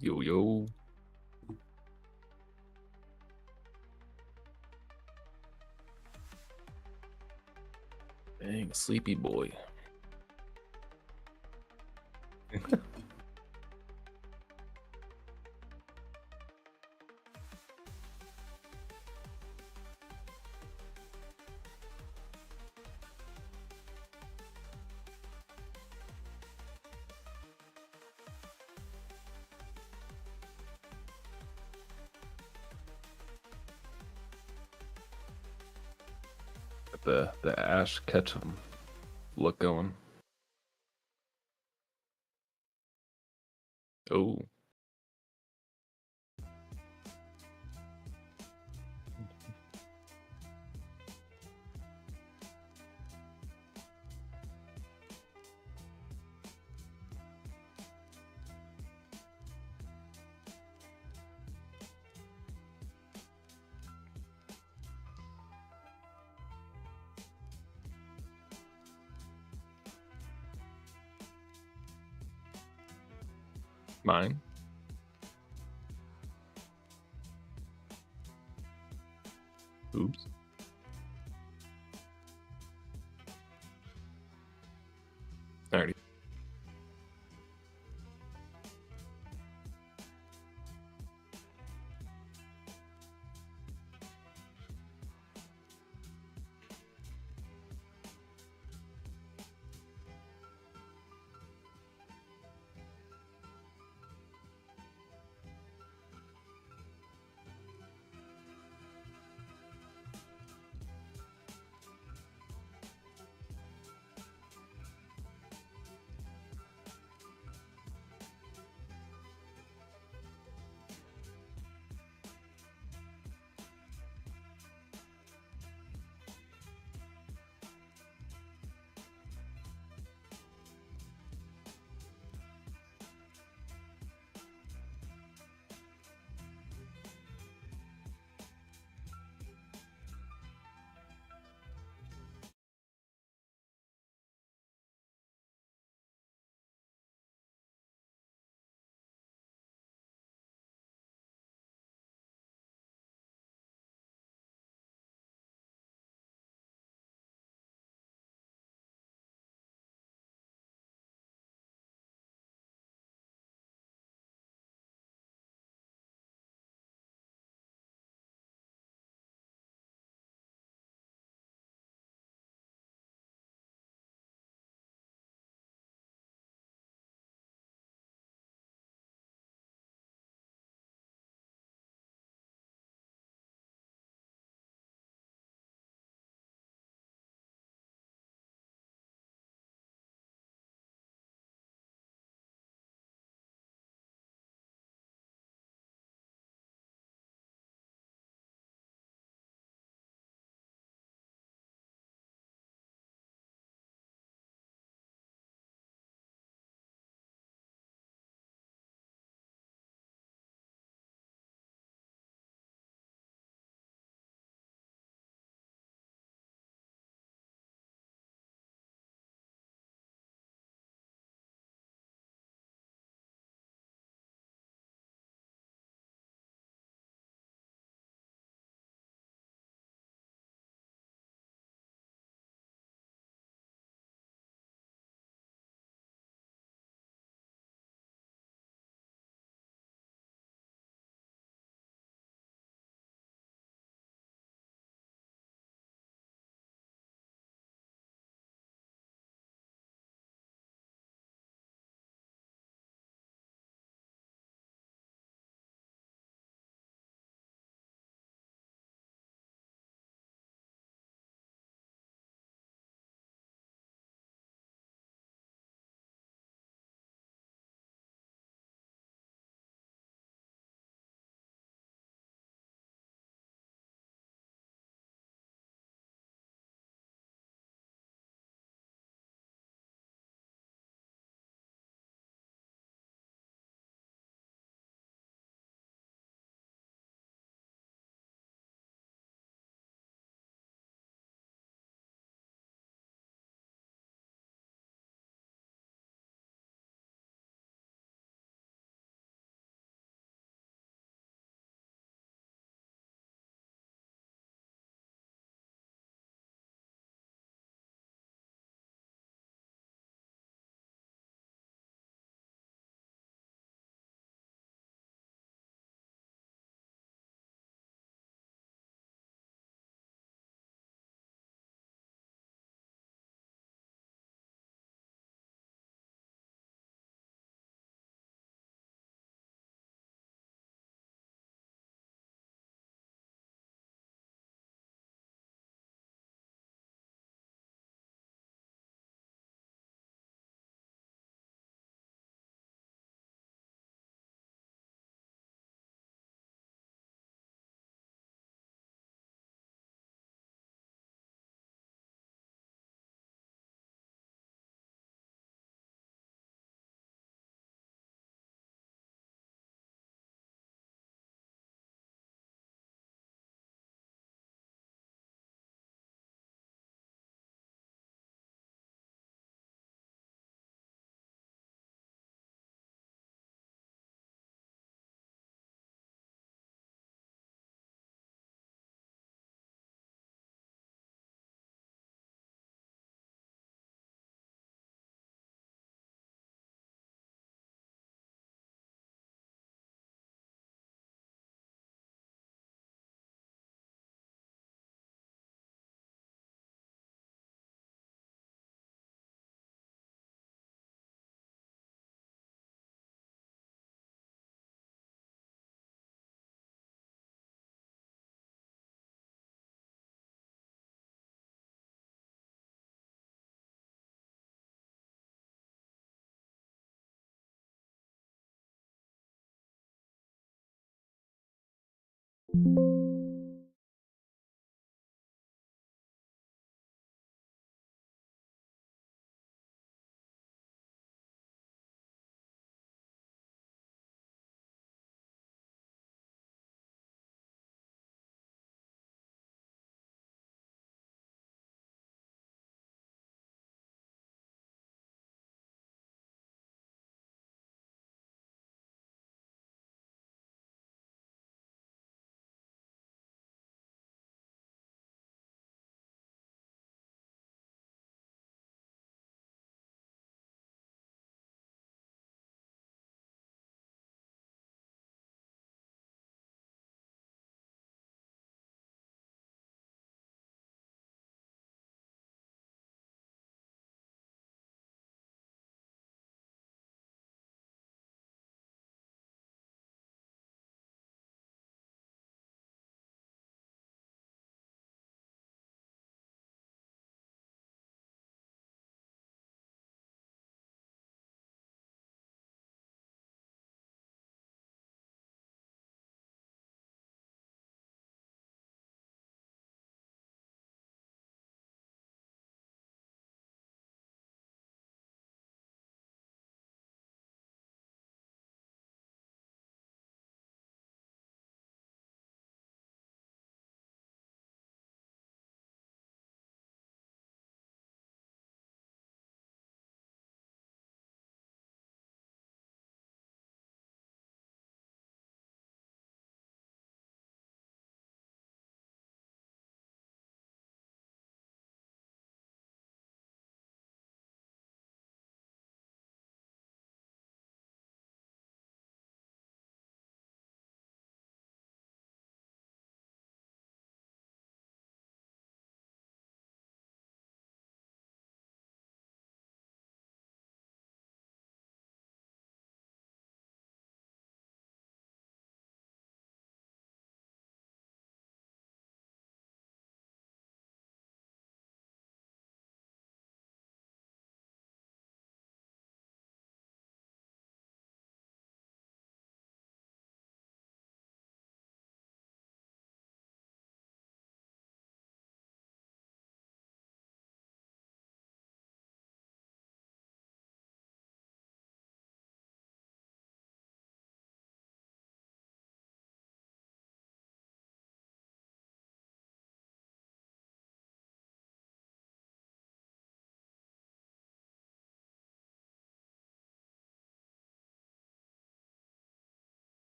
Yo, yo. Dang, sleepy boy. The Ash Ketchum look going. Oh, mine. Oops. Alrighty.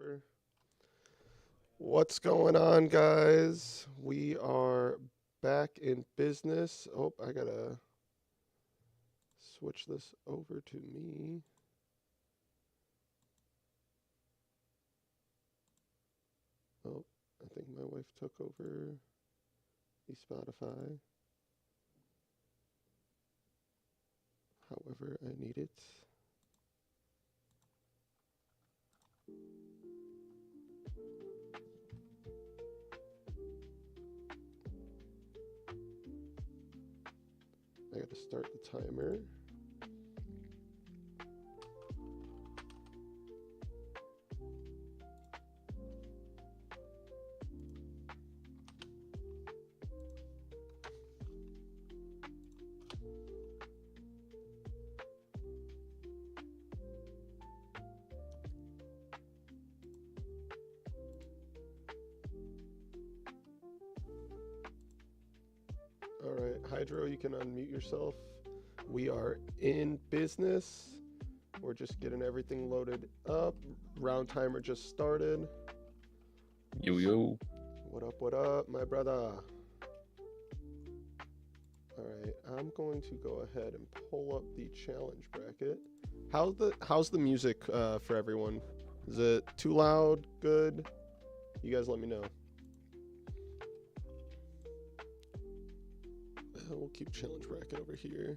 over. What's going on, guys? We are back in business. Oh, I gotta switch this over to me. Oh, I think my wife took over the Spotify. However, I need it. I gotta start the timer. All right, Hydro, you can unmute yourself. We are in business. We're just getting everything loaded up. Round timer just started. Yo. What up, my brother? All right, I'm going to go ahead and pull up the challenge bracket. How's the music for everyone? Is it too loud? Good? You guys let me know. We'll keep challenge bracket over here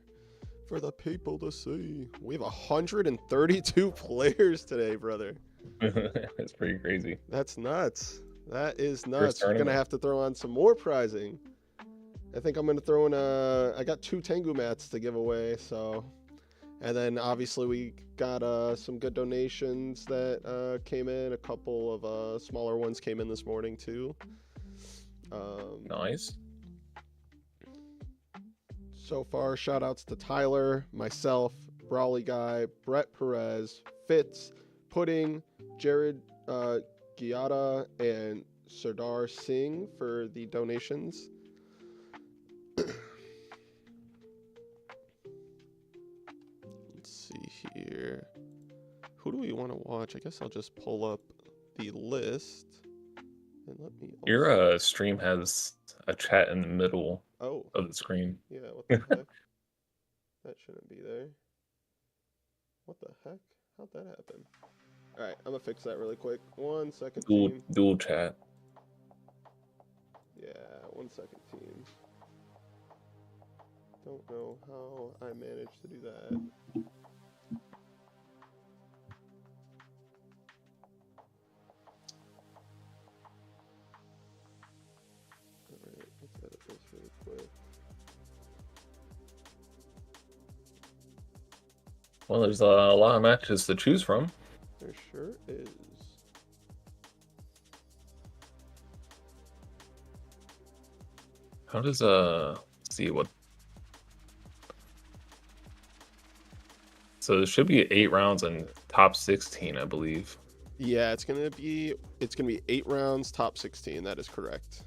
for the people to see. We have 132 players today, brother. That's pretty crazy. That's nuts. That is nuts. We're tournament. gonna have to throw on some more prizing. I think I'm gonna throw in I got 2 Tengu mats to give away, so. And then obviously we got some good donations that came in. A couple of smaller ones came in this morning too. Nice. So far, shout outs to Tyler, myself, Brawley Guy, Brett Perez, Fitz, Pudding, Jared Giada, and Sardar Singh for the donations. Let's see here. Who do we want to watch? I guess I'll just pull up the list. And let me also... Your stream has a chat in the middle of the screen. Yeah, what the heck? That shouldn't be there. What the heck? How'd that happen? Alright, I'm gonna fix that really quick. 1 second, team. Dual chat. Yeah, 1 second, team. Don't know how I managed to do that. Alright, let's edit this really quick. Well, there's a lot of matches to choose from. There sure is. How does see what? So there should be 8 rounds and top 16, I believe. Yeah, it's gonna be 8 rounds, top 16. That is correct.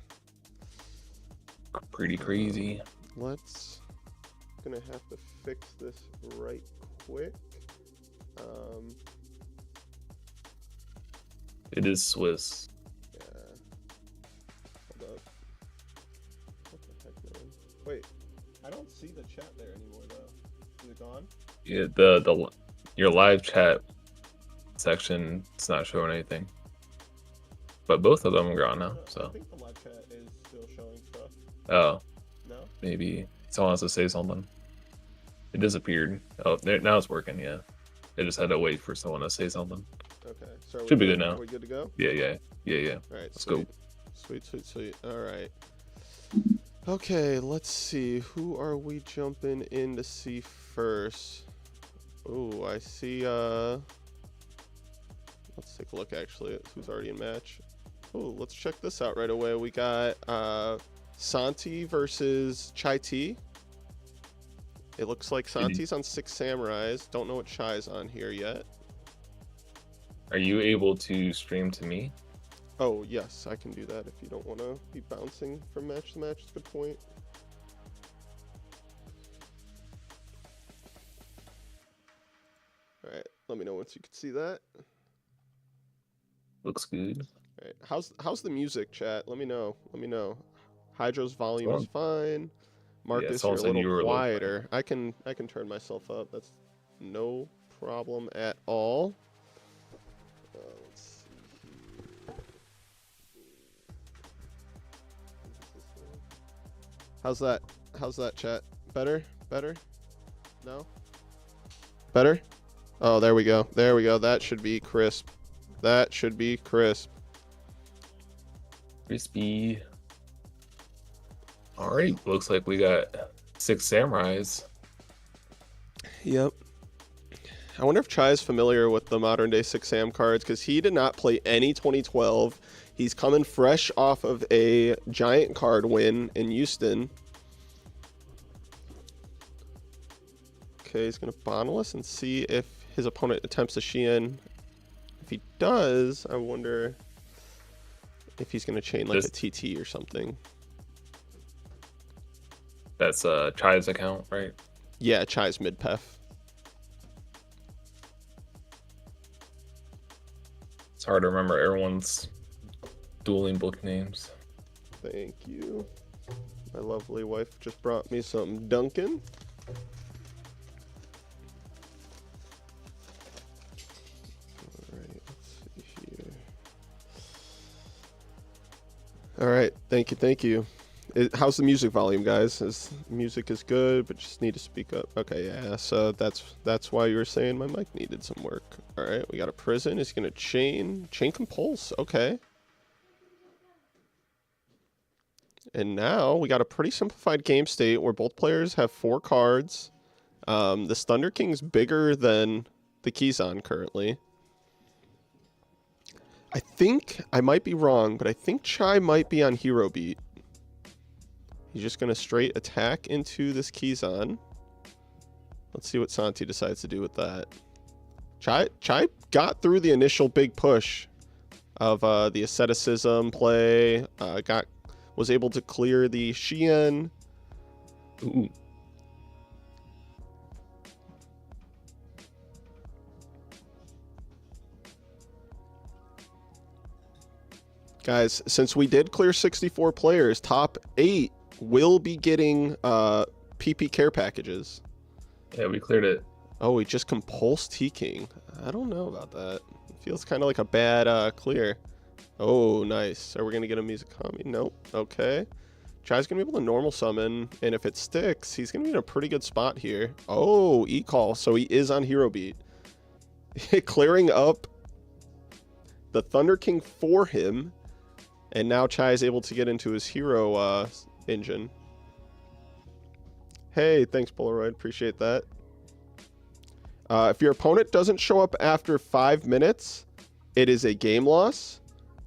Pretty crazy. Gonna have to fix this right quick. It is Swiss. Yeah. Hold up. What the heck, man? Wait, I don't see the chat there anymore, though. Is it gone? Yeah, your live chat section is not showing anything. But both of them are gone now, so. I think the live chat is still showing stuff. Oh. No? Maybe someone has to say something. It disappeared. Oh, now it's working, yeah. I just had to wait for someone to say something. Okay. So should be good now. Are we good to go? Yeah. All right. Let's go. Sweet. All right. Okay, let's see. Who are we jumping in to see first? Oh, I see. Let's take a look actually at who's already in match. Oh, let's check this out right away. We got Santi versus Chai T. It looks like Santi's on 6 Samurais. Don't know what Chai's on here yet. Are you able to stream to me? Oh, yes, I can do that if you don't want to be bouncing from match to match. It's a good point. All right, let me know once you can see that. Looks good. All right. How's the music, chat? Let me know. Let me know. Hydro's volume is Someone, fine. yeah, Marcus, someone you're a said little you were a little quiet. quieter. I can turn myself up. That's no problem at all. Let's see here. How's that? How's that, chat? Better? Better? No? Better? Oh, there we go. There we go. That should be crisp. That should be crisp. Crispy. All right, looks like we got 6 samurais. Yep. I wonder if Chai is familiar with the modern day 6 Sam cards, because he did not play any 2012. He's coming fresh off of a giant card win in Houston. Okay, he's going to Boneless and see if his opponent attempts a Shein. If he does, I wonder if he's going to chain like a TT or something. That's Chai's account, right? Yeah, Chai's mid-pef. It's hard to remember everyone's dueling book names. Thank you. My lovely wife just brought me some Dunkin'. Alright, let's see here. Alright, thank you, thank you. How's the music volume, guys? Music is good, but just need to speak up. Okay, yeah, so that's why you were saying my mic needed some work. Alright, we got a prison. He's gonna chain compulse. Okay. And now we got a pretty simplified game state where both players have 4 cards. This Thunder King's bigger than the Kizan currently. I think, I might be wrong, but I think Chai might be on Hero Beat. He's just going to straight attack into this Kizan. Let's see what Santi decides to do with that. Chai got through the initial big push of the asceticism play. Was able to clear the Shein. Ooh. Guys, since we did clear 64 players, top 8 will be getting PP care packages. Yeah, we cleared it. Oh, we just compulsed T-King. I don't know about that. It feels kind of like a bad clear. Oh, nice. Are we going to get a Mizukami? Nope. Okay. Chai's going to be able to normal summon, and if it sticks, he's going to be in a pretty good spot here. Oh, E-Call. So he is on Hero Beat. Clearing up the Thunder King for him, and now Chai is able to get into his hero engine. Hey, thanks, Polaroid. Appreciate that. If your opponent doesn't show up after 5 minutes, it is a game loss.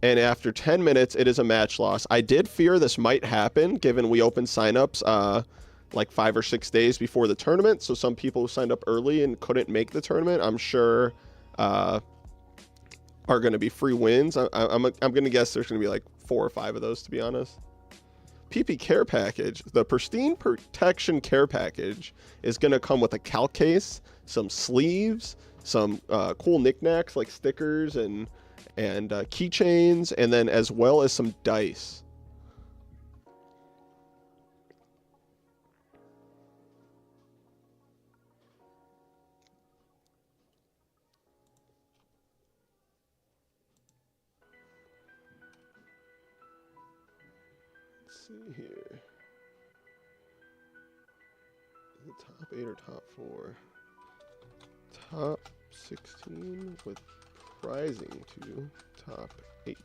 And after 10 minutes, it is a match loss. I did fear this might happen, given we opened signups like 5 or 6 days before the tournament. So some people who signed up early and couldn't make the tournament, I'm sure are going to be free wins. I'm going to guess there's going to be like 4 or 5 of those, to be honest. PP care package, the Pristine Protection care package is going to come with a calc case, some sleeves, some cool knickknacks like stickers and keychains, and then as well as some dice. Let's see here. The top 8 or top 4? Top 16 with rising to top 8.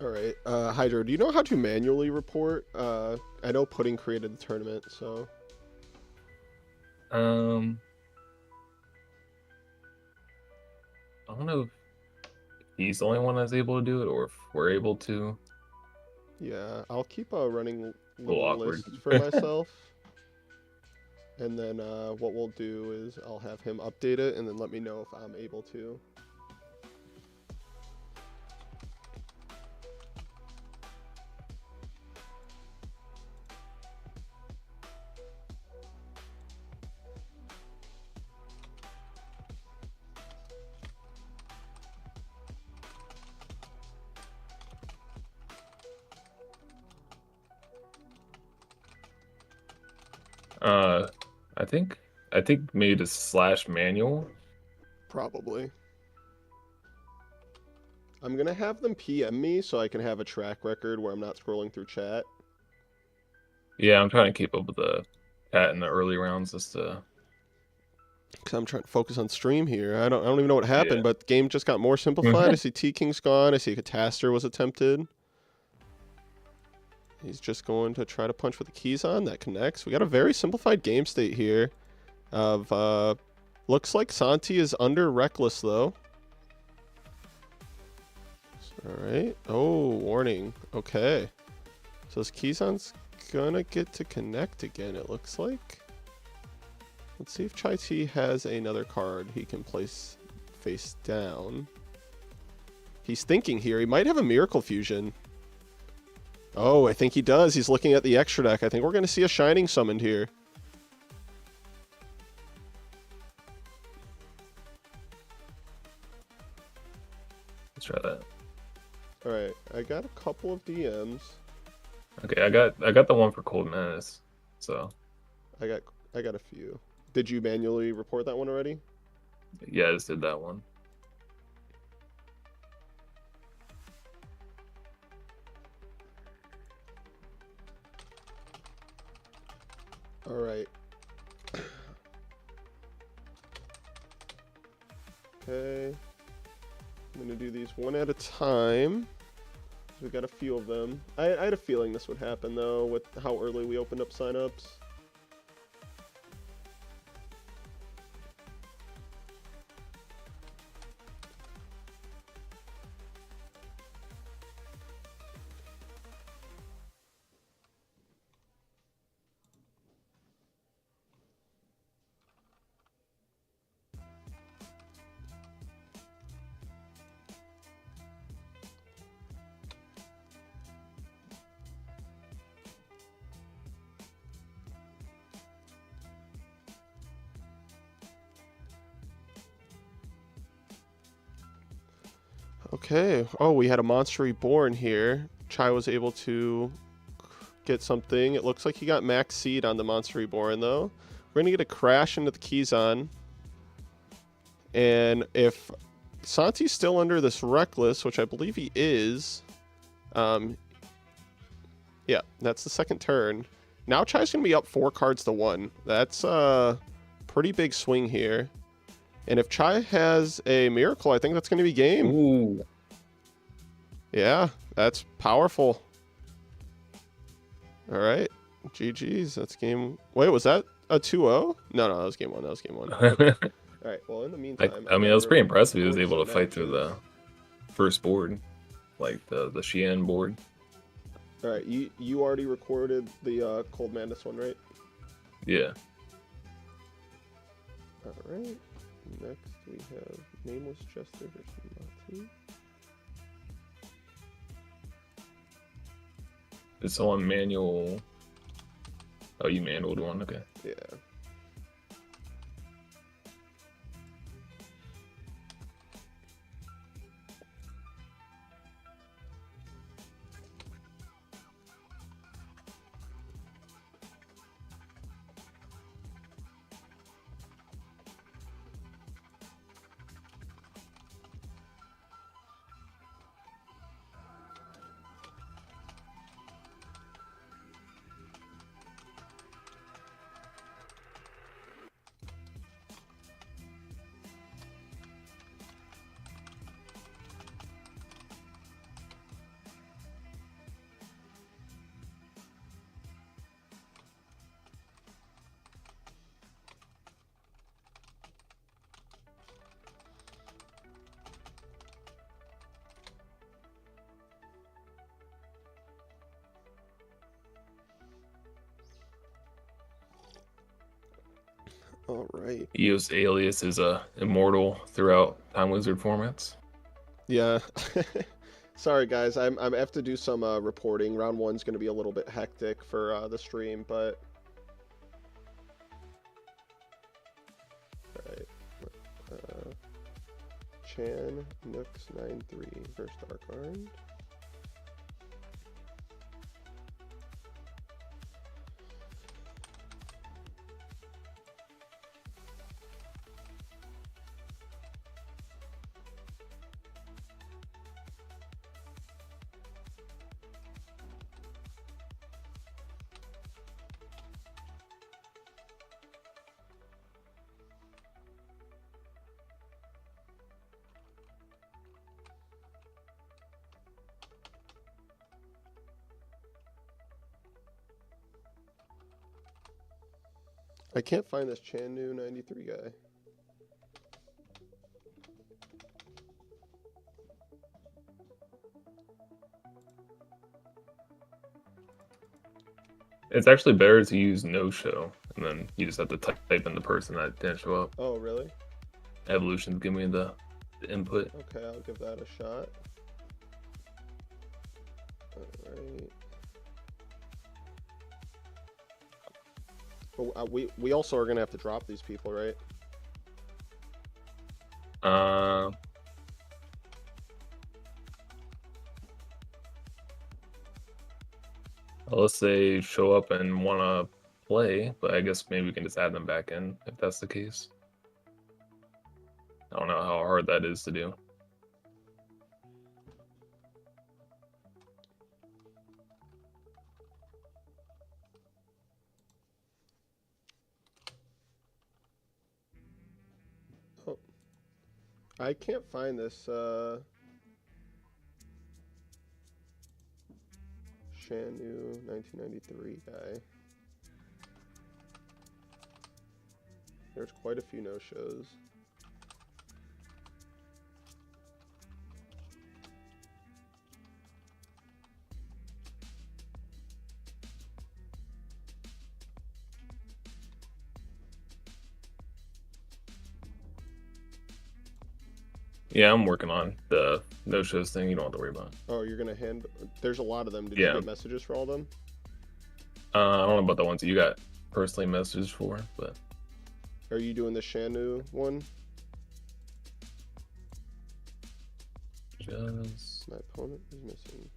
All right, Hydro, do you know how to manually report? I know Pudding created the tournament, so. I don't know if he's the only one that's able to do it, or if we're able to. Yeah, I'll keep a running A little little awkward. list for myself. And then what we'll do is I'll have him update it and then let me know if I'm able to. I think maybe the slash manual. Probably. I'm going to have them PM me so I can have a track record where I'm not scrolling through chat. Yeah, I'm trying to keep up with the chat in the early rounds just to. Because I'm trying to focus on stream here. I don't even know what happened, Yeah. but the game just got more simplified. I see T-King's gone. I see Catastor was attempted. He's just going to try to punch with the keys on. That connects. We got a very simplified game state here. Looks like Santi is under Reckless, though. All right. Oh, warning. Okay. So this Keyzon's gonna get to connect again, it looks like. Let's see if Chai T has another card he can place face down. He's thinking here. He might have a Miracle Fusion. Oh, I think he does. He's looking at the extra deck. I think we're going to see a Shining summoned here. Let's try that. All right, I got a couple of DMs. Okay, I got the one for Cold Menace. So I got a few. Did you manually report that one already? yeah, I just did that one. All right. Okay. I'm gonna do these one at a time. We got a few of them. I had a feeling this would happen though, with how early we opened up signups. Okay. Oh, we had a Monster Reborn here. Chai was able to get something. It looks like he got max seed on the Monster Reborn, though. We're going to get a crash into the Keyzon. And if Santi's still under this Reckless, which I believe he is, yeah, that's the second turn. Now Chai's going to be up 4 cards to 1. That's a pretty big swing here. And if Chai has a Miracle, I think that's going to be game. Ooh. Yeah, that's powerful. All right. GG's. That's game. Wait, was that a 2-0? No, that was game 1. That was game 1. Okay. All right. Well, in the meantime, I mean, it was pretty impressive. He was record able to some fight through the matches. first board, like the Xian board. All right. You already recorded the Cold Madness one, right? Yeah. All right. Next we have Nameless Jester versus Mati. It's on manual. Oh, you manualed one. Okay. Yeah. All right. Eos alias is immortal throughout Time Wizard formats. Yeah. Sorry guys, I have to do some reporting. Round 1's going to be a little bit hectic for the stream, but all right. Chan Nooks 93 versus Dark Armed. I can't find this Channu 93 guy. It's actually better to use no-show, and then you just have to type in the person that didn't show up. Oh, really? Evolution, give me the input. Okay, I'll give that a shot. Alright. But we also are going to have to drop these people, right? Unless they show up and want to play, but I guess maybe we can just add them back in if that's the case. I don't know how hard that is to do. Oh. I can't find this Channu 1993 guy. There's quite a few no-shows. Yeah, I'm working on the no-shows thing. You don't have to worry about it. Oh, you're gonna hand. There's a lot of them. Did Yeah. you get messages for all of them? I don't know about the ones that you got personally messages for, but Are you doing the Channu one? just My opponent is missing.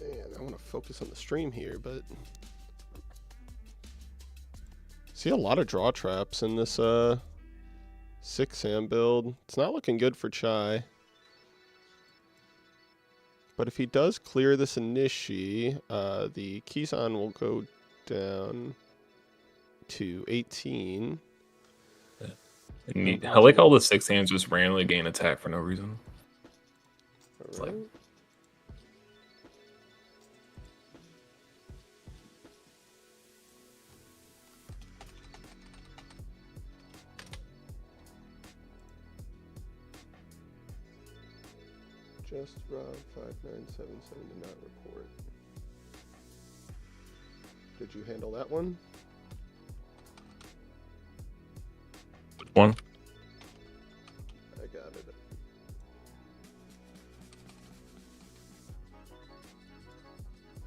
Man, I want to focus on the stream here, but see a lot of draw traps in this 6-Sam build. It's not looking good for Chai. But if he does clear this Inishi, the Kizan will go down to 18. I like how the 6 hands just randomly gain attack for no reason. All right. Just Rob 5977 did not report. Did you handle that one? One. I got it.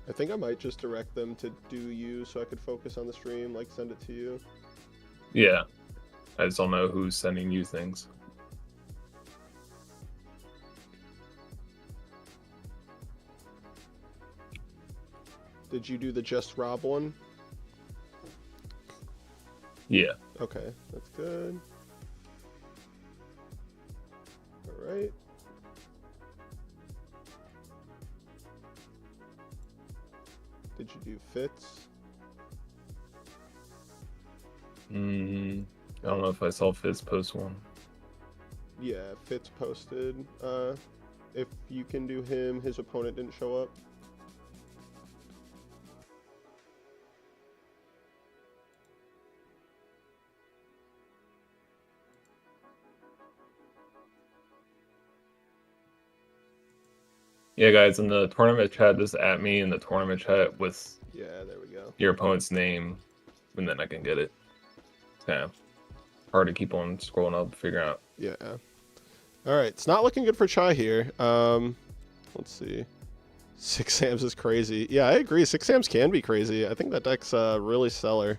I think I might just direct them to do you so I could focus on the stream, like send it to you. Yeah. I just don't know who's sending you things. Did you do the Just Rob one? Yeah. Okay, that's good. All right. Did you do Fitz? I don't know if I saw Fitz post one. Yeah, Fitz posted. If you can do him, his opponent didn't show up. Yeah, guys, in the tournament chat, just at me in the tournament chat with there we go. your opponent's name, and then I can get it. It's kind of hard to keep on scrolling up, figuring out. Yeah. All right, it's not looking good for Chai here. Let's see. 6 Sams is crazy. Yeah, I agree. 6 Sams can be crazy. I think that deck's really stellar.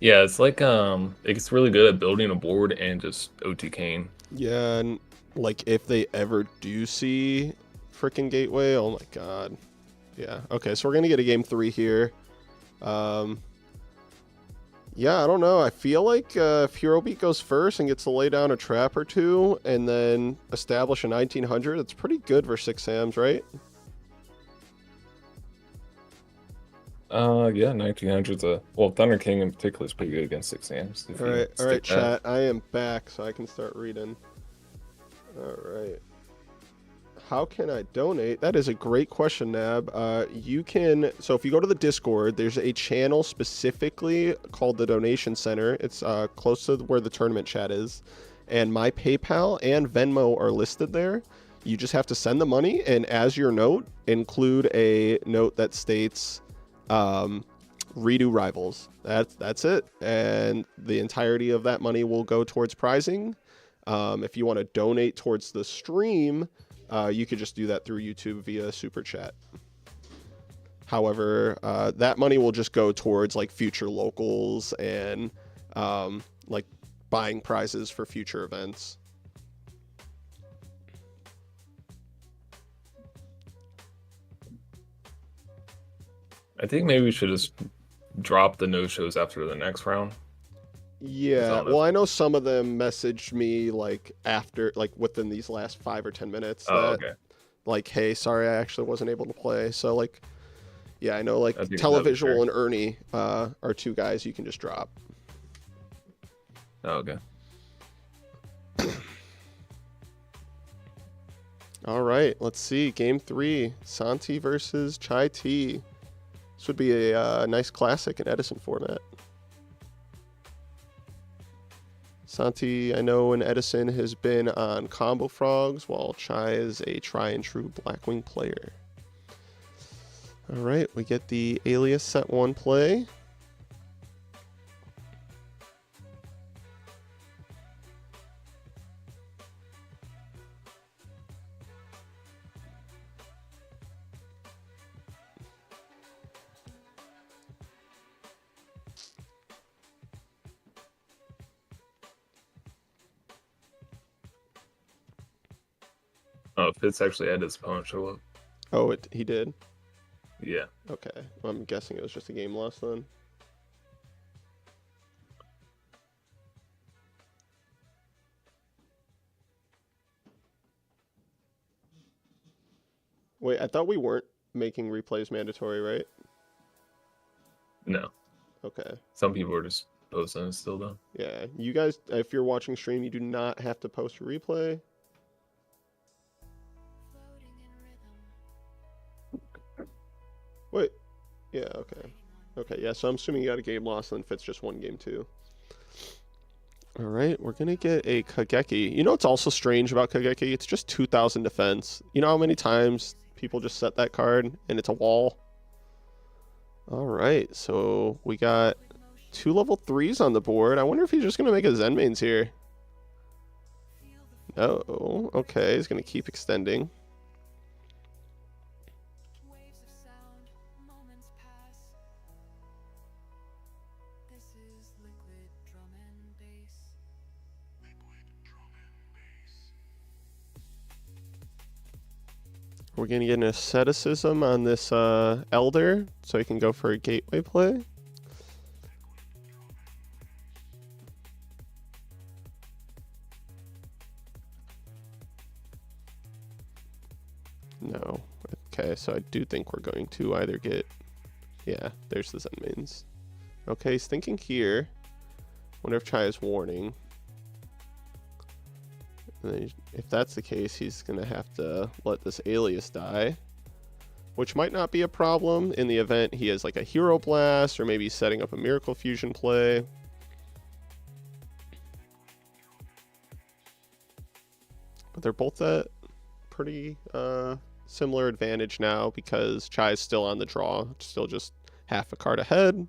Yeah, it's like it's really good at building a board and just OTKing. Yeah, and like if they ever do see freaking Gateway, oh my god. Yeah. Okay, so we're gonna get a game 3 here. Yeah, I don't know. I feel like if Hero Beat goes first and gets to lay down a trap or two and then establish a 1900, it's pretty good for 6 Sams, right? Yeah, 1900's well, Thunder King in particular is pretty good against 6 Sams. All right, chat. I am back, so I can start reading. All right. How can I donate? That is a great question, Nab. You can, so if you go to the Discord, there's a channel specifically called the Donation Center. It's close to where the tournament chat is. And my PayPal and Venmo are listed there. You just have to send the money, and as your note, include a note that states REDU Rivals. That's it. And the entirety of that money will go towards prizing. If you want to donate towards the stream, you could just do that through YouTube via Super Chat. However, that money will just go towards like future locals and like buying prizes for future events. I think maybe we should just drop the no-shows after the next round. Yeah, well, I know some of them messaged me like after, like within these last 5 or 10 minutes. Okay. Like, hey, sorry, I actually wasn't able to play. So like, yeah, I know like Televisual and Ernie are 2 guys you can just drop. Oh, okay. All right, let's see. Game 3, Santi versus Chai Tea. This would be a nice classic in Edison format. Santi, I know in Edison, has been on Combo Frogs, while Chai is a try-and-true Blackwing player. All right, we get the Alias Set 1 play. Oh, Fitz actually had his opponent show up. Oh, he did? Yeah. Okay. Well, I'm guessing it was just a game loss then. Wait, I thought we weren't making replays mandatory, right? No. Okay. Some people are just posting it still, though. Yeah. You guys, if you're watching stream, you do not have to post a replay. Wait. Yeah, okay. Okay, yeah, so I'm assuming you got a game loss, and then Fitz just won game 2. All right, we're going to get a Kageki. You know what's also strange about Kageki? It's just 2,000 defense. You know how many times people just set that card, and it's a wall? All right, so we got 2 level 3s on the board. I wonder if he's just going to make a Zen mains here. No, okay, he's going to keep extending. We're going to get an asceticism on this Elder, so he can go for a gateway play. No. Okay, so I do think we're going to either get... Yeah, there's the Zen mains. Okay, he's thinking here. Wonder if Chai is warning. If that's the case, he's going to have to let this Alias die, which might not be a problem in the event he has like a Hero Blast or maybe setting up a Miracle Fusion play. they're both at pretty similar advantage now because Chai's still on the draw, still just half a card ahead.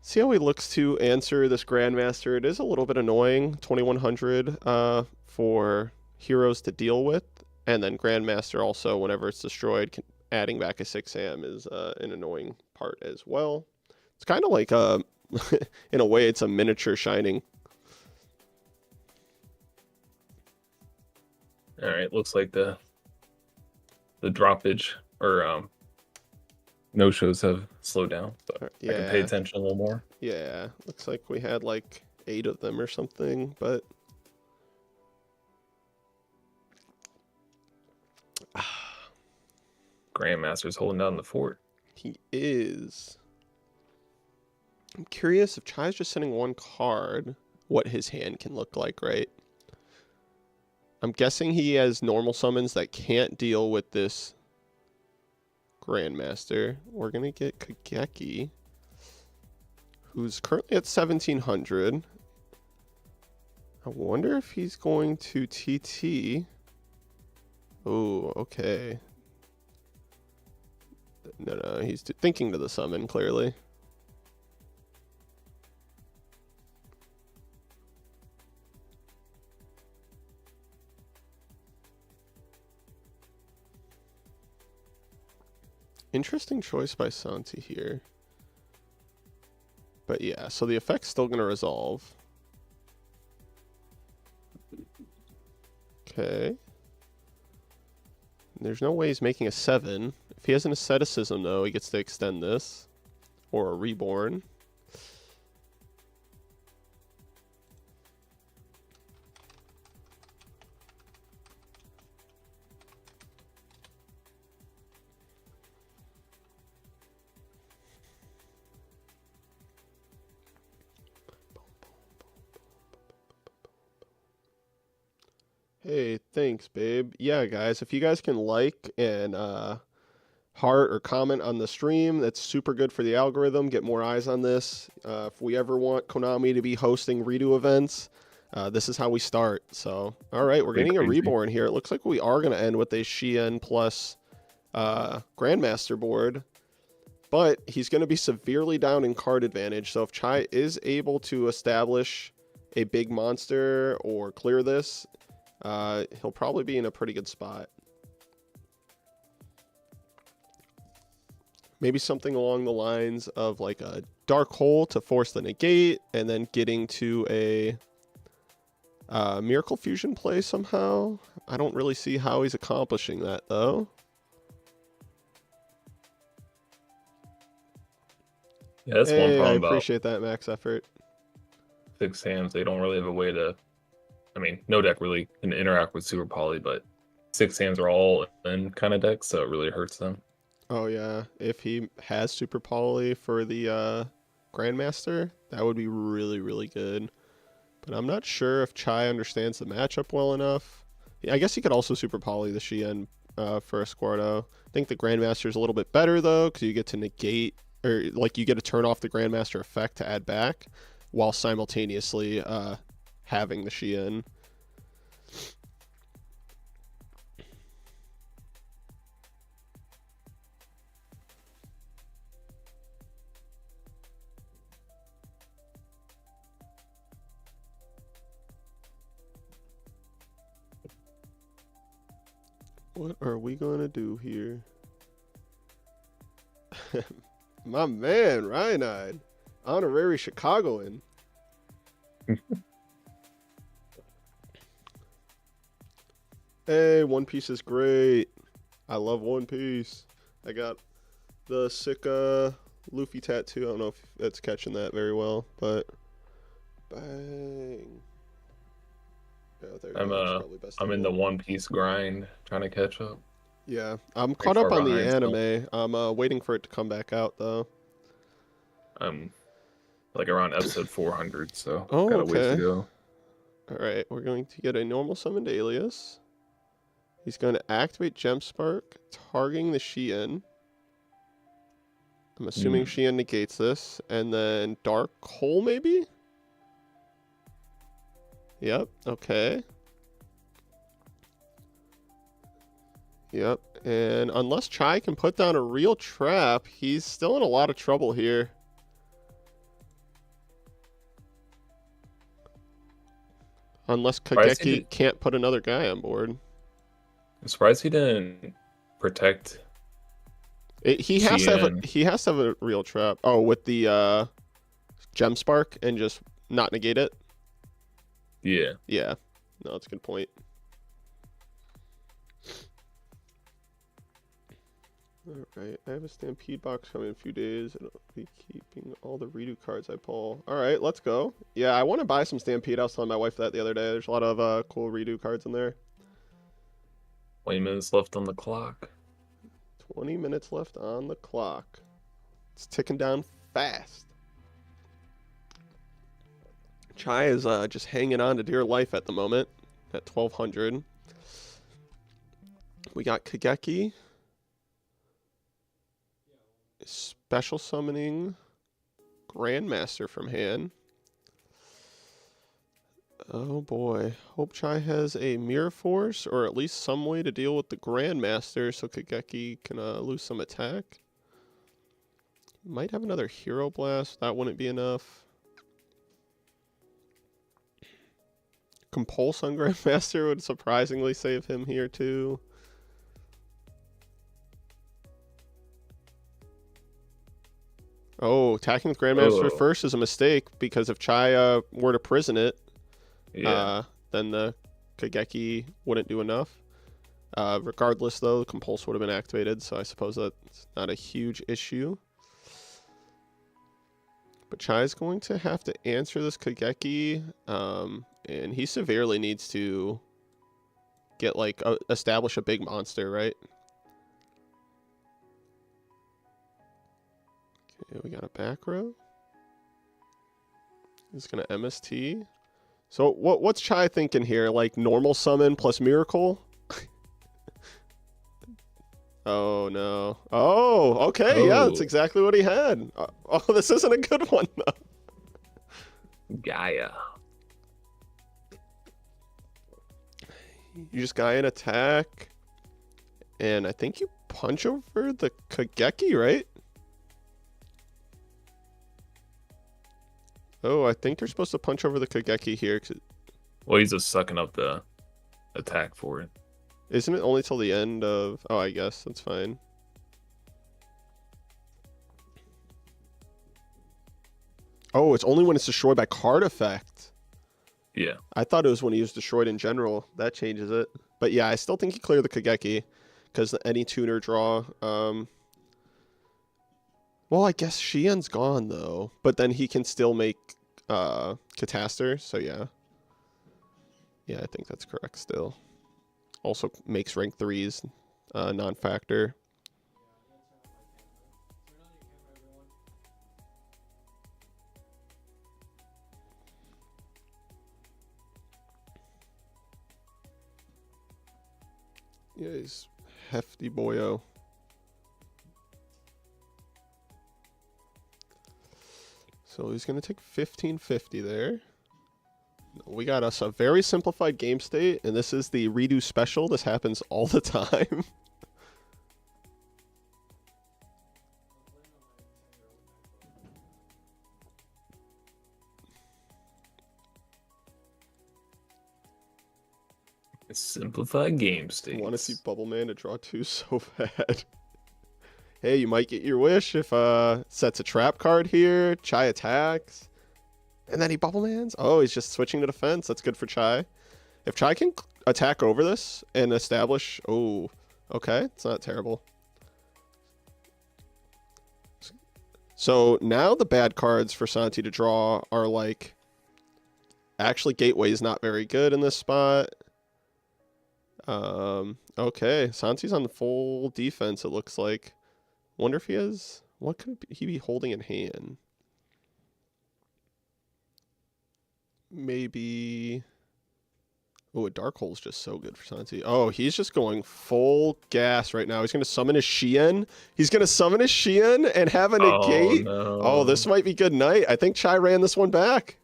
See how he looks to answer this Grandmaster. It is a little bit annoying, 2100 for heroes to deal with, and then Grandmaster also, whenever it's destroyed, adding back a 6am is an annoying part as well. It's kind of like, in a way, it's a miniature Shining. All right, looks like the droppage or no-shows have slowed down, so yeah. I can pay attention a little more. Yeah, looks like we had like 8 of them or something, but Grandmaster's holding down the fort. He is. I'm curious if Chai's just sending one card, what his hand can look like, right? I'm guessing he has normal summons that can't deal with this Grandmaster. We're going to get Kageki, who's currently at 1700. I wonder if he's going to TT. Oh, okay. No, he's thinking to the summon, clearly. Interesting choice by Santi here. But yeah, so the effect's still going to resolve. Okay. There's no way he's making a 7. If he has an asceticism, though, he gets to extend this. Or a reborn. Hey, thanks, babe. Yeah, guys, if you guys can like and heart or comment on the stream, that's super good for the algorithm. Get more eyes on this. If we ever want Konami to be hosting REDU events, this is how we start. So, all right, we're getting a reborn here. It looks like we are going to end with a Xian plus Grandmaster board, but he's going to be severely down in card advantage. So if Chai is able to establish a big monster or clear this, he'll probably be in a pretty good spot. Maybe something along the lines of like a dark hole to force the negate and then getting to a miracle fusion play somehow. I don't really see how he's accomplishing that though. Yeah, that's one problem. I appreciate that, Max Effort. 6 hands, they don't really have a way to. I mean, no deck really can interact with Super Poly, but 6 hands are all in kind of decks, so it really hurts them. Oh yeah, if he has Super Poly for the Grandmaster, that would be really, really good. But I'm not sure if Chai understands the matchup well enough. Yeah, I guess he could also Super Poly the Xian for Escuardo. I think the Grandmaster is a little bit better though, because you get to negate, or like you get to turn off the Grandmaster effect to add back, while simultaneously having the Xian. What are we going to do here? My man, Ryanide, honorary Chicagoan. Hey, One Piece is great. I love One Piece. I got the sick Luffy tattoo. I don't know if that's catching that very well, but bang. Oh, there you go. I'm in the One Piece grind, trying to catch up. Yeah, I'm caught up on the anime. I'm waiting for it to come back out though. I'm like around episode 400, so got a ways to go. All right, we're going to get a normal summoned alias. He's going to activate Gem Spark, targeting the Xian. I'm assuming Xian negates this, and then Dark Hole maybe. Yep. Okay. Yep. And unless Chai can put down a real trap, he's still in a lot of trouble here. Unless Kageki can't put another guy on board. I'm surprised he didn't protect. He has to have a real trap. Oh, with the gem spark and just not negate it. Yeah. Yeah. No, that's a good point. Alright, I have a Stampede box coming in a few days, and I'll be keeping all the REDU cards I pull. Alright, let's go. Yeah, I want to buy some Stampede. I was telling my wife that the other day. There's a lot of cool REDU cards in there. 20 minutes left on the clock. 20 minutes left on the clock. It's ticking down fast. Chai is just hanging on to dear life at the moment at 1200. We got Kageki. Special summoning Grandmaster from hand. Oh boy. Hope Chai has a Mirror Force or at least some way to deal with the Grandmaster so Kageki can lose some attack. Might have another Hero Blast. That wouldn't be enough. Compulse on Grandmaster would surprisingly save him here too. Oh, attacking with Grandmaster first is a mistake because if Chai were to prison it, then the Kageki wouldn't do enough. Regardless, though, the Compulse would have been activated, so I suppose that's not a huge issue. But Chai's going to have to answer this Kageki, and he severely needs to get, like, establish a big monster, right? Okay, we got a back row. He's going to MST. So what's Chai thinking here? Like normal summon plus miracle? Oh, no. Oh, okay. Oh. Yeah, that's exactly what he had. Oh, this isn't a good one, though. Gaia. You just Gaia an attack. And I think you punch over the Kageki, right? Oh, I think they're supposed to punch over the Kageki here. Well, he's just sucking up the attack for it. Isn't it only till the end of... Oh, I guess. That's fine. Oh, it's only when it's destroyed by card effect. Yeah. I thought it was when he was destroyed in general. That changes it. But yeah, I still think he cleared the Kageki. Because any tuner draw... Well, I guess Shien's gone, though. But then he can still make Catastor, so yeah. Yeah, I think that's correct still. Also makes rank 3s non-factor. Yeah, he's hefty boyo. So he's going to take 1550 there. We got us a very simplified game state, and this is the REDU special. This happens all the time. Simplified game state. I want to see Bubble Man to draw 2 so bad. Hey, you might get your wish if sets a trap card here. Chai attacks. And then he Bubble Mans. Oh, he's just switching to defense. That's good for Chai. If Chai can attack over this and establish... Oh, okay. It's not terrible. So now the bad cards for Santi to draw are like... Actually, Gateway is not very good in this spot. Okay. Santi's on full defense, it looks like. Wonder if he has... What could he be holding in hand? Maybe... Oh, a Dark Hole's just so good for Santi. Oh, he's just going full gas right now. He's going to summon his Shien. He's going to summon his Shien and have a negate. No. Oh, this might be good night. I think Chai ran this one back.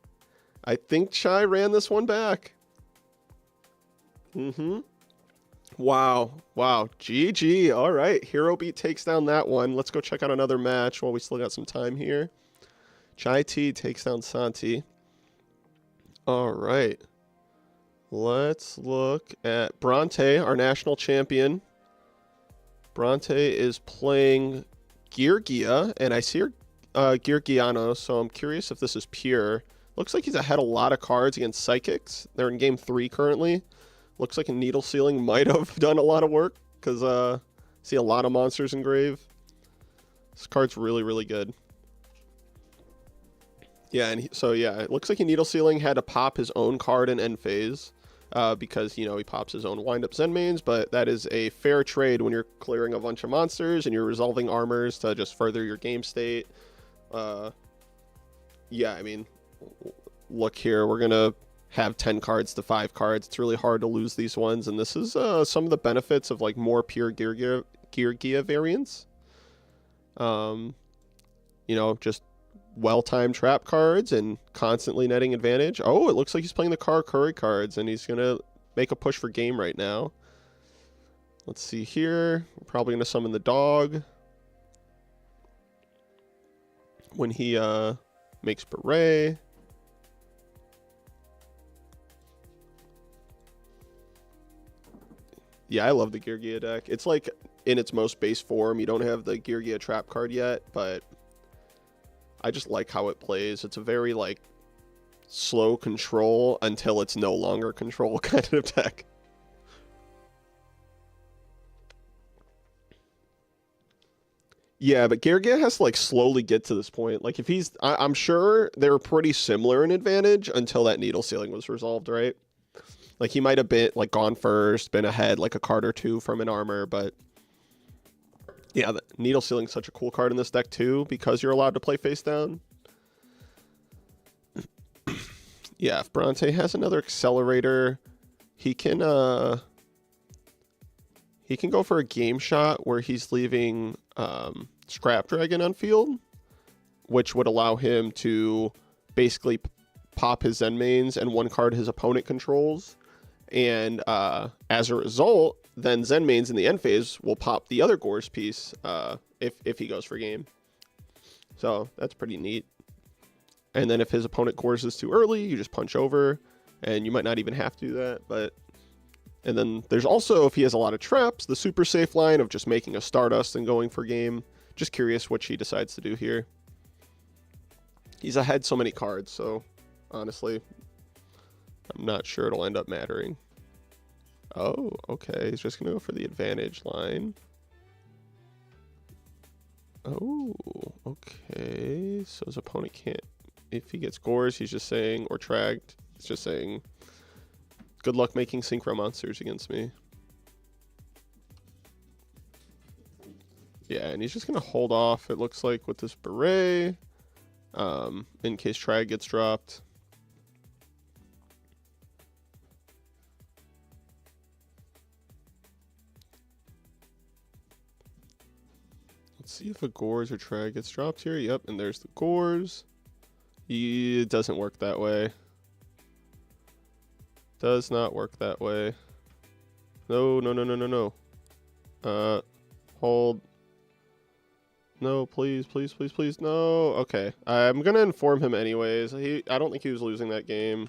Wow. Wow. GG. All right. Hero Beat takes down that one. Let's go check out another match while we still got some time here. Chai T takes down Santi. All right. Let's look at Bronte, our national champion. Bronte is playing Geargia, and I see her Geargiano, so I'm curious if this is pure. Looks like he's ahead a lot of cards against Psychics. They're in game 3 currently. Looks like a Needle Ceiling might have done a lot of work, because I see a lot of monsters engraved. This card's really, really good. Yeah, and so yeah, it looks like a Needle Ceiling had to pop his own card in end phase, because, you know, he pops his own wind-up Zen mains, but that is a fair trade when you're clearing a bunch of monsters and you're resolving armors to just further your game state. Yeah, I mean, look here, we're gonna have 10 cards to 5 cards. It's really hard to lose these ones, and this is some of the benefits of like more pure Geargia variants. You know, just well-timed trap cards and constantly netting advantage. Oh, it looks like he's playing the Curry cards, and he's gonna make a push for game right now. Let's see here. We're probably gonna summon the dog when he makes Beret. Yeah, I love the Geargia deck. It's like in its most base form. You don't have the Geargia trap card yet, but I just like how it plays. It's a very like slow control until it's no longer control kind of deck. Yeah, but Geargia has to like slowly get to this point. Like if he's, I'm sure they're pretty similar in advantage until that Needle Ceiling was resolved, right? Like he might have been like gone first, been ahead like a card or two from an armor, but yeah, the Needle Ceiling's such a cool card in this deck too because you're allowed to play face down. Yeah, if Bronte has another accelerator, he can go for a game shot where he's leaving Scrap Dragon on field, which would allow him to basically pop his Zen mains and one card his opponent controls. And as a result, then Zen mains in the end phase will pop the other Gores piece if he goes for game. So that's pretty neat. And then if his opponent Gores is too early, you just punch over, and you might not even have to do that. But and then there's also, if he has a lot of traps, the super safe line of just making a Stardust and going for game. Just curious what she decides to do here. He's ahead so many cards, so honestly, I'm not sure it'll end up mattering. Oh, okay. He's just going to go for the advantage line. Oh, okay. So his opponent can't... If he gets Gores, he's just saying... Or Tragged, he's just saying... Good luck making Synchro monsters against me. Yeah, and he's just going to hold off, it looks like, with this Beret. In case Trag gets dropped. Let's see if a Gores or Trag gets dropped here. Yep, and there's the Gores. It doesn't work that way. Does not work that way. No, no, no, no, no, no. Hold. No, please, please, please, please, no. Okay, I'm gonna inform him anyways. I don't think he was losing that game.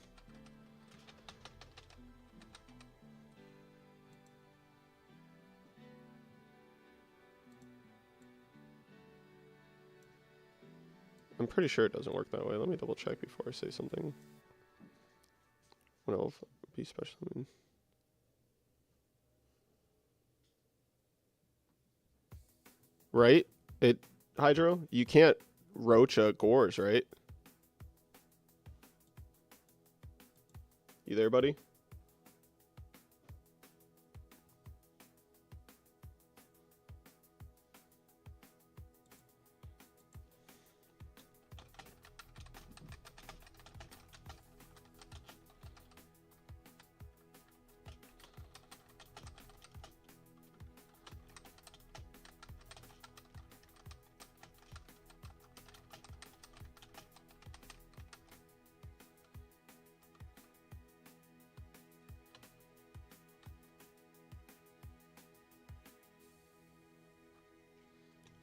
I'm pretty sure it doesn't work that way. Let me double check before I say something. What else? Be special. Right? Hydro, you can't roach a Gores, right? You there, buddy?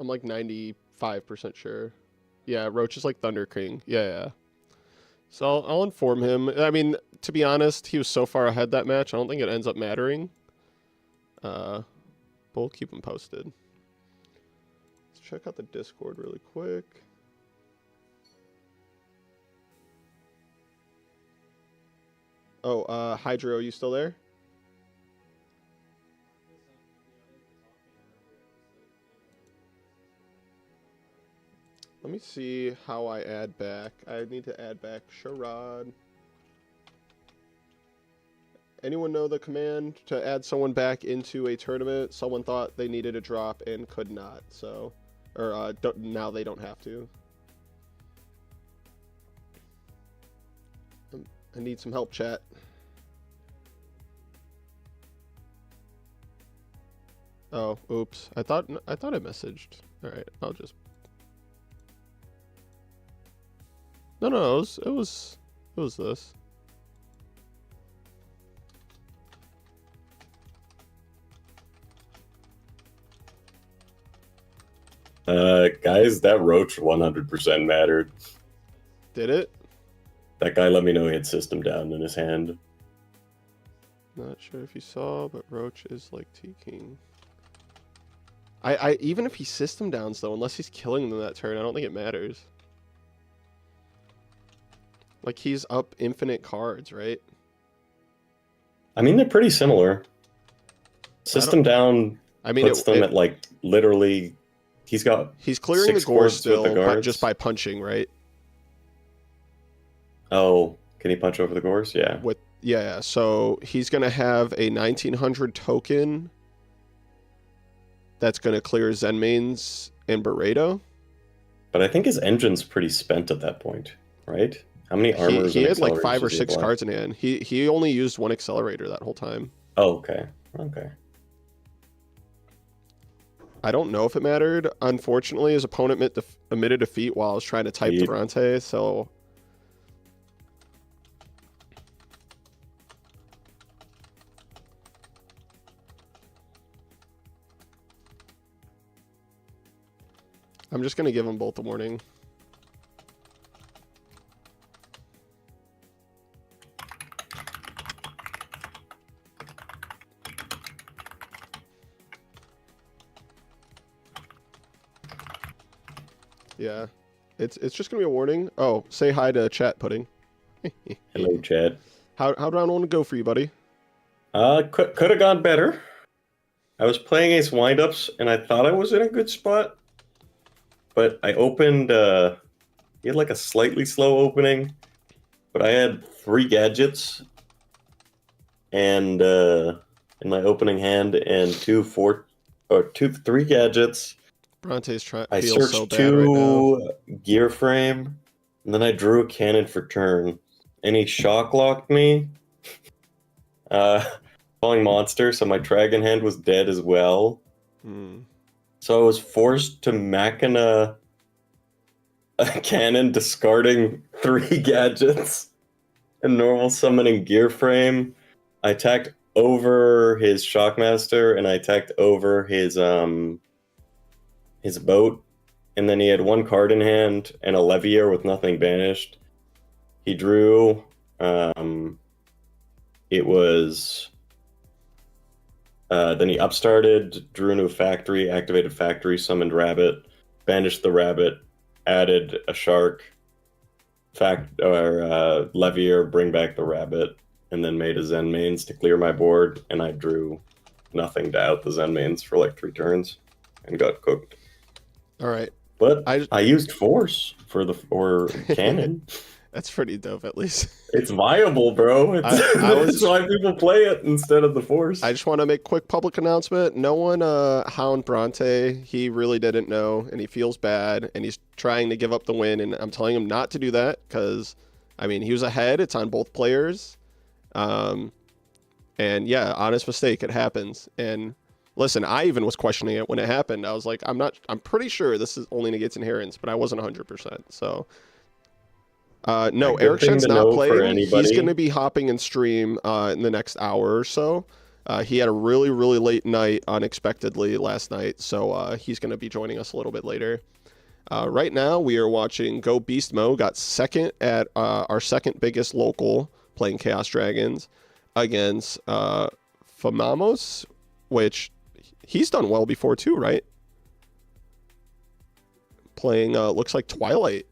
I'm like 95% sure. Yeah, Roach is like Thunder King. Yeah. So I'll inform him. I mean, to be honest, he was so far ahead that match. I don't think it ends up mattering. But we'll keep him posted. Let's check out the Discord really quick. Oh, Hydro, are you still there? Let me see how I add back. I need to add back Sharad. Anyone know the command to add someone back into a tournament? Someone thought they needed a drop and could not, so... Or, now they don't have to. I need some help, chat. Oh, oops. I thought I messaged. Alright, I'll just... No, it was this. Guys, that Roach 100% mattered. Did it? That guy let me know he had system down in his hand. Not sure if you saw, but Roach is like T-King. I even if he system downs though, unless he's killing them that turn, I don't think it matters. Like he's up infinite cards, right? I mean, they're pretty similar. System down puts them at like literally. He's clearing the gore still just by punching, right? Oh, can he punch over the gores? Yeah. Yeah. So he's gonna have a 1900 token. That's gonna clear Zenmaines and Barredo. But I think his engine's pretty spent at that point, right? How many armors? He had like 5 or 6 cards in hand. He only used 1 accelerator that whole time. Oh, okay. Okay. I don't know if it mattered. Unfortunately, his opponent emitted defeat while I was trying to type to Bronte, so... I'm just going to give them both a warning. Yeah, it's just gonna be a warning. Oh, say hi to chat, Pudding. Hello, chat. How'd round 1 go for you, buddy? Could have gone better. I was playing ace windups, and I thought I was in a good spot, but I opened. He had like a slightly slow opening, but I had 3 gadgets, and in my opening hand, and 3 gadgets. Bronte's trying. I searched so bad 2 right gear frame, and then I drew a cannon for turn, and he shock locked me. Calling monster, so my dragon hand was dead as well. So I was forced to machina a cannon, discarding 3 gadgets and normal summoning gear frame. I attacked over his shockmaster, and I attacked over his boat, and then he had 1 card in hand and a Levier with nothing banished. He drew, it was, then he upstarted, drew into a factory, activated factory, summoned rabbit, banished the rabbit, added a shark, Levier, bring back the rabbit, and then made a Zenmaines to clear my board, and I drew nothing to out the Zenmaines for like 3 turns and got cooked. All right, but I used force or cannon. That's pretty dope, at least. It's viable, bro. That's why people play it instead of the force. I just want to make a quick public announcement. No one hound Bronte. He really didn't know, and he feels bad, and he's trying to give up the win, and I'm telling him not to do that, because, I mean, he was ahead. It's on both players. And, yeah, honest mistake. It happens. And... listen, I even was questioning it when it happened. I was like, I'm pretty sure this is only negates inherence, but I wasn't 100%. So, no, Ericson's not playing. He's going to be hopping in stream in the next hour or so. He had a really, really late night unexpectedly last night, so he's going to be joining us a little bit later. Right now, we are watching Go Beast Mo, got second at our second biggest local, playing Chaos Dragons, against Famamos, which he's done well before too, right? Playing, looks like Twilight.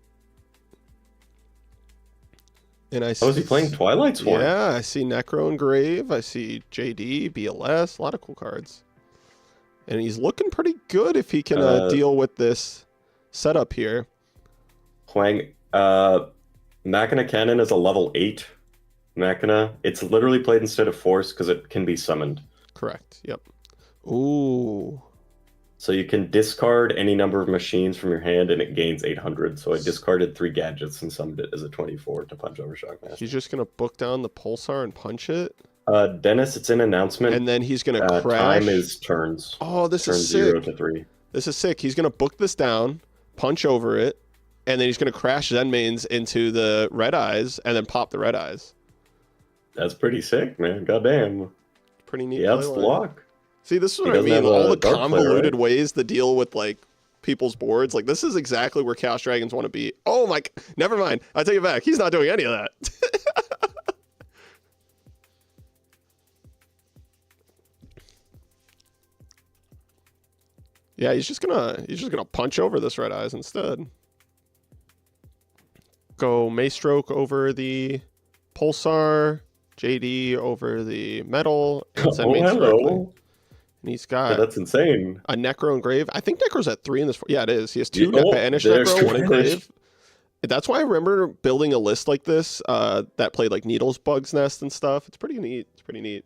And I Oh, is he playing Twilight Swarm? Yeah, I see Necro and Grave. I see JD, BLS, a lot of cool cards. And he's looking pretty good if he can deal with this setup here. Playing Machina Cannon is a level 8 Machina. It's literally played instead of Force because it can be summoned. Correct. Yep. Ooh. So you can discard any number of machines from your hand and it gains 800. So I discarded 3 gadgets and summoned it as a 24 to punch over Shockmaster. He's just going to book down the Pulsar and punch it? Dennis, it's an announcement. And then he's going to crash. Time is turns. Oh, this turns is sick. 0 to 3. This is sick. He's going to book this down, punch over it, and then he's going to crash Zenmaines into the Red Eyes and then pop the Red Eyes. That's pretty sick, man. Goddamn. Pretty neat. Yeah, it's block. See, this is what I mean. All the convoluted ways to deal with like people's boards. Like this is exactly where Chaos Dragons want to be. Oh my! Never mind. I take it back. He's not doing any of that. Yeah, he's just gonna punch over this Red Eyes instead. Go Maystroke over the Pulsar, JD over the Metal, and send me directly. And he's got that's insane. A Necro and Grave. I think Necro's at 3 in this. Yeah, it is. He has 2 Banish Necro, 1 in Grave. That's why I remember building a list like this that played like Needles, Bugs Nest, and stuff. It's pretty neat. It's pretty neat.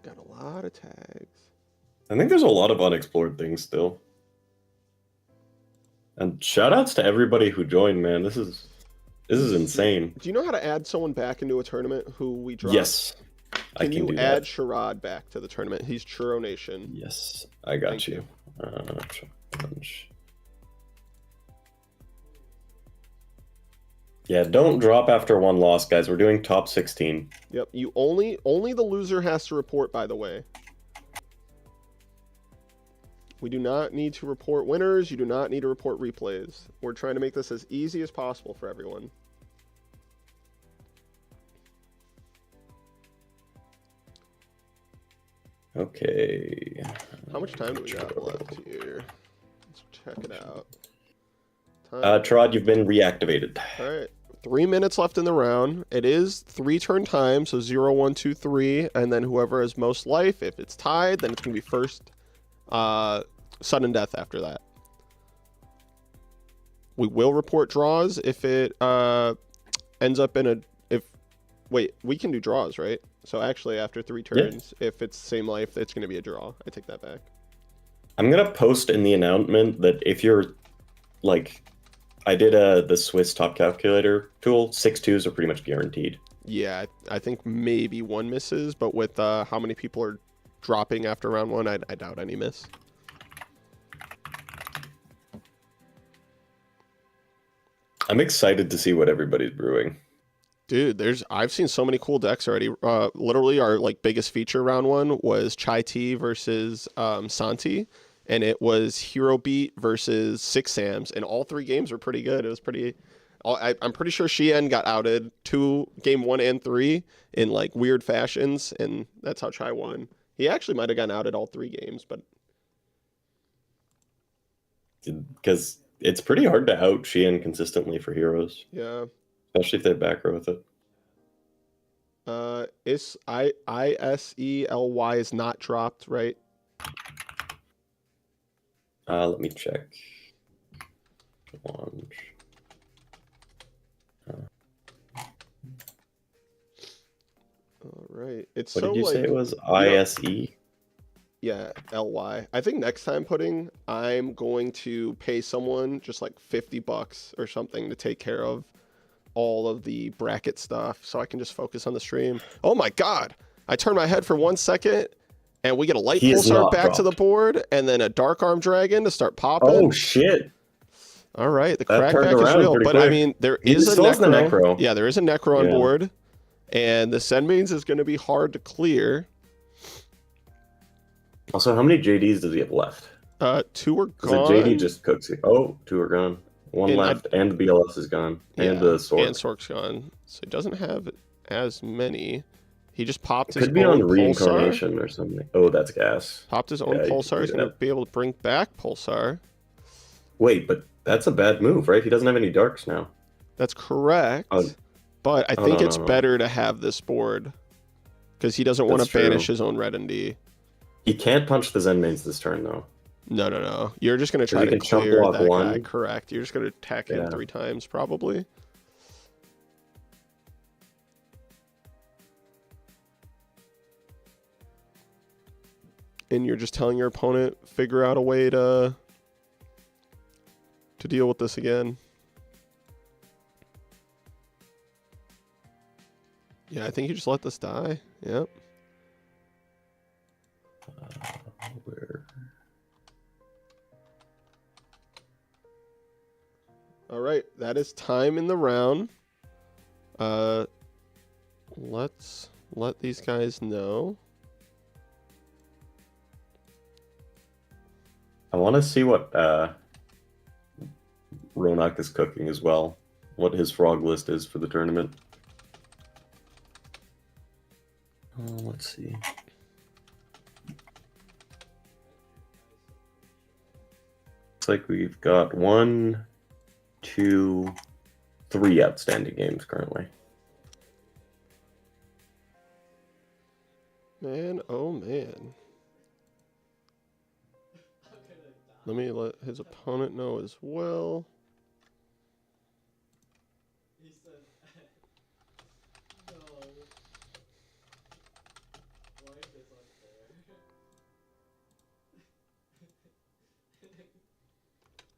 Got a lot of tags. I think there's a lot of unexplored things still. And shoutouts to everybody who joined, man. This is insane. Do you know how to add someone back into a tournament who we dropped? Yes. Can you add Sherrod back to the tournament? He's Churro Nation. Yes, I got Thank you. Yeah, don't drop after 1 loss, guys. We're doing top 16. Yep. You only the loser has to report, by the way. We do not need to report winners. You do not need to report replays. We're trying to make this as easy as possible for everyone. Okay. How much time do we got left here? Let's check it out. Trod, you've been reactivated. All right. 3 minutes left in the round. It is 3 turn time, so 0, 1, 2, 3, and then whoever has most life. If it's tied, then it's gonna be first sudden death after that. We will report draws if it ends up in a wait, we can do draws, right? So actually after 3 turns, if it's same life, it's gonna be a draw. I take that back. I'm gonna post in the announcement that if you're like, I did the Swiss top calculator tool, 6-2s are pretty much guaranteed. Yeah, I think maybe 1 misses, but with how many people are dropping after round 1, I doubt any miss. I'm excited to see what everybody's brewing. Dude, I've seen so many cool decks already. Literally our like biggest feature round 1 was Chai Tea versus Santi, and it was Hero Beat versus Six Sams, and all 3 games were pretty good. It was pretty. I'm pretty sure Shien got outed game 1 and 3 in like weird fashions, and that's how Chai won. He actually might have gotten outed all 3 games, but because it's pretty hard to out Shien consistently for heroes. Yeah. Especially if they're back row with it. It's ISELY is not dropped, right? Let me check. Launch. All right. It's what so did you like, say it was? ISE? Yeah, LY. I think next time pudding, I'm going to pay someone just like $50 or something to take care of all of the bracket stuff so I can just focus on the stream. Oh my god. I turn my head for 1 second and we get a light pulsar back to the board and then a dark arm dragon to start popping. Oh shit. All right, the crackback is real, but I mean there is a necro. Yeah, there is a necro on board. And the Zenmaines is going to be hard to clear. Also, how many JDs does he have left? 2 are Because the gone. JD just cooks it. Oh, 2 are gone. 1 And left, and the BLS is gone. And the Sork. And Sork's gone. So he doesn't have as many. He just popped It his could be own on Pulsar. reincarnation or something. Oh, that's gas. Popped his own Yeah, you can Pulsar. do He's going to that. be able to bring back Pulsar. Wait, but that's a bad move, right? He doesn't have any darks now. That's correct. Oh. But I Oh, think no, it's no, no. better to have this board. Because he doesn't want to That's true. banish his own Red and D. He can't punch the Zenmaines this turn, though. No. You're just going to try he to can chump clear block that guy. one. Correct. You're just going to attack him Yeah. 3 times, probably. And you're just telling your opponent, figure out a way to deal with this again. Yeah, I think you just let this die. Yep. Where? All right, that is time in the round. Let's let these guys know. I want to see what Ronak is cooking as well. What his frog list is for the tournament. Let's see. Looks like we've got 1, 2, 3 outstanding games currently. Man, oh man. Let me let his opponent know as well.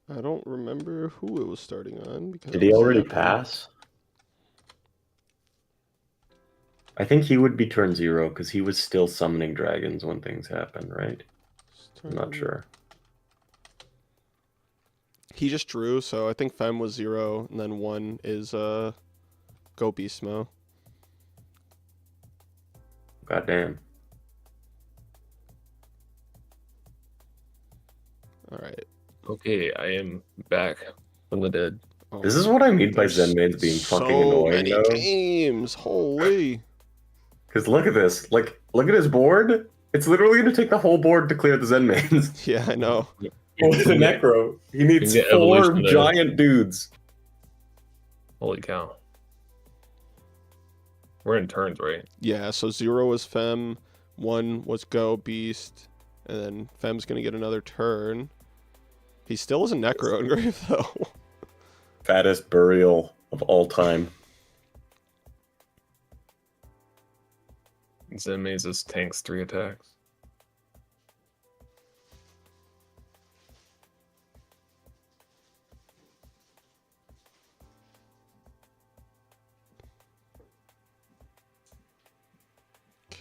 I don't remember who it was starting on. Because Did he already pass? I think he would be turn 0 because he was still summoning dragons when things happened, right? I'm not sure. He just drew, so I think Fem was 0, and then 1 is Go Beastmo. Goddamn. All right. Okay, I am back from the dead. Oh, This is what I mean by there's Zenmaines being fucking so annoying, many though. games. Holy. Because look at this. Like, look at his board. It's literally going to take the whole board to clear the Zenmaines. Yeah, I know. With the Necro. He needs get 4 evolution there. giant dudes. Holy cow. We're in turns, right? Yeah, so 0 was Fem, 1 was Go Beast, and then Fem's going to get another turn. He still is a Necro engrave, though. Fattest burial of all time. Zenmaines tanks 3 attacks.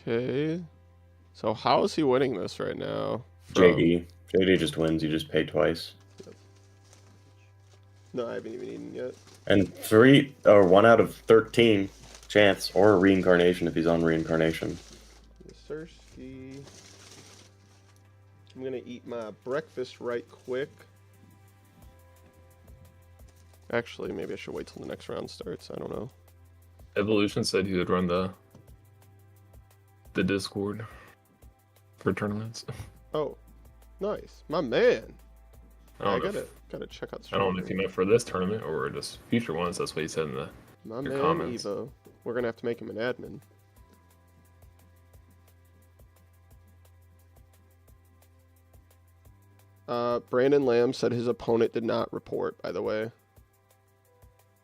Okay. So how is he winning this right now? JD. JD just wins. You just pay twice. No, I haven't even eaten yet. And 1 out of 13 chance, or a reincarnation if he's on reincarnation. Sirski. I'm going to eat my breakfast right quick. Actually, maybe I should wait till the next round starts. I don't know. Evolution said he would run the Discord for tournaments. Oh, nice. My man. I I don't know. gotta check out I don't know if he meant for this tournament or just future ones. That's what he said in the. My your man comments. Evo. We're gonna have to make him an admin. Brandon Lamb said his opponent did not report, by the way.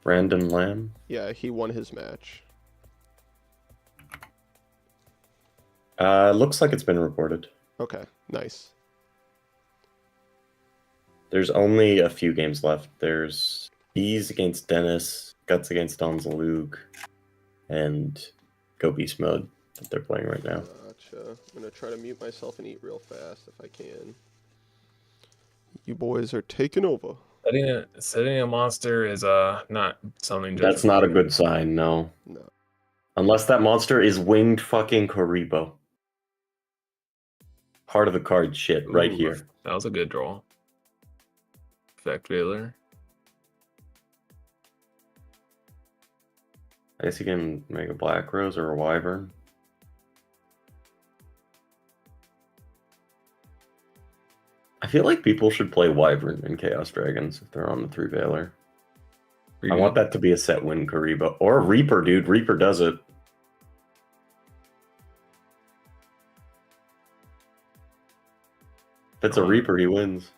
Brandon Lamb. Yeah, he won his match. Looks like it's been reported. Okay, nice. There's only a few games left. There's Bees against Dennis, Guts against Don Zalug, and Go Beast Mode that they're playing right now. Gotcha. I'm gonna try to mute myself and eat real fast if I can. You boys are taking over. Setting a monster is not something. That's not a good sign, no. No. Unless that monster is winged fucking Karibo. Heart of the card shit right Ooh, here. That was a good draw. Effect Veiler. I guess you can make a Black Rose or a Wyvern. I feel like people should play Wyvern and Chaos Dragons if they're on the 3 Veiler. I want that to be a set win Karibo. Or Reaper, dude. Reaper does it. If it's a Reaper, he wins.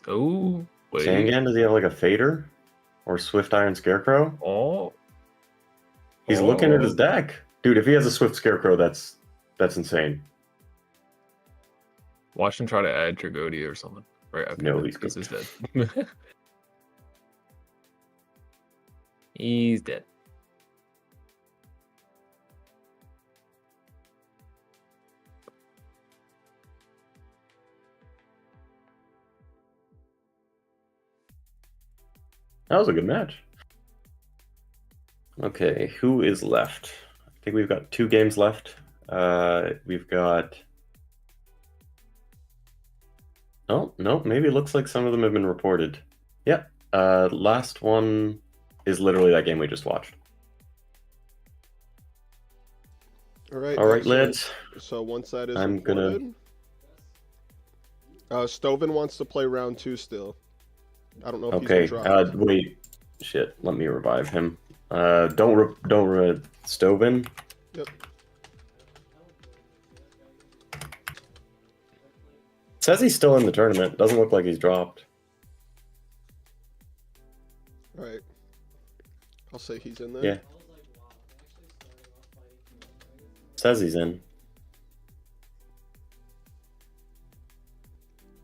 Oh, wait. Sangan, does he have like a Fader? Or Swift Iron Scarecrow? Oh. He's looking at his deck. Dude, if he has a Swift Scarecrow, that's insane. Watch him try to add Tragodia or something. Right after No, because he's dead. He's dead. That was a good match. Okay, who is left? I think we've got 2 games left. We've got... Oh, no, maybe it looks like some of them have been reported. Yep. Last one is literally that game we just watched. All right. All right, lads. So once that is I'm reported, Stovin wants to play round 2 still. I don't know if Okay. he's been dropped. Wait. Shit. Let me revive him. Don't Stovin. Yep. Says he's still in the tournament. Doesn't look like he's dropped. All right. I'll say he's in there. Yeah. Says he's in.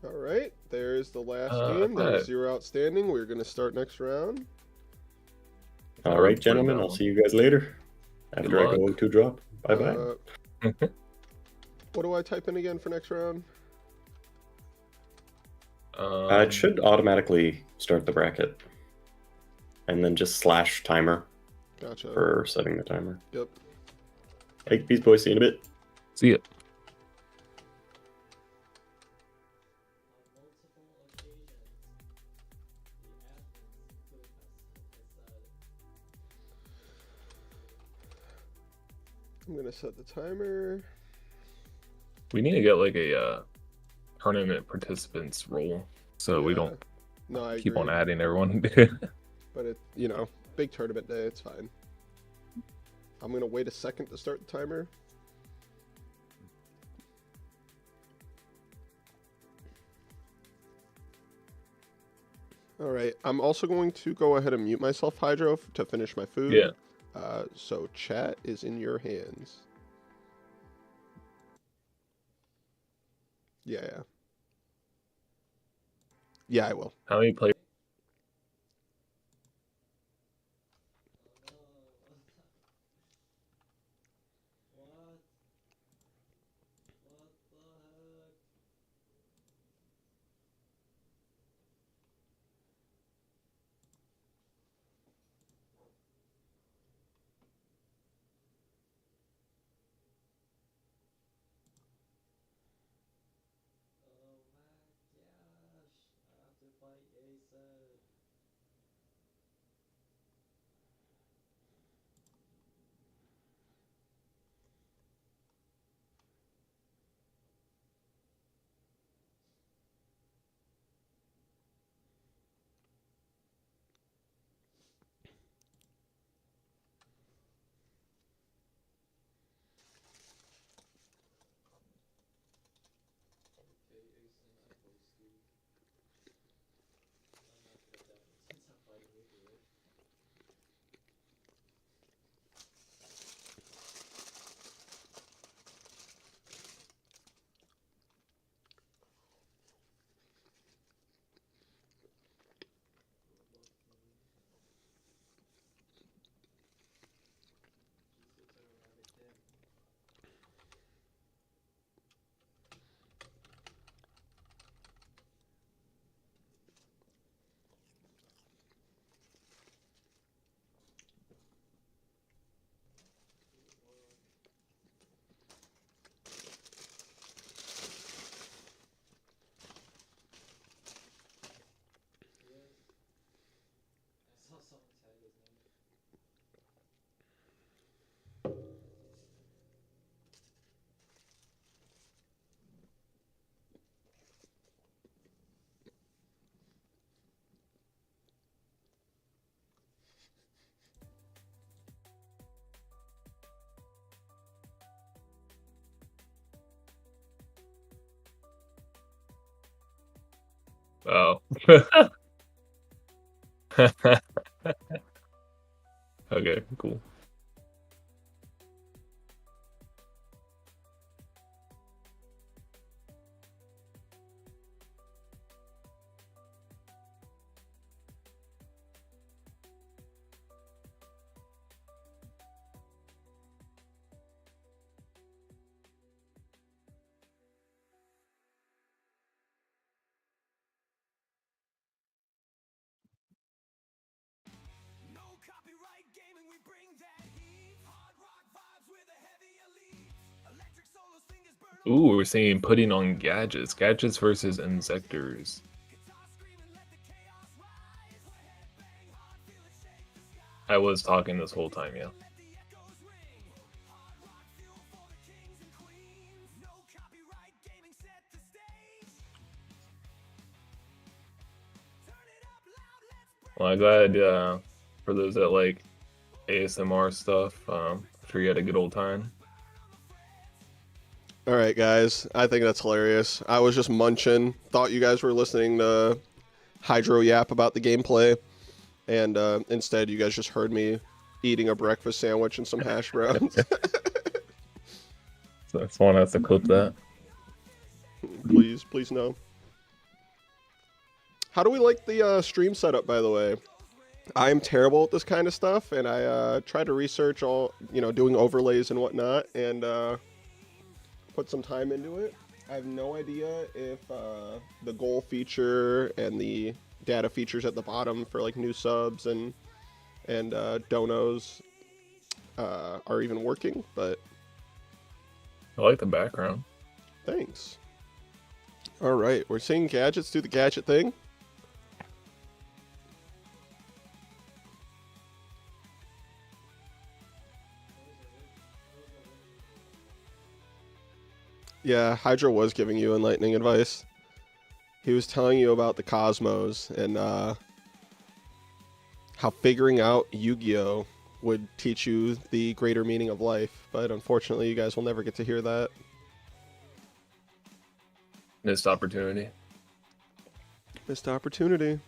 All right. There's the last game. okay. There's 0 outstanding. We're going to start next round. All right, gentlemen. I'll see you guys later. After I go to drop. Bye-bye. What do I type in again for next round? It should automatically start the bracket. And then just / timer Gotcha. for setting the timer. Yep. Hey, peace, boys. See you in a bit. See ya. I'm going to set the timer. We need to get like a tournament participants role so we don't I keep agree. on adding everyone. But it, big tournament day, it's fine. I'm gonna wait a second to start the timer. All right, I'm also going to go ahead and mute myself, Hydro, to finish my food. Yeah. So chat is in your hands. Yeah. Yeah, I will. How many players? Oh. Okay, cool. Ooh, we're seeing putting on gadgets. Gadgets versus Inzektors. I was talking this whole time, yeah. Well, I'm glad for those that like ASMR stuff, I'm sure you had a good old time. All right, guys. I think that's hilarious. I was just munching. Thought you guys were listening to Hydro Yap about the gameplay, and instead you guys just heard me eating a breakfast sandwich and some hash browns. So someone has to clip that. Please no. How do we like the stream setup, by the way? I'm terrible at this kind of stuff, and I try to research all, doing overlays and whatnot, and put some time into it. I have no idea if the goal feature and the data features at the bottom for like new subs and donos are even working, but I like the background. thanks. All right, we're seeing gadgets do the gadget thing. Yeah, Hydra was giving you enlightening advice. He was telling you about the cosmos and how figuring out Yu-Gi-Oh would teach you the greater meaning of life, but unfortunately you guys will never get to hear that. Missed opportunity. Missed opportunity.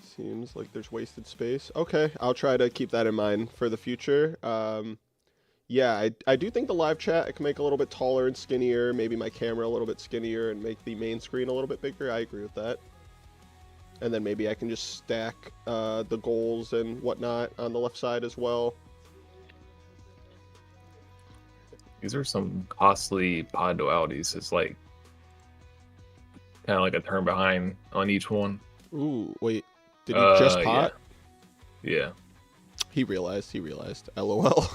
Seems like there's wasted space. Okay, I'll try to keep that in mind for the future. Yeah, I do think the live chat I can make a little bit taller and skinnier, maybe my camera a little bit skinnier, and make the main screen a little bit bigger. I agree with that. And then maybe I can just stack the goals and whatnot on the left side as well. These are some costly pod dualities. It's like kind of like a turn behind on each one. Ooh, wait. Did he just pot? Yeah. He realized. LOL.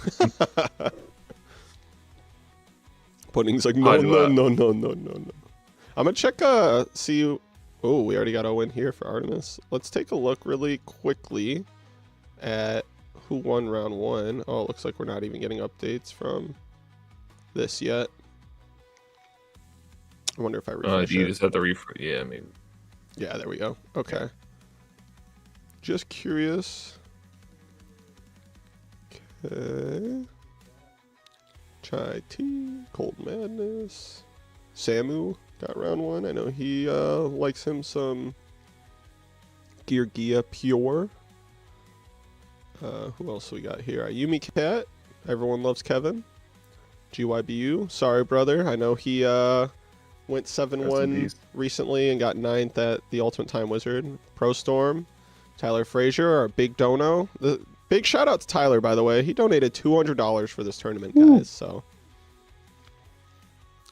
Pudding's like, no. I'm gonna check, see. Oh, we already got a win here for Artemis. Let's take a look really quickly at who won round one. Oh, it looks like we're not even getting updates from this yet. I wonder if I refresh you it. just have to refresh. Yeah, maybe. Yeah, there we go. Okay. Just curious. Okay. Chai Tea, Cold Madness. Samu got round one. I know he likes him some Geargia Pure. Who else we got here? Ayumi Cat. Everyone loves Kevin. GYBU. Sorry, brother. I know he went 7-1 recently and got 9th at the Ultimate Time Wizard. Pro Storm. Tyler Frazier, our big dono. The big shout out to Tyler, by the way. He donated $200 for this tournament, guys. So,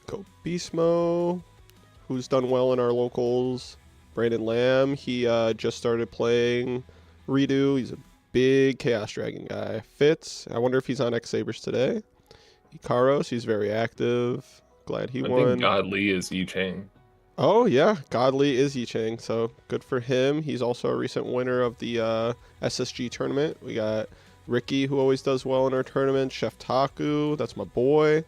Kobismo, who's done well in our locals. Brandon Lamb, he just started playing REDU. He's a big Chaos Dragon guy. Fitz, I wonder if he's on X Sabers today. Ikaros, he's very active. Glad he won. I think Godly is Yu Chang. Oh, yeah. Godly is Yichang, so good for him. He's also a recent winner of the SSG tournament. We got Ricky, who always does well in our tournament. Chef Taku, that's my boy.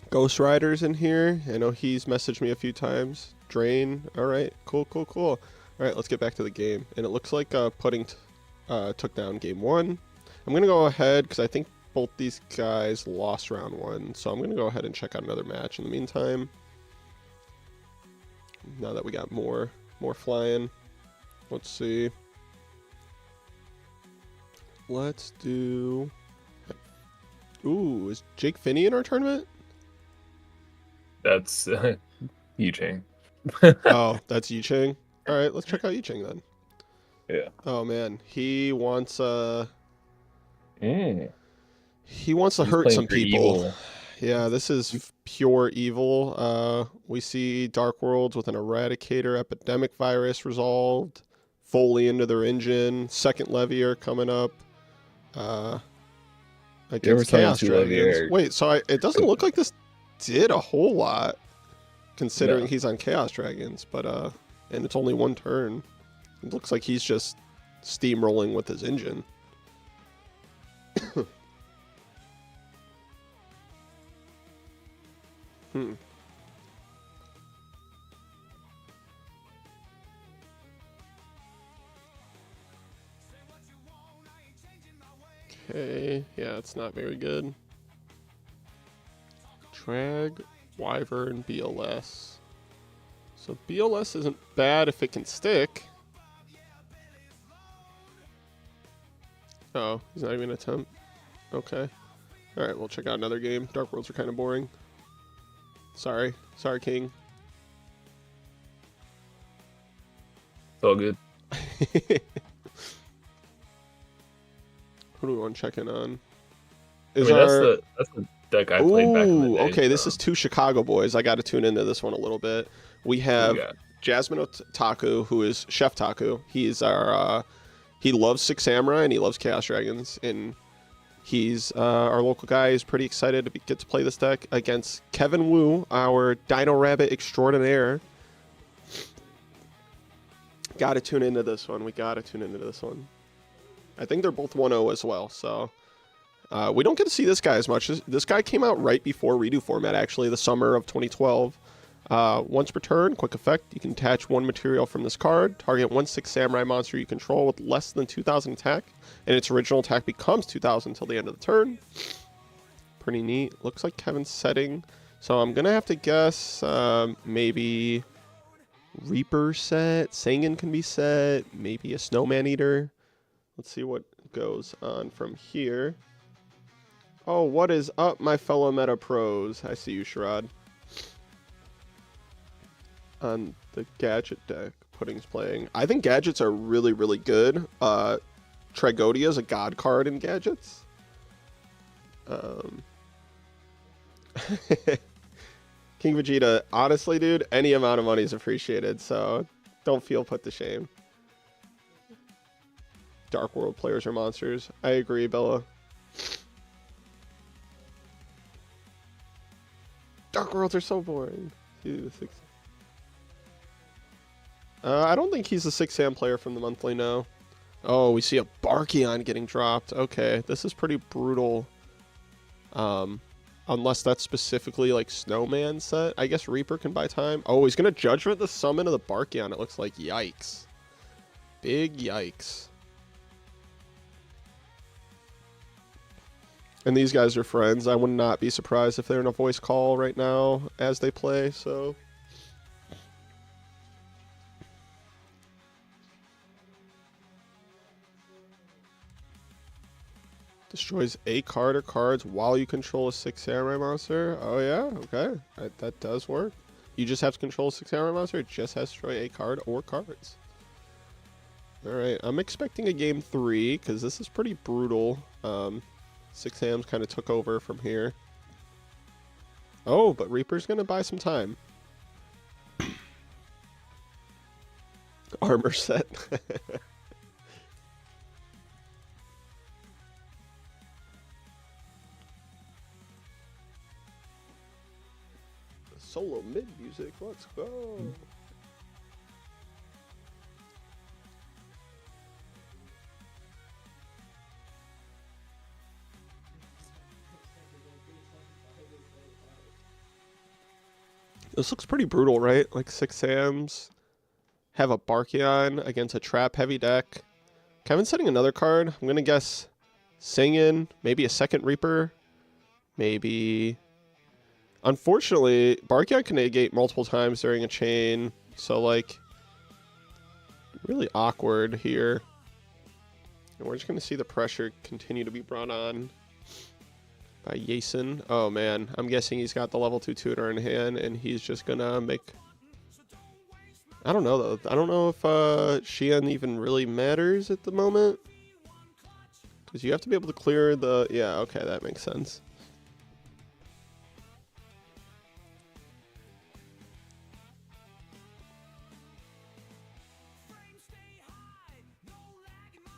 Ghost Rider's in here. I know he's messaged me a few times. Drain. All right. Cool. All right, let's get back to the game. And it looks like Pudding took down game one. I'm going to go ahead because I think both these guys lost round one. So I'm going to go ahead and check out another match in the meantime. Now that we got more flying. Let's see. Let's do... Ooh, is Jake Finney in our tournament? That's Yugioh. Oh, that's Yicheng. All right, let's check out Yicheng then. Yeah. Oh man, he wants Mm. he wants to He's hurt playing some for people. evil. Yeah, this is pure evil. We see Dark Worlds with an Eradicator epidemic virus resolved, fully into their engine. Second Levier coming up. Against Chaos Dragons. Wait, so it doesn't look like this did a whole lot, considering he's on Chaos Dragons, but and it's only one turn. It looks like he's just steamrolling with his engine. Okay, yeah, it's not very good. Drag, Wyvern, BLS. So BLS isn't bad if it can stick. Oh, he's not even an attempt. Okay. Alright, we'll check out another game. Dark Worlds are kind of boring. Sorry, King. It's all good. Who do we want to check in on? That's the deck I played back in the day. Okay, this is two Chicago boys. I got to tune into this one a little bit. We have Jasmine Taku, who is Chef Taku. He's our he loves Six Samurai and he loves Chaos Dragons, and he's our local guy. Is pretty excited to get to play this deck against Kevin Wu, our Dino Rabbit extraordinaire. Got to tune into this one. We got to tune into this one. I think they're both 1-0 as well, so we don't get to see this guy as much. This guy came out right before Redo format, actually, the summer of 2012. Once per turn, quick effect, you can attach one material from this card, target 1/6 Samurai monster you control with less than 2,000 attack, and its original attack becomes 2,000 until the end of the turn. Pretty neat. Looks like Kevin's setting, so I'm going to have to guess maybe Reaper set, Sangan can be set, maybe a Snowman Eater. Let's see what goes on from here. Oh, what is up, my fellow meta pros? I see you, Sherrod. On the gadget deck, Pudding's playing. I think gadgets are really, really good. Tragodia is a god card in gadgets. King Vegeta, honestly, dude, any amount of money is appreciated, so don't feel put to shame. Dark World players are monsters. I agree, Bella. Dark Worlds are so boring. I don't think he's a 6-Sam player from the monthly, no. Oh, we see a Barkion getting dropped. Okay, this is pretty brutal. Unless that's specifically like Snowman set. I guess Reaper can buy time. Oh, he's going to Judgment the summon of the Barkion. It looks like. Yikes. Big yikes. And these guys are friends. I would not be surprised if they're in a voice call right now as they play, so... Destroys a card or cards while you control a 6 Samurai monster. Oh yeah, okay. That does work. You just have to control a 6 Samurai monster. It just has to destroy a card or cards. Alright, I'm expecting a game 3, because this is pretty brutal. 6 Sams kind of took over from here. Oh, but Reaper's going to buy some time. Armor set. Solo mid music, let's go. This looks pretty brutal, right? Like 6 Sams have a Barkion against a trap heavy deck. Kevin's setting another card. I'm going to guess Singin, maybe a second Reaper, maybe... Unfortunately, Barkion can negate multiple times during a chain. So, like, really awkward here. And we're just going to see the pressure continue to be brought on by Yason. Oh, man. I'm guessing he's got the level 2 tutor in hand, and he's just going to make... I don't know, though. I don't know if Xian even really matters at the moment. Because you have to be able to clear the... Yeah, okay, that makes sense.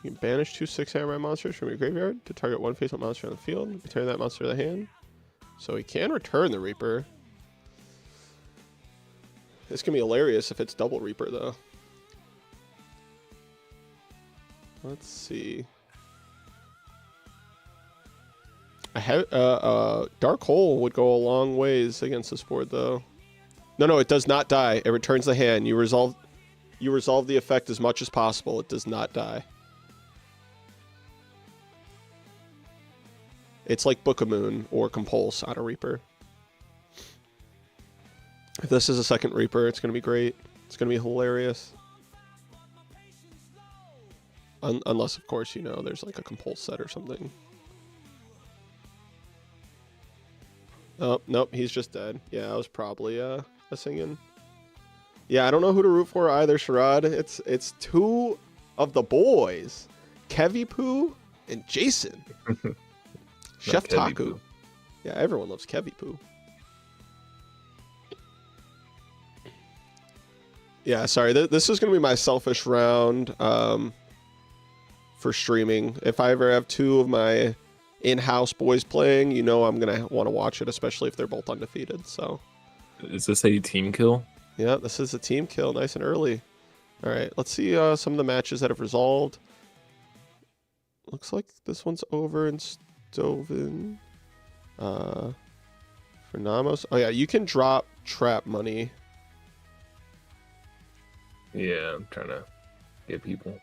You can banish 2 6-hammer monsters from your graveyard to target one face-up monster on the field. Return that monster to the hand. So he can return the Reaper. This can be hilarious if it's double Reaper, though. Let's see. I have Dark Hole would go a long ways against this board, though. No, it does not die. It returns the hand. You resolve the effect as much as possible. It does not die. It's like Book of Moon or Compulse on a Reaper. If this is a second Reaper, it's going to be great. It's going to be hilarious. Unless, of course, you know, there's like a Compulse set or something. Oh, nope, he's just dead. Yeah, I was probably a singing. Yeah, I don't know who to root for either, Sherrod. It's two of the boys. Kevy Poo and Jason. Chef Taku. Yeah, everyone loves Kevy Poo. Yeah, sorry. This is going to be my selfish round for streaming. If I ever have 2 of my in-house boys playing, you know I'm going to want to watch it, especially if they're both undefeated. So, is this a team kill? Yeah, this is a team kill, nice and early. All right, let's see some of the matches that have resolved. Looks like this one's over in Stoven. For Namos. Oh, yeah, you can drop trap money. Yeah, I'm trying to get people.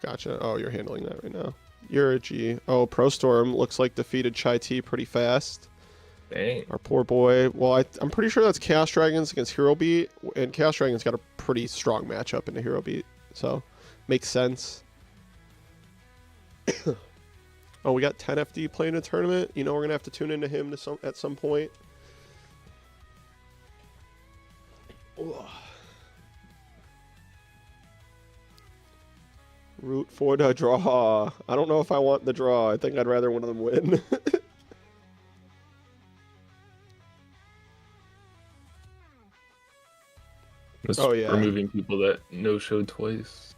Gotcha. Oh, you're handling that right now. You're a G. Oh, Pro Storm looks like defeated Chai T pretty fast. Dang. Our poor boy. Well, I'm pretty sure that's Chaos Dragons against Hero Beat, and Chaos Dragons got a pretty strong matchup into Hero Beat, so makes sense. Oh, we got 10 FD playing a tournament. You know, we're gonna have to tune into him at some point. Ugh. Root for the draw. I don't know if I want the draw. I think I'd rather one of them win. Just oh, yeah. Removing people that no-showed twice.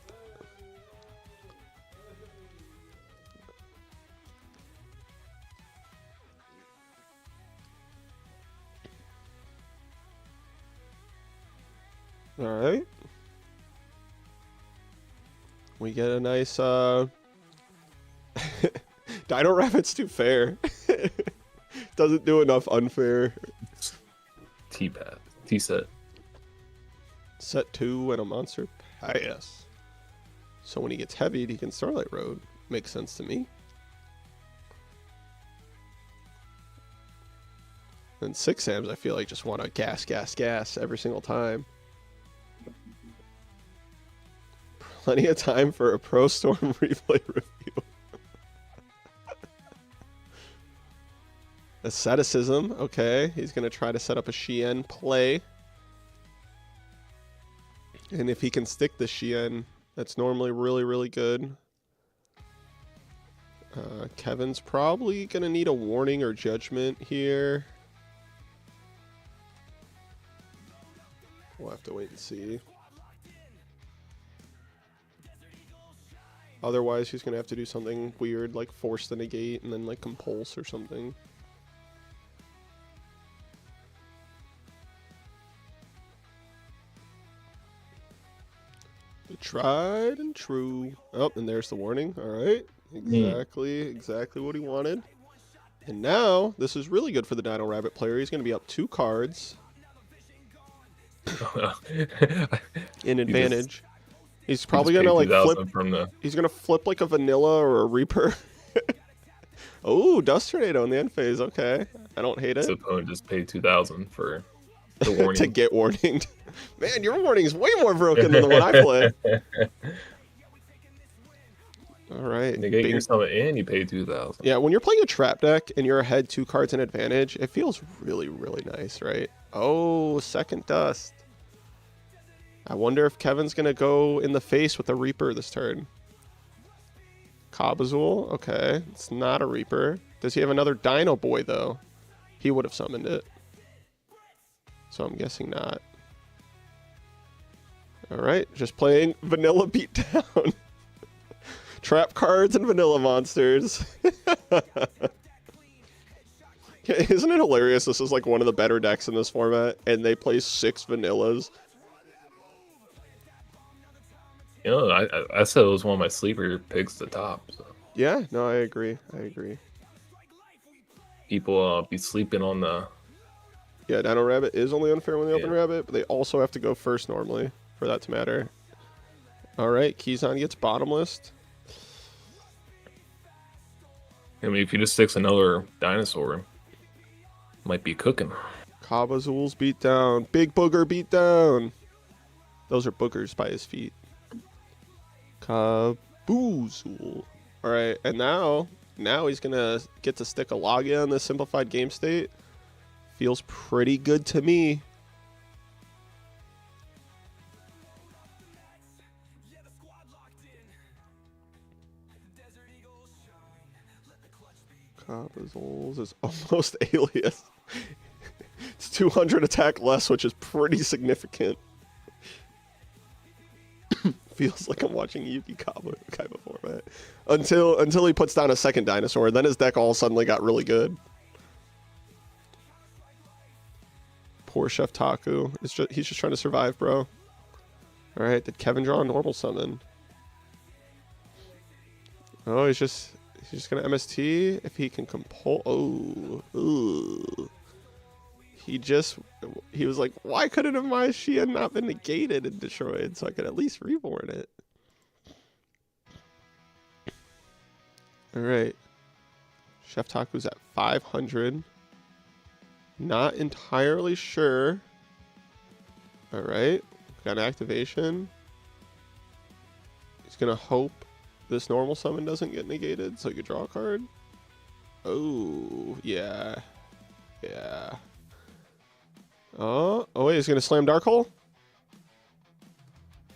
All right. We get a nice Dino Rabbit's too fair. Doesn't do enough unfair. T-path. T-set. Set 2 and a monster pass. So when he gets heavied, he can Starlight Road. Makes sense to me. And 6 Sams, I feel like, just want to gas every single time. Plenty of time for a Pro Storm replay review. Asceticism. Okay, he's going to try to set up a Xian play. And if he can stick the Xian, that's normally really, really good. Kevin's probably going to need a warning or judgment here. We'll have to wait and see. Otherwise, he's going to have to do something weird, like force the negate and then like compulse or something. The tried and true. Oh, and there's the warning. All right. Exactly what he wanted. And now, this is really good for the Dino Rabbit player. He's going to be up 2 cards. In advantage. He's probably gonna like flip. He's gonna flip like a vanilla or a Reaper. Oh, Dust Tornado in the end phase. Okay, I don't hate it. His opponent just paid 2,000 for The warning. to get warninged. Man, your warning is way more broken than the one I play. All right. Negate yourself and you pay 2,000. Yeah, when you're playing a trap deck and you're ahead 2 cards in advantage, it feels really, really nice, right? Oh, second dust. I wonder if Kevin's going to go in the face with a Reaper this turn. Kabazul, okay. It's not a Reaper. Does he have another Dino Boy, though? He would have summoned it. So I'm guessing not. All right, just playing vanilla beatdown. Trap cards and vanilla monsters. Isn't it hilarious? This is like one of the better decks in this format, and they play 6 vanillas. You know, I said it was one of my sleeper picks to top. So. Yeah, no, I agree. I agree. People be sleeping on the... Yeah, Dino Rabbit is only unfair when they open Yeah. Rabbit, but they also have to go first normally for that to matter. All right, Keyzon gets bottomless. I mean, if he just sticks another dinosaur, might be cooking. Kabazul's beat down. Big Booger beat down. Those are boogers by his feet. Kabazul. All right, and now he's gonna get to stick a Logia in the simplified game state. Feels pretty good to me. Kabazul's is almost alias. It's 200 attack less, which is pretty significant. Feels like I'm watching Yuki Kaiba format. Until he puts down a second dinosaur, then his deck all suddenly got really good. Poor Chef Taku. He's just trying to survive, bro. Alright, did Kevin draw a normal summon? Oh, he's just gonna MST if he can compose. Oh, ooh. He was like, why couldn't my Shia not been negated and destroyed so I could at least reborn it? All right. Chef Taku's at 500. Not entirely sure. All right. Got an activation. He's going to hope this normal summon doesn't get negated so he could draw a card. Oh, yeah. Yeah. Oh, wait, he's going to slam Dark Hole?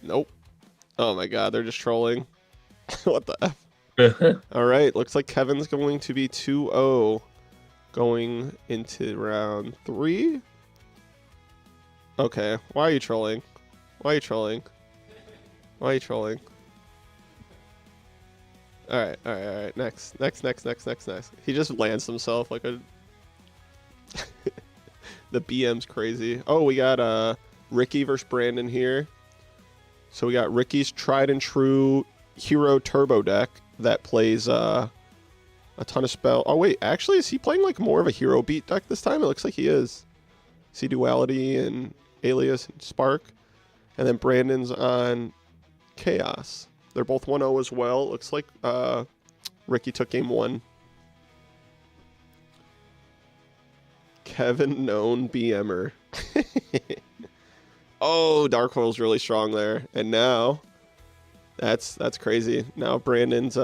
Nope. Oh my god, they're just trolling. What the F? All right, looks like Kevin's going to be 2-0 going into round 3. Okay, why are you trolling? Why are you trolling? Why are you trolling? All right. Next. He just lands himself like a... The BM's crazy. Oh, we got Ricky versus Brandon here. So we got Ricky's tried and true hero turbo deck that plays a ton of spell. Oh wait, actually, is he playing like more of a hero beat deck this time? It looks like he is. See Duality and Alias and Spark. And then Brandon's on Chaos. They're both 1-0 as well. Looks like Ricky took game 1. Kevin known BMer. Oh, Dark Hole's really strong there. And now that's crazy. Now Brandon's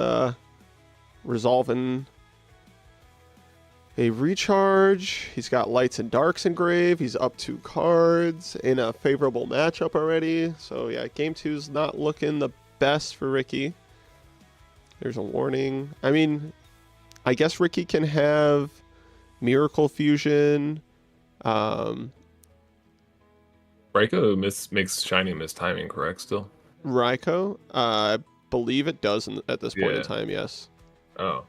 resolving a recharge. He's got Lights and Darks engraved. He's up 2 cards in a favorable matchup already. So yeah, game 2's not looking the best for Ricky. There's a warning. I mean, I guess Ricky can have Miracle Fusion. Raiko makes Shiny miss timing, correct, still? Raiko? I believe it does at this point in time, yes. Oh.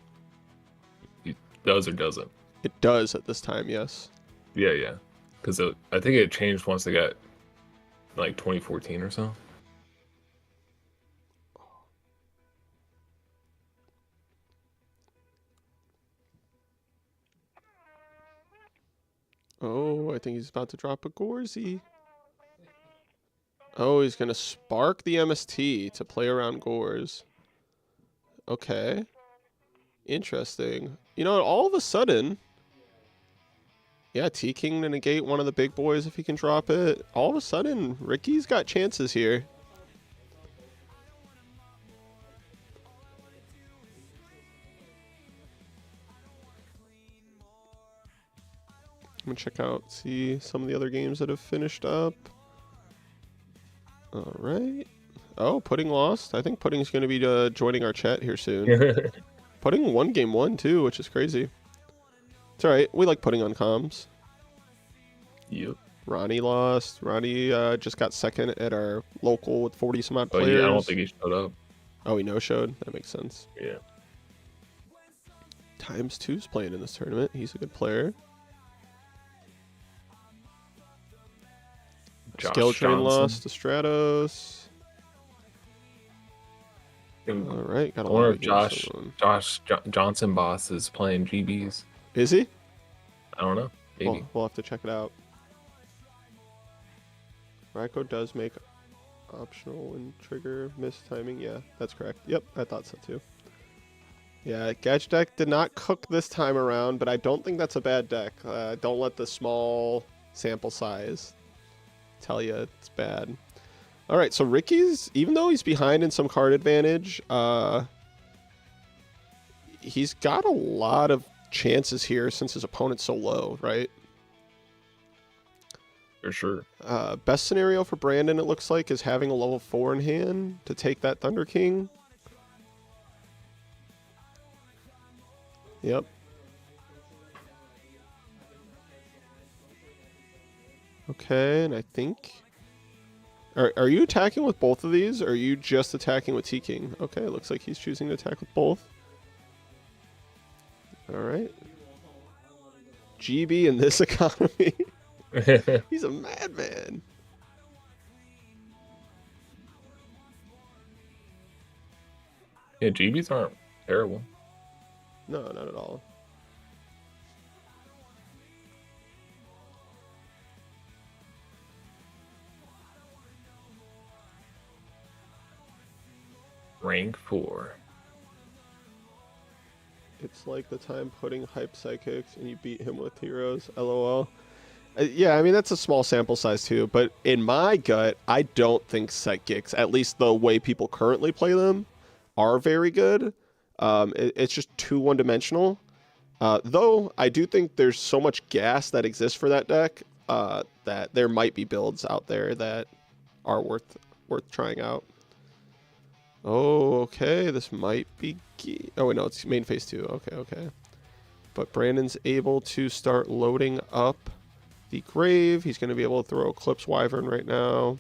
It does or doesn't? It does at this time, yes. Yeah. Because I think it changed once they got, like, 2014 or so. Oh, I think he's about to drop a Gorzy. Oh, he's going to spark the MST to play around Gors. Okay. Interesting. You know, all of a sudden, Yeah, T-King to negate one of the big boys if he can drop it. All of a sudden, Ricky's got chances here. I'm gonna check out, see some of the other games that have finished up. All right. Oh, Pudding lost. I think Pudding's gonna be joining our chat here soon. Pudding won game 1 too, which is crazy. It's all right. We like Pudding on comms. Yep. Ronnie lost. Ronnie just got second at our local with 40 some odd Oh, players. yeah, I don't think he showed up. Oh, he no-showed? That makes sense. Yeah. Times2's playing in this tournament. He's a good player. Josh Skill Train Johnson. lost to Stratos. All right, got a lot of games going. Josh Johnson boss is playing GBs. Is he? I don't know. Maybe. Well, we'll have to check it out. Ryko does make optional and trigger miss timing. Yeah, that's correct. Yep, I thought so too. Yeah, Gadget deck did not cook this time around, but I don't think that's a bad deck. Don't let the small sample size tell you it's bad. All right, so Ricky's, even though he's behind in some card advantage, he's got a lot of chances here since his opponent's so low, right? For sure. Best scenario for Brandon, it looks like, is having a level 4 in hand to take that Thunder King. Yep. Okay, and I think... Are you attacking with both of these, or are you just attacking with T-King? Okay, it looks like he's choosing to attack with both. Alright. GB in this economy. He's a madman. Yeah, GBs aren't terrible. No, not at all. Rank 4. It's like the time putting hype psychics and you beat him with heroes. LOL. Yeah, I mean, that's a small sample size too, but in my gut, I don't think psychics, at least the way people currently play them, are very good. It's just too one-dimensional. Though, I do think there's so much gas that exists for that deck that there might be builds out there that are worth trying out. Oh, okay. This might be... Oh, wait, no, it's main phase 2. Okay. But Brandon's able to start loading up the grave. He's going to be able to throw Eclipse Wyvern right now.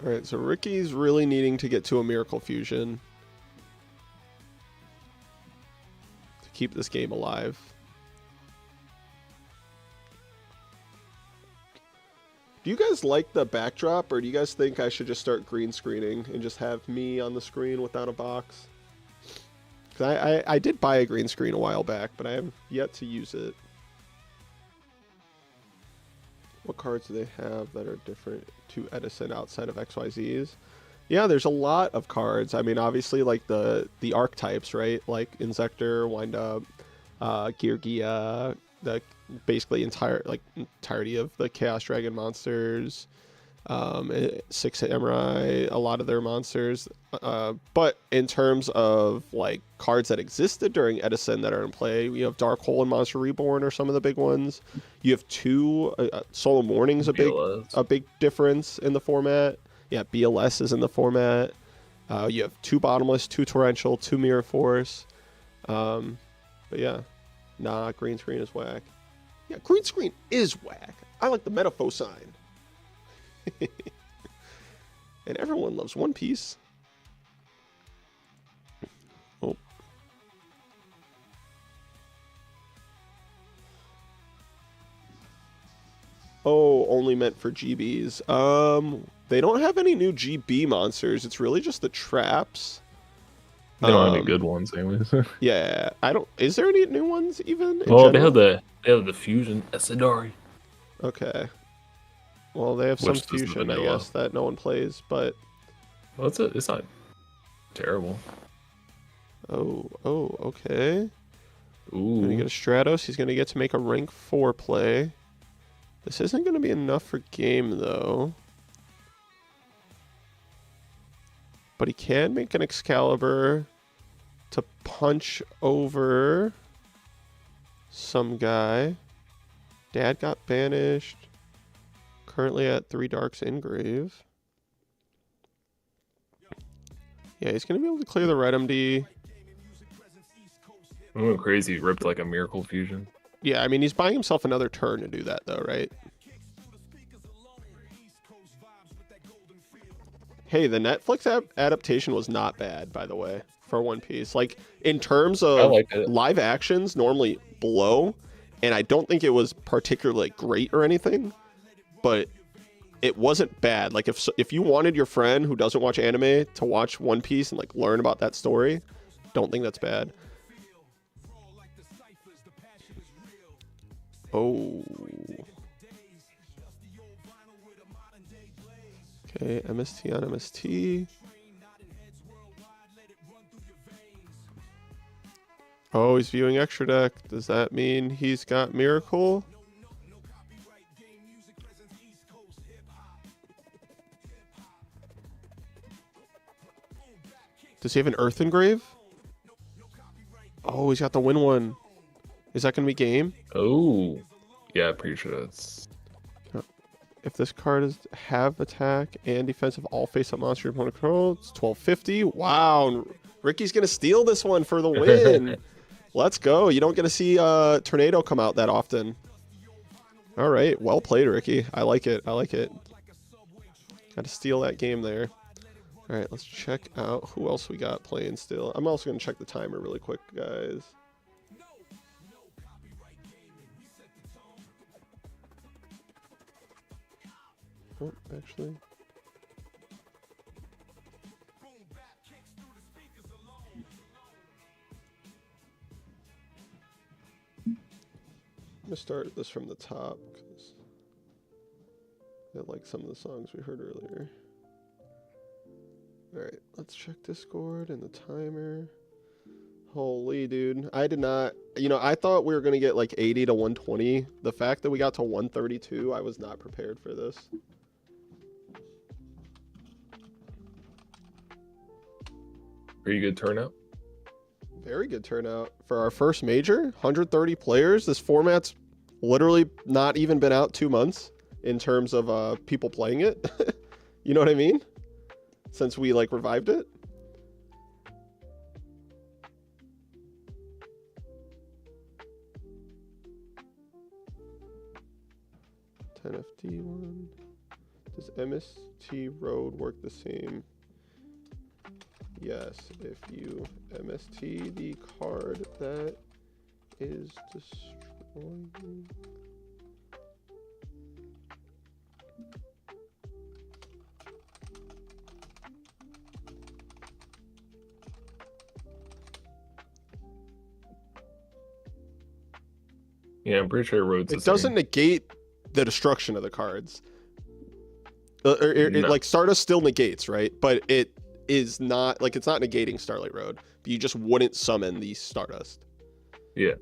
All right, so Ricky's really needing to get to a Miracle Fusion to keep this game alive. Do you guys like the backdrop, or do you guys think I should just start green screening and just have me on the screen without a box? Because I did buy a green screen a while back, but I have yet to use it. What cards do they have that are different to Edison outside of XYZs? Yeah, there's a lot of cards. I mean, obviously, like the archetypes, right? Like Inzektor, Wind Up, Geargia, the basically entirety of the Chaos Dragon monsters, 6 Samurai, a lot of their monsters. But in terms of like cards that existed during Edison that are in play, you have Dark Hole and Monster Reborn are some of the big ones. You have 2 Soul of Morning's a big difference in the format. Yeah, BLS is in the format. You have 2 Bottomless, 2 Torrential, 2 Mirror Force. But yeah, nah, green screen is whack. Yeah, green screen is whack. I like the Metaphor sign. And everyone loves One Piece. Oh. Oh, only meant for GBs. They don't have any new GB monsters. It's really just the traps. They don't have any good ones, anyways. Yeah, I don't. Is there any new ones even? Well, they have the fusion Esadari. Okay. Well, they have some fusion, I guess, that no one plays, but... Well, it's not terrible. Oh, okay. Gonna Ooh. get a Stratos. He's gonna get to make a rank 4 play. This isn't gonna be enough for game though. But he can make an Excalibur to punch over some guy. Dad got banished. Currently at 3 Darks Engrave. Yeah, he's going to be able to clear the red MD. I went crazy. Ripped like a Miracle Fusion. Yeah, I mean, he's buying himself another turn to do that, though, right? Hey, the Netflix adaptation was not bad, by the way, for One Piece. Like, in terms of live actions, normally blow, and I don't think it was particularly great or anything, but it wasn't bad. Like, if you wanted your friend who doesn't watch anime to watch One Piece and, like, learn about that story, don't think that's bad. Oh. Okay, MST on MST. Oh, he's viewing extra deck. Does that mean he's got Miracle? Does he have an Earth Engrave? Oh, he's got the win one. Is that going to be game? Oh. Yeah, pretty sure that's... If this card is have attack and defensive all face-up monster opponent control, it's 1250. Wow. Ricky's going to steal this one for the win. Let's go. You don't get to see Tornado come out that often. All right. Well played, Ricky. I like it. I like it. Got to steal that game there. All right. Let's check out who else we got playing still. I'm also going to check the timer really quick, guys. Oh, actually. I'm gonna start this from the top because I like some of the songs we heard earlier. Alright, let's check Discord and the timer. Holy dude. I did not, you know, I thought we were gonna get like 80 to 120. The fact that we got to 132, I was not prepared for this. Pretty good turnout. Very good turnout for our first major. 130 players. This format's literally not even been out 2 months in terms of people playing it. You know what I mean? Since we like revived it. FD1. Does MST Road work the same? Yes, if you MST the card that is destroying. Yeah, I'm pretty sure Road's It doesn't negate the destruction of the cards. No. Like Stardust still negates, right? But it is not like it's not negating Starlight Road. But you just wouldn't summon the Stardust. Yeah.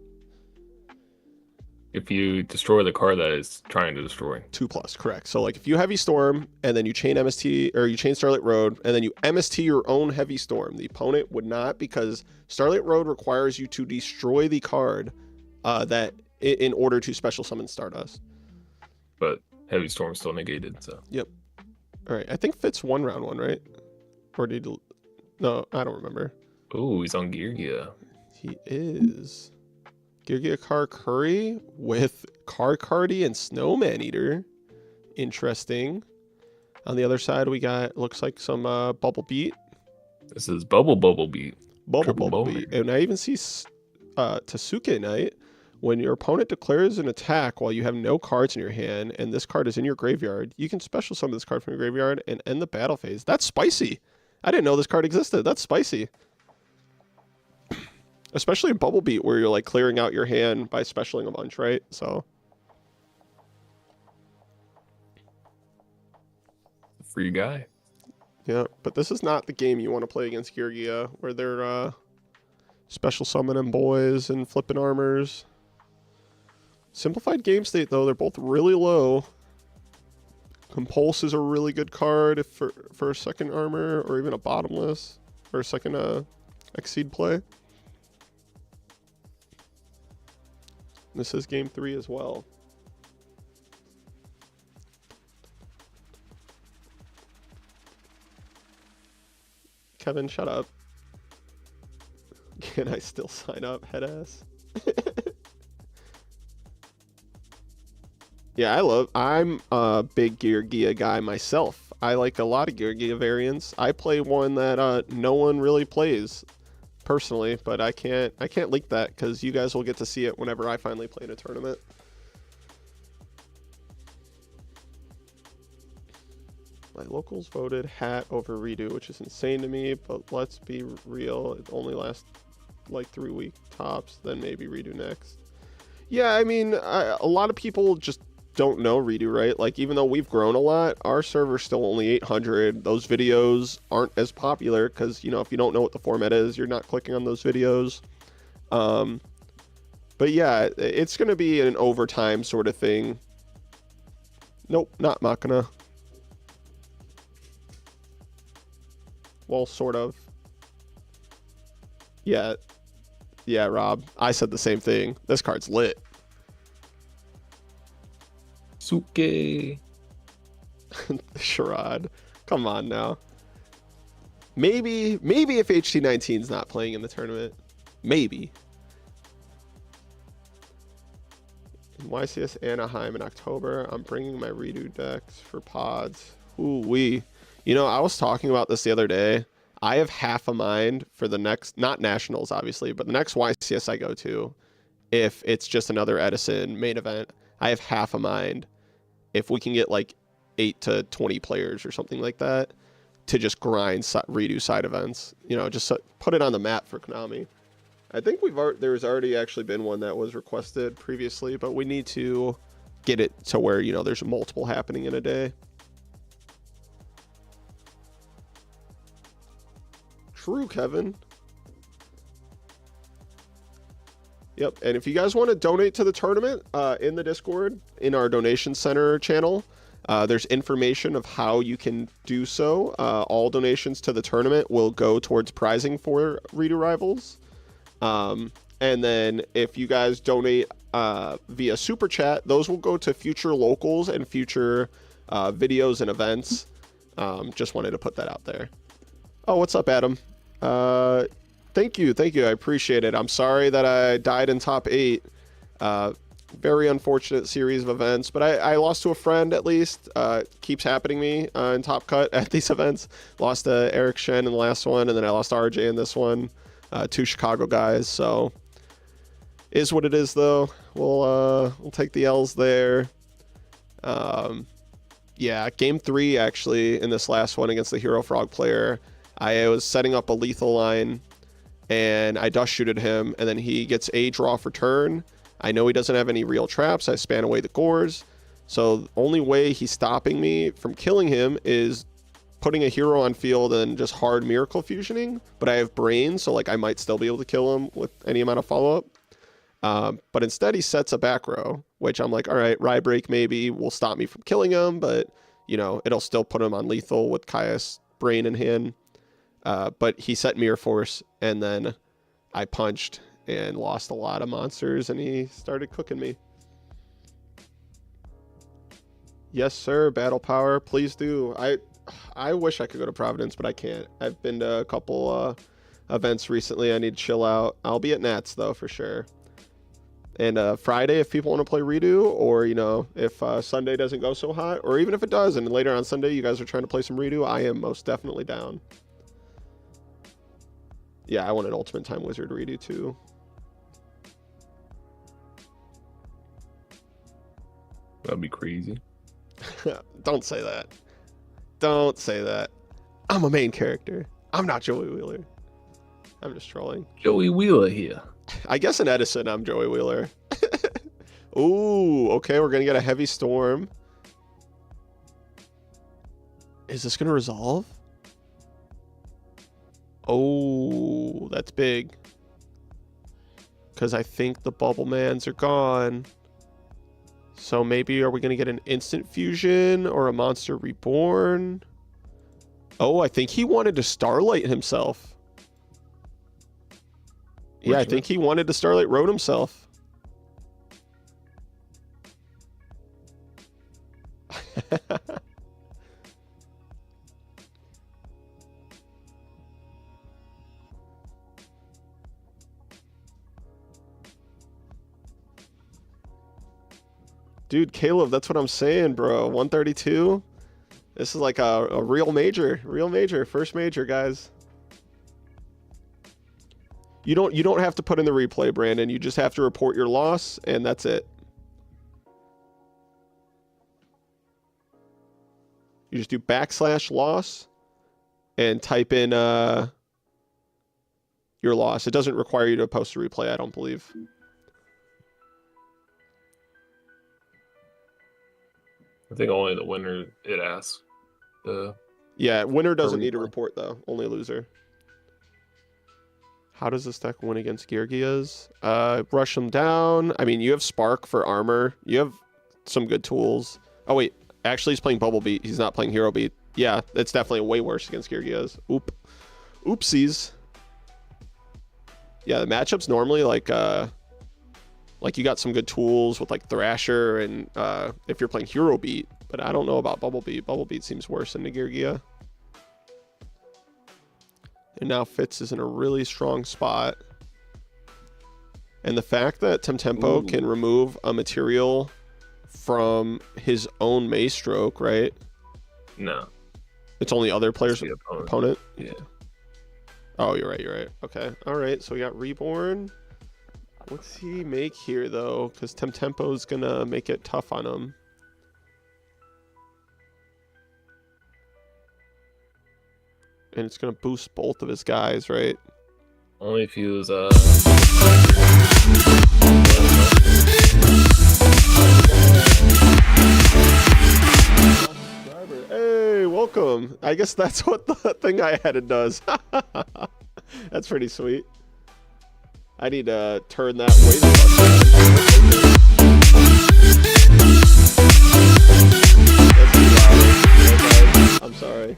If you destroy the card that is trying to destroy. 2+, correct. So like if you Heavy Storm and then you chain MST or you chain Starlight Road and then you MST your own Heavy Storm, the opponent would not, because Starlight Road requires you to destroy the card that in order to special summon Stardust. But Heavy Storm still negated, so. Yep. All right. I think Fitz won round 1, right? Or did he... No, I don't remember. Oh, he's on Geargia. He is. Geargia Car Curry with Car Cardi and Snowman Eater. Interesting. On the other side, we got, looks like some Bubble Beat. This is Bubble Beat. Bubble Beat. And I even see Tasuke Knight. When your opponent declares an attack while you have no cards in your hand and this card is in your graveyard, you can special summon this card from your graveyard and end the battle phase. That's spicy. I didn't know this card existed. That's spicy. Especially in Bubble Beat where you're like clearing out your hand by specialing a bunch, right? So. Free guy. Yeah, but this is not the game you want to play against Geargia where they're Special summoning boys and flipping armors. Simplified game state though, they're both really low. Compulse is a really good card if for a second armor or even a bottomless or a second Exceed play. This is game 3 as well. Kevin, shut up. Can I still sign up, head ass? Yeah, I'm a big Geargia guy myself. I like a lot of Geargia variants. I play one that no one really plays personally, but I can't leak that because you guys will get to see it whenever I finally play in a tournament. My locals voted hat over redo, which is insane to me, but let's be real, it only lasts like 3 weeks tops, then maybe redo next. Yeah, I mean, a lot of people just don't know redo, right? Like, even though we've grown a lot, our server's still only 800. Those videos aren't as popular because, you know, if you don't know what the format is, you're not clicking on those videos. But yeah, it's going to be an overtime sort of thing. Nope, not Machina. Well, sort of. Yeah, Rob. I said the same thing. This card's lit. Suke. Charade. Come on now. Maybe if HT19's not playing in the tournament. Maybe. In YCS Anaheim in October, I'm bringing my redo decks for pods. Ooh-wee. You know, I was talking about this the other day. I have half a mind for the next, not nationals obviously, but the next YCS I go to, if it's just another Edison main event, I have half a mind if we can get like 8 to 20 players or something like that to just grind redo side events. You know, just put it on the map for Konami. I think there's already actually been one that was requested previously, but we need to get it to where, you know, there's multiple happening in a day. True, Kevin. Yep, and if you guys want to donate to the tournament, in the Discord, in our donation center channel, there's information of how you can do so. All donations to the tournament will go towards prizing for Redo Rivals. And then if you guys donate via Super Chat, those will go to future locals and future videos and events. Just wanted to put that out there. Oh, what's up, Adam? Thank you. I appreciate it. I'm sorry that I died in top 8. Very unfortunate series of events, but I lost to a friend at least. Keeps happening to me in Top Cut at these events. Lost to Eric Shen in the last one, and then I lost to RJ in this one. 2 Chicago guys, so is what it is though. We'll take the L's there. Yeah, game 3 actually in this last one against the Hero Frog player. I was setting up a lethal line and I dust shooted him, and then he gets a draw for turn. I know he doesn't have any real traps. I span away the gores. So the only way he's stopping me from killing him is putting a hero on field and just hard miracle fusioning. But I have brain, so like I might still be able to kill him with any amount of follow-up. But instead he sets a back row, which I'm like, all right, Rye Break maybe will stop me from killing him, but you know, it'll still put him on lethal with Caius brain in hand. But he set Mirror Force, and then I punched and lost a lot of monsters, and he started cooking me. Yes, sir. Battle Power, please do. I wish I could go to Providence, but I can't. I've been to a couple events recently. I need to chill out. I'll be at Nats though for sure. And Friday, if people want to play Redo, or you know, if Sunday doesn't go so hot, or even if it does, and later on Sunday you guys are trying to play some Redo, I am most definitely down. Yeah, I want an Ultimate Time Wizard Redo too. That'd be crazy. Don't say that. Don't say that. I'm a main character. I'm not Joey Wheeler. I'm just trolling. Joey Wheeler here. I guess in Edison, I'm Joey Wheeler. Ooh, okay, we're gonna get a heavy storm. Is this gonna resolve? Oh, that's big. because I think the Bubble Mans are gone. So maybe are we going to get an Instant Fusion or a Monster Reborn? Oh, I think he wanted to Starlight himself. Yeah, I think he wanted to Starlight Road himself. Dude, Caleb, that's what I'm saying, bro. 132. This is like a real major, first major, guys. You don't have to put in the replay, Brandon. You just have to report your loss, and that's it. You just do /loss and type in your loss. It doesn't require you to post a replay, I don't believe. I think only the winner it asks. Yeah, winner doesn't need a report though. Only loser. How does this deck win against Geargias? Rush them down. I mean, you have Spark for armor. You have some good tools. Oh wait, actually he's playing Bubble Beat. He's not playing Hero Beat. Yeah, it's definitely way worse against Geargias. Oopsies. Yeah, the matchups normally like you got some good tools with like Thrasher and if you're playing Hero Beat, but I don't know about Bubble Beat. Bubble Beat seems worse than Geargia. And now Fitz is in a really strong spot. And the fact that Temtempo can remove a material from his own Maze Stroke, right? No. It's only other players' opponent? Yeah. Oh, you're right. Okay. All right. So we got Reborn. What's he make here, though? Because Temtempo's going to make it tough on him. And it's going to boost both of his guys, right? Only if he was, Hey, welcome. I guess that's what the thing I added does. That's pretty sweet. I need to turn that way too much. I'm sorry.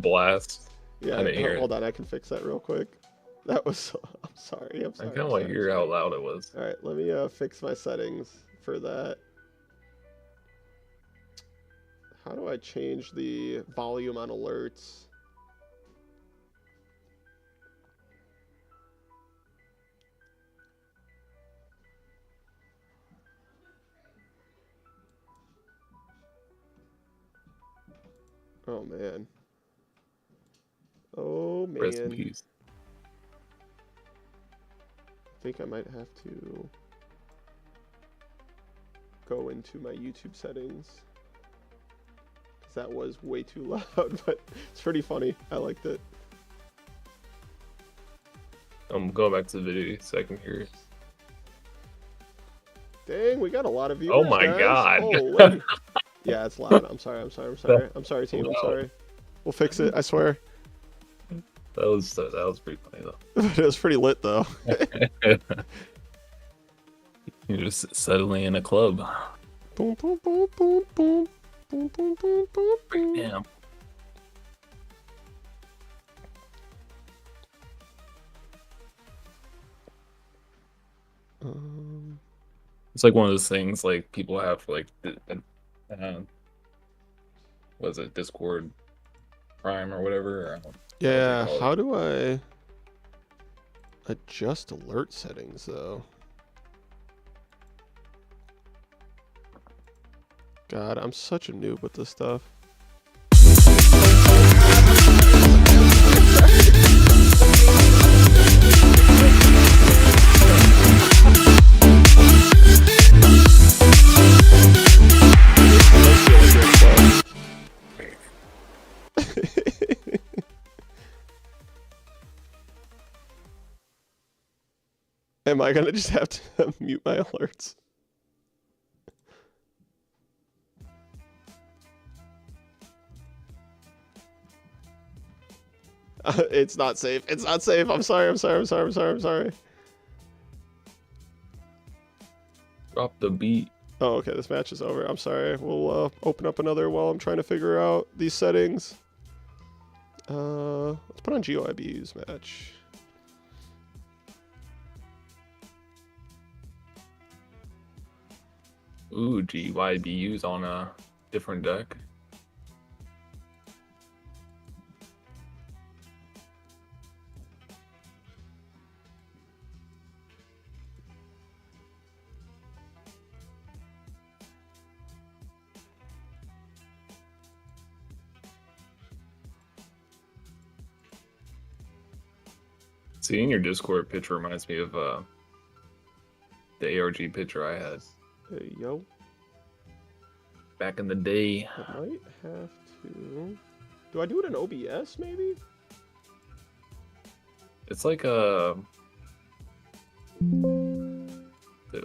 blast. Yeah, hold on. I can fix that real quick. That was... I'm sorry. I kind of want to hear how loud it was. All right, let me fix my settings for that. How do I change the volume on alerts? Oh, man. Oh, man. Rest in peace. I think I might have to go into my YouTube settings. Because that was way too loud, but it's pretty funny. I liked it. I'm going back to the video so I can hear it. Dang, we got a lot of viewers, Oh my guys. god. Holy. Yeah, it's loud. I'm sorry. I'm sorry, team. I'm sorry. We'll fix it, I swear. That was pretty funny though. It was pretty lit though. You're just suddenly in a club. Boom, boom, boom, boom, boom. Boom, boom, boom, boom, boom. Damn. It's like one of those things like people have like what is it, Discord Prime or whatever? Or yeah, how do I adjust alert settings though? God, I'm such a noob with this stuff. Am I gonna just have to mute my alerts? It's not safe. It's not safe. I'm sorry. I'm sorry. I'm sorry. I'm sorry. I'm sorry. Drop the beat. Oh, okay. This match is over. I'm sorry. We'll open up another while I'm trying to figure out these settings. Let's put on GeoIBU's match. Ooh, GYBU's on a different deck. Seeing your Discord picture reminds me of the ARG picture I had Hey, yo. back in the day. I might have to... Do I do it in OBS, maybe? It's like the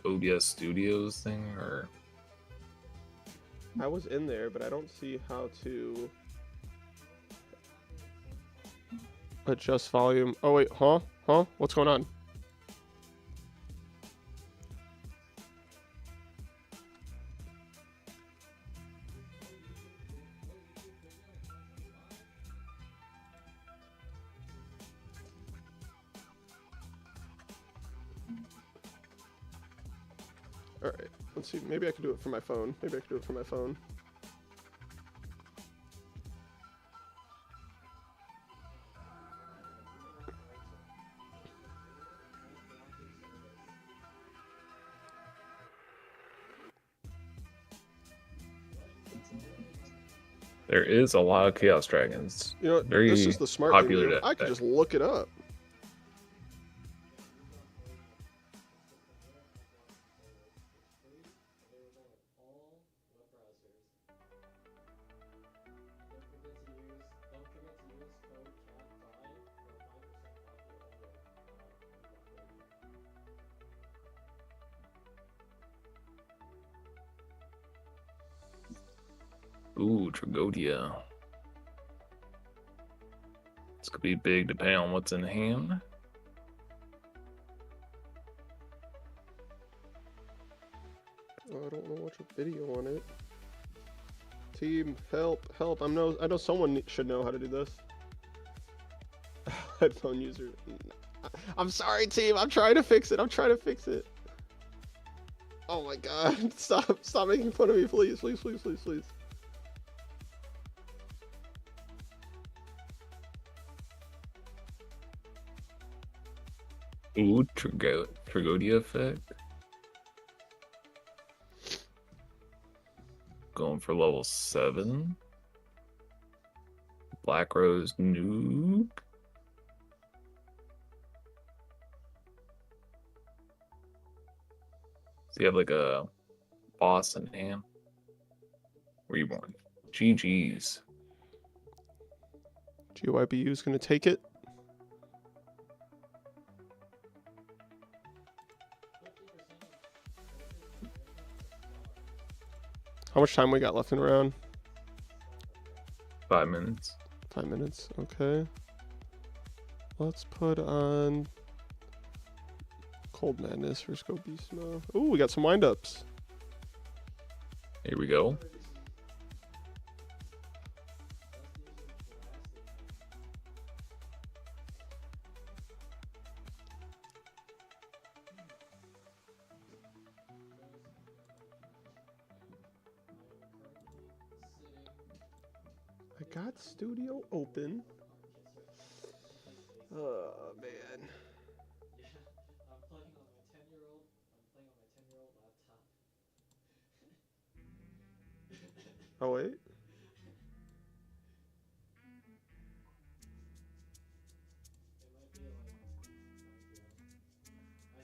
OBS Studios thing, or I was in there, but I don't see how to... adjust volume. Oh, wait. Huh? Huh? What's going on? All right. Let's see. Maybe I can do it from my phone. Maybe I can do it from my phone. there is a lot of Chaos Dragons. You know, Very this is the smart popular thing. deck. I could just look it up. Ooh, Tragodia. This could be big depending on what's in hand. Oh, I don't know what's a video on it. Team, help, help. I know someone should know how to do this. Headphone user. I'm sorry, team. I'm trying to fix it. I'm trying to fix it. Oh my god. Stop making fun of me, please, please, please, please, please. Ooh, Tragodia effect. Going for level 7. Black Rose Nuke. So you have like a boss in hand. Reborn. GG's. GYBU is going to take it. How much time we got left in the round? 5 minutes. 5 minutes. Okay. Let's put on Cold Madness for Scope Beast Mo. Ooh, we got some windups. Here we go. I got Studio open. Oh, man. I'm playing on my 10-year-old. I'm playing on my 10-year-old laptop. Oh, wait. It might be like 9 p.m.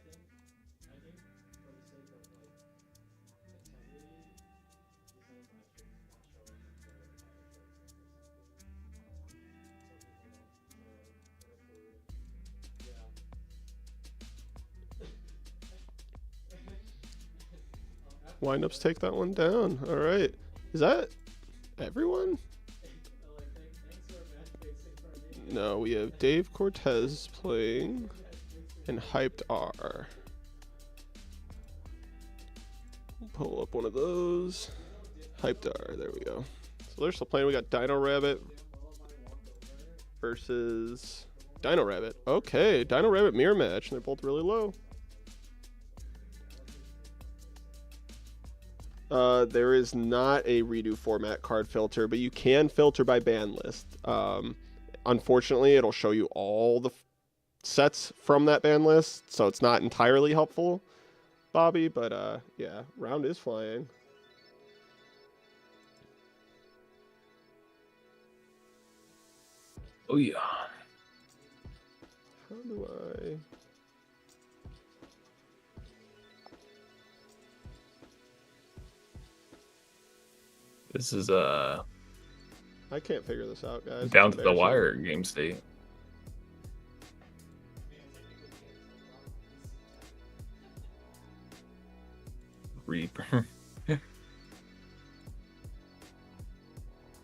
I think for the sake of like integrity, he says I should not show up until I have a short. Windups take that one down. All right. Is that everyone? No, we have Dave Cortez playing and Hyped R. Pull up one of those. Hyped R, there we go. So they're still playing. We got Dino Rabbit versus Dino Rabbit. Okay, Dino Rabbit mirror match, and they're both really low. There is not a redo format card filter, but you can filter by ban list. Unfortunately, it'll show you all the sets from that ban list, so it's not entirely helpful, Bobby, but yeah, round is flying. Oh yeah. How do I... This is I can't figure this out, guys. down It's to the embarrassing. wire game state. Reaper.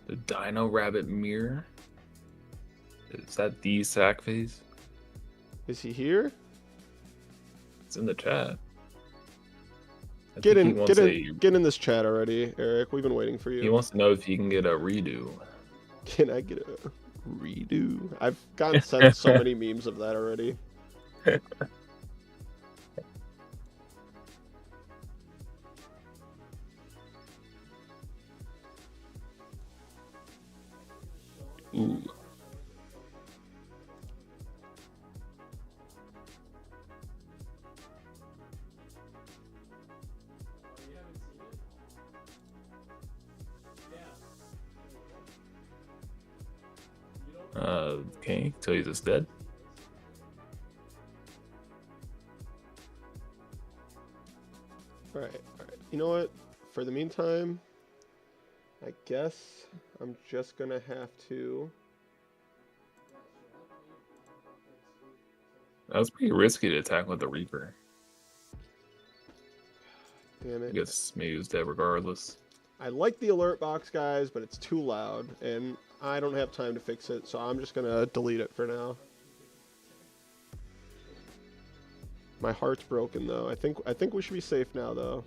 The Dino Rabbit mirror. Is that the sack phase? Is he here? It's in the chat. I Get think he in, wants get in this chat already, Eric. We've been waiting for He you. wants to know if he can get a redo. Can I get a redo? I've gotten sent so many memes of that already. Ooh. Okay, tell you this dead. All right. You know what? For the meantime, I guess I'm just gonna have to. That was pretty risky to attack with the Reaper. Damn I it. guess maybe it was dead regardless. I like the alert box, guys, but it's too loud, and I don't have time to fix it, so I'm just gonna delete it for now. My heart's broken though. I think we should be safe now though.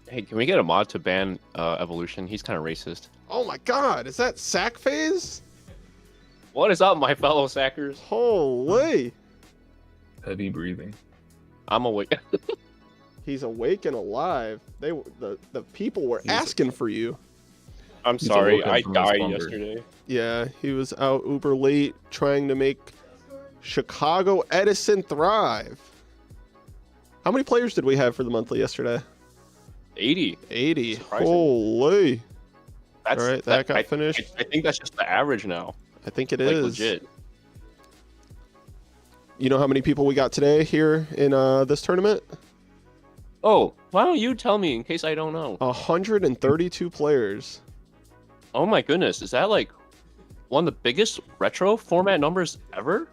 Hey, can we get a mod to ban Evolution? He's kind of racist. Oh my god, is that sack phase? What is up, my fellow sackers? Holy! Heavy breathing. I'm awake. He's awake and alive. The people were He's- asking for you. I'm He's sorry, awoken I from his died slumber. yesterday. Yeah, he was out uber late trying to make Chicago Edison thrive. How many players did we have for the monthly yesterday? 80. 80. Surprising. Holy. That's, All right, that got finished. I think that's just the average now. I think it Like, is. legit. You know how many people we got today here in this tournament? Oh, why don't you tell me in case I don't know? 132 players. Oh my goodness, is that like one of the biggest retro format numbers ever?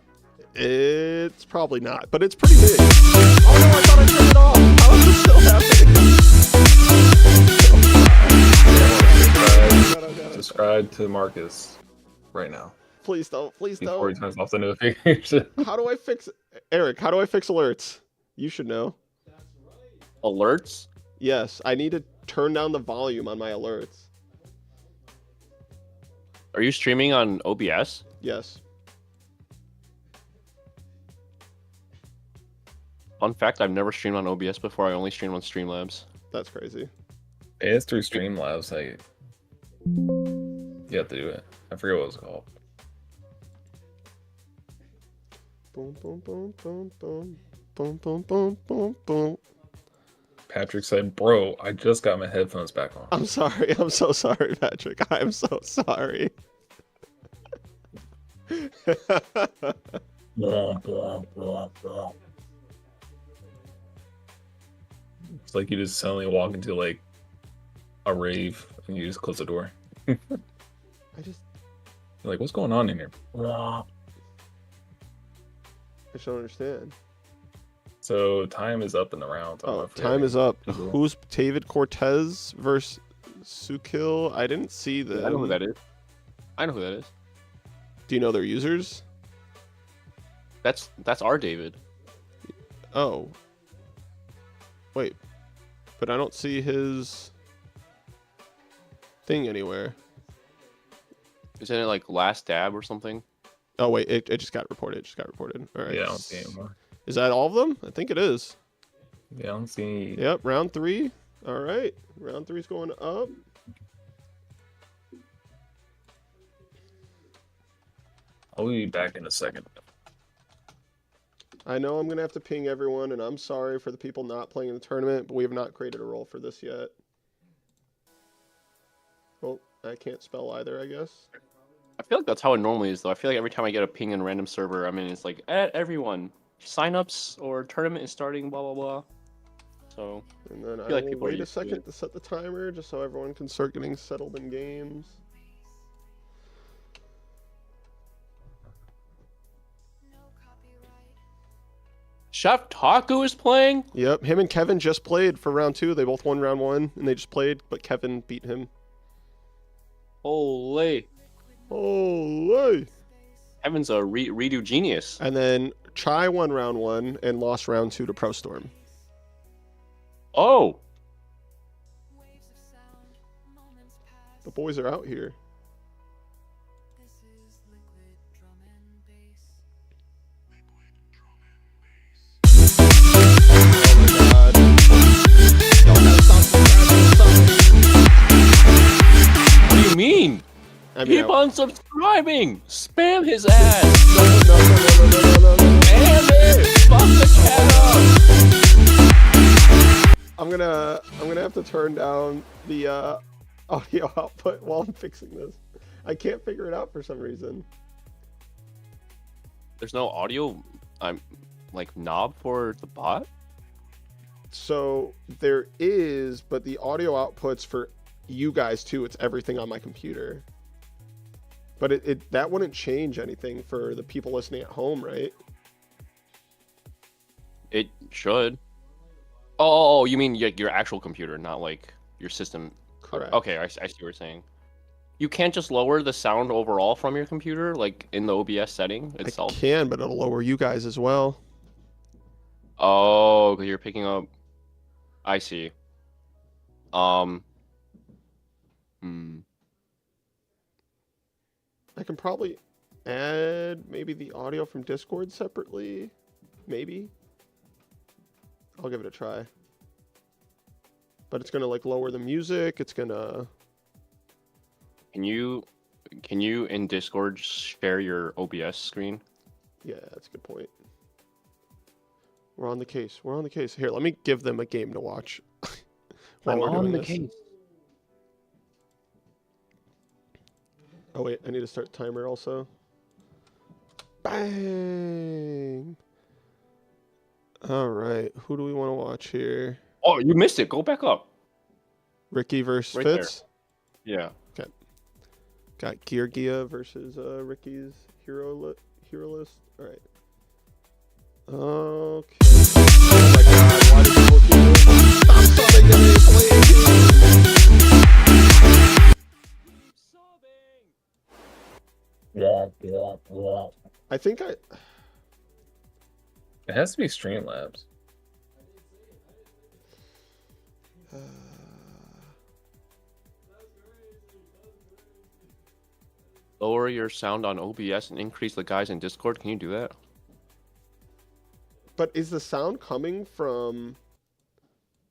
It's probably not, but it's pretty big. Oh no, I thought I turned it off. I was still happy. Subscribe to Marcus right now. Please don't. Please Before he don't. turns off the notification. How do I fix Eric, how do I fix alerts? You should know. Alerts? Yes, I need to turn down the volume on my alerts. Are you streaming on OBS? Yes. Fun fact, I've never streamed on OBS before. I only streamed on Streamlabs. That's crazy. It's through Streamlabs. You have to do it. I forget what it was called. Boom, boom, boom, boom, boom. Boom, boom, boom, boom, boom. Patrick said, "Bro, I just got my headphones back on." I'm sorry. I'm so sorry, Patrick. I'm so sorry. It's like you just suddenly walk into like a rave and you just close the door. I just You're like, what's going on in here? don't understand. So time is up in the round. Oh, time is up. People. Who's David Cortez versus Sukil? I didn't see that. I know who that is. I know who that is. Do you know their users? That's our David. Oh. Wait. But I don't see his thing anywhere. Isn't it like last dab or something? Oh, wait. It just got reported. All right. Yeah, I don't see anymore. Is that all of them? I think it is. Yeah, I don't see any. Yep. Round 3. All right. Round 3 is going up. I'll be back in a second. I know I'm going to have to ping everyone, and I'm sorry for the people not playing in the tournament, but we have not created a role for this yet. Oh, I can't spell either, I guess. I feel like that's how it normally is, though. I feel like every time I get a ping in a random server, I mean, it's like, everyone, signups or tournament is starting, blah, blah, blah. So, And then I feel like will people are wait a used to second it. to set the timer, just so everyone can start getting settled in games. Chef Taku is playing? Yep, him and Kevin just played for round 2. They both won round 1, and they just played, but Kevin beat him. Holy. Holy! Kevin's a redo genius. And then Chai won round 1 and lost round 2 to Pro Storm. Oh. The boys are out here. What do you mean? I mean, Keep on subscribing. Spam his ass. no. Spam it. Fuck the cat up. I'm gonna have to turn down the audio output while I'm fixing this. I can't figure it out for some reason. There's no audio. Like knob for the bot. So there is, but the audio outputs for you guys too. It's everything on my computer. But it that wouldn't change anything for the people listening at home, right? It should. Oh, you mean your actual computer, not like your system. Correct. Okay, I see what you're saying. You can't just lower the sound overall from your computer, like in the OBS setting itself? I can, but it'll lower you guys as well. Oh, because you're picking up. I see. Hmm. I can probably add maybe the audio from Discord separately. Maybe. I'll give it a try. But it's gonna like lower the music. It's gonna. Can you in Discord share your OBS screen? Yeah, that's a good point. We're on the case. Here, let me give them a game to watch. while we're doing this. Oh wait, I need to start timer also. Bang! All right, who do we want to watch here? Oh, you missed it. Go back up. Ricky versus Right there. Fitz. Yeah. Got Geargia versus Ricky's hero list. All right. Okay. Oh my God! Why did you look at me? Stop subbing to me, please. I think It has to be Streamlabs. Lower your sound on OBS and increase the guys in Discord. Can you do that? But is the sound coming from...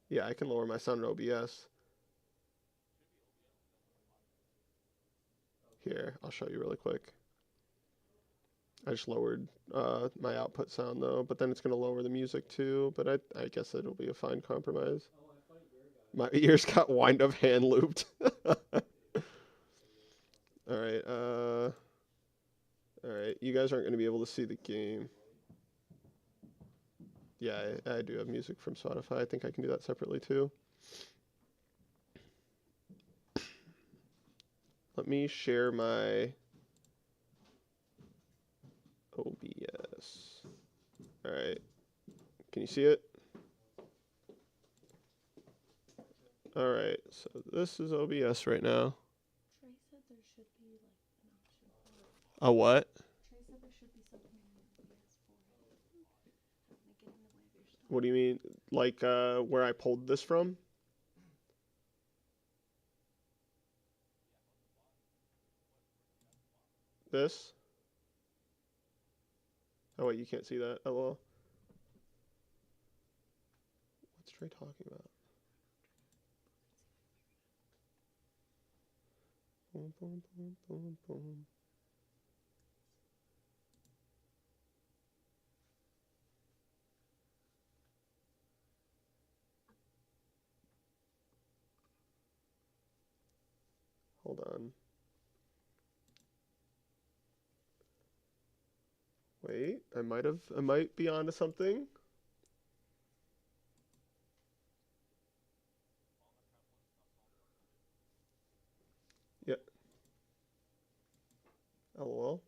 Yeah, I can lower my sound in OBS. Here, I'll show you really quick. I just lowered my output sound though, but then it's going to lower the music too, but I guess it'll be a fine compromise. My ears got wind up hand looped. Alright, alright, you guys aren't going to be able to see the game. Yeah, I do have music from Spotify. I think I can do that separately too. Let me share my OBS. Alright. Can you see it? Alright, so this is OBS right now. A what? What do you mean? Like where I pulled this from? This? Oh wait, you can't see that. LOL. What's Trey talking about? Boom, boom, boom, boom, boom. Hold on. Wait, I might be onto something. Yeah. LOL.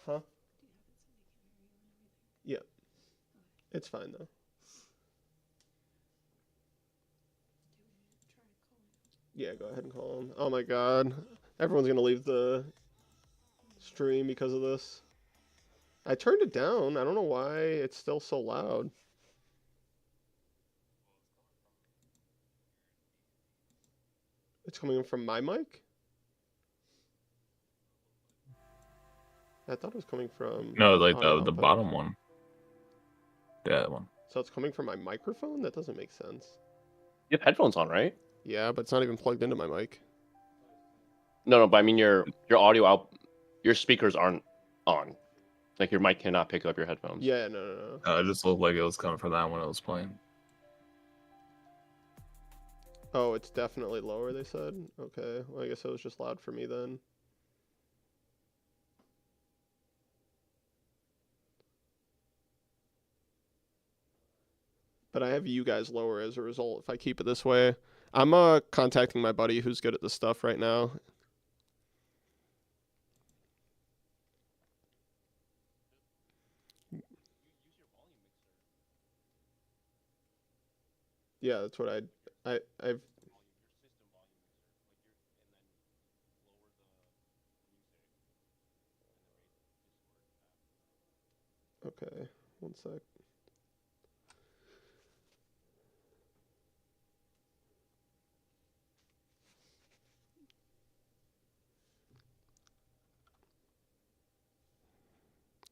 Huh? Yeah. It's fine though. Yeah, go ahead and call him. Oh my god. Everyone's gonna leave the stream because of this. I turned it down. I don't know why it's still so loud. It's coming in from my mic? I thought it was coming from No, like audio the output. bottom one. Yeah, that one. So it's coming from my microphone? That doesn't make sense. You have headphones on, right? Yeah, but it's not even plugged into my mic. No, but I mean your audio out, your speakers aren't on. Like your mic cannot pick up your headphones. Yeah, no. It just looked like it was coming from that when it was playing. Oh, it's definitely lower, they said? Okay, well, I guess it was just loud for me then. But I have you guys lower as a result if I keep it this way. I'm contacting my buddy who's good at this stuff right now. Yeah, that's what I've okay, one sec.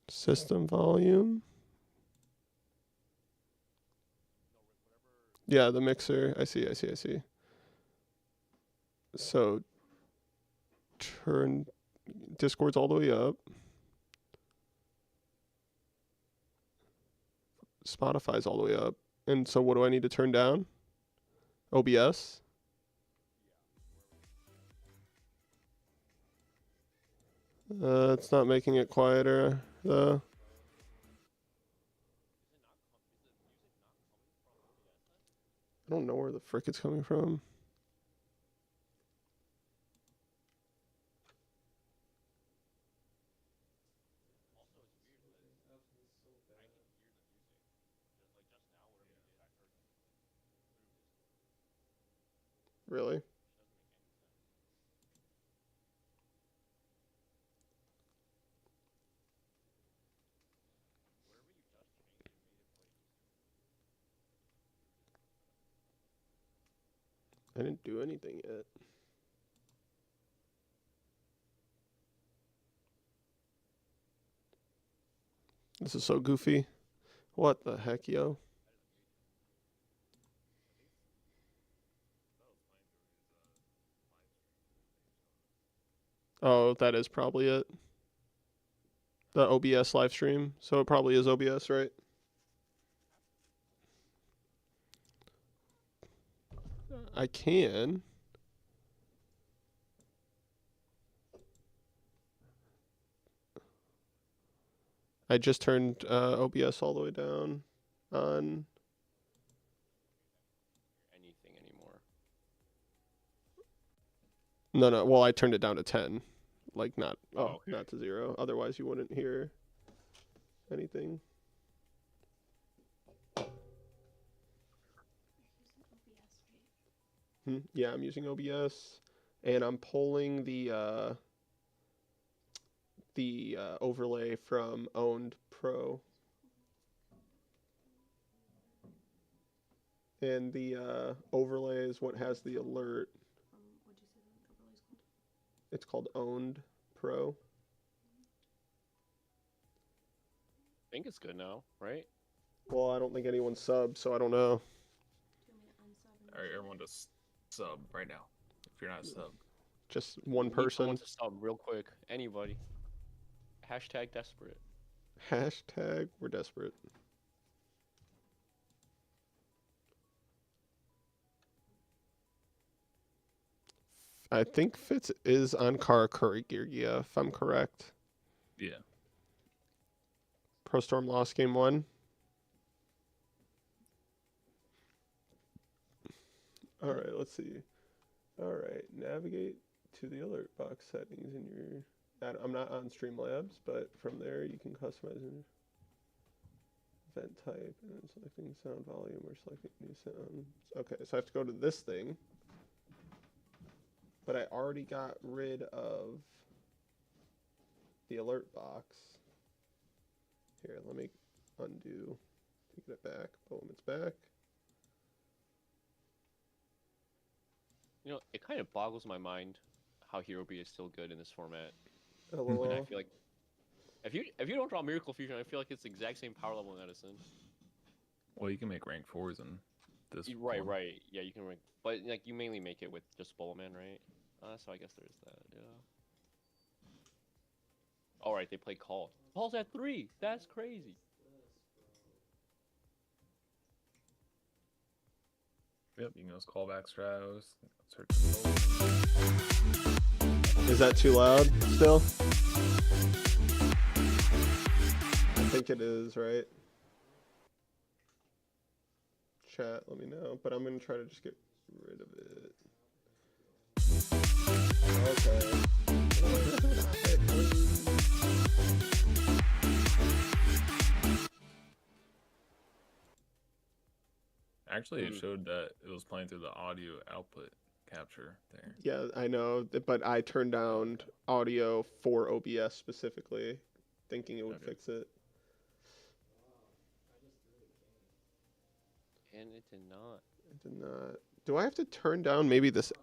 System volume. Yeah, the mixer. I see. So turn Discord's all the way up. Spotify's all the way up. And so what do I need to turn down? OBS? It's not making it quieter though. I don't know where the frick it's coming from. Really? I didn't do anything yet. This is so goofy. What the heck, yo? Oh, that is probably it. The OBS live stream. So it probably is OBS, right? I can. I just turned OBS all the way down on. No. Well, I turned it down to 10. Like not Oh, okay. not to 0. Otherwise you wouldn't hear anything. Yeah, I'm using OBS, and I'm pulling the overlay from Owned Pro. And the overlay is what has the alert. What'd you say the overlay is called? It's called Owned Pro. I think it's good now, right? Well, I don't think anyone's subbed, so I don't know. Do you want me to unsub and All right, everyone just sub right now. If you're not sub, Just one We need someone person. to sub real quick. Anybody. Hashtag desperate. Hashtag we're desperate. I think Fitz is on Karakuri Geargia, if I'm correct. yeah. Pro Storm lost game 1. All right, let's see. All right, navigate to the alert box settings in your. I'm not on Streamlabs, but from there you can customize an event type and then selecting sound volume or selecting new sounds. Okay, so I have to go to this thing. But I already got rid of the alert box. Here, let me undo, take it back. Boom, it's back. You know, it kind of boggles my mind how Hero Beat is still good in this format. LOL. And I feel like if you don't draw Miracle Fusion, I feel like it's the exact same power level in Edison. Well, you can make rank 4s in this. Right, form. right. Yeah, you can rank, but like you mainly make it with just Bolo Man, right? So I guess there's that. Yeah. All right, they play Call. Call's at 3. That's crazy. Yep, you can just call back Stratos. Search the Is that too loud still? I think it is, right? Chat, let me know. But I'm going to try to just get rid of it. Okay. Actually, it showed that it was playing through the audio output capture there. Yeah, I know, but I turned down audio for OBS specifically, thinking it would Okay. fix it. And it did not. I did not. Do I have to turn down maybe this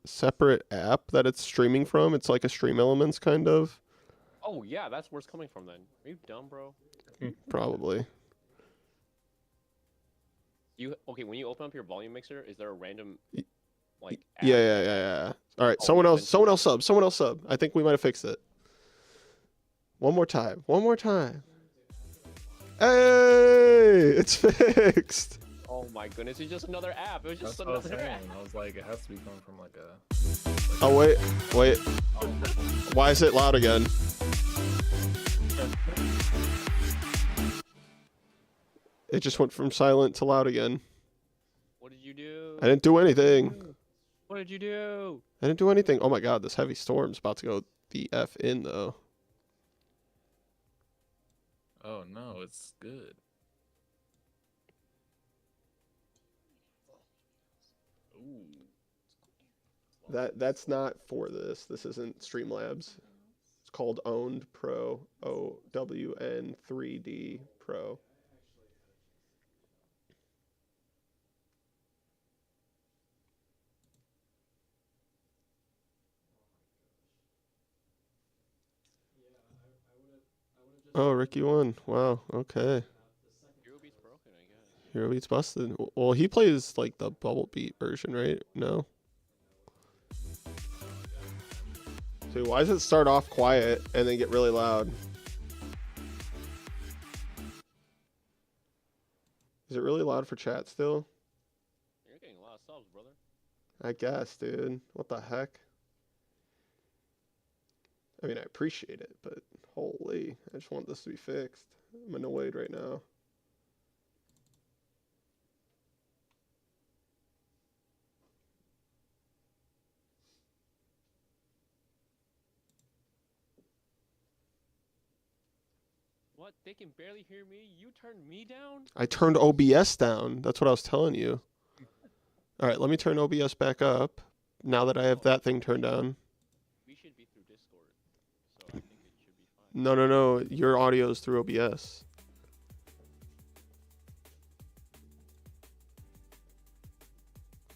separate app that it's streaming from? It's like a Stream Elements kind of. Oh yeah, that's where it's coming from then. Are you dumb, bro? Probably. Okay? When you open up your volume mixer, is there a random like? app? Yeah. All right, Oh, someone yeah, else then- someone else sub. I think we might have fixed it. One more time. Hey, it's fixed. Oh my goodness! It's just another app. It was That's just what I was another saying. app. I was like, it has to be coming from like a. Oh wait. Why is it loud again? It just went from silent to loud again. What did you do? I didn't do anything. What did you do? I didn't do anything. Oh my god, this heavy storm's about to go the F in though. Oh no, it's good. Ooh. That's not for this. This isn't Streamlabs. It's called Owned Pro. OWN 3D Pro. Oh, Ricky won. Wow. Okay. Hero Beat's broken, I guess. Hero Beat's busted. Well, he plays like the Bubble Beat version, right? No. So why does it start off quiet and then get really loud? Is it really loud for chat still? You're getting a lot of subs, brother. I guess, dude. What the heck? I mean, I appreciate it, but holy, I just want this to be fixed. I'm annoyed right now. What? They can barely hear me? You turned me down? I turned OBS down. That's what I was telling you. All right, let me turn OBS back up. Now that I have that thing turned down. We should be through Discord, so I think it should be fine. No. Your audio is through OBS.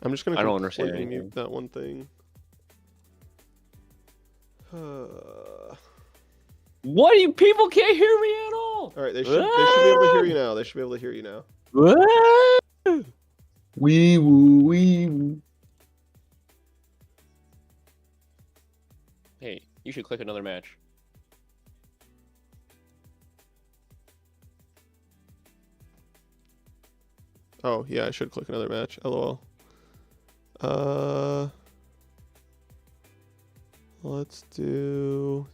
I'm just gonna I don't understand completely anything. mute that one thing. What? You people can't hear me at all? All right, they should be able to hear you now. They should be able to hear you now. Wee woo, wee woo. Hey, you should click another match. Oh yeah, I should click another match. LOL. Let's do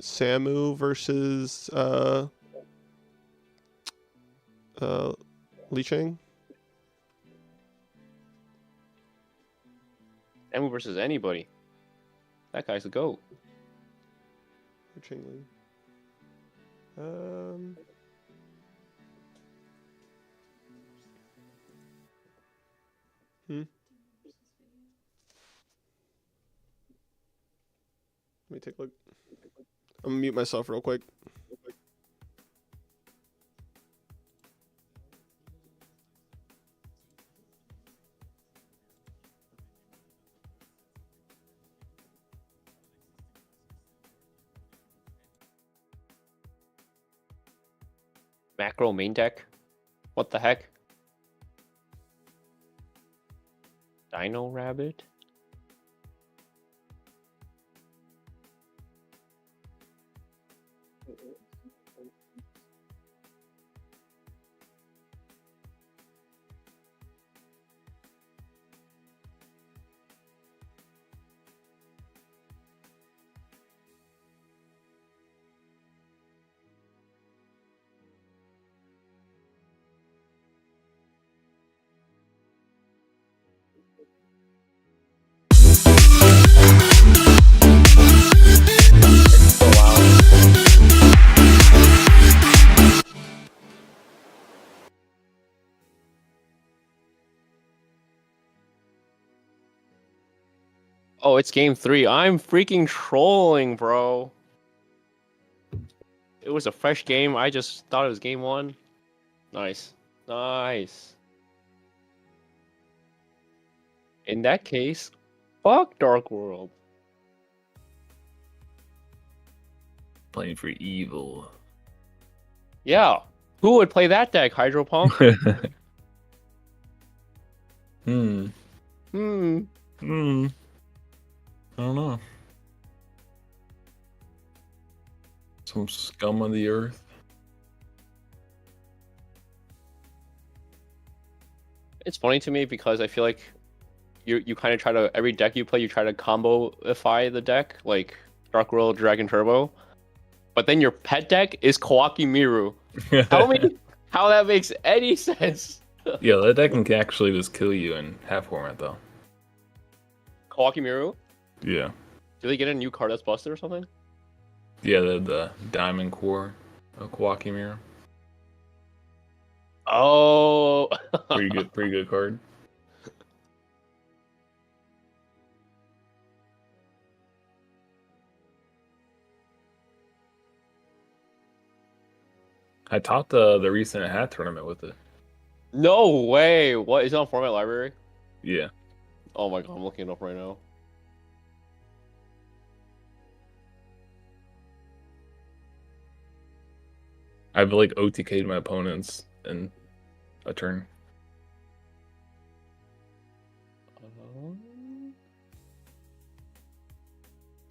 Samu versus Lee Chang. Emu versus anybody. That guy's a goat. Or Chang Lee. Let me take a look. I'm gonna mute myself real quick. Macro main deck? What the heck? Dino Rabbit? Oh, it's game 3. I'm freaking trolling, bro. It was a fresh game. I just thought it was game 1. Nice. Nice. In that case, fuck Dark World. Playing for evil. Yeah. Who would play that deck, Hydro Pump? Hmm. I don't know. Some scum of the earth. It's funny to me because I feel like you kind of try to, every deck you play, you try to comboify the deck, like Dark World, Dragon Turbo. But then your pet deck is Kawaki Miru. Tell me how that makes any sense. Yeah, that deck can actually just kill you in half format though. Kawaki Miru? Yeah. Do they get a new card that's busted or something? Yeah, the Diamond Core of Kawaki Mirror. Oh. Pretty good card. I topped the recent hat tournament with it. No way. What is it on Format Library? Yeah. Oh my god, I'm looking it up right now. I've like OTK'd my opponents in a turn.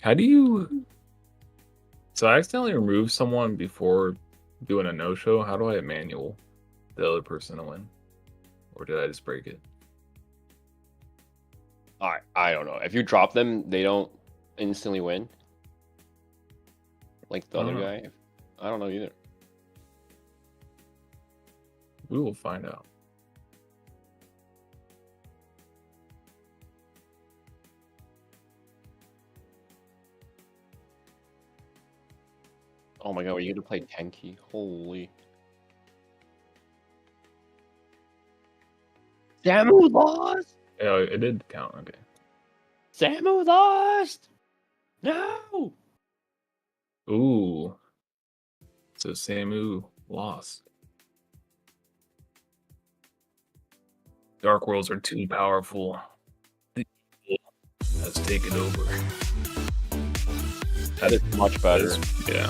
How do you... So I accidentally removed someone before doing a no-show. How do I manual the other person to win? Or did I just break it? I don't know. If you drop them, they don't instantly win. Like the I other don't know. guy. I don't know either. We will find out. Oh my god, were you gonna play Tenki? Holy. Samu lost! Yeah, it did count. Okay. Samu lost! No! Ooh. So Samu lost. Dark Worlds are too powerful. The evil has taken over. That is much better. Yeah.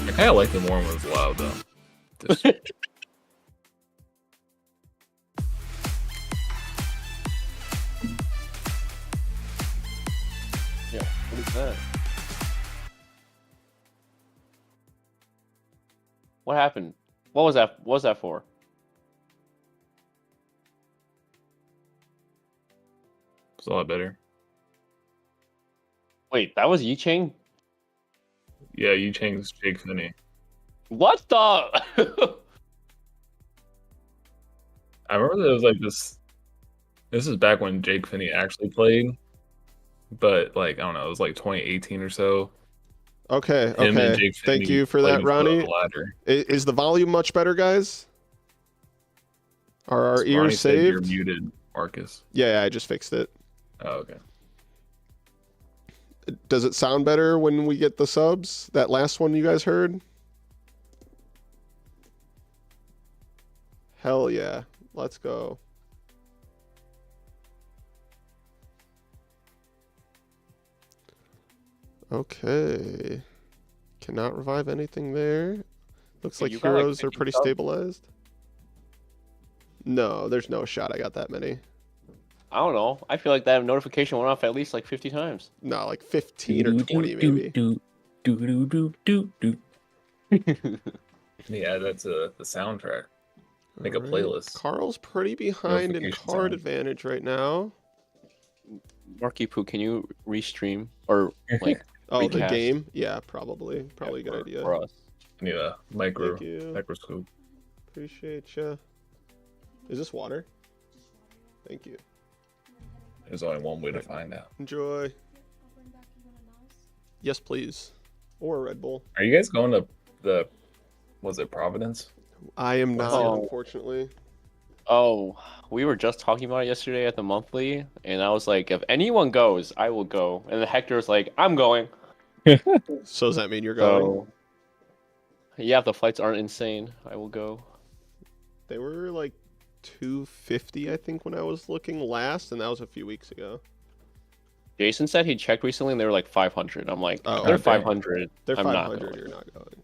I kind of like it more when it's loud, though. Just- Yeah, what is that? What happened? What was that? What was that for? It's a lot better. Wait, that was Yicheng? Yeah, you changed Jake Finney. What the? I remember there was like this. This is back when Jake Finney actually played, but like I don't know, it was like 2018 or so. Okay, Him and okay. Jake Thank Finney you for played that, each other on Ronnie. the ladder. Is the volume much better, guys? Are our Ronnie ears said you're saved? muted, Marcus. Yeah, I just fixed it. Oh, okay. Does it sound better when we get the subs? That last one you guys heard? Hell yeah. Let's go. Okay. Cannot revive anything there. Looks Hey, like you got, like, heroes are 50 pretty subs? stabilized. No, there's no shot I got that many. I don't know. I feel like that notification went off at least like 50 times. No, like 15 or 20 maybe. Yeah, that's the soundtrack. Make a Alright, playlist. Carl's pretty behind in Notification card sound. advantage right now. Marky Poo, can you restream or like Oh, the Recast. game? Yeah, probably. Probably a good idea. for us? I need a Thank you. microscope. Appreciate ya. Is this water? Thank you. There's only one way to find out. Enjoy. I'll bring back, you want a mouse? Yes, please. Or a Red Bull. Are you guys going to the? Was it Providence? I am not, Oh. unfortunately. Oh, we were just talking about it yesterday at the monthly, and I was like, if anyone goes, I will go. And the Hector was like, I'm going. So does that mean you're going? So, yeah, if the flights aren't insane, I will go. They were like 250, I think, when I was looking last, and that was a few weeks ago. Jason said he checked recently, and they were like 500. I'm like, Oh, they're okay. 500. They're I'm not 500. going. You're not going.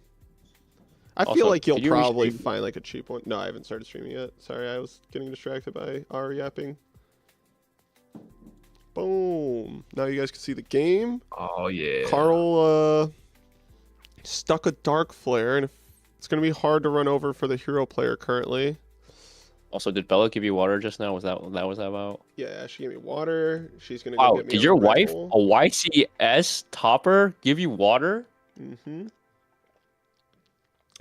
I Also, feel like you'll could you probably restream- find like a cheap one. No, I haven't started streaming yet. Sorry, I was getting distracted by our yapping. Boom. Now you guys can see the game. Oh yeah. Carl stuck a dark flare, and it's going to be hard to run over for the hero player currently. Also, did Bella give you water just now? Was that what that was about? Yeah, she gave me water. She's going to go Wow, get me did a your Red wife, Bull. a YCS topper, give you water? Mm-hmm.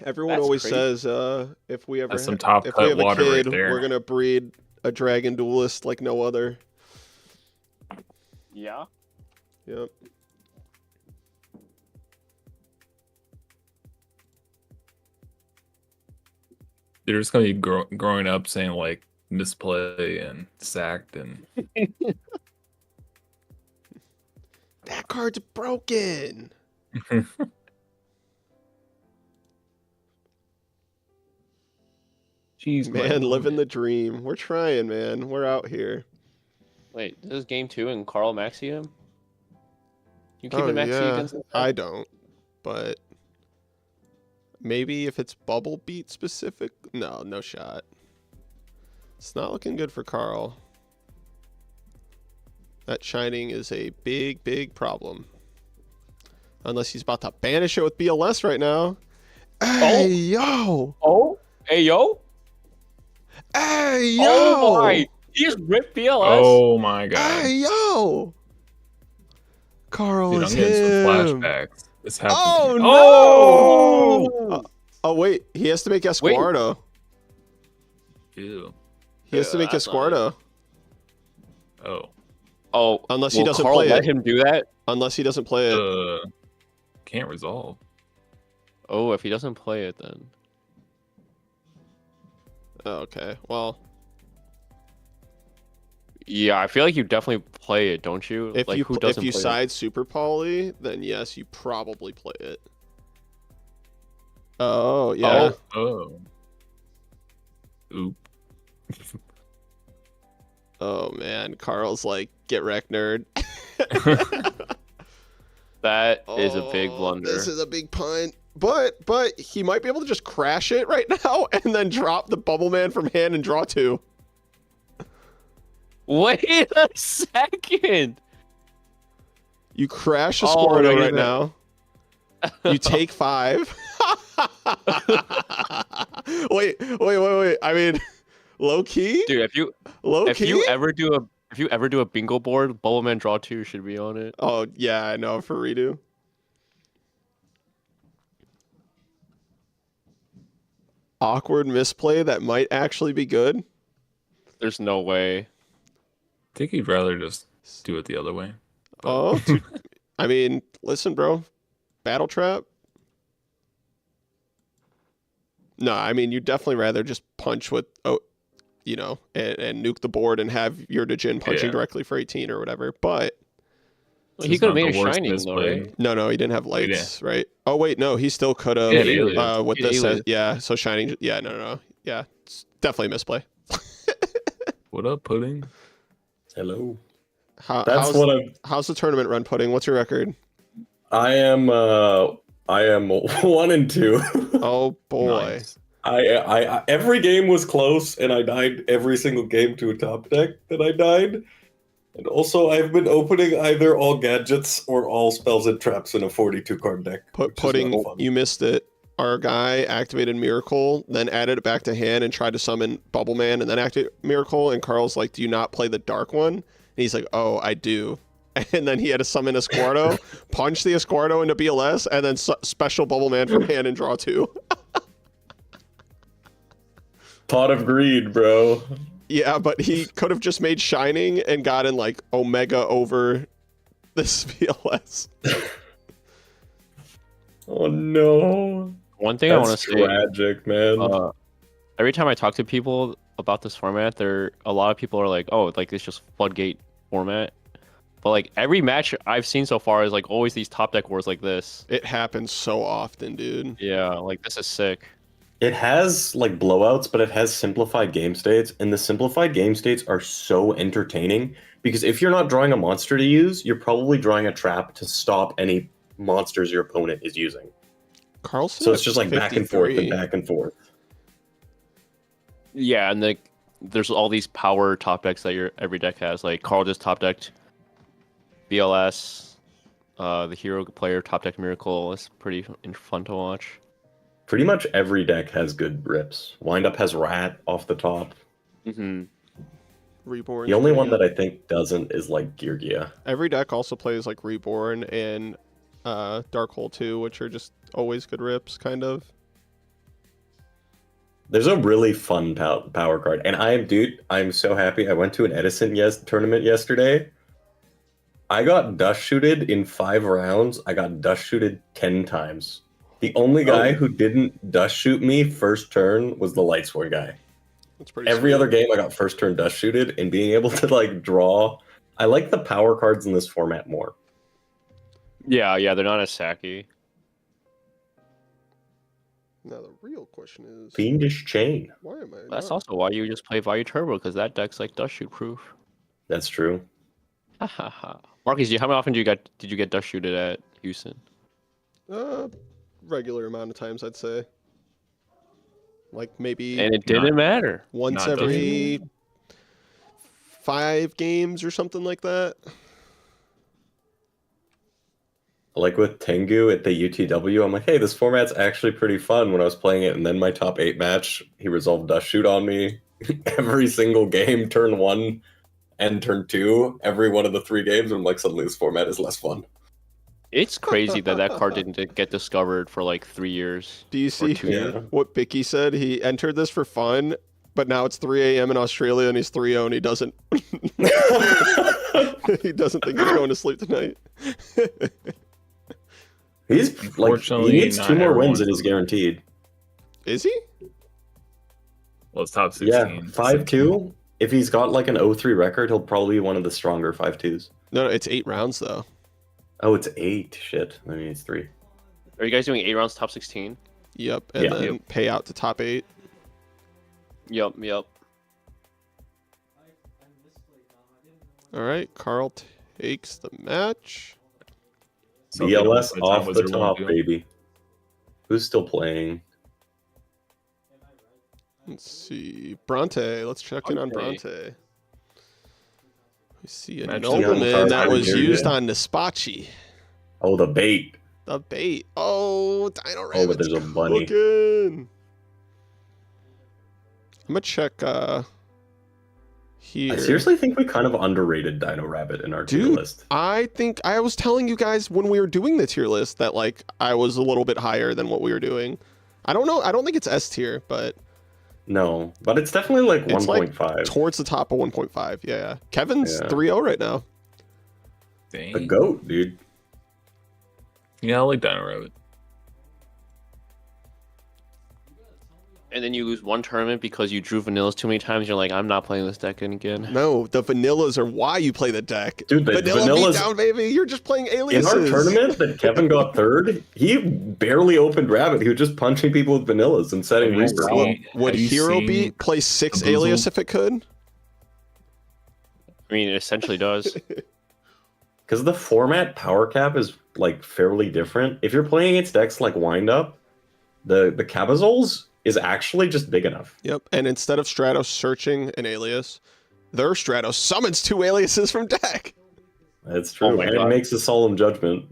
Everyone That's always crazy. says if we ever That's some ha- top if we cut have a water right kid, there. we're going to breed a dragon duelist like no other. Yeah. Yep. They're just gonna be growing up saying like misplay and sacked and That card's broken. jeez, Man, living the dream. We're trying, man. We're out here. Wait, this is game 2 and Carl Maxi him? You keep Oh, it Maxi yeah. against him? I don't, but maybe if it's bubble beat specific. No, no shot. It's not looking good for Carl. That shining is a big, big problem. Unless he's about to banish it with BLS right now. Hey, yo! Oh, hey yo! Hey, yo! Oh my! He just ripped BLS. Oh my god. Hey, yo! Carl Dude, is I'm getting some him. flashbacks. This happened. Oh, to me. no! Oh, wait. He has to make Escuardo. Ew. He has to Yeah, make that's not Escuardo. Oh. Oh, Unless he will doesn't Carl play let it. him do that? Unless he doesn't play it. Can't resolve. Oh, if he doesn't play it, then Okay, well, yeah, I feel like you definitely play it, don't you? if Like, you who if doesn't you play it? side Super Poly, then yes, you probably play it. Oh yeah. Oh. Oop. Oh man, Carl's like, get wrecked, nerd. That is a big blunder. This is a big punt. But he might be able to just crash it right now and then drop the Bubble Man from hand and draw 2. Wait a second. You crash a Oh, Squirtle look at right that. now. You take 5. Wait. I mean, low key? Dude, Low if key? you ever do a bingo board, Bubbleman draw 2 should be on it. Oh, yeah, I know, for redo. Awkward misplay that might actually be good. There's no way. I think he'd rather just do it the other way. but- Oh, I mean, listen, bro. Battle trap? No, I mean, you'd definitely rather just punch with, and nuke the board and have your Djinn punching Yeah. directly for 18 or whatever. But This He is could have not made the it worst shining though, misplay. right? no, he didn't have Oh, he lights, right? Oh, wait, no, he still could have. He had aliens. With He had this, aliens. yeah, so shining, yeah, no. Yeah, it's definitely a misplay. What up, Pudding? Hello. How's the tournament run, Pudding? What's your record? I am 1-2. Oh, boy. Nice. I every game was close, and I died every single game to a top deck that I died. And also, I've been opening either all gadgets or all spells and traps in a 42 card deck. which is Pudding, not fun. you missed it. Our guy activated Miracle, then added it back to hand and tried to summon Bubble Man and then activate Miracle. And Carl's like, do you not play the dark one? And he's like, oh, I do. And then he had to summon Esquardo, punch the Esquardo into BLS, and then special Bubble Man from hand and draw 2. Pot of greed, bro. Yeah, but he could have just made Shining and gotten like Omega over this BLS. Oh no. One thing I want to That's say, tragic, man. every time I talk to people about this format, a lot of people are like, "Oh, like it's just floodgate format." But like every match I've seen so far is like always these top deck wars like this. It happens so often, dude. Yeah, like this is sick. It has like blowouts, but it has simplified game states, and the simplified game states are so entertaining because if you're not drawing a monster to use, you're probably drawing a trap to stop any monsters your opponent is using. Carlson. So it's just like back and forth and 53. back and forth. Yeah, and there's all these power top decks that every deck has. Like Carl just top decked BLS, the hero player top deck Miracle. It's pretty fun to watch. Pretty much every deck has good rips. Windup has Rat off the top. Mm-hmm. Reborn. The only one that I think doesn't is like Geargia. Every deck also plays like Reborn and Dark Hole 2, which are just always good rips, kind of. There's a really fun power card, and I'm so happy. I went to an Edison tournament yesterday. I got dust shooted in 5 rounds. I got dust shooted 10 times. The only guy who didn't dust shoot me first turn was the Lightsworn guy. That's pretty Every sweet. other game I got first turn dust shooted, and being able to like draw. I like the power cards in this format more. Yeah, they're not as sacky. Now the real question is, Fiendish Chain. why am I? That's not- also why you just play Value Turbo, because that deck's like dust shoot proof. That's true. Marcus, how often did you get dust shooted at Houston? Regular amount of times, I'd say. Like maybe And it didn't matter. once not every 5 games or something like that. Like with Tengu at the UTW, I'm like, hey, this format's actually pretty fun when I was playing it. And then my top 8 match, he resolved dust shoot on me every single game, turn 1 and turn 2, every one of the 3 games. And I'm like, suddenly this format is less fun. It's crazy that card didn't get discovered for like 3 years. Do you see 2 Yeah. years. what Bicky said? He entered this for fun, but now it's 3 a.m. in Australia and he's 3-0 and he doesn't he doesn't think he's going to sleep tonight. He's like, he Unfortunately, needs not 2 more wins everyone's and he's guaranteed. Is he? Well, it's top 16. Yeah, 5-2. If he's got like an 0-3 record, he'll probably be one of the stronger 5-2s. No, it's 8 rounds though. Oh, it's 8. Shit. I mean, it's 3. Are you guys doing 8 rounds top 16? Yep, and Yeah. then pay out to top 8. Yep. All right, Carl takes the match. So they don't BLS waste my time off with the their top, one-two. baby. Who's still playing? Let's see, Bronte. Let's check in on Bronte. Bronte. We see a Match nobleman card that by was Geargia. used on Nispachi. Oh, the bait. The bait. Oh, Dino Oh, Rabbit's but there's a bunny. cooking. I'm gonna check here. I seriously think we kind of underrated Dino Rabbit in our tier Dude, list. I think I was telling you guys when we were doing the tier list that like I was a little bit higher than what we were doing. I don't know. I don't think it's S tier, but No, but it's definitely like It's like 1.5. towards the top of 1.5. Yeah. Kevin's Yeah. 3-0 right now. Dang. The GOAT, dude. Yeah, I like Dino Rabbit. And then you lose one tournament because you drew vanillas too many times. You're like, I'm not playing this deck again. No, the vanillas are why you play the deck. Dude, the Vanilla vanillas beatdown, baby. You're just playing in aliases. our tournament that Kevin got third, he barely opened Rabbit. He was just punching people with vanillas and setting Have you records. seen- Would have you Hero seen Beat play 6 Bamboozled? alias if it could? I mean, it essentially does. Because the format power cap is like fairly different. If you're playing against decks like Wind Up, the Cabazols is actually just big enough. Yep. And instead of Stratos searching an alias, their Stratos summons 2 aliases from deck. That's true. Oh my and God. it makes a solemn judgment.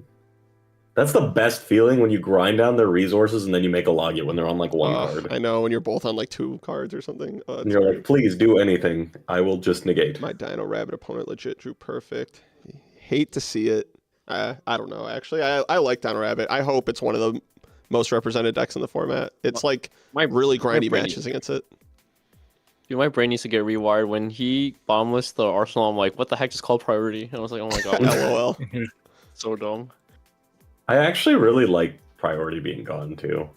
That's the best feeling when you grind down their resources and then you make a Logia when they're on like 1 card. I know, when you're both on like 2 cards or something. And you're like, please do anything. I will just negate. My Dino Rabbit opponent legit drew perfect. Hate to see it. I don't know. Actually, I like Dino Rabbit. I hope it's one of the most represented decks in the format. It's like really grindy brain matches against it. Dude, my brain needs to get rewired. When he bombless the Arsenal, I'm like, what the heck is called priority? And I was like, oh my god, LOL. so dumb. I actually really like priority being gone too.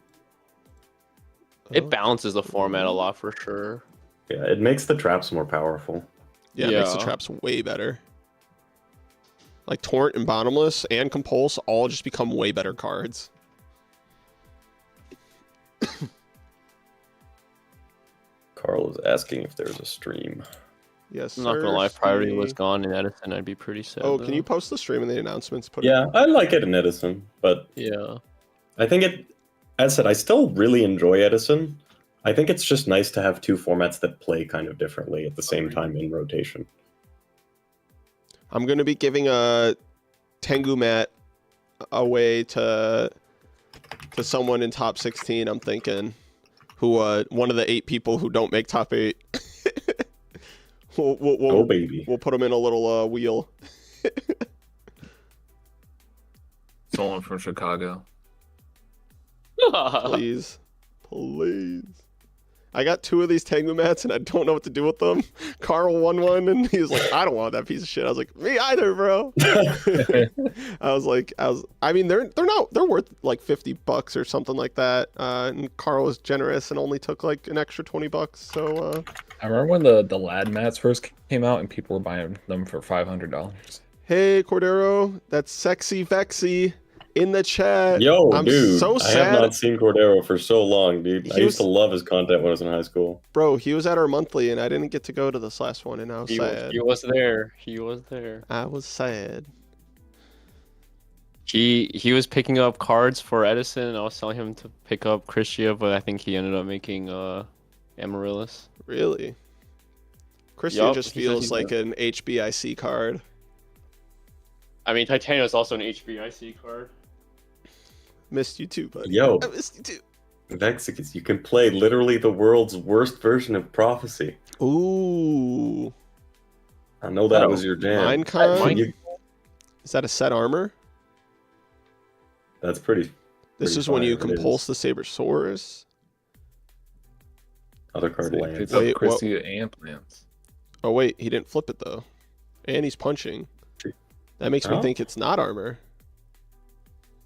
It balances the format a lot for sure. Yeah, it makes the traps more powerful. Yeah, it makes the Yeah. traps way better. Like Torrent and Bottomless and Compulse all just become way better cards. Carl is asking if there's a stream. Yes, I'm not gonna lie, if priority was sir. gone in Edison, I'd be pretty sad. Oh, though. can you post the stream in the announcements? Put it- Yeah, I like it in Edison, but Yeah. I think it, as I said, I still really enjoy Edison. I think it's just nice to have 2 formats that play kind of differently at the same time in rotation. I'm gonna be giving a Tengu mat away to someone in top 16. I'm thinking, who one of the 8 people who don't make top 8. Oh, baby. We'll put them in a little wheel. Someone from Chicago. Please. Please. I got 2 of these Tengu mats and I don't know what to do with them. Carl won one and he was like, I don't want that piece of shit. I was like, me either, bro. I mean, they're worth like $50 or something like that. And Carl was generous and only took like an extra $20. So, I remember when the lad mats first came out and people were buying them for $500. hey, Cordero, that's Sexy Vexy in the chat. Yo, I'm dude, so I have sad. not seen Cordero for so long, dude. I He used to was- love his content when I was in high school. Bro, he was at our monthly and I didn't get to go to this last one and I was He sad. was there. He was there. I was sad. He was picking up cards for Edison, and I was telling him to pick up Geargia, but I think he ended up making Amaryllis. Really? Christian Yup, just he said feels he's like an HBIC card. I mean, Titania is also an HBIC card. Missed you too, buddy. Yo, I missed you too. Vexicus, you can play literally the world's worst version of Prophecy. Ooh. I know that Oh, was your jam. Minecon? You- Is that a set armor? That's pretty. This pretty is when you fire, it compulse is. the Sabersaurus. Other card They lands. picked up Wait, what- Chrissy and Plants. Oh wait, he didn't flip it though. And he's punching. That makes me Oh. think it's not armor.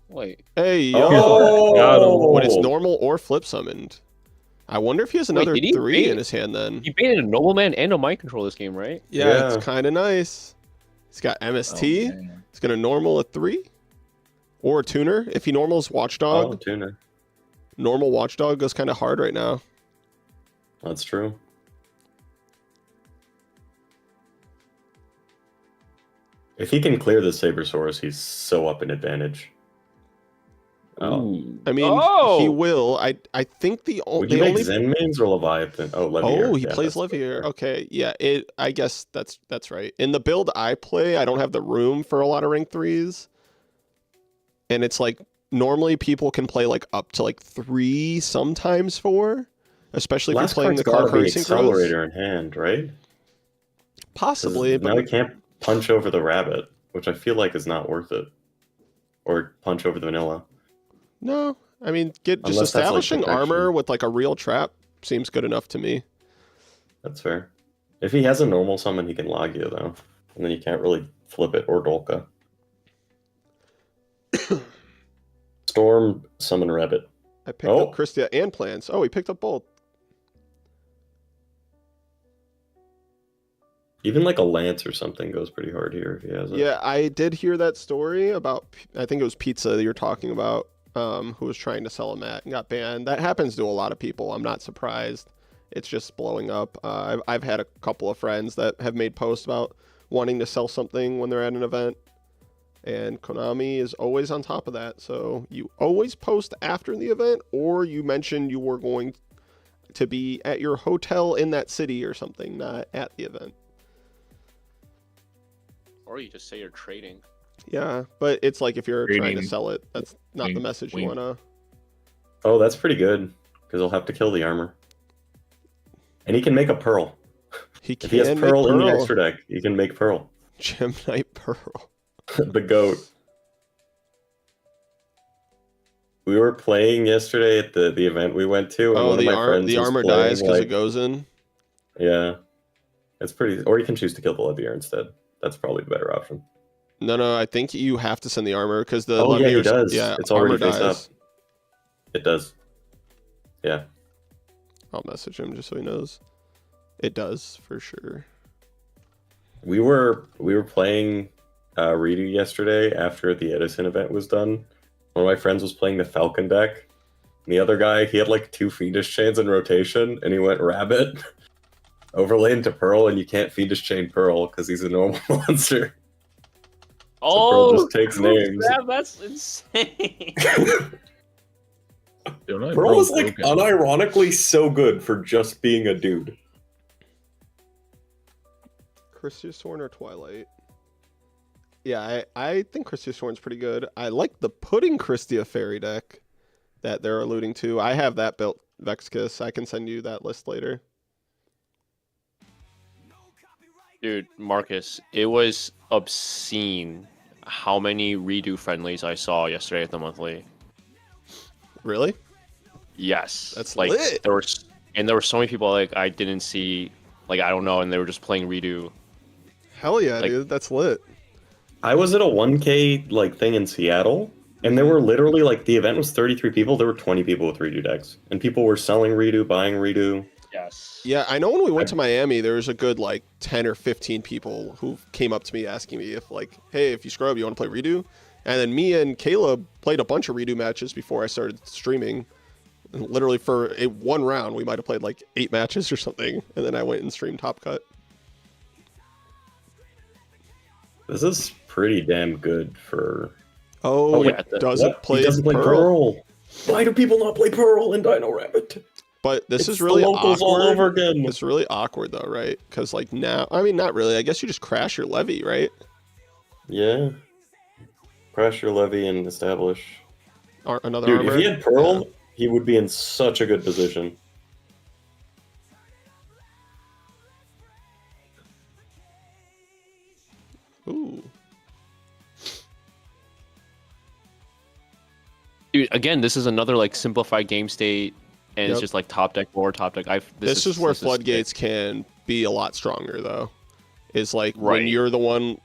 Wait. Hey, yo. Got him. When it's normal or flip summoned. I wonder if he has another did he 3 bait- in his hand then. He baited a nobleman and a mind control this game, right? Yeah, it's Yeah. kind of nice. He's got Oh, MST. man. He's going to normal a 3 or a tuner. If he normals Watchdog, Oh, tuna. normal Watchdog goes kind of hard right now. That's true. If he can clear the Sabersaurus, he's so up in advantage. Oh. Ooh. I mean, he will. I think Would they you make only. Zen mains or Leviathan? Oh, Levier. Oh, he Yeah, plays that's Levier. fair. Okay, yeah. I guess that's right. In the build I play, I don't have the room for a lot of rank 3s, and it's like normally people can play like up to like 3, sometimes 4, especially if Last you're playing card's the car gotta be racing Accelerator in hand, right? 'Cause Possibly, now but he can't punch over the rabbit, which I feel like is not worth it. Or punch over the vanilla. no. I mean, just Unless that's, like, establishing armor protection. with like a real trap seems good enough to me. That's fair. If he has a normal summon, he can log you though, and then you can't really flip it or Dolka. Storm summon rabbit. I picked up Christia and plants. Oh, he picked up both. Even like a lance or something goes pretty hard here if he has it. Yeah, I did hear that story about. I think it was Pizza that you're talking about. Who was trying to sell a mat and got banned. That happens to a lot of people. I'm not surprised. It's just blowing up. I've had a couple of friends that have made posts about wanting to sell something when they're at an event, and Konami is always on top of that. So you always post after the event, or you mentioned you were going to be at your hotel in that city or something, not at the event. Or you just say you're trading. Yeah, but it's like if you're trying to Trading. sell it, that's not the message you Wink. want to. Oh, that's pretty good because he'll have to kill the armor, and he can make a pearl. He If he has can pearl make in the Pearl. extra deck, he can make pearl. Gem Knight Pearl. The goat. We were playing yesterday at the event we went to, and Oh, one of my friends the was armor playing, dies because like, it goes in. Yeah, it's pretty. Or you can choose to kill the Levier instead. That's probably the better option. No, I think you have to send the armor because the Oh, yeah, he Levier's- does. Yeah, It's already armor face up. dies. It does. Yeah. I'll message him just so he knows. It does for sure. We were playing REDU yesterday after the Edison event was done. One of my friends was playing the Falcon deck. And the other guy, he had like 2 Fiendish Chains in rotation, and he went Rabbit, overlay into Pearl, and you can't Fiendish Chain Pearl because he's a normal monster. Pearl just takes names. That's insane. Dude, my Pearl is like broken. unironically so good for just being a dude. Christia's Horn or Twilight? Yeah, I think Christia's Horn's pretty good. I like the Pudding Christia Fairy deck that they're alluding to. I have that built, Vexkiss. I can send you that list later. Dude, Marcus, it was obscene how many redo friendlies I saw yesterday at the monthly. Really? Yes. That's like lit. there were so many people like I didn't see, like I don't know, and they were just playing redo. Hell yeah, Like- dude. That's lit. I was at a 1K like thing in Seattle, and there were literally like the event was 33 people. There were 20 people with redo decks, and people were selling redo, buying redo. Yes. Yeah, I know when we went to Miami, there was a good like 10 or 15 people who came up to me asking me if like, hey, if you scrub, you want to play redo? And then me and Caleb played a bunch of redo matches before I started streaming. And literally for one round, we might have played like 8 matches or something. And then I went and streamed Top Cut. This is pretty damn good for. Oh, yeah, it doesn't What? play He doesn't play Pearl. Why do people not play Pearl in Dino Rabbit? But this It's is really the locals awkward. all over again. It's really awkward though, right? Because like now, I mean, not really. I guess you just crash your levy, right? Yeah. Crash your levy and establish. Or another Dude, armor. if he had Pearl, Yeah. he would be in such a good position. Ooh. Dude, again, this is another like simplified game state, and it's Yep. just like top deck, lower top deck. This is where floodgates can be a lot stronger though. Is like when Right. you're the one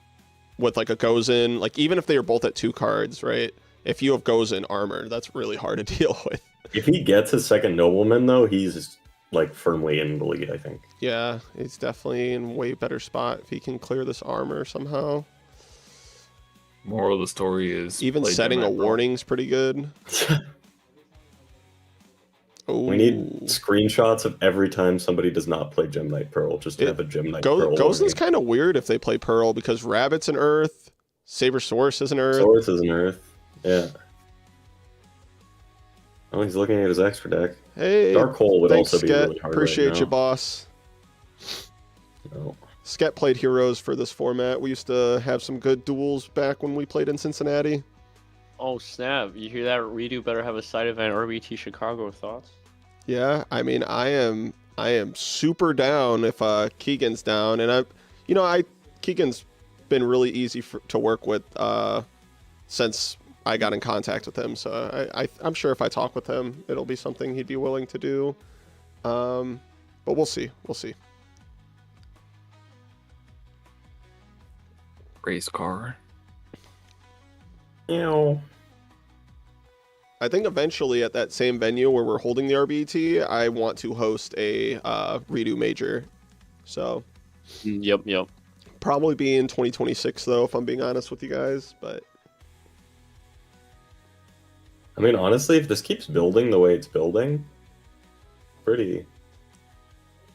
with like a goes in, like even if they are both at 2 cards, right? If you have Goza in armor, that's really hard to deal with. If he gets his second nobleman, though, he's like firmly in the lead, I think. Yeah, he's definitely in way better spot if he can clear this armor somehow. Moral of the story is Even play setting a Gemini Pearl. warning's pretty good. We need screenshots of every time somebody does not play Gem Knight Pearl, just to have a Gem Knight Pearl. Gozen's kind of weird if they play Pearl because Rabbit's an Earth, Saber Source is an Earth. Source is an Earth, yeah. Oh, he's looking at his extra deck. Hey, Dark Hole would thanks, also be Sket. really hard Appreciate right you, now. boss. No. Sket played Heroes for this format. We used to have some good duels back when we played in Cincinnati. Oh snap! You hear that? Redo better have a side event RBT Chicago. Thoughts? Yeah, I mean, I am super down if Keegan's down, and Keegan's been really easy to work with since I got in contact with him. So I'm sure if I talk with him, it'll be something he'd be willing to do. But we'll see. We'll see. Race car. Ew. I think eventually at that same venue where we're holding the RBT, I want to host a redo major. So Yep. probably be in 2026 though, if I'm being honest with you guys. But I mean, honestly, if this keeps building the way it's building, pretty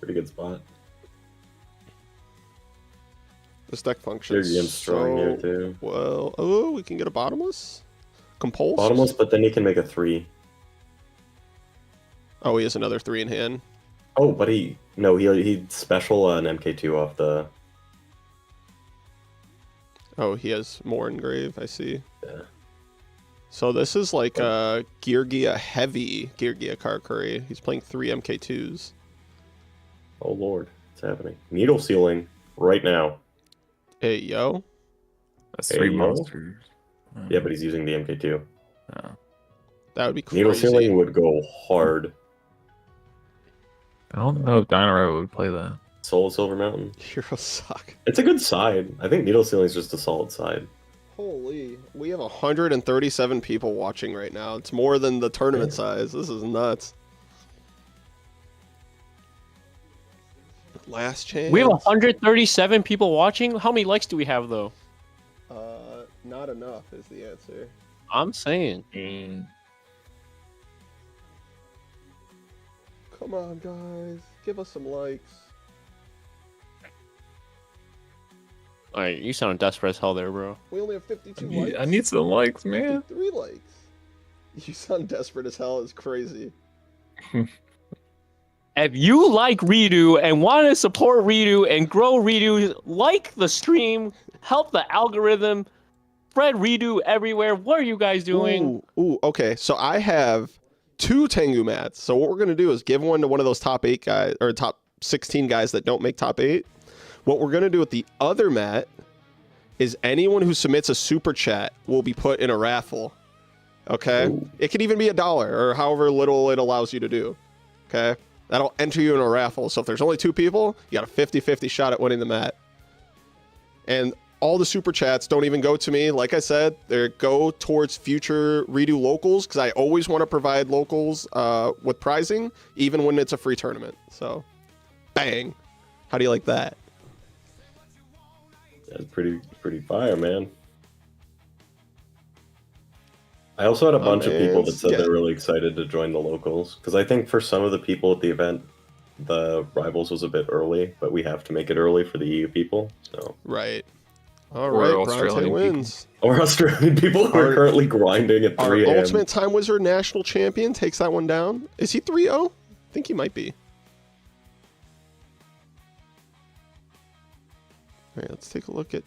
good spot. this deck functions Geargia's strong here so too. well. Oh, we can get a bottomless? Compulse? Bottomless, but then he can make a 3. Oh, he has another 3 in hand. Oh, but he'd special an MK2 off the. Oh, he has more engrave, I see. Yeah. So this is like a Geargia heavy Geargia Karakuri. He's playing 3 MK2s. Oh lord, it's happening. Needle sealing right now. Hey, yo. That's Hey, 3 yo. monsters. Yeah, but he's using the MK2. Oh. That would be crazy. Needle sealing would go hard. I don't know if Dynaro would play that. Soul of Silver Mountain. Heroes suck. It's a good side. I think needle sealing is just a solid side. Holy. We have 137 people watching right now. It's more than the tournament size. This is nuts. Last chance. We have 137 people watching. How many likes do we have though? Not enough is the answer. I'm saying. Come on, guys. Give us some likes. All right, you sound desperate as hell there, bro. We only have 52 likes. I need some likes, man. 3 likes. You sound desperate as hell. It's crazy. If you like Redo and want to support Redo and grow Redo, like the stream, help the algorithm, spread Redo everywhere. What are you guys doing? Ooh, okay. So I have 2 Tengu mats. So what we're going to do is give one to one of those top 8 guys or top 16 guys that don't make top 8. What we're going to do with the other mat is anyone who submits a super chat will be put in a raffle. Okay? Ooh. It could even be $1 or however little it allows you to do. Okay? That'll enter you in a raffle. So if there's only 2 people, you got a 50-50 shot at winning the mat. And all the super chats don't even go to me. Like I said, they go towards future Redo locals because I always want to provide locals with prizing, even when it's a free tournament. So, bang. How do you like that? That's pretty fire, man. I also had a bunch of people that said they're really excited to join the locals because I think for some of the people at the event, the rivals was a bit early, but we have to make it early for the EU people. So Right. All Or right, Australian Bronte people. wins. or Australian people who are currently grinding at Our 3 a.m. Ultimate Time Wizard National Champion takes that one down. Is he 3-0? I think he might be. All right, let's take a look at...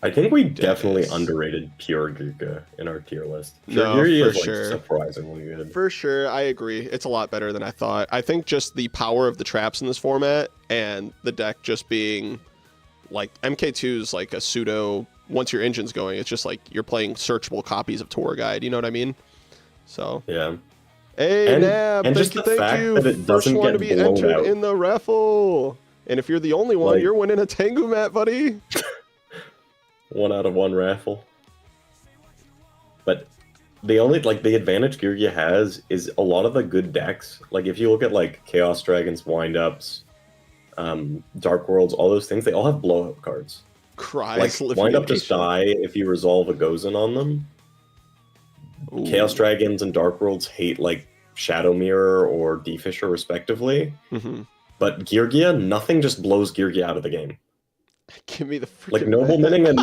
I think we definitely Dennis. underrated pure Geargia in our tier list. No, Geargia for is like sure. surprisingly good. For sure, I agree. It's a lot better than I thought. I think just the power of the traps in this format and the deck just being like MK2 is like a pseudo. Once your engine's going, it's just like you're playing searchable copies of Tour Guide. You know what I mean? So, Yeah. hey, And- Nab, and thank just you, the thank fact you. that it First doesn't one to get be blown entered out. in the raffle. And if you're the only one, Like- you're winning a Tengu mat, buddy. 1 out of 1 raffle. But the only the advantage Geargia has is a lot of the good decks. Like if you look at like Chaos Dragons, Windups, Dark Worlds, all those things, they all have blow up cards. Cries, Like Windup just die if you resolve a Gozen on them. Ooh. Chaos Dragons and Dark Worlds hate like Shadow Mirror or D-Fisher respectively. Mm-hmm. But Geargia, nothing just blows Geargia out of the game. Give me the freaking Like Noblemeaning and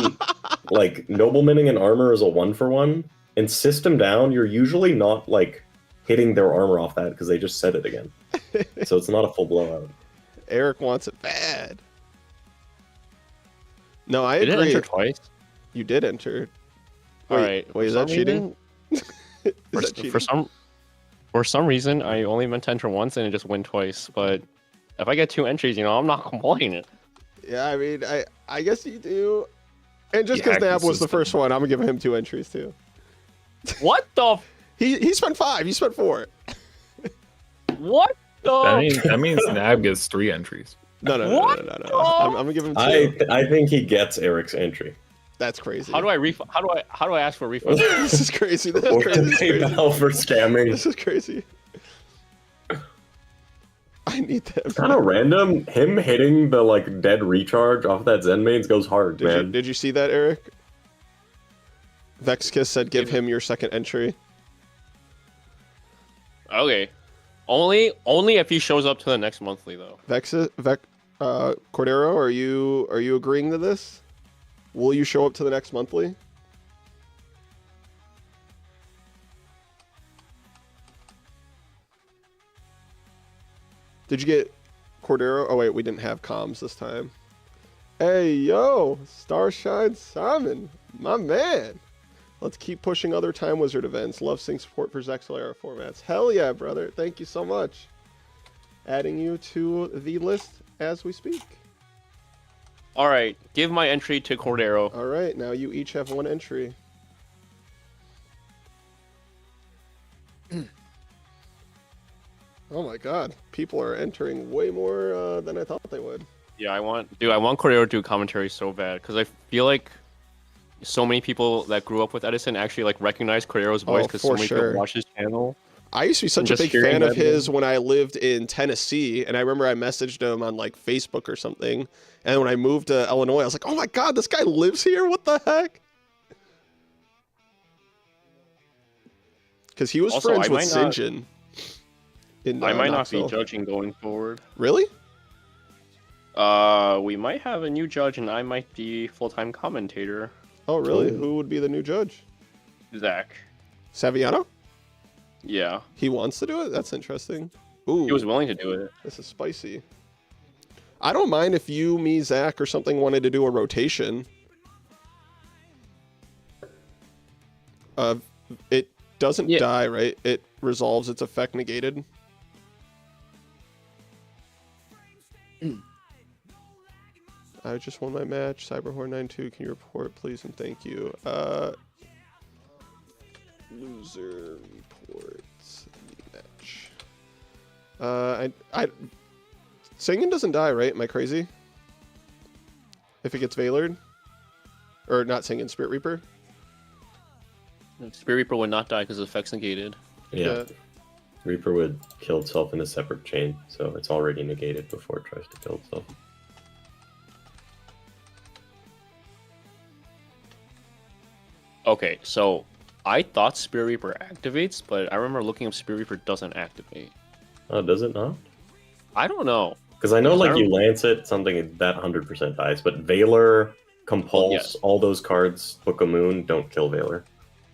Noblemeaning and armor is a 1-for-1. And system down, you're usually not like hitting their armor off that because they just said it again. So it's not a full blowout. Eric wants it bad. No, I Did it agree. enter twice? You did enter. All right. Wait, is that cheating? Is that cheating? For some reason, I only meant to enter once and it just went twice. But if I get 2 entries, I'm not complaining. Yeah, I mean, I guess you do. And just You because hacked the Nab was the system. first one, I'm gonna give him 2 entries too. What the? He spent 5. You spent 4. What the? That means Nab gets 3 entries. No. I'm gonna give him 2. I think he gets Eric's entry. That's crazy. How do I ask for a refund? This is crazy. This is Or crazy. This is crazy. PayPal for scamming. This is crazy. I need that. Kind of random. Him hitting the like dead recharge off that Zen mains goes hard, man. Did you see that, Eric? Vexkiss said give him your second entry. Okay. Only if he shows up to the next monthly though. Cordero, are you agreeing to this? Will you show up to the next monthly? Did you get Cordero? Oh wait, we didn't have comms this time. Hey yo, Starshine Simon, my man. Let's keep pushing other Time Wizard events. Love seeing support for Zexal era formats. Hell yeah, brother. Thank you so much. Adding you to the list as we speak. All right, give my entry to Cordero. All right, now you each have 1 entry. Oh my god, people are entering way more than I thought they would. Yeah, I want Cordero to do commentary so bad because I feel like so many people that grew up with Edison actually like recognize Cordero's voice because so many people watch his channel. I used to be such a big fan of his when I lived in Tennessee, and I remember I messaged him on like Facebook or something. And when I moved to Illinois, I was like, "Oh my god, this guy lives here! What the heck?" Because he was friends with Sinjin. I might not be judging going forward. Really? We might have a new judge, and I might be full-time commentator. Oh, really? Ooh. Who would be the new judge? Zach. Saviano? Yeah. He wants to do it? That's interesting. Ooh. He was willing to do it. This is spicy. I don't mind if you, me, Zach, or something wanted to do a rotation. It doesn't die, right? It resolves its effect negated. I just won my match. Cyberhorn92, can you report, please, and thank you. Loser reports the match. Singin doesn't die, right? Am I crazy? If it gets Veilered? Or not Singin, Spirit Reaper? Spirit Reaper would not die because the effect's negated. Yeah. Reaper would kill itself in a separate chain, so it's already negated before it tries to kill itself. Okay, so I thought Spirit Reaper activates, but I remember looking up Spirit Reaper doesn't activate. Oh, does it not? I don't know. Because I know, like, you lance it, something that 100% dies, but Veiler, Compulse, all those cards, Book of Moon, don't kill Veiler.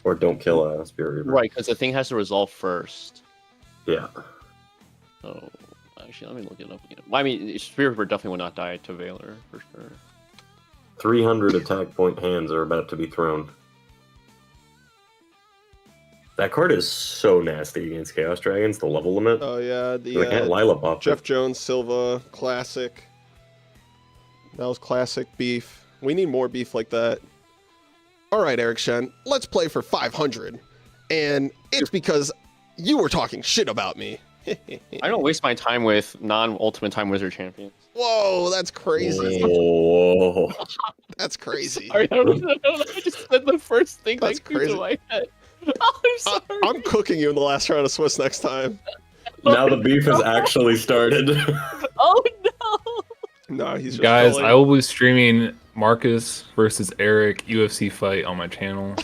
Or don't kill a Spirit Reaper. Right, because the thing has to resolve first. Yeah. So, actually, let me look it up again. I mean, Spirit Reaper definitely will not die to Veiler, for sure. 300 attack point hands are about to be thrown. That card is so nasty against Chaos Dragons, the level limit. Oh, yeah. I can't Lila pop Jeff Jones, Silva, classic. That was classic beef. We need more beef like that. All right, Eric Shen, let's play for 500. And it's because you were talking shit about me. I don't waste my time with non-Ultimate Time Wizard champions. Whoa, that's crazy. Whoa. That's crazy. Sorry, I don't know. I just said the first thing that's that came to my head. Oh, I'm sorry. I'm cooking you in the last round of Swiss next time. Now the beef has actually started. Oh no. No, he's just Guys, trolling. I will be streaming Marcus versus Eric UFC fight on my channel.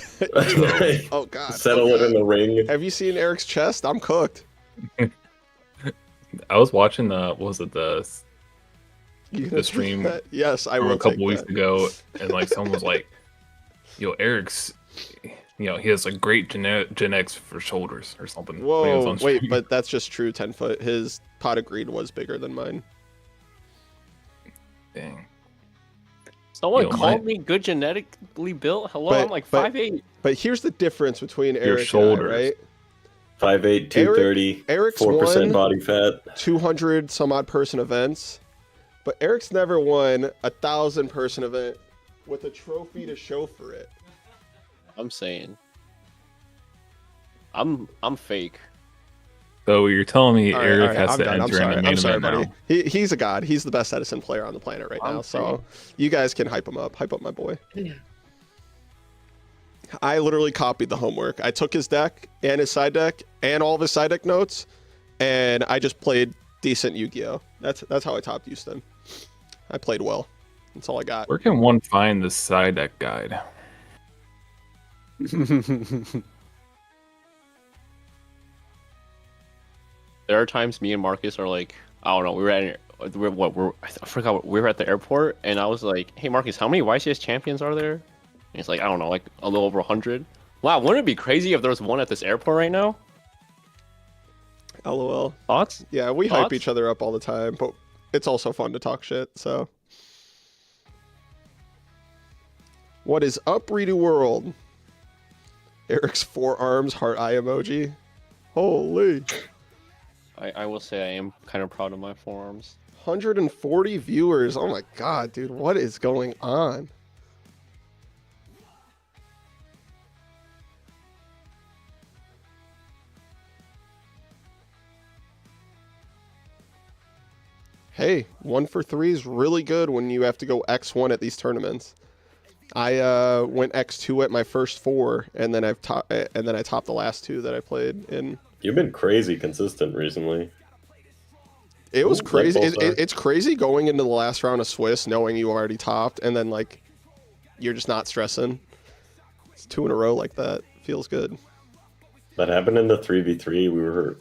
Oh god. Settle oh, it in God. the ring. Have you seen Eric's chest? I'm cooked. I was watching the You the gonna stream take that? Yes, I from will a couple take weeks that. ago, and like someone was like, "Yo, Eric's, he has like great genetics for shoulders or something." when he was Whoa, on wait, stream. but that's just true. 10 foot. His pot of greed was bigger than mine. Dang. Someone Yo, called me good genetically built. Hello, But- I'm like but- 5'8". But here's the difference between Your Eric and I, shoulders. right? 5'8", 230, Eric's 4% won body fat. 200 some odd person events, but Eric's never won 1,000 person event with a trophy to show for it. I'm saying. I'm fake. So you're telling me All right, Eric all right, has I'm to done. I'm enter in sorry. the main I'm sorry, event buddy. now? He's a god. He's the best Edison player on the planet right now. I'm So you guys can hype him up. Hype up my boy. I literally copied the homework. I took his deck and his side deck and all of his side deck notes, and I just played decent Yu-Gi-Oh. That's how I topped Houston. I played well. That's all I got. Where can one find the side deck guide? There are times me and Marcus are like, I don't know, I forgot, we were at the airport, and I was like, hey Marcus, how many YCS champions are there? And he's like, I don't know, like a little over 100. Wow, wouldn't it be crazy if there was one at this airport right now? LOL. Thoughts? Yeah, we hype Thoughts? each other up all the time, but it's also fun to talk shit, so. What is up, Redo World? Eric's forearms heart eye emoji. Holy. I will say I am kind of proud of my forearms. 140 viewers. Oh my god, dude. What is going on? Hey, 1 for 3 is really good when you have to go X1 at these tournaments. I went X2 at my first 4, and then I topped the last 2 that I played in. You've been crazy consistent recently. It was Ooh, crazy. Red Bull, It's crazy going into the last round of Swiss knowing you already topped, and then like you're just not stressing. It's 2 in a row like that. Feels good. That happened in the 3v3. We were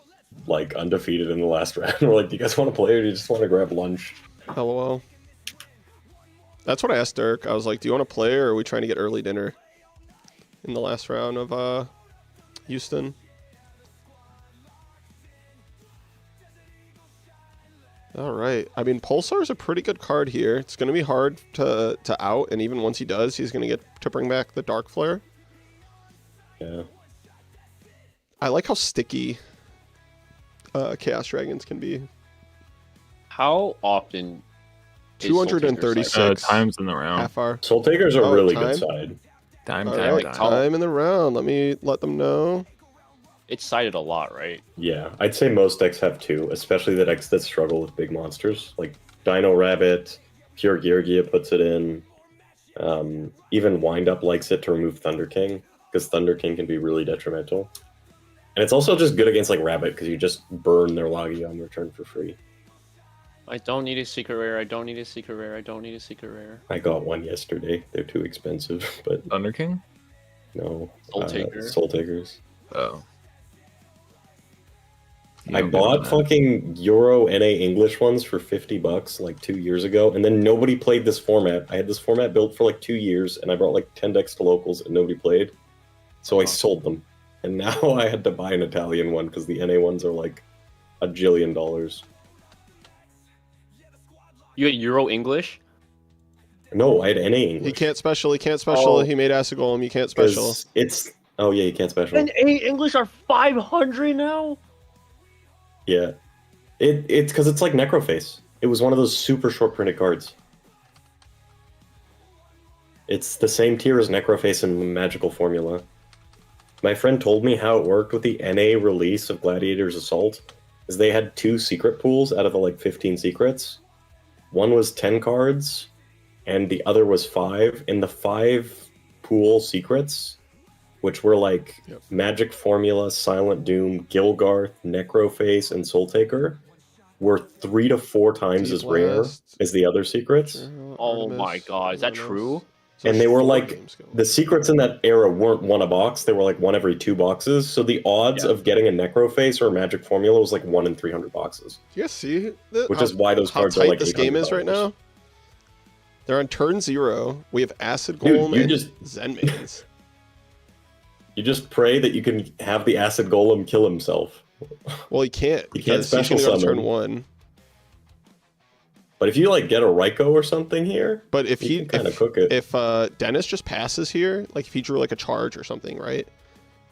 like undefeated in the last round. We're like, do you guys want to play or do you just want to grab lunch? LOL. That's what I asked Dirk. I was like, do you want to play or are we trying to get early dinner in the last round of Houston? All right. I mean, Pulsar's a pretty good card here. It's going to be hard to out, and even once he does, he's going to get to bring back the Dark Flare. Yeah. I like how sticky Chaos Dragons can be. How often is Soul Taker 236. cycled? Times in the round. Half hour. Soul Takers are Oh, really time? good side. Time. All right, time. time in the round. Let them know. It's cited a lot, right? Yeah, I'd say most decks have 2, especially the decks that struggle with big monsters. Like Dino Rabbit, Pure Geargia puts it in. Even Wind Up likes it to remove Thunder King, because Thunder King can be really detrimental. And it's also just good against like Rabbit, because you just burn their Logia on return for free. I don't need a secret rare. I don't need a secret rare. I don't need a secret rare. I got one yesterday. They're too expensive, but Thunder King? no. Soul Taker. Soul Takers. Oh. You I don't get bought that. fucking Euro NA English ones for $50 like 2 years ago, and then nobody played this format. I had this format built for like 2 years, and I brought like 10 decks to locals, and nobody played. So I sold them, and now I had to buy an Italian one because the NA ones are like $1 jillion. You get Euro English? No, I had NA English. He can't special. He can't special. Oh. He made Acid Golem. You can't special. 'Cause it's yeah, you can't special. And A English are 500 now? Yeah, it's because it's like Necroface. It was one of those super short printed cards. It's the same tier as Necroface in Magical Formula. My friend told me how it worked with the NA release of Gladiator's Assault, is they had 2 secret pools out of the like 15 secrets. One was 10 cards, and the other was 5. In the 5 pool secrets, which were like Yep. Magic Formula, Silent Doom, Gilgarth, Necroface, and Soul Taker, were 3 to 4 times Deep as rare Blast, as the other secrets. Gerald, Oh my Artemis, god, is that Lunos. true? So And there's they were 4 like games going. the secrets in that era weren't one a box; they were like one every 2 boxes. So the odds Yeah. of getting a Necroface or a Magic Formula was like 1 in 300 boxes, Do you guys see which is why those cards how are tight like this game is right $800. now? They're on turn 0. We have Acid Dude, Golem you and just- Zen Maidens. You just pray that you can have the Acid Golem kill himself. Well, he can't You can't because he's special gonna go to turn summon. 1. But if you like get a Raikou or something here, But if you he can kind of cook it. if Dennis just passes here, like if he drew like a charge or something, right?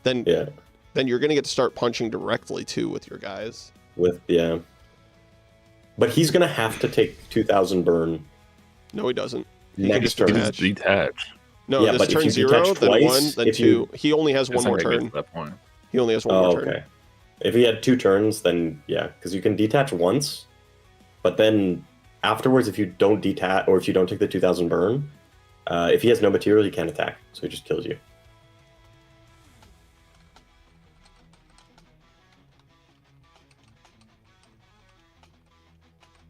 Then Yeah, then you're gonna get to start punching directly too with your guys. yeah. But he's gonna have to take 2,000 burn No, he doesn't. He can next just turn. He detach. just detach. No, Yeah, this but if turn you 0, detach then twice, 1, then if 2. you- He only has one It's more not gonna get turn. to that point. He only has one Oh, more turn. okay. If he had 2 turns, then yeah, because you can detach once, but then afterwards, if you don't detach or if you don't take the 2,000 burn, if he has no material, he can't attack, so he just kills you.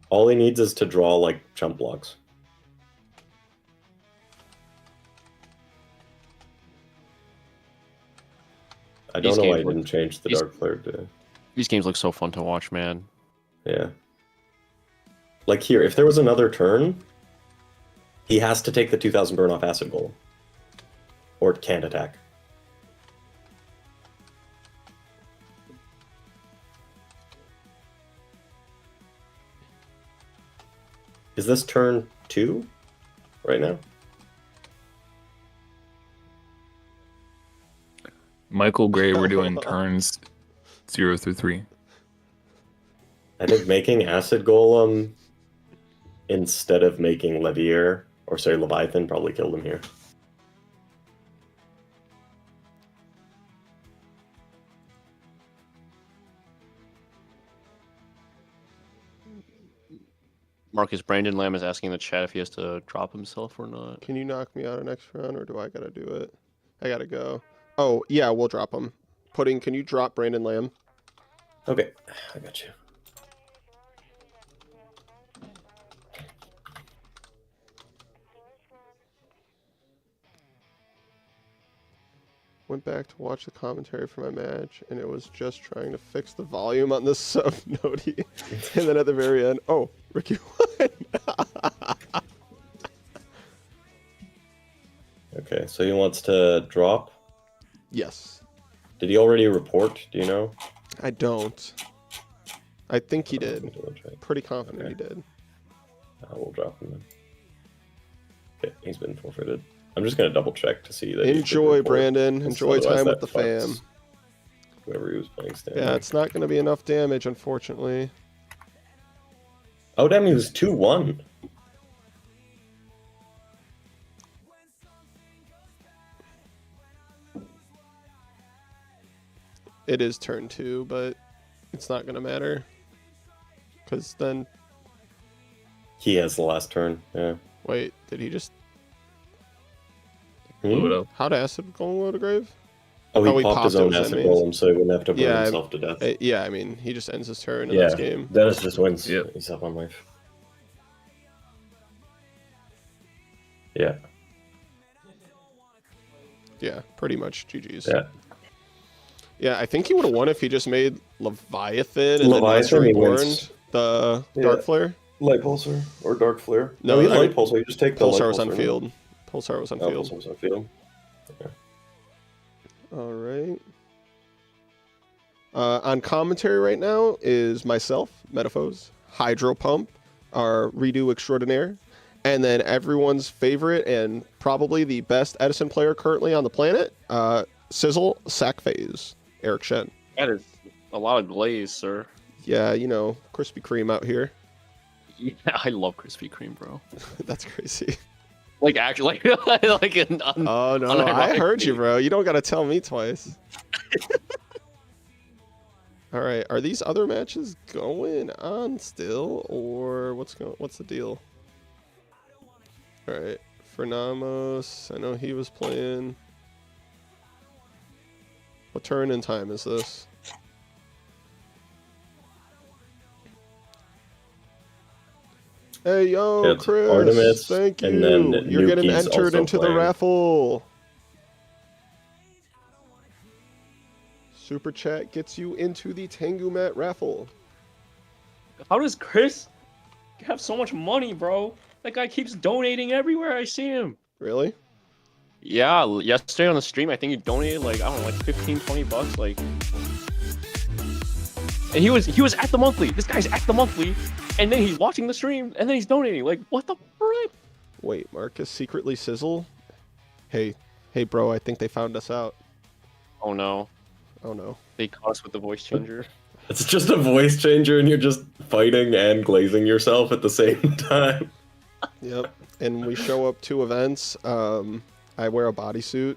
All he needs is to draw like chump blocks. I don't These know why he games look- didn't change the these- Dark Flare to... These games look so fun to watch, man. Yeah. Like here, if there was another turn, he has to take the 2,000 burn off Acid Golem. Or it can't attack. Is this turn 2 right now? Michael Gray, we're doing turns 0 through 3. I think making Acid Golem instead of making Levier, or sorry, Leviathan, probably killed him here. Marcus Brandon Lamb is asking in the chat if he has to drop himself or not. Can you knock me out of next round, or do I gotta do it? I gotta go. Oh, yeah, we'll drop him. Pudding, can you drop Brandon Lamb? Okay, I got you. Went back to watch the commentary for my match, and it was just trying to fix the volume on the sub noti. And then at the very end, oh, Ricky won. Okay, so he wants to drop. Yes. Did he already report? Do you know? I don't. I think he Let me did. double check. Pretty confident Okay. he did. I will drop him then. Okay, he's been forfeited. I'm just gonna double check to see that. he did Enjoy, report, Brandon. because Enjoy otherwise time that with the fam. fucks Whoever he was playing standing. Yeah, it's not going to be enough damage, unfortunately. Oh damn, he was 2-1. It is turn 2, but it's not going to matter. Because then, He has the last turn. Yeah. wait, did he just... Blew it up. How'd Acid Golem to grave? Oh, he Oh, he popped his popped own it, acid that means. golem, so he wouldn't have to burn Yeah, himself to death. Yeah, I mean, he just ends his turn in Yeah, this game. Dennis just wins. Yep. He's up on life. Yeah, Yeah, pretty much GG's. yeah. Yeah, I think he would have won if he just made Leviathan and Leviathan, then Monster he Reborn wins. the Yeah. Dark Flare. Light Pulsar or Dark Flare. No, No, he I Light mean, Pulsar. You just take the Pulsar Light was on Pulsar, no? field. Pulsar was on Oh, field. Pulsar was on field. All right. On commentary right now is myself, Metaphos, Hydro Pump, our Redo Extraordinaire, and then everyone's favorite and probably the best Edison player currently on the planet, Sizzle Sackphase, Eric Shen. That is a lot of glaze, sir. Yeah, you know, Krispy Kreme out here. Yeah, I love Krispy Kreme, bro. That's crazy. Like actually, like an Oh no, I heard you, bro. You don't gotta tell me twice. All right, are these other matches going on still, or what's the deal? All right, Fernamos, I know he was playing. What turn in time is this? Hey, yo, Yeah, it's Chris. Artemis, Thank and then you. You're getting Nuki's entered also into the playing. raffle. Super chat gets you into the Tengu Mat raffle. How does Chris have so much money, bro? That guy keeps donating everywhere I see him. Really? Yeah, yesterday on the stream, I think he donated like, I don't know, like 15, 20 bucks, like. And he was at the monthly. This guy's at the monthly, and then he's watching the stream, and then he's donating. Like, what the frick? Wait, Marcus secretly sizzle? Hey, bro, I think they found us out. Oh no, Oh no. they caught us with the voice changer. It's just a voice changer, and you're just fighting and glazing yourself at the same time. Yep. And we show up to events. I wear a bodysuit.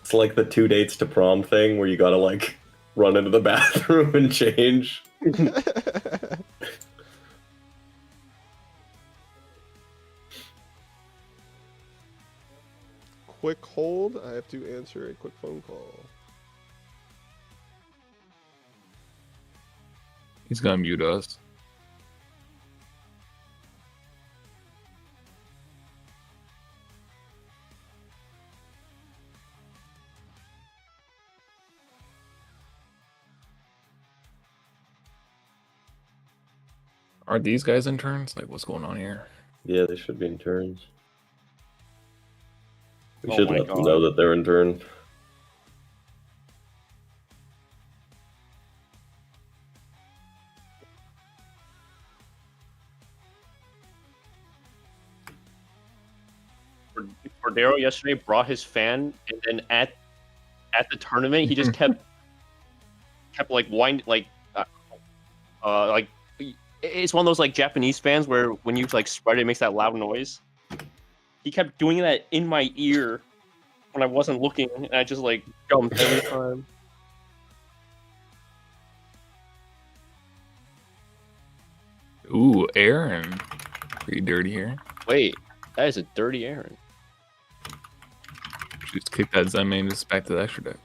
It's like the 2 dates to prom thing where you gotta like run into the bathroom and change. Quick hold. I have to answer a quick phone call. He's gonna mute us. Are these guys in turns? Like, what's going on here? Yeah, they should be in turns. We Oh should my let them God. know that they're in turn. Cordero yesterday brought his fan, and then at the tournament, he just kept like like it's one of those like Japanese fans where when you like spread it makes that loud noise. He kept doing that in my ear when I wasn't looking, and I just like jumped every time. Ooh, Aaron. Pretty dirty here. Wait, that is a dirty Aaron. Just kick that Zen main just back to the extra deck.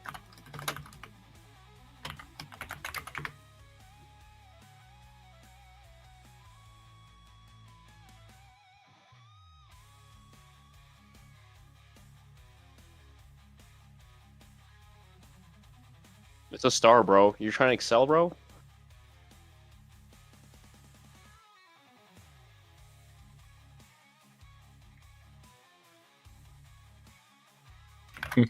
It's a star, bro. You're trying to excel, bro? No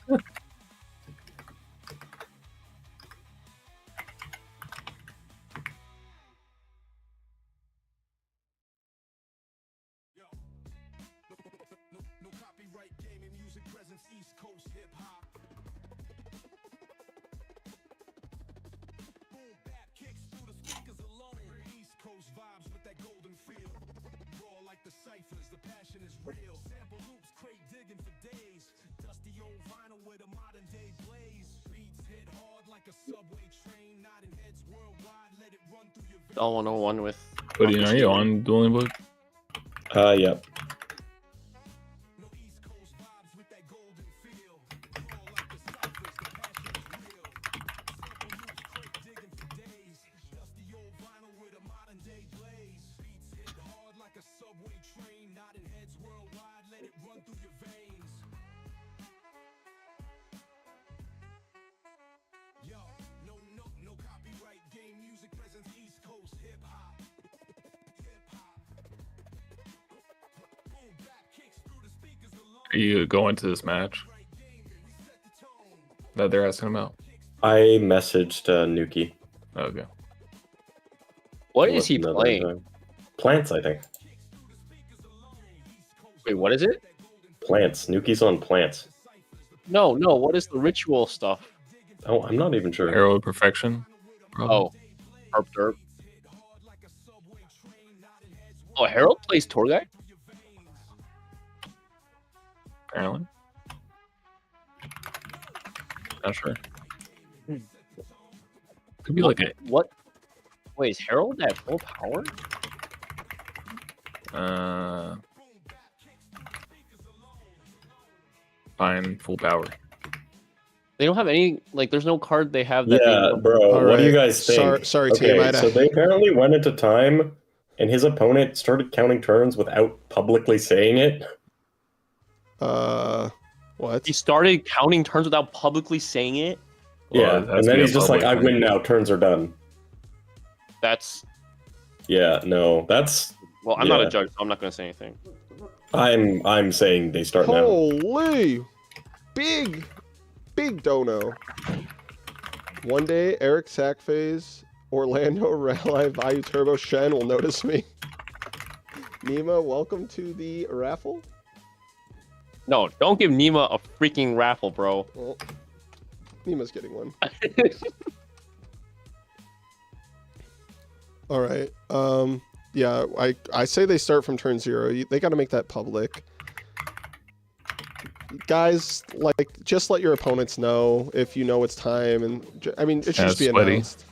copyright gaming music presence East Coast hip hop. Boom bap kicks through the speakers alone. East Coast vibes with that golden feel. Raw like the ciphers, the passion is real. Sample loops, crate digging for days. Dusty old vinyl with a modern day blaze. Beats hit hard like a subway train. Nodding heads worldwide, let it run through your veins. All 101 with. Buddy, are you on Dueling Book? Yeah. No East Coast vibes with that golden feel. Raw like the ciphers, the passion is real. Sample loops, crate digging for days. Dusty old vinyl with a modern day blaze. Beats hit hard like a subway train. Nodding heads worldwide, let it run through your veins. Yo, no copyright game music presence East Coast hip hop. Hip hop. Boom bap kicks through the speakers alone. Are you going to this match Right game, we set the tone. that they're asking about? I messaged Nuki. Okay. What to is let he them know they're playing? in turn. Plants, I think. Wait, what is it? Plants. Nuki's on plants. No, what is the ritual stuff? Oh, I'm not even sure. Arrow of Perfection? Probably. Oh, Herb Derp. Oh, Harold plays tour guy? Apparently. Not sure. Could be like What? Wait, is Harold at full power? fine full power. They don't have any, like, there's no card they have that Yeah, they bro. All What do you right. guys think? Sorry, team. Okay, I had so they apparently went into time, and his opponent started counting turns without publicly saying it. what? He started counting turns without publicly saying it. Well, Yeah, it has and to then be a he's just like, public "I win thing. now. Turns are done." That's, Yeah, no, that's. well, I'm not Yeah. a judge, so I'm not going to say anything. I'm saying they start now. Holy, big dono. One day, Eric Sackphase, Orlando Rally Vayu Turbo Shen will notice me. Nima, welcome to the raffle. No, don't give Nima a freaking raffle, bro. Well, Nima's getting one. All right. Yeah, I say they start from turn 0. They got to make that public. Guys, like, just let your opponents know if you know it's time, and I mean, it should Yeah, just be sweaty. announced.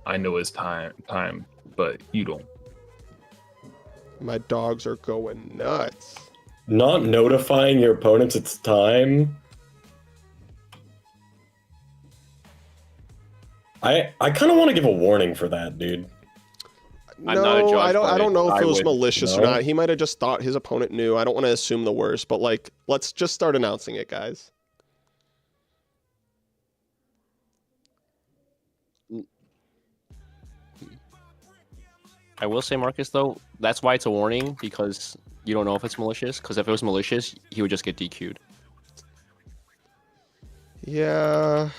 I know it's time, but you don't. My dogs are going nuts. Not notifying your opponents it's time. I kind of want to give a warning for that, dude. I'm not a No, judge, I but don't know if I it was would- malicious or No? not. He might have just thought his opponent knew. I don't want to assume the worst, but like, let's just start announcing it, guys. I will say, Marcus, though, that's why it's a warning, because you don't know if it's malicious. Because if it was malicious, he would just get DQ'd. Yeah.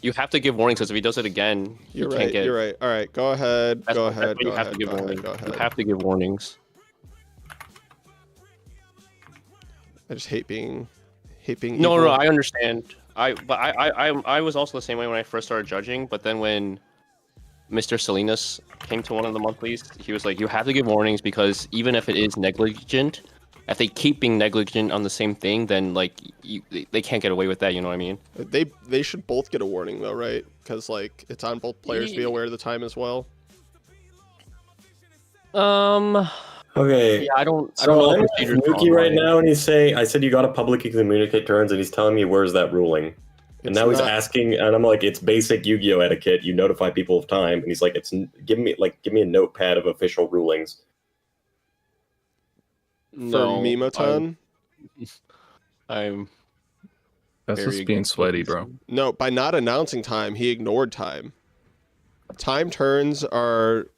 You have to give warnings, because if he does it again, he You're can't right. get. You're right. All right. Go ahead. That's Go what- that's ahead. why Go you have ahead. to give Go ahead. warnings. Go ahead. You have to give warnings. I just hate being No, evil. I understand. I was also the same way when I first started judging, but then when Mr. Salinas came to one of the monthlies, he was like, you have to give warnings, because even if it is negligent, if they keep being negligent on the same thing, then like they can't get away with that, you know what I mean? They should both get a warning though, right? Because like it's on both players to be aware of the time as well. Okay. Yeah, I don't So know I'm the with procedures for Nuki right online. now, and I said you got to publicly communicate turns, and he's telling me where's that ruling, and It's now he's not- asking, and I'm like, it's basic Yu-Gi-Oh etiquette. You notify people of time, and he's like, give me a notepad of official rulings. For No, Mimoton? I'm That's very just being against sweaty, these. bro. No, by not announcing time, he ignored time. Time turns are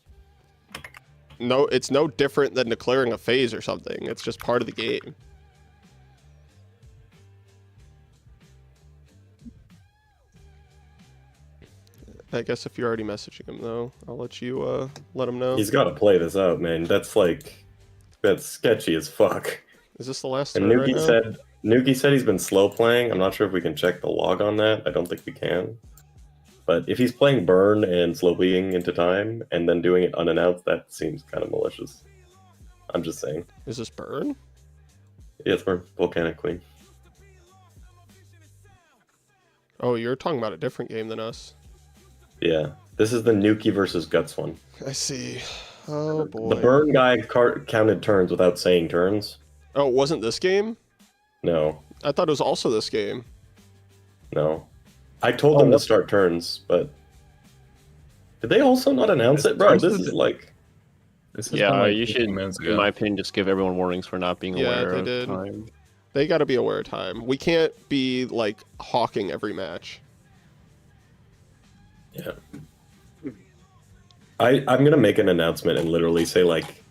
it's no different than declaring a phase or something. It's just part of the game. I guess if you're already messaging him though, I'll let you let him know. He's got to play this out, man. That's sketchy as fuck. Is this the last And turn right now? Nuki said he's been slow playing. I'm not sure if we can check the log on that. I don't think we can. But if he's playing burn and slow being into time and then doing it unannounced, that seems kind of malicious. I'm just saying. Is this burn? Yeah, it's burn. Volcanic Queen. Oh, you're talking about a different game than us. Yeah. This is the Nuki versus Guts one. I see. Oh boy. The burn guy counted turns without saying turns. Oh, it wasn't this game? No. I thought it was also this game. No. I told them to start turns, but did they also not announce it? Bro, this is like... This is Yeah, from, like, you 15 should, minutes in ago. my opinion, just give everyone warnings for not being Yeah, aware they of did. time. They got to be aware of time. We can't be like hawking every match. Yeah. I'm going to make an announcement and literally say, like,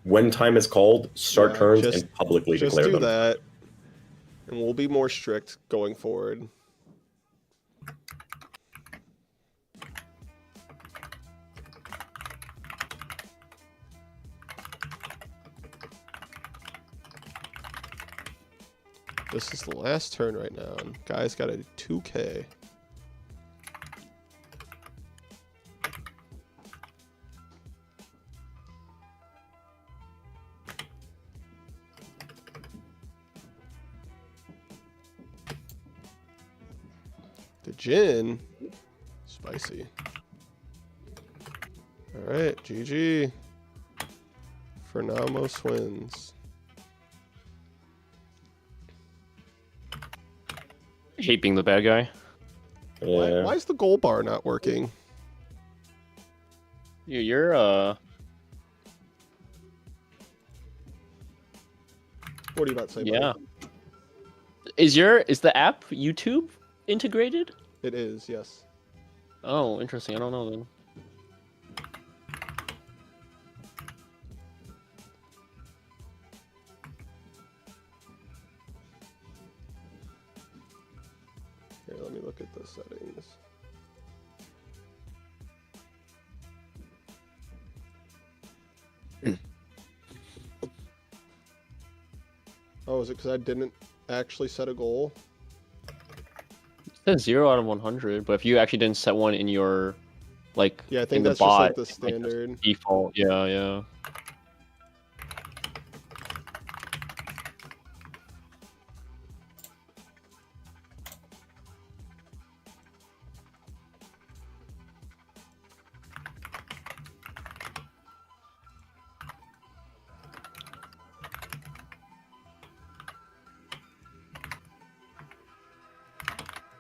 when time is called, start Yeah, turns just- and publicly Just declare do them. that, and we'll be more strict going forward. This is the last turn right now. And guys got a 2K. The gin, spicy. All right, GG. Fernamos wins. Hate being the bad guy. Yeah. Why is the goal bar not working? You're What are you about to say? buddy? yeah. Is the app YouTube integrated? It is, yes. Oh, interesting. I don't know then. Here, let me look at the settings. Oh, is it because I didn't actually set a goal? It says 0 out of 100, but if you actually didn't set one in your like Yeah, I in think the that's bot, just like the it's just standard. default. Yeah.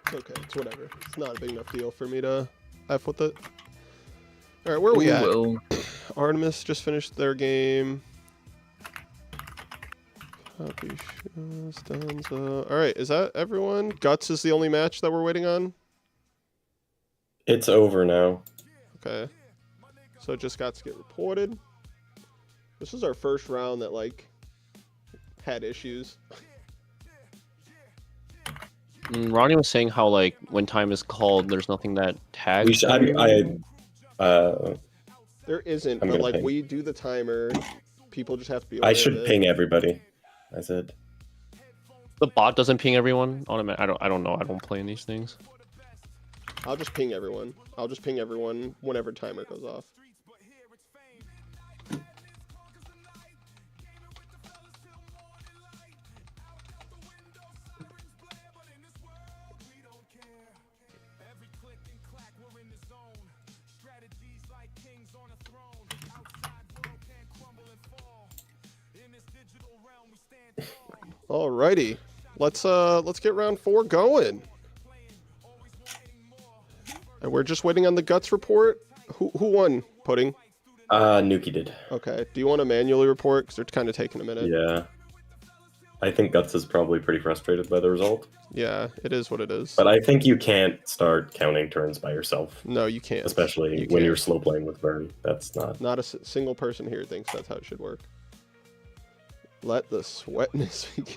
It's okay. It's whatever. It's not a big enough deal for me to F with it. All right, where are we at? Well, Artemis just finished their game. Copy Stanza. All right, is that everyone? Guts is the only match that we're waiting on? It's over now. Okay. So it just got to get reported. This is our first round that, like, had issues. Ronnie was saying how like when time is called, there's nothing that tags. We should, There isn't, I'm but, gonna like, ping. we do the timer. People just have to be aware I of should it. ping everybody. I said. The bot doesn't ping everyone automatic. I don't know. I don't play in these things. I'll just ping everyone. I'll just ping everyone whenever timer goes off. Alrighty, let's get round 4 going. And we're just waiting on the guts report. Who won? Pudding. Nuki did. Okay. Do you want to manually report? Because they're kind of taking a minute. Yeah. I think Guts is probably pretty frustrated by the result. Yeah, it is what it is. But I think you can't start counting turns by yourself. No, you can't. Especially You when you're can't. slow playing with Vern. That's not. Not a single person here thinks that's how it should work. Let the sweatness begin.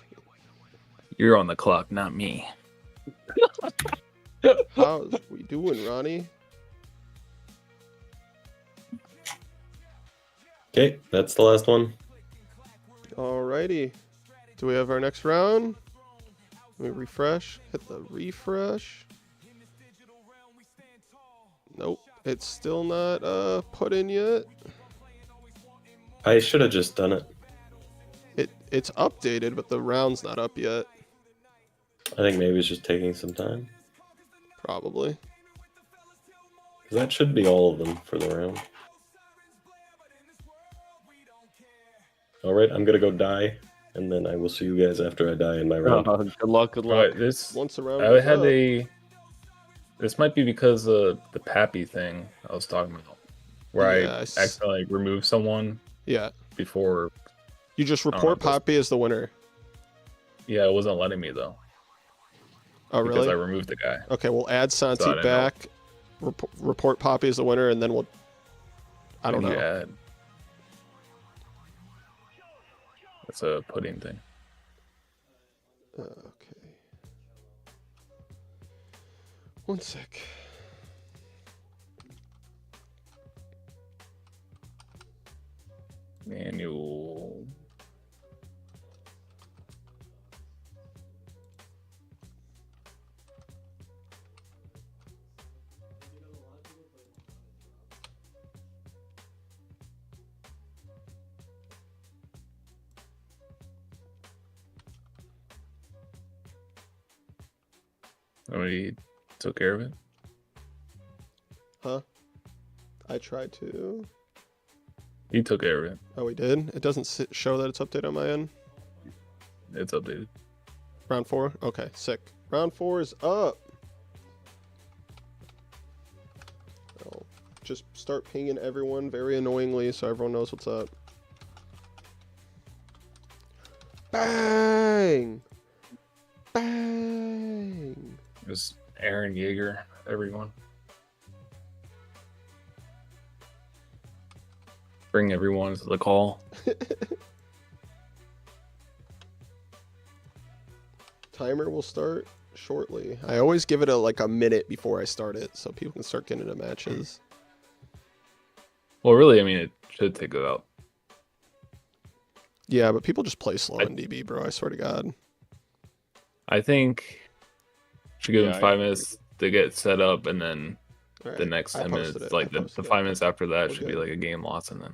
you're on the clock, not me. How's we doing, Ronnie? Okay, that's the last one. Alrighty. Do we have our next round? Let me refresh. Hit the refresh. Nope. It's still not put in yet. I should have just done it. It's updated, but the round's not up yet. I think maybe it's just taking some time. Probably. 'Cause that should be all of them for the round. Alright, I'm gonna go die, and then I will see you guys after I die in my round. Good luck. Good All luck. right, this Once the round I goes had up, a. This might be because of the Pappy thing I was talking about, where Yeah, I accidentally removed someone yeah. before. You just don't know, report just- Poppy as the winner. Yeah, it wasn't letting me though Oh, because I really? removed the guy. Okay, we'll add So I Santi didn't know. back. Report Poppy as the winner, and then we'll. I don't know. Yeah, that's a pudding thing. Okay. One sec. Manual. Somebody took care of it. Huh? I tried to. He took care of it. Oh, we did? It doesn't show that it's updated on my end. It's updated. Round 4? Okay, sick. Round 4 is up. I'll just start pinging everyone very annoyingly so everyone knows what's up. Bang! Bang! Just Aaron Yeager, everyone. Bring everyone to the call. Timer will start shortly. I always give it like a minute before I start it so people can start getting into matches. Well, really, I mean, it should take about. Yeah, but people just play slow in DB, bro. I swear to God. I think should give Yeah, them 5 minutes to get set up, and then All the right, next I 10 posted minutes, it. like I the posted 5 it. minutes after that We're should be good. like a game loss, and then.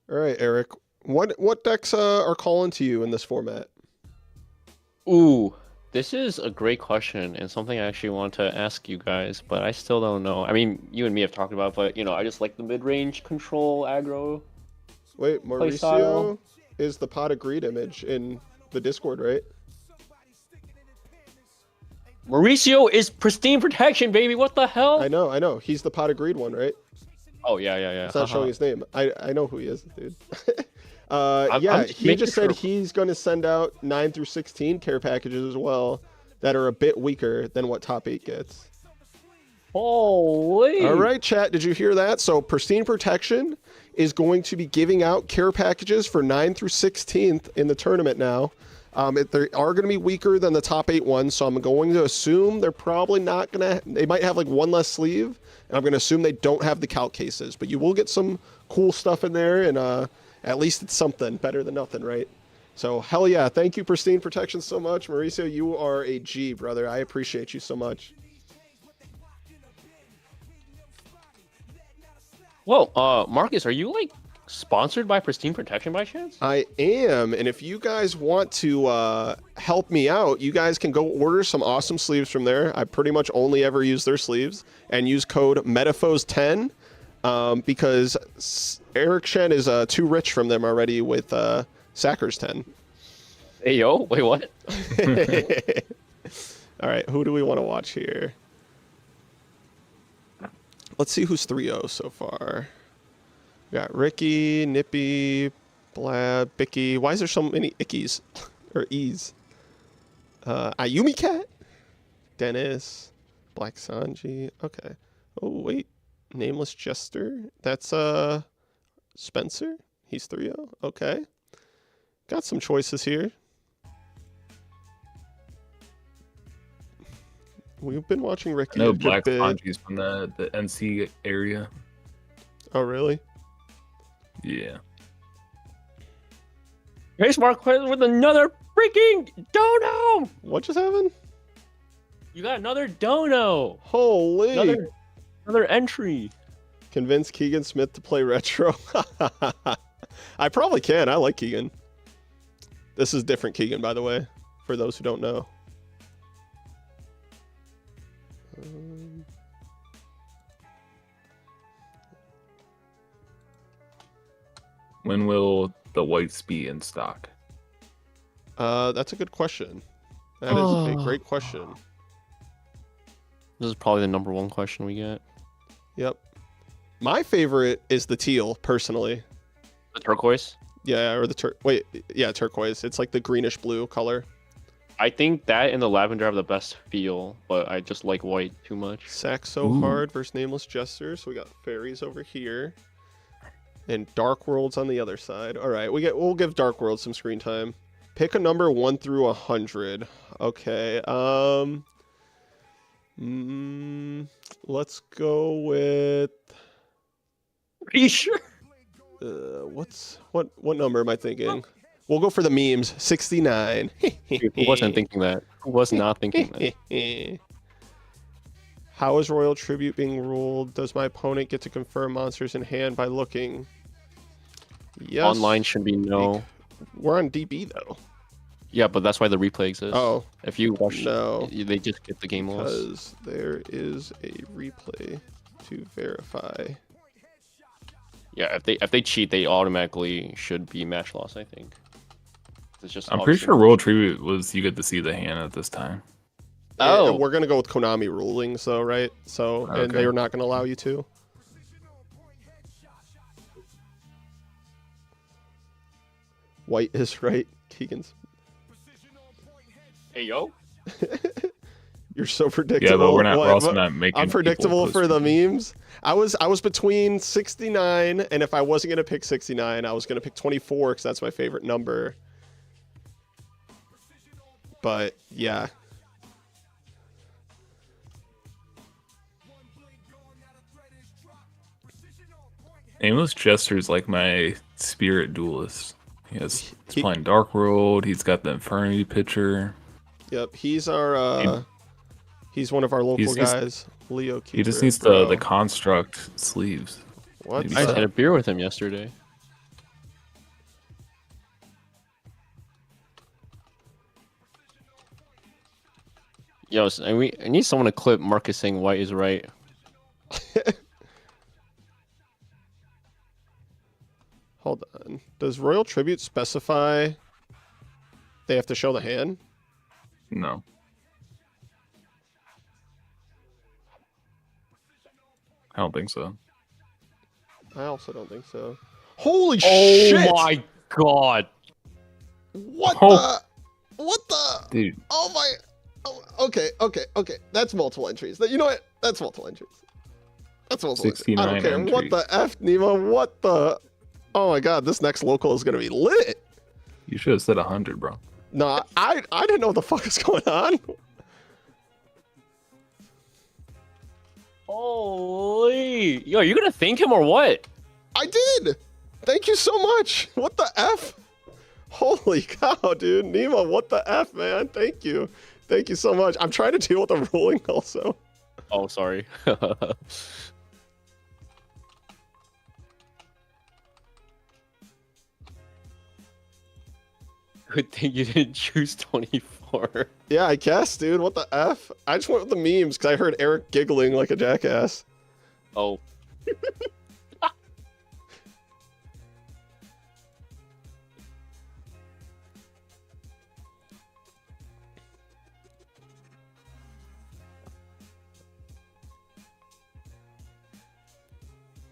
All right, Eric. What decks are calling to you in this format? Ooh, this is a great question and something I actually want to ask you guys, but I still don't know. I mean, you and me have talked about it, but you know, I just like the mid-range control aggro. Wait, Playstyle. Mauricio is the pot of greed image in the Discord, right? Mauricio is pristine protection, baby. What the hell? I know. He's the pot of greed one, right? Oh yeah. It's not showing his name. I know who he is, dude. I'm Yeah, just he making just said sure. he's going to send out 9 through 16 care packages as well that are a bit weaker than what top 8 gets. Holy! All right, chat. Did you hear that? So Pristine Protection is going to be giving out care packages for 9 through 16th in the tournament now. They are going to be weaker than the top 8 ones, so I'm going to assume they're probably not going to... They might have like one less sleeve, and I'm going to assume they don't have the calc cases, but you will get some cool stuff in there, and at least it's something better than nothing, right? So, hell yeah. Thank you, Pristine Protection, so much. Mauricio, you are a G, brother. I appreciate you so much. Whoa, Marcus, are you like sponsored by Pristine Protection by chance? I am, and if you guys want to help me out, you guys can go order some awesome sleeves from there. I pretty much only ever use their sleeves, and use code Metaphos10 because Eric Shen is too rich from them already with Sackers 10. Hey yo, wait, what? All right, who do we want to watch here? Let's see who's 3-0 so far. We got Ricky, Nippy, Blab, Bicky. Why is there so many Ickies? Or E's? Ayumi Cat? Dennis, Black Sanji. Okay. Oh, wait. Nameless Jester. That's Spencer. He's 3-0. Okay. Got some choices here. We've been watching Ricky. I know a good Black bit. Sanji's from the NC area. Oh, really? Yeah. Here's Marcus with another freaking dono! What just happened? You got another dono! Holy! Another entry. Convince Keegan Smith to play retro. I probably can. I like Keegan. This is different Keegan, by the way, for those who don't know. When will the whites be in stock? That's a good question. That is a great question. This is probably the number one question we get. Yep. My favorite is the teal, personally. The turquoise? Yeah, or the turquoise. It's like the greenish blue color. I think that and the lavender have the best feel, but I just like white too much. Sack so hard versus Nameless Jester. So we got fairies over here. And Dark Worlds on the other side. All right, we'll give Dark Worlds some screen time. Pick a number 1 through 100. Okay. Let's go with. Are you sure? What number am I thinking? We'll go for the memes. 69. Who wasn't thinking that? Who was not thinking that? How is Royal Tribute being ruled? Does my opponent get to confirm monsters in hand by looking? Yes. Online should be no. We're on DB though. Yeah, but that's why the replay exists. Oh. If you watch, No. they just get the game loss. Because there is a replay to verify. Yeah, if they cheat, they automatically should be match loss. I think. It's just I'm pretty obviously sure match- Royal Tribute was you get to see the hand at this time. Oh. We're gonna go with Konami rulings, though, right? So, and Okay. they are not gonna allow you to. White is right, Keegan's. Hey yo. You're so predictable. Yeah, but we're What- also what- not making. unpredictable people for the post- memes. I was between 69, and if I wasn't gonna pick 69, I was gonna pick 24 because that's my favorite number. But yeah, Aimless Jester's like my spirit duelist. He's He- playing Dark World. He's got the Infernity pitcher. yep. He's our he's one of our local He's- guys. Leo. He just Keeper, needs bro. the construct sleeves. What? maybe I so. had a beer with him yesterday. Yo, I need someone to clip Marcus saying white is right. Hold on. Does Royal Tribute specify they have to show the hand? No. I don't think so. I also don't think so. Holy shit! Oh my god. What Oh. the? What the? Dude, Oh my. Oh, okay. That's multiple entries. You know what? That's multiple entries. That's multiple entries. I don't 69 care. What entries. the F, Nemo? What the? Oh my god, this next local is going to be lit. you should have said 100, bro. Nah, I didn't know what the fuck is going on. Holy. Yo, you gonna thank him or what? I did. Thank you so much. What the F? Holy cow, dude. Nemo, what the F, man? Thank you. Thank you so much. I'm trying to deal with the ruling also. Oh, sorry. Good thing you didn't choose 24. Yeah, I guess, dude. What the F? I just went with the memes because I heard Eric giggling like a jackass. Oh.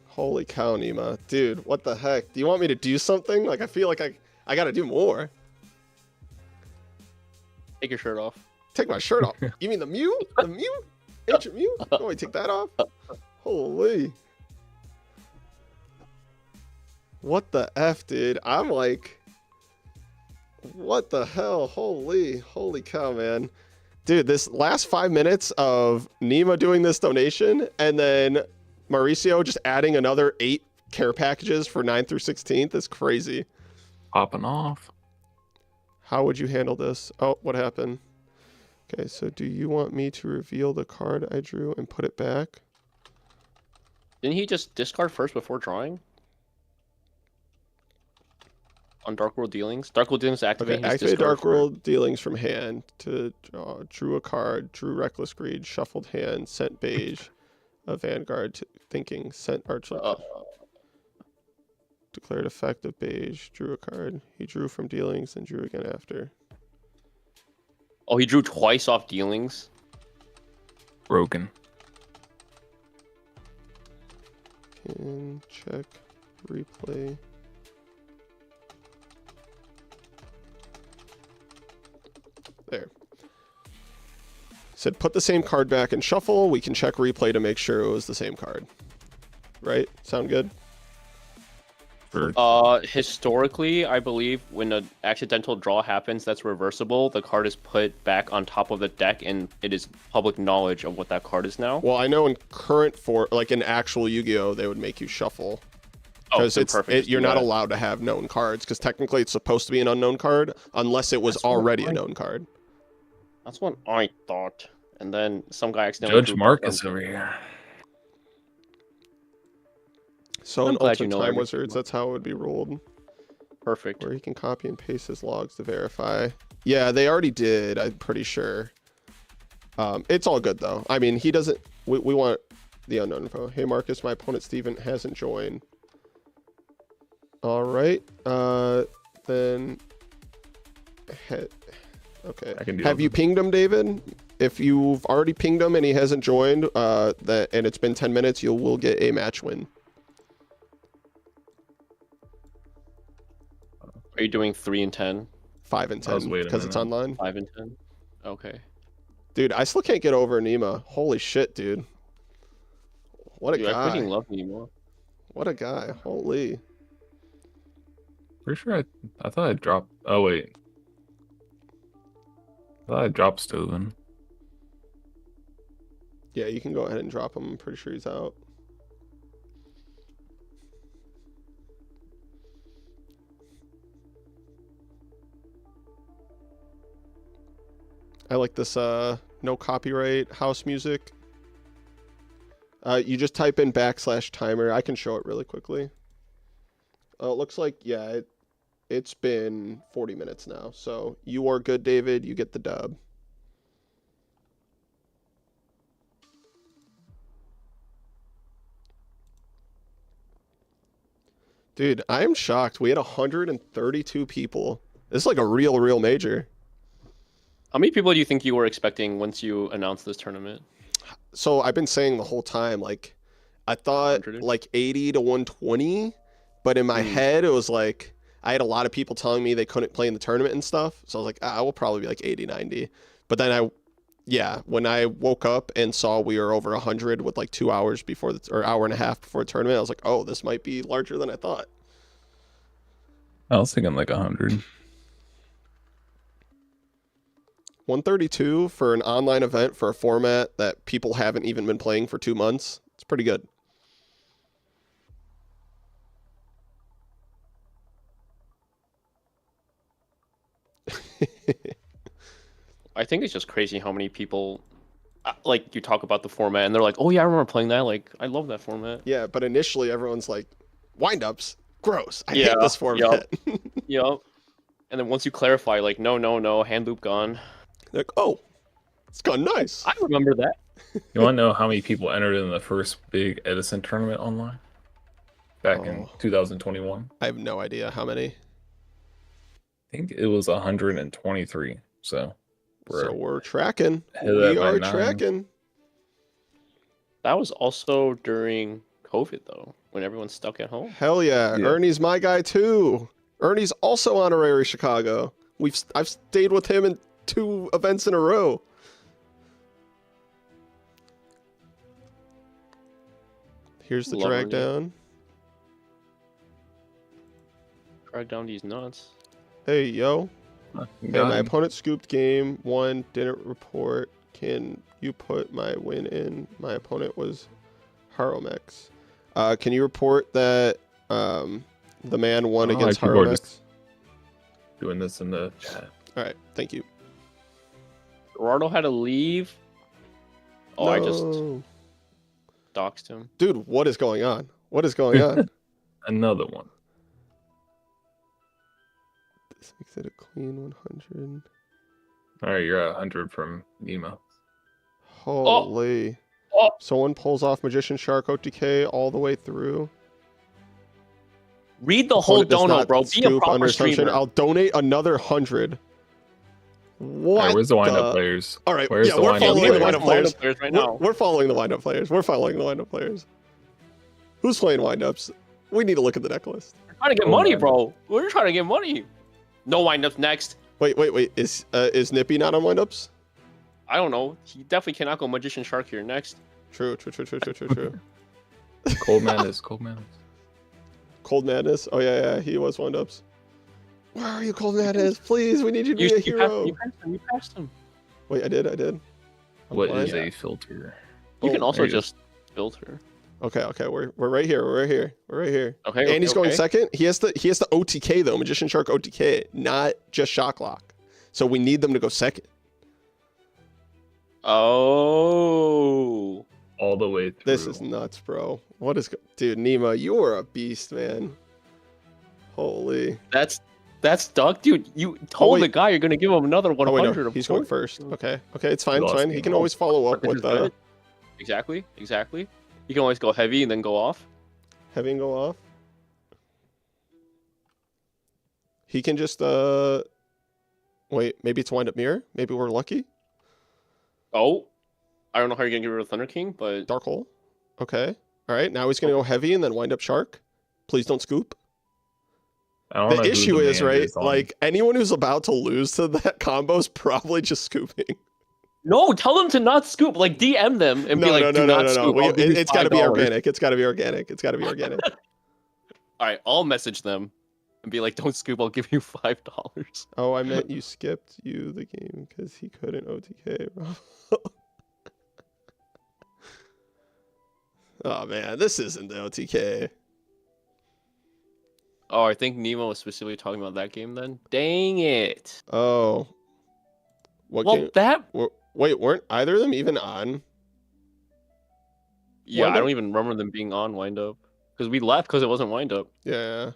Holy cow, Nima. Dude, what the heck? Do you want me to do something? Like, I feel like I got to do more. Take your shirt off. Take my shirt off. You mean the mute? The mute? Ancient mute? Oh, wait, take that off? Holy. What the F, dude? I'm like, what the hell? Holy cow, man. Dude, this last 5 minutes of Nima doing this donation and then Mauricio just adding another 8 care packages for 9th through 16th is crazy. Popping off. How would you handle this? Oh, what happened? Okay, so do you want me to reveal the card I drew and put it back? Didn't he just discard first before drawing? On Dark World Dealings? Dark World Dealings activate. Okay, his activate discard Dark for- World dealings from hand to draw. Drew a card, drew Reckless Greed, shuffled hand, sent Beige, a Vanguard to thinking, sent Archer. Declared effect of Beige, drew a card. He drew from dealings and drew again after. Oh, he drew twice off Dealings. Broken. Can check, replay. There. Said put the same card back and shuffle. We can check replay to make sure it was the same card. Right? Sound good? For Historically, I believe when an accidental draw happens that's reversible, the card is put back on top of the deck and it is public knowledge of what that card is now. Well, I know in current like in actual Yu-Gi-Oh, they would make you shuffle. Because then perfect. Just you're do not that. allowed to have known cards, because technically it's supposed to be an unknown card, unless it was That's what already a I- known card. That's what I thought. And then some guy accidentally Judge drew Marcus back on- over here. So I'm in glad Ultimate you know Time everything Wizards, that's how it would be ruled. Perfect. Where he can copy and paste his logs to verify. Yeah, they already did, I'm pretty sure. It's all good, though. I mean, he doesn't... We want the unknown info. Hey, Marcus, my opponent Steven hasn't joined. All right. Then. Okay. I can do Have you pinged him, David? If you've already pinged him and he hasn't joined, and it's been 10 minutes, you will get a match win. Are you doing 3 and 10? 5 and I was 10 waiting because a it's minute. online. 5 and 10. Okay. Dude, I still can't get over Nima. Holy shit, dude. What a Dude, I guy. freaking love Nemo. What a guy. Holy. Pretty sure I thought I dropped. Oh wait. I thought I dropped Stoven. Yeah, you can go ahead and drop him. I'm pretty sure he's out. I like this no copyright house music. You just type in /timer. I can show it really quickly. It looks like, yeah, it's been 40 minutes now. So you are good, David. You get the dub. Dude, I am shocked. We had 132 people. This is like a real major. How many people do you think you were expecting once you announced this tournament? So I've been saying the whole time, like, I thought 100? like 80 to 120, but in my head it was like I had a lot of people telling me they couldn't play in the tournament and stuff. So I was like, I will probably be like 80, 90. But then when I woke up and saw we were over 100 with like 2 hours before or hour and a half before the tournament, I was like, oh, this might be larger than I thought. I was thinking like 100. 132 for an online event for a format that people haven't even been playing for 2 months. It's pretty good. I think it's just crazy how many people, like, you talk about the format and they're like, oh yeah, I remember playing that. Like, I love that format. Yeah, but initially everyone's like, wind-ups, gross. I hate this format. Yep. And then once you clarify, like, no, hand loop gone. Like, oh, it's gone nice. I remember that. You want to know how many people entered in the first big Edison tournament online back in 2021? I have no idea how many. I think it was 123. So we're tracking. ahead of that We by are 9. tracking. That was also during COVID, though, when everyone's stuck at home. Hell yeah. Yeah. Ernie's my guy too. Ernie's also honorary Chicago. I've stayed with him in 2 events in a row. Here's the Love drag Ernie. down. Drag down these nuts. Hey, yo. Huh, Hey, got my him. opponent scooped game 1, didn't report. Can you put my win in? My opponent was Haromex. Can you report that the man won Oh, against people are Haromex? just doing this in the chat. All right, thank you. Gerardo had to leave. Oh, I just No. doxed him. Dude, what is going on? What is going on? Another one. This makes it a clean 100. All right, you're at 100 from Nemo. Holy. Oh. Someone pulls off Magician Shark OTK all the way through. Read the whole Opponent does donut, not bro. Be a scoop proper under assumption. streamer. I'll donate another 100. All What? right, where's the wind-up players? All right, Where's yeah, the we're wind-up following the players? wind-up players. right now. We're following the wind-up players. We're following the wind-up players. Who's playing wind-ups? We need to look at the deck list. We're trying to get Oh, money, man. bro. We're trying to get money. No windups next. Wait. Is Nippy not on wind-ups? I don't know. He definitely cannot go Magician Shark here next. True. Cold Madness, Cold Madness. Cold Madness. Oh yeah, he was wind-ups. Where are you, Cold Madness? Please, we need you to be a hero. You passed him. Wait, I did. I'm What blind. is a filter? You can Oh, also there you go. just filter. Okay, we're right here. We're right here. Okay. And he's going okay. second. He has the OTK though, Magician Shark OTK, not just Shock Lock. So we need them to go second. Oh. All the way through. This is nuts, bro. What is dude, Nima, you are a beast, man. Holy. That's Doug, dude. You told wait. the guy you're gonna give him another Oh 100. wait, no, of he's going course. first. Okay, it's fine. lost He game. can always follow up with the Exactly. You can always go heavy and then go off. heavy and go off. He can just wait, maybe it's wind up mirror. Maybe we're lucky. Oh, I don't know how you're gonna get rid of Thunder King, but Dark hole. Okay. All right. Now he's gonna go heavy and then wind up shark. Please don't scoop. I don't know The who issue is, man right? on- Like anyone who's about to lose to that combo is probably just scooping. no, tell them to not scoop. Like DM them and be like, do not scoop. I'll give you It's got to be $5. organic. It's got to be organic. It's got to be organic. All right, I'll message them and be like, don't scoop. I'll give you $5. Oh, I meant you skipped you the game because he couldn't OTK. Oh man, this isn't the OTK. Oh, I think Nemo was specifically talking about that game then. Dang it. Oh. What Well, game? that. Wait, weren't either of them even on? Yeah, Wind I Up? don't even remember them being on Wind Up because we left because it wasn't Wind Up. Yeah.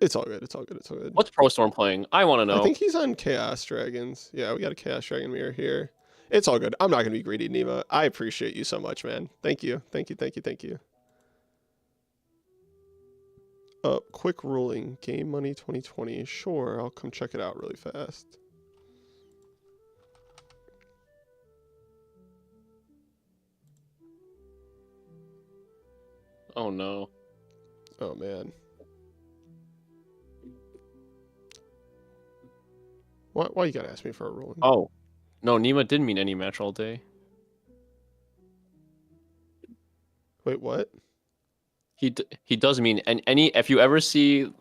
It's all good. It's all good. It's all good. What's Pro Storm playing? I want to know. I think he's on Chaos Dragons. Yeah, we got a Chaos Dragon mirror here. It's all good. I'm not gonna be greedy, Nima. I appreciate you so much, man. Thank you. Thank you. Thank you. Thank you. Quick ruling. Game Money 2020. Sure, I'll come check it out really fast. Oh no. Oh man. Why you gotta ask me for a ruling? Oh, no. Nima didn't mean any match all day. Wait, what? He does mean any. If you ever see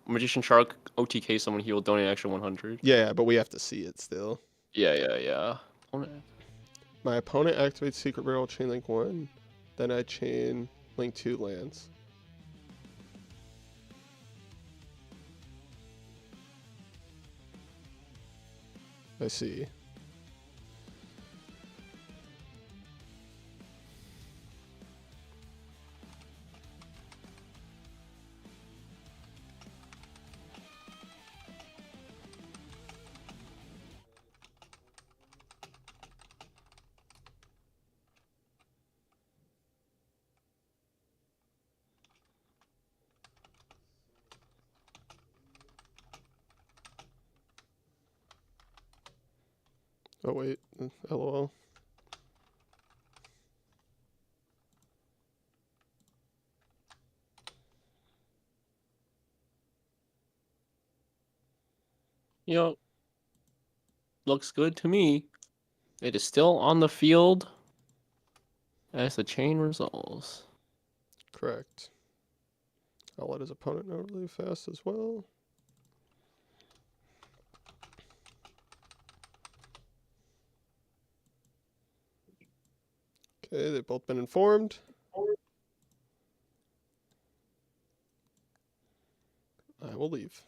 Magician Shark OTK someone, he will donate an extra 100. Yeah, but we have to see it still. Yeah. My opponent activates Secret Barrel Chain Link 1. Then I Chain Link 2 lands. I see. Oh wait, LOL. You know, looks good to me. It is still on the field as the chain resolves. Correct. I'll let his opponent know really fast as well. Okay, they've both been informed. I will leave.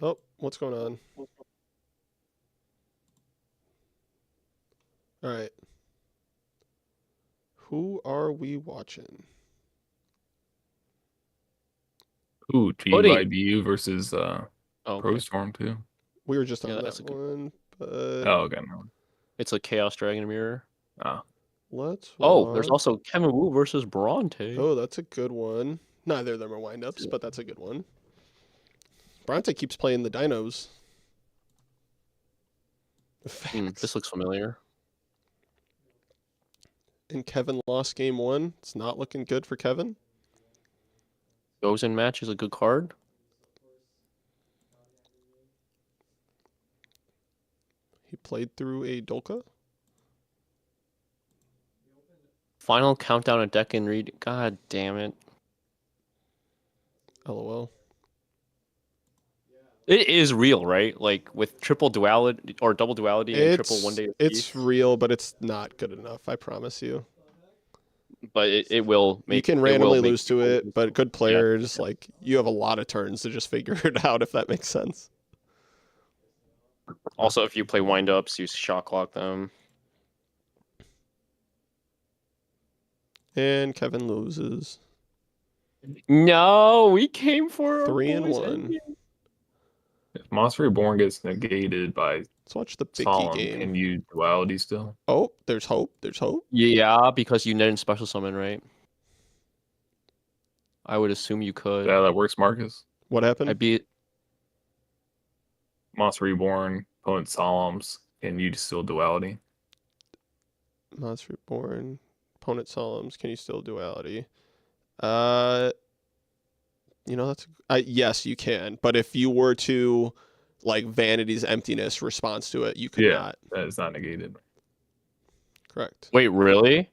Oh, what's going on? All right. Who are we watching? Ooh, Pudding. GYBU versus Oh, Pro okay. Storm too. We were just Yeah, on that's that a good- one, but Oh, okay. No. It's a Chaos Dragon Mirror. Ah, let's Oh, there's watch- also Kevin Wu versus Bronte. Oh, that's a good one. Neither of them are windups, but that's a good one. Bronte keeps playing the dinos. This looks familiar. And Kevin lost game 1. It's not looking good for Kevin. Goes in match is a good card. He played through a Dolka. Final countdown a deck and read. God damn it. LOL. It is real, right? Like with triple duality or double duality and triple one day. It's real, but it's not good enough. I promise you. But it will make. You can it will randomly make lose to people it, lose. but good players, like, you have a lot of turns to just figure it out, if that makes sense. Also, if you play wind ups, you shock lock them. And Kevin loses. No, we came for our 3 and boys 1. ending. if Monster Reborn gets negated by Let's watch the big Solemn, game. can you duality still? Oh, there's hope. There's hope. Yeah, because you didn't special summon, right? I would assume you could. Yeah, that works, Marcus. What happened? I beat. Monster Reborn, opponent Solemns, and you still duality. Monster Reborn, opponent Solemns. Can you still duality? That's yes, you can. But if you were to like Vanity's Emptiness response to it, you could not. That is not negated. Correct. Wait, really?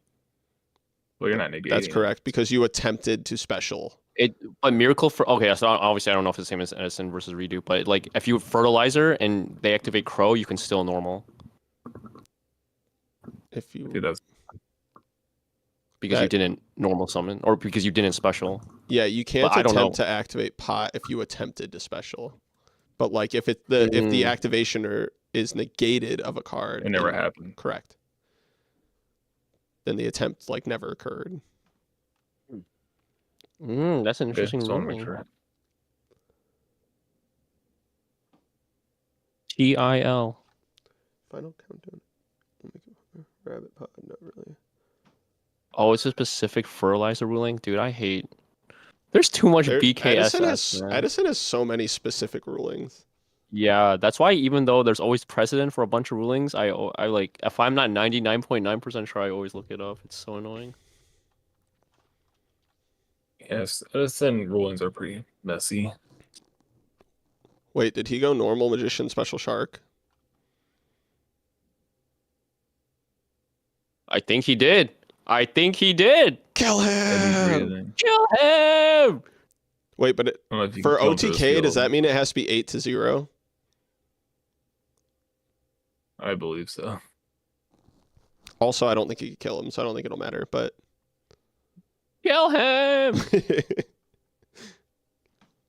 Well, you're not negating. That's correct because you attempted to special. But Miracle for okay, so obviously I don't know if it's the same as Edison versus Redo, but like if you fertilizer and they activate Crow, you can still normal. If you It does. Because you didn't normal summon, or because you didn't special. Yeah, you can't But I don't know. attempt to activate pot if you attempted to special. But like if the activation is negated of a card, It never happened. Correct. Then the attempt like never occurred. That's an interesting so ruling. sure. TIL. Final countdown. Rabbit pod, not really. Oh, it's a specific fertilizer ruling, dude. I hate. There's too much BKSS. Man. Edison has so many specific rulings. Yeah, that's why even though there's always precedent for a bunch of rulings, I like if I'm not 99.9% sure, I always look it up. It's so annoying. Yes, Edison rulings are pretty messy. Wait, did he go normal magician special shark? I think he did. Kill him! Kill him! Wait, but for OTK, does that mean it has to be 8-0? I believe so. Also, I don't think he could kill him, so I don't think it'll matter, but... Kill him!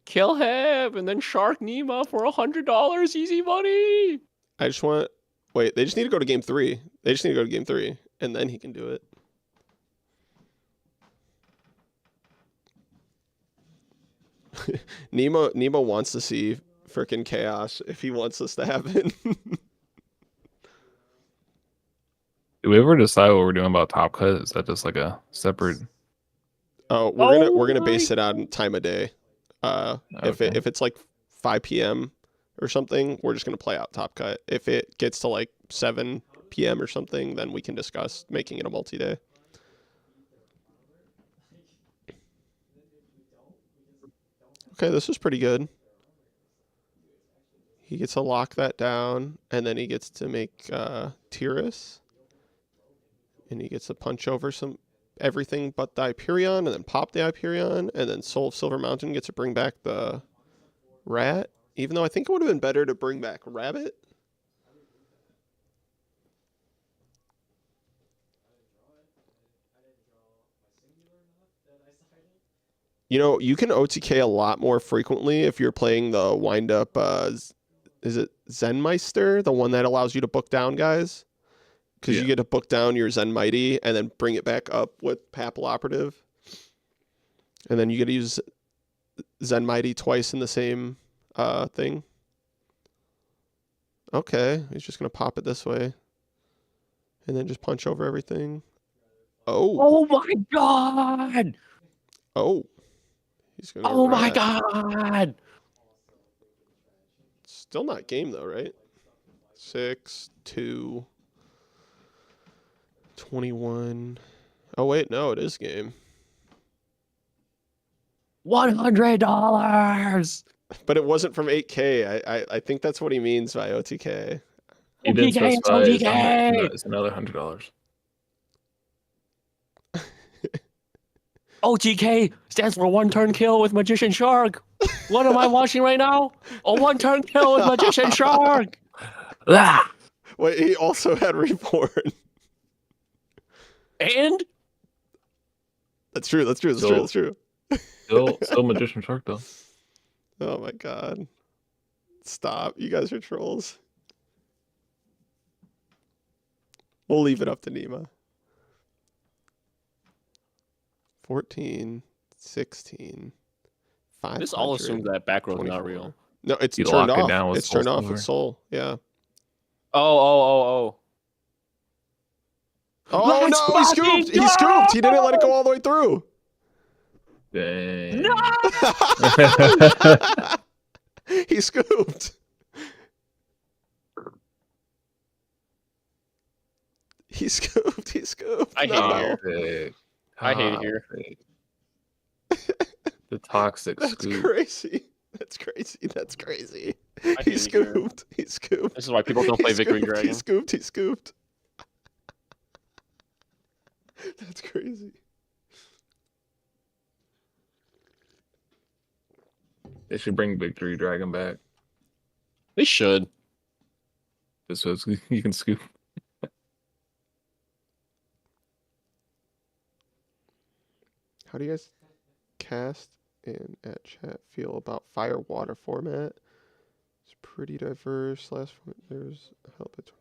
Kill him! And then Shark Nima for $100, easy money! I just want... Wait, they just need to go to game 3. And then he can do it. Nemo wants to see freaking chaos if he wants this to happen. Do we ever decide what we're doing about Top Cut? Is that just like a separate? Oh, we're gonna base it on time of day. Okay. If it's like 5 p.m. or something, we're just gonna play out Top Cut. If it gets to like 7 p.m. or something, then we can discuss making it a multi-day. Okay, this is pretty good. He gets to lock that down, and then he gets to make Tyrus. And he gets to punch over everything but the Hyperion, and then pop the Hyperion, and then Soul of Silver Mountain gets to bring back the Rat. Even though I think it would have been better to bring back Rabbit. You know, you can OTK a lot more frequently if you're playing the wind-up, is it Zenmeister? The one that allows you to book down guys? Because you get to book down your Zen Mighty and then bring it back up with Papal Operative. And then you get to use Zen Mighty twice in the same thing. Okay, he's just going to pop it this way. And then just punch over everything. Oh my god! Oh. He's gonna Oh my god! Still not game though, right? 6, 2, 21. Oh wait, no, it is game. $100. But it wasn't from 8K. I think that's what he means by OTK. He didn't specify OTK. It's another $100. OTK stands for one turn kill with Magician Shark. What am I watching right now? A one turn kill with Magician Shark. Ah! Wait, he also had Reborn. And That's true. Still Magician Shark though. Oh my god. Stop. You guys are trolls. We'll leave it up to Nima. 14, 16, 500. this all assumes that back row is not real. No, it's You turned lock it off. down with It's turned Soul off Silver. with Soul. Yeah. Oh. Oh Let's no, he fucking scooped. He scooped. He didn't let it go all the way through. Dang. No! He scooped. He scooped. He scooped. I hate no. it Toxic. I hate it here. Toxic. The toxic That's scoop. crazy. That's crazy. That's crazy. I He hate it here. scooped. He scooped. This is why people don't He play Victory scooped, Dragon. He scooped. He scooped. That's crazy. They should bring Victory Dragon back. They should. Just so you can scoop. How do you guys cast and at chat feel about fire water format? It's pretty diverse. There's help it.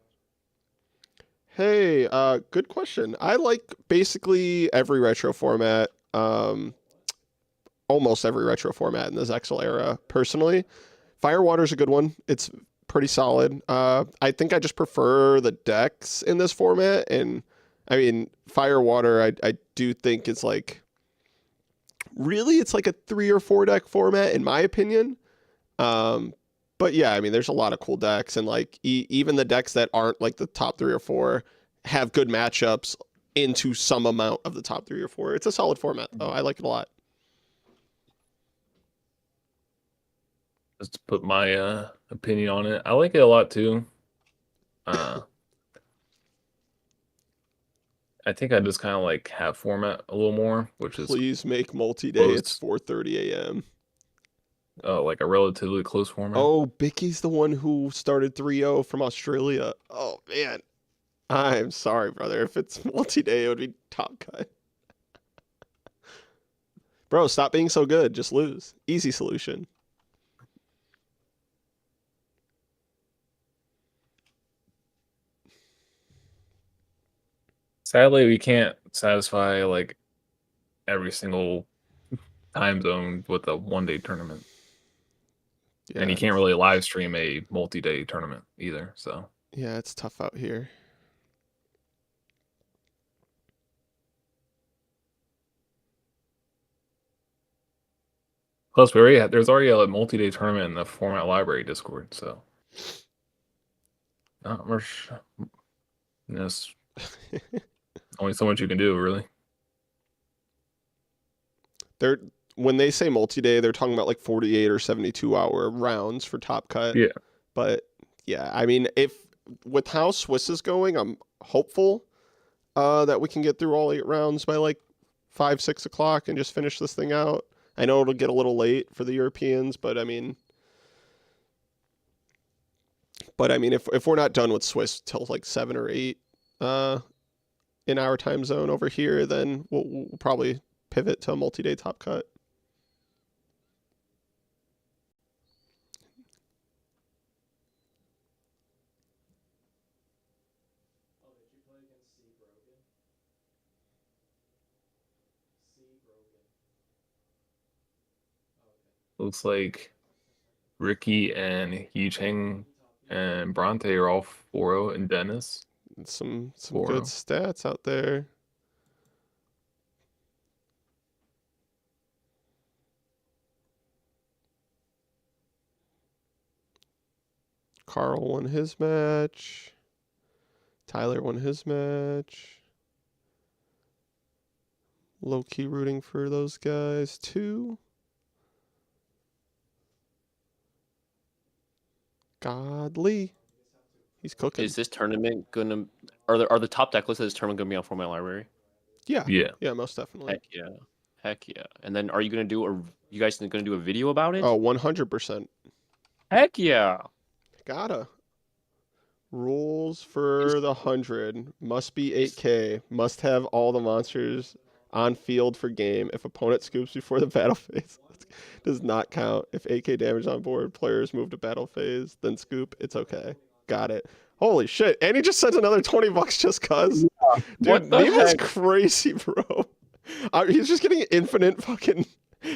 Hey, good question. I like basically every retro format. Almost every retro format in the Zexal era. Personally, Firewater's a good one. It's pretty solid. I think I just prefer the decks in this format, and I mean Firewater. I do think it's like really it's like a 3 or 4 deck format in my opinion. But yeah, I mean there's a lot of cool decks, and like even the decks that aren't like the top 3 or 4 have good matchups into some amount of the top 3 or 4. It's a solid format though. I like it a lot. Just to put my opinion on it, I like it a lot too. I think I just kind of like have format a little more, which is Please make multi-day. It's close. 4:30 a.m. Like a relatively close format. Oh, Bicky's the one who started 3-0 from Australia. Oh man, I'm sorry, brother. If it's multi-day, it would be top cut. Bro, stop being so good. Just lose. Easy solution. Sadly, we can't satisfy like every single time zone with a 1-day tournament. Yeah, And you can't really live stream a multi-day tournament either. So yeah, it's tough out here. plus, there's already a multi-day tournament in the format library Discord. So not much. There's only so much you can do, really. When they say multi-day, they're talking about like 48 or 72-hour rounds for top cut. Yeah. But yeah, I mean, if with how Swiss is going, I'm hopeful that we can get through all 8 rounds by like 5, 6 o'clock and just finish this thing out. I know it'll get a little late for the Europeans, but I mean, if we're not done with Swiss till like 7 or 8 in our time zone over here, then we'll probably pivot to a multi-day top cut. Oh, did you play against C Brogan? C Brogan. Oh, okay. Looks like Ricky and Yugioh and Bronte are all 4-0, and Dennis. Some 4-0. good stats out there. Carl won his match. Tyler won his match. Low-key rooting for those guys too. Godly. He's cooking. Is this tournament gonna? Are the top deck lists of this tournament gonna be on Format Library? Yeah. Yeah. Yeah, most definitely. Heck yeah, heck yeah. And then are you gonna do you guys gonna do a video about it? Oh, 100%. Heck yeah. Gotta. Rules for the 100 must be 8K. Must have all the monsters on field for game. If opponent scoops before the battle phase, does not count. If 8K damage on board, players move to battle phase, then scoop. It's okay. Got it. Holy shit! And he just sent another $20 just cuz. What Dude, the Neva's heck? crazy, bro. He's just getting infinite fucking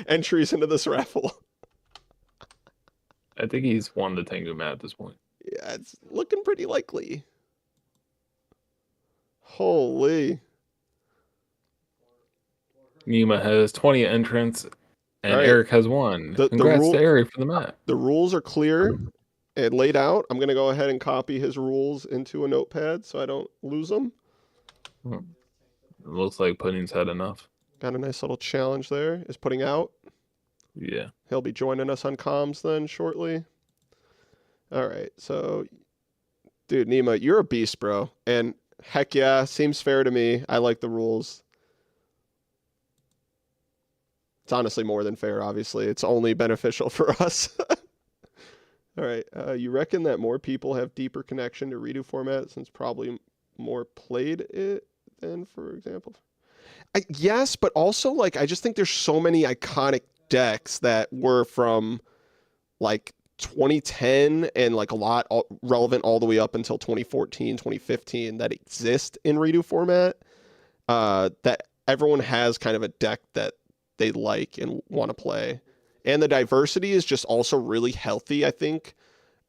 entries into this raffle. I think he's won the Tengu mat at this point. Yeah, it's looking pretty likely. Holy. Nima has 20 entrants, and All right. Eric has 1. The Congrats rule- to Eric for the map. The rules are clear and laid out. I'm gonna go ahead and copy his rules into a notepad so I don't lose them. It looks like Pudding's had enough. Got a nice little challenge there. Is Putting out. Yeah. He'll be joining us on comms then shortly. All right, so, dude, Nima, you're a beast, bro. And heck yeah, seems fair to me. I like the rules. It's honestly more than fair, obviously. It's only beneficial for us. All right, you reckon that more people have deeper connection to redo format since probably more played it than, for example? Yes, but also, like, I just think there's so many iconic decks that were from, like, 2010 and, like, a lot relevant all the way up until 2014, 2015 that exist in redo format, that everyone has kind of a deck that they like and want to play. And the diversity is just also really healthy, I think.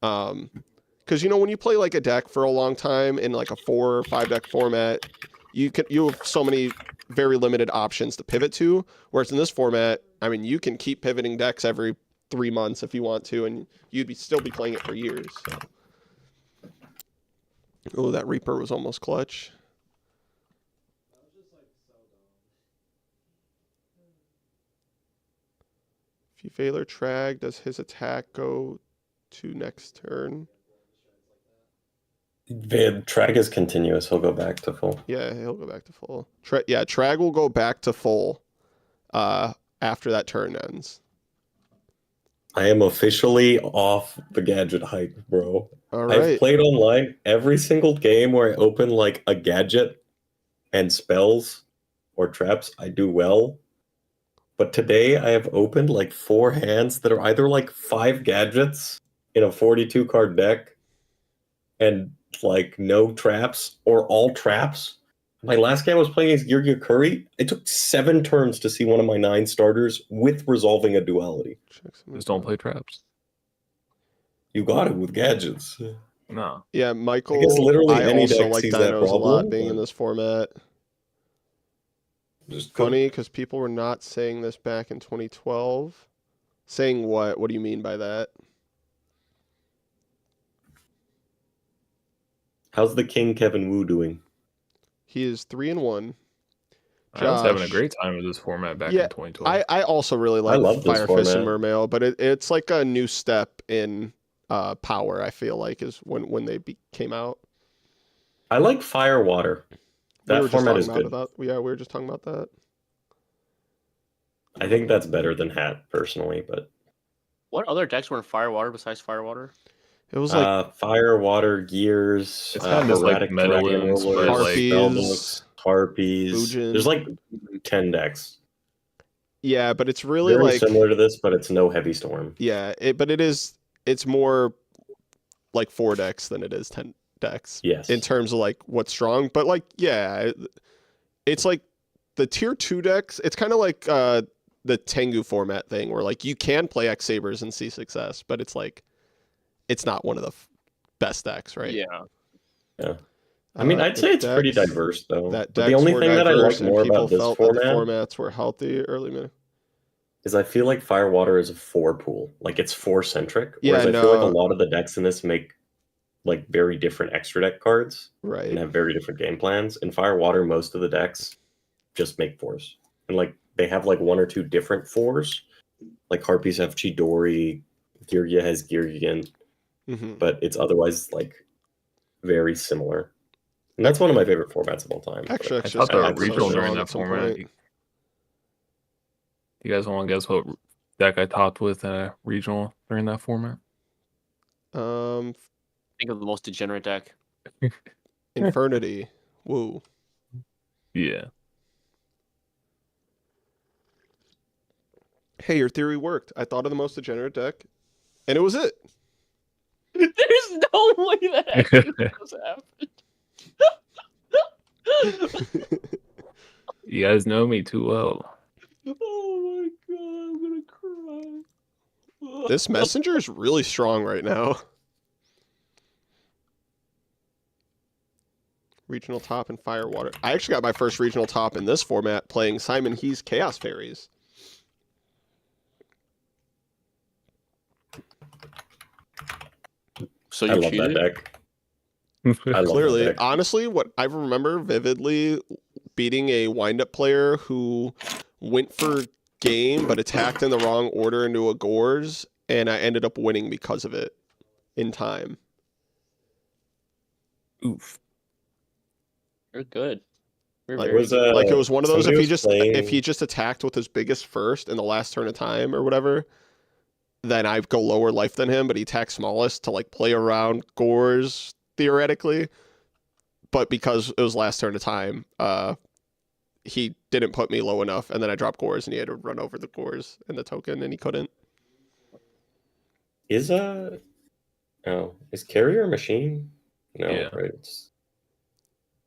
Because, you know, when you play, like, a deck for a long time in, like, a 4 or 5 deck format, you have so many very limited options to pivot to. Whereas in this format, I mean, you can keep pivoting decks every 3 months if you want to, and you'd still be playing it for years. So. Oh, that Reaper was almost clutch. If you fail or trag, does his attack go to next turn? The trag is continuous. He'll go back to full. Yeah, he'll go back to full. Trag will go back to full after that turn ends. I am officially off the gadget hype, bro. All right. I've played online every single game where I open like a gadget and spells or traps. I do well. But today I have opened like 4 hands that are either like 5 gadgets in a 42 card deck and like no traps or all traps. My last game I was playing against Geargia Curry. It took 7 turns to see one of my 9 starters with resolving a duality. Just don't play traps. You got it with gadgets. No. Yeah, Michael. I guess literally I any also deck like sees that dinos a lot problem, being in but- this format. Just go- Funny because people were not saying this back in 2012. Saying what? What do you mean by that? How's the King Kevin Wu doing? He is 3-1. I was having a Josh. great time with this format back Yeah, in 2012. I also really like love this Fire Fist and format. Mermail, but it's like a new step in power. I feel like is when they came out. I like Fire Water. That format is good. We were just talking about that. I think that's better than Hat, personally, but What other decks were in Firewater besides Firewater? It was like Fire, Water, Gears, It's kind of just like Erratic Meadowlands, Dragon but Rollers, like Harpies. Harpies. Bujin. There's like 10 decks. yeah, but it's really Very like similar to this, but it's no Heavy Storm. yeah, it's more like 4 decks than it is 10 decks. Yes. In terms of like what's strong, but like yeah, it's like the tier 2 decks. It's kind of like the Tengu format thing where like you can play X Sabers and see success, but it's like it's not one of the best decks, right? Yeah. I mean, I'd the say it's pretty decks- diverse, though. That But the only thing that I like more about this that the format formats were healthy early minute. is I feel like Fire Water is a 4 pool. Like, it's 4-centric. Yeah, Whereas I feel like a no. lot of the decks in this make like very different extra deck cards Right. and have very different game plans. In Fire Water, most of the decks just make 4s. And like they have like 1 or 2 different 4s. Like Harpies have Chidori, Geargia has Geargian, Mhm. but it's otherwise like very similar. And that's one of my favorite formats of all time. but- Extra I extra thought the spec was so regional during strong that at some format. point. You guys want to guess what deck I topped with regional during that format? Think of the most degenerate deck. Infernity. Woo. Yeah. Hey, your theory worked. I thought of the most degenerate deck, and it was it. There's no way that actually does happen. You guys know me too well. Oh my god, I'm gonna cry. This messenger is really strong right now. Regional top and Firewater. I actually got my first regional top in this format playing Simon He's Chaos Fairies. So I you love that cheated? deck. I love Clearly, that deck. honestly, what I remember vividly beating a wind-up player who went for game but attacked in the wrong order into a Gores, and I ended up winning because of it in time. Oof. You're good. You're Like, very was, good. Like it was one of those somebody if was playing- he just attacked with his biggest first in the last turn of time or whatever, then I go lower life than him, but he attacks smallest to like play around Gores theoretically. But because it was last turn of time, he didn't put me low enough, and then I dropped Gores, and he had to run over the Gores and the token, and he couldn't. Is Carrier a machine? No, Yeah. right? It's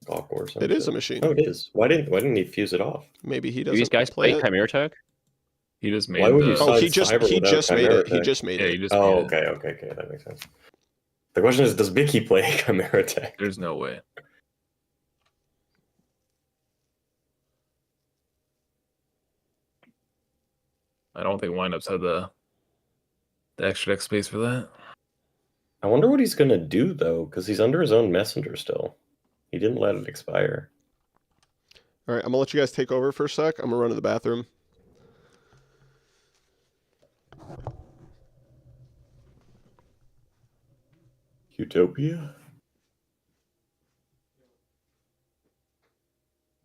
Gawk or something. It is a machine. Oh, it is. Why didn't he fuse it off? Maybe he Do doesn't these guys play play it. Chimera Tech? He just made Why would the. you Oh, he Besides just Cyber he without just made Chimera it. He Tech. just made Yeah, it. he just. Oh, made it. okay, that makes sense. The question is, does Vicky play Chimera Tech? There's no way. I don't think windups had the extra deck space for that. I wonder what he's gonna do though, because he's under his own messenger still. He didn't let it expire. All right, I'm gonna let you guys take over for a sec. I'm gonna run to the bathroom. Utopia?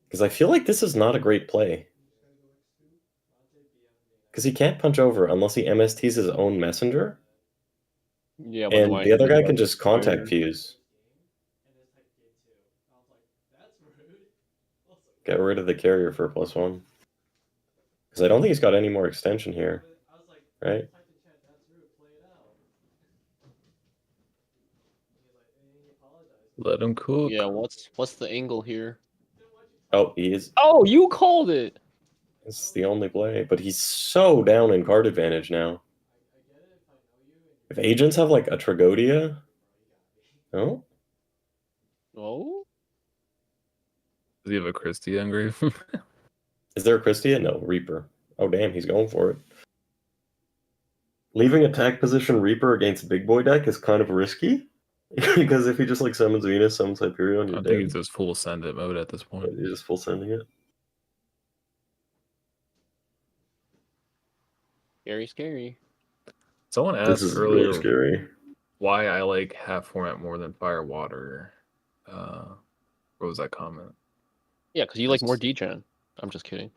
Because I feel like this is not a great play. Because he can't punch over unless he MSTs his own messenger. Yeah, And why the other he guy let can it just contact expire? fuse. And it's like game 2. I was like, that's rude. Also, Get rid of the carrier for a +1. Because I don't think he's got any more extension here, I was like, right? type in chat, that's rude, play it out. He's like, and he apologized. Let him cook. Yeah, what's the angle here? Oh, he is. Oh, you called it. This is the only play, but he's so down in card advantage now. If agents have like a Tragodia, no. Oh, Does he have a Christie engrave? Is there a Christia? No, Reaper. Oh damn, he's going for it. Leaving attack position Reaper against big boy deck is kind of risky. Because if he just like summons Venus, summons Hyperion, I you're think dead. he's just full ascendant mode at this point. You're just full sending it. scary. Someone This asked is earlier really scary. why I like half format more than fire water. What was that comment? Yeah, because you like more degen. I'm just kidding.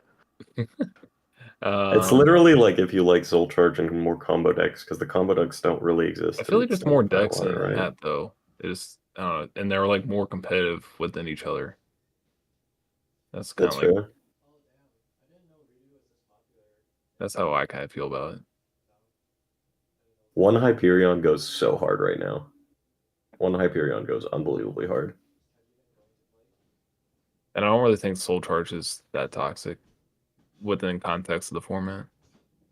It's literally like if you like Soul Charge and more combo decks, because the combo decks don't really exist. I feel like there's It's more not Fire decks in Water, right? that though. It is, I don't know, and they're like more competitive within each other. That's kind That's of like fair. that's how I kind of feel about it. One Hyperion goes so hard right now. One Hyperion goes unbelievably hard. And I don't really think Soul Charge is that toxic within context of the format.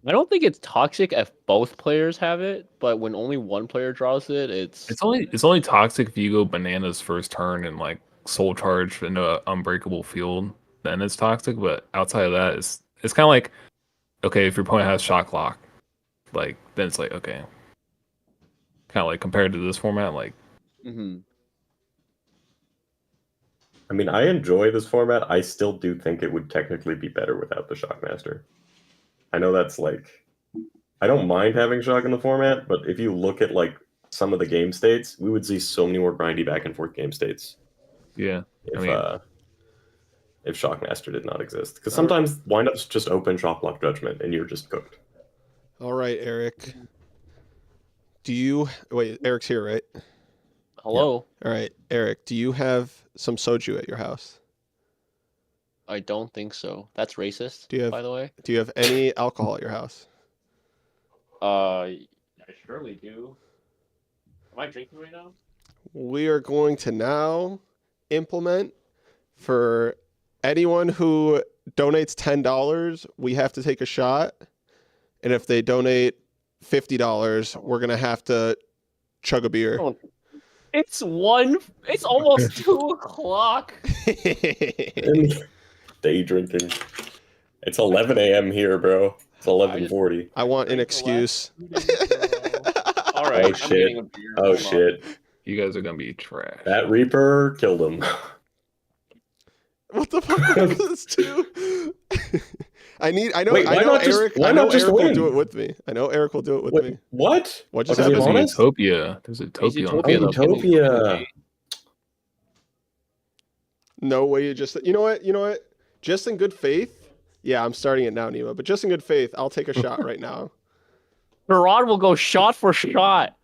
I don't think it's toxic if both players have it, but when only one player draws it, it's It's only toxic if you go bananas first turn and like Soul Charge into an unbreakable field, then it's toxic. But outside of that, it's kind of like, okay, if your opponent has Shock Lock, like then it's like, okay, kind of like compared to this format, like Mhm. I mean, I enjoy this format. I still do think it would technically be better without the Shockmaster. I know that's like, I don't mind having Shock in the format, but if you look at like some of the game states, we would see so many more grindy back and forth game states yeah. If Shockmaster did not exist. Because sometimes windups just open Shocklock Judgment and you're just cooked. All right, Eric. Wait, Eric's here, right? Hello. All right, Eric, do you have some soju at your house? I don't think so. That's racist. Do you have- by the way? Do you have any alcohol at your house? I surely do. Am I drinking right now? We are going to now implement for anyone who donates $10, we have to take a shot. And if they donate $50, we're going to have to chug a beer. Oh, It's one. It's almost 2 o'clock. Day drinking. It's 11 a.m. here, bro. It's 11:40. I want an Drank the last excuse. 2 days in a row. All right, Oh I'm shit. getting a beer. Oh Hold on. shit. You guys are gonna be trash. That Reaper killed him. What the fuck was this too? I know. Wait, why I know not just- Eric. why I know not just Eric will win? do it with me. I know Eric will do it with Wait, me. what? What just Oh, does he There's have a honest? Utopia. There's a Utopia. on Utopia, the though. phone. Utopia. No way. You just. You know what? You know what? Just in good faith. Yeah, I'm starting it now, Nima. But just in good faith, I'll take a shot right now. Gerard will go shot for shot.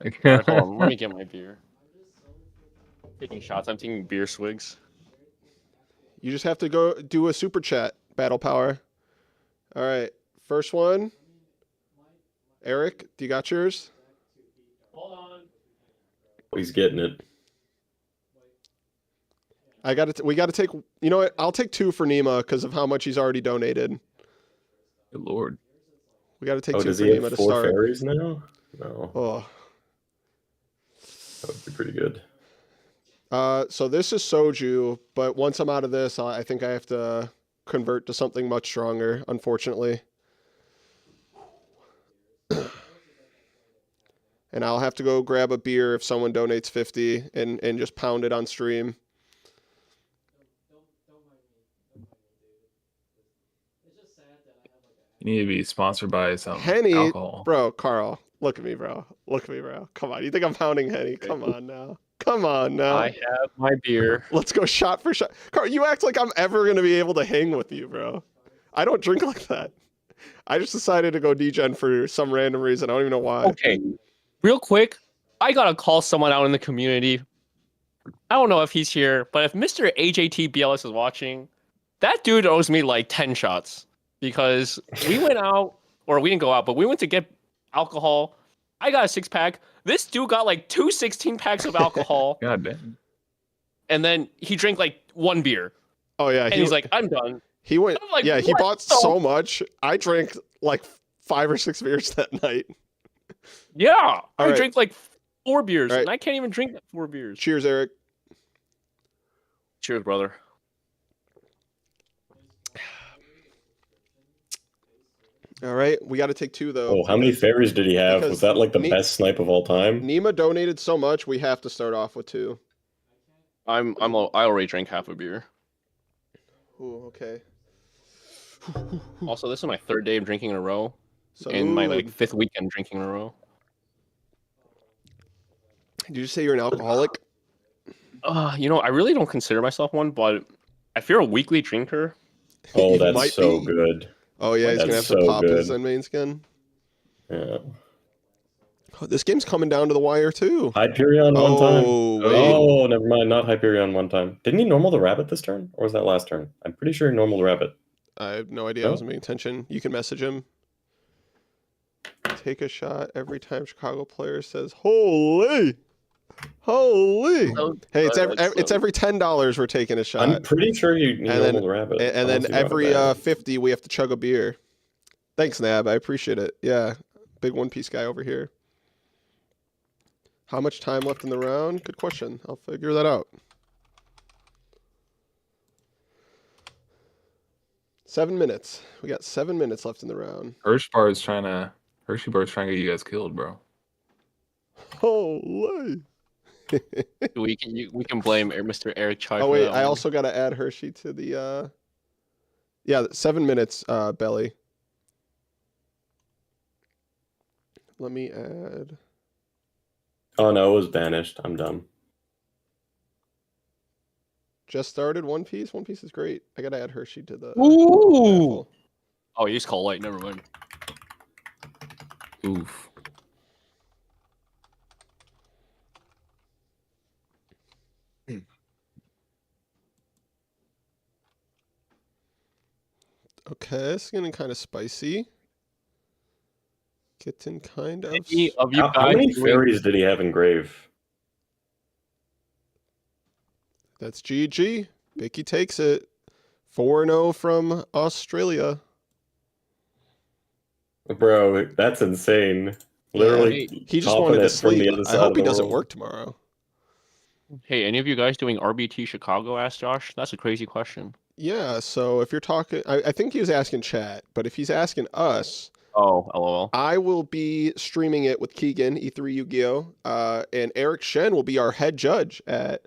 All right, hold on. Let me get my beer. Taking shots. I'm taking beer swigs. You just have to go do a super chat, Battle Power. All right. First one. Eric, do you got yours? Hold on. He's getting it. I got to. We got to take. You know what? I'll take 2 for Nima because of how much he's already donated. Good lord. We got to take Oh, 2 does for he Nima have to 4 start. fairies now? No, Oh. that would be pretty good. So this is soju, but once I'm out of this, I think I have to convert to something much stronger, unfortunately. And I'll have to go grab a beer if someone donates 50 and just pound it on stream. You need to be sponsored by some Henny, alcohol. bro, Carl, look at me, bro. Look at me, bro. Come on. You think I'm pounding Henny? Come on now. Come on now. I have my beer. Let's go shot for shot. Carl, you act like I'm ever going to be able to hang with you, bro. I don't drink like that. I just decided to go degen for some random reason. I don't even know why. Okay, real quick, I gotta call someone out in the community. I don't know if he's here, but if Mr. AJTBLS is watching, that dude owes me like 10 shots because we went out, or we didn't go out, but we went to get alcohol. I got a 6-pack. This dude got like 2 16-packs of alcohol, God damn. and then he drank like 1 beer, Oh, yeah. and he's like, "I'm done." he went, I'm like, yeah, he what bought the- so much. I drank like 5 or 6 beers that night. Yeah, I right. drank like 4 beers, All right. and I can't even drink 4 beers. Cheers, Eric. Cheers, brother. All right. We got to take 2, though. Oh, how many fairies did he have? because Was that like the Ne- best snipe of all time? Nima donated so much, we have to start off with 2. I already drank half a beer. Ooh, okay. Also, this is my 3rd day of drinking in a row, So, and my like 5th weekend drinking in a row. did you say you're an alcoholic? You know, I really don't consider myself one, but if you're a weekly drinker, Oh, You that's might so be. good. Oh, yeah, he's going to have That's to so pop his good. main skin. Yeah. Oh, this game's coming down to the wire, too. Hyperion one time. Oh, wait. Oh, never mind. Not Hyperion one time. Didn't he normal the rabbit this turn? Or was that last turn? I'm pretty sure he normal the rabbit. I have no idea. I No? wasn't paying attention. You can message him. Take a shot every time Chicago player says, holy. Holy. Hey, it's every $10 we're taking a shot. I'm pretty sure he And normal then- the rabbit. And unless then he got a every bad. 50, we have to chug a beer. Thanks, Nab. I appreciate it. Yeah. Big One Piece guy over here. How much time left in the round? Good question. I'll figure that out. 7 minutes. We got 7 minutes left in the round. Hershey Bar's trying to get you guys killed, bro. Holy. we can blame Mr. Eric Chai. Oh for wait, that I one. also got to add Hershey to the yeah, 7 minutes belly. Let me add. Oh no, it was banished. I'm done. Just started One Piece. One Piece is great. I got to add Hershey to the Ooh. raffle. Oh, you just call light. Never mind. Oof. Okay, it's getting kind of spicy. Getting kind of. Any of you How guys many doing- fairies did he have in grave? That's GG. Bicky takes it. 4-0 from Australia. Bro, that's insane. Literally, He just topping wanted to it from sleep. the other I side hope of he the doesn't world. work tomorrow. Hey, any of you guys doing RBT Chicago? Asked Josh. That's a crazy question. Yeah, so if you're talking, I think he was asking chat, but if he's asking us, Oh, lol. I will be streaming it with Keegan, E3 Yu-Gi-Oh! And Eric Shen will be our head judge at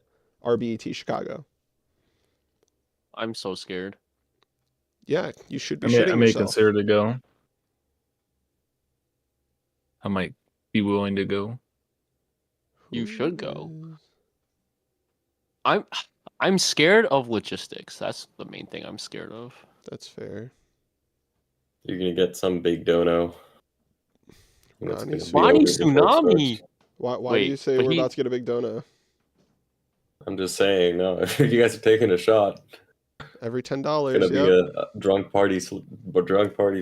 RBET Chicago. I'm so scared. Yeah, you should be I shitting may yourself. consider to go. I might be willing to go. You should go. Who I'm scared of logistics. That's the main thing I'm scared of. That's fair. You're gonna get some big dono. And it's Ronnie gonna be Tsunami. Ronnie over before it Tsunami. starts. Why do you Wait, say but we're he- about to get a big donut? I'm just saying, no, if you guys are taking a shot, Every $10, it's gonna be yep. a drunk party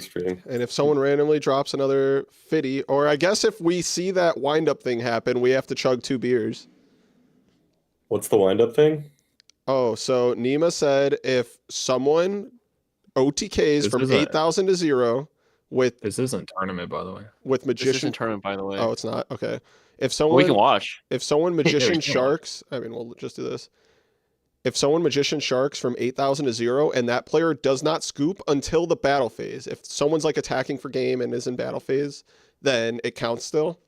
stream. And if someone randomly drops another 50, or I guess if we see that wind-up thing happen, we have to chug 2 beers. What's the wind-up thing? Oh, so Nima said if someone OTKs This from isn't- 8,000 to 0 with This isn't tournament, by the way. with This magician. isn't tournament, by the way. Oh, it's not. Okay. If But someone we can watch. if someone we magician can sharks, I mean, we'll just do this. If someone magician sharks from 8,000 to 0 and that player does not scoop until the battle phase, if someone's like attacking for game and is in battle phase, then it counts still.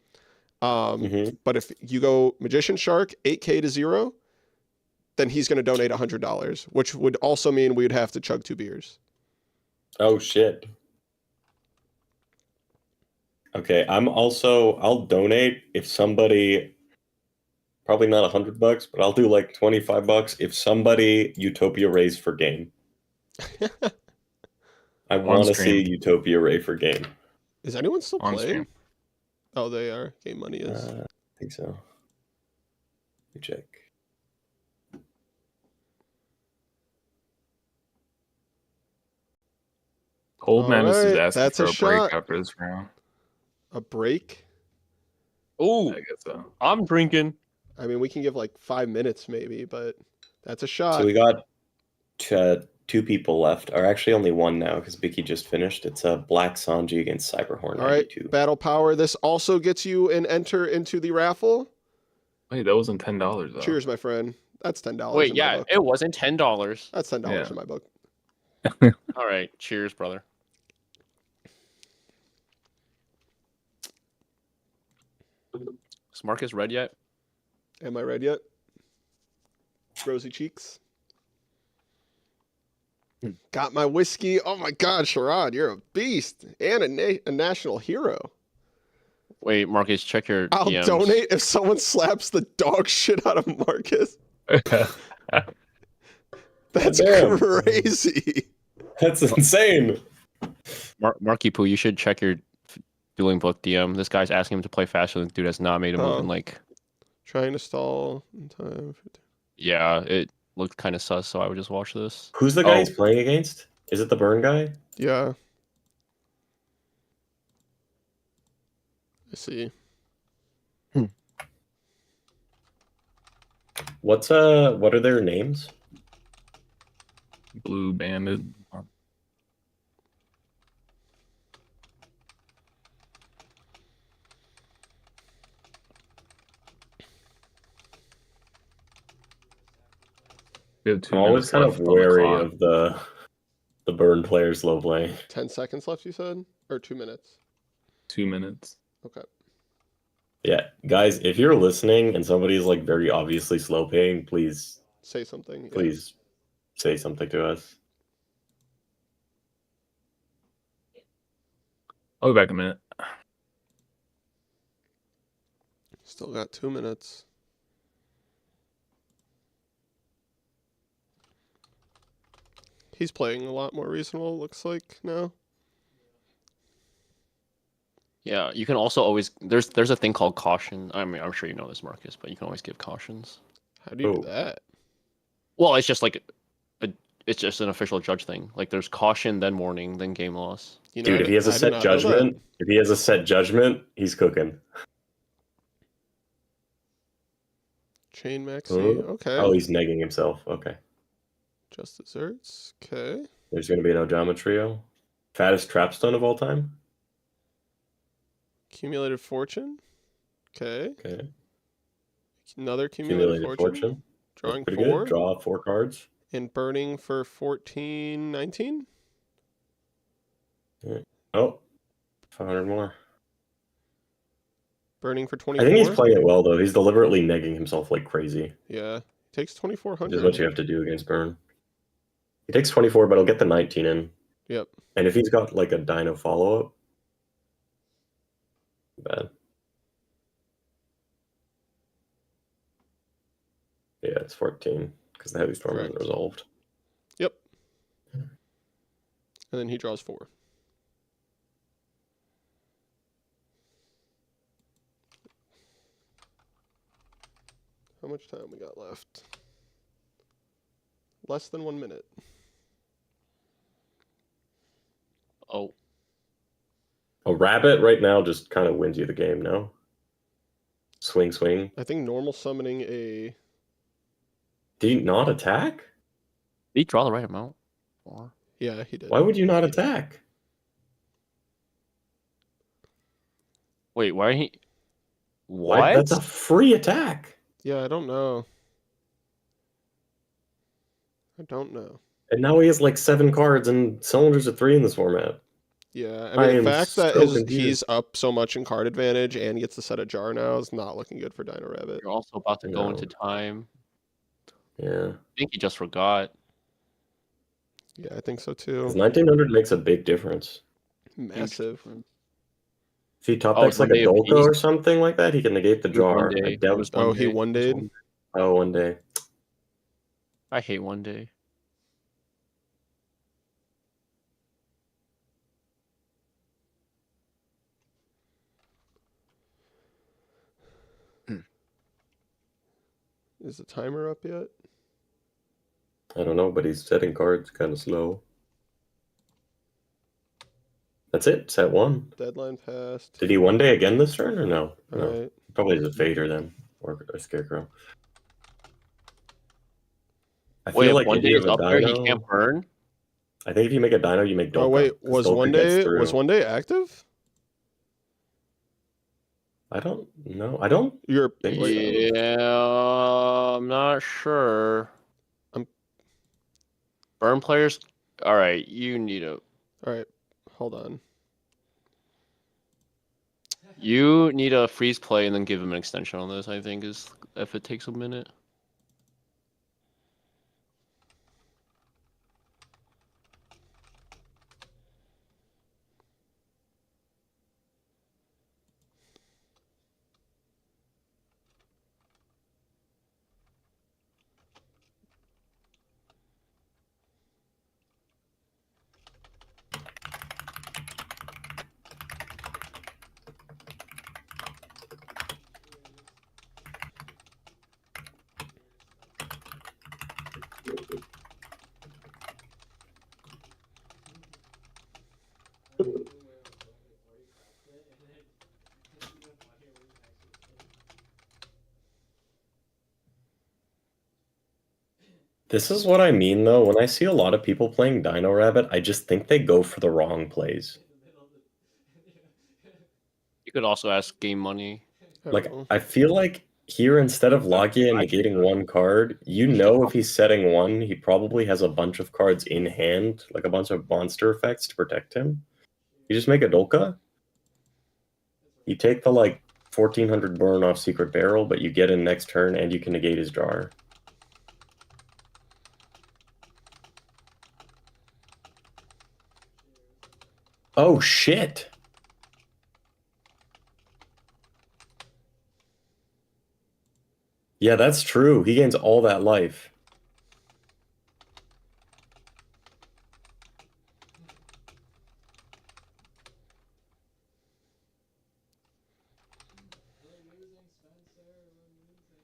Mhm. But if you go magician shark 8K to 0, then he's going to donate $100, which would also mean we would have to chug 2 beers. Oh shit. Okay, I'll donate if somebody, probably not $100, but I'll do like $25 if somebody Utopia raise for game. I want to see stream. Utopia Ray for game. Is anyone still On playing? stream. Oh, they are. Game Money is. I think so. Let me check. Old Madness is Alright, asking that's for a a break shot. after this round. A break? Ooh, I guess so. I'm drinking. I mean, we can give like 5 minutes maybe, but that's a shot. So we got 2 people left, or actually only 1 now because Vicky just finished. It's a Black Sanji against Cyberhorn All right, 92. Battle Power. This also gets you an enter into the raffle. Wait, that wasn't $10 though. Cheers, my friend. That's $10. Wait, in my yeah, book. it wasn't $10. That's $10 Yeah. in my book. All right, cheers, brother. Is Marcus red yet? Am I red yet? Rosy cheeks. Got my whiskey. Oh my God, Sharad, you're a beast and a national hero. Wait, Marcus, check your I'll DMs. donate if someone slaps the dog shit out of Marcus. That's Damn. crazy. That's insane. Marky Poo, you should check your dueling book DM. This guy's asking him to play faster than dude has not made a move in like. Trying to stall in time. Yeah, it looked kind of sus, so I would just watch this. Who's the guy Oh. he's playing against? Is it the Burn guy? Yeah. I see. What are their names? Blue Bandit. We have 2 I'm always minutes kind left of on the wary clock. of the Burn players low play. 10 seconds left, you said? Or 2 minutes? 2 minutes. Okay. Yeah, guys, if you're listening and somebody's like very obviously slow paying, please Say something. yeah. please say something to us. I'll be back in a minute. Still got 2 minutes. He's playing a lot more reasonable, looks like, now. Yeah, you can also always there's a thing called caution. I mean, I'm sure you know this, Marcus, but you can always give cautions. How do you do Oh. that? Well, it's just like it's just an official judge thing. Like there's caution, then warning, then game loss. You know, Dude, if he has a I did set not know that. judgment, he's cooking. Chain Maxi, Oh. okay. Oh, he's negging himself. Okay. Just desserts, okay. There's gonna be an Ojama trio. Fattest trapstone of all time? Accumulated fortune. Okay. Okay. Another accumulated fortune. That's Drawing pretty 4. good. Draw 4 cards. And burning for 14, 19. Oh, 500 more. Burning for I 24. think he's playing it well though. He's deliberately negging himself like crazy. Yeah. Takes Which is what 2400. you have to do against Burn. He takes 24, but he'll get the 19 in. Yep. And if he's got like a Dino follow-up, bad. Yeah, it's 14 because the Heavy Storm isn't Correct. resolved. Yep. And then he draws 4. How much time we got left? Less than 1 minute. Oh, A rabbit right now just kind of wins you the game, no? Swing, swing. I think normal summoning a... Did he not attack? did he draw the right amount? Or Yeah, he did. Why would you not attack? wait, why he? Why? What? That's a free attack. Yeah, I don't know. I don't know. And now he has like 7 cards and cylinders of 3 in this format. Yeah, I I mean, am the fact that so he's confused. up so much in card advantage and gets to set a jar now is not looking good for Dino Rabbit. You're also about to go No. into time. Yeah. I think he just forgot. Yeah, I think so too. 'Cause 1900 makes a big difference. Huge Massive. difference. If he top Oh, decks like a one day of Dolka peace. or something like that, he can negate the It was one jar. day. I It doubt. was one Oh, he day. It was one-dayed? one day. Oh, one day. I hate one day. Is the timer up yet? I don't know, but he's setting cards kind of slow. That's it. Set 1. Deadline passed. Did he one day again this turn or no? All No. right. Probably is a Vader then, or a Scarecrow. I Wait, feel if like one if day you is have a up there, he Dino, can't burn. I think if you make a Dino, you make Dolka. Oh wait, 'cause was Dolka one gets day through. active? I don't know. I don't. You're Think wait, so. Yeah, I'm not sure. I'm- Burn players. All right, you need a. all right. Hold on. You need a freeze play and then give him an extension on this. I think is if it takes a minute. This is what I mean, though. When I see a lot of people playing Dino Rabbit, I just think they go for the wrong plays. You could also ask game money. I Like, don't know. I feel like here, instead of Logia and negating 1 card, you know if he's setting 1, he probably has a bunch of cards in hand, like a bunch of monster effects to protect him. You just make a Dolka. You take the, like, 1400 burn off Secret Barrel, but you get in next turn and you can negate his jar. Oh, shit! Yeah, that's true. He gains all that life.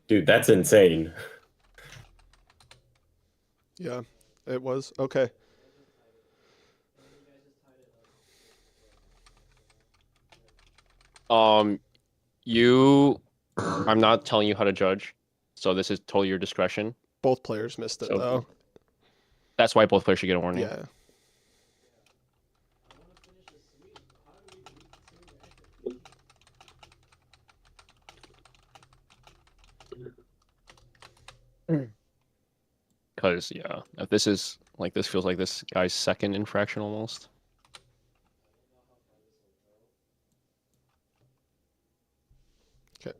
Dude, that's insane. Yeah, it was okay. You. I'm not telling you how to judge, so this is totally your discretion. Both players missed it So- though. That's why both players should get a warning. Yeah. Because yeah, if this is like this feels like this guy's second infraction almost. Okay.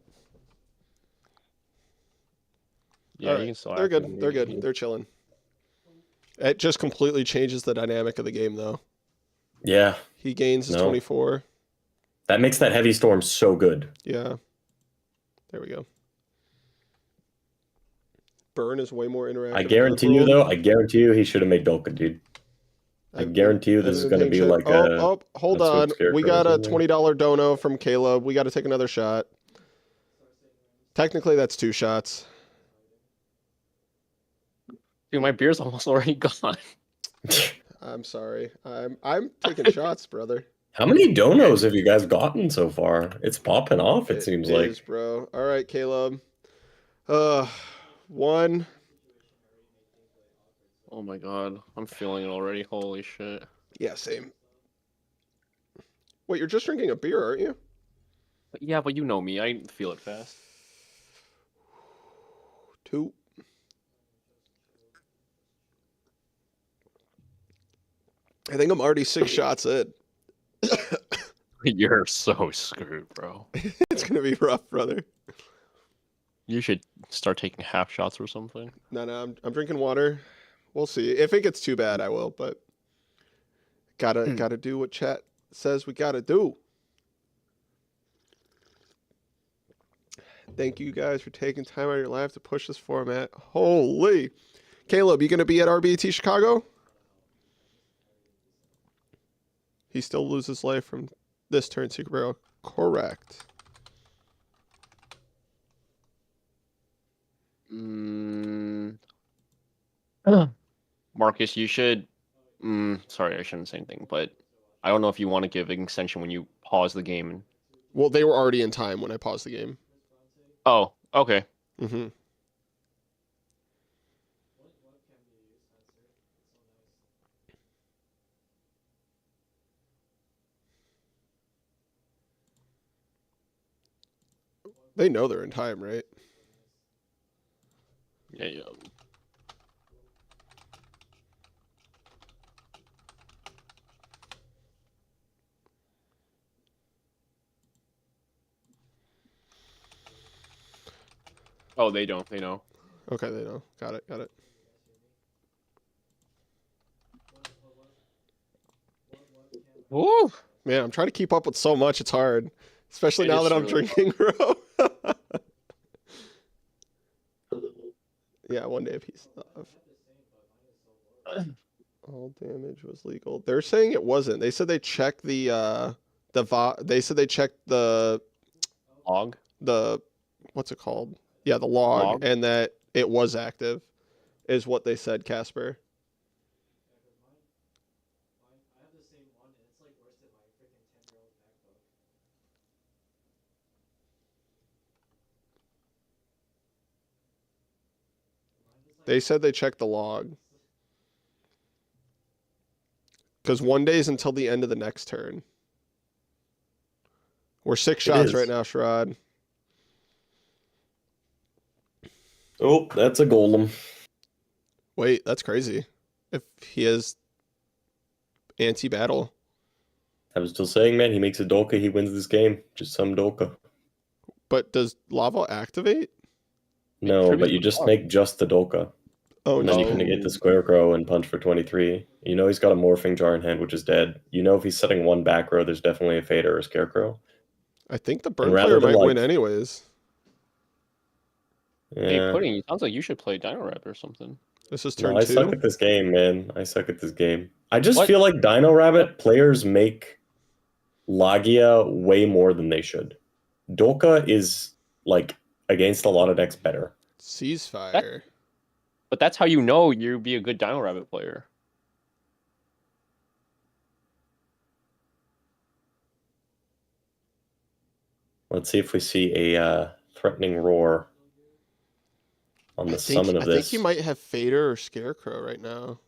Yeah, All you right. can still They're good. activate They're it. good. They're chilling. It just completely changes the dynamic of the game, though. Yeah, He gains his No. 24. that makes that heavy storm so good. Yeah. There we go. Burn is way more interactive. I than guarantee you, Earthworld. though, I guarantee you he should have made Dolka, dude. I guarantee you this is Haven't going to been be paying like check- a... hold a on. Swift Scarecrow We or got a something. $20 dono from Caleb. We got to take another shot. Technically, that's 2 shots. Dude, my beer's almost already gone. I'm sorry. I'm taking shots, brother. How many donos have you guys gotten so far? It's popping off, it seems like. is, bro. All right, Caleb. 1. Oh my god, I'm feeling it already. Holy shit. Yeah, same. Wait, you're just drinking a beer, aren't you? Yeah, but you know me. I feel it fast. 2. I think I'm already 6 shots in. You're so screwed, bro. It's gonna be rough, brother. You should start taking half shots or something. No, I'm drinking water. We'll see. If it gets too bad, I will. But gotta do what chat says we gotta do. Thank you guys for taking time out of your life to push this format. Holy, Caleb, you gonna be at RBT Chicago? He still loses life from this turn, Secret Barrel. Correct. Marcus, you should. Sorry, I shouldn't say anything, but I don't know if you want to give an extension when you pause the game. Well, they were already in time when I paused the game. Oh, okay. Mm-hmm. They know they're in time, right? Yeah. Oh, they don't. They know. Okay, they know. Got it. Woo! Man, I'm trying to keep up with so much. It's hard, especially It now is that I'm really drinking, bro. Yeah, one day a piece of. All damage was legal. They're saying it wasn't. They said they checked they said they checked the Log. what's it called? Yeah, the log, Log? and that it was active, is what they said, Casper. I have the same one, and it's like worse than my freaking 10-year-old MacBook. They said they checked the log. Because 1 day is until the end of the next turn. We're 6 shots is. right now, Sherrod. Oh, that's a golem. Wait, that's crazy. If he has anti-battle. I was still saying, man, he makes a Dolka, he wins this game. Just some Dolka. But does lava activate? No, Tribute but you to just Log. make just the Dolka. Oh, And then you no. can negate the Scarecrow and punch for 23. You know he's got a Morphing Jar in hand, which is dead. You know if he's setting one back row, there's definitely a Fader or a Scarecrow. I think the burn rather player than, might like- win anyways. Hey, Yeah. Pudding, it sounds like you should play Dino Rap or something. This is No, turn I 2. suck at this game, man. I suck at this game. I just What? feel like Dino Rabbit players make Lagia way more than they should. Dolka is, like, against a lot of decks better. Ceasefire. But that's how you know you'd be a good Dino Rabbit player. Let's see if we see a threatening roar on the summon of I this. think he might have Fader or Scarecrow right now.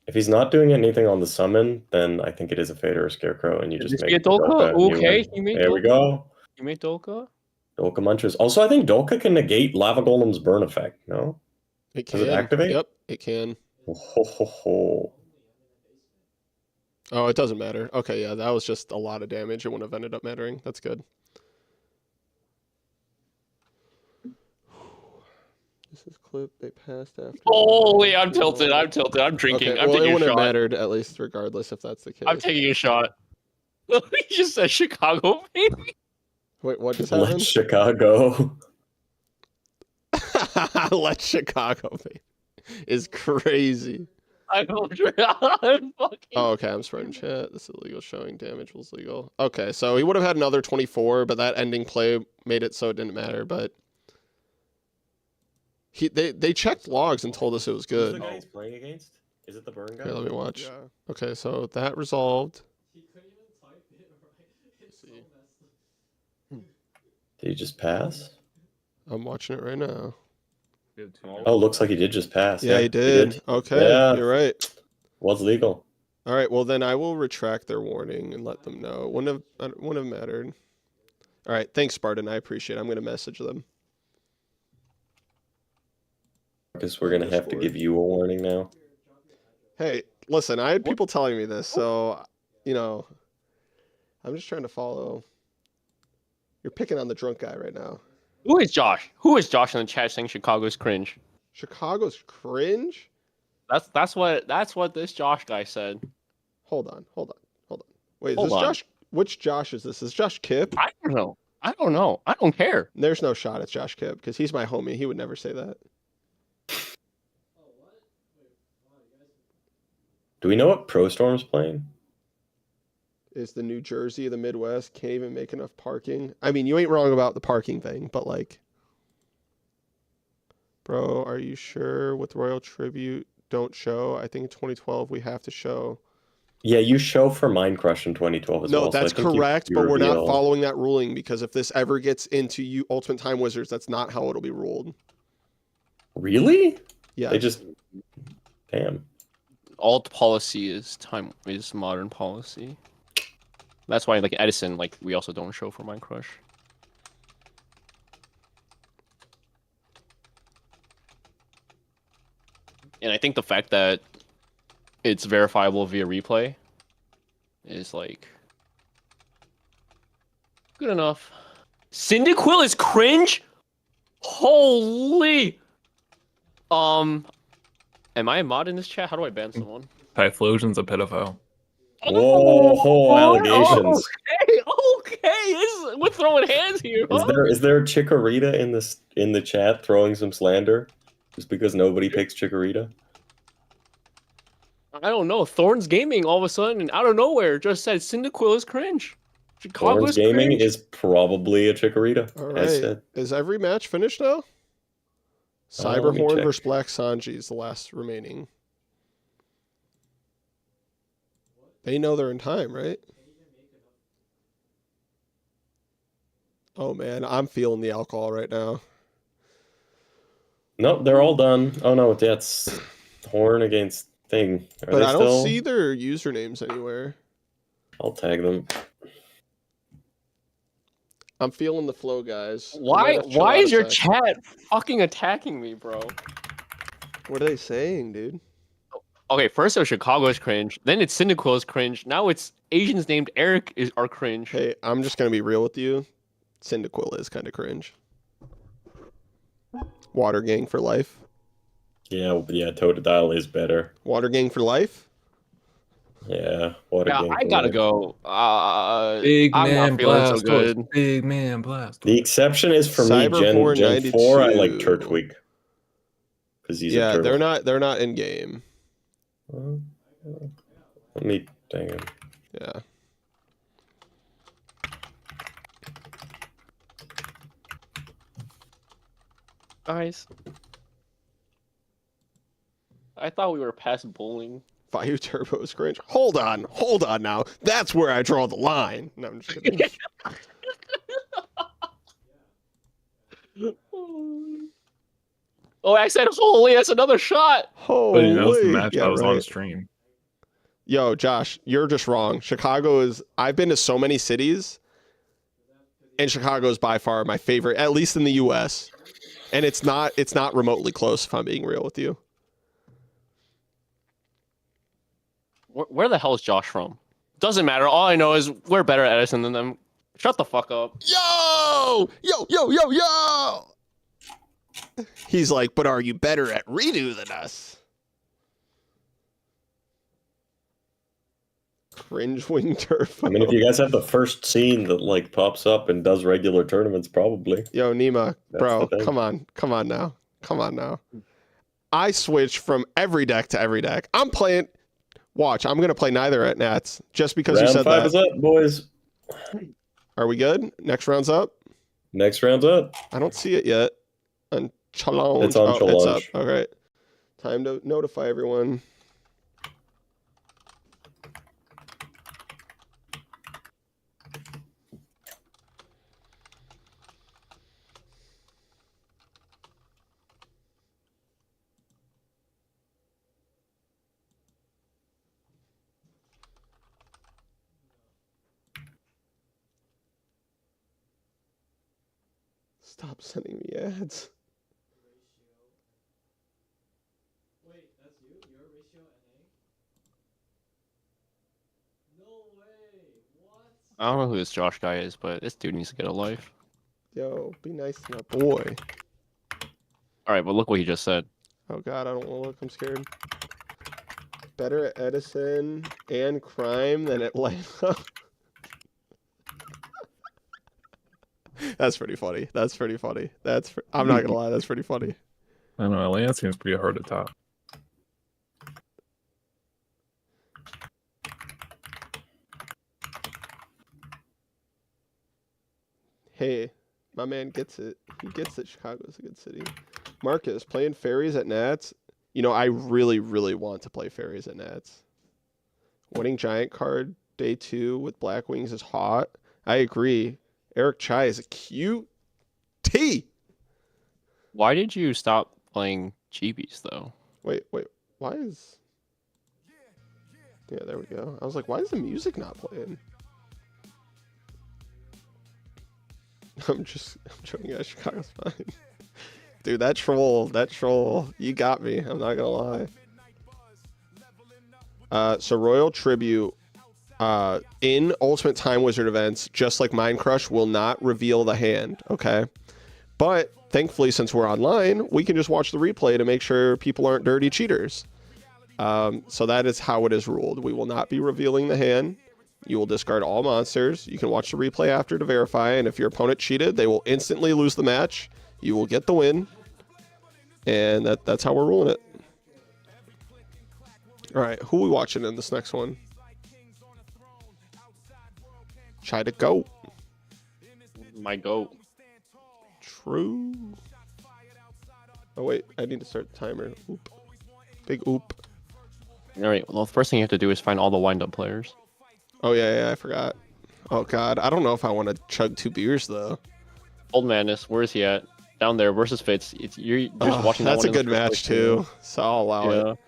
If he's not doing anything on the summon, then I think it is a Fader or Scarecrow, and you Could just this be make a Dolka? and you Okay, win. you made There we Dolka. go. You made Dolka? Dolka Munchers. Also, I think Dolka can negate Lava Golem's burn effect, no? It Does can. it activate? Yep, it can. Ho, ho, ho, ho. Oh, it doesn't matter. Okay, yeah, that was just a lot of damage. It wouldn't have ended up mattering. That's good. This is clip they passed after. Holy, I'm tilted. I'm tilted. I'm drinking. Okay, I'm well, it taking a wouldn't have shot. mattered at least, regardless if that's the case. I'm taking a shot. He just said Chicago, baby. Wait, what just Let happened? Chicago. Let Chicago be. Is crazy. I don't. I'm fucking. Oh, okay, I'm spreading chat. This illegal showing damage was legal. Okay, so he would have had another 24, but that ending play made it so it didn't matter. But they checked logs and told us it was Who's the good. guy he's playing against? Is it the burn guy? Here, let me watch. Yeah. Okay, so that resolved. He couldn't even type it right. It's so see. messed up. Did he just pass? I'm watching it right now. We have two Oh, looks like he did just pass. Yeah, he did. Okay, Yeah. you're right. Was legal. All right, well then I will retract their warning and let them know. Wouldn't have mattered. All right, thanks, Spartan. I appreciate it. I'm gonna message them. Because we're gonna have to give you a warning now. Hey, listen, I had people telling me this, so you know, I'm just trying to follow. You're picking on the drunk guy right now. Who is Josh? Who is Josh in the chat saying Chicago's cringe? Chicago's cringe? That's what this Josh guy said. Hold on. Wait, is Hold this on. Josh? Which Josh is this? Is Josh Kip? I don't know. I don't care. There's no shot it's Josh Kip because he's my homie. He would never say that. Oh, what? Wait, wow, you guys. Do we know what Pro Storm's playing? Is the New Jersey of the Midwest can't even make enough parking? I mean, you ain't wrong about the parking thing, but like, bro, are you sure with Royal Tribute don't show? I think in 2012 we have to show. Yeah, you show for Mind Crush in 2012 as No, well. so I that's think you- correct, you but we're not reveal- following that ruling because if this ever gets into Ultimate Time Wizards, that's not how it'll be ruled. Really? Yeah. They just. Damn. Alt policy is modern policy. That's why like Edison, like we also don't show for Mind Crush. And I think the fact that it's verifiable via replay is like good enough. Cyndaquil is cringe? Holy! Am I a mod in this chat? How do I ban someone? Typhlosion's a pedophile. Whoa, allegations. Okay, we're throwing hands here. Is Huh? there a Chikorita in the chat throwing some slander? Just because nobody picks Chikorita? I don't know. Thorns Gaming all of a sudden, out of nowhere, just said Cyndaquil is cringe. Chicago Thorns is Gaming cringe. is probably a Chikorita. All As right. said. Is every match finished now? Let me Cyberhorn check. versus Black Sanji is the last remaining. They know they're in time, right? Oh man, I'm feeling the alcohol right now. Nope, they're all done. Oh no, that's Horn against Thing. Are But they I don't still? see their usernames anywhere. I'll tag them. I'm feeling the flow, guys. We might Why have to chill why out is a your sec. chat fucking attacking me, bro? What are they saying, dude? Okay, first it was Chicago is cringe, then it's Cyndaquil is cringe, now it's Asians named Eric are cringe. Hey, I'm just gonna be real with you. Cyndaquil is kind of cringe. Water Gang for life. Yeah, Totodile is better. Water Gang for life. Yeah, what a Yeah, game. I gotta go. Big I'm man not feeling so blast. good. Big man blast. The exception is for me, Cyberhorn Gen 4. I like 92. Turtwig because he's a Yeah, turtle. they're not in game. Let me dang him. Yeah. Guys, I thought we were past bowling. Fire Turbo is cringe. Hold on now. That's where I draw the line. No, I'm just kidding. Oh, I said holy, that's another shot. But you know, it's the Holy. match Yeah, I was on right. stream. Yo, Josh, you're just wrong. Chicago is. I've been to so many cities, and Chicago is by far my favorite, at least in the U.S. And it's not remotely close, if I'm being real with you. Where the hell is Josh from? Doesn't matter. All I know is we're better at Edison than them. Shut the fuck up. Yo! Yo, yo, yo, yo! He's like, but are you better at REDU than us? Cringe wing turf. I mean, if you guys have the first scene that like pops up and does regular tournaments, probably. Yo, Nima, That's bro, the thing. come on now. I switch from every deck to every deck. I'm playing. Watch, I'm gonna play neither at Nats just because you Round said 5 that. is up, boys. Are we good? Next round's up. Next round's up. I don't see it yet. On challenge. It's on It's up. challenge. All right. Time to notify everyone. Stop sending me ads. Wait, that's you? You're ratio NA? No way! What? I don't know who this Josh guy is, but this dude needs to get a life. Yo, be nice to my boy. All right, but look what he just said. Oh God, I don't want to look. I'm scared. Better at Edison and crime than Atlanta. That's pretty funny. I'm not gonna lie. That's pretty funny. I don't know. Atlanta seems pretty hard to top. Hey, my man gets it. He gets that Chicago's a good city. Marcus, playing fairies at Nats. You know, I really, really want to play fairies at Nats. Winning giant card day 2 with Black Wings is hot. I agree. Eric Chai is a cute T. Why did you stop playing Chibi's though? Wait. Why is... Yeah, there we go. I was like, why is the music not playing? I'm joking. Yeah, Chicago's fine. Dude, that troll, you got me. I'm not gonna lie. So Royal Tribute, in Ultimate Time Wizard events, just like Mind Crush, will not reveal the hand, okay? But thankfully, since we're online, we can just watch the replay to make sure people aren't dirty cheaters. So that is how it is ruled. We will not be revealing the hand. You will discard all monsters. You can watch the replay after to verify, and if your opponent cheated, they will instantly lose the match. You will get the win, and that's how we're ruling it. All right, who are we watching in this next one? Try to go. My goat. True. Oh wait, I need to start the timer. Oop. Big oop. All right. Well, the first thing you have to do is find all the wind-up players. Oh yeah, I forgot. Oh God, I don't know if I want to chug 2 beers though. Old Madness, where is he at? Down there versus Fitz. You're just watching that That's a one in the good first match place, too, so I'll allow Yeah. it.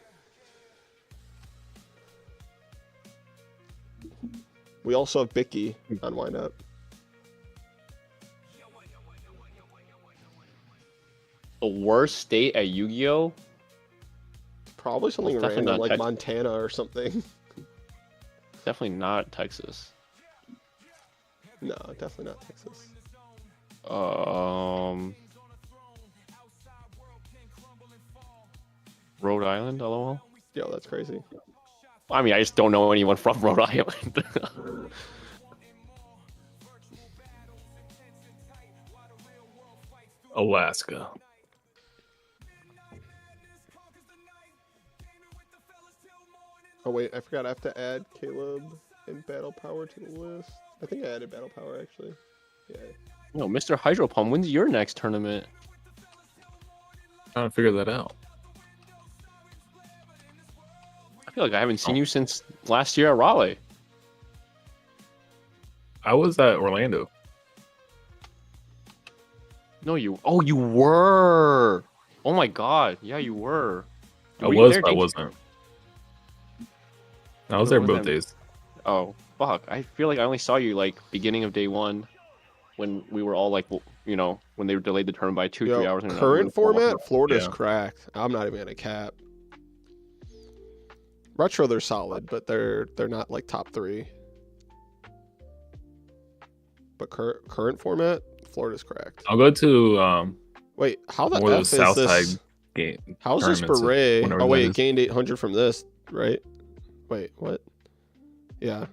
We also have Bicky on wind up. The worst state at Yu-Gi-Oh? Probably something Well, definitely random not like Texas. Montana or something. Definitely not Texas. No, definitely not Texas. Rhode Island, lol. Yo, that's crazy. I mean, I just don't know anyone from Rhode Island. Alaska. Oh wait, I forgot. I have to add Caleb and Battle Power to the list. I think I added Battle Power actually. Yeah. No, Mr. Hydro Pump, when's your next tournament? Trying to figure that out. I feel like I haven't seen you since last year at Raleigh. I was at Orlando. No, you. Oh, you were. Oh my God. Yeah, you were. I Were you was, there, but I James? wasn't. I was there both days. Oh, fuck. I feel like I only saw you like beginning of day 1 when we were all like, you know, when they delayed the tournament by 2-3 Yo, hours. And current format, Florida's Yeah. cracked. I'm not even gonna cap. Retro, they're solid, but they're not like top 3. But current format, Florida's cracked. I'll go to Wait, how the more of F the is South this? Side game. How's this tournaments, beret? whenever Oh that wait, is. it gained 800 from this, right? Wait, what? Yeah.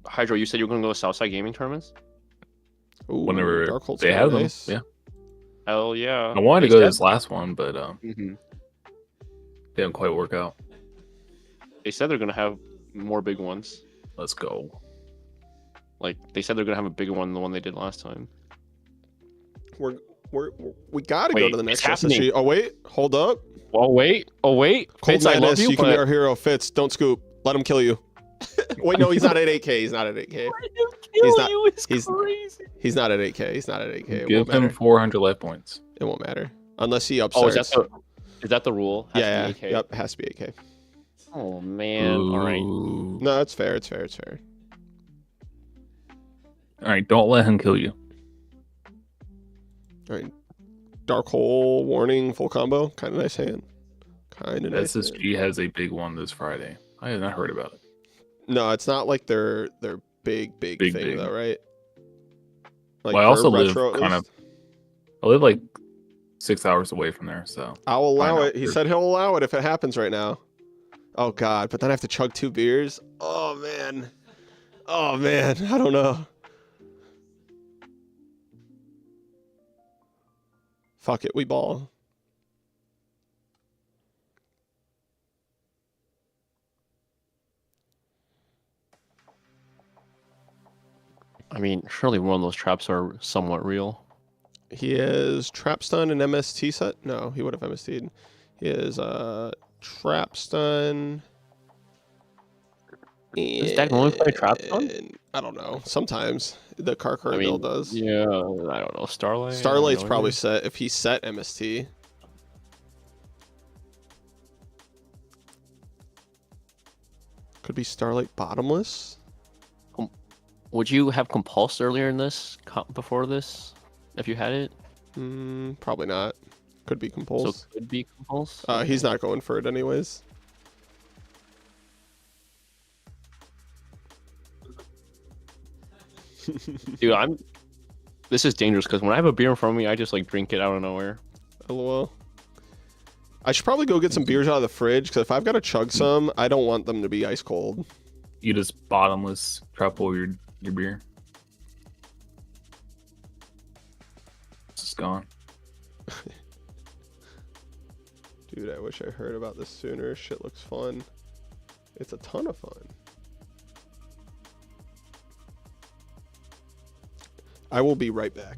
Hydro, you said you were gonna go to Southside Gaming tournaments? Ooh, Whenever Darkhold's they kinda have them, nice. yeah. Hell yeah. I wanted to They go to said- this last one, but Mhm. didn't quite work out. They said they're gonna have more big ones. Let's go. Like they said they're gonna have a bigger one than the one they did last time. We gotta go Wait, to the it's next happening. SSG. Oh wait, hold up. Oh wait. Cold Fitz, I love Madness, you can be but- our hero. Fitz, don't scoop. Let him kill you. Wait, no, he's not at 8K. He's not at 8K. He's not- you is he's- crazy. He's not at 8K. He's not at 8K. It Give won't him matter. 400 life points. It won't matter unless he Oh, upstarts. is that the rule? Has to Yeah, be 8K? yep, it has to be 8K. Oh man. All right. Ooh. No, it's fair. It's fair. It's fair. All right, don't let him kill you. All right. Dark Hole Warning full combo. Kind of nice hand. Kind of nice. Hand. SSG has a big one this Friday. I had not heard about it. No, it's not like their big Big, thing big. though, right? Like Well, I also for live retro, at kind least. I live like 6 hours away from there, so I'll allow not? it. He said he'll allow it if it happens right now. Oh God! But then I have to chug 2 beers. Oh man. Oh man. I don't know. Fuck it. We ball. I mean, surely one of those traps are somewhat real. He is trap stun and MST set. No, he would have MST'd. He is trap stun. Does deck normally play trap stun? and- I don't know. Sometimes the car current I mean, build does. Yeah, I don't know. Starlight. Starlight's I don't know probably either. set if he's set MST. Could be Starlight bottomless. Would you have compulsed earlier in this before this, if you had it? Probably not. Could be So compulsed. it could be compulsed. He's not going for it anyways. Dude, This is dangerous because when I have a beer in front of me, I just like drink it out of nowhere. LOL. I should probably go get some beers out of the fridge because if I've got to chug some, I don't want them to be ice cold. you just bottomless trap over your beer. It's just gone. Dude, I wish I heard about this sooner. Shit looks fun. It's a ton of fun. I will be right back.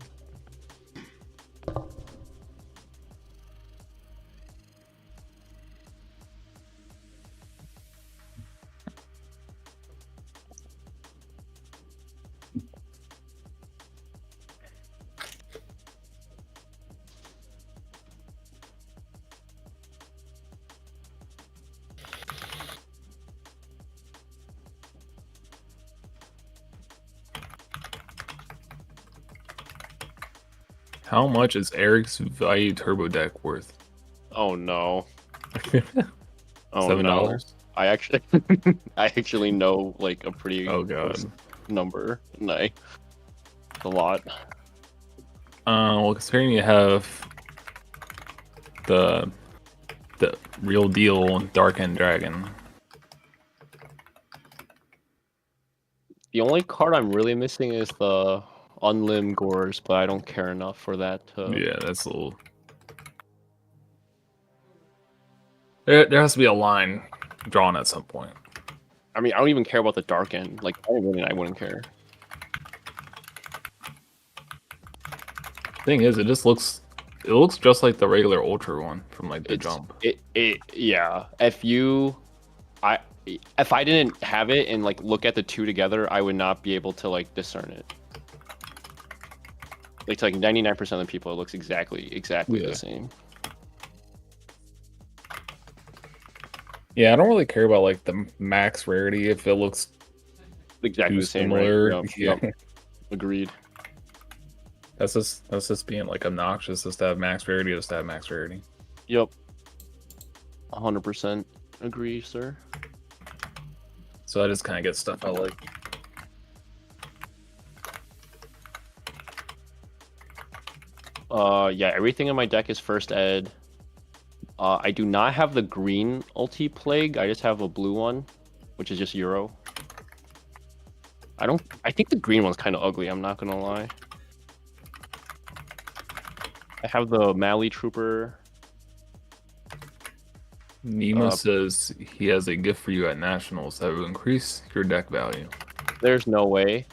How much is Eric's value turbo deck worth? Oh no. Oh $7? no. I actually know like a pretty Oh god. close number. No. A lot. Well, considering you have the real deal Dark End Dragon. The only card I'm really missing is the Unlim Gores, but I don't care enough for that to... Yeah, that's a little. There has to be a line drawn at some point. I mean, I don't even care about the Dark End. Like, I wouldn't care. Thing is, it looks just like the regular Ultra one from like the jump. Yeah. If I didn't have it and like look at the two together, I would not be able to like discern it. Like to like 99% of the people, it looks exactly Yeah. the same. Yeah, I don't really care about like the max rarity if it looks Exactly too the same, similar. right? Yeah. Agreed. That's just being like obnoxious just to have max rarity, just to have max rarity. Yep. 100% agree, sir. So I just kind of get stuff I like. Yeah, everything in my deck is first ed. I do not have the green ulti plague. I just have a blue one, which is just Euro. I think the green one's kind of ugly. I'm not gonna lie. I have the Mali Trooper. Nima says he has a gift for you at Nationals that will increase your deck value. There's no way.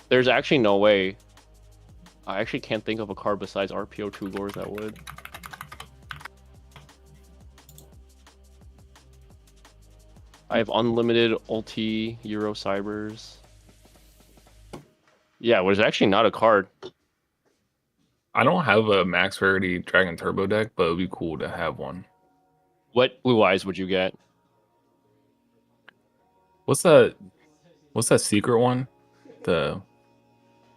There's actually no way. I actually can't think of a card besides RPO2 Lures that would. I have unlimited ulti Euro Cybers. Yeah, it was actually not a card. I don't have a max rarity Dragon Turbo deck, but it would be cool to have one. What blue eyes would you get? What's that secret one? The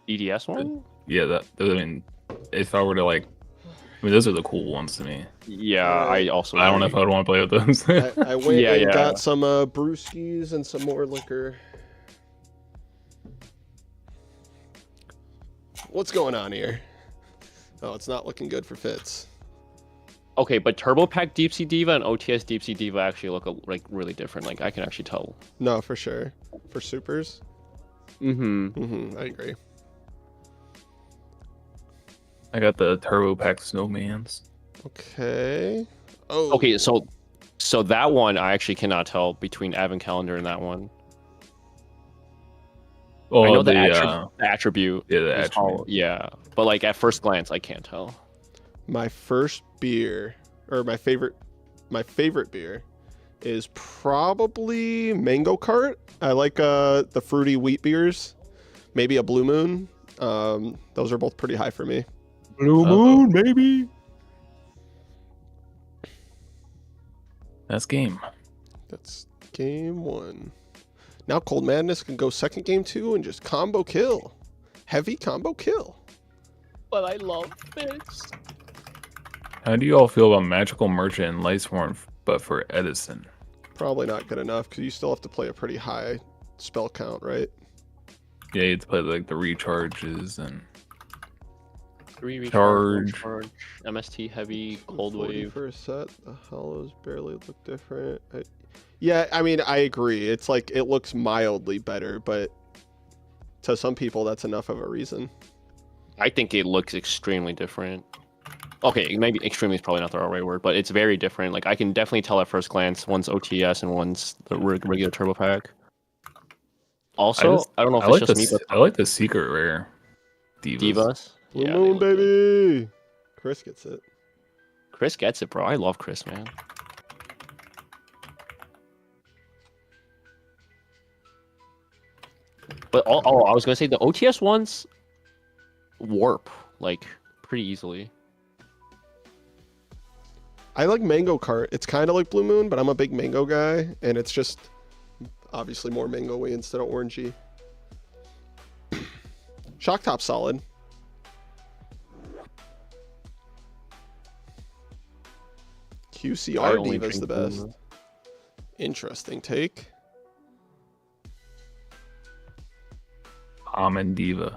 EDS one? yeah, I mean, if I were to like, I mean, those are the cool ones to me. Yeah, I also. I don't know if agree. I'd want to play with those. I went Yeah, and yeah. got some brewskis and some more liquor. What's going on here? Oh, it's not looking good for Fitz. Okay, but Turbo Pack Deep Sea Diva and OTS Deep Sea Diva actually look like really different. Like I can actually tell. No, for sure. For supers? Mm-hmm. I agree. I got the Turbo Pack Snowmans. Okay. Oh. Okay, so that one I actually cannot tell between Advent Calendar and that one. Oh, I know the the attribute. yeah, the is attribute. how- yeah, but like at first glance, I can't tell. My first beer, or my favorite beer, is probably Mango Cart. I like the fruity wheat beers. Maybe a Blue Moon. Those are both pretty high for me. Blue Moon, baby. That's game. That's game one. Now Cold Madness can go second game two and just combo kill. Heavy combo kill. But I love this. How do you all feel about Magical Merchant and Lightsworn, but for Edison? Probably not good enough because you still have to play a pretty high spell count, right? Yeah, you have to play like the recharges and 3 Charge. recharge, MST heavy, cold 40 wave. for a set. The hollows barely look different. Yeah, I mean, I agree. It's like it looks mildly better, but to some people, that's enough of a reason. I think it looks extremely different. Okay, maybe extremely is probably not the right word, but it's very different. Like I can definitely tell at first glance one's OTS and one's the regular Turbo Pack. Also, I don't know if I it's like just me, but I like the secret rare Divas. Blue Yeah, they Moon, look good. baby. Chris gets it. Chris gets it, bro. I love Chris, man. But I was gonna say the OTS ones warp like pretty easily. I like Mango Cart. It's kind of like Blue Moon, but I'm a big mango guy, and it's just obviously more mango-y instead of orangey. Shock Top solid. I QCR only Diva's drink the Blue best. Moon. Interesting take. Almond Diva.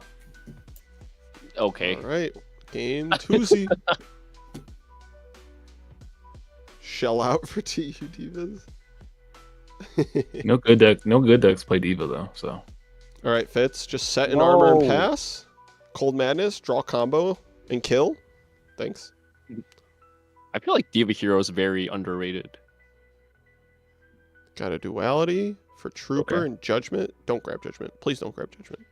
Okay. All right, game twosie. Shell out for TU Divas. No good decks play Diva though. So All right, Fitz, just set an armor and No. pass. Cold Madness, draw combo, and kill. Thanks. I feel like Diva Hero is very underrated. Got a duality for Trooper Okay. and Judgment. Don't grab Judgment. Please don't grab Judgment.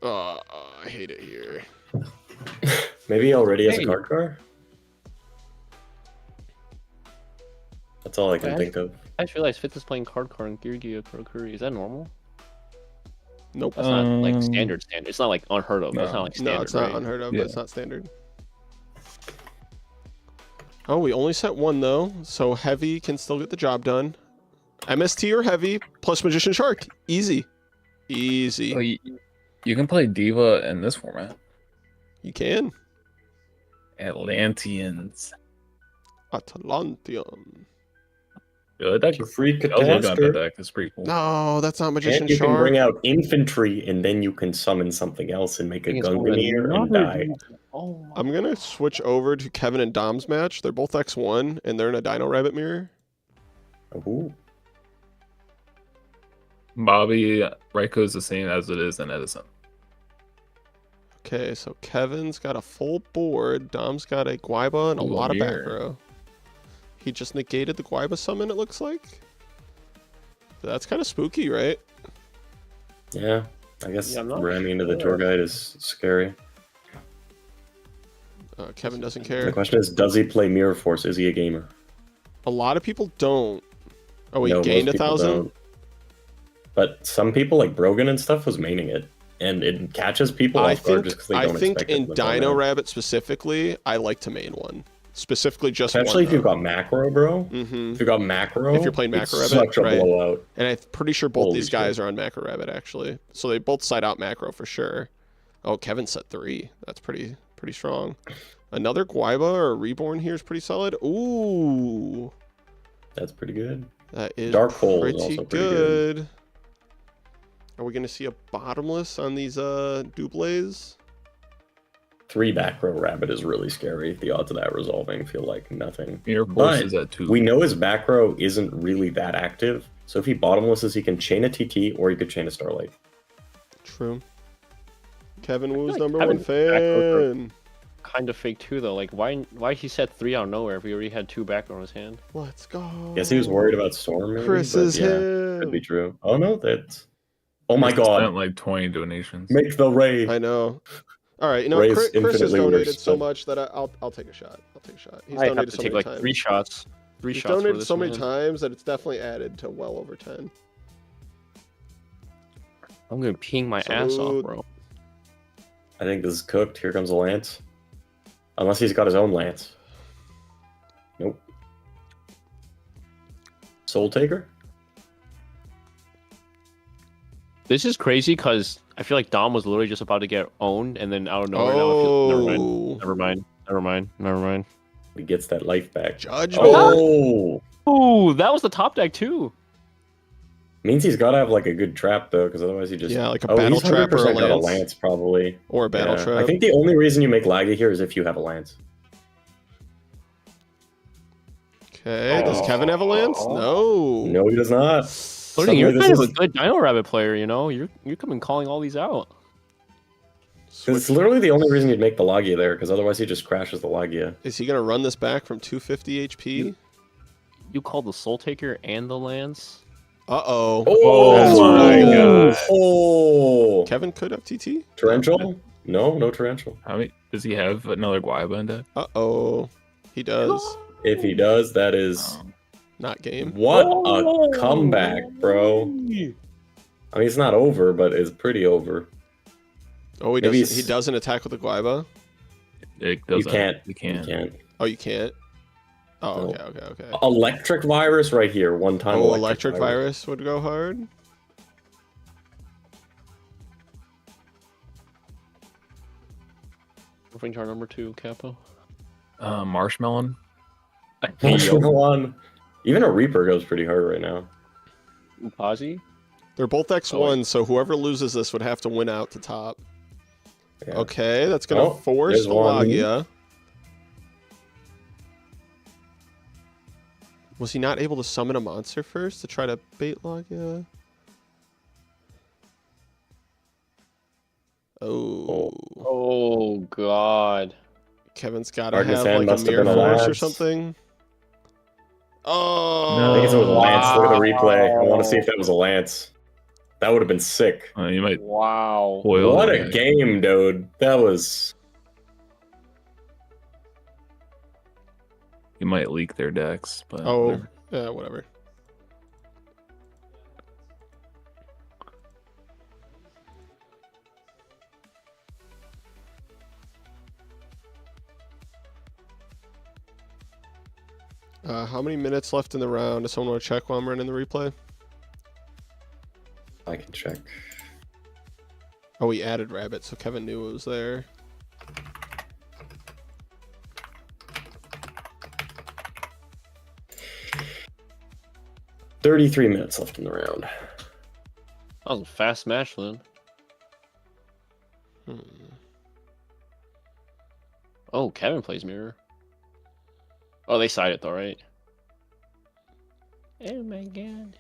I hate it here. Maybe he already has Hey. a card car? That's all I can Right. think of. I just realized Fitz is playing card and Geargia Pro Curry. Is that normal? Nope. That's not like standard. It's not like unheard of. No. It's not like standard. No, it's not right? unheard of, Yeah. but it's not standard. Oh, we only set one though, so Heavy can still get the job done. MST or heavy plus Magician Shark. Easy. Easy. Oh, you can play Diva in this format. You can. Atlanteans. Atlantean. Good deck. To free I was looking at that Catastrophe. deck. It's pretty cool. No, that's not Magician And you can Shark. bring out infantry, and then you can summon something else and make a Gungnir and die. Oh, I'm gonna switch over to Kevin and Dom's match. They're both X1 and they're in a Dino Rabbit mirror. Ooh. Bobby Raiko's the same as it is in Edison. Okay, so Kevin's got a full board. Dom's got a Guaiba and a Ooh, a lot of back mirror. row. He just negated the Guaiba summon, it looks like. That's kind of spooky, right? Yeah, I guess Yeah, I'm not ramming into the sure. tour guide is scary. Kevin doesn't The care. question is, does he play Mirror Force? Is he a gamer? A lot of people don't. Oh, wait, No, gained most people 1,000? don't. But some people, like Brogan and stuff, was maining it. And it catches people I off guard think, just because they I don't think expect it. in when they're Dino around. Rabbit specifically, I like to main one. Specifically just Especially one. if you've got macro, bro. Mm-hmm. If you've got macro, If you're playing it's Macro Rabbit, such a right. blowout. And I'm pretty sure both Holy these guys shit. are on Macro Rabbit, actually. So they both side out Macro for sure. Oh, Kevin set 3. That's pretty strong. Another Guaiba or Reborn here is pretty solid. Ooh. That's pretty good. That is Dark Hole is pretty also pretty good. good. Are we going to see a bottomless on these Doublés? 3 back row rabbit is really scary. The odds of that resolving feel like nothing. Mirror Force But is at 2. we know his back row isn't really that active. So if he bottomlesses, he can chain a TT or he could chain a Starlight. True. Kevin Woo's like number Kevin one Macro fan. kind of fake too, though. Like, why he set 3 out of nowhere if he already had 2 back on his hand? Let's go. Guess he was worried about Storm. Maybe, Chris but is yeah, him. could be true. Oh no, that's. Oh my Spent god! like 20 donations. Make the Ray. I know. All right, you know, Ray's Chris has infinitely donated worse, so but- much that I'll take a shot. I'll take a shot. He's I have donated to so take many like times. 3 shots. 3 He's shots for donated this so many man. times that it's definitely added to well over 10. I'm gonna ping my ass Salute. off, bro. I think this is cooked. Here comes a Lance. Unless he's got his own Lance. Nope. Soul Taker? This is crazy because I feel like Dom was literally just about to get owned, and then out of nowhere, now I feel, never mind. Oh, Never mind. He gets that life back. Judgment. Oh! Ooh, that was the top deck too. Means he's got to have like a good trap though, because otherwise he just Yeah, like a oh, battle he's trap or a 100% got a lance. Lance probably. Or a battle Yeah. trap. I think the only reason you make Laggy here is if you have a Lance. Okay, does Oh. Kevin have a lance? No. No, he does not. Loading, you're Suddenly kind of this a good Dino Rabbit player, you know. You're coming calling all these out. Because it's literally the only reason you'd make the Lagia there, because otherwise he just crashes the Lagia. Is he gonna run this back from 250 HP? You called the Soul Taker and the Lance. Uh-oh. Oh That's my really God. Oh! Kevin could have TT? Torrential? No Torrential. How many does he have another Guaiba in deck? Uh-oh. He does. If he does, that is Not game. what a comeback, bro. I mean, it's not over, but it's pretty over. Oh, he Maybe doesn't. He he's- doesn't attack with the Guaiba? It doesn't. can't. You can't. You can't. Oh, you can't? Oh, No. okay. Electric virus right here. One time. Oh, electric virus would go hard? Moving to our number 2, Capo. Marshmallow. One. Even a Reaper goes pretty hard right now. Pazzi. They're both X1, so whoever loses this would have to win out to top. Yeah. Okay, that's going to Oh, force there's one. Lagia. Was he not able to summon a monster first to try to bait Lagia? Oh. Oh God. Kevin's got to Marcus have Hayden like a must have mirror been a force or lance. something. Oh. No. I think it was a Lance. Look at the replay. I want Wow. to see if that was a Lance. That would have been sick. You might Wow. foil. What the a guy. game, dude. That was. You might leak their decks, but Oh, whatever. yeah, whatever. How How many minutes left in the round? Does someone want to check while I'm running the replay? I can check. Oh, we added Rabbit, so Kevin knew it was there. $33 minutes left in the round. That was a fast match, then. Oh, Kevin plays mirror. Oh, they side it though, right? Oh my god.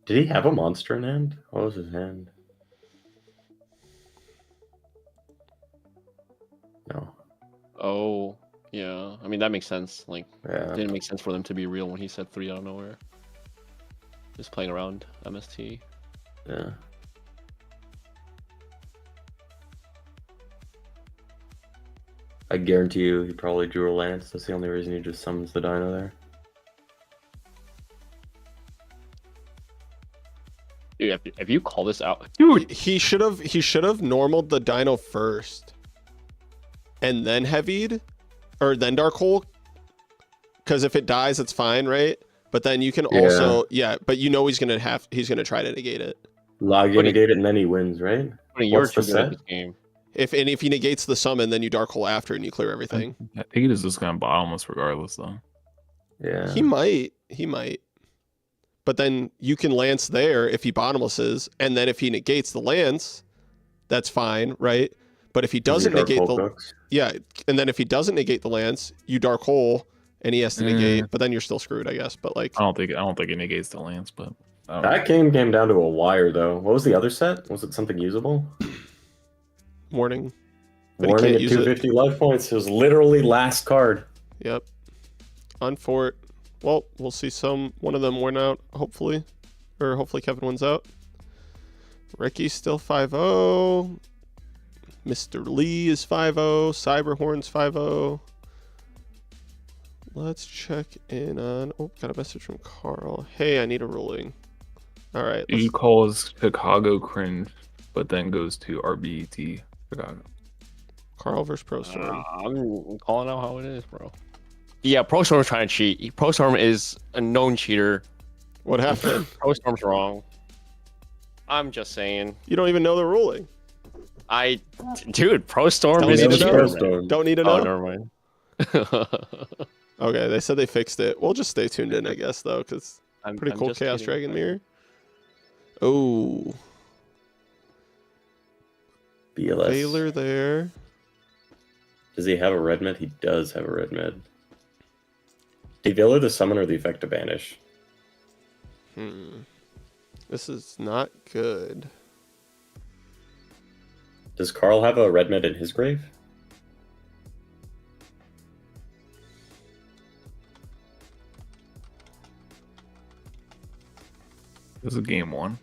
Did he have a monster in hand? What was his hand? No. Oh, yeah. I mean, that makes sense. Like, Yeah. it didn't make sense for them to be real when he said 3 out of nowhere. Just playing around MST. Yeah. I guarantee you he probably drew a lance. That's the only reason he just summons the dino there. Dude, if you call this out, dude, He should have normaled the dino first, and then heavied, or then dark hole. Because if it dies, it's fine, right? But then you can also, but you know he's gonna try to negate it. Log negate it and then he wins, right? you're What's the too good at set? this game. If he negates the summon, then you dark hole after and you clear everything. I think it is just gonna bottomless regardless though. Yeah. He might. But then you can lance there if he bottomlesses, and then if he negates the lance, that's fine, right? But if he doesn't negate and then if he doesn't negate the lance, you dark hole and he has to negate, but then you're still screwed, I guess. But like I don't think it negates the lance, but I don't know. That game came down to a wire though. What was the other set? Was it something usable? warning. But he Warning can't at use it. 250 life points. It was literally last card. Yep. On fort. Well, we'll see one of them win out, hopefully. Or hopefully Kevin wins out. Ricky's still 5-0. Mr. Lee is 5-0. Cyberhorn's 5-0. Let's check in on... Oh, got a message from Carl. Hey, I need a ruling. All right. He calls Chicago cringe, but then goes to RBET Chicago. Carl versus ProStorm. I'm calling out how it is, bro. Yeah, ProStorm is trying to cheat. ProStorm is a known cheater. What happened? ProStorm's wrong. I'm just saying. You don't even know the ruling. Dude, ProStorm Don't is need a to cheater. know. Man. Don't need to Oh, know. never mind. Okay, they said they fixed it. We'll just stay tuned in, I guess, though, because pretty cool just Chaos kidding. Dragon mirror. Oh, BLS. Baylor there. Does he have a red med? He does have a red med. Did Baylor the summon or the effect to banish? This is not good. Does Carl have a red med in his grave? This is game 1.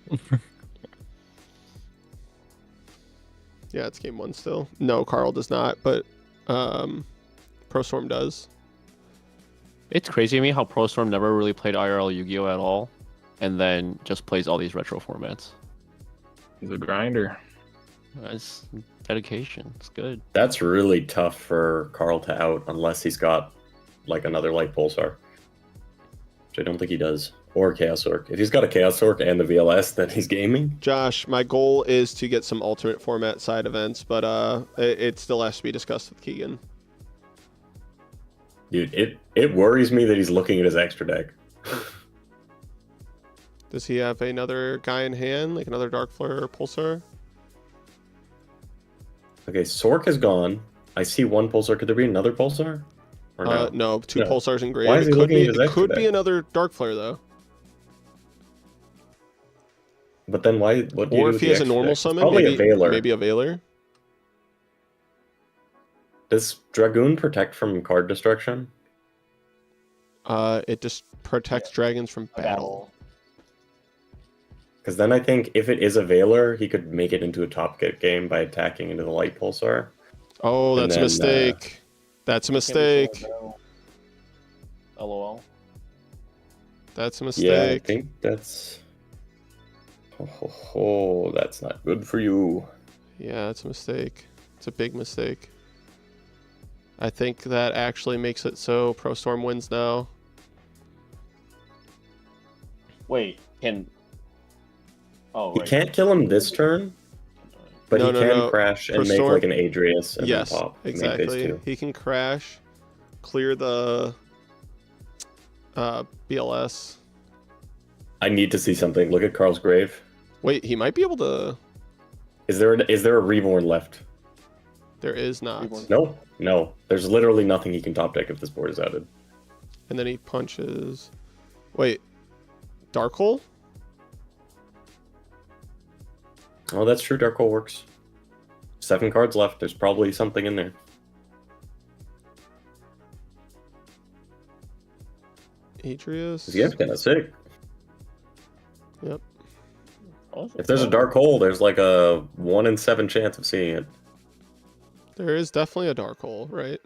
Yeah, it's game 1 still. No, Carl does not, but ProStorm does. It's crazy to me how ProStorm never really played IRL Yu-Gi-Oh at all, and then just plays all these retro formats. He's a grinder. That's dedication. It's good. That's really tough for Carl to out unless he's got like another light pulsar, which I don't think he does, or Chaos Orc. If he's got a Chaos Orc and the VLS, then he's gaming. Josh, my goal is to get some alternate format side events, but it still has to be discussed with Keegan. Dude, it worries me that he's looking at his extra deck. Does he have another guy in hand, like another Dark Flare or Pulsar? Okay, Sork is gone. I see one pulsar. Could there be another pulsar? Or no? No, two No. Pulsars in grade. Why is he It could looking be, at his it extra could be deck? another Dark Flare though. But then why? What do you Or do if with he the has a extra normal deck? It's summon, probably maybe a Veiler. maybe a Veiler. Does Dragoon protect from card destruction? It just protects dragons from battle. Because then I think if it is a Veiler, he could make it into a top game by attacking into the light pulsar. Oh, And that's a then, mistake. That's a mistake. LOL. That's a Yeah, I mistake. think that's. Oh, that's not good for you. Yeah, that's a mistake. It's a big mistake. I think that actually makes it so Pro Storm wins now. Wait, can. Oh, He right. can't kill him this turn, but No, he no, can no. crash and For make Storm- like an Adrius and Yes, then pop. and make phase exactly. 2. He can crash, clear the BLS. I need to see something. Look at Carl's grave. Wait, he might be able to. Is there a Reborn left? There is not. Reborn. No, no. There's literally nothing he can top deck if this board is added. And then he punches. Wait, Dark Hole? Oh, that's true. Dark Hole works. 7 cards left. There's probably something in there. Adrius. This game's kind of sick. Yep. If there's a Dark Hole, there's like a 1 in 7 chance of seeing it. There is definitely a Dark Hole, right?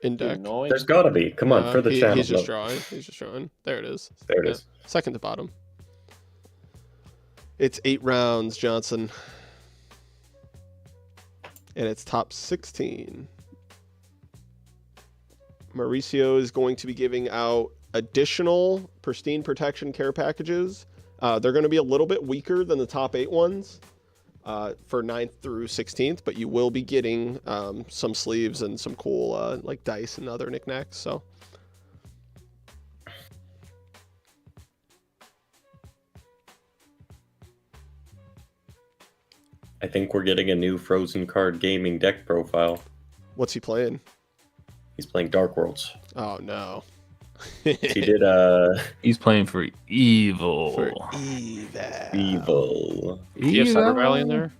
In deck. There's gotta be. Come on, for the channel. He's just look. drawing. He's just drawing. There it is. There it Yeah. is. Second to bottom. It's 8 rounds, Johnson. And it's top 16. Mauricio is going to be giving out additional pristine protection care packages. They're going to be a little bit weaker than the top 8 ones for 9th through 16th, but you will be getting some sleeves and some cool like dice and other knickknacks. So I think we're getting a new Frozen Card Gaming deck profile. what's he playing? He's playing Dark Worlds. Oh no. He did He's playing for evil. For evil. Evil. Do you have Cyber Valley in there?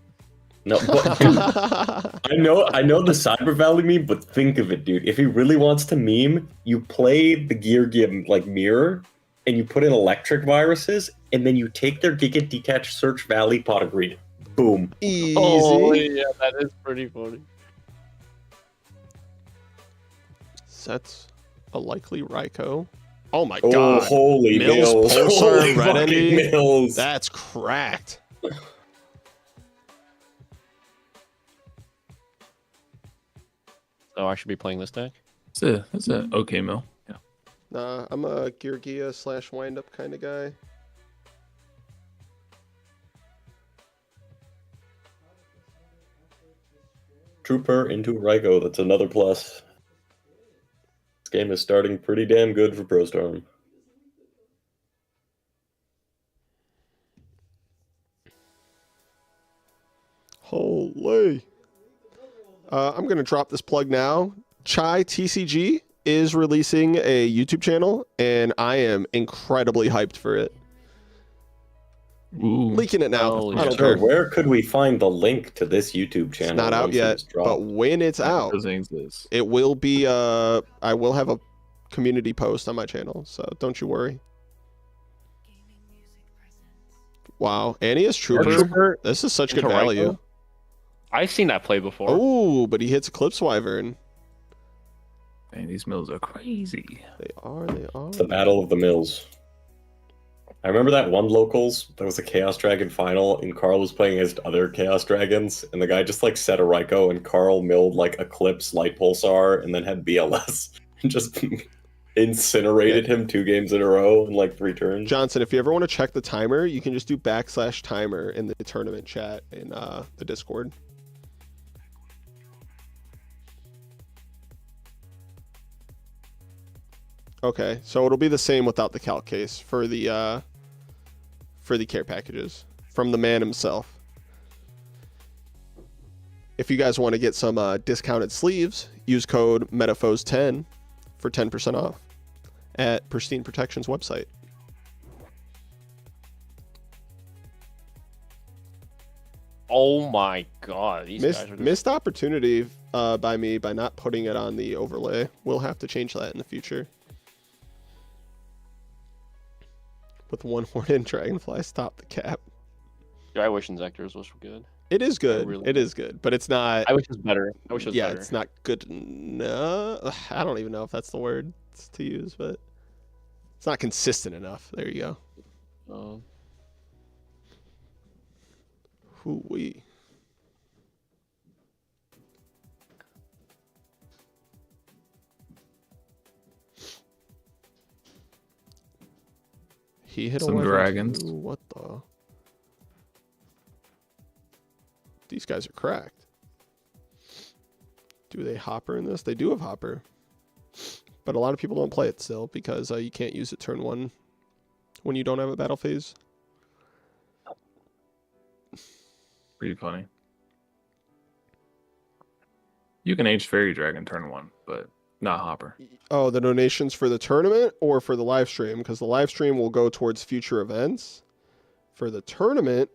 No, but, dude, I know the Cyber Valley meme, but think of it, dude. If he really wants to meme, you play the Geargia like mirror, and you put in electric viruses, and then you take their Giga Detached Search Valley pot of green. Boom. Easy. Oh, yeah, that is pretty funny. Sets a likely Raikou. Oh my Oh, god. holy Mills, Mills. Pulsar, Holy Red fucking Endy. Mills. That's cracked. So I should be playing this deck? That's a okay mill. Yeah. Nah, I'm a Geargia / windup kind of guy. Trooper into Raikou. That's another plus. This game is starting pretty damn good for Pro Storm. Holy. I'm going to drop this plug now. Chai TCG is releasing a YouTube channel, and I am incredibly hyped for it. Ooh. Leaking it now. Holy I don't Sure, care. where could we find the link to this YouTube It's channel? not out once yet, it's dropped? but when it's out, Doesn't exist. it will be. I will have a community post on my channel, so don't you worry. Wow, Annie is Trooper. This is such good Into value. Raikou? I've seen that play before. Oh, but he hits Eclipse Wyvern. Dang, these mills are crazy. They are. They are. It's the Battle of the Mills. I remember that one locals. There was a Chaos Dragon final, and Carl was playing against other Chaos Dragons, and the guy just like set a Raikou, and Carl milled like Eclipse, Light Pulsar, and then had BLS, and just incinerated him 2 games in a row in like 3 turns. Johnson, if you ever want to check the timer, you can just do /timer in the tournament chat in the Discord. Okay, so it'll be the same without the calc case for the care packages from the man himself. If you guys want to get some discounted sleeves, use code METAFOES10 for 10% off at Pristine Protection's website. Oh my god, these guys are just... Missed opportunity by me by not putting it on the overlay. We'll have to change that in the future. With one horn and dragonfly, stop the cap. I wish Inzektors was good. It is good. really- It is good, but it's not. I wish it was better. I wish it was Yeah, better. it's not good enough. I don't even know if that's the word to use, but it's not consistent enough. There you go. Hoo-wee. He hit Some 11 dragons. too. What the? These guys are cracked. Do they hopper in this? They do have hopper. But a lot of people don't play it still because you can't use it turn 1 when you don't have a battle phase. Pretty funny. You can Age Fairy Dragon turn 1, but not Hopper. Oh, the donations for the tournament or for the live stream? Because the live stream will go towards future events. For the tournament,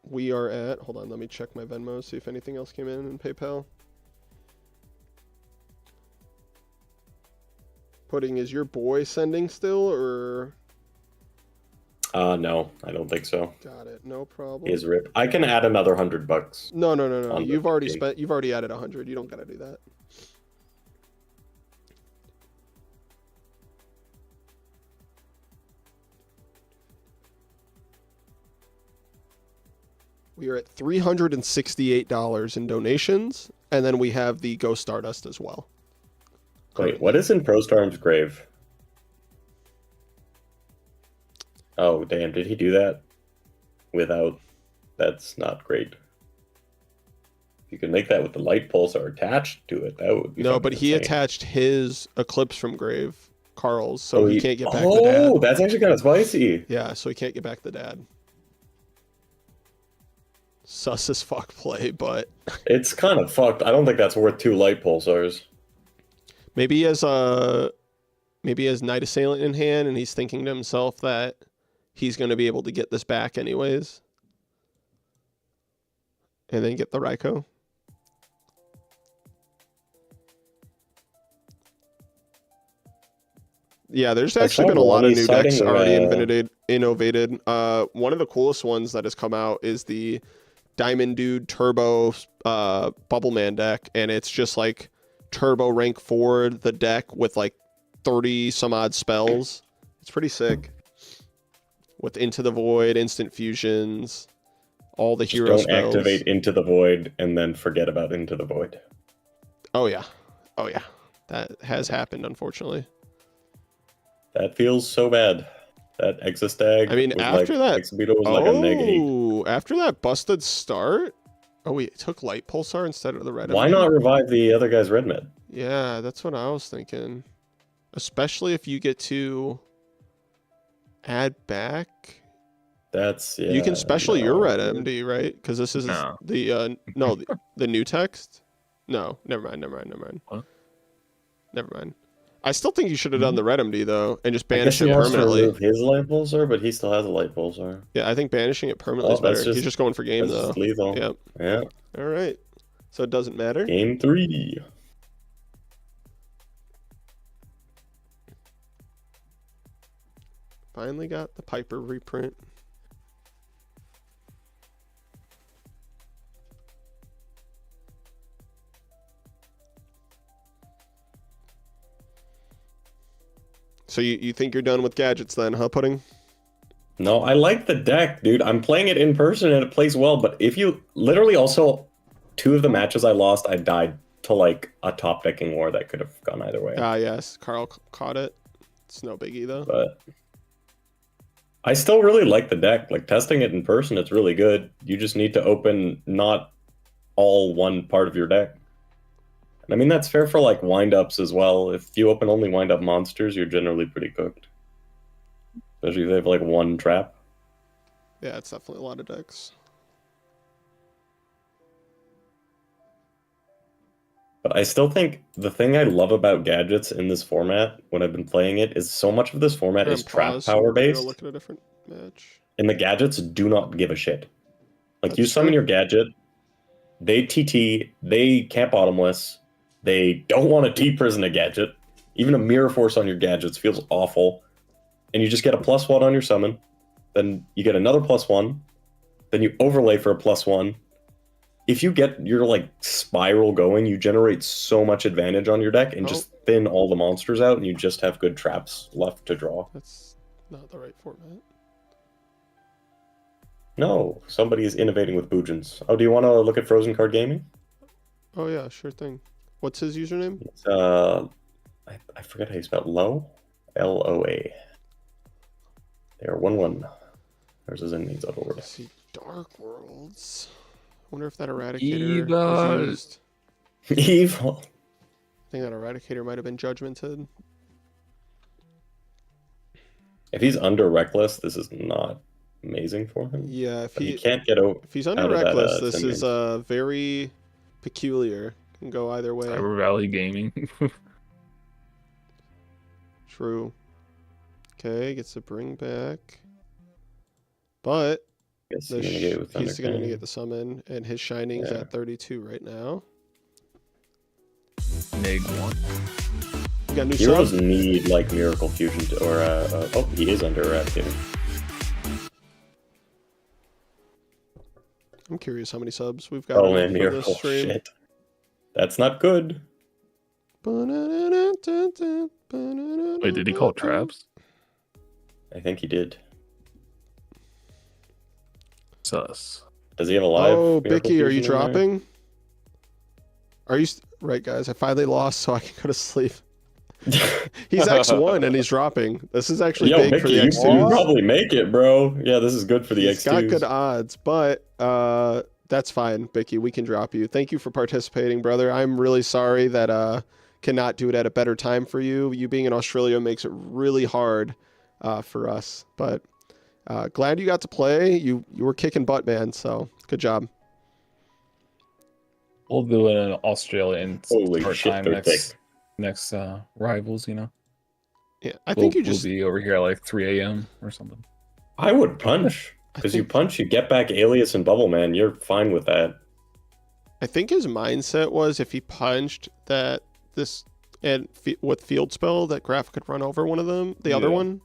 we are at... Hold on, let me check my Venmo, see if anything else came in PayPal. Pudding, is your boy sending still, or... No, I don't think so. Got it, no problem. He is rip. I can add another $100. No. on You've the already game. spent. You've already added 100. You don't gotta do that. We are at $368 in donations, and then we have the Go Stardust as well. Wait, what is in Pro Storm's grave? Oh, damn, did he do that? Without... That's not great. You can make that with the light pulsar attached to it. That would be No, fucking but he insane. attached his Eclipse from Grave, Carl's, so Oh, he can't get back the Oh, dad. that's actually kind of spicy. Yeah, so he can't get back the dad. Sus as fuck play, but It's kind of fucked. I don't think that's worth 2 light pulsars. maybe he has Night Assailant in hand, and he's thinking to himself that he's going to be able to get this back anyways, and then get the Raikou. Yeah, there's actually been a lot of new decks already innovated. One of the coolest ones that has come out is the Diamond Dude Turbo Bubble Man deck, and it's just like Turbo rank 4 the deck with like 30 some odd spells. It's pretty sick. With Into the Void, Instant Fusions, all the Just hero don't spells. activate Into the Void and then forget about Into the Void. Oh yeah. That has happened, unfortunately. That feels so bad. That Exostag. I mean, was after like, that- Exobeetle was like a -8. Oh, after that busted start. Oh, wait, it took Light Pulsar instead of the Red. Why not revive the other guy's red mid? Yeah, that's what I was thinking. Especially if you get to add back. That's yeah. You can special your no. Red MD, right? Because this is No. the new text. No, never mind. What? Never mind. I still think you should have done the Red MD though, and just I guess banish he it wants to permanently. remove his light pulsar, but he still has a light pulsar. Yeah, I think banishing it permanently is that's better. He's just going for game That's though. just lethal. Yep. Yeah. All right. So it doesn't matter. Game 3. Finally got the Piper reprint. So you think you're done with gadgets then, huh, Pudding? No, I like the deck, dude. I'm playing it in person and it plays well, but if you literally also 2 of the matches I lost, I died to like a top decking war that could have gone either way. Ah, yes. Carl caught it. It's no biggie though. But I still really like the deck. Like testing it in person, it's really good. You just need to open not all one part of your deck. And I mean that's fair for like wind-ups as well. If you open only wind-up monsters, you're generally pretty cooked. Especially if they have like 1 trap. Yeah, it's definitely a lot of decks. But I still think the thing I love about gadgets in this format, when I've been playing it, is so much of this format is trap Pause, power we're gonna based. Look at a different match. And the gadgets do not give a shit. Like you That's summon true. your gadget, they TT, they can't bottomless, they don't want to T-prison a gadget. Even a mirror force on your gadgets feels awful. And you just get a +1 on your summon, then you get another +1, then you overlay for a +1. If you get your like spiral going, you generate so much advantage on your deck and just thin all the monsters out, and you just have good traps left to draw. That's not the right format. No, somebody is innovating with Boojins. Oh, do you want to look at Frozen Card Gaming? Oh yeah, sure thing. What's his username? It's, I forget how you spell it. Loa? Loa. They are 1-1. There's his enemies out over. Let's see, Dark Worlds. I wonder if that Eradicator Eva. was used. Evil. I think that Eradicator might have been judgmented. If he's under Reckless, this is not amazing for him. Yeah, if But he he can't get out. if he's under out of that, Reckless, this is Sandman. very peculiar. Can go either way. Cyber Valley Gaming. True. Okay, gets to bring back. But Guess the he's gonna get it with he's going to Thundercane. get the summon, and his Shining's Yeah. at 32 right now. Neg 1. We got new Heroes sub. need like Miracle Fusion oh, he is under Eradicator. I'm curious how many subs we've got Oh for man, this Miracle stream. shit. That's not good. Wait, did he call traps? I think he did. Sus. Does he have a live? Oh, Miracle Bicky, are you Fusion in there? dropping? Are you right, guys? I finally lost, so I can go to sleep. He's X1 and he's dropping. This is actually Yo, big Mickey, for the you X2s. probably make it, bro. Yeah, this is good for the He's X2s. got good odds, but that's fine, Bicky. We can drop you. Thank you for participating, brother. I'm really sorry that cannot do it at a better time for you. You being in Australia makes it really hard for us, but glad you got to play. You were kicking butt, man. So good job. We'll do it in Australia and Holy start shit, time they're next rivals, you know. Yeah, I think we'll you just. be over here at like 3 a.m. or something. I would punch. I Because you think- punch, you get back Alias and Bubble Man. You're fine with that. I think his mindset was if he punched that this and with field spell that Graph could run over one of them, the other Yeah. one.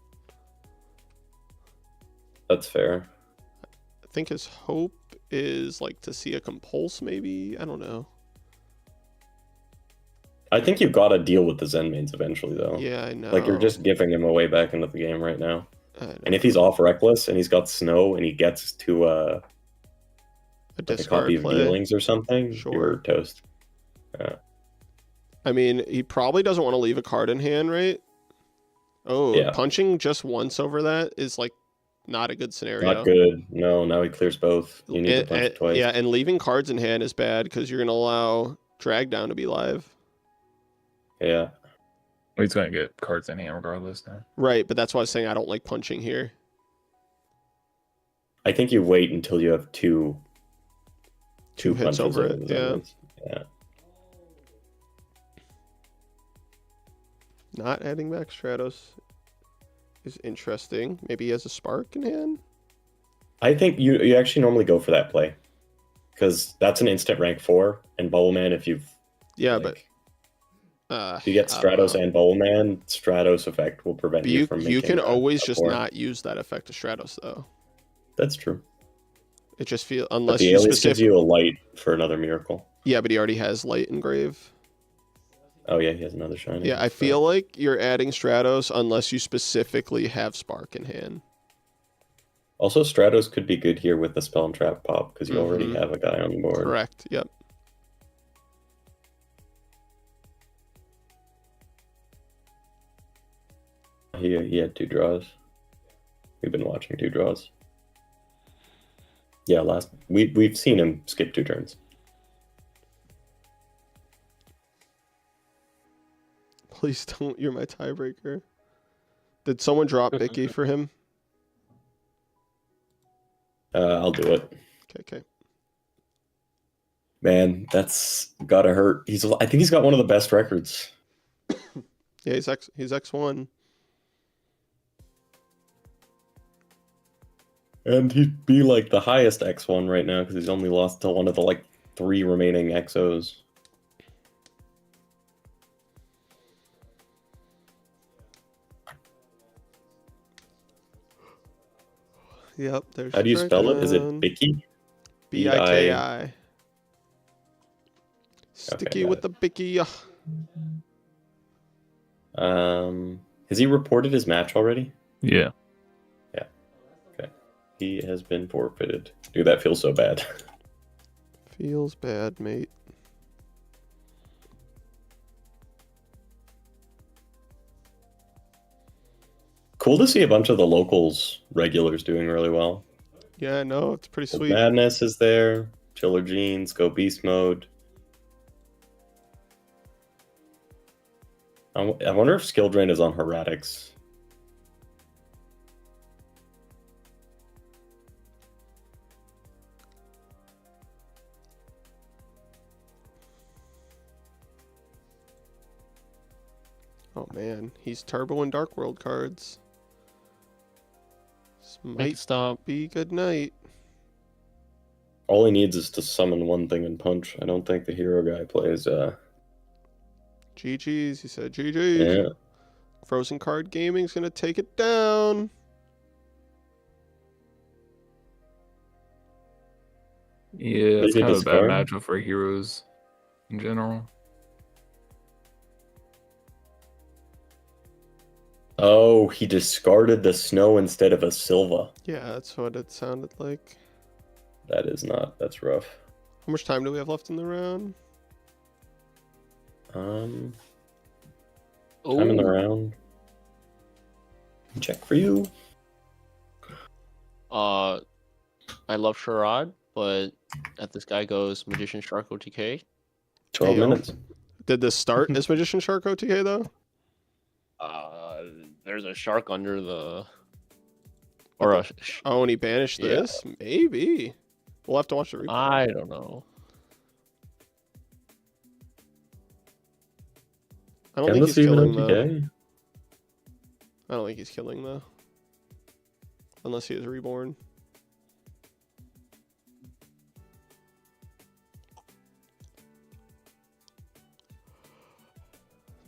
That's fair. I think his hope is like to see a compulse, maybe. I don't know. I think you've got to deal with the Zen mains eventually, though. Yeah, I know. Like, you're just giving him a way back into the game right now. I know. And if he's off Reckless and he's got Snow and he gets to a like a discard copy of play. Dealings or something, Sure. you're toast. I mean, he probably doesn't want to leave a card in hand, right? Oh, Yeah. punching just once over that is like not a good scenario. Not good. No, now he clears both. You need to punch it twice. Yeah, and leaving cards in hand is bad because you're going to allow Drag Down to be live. Yeah. He's gonna get cards in hand regardless now. Right, but that's why I was saying I don't like punching here. I think you wait until you have two Two hits punches over it, the yeah. Zen mains. Yeah. Not adding back Stratos is interesting. Maybe he has a spark in hand. I think you actually normally go for that play. Because that's an instant rank 4, and Bubble Man, if you've Yeah, like, but if you get I don't Stratos know. and Bubble Man, Stratos effect will prevent But you you from you making can a always just 4. not use that effect of Stratos though. That's true. It just feels But unless the you alias gives specific. you a light for another miracle. Yeah, but he already has light engrave. Oh yeah, he has another shiny. Yeah, I feel like you're adding Stratos unless you specifically have spark in hand. Also, Stratos could be good here with the spell and trap pop because you already Mhm. have a guy on the board. Correct. Yep. He had 2 draws. We've been watching 2 draws. Yeah, we've seen him skip 2 turns. Please don't. You're my tiebreaker. Did someone drop Mickey for him? I'll do it. Okay. Man, that's gotta hurt. I think he's got one of the best records. Yeah, he's X1. And he'd be like the highest X1 right now because he's only lost to one of the like 3 remaining XOs. Yep. There's. How do you spell it? Is it Dragon. Bicky? Biki. Sticky got with it. the Bicky. Has he reported his match already? Yeah. He has been forfeited. Dude, that feels so bad. Feels bad, mate. cool to see a bunch of the locals regulars doing really well. Yeah, no, it's pretty So sweet. Madness is there. Chiller Jeans, Go Beast Mode. I wonder if Skill Drain is on Heretics. Oh man, he's Turbo and Dark World cards. This Make might it stop. be good night. All he needs is to summon one thing and punch. I don't think the hero guy plays. GG's, he said GG's. Yeah. Frozen Card Gaming's gonna take it down. Yeah, it's Maybe kind of a bad discard? matchup for heroes in general. Oh, he discarded the snow instead of a Silva. Yeah, that's what it sounded like. That is not. That's rough. How much time do we have left in the round? Time in the Ooh. round. Check for you. I love Charade, but at this guy goes Magician Shark OTK. 12 Hey, yo. minutes. Did this start as Magician Shark OTK though? There's a shark under the. Or a. Oh, and he banished Yeah. this? Maybe. We'll have to watch the replay. I don't know. I don't Can think this he's even killing though. OTK? I don't think he's killing though. Unless he is reborn.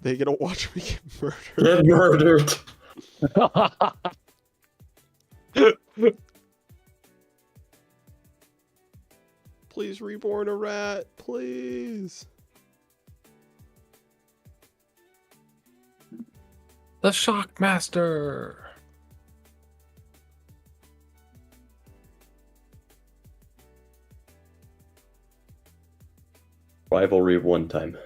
They get to watch me get murdered. Get murdered. Please reborn a rat. Please. The Shockmaster. Rivalry one time.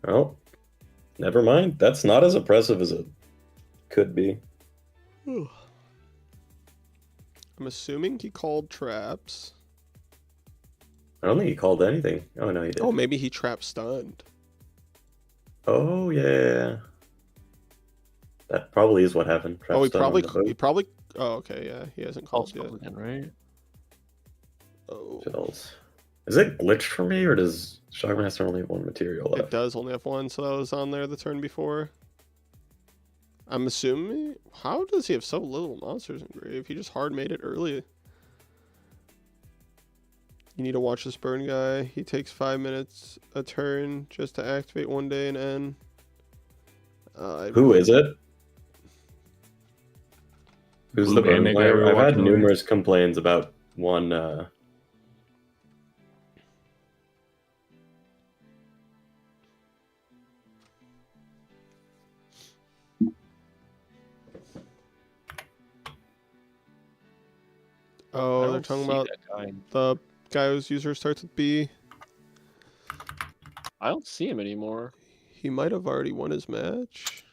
Oh, never mind. That's not as impressive as it could be. I'm assuming he called traps. I don't think he called anything. Oh, no, he did. Oh, maybe he trap stunned. Oh, yeah. That probably is what happened. Oh, he Trap stun on probably the boat. Oh, okay, yeah, he hasn't Called called yet. again, right? Oh, Chills. Is it glitched for me, or does Shockmaster only have one material it left? does only have one, so that was on there the turn before. I'm assuming. How does he have so little monsters in grave? He just hard made it early. You need to watch this burn guy. He takes 5 minutes a turn just to activate one day and end. Who is it? Who's Blue the burn bandit guy player? we were I've had watching earlier? numerous complaints about one. I Oh, they're don't talking see about that guy. the guy whose user starts with B. I don't see him anymore. He might have already won his match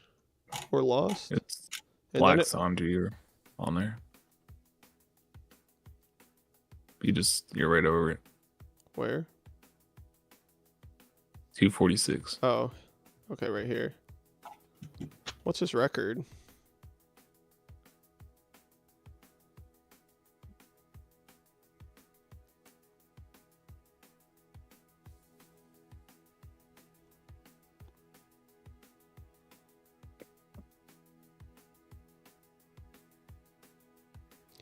or lost. It's And Black then it- Sanji on there. You're right over it. Where? 246. Oh, okay, right here. What's his record?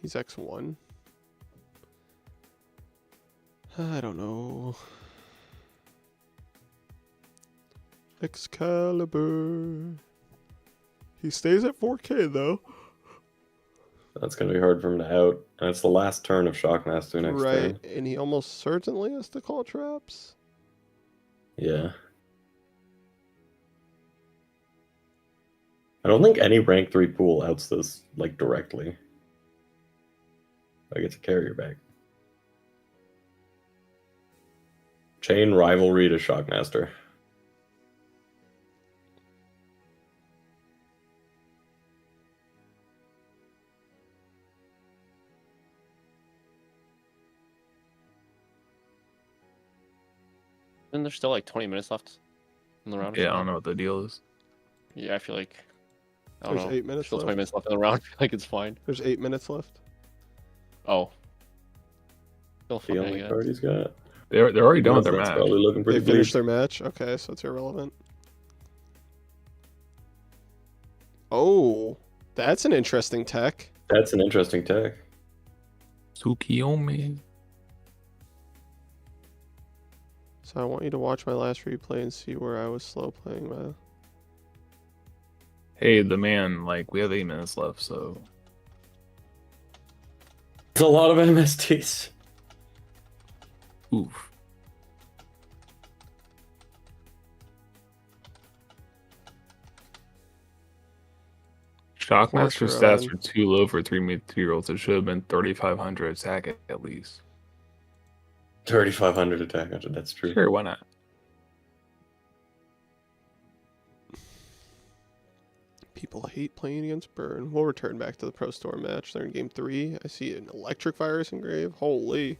He's X1. I don't know. Excalibur. He stays at 4K though. That's gonna be hard for him to out, and it's the last turn of Shockmaster next Right, turn. and he almost certainly has to call traps. Yeah. I don't think any rank 3 pool outs this like directly. I get to carrier back. Chain rivalry to Shockmaster. Isn't there still like 20 minutes left in the round? Or Yeah, I don't something? know what the deal is. Yeah, I feel like. I don't There's know. 8 minutes Still 20 left. minutes left in the round. I feel like it's fine. There's 8 minutes left. Oh. Still The fine, I only guess. card he's got. They're already done with their That's match. probably looking pretty They finished bleak. their match. Okay, so it's irrelevant. Oh, that's an interesting tech. That's an interesting tech. Tsukiyomi. So I want you to watch my last replay and see where I was slow playing my. Hey, the man, like, we have 8 minutes left, so It's a lot of MSTs. oof. Shockmaster stats Run. are too low for 3-year-olds. It should have been 3,500 attack at least. 3,500 attack. That's true. Sure, why not? People hate playing against Burn. We'll return back to the Pro Storm match. They're in game 3. I see an electric virus engrave. Holy.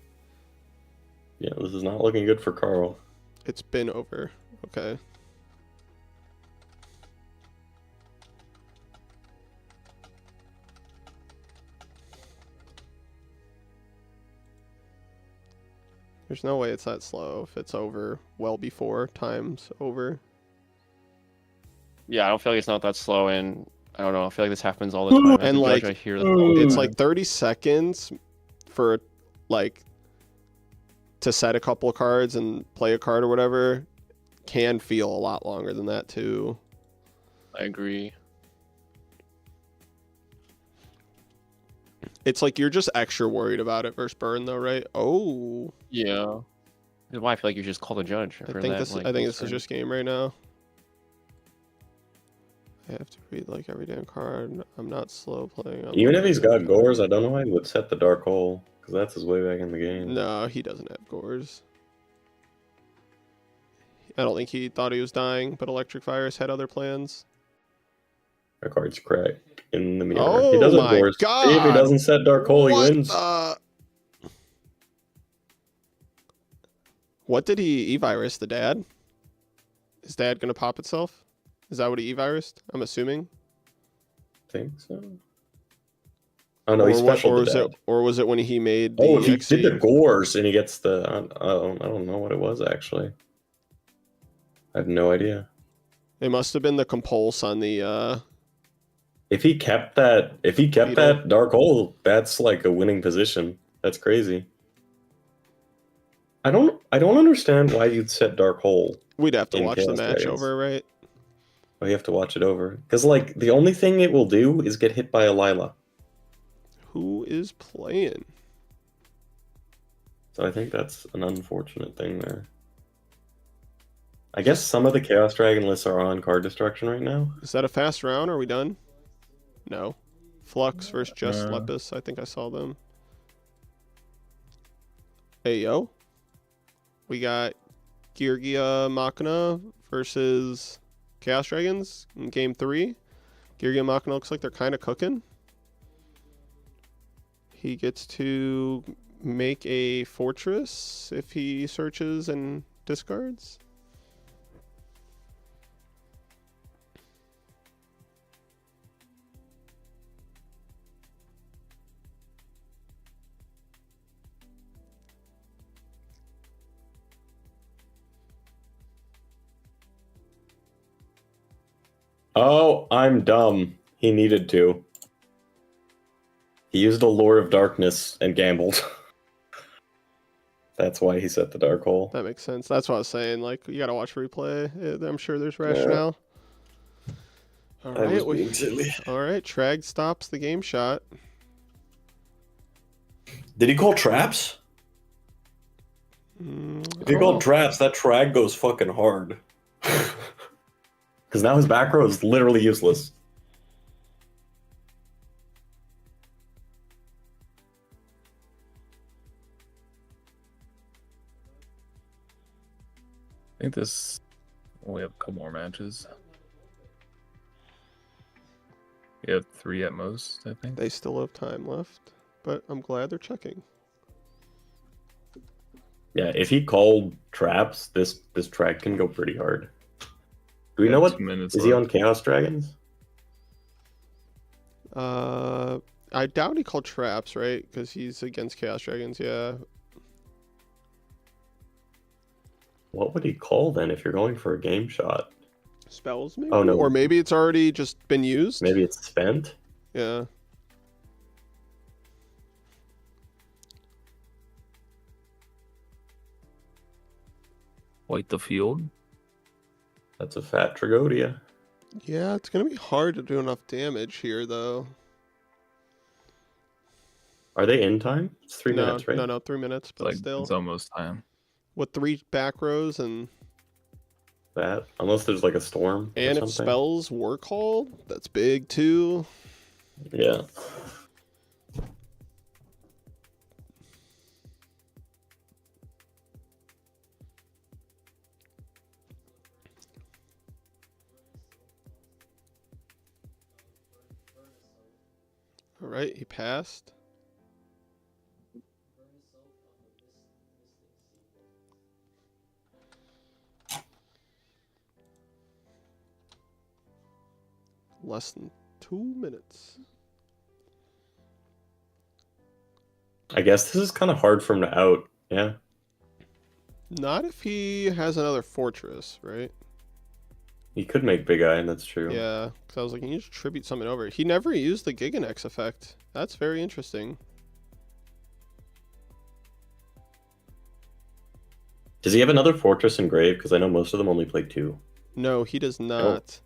Yeah, this is not looking good for Carl. It's been over. Okay. There's no way it's that slow if it's over well before time's over. Yeah, I don't feel like it's not that slow, and I don't know. I feel like this happens all the time. As And, a judge, like, I hear this. It's like 30 seconds for like to set a couple of cards and play a card or whatever. Can feel a lot longer than that too. I agree. It's like you're just extra worried about it versus Burn though, right? Oh, Yeah. That's why I feel like you just call the judge. I for think that, this. like, I think this is concern. just game right now. I have to read like every damn card. I'm not slow playing. I'm Even if not he's good. got Gores, I don't know why he would set the Dark Hole, because that's his way back in the game. No, he doesn't have Gores. I don't think he thought he was dying, but Electric Virus had other plans. That card's cracked in the mirror. Oh He doesn't my Gores. God. See, if he doesn't set Dark Hole, he wins. What did he E-Virus, the dad? Is dad going to pop itself? Is that what he E-Virused? I'm assuming. think so. Oh no, he's special or to was dad. it, or was it when he made the Oh, if he XC? did the Gores and he gets the, I don't know what it was actually. I have no idea. It must have been the compulse on the. If he kept that, Beetle. that Dark Hole, that's like a winning position. That's crazy. I don't understand why you'd set Dark Hole. We'd have to in watch the Chaos match Dragons. over, right? Oh, you have to watch it over. Because like the only thing it will do is get hit by a Lila. Who is playing? So I think that's an unfortunate thing there. I guess some of the Chaos Dragon lists are on card destruction right now. Is that a fast round? Are we done? No. Flux versus Just No. Lepus. I think I saw them. Hey, yo. We got Geargia Machina versus Chaos Dragons in game 3. Geargia Machina looks like they're kind of cooking. He gets to make a fortress if he searches and discards. Oh, I'm dumb. He needed to. He used a Lure of Darkness and gambled. That's why he set the Dark Hole. That makes sense. That's what I was saying. Like, you gotta watch replay. I'm sure there's rationale. All I was right, being silly. all right. Trag stops the game shot. Did he call traps? If I he don't called know. traps, that Trag goes fucking hard. Because now his back row is literally useless. I think this. We have a couple more matches. We have 3 at most, I think. They still have time left, but I'm glad they're checking. Yeah, if he called traps, this track can go pretty hard. Do we know what 2 minutes is he on left. Chaos Dragons? I doubt he called traps, right? Because he's against Chaos Dragons. Yeah. What would he call then if you're going for a game shot? Spells, maybe? Oh, no. Or maybe it's already just been used? Maybe it's spent? Yeah. Wipe the field. That's a fat Tragodia. Yeah, it's going to be hard to do enough damage here, though. Are they in time? It's 3 minutes, right? No, 3 minutes, but Like still. it's almost time. With 3 back rows and That unless there's like a storm or if something. spells were called, that's big too. Yeah. All right, he passed. Less than 2 minutes. I guess this is kind of hard for him to out. Yeah. Not if he has another fortress, right? He could make Big Eye, and that's true. Yeah, because I was like, he needs to tribute something over. He never used the Giganex effect. That's very interesting. Does he have another fortress engraved? Because I know most of them only play 2. No, he does not.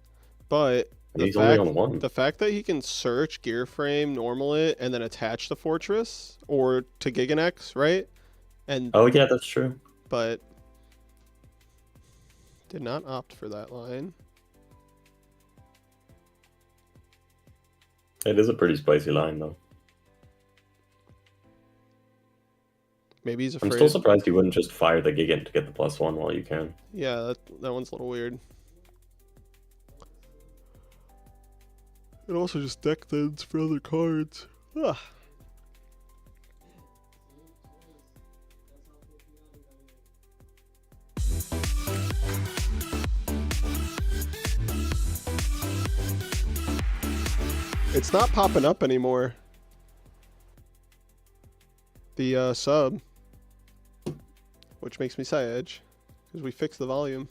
But And he's only on 1. the fact that he can search, gear frame, normal it, and then attach the fortress or to Giganex, right? And Oh yeah, that's true. but did not opt for that line. It is a pretty spicy line, though. Maybe he's I'm afraid. still surprised you wouldn't just fire the Gigant to get the +1 while you can. Yeah, that one's a little weird. It also just deck thins for other cards. Ugh. It's not popping up anymore. The sub. Which makes me sad, because we fixed the volume.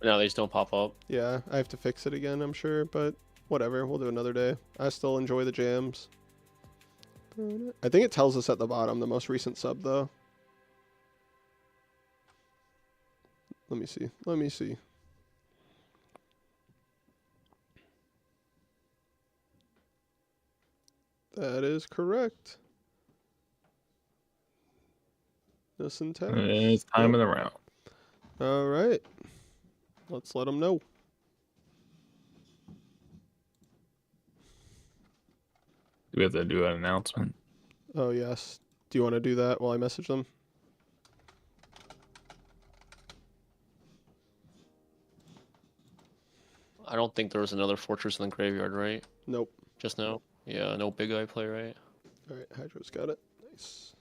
No, they just don't pop up. Yeah, I have to fix it again, I'm sure, but whatever, we'll do another day. I still enjoy the jams. I think it tells us at the bottom, the most recent sub, though. Let me see. That is correct. Listen, It's time in the round. All right. Let's let them know. Do we have to do an announcement? Oh, yes. Do you want to do that while I message them? I don't think there was another fortress in the graveyard, right? Nope. Just now. Yeah, no big eye play, right? All right, Hydro's got it. Nice.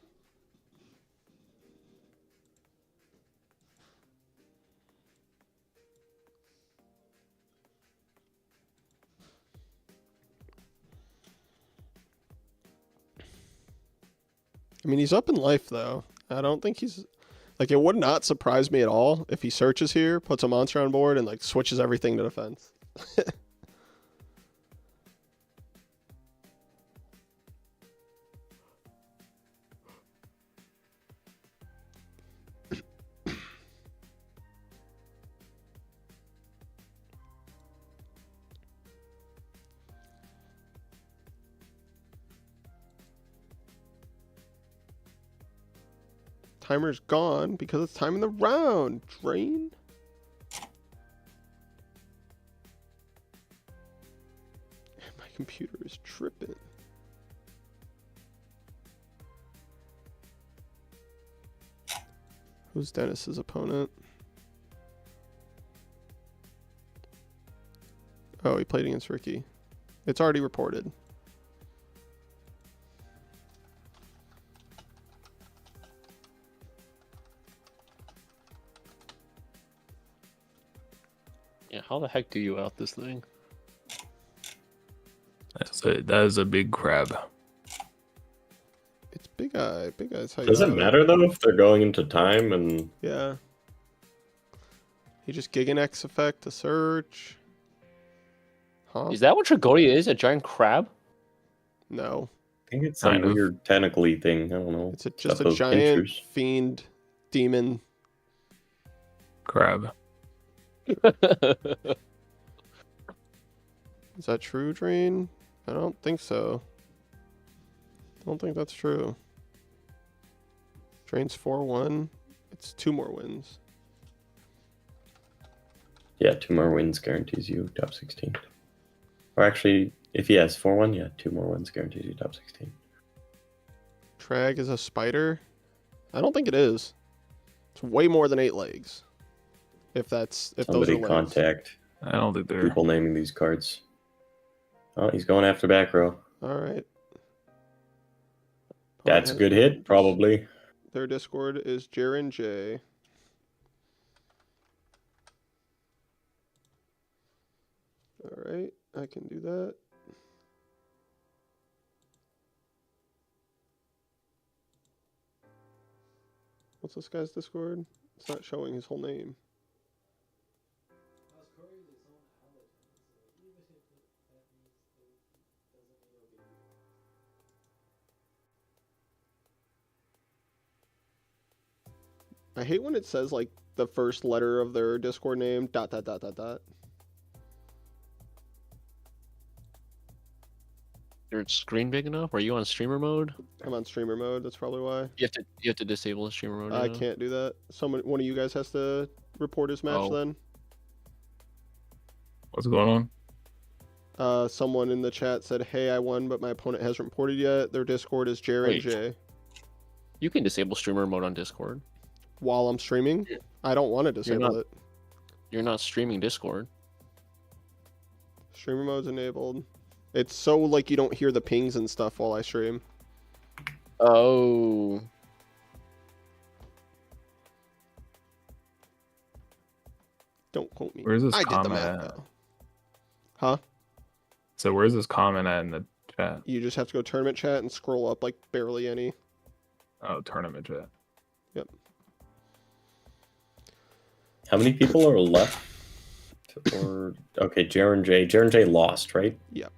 I mean, he's up in life, though. I don't think he's... Like, it would not surprise me at all if he searches here, puts a monster on board, and, like, switches everything to defense. Timer's gone because it's time in the round. Drain. My computer is tripping. Who's Dennis's opponent? Oh, he played against Ricky. It's already reported. Yeah, how the heck do you out this thing? That is a big crab. It's Big Eye. Big Eye's how you Does it out matter though if they're going into time and Yeah. He just Gigan X effect to search. Huh? Is that what Tragodia is? A giant crab? No. I think it's some Kind of. weird tentacly thing. I don't know. It's just Stuff a those giant pinchers. fiend demon. Crab. Is that true, Drain? I don't think so. I don't think that's true. Drain's 4-1. It's 2 more wins. Yeah, 2 more wins guarantees you top 16. Or actually, if he has 4-1, yeah, 2 more wins guarantees you top 16. Trag is a spider? I don't think it is. It's way more than 8 legs. If those Somebody are legs. contact I don't think they're. people naming these cards. Oh, he's going after back row. Alright. That's a good hit, probably. Their Discord is Jaren J. Alright, I can do that. What's this guy's Discord? It's not showing his whole name. South Korea is its own holiday, so even if that means it doesn't mean it'll get used. I hate when it says like the first letter of their Discord name, ... Your screen big enough? Are you on streamer mode? I'm on streamer mode, that's probably why. You have to disable the streamer mode. I you know? can't do that. One of you guys has to report his match Oh. then. What's going on? Someone in the chat said, "Hey, I won, but my opponent hasn't reported yet." Their Discord is Jaren Wait. J. You can disable streamer mode on Discord. While I'm streaming, I don't want to disable not- it. You're not streaming Discord. Streamer mode's enabled. It's so like you don't hear the pings and stuff while I stream. Oh. Don't quote me. Where's this I did the comment math at? though. Huh? So where's this comment at in the chat? You just have to go tournament chat and scroll up like barely any. Oh, tournament chat. How many people are left? Or okay, Jaren J. Jaren J lost, right? Yep.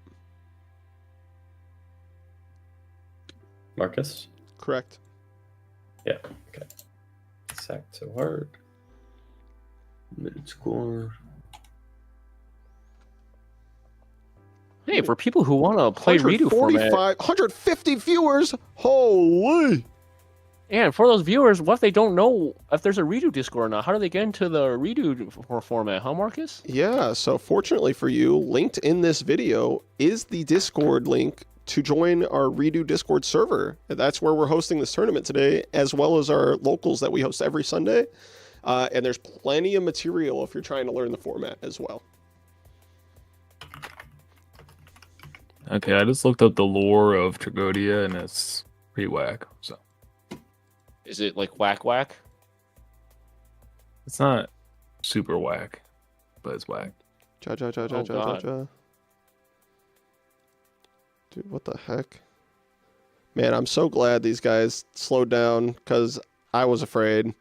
Marcus? Correct. Yeah, okay. Sacked so hard. Mid score. Hey, for people who want to play redo format, 150 viewers. Holy! and for those viewers, what if they don't know if there's a redo Discord or not? How do they get into the redo format, huh, Marcus? Yeah, so fortunately for you, linked in this video is the Discord link to join our Redo Discord server. That's where we're hosting this tournament today, as well as our locals that we host every Sunday. And there's plenty of material if you're trying to learn the format as well. Okay, I just looked up the lore of Tragodia and it's pretty whack. So Is it like whack whack? it's not super whack, but it's whack. Ja. God. Dude, what the heck? Man, I'm so glad these guys slowed down because I was afraid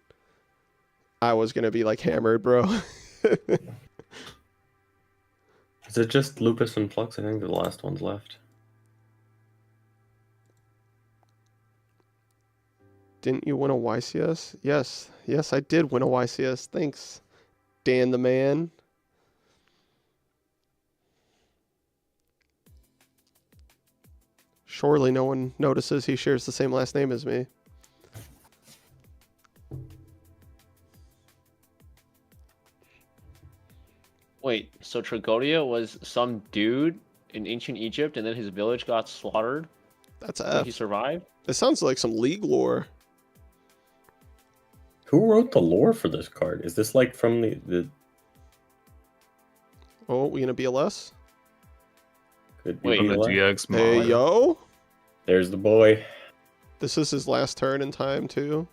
I was going to be like hammered, bro. Is it just Lupus and Flux? I think they're the last ones left. Didn't you win a YCS? Yes. Yes, I did win a YCS. Thanks, Dan the man. Surely no one notices he shares the same last name as me. Wait, so Tragodia was some dude in ancient Egypt, and then his village got slaughtered, That's but F. he survived? It sounds like some league lore. Who wrote the lore for this card? Is this like from the Oh, we gonna BLS? could be Wait, From the BLS? GX mod. Hey, yo. There's the boy. This is his last turn in time, too.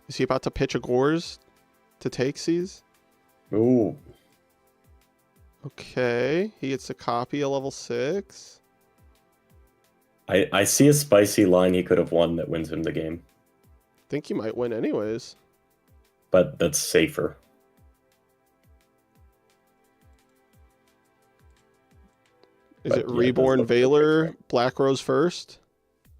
Is he about to pitch a Gores? to take C's. Ooh. Okay, he gets a copy a level 6. I see a spicy line he could have won that wins him the game, Think he might win anyways. but that's safer. Is But it yeah, that's Reborn the perfect Valor, track. Black Rose first?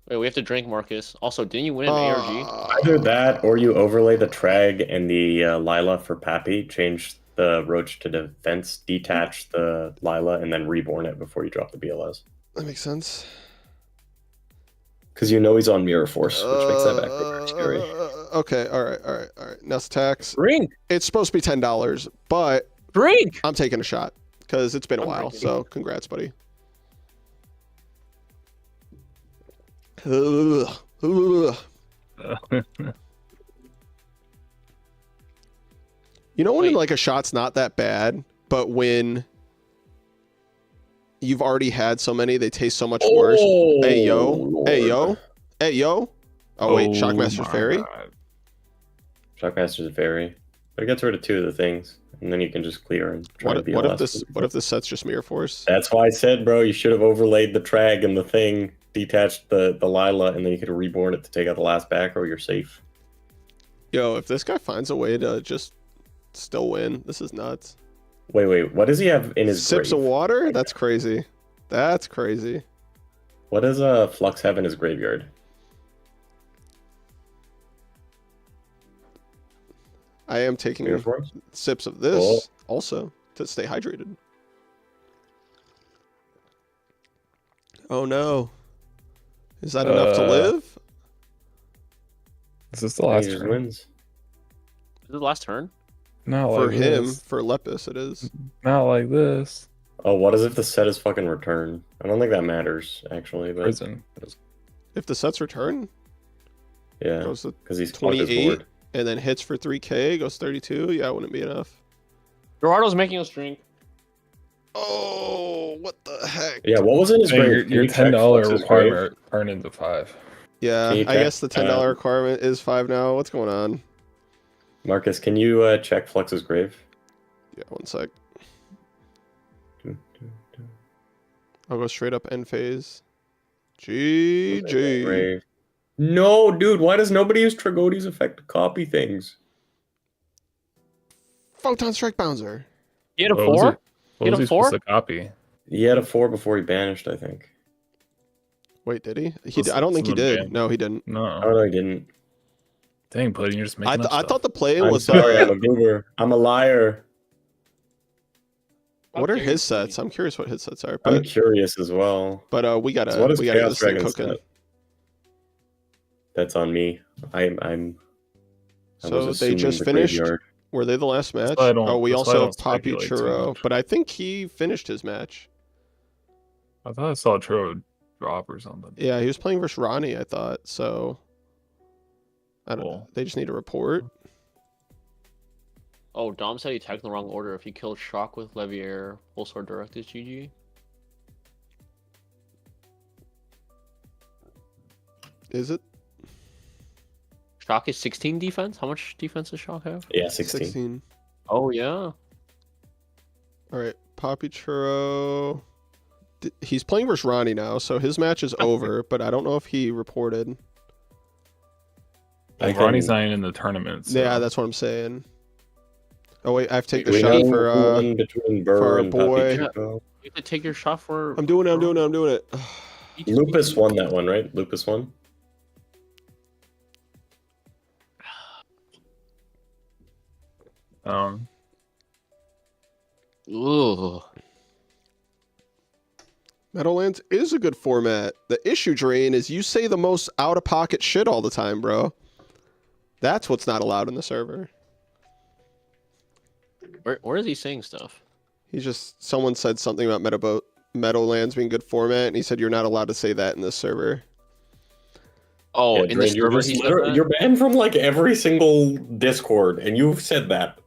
Wait, we have to drink, Marcus. Also, didn't you win an ARG? Either that, or you overlay the Trag and the Lila for Pappy, change the Roach to defense, detach the Lila, and then reborn it before you drop the BLS. That makes sense. Because you know he's on Mirror Force, which makes that back very scary. Okay, all right. Nest tax. Drink! It's supposed to be $10, but Drink! I'm taking a shot because it's been a I'm while. drinking. So congrats, buddy. Ugh. Ugh. You know when Wait. like a shot's not that bad, but when you've already had so many, they taste so much worse. Hey yo, hey yo, hey yo. Oh wait, Shockmaster's my Fairy. God. Shockmaster's a fairy. But it gets rid of 2 of the things, and then you can just clear and try to What BLS. if this set's just Mirror Force? That's why I said, bro, you should have overlaid the Trag and the thing, detached the Lila, and then you could have reborn it to take out the last back row. You're safe. Yo, if this guy finds a way to just still win, this is nuts. Wait, what does he have in his Sips grave? of water? That's crazy. That's crazy. What does Flux have in his graveyard? I am taking Mirror Force? sips of this Cool. also to stay hydrated. Oh no. Is that enough to live? Is this the He last just turn? wins. Is it the last turn? Not For like him, this. for Lepus it is. Not like this. Oh, what is if the set is fucking return? I don't think that matters, actually, but Prison. If the sets return, yeah, goes to because he's caught his 28 board. and then hits for 3k, goes 32. Yeah, it wouldn't be enough. Gerardo's making us drink. Oh, what the heck? Yeah, what was in his Hey, grave? your Can you check $10 Flux's grave? requirement turned into 5. Yeah, Can you I check, guess the $10 requirement is 5 now. What's going on? Marcus, can you check Flux's grave? Yeah, one sec. I'll go straight up end phase. GG. Grave. No, dude, why does nobody use Tragody's effect to copy things? Photon Strike Bouncer. You had a What was 4? it? What Get was a he supposed 4? to copy? He had a 4 before he banished, I think. Wait, did he? What's- I don't think he what's the did. ban? No, he didn't. Oh, No. no, he didn't. Dang, Pudding, you're just making up I stuff. thought the play I'm was. sorry, I'm a goober. I'm a liar. What are How dare his you, sets? I'm curious what his sets are. I'm But curious as well. we gotta So what is we gotta get Chaos this thing Dragon's cooking. set? That's on me. I So was they assuming just the finished. graveyard. Were they the last match? why I don't- Oh, we that's why I also don't have Poppy speculate too Churro, much. but I think he finished his match. I thought I saw a Truro drop or something. Yeah, he was playing versus Ronnie, I thought. So I don't know. Cool. They just need a report. Oh, Dom said he tagged in the wrong order. If he killed Shock with Levier, Full Sword Direct is GG. Is it? Shock is 16 defense? How much defense does Shock have? Yeah, 16. Oh, yeah. All right, Poppy Churro. He's playing versus Ronnie now, so his match is over. But I don't know if he reported. I Ronnie's can- not even in the tournament. So. Yeah, that's what I'm saying. Oh wait, I have to take Do the we shot know for. who won between Burr our and boy. Papi Chico? You have to take your shot for. I'm doing it. Lupus won that one, right? Lupus won. Ooh. Meadowlands is a good format. The issue, Drain, is you say the most out-of-pocket shit all the time, bro. That's what's not allowed in the server. Where is he saying stuff? He's just... Someone said something about Meadowlands being good format, and he said you're not allowed to say that in this server. Oh, Yeah, in the Drain, you're, server just he said literally- that? you're banned from like every single Discord, and you've said that.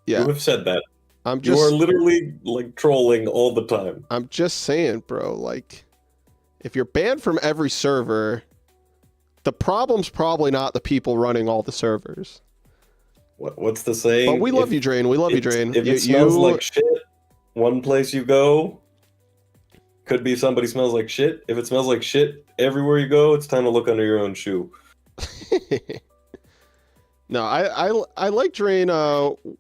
Yeah, You have said that. I'm You are just... literally like trolling all the time. I'm just saying, bro, like... If you're banned from every server, the problem's probably not the people running all the servers. What's the saying? But we love you, Drain. We love you, Drain. If it smells like shit, one place you go could be somebody smells like shit. If it smells like shit everywhere you go, it's time to look under your own shoe. No, I like Drain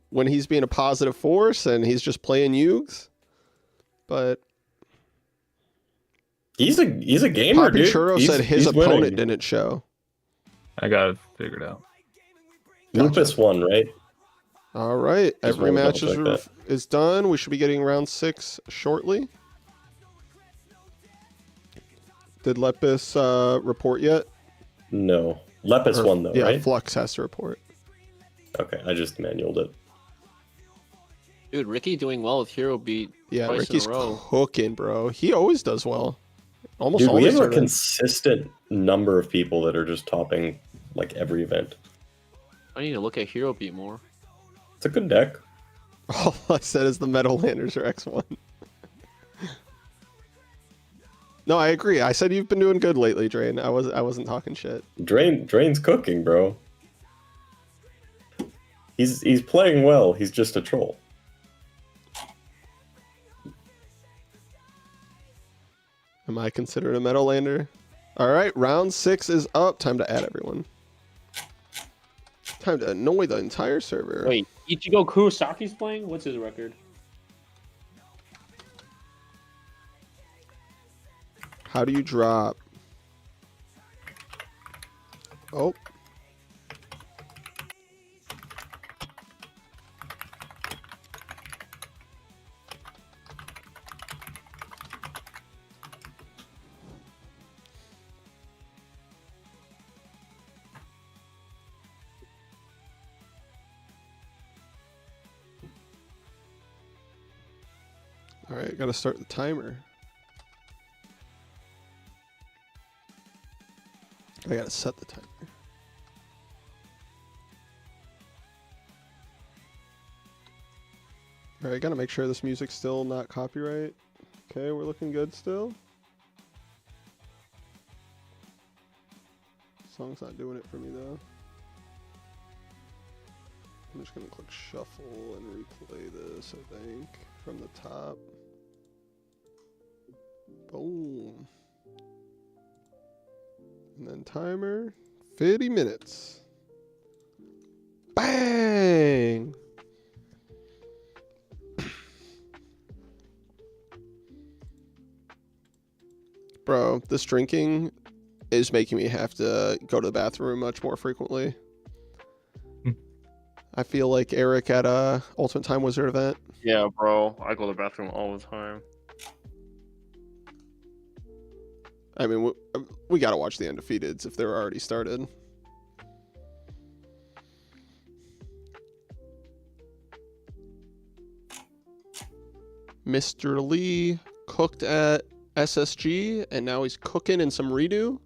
when he's being a positive force and he's just playing Yugs. But He's a gamer, Poppy dude. Churro said his he's opponent winning. didn't show. I got it figured out. Lupus won, right? All right, Just every wanna match double check is done. We should be getting round 6 shortly. Did Lepus report yet? No. Lepus won though, Yeah, right? Flux has to report. Okay, I just manualed it. Dude, Ricky doing well with Hero Beat. Yeah, Twice in a Ricky's row. cooking, bro. He always does well. Almost Dude, we always. have a consistent number of people that are just topping like every event. I need to look at Hero Beat more. It's a good deck. All I said is the Metal Landers are X1. No, I agree. I said you've been doing good lately, Drain. I wasn't talking shit. Drain's cooking, bro. He's playing well. He's just a troll. Am I considered a Metal Lander? All right, round 6 is up. Time to add everyone. Time to annoy the entire server. Wait, Ichigo Kurosaki's playing? What's his record? How do you drop? Oh. All right, gotta start the timer. I gotta set the timer. All right, gotta make sure this music's still not copyright. Okay, we're looking good still. Song's not doing it for me though. I'm just gonna click shuffle and replay this, I think, from the top. Boom. And then timer, 50 minutes. Bang! Bro, this drinking is making me have to go to the bathroom much more frequently. I feel like Eric at a Ultimate Time Wizard event. Yeah, bro. I go to the bathroom all the time. I mean, we got to watch the Undefeateds if they're already started. Mr. Lee cooked at SSG, and now he's cooking in some REDU.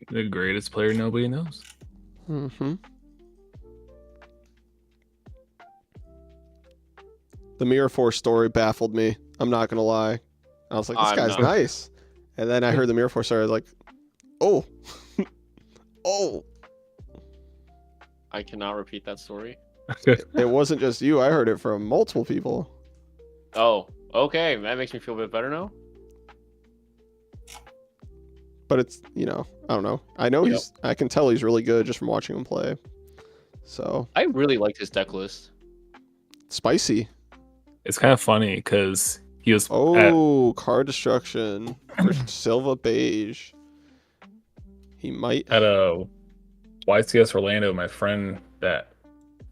The greatest player nobody knows. Mm-hmm. The Mirror Force story baffled me. I'm not going to lie. I was like, this guy's nice. And then I heard the Mirror Force story. I was like, oh. Oh. I cannot repeat that story. It wasn't just you. I heard it from multiple people. Oh, okay. That makes me feel a bit better now. But it's, you know, I don't know. I know I can tell he's really good just from watching him play. So. I really liked his deck list. Spicy. It's kind of funny because he was card destruction for Silva Beige. He might at a YCS Orlando. My friend that,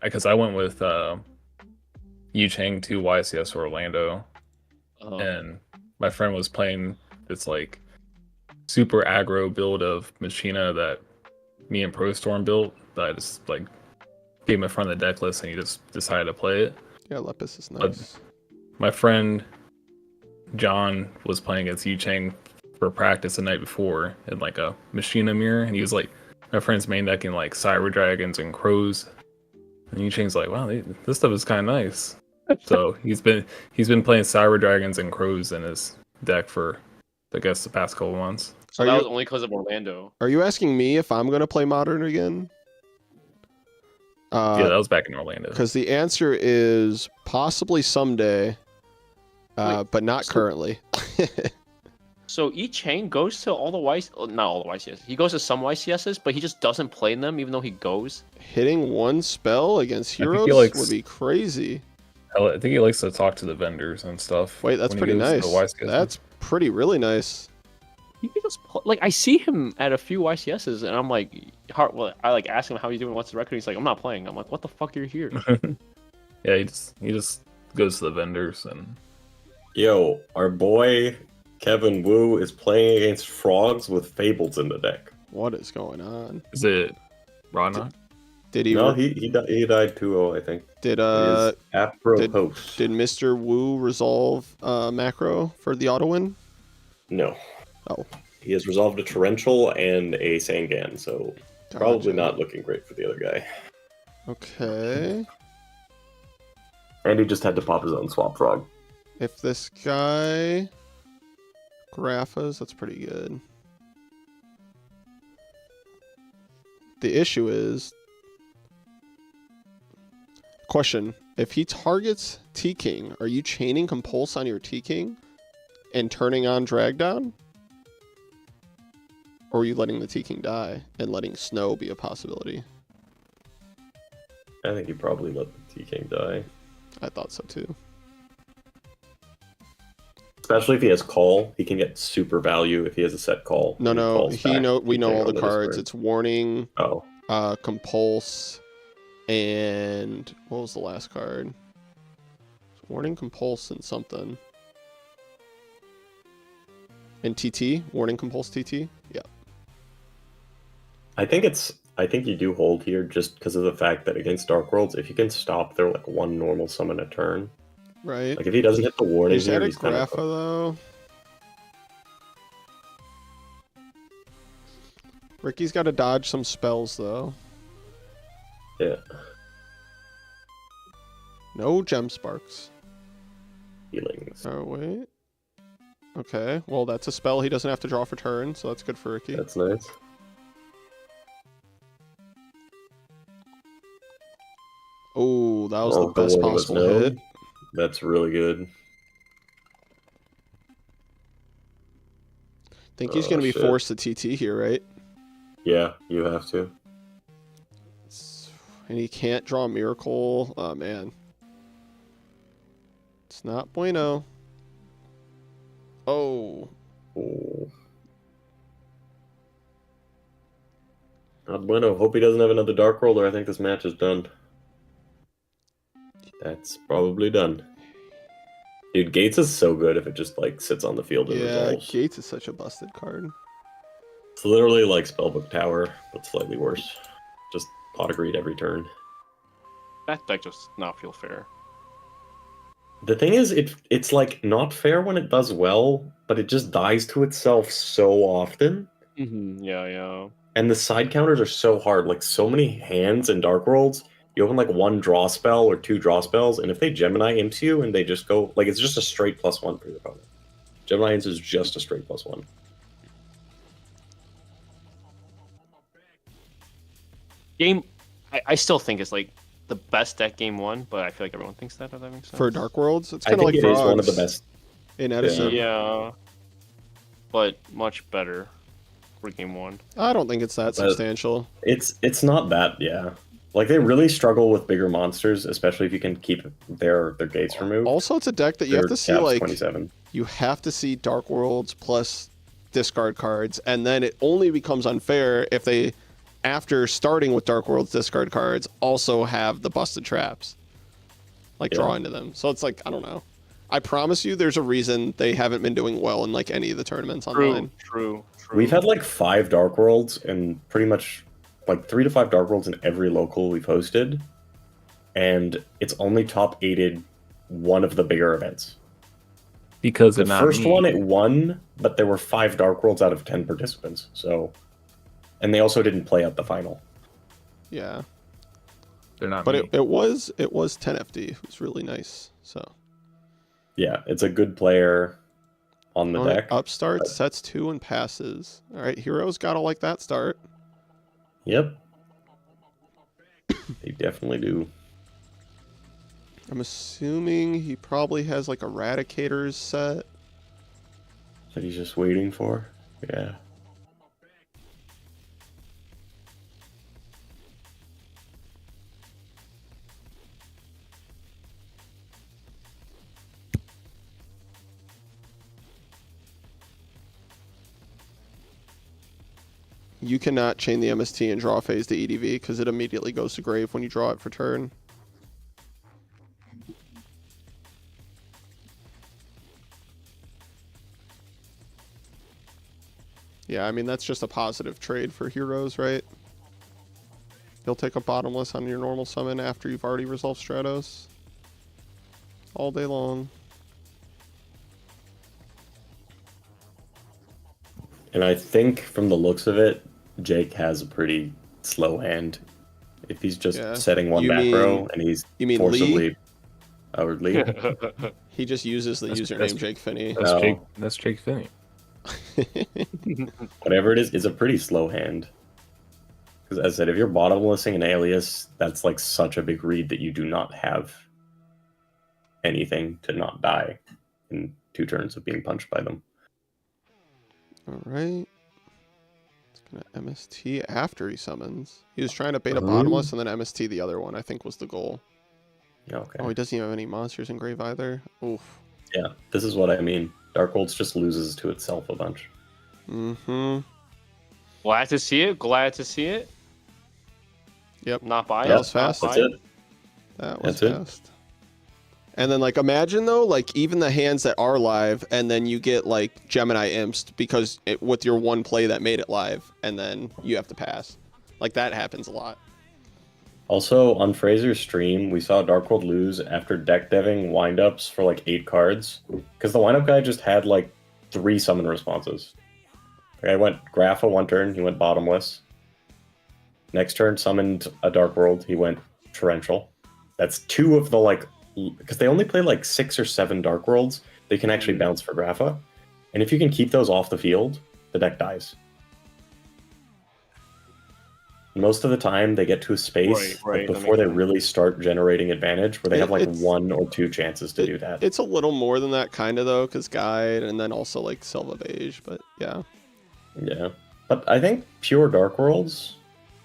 because I went with Yu Chang to YCS Orlando, and my friend was playing this like super aggro build of Machina that me and Pro Storm built. That I just like gave my friend the deck list and he just decided to play it. Yeah, Lepus is nice. My friend John was playing against Yu Chang for practice the night before in like a Machina mirror, and he was like, my friend's main decking like Cyber Dragons and Crows, and Yu Chang's like, wow, this stuff is kind of nice. So he's been playing Cyber Dragons and Crows in his deck for, I guess, the past couple months. So that was only because of Orlando. Are you asking me if I'm gonna play Modern again? Yeah, that was back in Orlando. Because the answer is possibly someday, but not so- currently. So chain goes to all the not all the YCS. He goes to some YCSs, but he just doesn't play in them, even though he goes. Hitting one spell against I think heroes he likes- would be crazy. Hell, I think he likes to talk to the vendors and stuff. Wait, that's when he pretty goes to nice. the YCS. That's really nice. He can just like I see him at a few YCSs, and I'm like, I like ask him how he's doing, what's the record. He's like, I'm not playing. I'm like, what the fuck, you're here? Yeah, he just goes to the vendors and Yo, our boy Kevin Wu is playing against frogs with Fabled in the deck. What is going on? is it Rana? Did he? No, he died 2-0, I think. Did His apropos. did Mr. Wu resolve macro for the auto win? No. Oh. He has resolved a Torrential and a Sangan, so probably Gotcha. not looking great for the other guy. Okay. And he just had to pop his own Swap Frog. If this guy Graphas, that's pretty good. The issue is... Question. If he targets T-King, are you chaining Compulse on your T-King and turning on Drag Down? Or are you letting the T-King die and letting Snow be a possibility? I think he probably let the T-King die. I thought so too. Especially if he has Call, he can get super value if he has a set Call. No, and no, calls back we know T-King all the onto his cards. turn. It's Warning, Oh, Compulse, and what was the last card? Warning, Compulse, and something. And TT? Warning, Compulse, TT? Yeah. I think you do hold here just because of the fact that against Dark Worlds, if you can stop their like one normal summon a turn, Right. like if he doesn't hit the warning He's here, at a he's kind Grapha, of though. Ricky's got to dodge some spells, though. yeah No Gem Sparks. healings. Oh, wait. Okay, well, that's a spell he doesn't have to draw for turn, so that's good for Ricky. That's nice. Oh, that was Oh, the best warning was possible no. hit. That's really good. Think he's Oh, going to be shit. forced to TT here, right? Yeah, you have to. And he can't draw a Miracle. Oh, man. It's not bueno. Oh. Oh. Not bueno. Hope he doesn't have another Dark World, or I think this match is done. That's probably done. Dude, Gates is so good if it just like sits on the field and Yeah, resolves. Gates is such a busted card. It's literally like Spellbook Tower, but slightly worse. Just pot of greed every turn. That deck just not feel fair. The thing is, it's like not fair when it does well, but it just dies to itself so often. Mm-hmm. Yeah. And the side counters are so hard. Like so many hands in Dark Worlds, you open like one draw spell or two draw spells, and if they Gemini into you and they just go like it's just a straight +1 for your opponent. Gemini Ins is just a straight +1. Game, I still think it's like the best deck game one, but I feel like everyone thinks that. If that makes sense. For Dark Worlds, it's I kind of think like it is one of the Frogs best. in Edison. Yeah, but much better for game one. I don't think it's that But- substantial. It's not that, yeah. Like they really struggle with bigger monsters, especially if you can keep their gates removed. Also, it's a deck that you have Their to see cap's like 27. you have to see Dark Worlds plus discard cards, and then it only becomes unfair if they, after starting with Dark Worlds discard cards, also have the busted traps, like Yeah. draw into them. So it's like I don't know. I promise you, there's a reason they haven't been doing well in like any of the tournaments online. True. We've had like 5 Dark Worlds and pretty much like 3 to 5 Dark Worlds in every local we've hosted, and it's only top 8'd one of the bigger events. Because The of not first me. one it won, but there were 5 Dark Worlds out of 10 participants. So, and they also didn't play out the final. Yeah, They're not but me. it was 10 FD. It was really nice. So Yeah, it's a good player on the deck. upstart but- sets 2 and passes. All right, heroes gotta like that start. Yep. They definitely do. I'm assuming he probably has like Eradicators set. That he's just waiting for. Yeah. You cannot chain the MST and draw phase to EDV because it immediately goes to grave when you draw it for turn. Yeah, I mean, that's just a positive trade for heroes, right? You'll take a bottomless on your normal summon after you've already resolved Stratos. All day long. And I think from the looks of it, Jake has a pretty slow hand. If he's just Yeah. setting one You back mean- row and he's You mean forcibly Lee? outwardly. He just uses the That's- username Jake Finney. That's No. Jake. That's Jake Finney. Whatever it is a pretty slow hand. Because as I said, if you're bottomlessing an alias, that's like such a big read that you do not have anything to not die in 2 turns of being punched by them. All right. It's gonna MST after he summons. He was trying to bait a Ooh. bottomless and then MST the other one, I think was the goal. Okay. Oh, he doesn't even have any monsters in grave either. Oof. Yeah, this is what I mean. Dark Worlds just loses to itself a bunch. Mm-hmm. Glad to see it. Glad to see it. Yep. Not buying. That was fast. That's it. That was That's it. fast. And then, like, imagine, though, like, even the hands that are live, and then you get, like, Gemini Imps because with your one play that made it live, and then you have to pass. Like, that happens a lot. Also, on Fraser's stream, we saw Dark World lose after deck deving windups for like 8 cards. Because the windup guy just had like 3 summon responses. I went Raffle one turn, he went bottomless. Next turn, summoned a Dark World, he went torrential. That's 2 of the like, because they only play like 6 or 7 Dark Worlds, they can actually bounce for Grapha. And if you can keep those off the field, the deck dies. Most of the time, they get to a space Right, that before makes they sense. really start generating advantage, where they have like It's- 1 or 2 chances to do that. It's a little more than that, kind of, though, because Guide, and then also, like, Silva Beige, but yeah. Yeah, but I think pure Dark Worlds.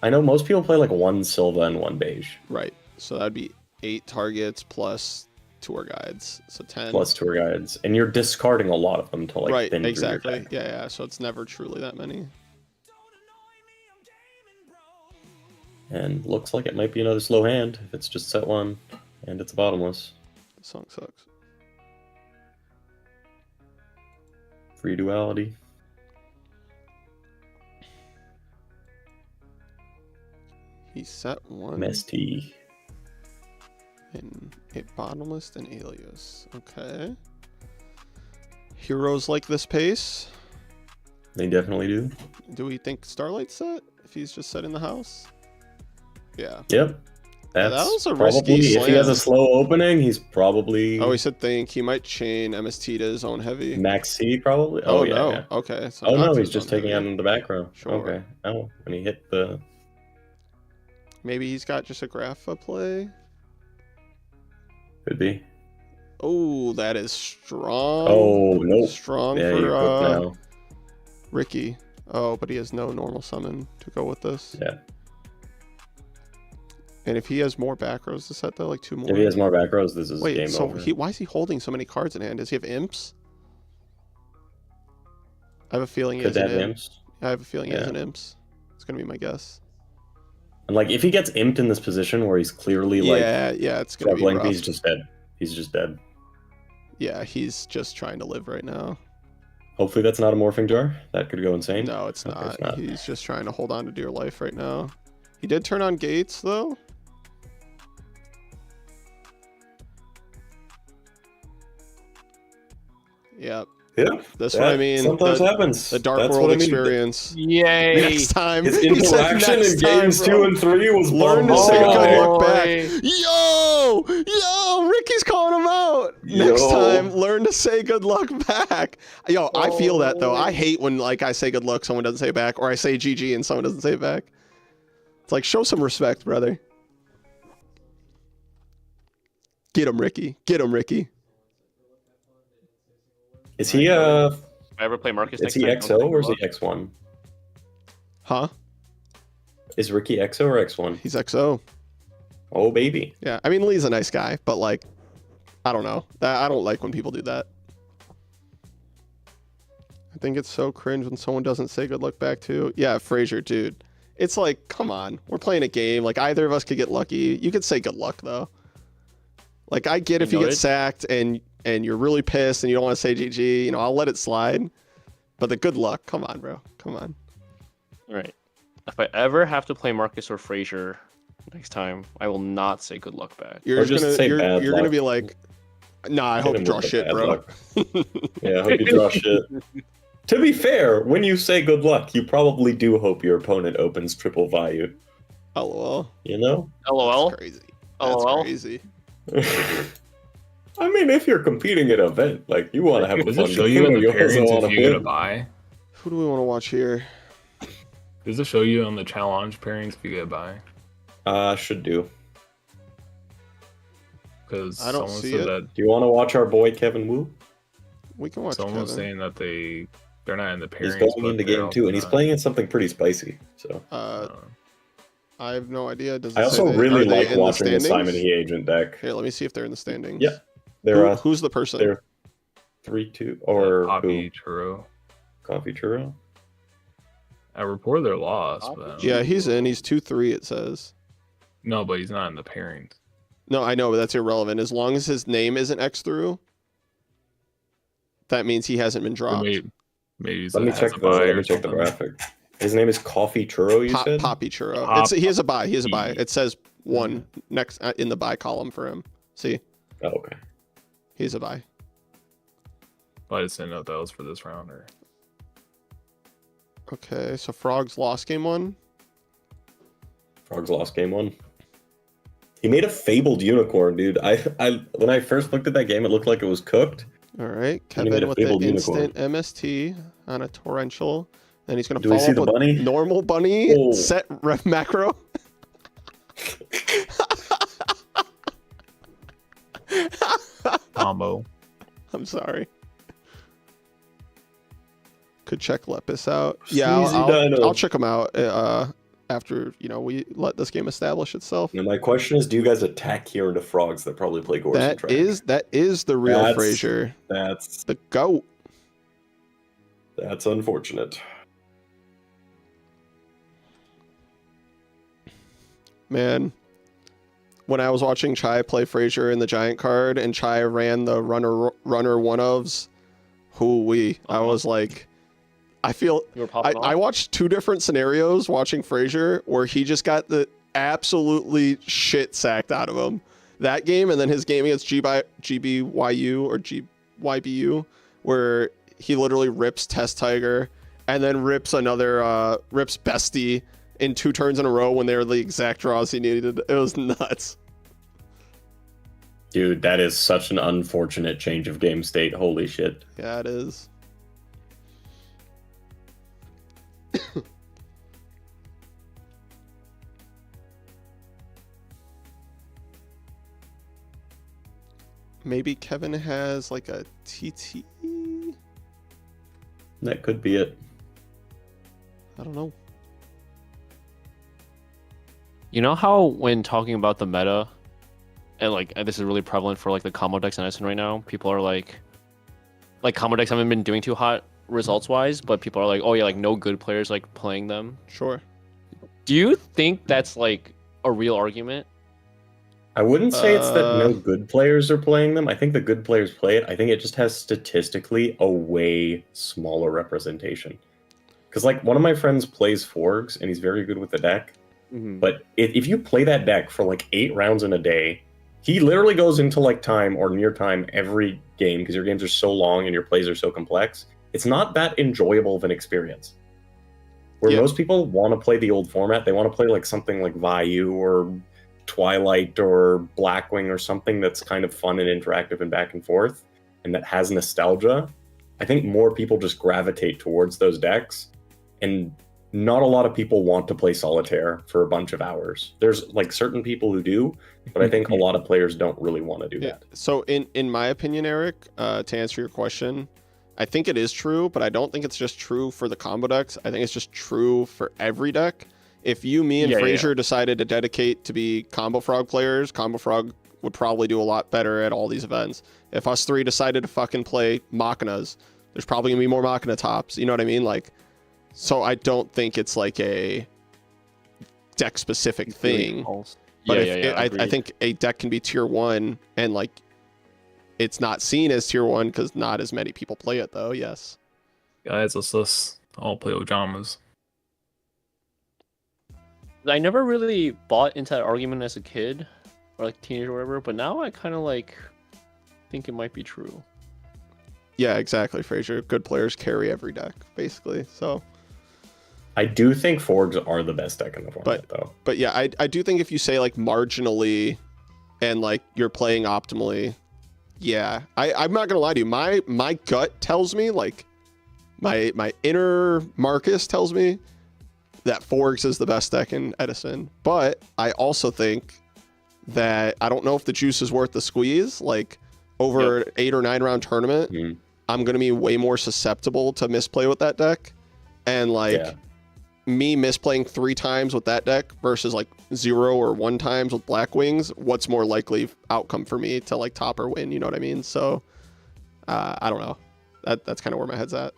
I know most people play like 1 Silva and 1 Beige Right. So that'd be 8 targets plus tour guides. So 10. plus tour guides, and you're discarding a lot of them to like right, thin through your exactly. deck. Yeah, yeah. So it's never truly that many. And looks like it might be another slow hand if it's just set 1 and it's a bottomless. The song sucks. Free duality. He set 1 MST. in a bottomless and alias. Okay. Heroes like this pace. They definitely do. Do we think Starlight set if he's just set in the house? Yeah. Yep. Yeah, That's that was a probably, risky if he has a slam. slow opening, he's probably Oh, he said think he might chain MST to his own heavy. max C probably. Oh, yeah, no. yeah. Okay. So Oh not no, to he's his just own taking heavy. out in the back row. Sure. Okay. Oh, when he hit the Maybe he's got just a Grapha play. could be. Oh, that is strong. Oh nope. Strong Yeah, you're for cooked now. Ricky. Oh, but he has no normal summon to go with this. Yeah. And if he has more back rows to set, though, like 2 more. If he has more back rows, this is Wait, game so over. why is he holding so many cards in hand? Does he have imps? I have a feeling he Could has an have imp. imps. I have a feeling he has Yeah. an imps. It's gonna be my guess. And like if he gets imped in this position where he's clearly like yeah, it's gonna be struggling, rough. he's just dead. He's just dead. Yeah, he's just trying to live right now. Hopefully that's not a morphing jar. That could go insane. No, it's Okay, not. it's not. He's just trying to hold on to dear life right now. He did turn on gates, though. Yep. Yeah. That's what I mean. Sometimes the, happens. the Dark That's World what I mean. experience. Yay! Next time. His He said interaction next in time, games bro. 2 and 3 was Learn to bomb. say Oh, good luck boy. back. Yo, Ricky's calling him out. Next Yo. time, learn to say good luck back. Yo, I feel that though. I hate when like I say good luck, someone doesn't say it back, or I say GG and someone doesn't say it back. It's like show some respect, brother. Get him, Ricky. Get him, Ricky. Is he If I ever play Marcus is next he time, XO don't or is he take X1? Huh? Is Ricky XO or X1? He's XO. Oh baby. Yeah, I mean, Lee's a nice guy, but like, I don't know. I don't like when people do that. I think it's so cringe when someone doesn't say good luck back too. Yeah, Frazier, dude. It's like, come on. We're playing a game. Like, either of us could get lucky. You could say good luck, though. Like, I get if you get noted. sacked and you're really pissed and you don't want to say GG, you know, I'll let it slide. But the good luck, come on, bro. Come on. All right. If I ever have to play Marcus or Frazier next time, I will not say good luck back. You're Or just just gonna say you're bad gonna luck. be like, nah, I Hit hope you him draw with the shit, bad bro. luck. Yeah, I hope you draw shit. To be fair, when you say good luck, you probably do hope your opponent opens triple value. LOL. You know? LOL. That's crazy. That's LOL. crazy. I mean, if you're competing at an event, like you want to have a Does fun it show you in game, the you also pairings want if to you get a win. buy? Who do we want to watch here? Does it show you on the challenge pairings if you get a buy? Should do. Because I don't someone see said it. that Do you want to watch our boy Kevin Wu? We can watch someone was Kevin. saying that they're not in the He's pairings. going but into they're game also 2, and he's not- playing in something pretty spicy. So I have no idea. Does it I say also they- really are they like in the watching the Simon standings? He Agent deck. Here, let me see if they're in the standings. Yeah. They're Who's the person? they're 3-2 or Poppy who? Churro. Coffee Churro. I reported their loss, but Yeah, he's in. He's 2-3. It says. no, but he's not in the pairings. No, I know, but that's irrelevant. As long as his name isn't X through, that means he hasn't been Or dropped. maybe he's Let me has check a the buy let or me check the something. graphic. His name is Coffee Churro. You said. Poppy Churro. Pop- He has a buy. He has a buy. P. It says one next in the buy column for him. See, Oh, okay. he's a buy. But I just didn't know if that was for this round or. Okay, so Frogs lost game 1. Frogs lost game 1. He made a fabled unicorn, dude. I when I first looked at that game, it looked like it was cooked. All right, And he made Kevin a with the fabled unicorn. instant MST on a torrential. Then he's gonna Do we follow see up the with bunny? normal bunny Oh. set macro. Combo. I'm sorry. Could check Lepus out. Yeah, Easy dino. I'll check him out after we let this game establish itself. Now my question is, do you guys attack here into frogs that probably play Gorse and Track? That is the real That's- Frazier, That's the goat. unfortunate. Man, when I was watching Chai play Frazier in the Giant card and Chai ran the runner one ofs, I was like, I feel You were popping I watched 2 different scenarios watching Frazier where he just got the absolutely shit sacked out of him. That game and then his game against GBYU or GYBU where he literally rips Test Tiger and then rips rips Bestie in 2 turns in a row when they were the exact draws he needed. It was nuts. Dude, that is such an unfortunate change of game state. Holy shit. Yeah, it is. Maybe Kevin has like a TT. That could be it. I don't know. You know how when talking about the meta, and this is really prevalent for like the combo decks in SN right now, people are like combo decks haven't been doing too hot results wise, but people are like, oh yeah, like no good players like playing them. Sure. Do you think that's like a real argument? I wouldn't say it's that no good players are playing them. I think the good players play it. I think it just has statistically a way smaller representation. Because like one of my friends plays Forgs and he's very good with the deck. But if you play that deck for like 8 rounds in a day, he literally goes into like time or near time every game because your games are so long and your plays are so complex. It's not that enjoyable of an experience. Where Yeah. most people want to play the old format, they want to play like something like Vayu or Twilight or Blackwing or something that's kind of fun and interactive and back and forth and that has nostalgia. I think more people just gravitate towards those decks. And not a lot of people want to play solitaire for a bunch of hours. There's like certain people who do, but I think a lot of players don't really want to do that. So in my opinion, Eric, to answer your question, I think it is true, but I don't think it's just true for the combo decks. I think it's just true for every deck. If you, me, and Frazier decided to dedicate to be Combo Frog players, Combo Frog would probably do a lot better at all these events. If us three decided to fucking play Machinas, there's probably gonna be more Machina tops. You know what I mean? Like, so I don't think it's like a deck specific thing. But I think a deck can be tier 1 and like it's not seen as tier 1 because not as many people play it though. Yes. Guys, let's all play Ojamas. I never really bought into that argument as a kid or like teenager or whatever, but now I kind of like think it might be true. Yeah, exactly, Frazier. Good players carry every deck, basically. So I do think Forgs are the best deck in the format, though. But yeah, I do think if you say like marginally and like you're playing optimally, yeah. I'm not gonna lie to you. My gut tells me, like my inner Marcus tells me that Forgs is the best deck in Edison. But I also think that I don't know if the juice is worth the squeeze. Like over an 8 or 9 round tournament, I'm gonna be way more susceptible to misplay with that deck. And like me misplaying 3 times with that deck versus like 0 or 1 times with Black Wings, what's more likely outcome for me to like top or win? You know what I mean? So I don't know. That's kind of where my head's at.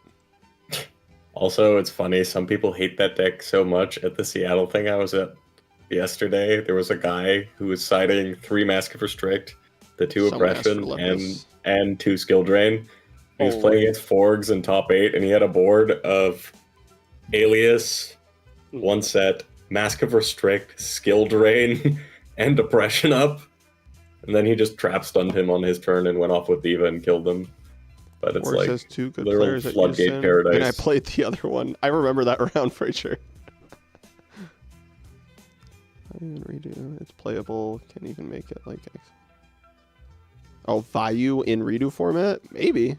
Also, it's funny. Some people hate that deck so much. At the Seattle thing I was at yesterday, there was a guy who was citing 3 Mask of Restrict, the 2 Oppression, and 2 Skill Drain. He was playing against Forgs in top 8, and he had a board of Alias, 1 set, Mask of Restrict, Skill Drain, and Depression up. And then he just trap stunned him on his turn and went off with Diva and killed him. But it's like has 2 good literal players at floodgate Houston, paradise. and I played the other one. I remember that round for sure. Redo. It's playable. Can't even make it like X. Oh, Vayu in redo format? Maybe.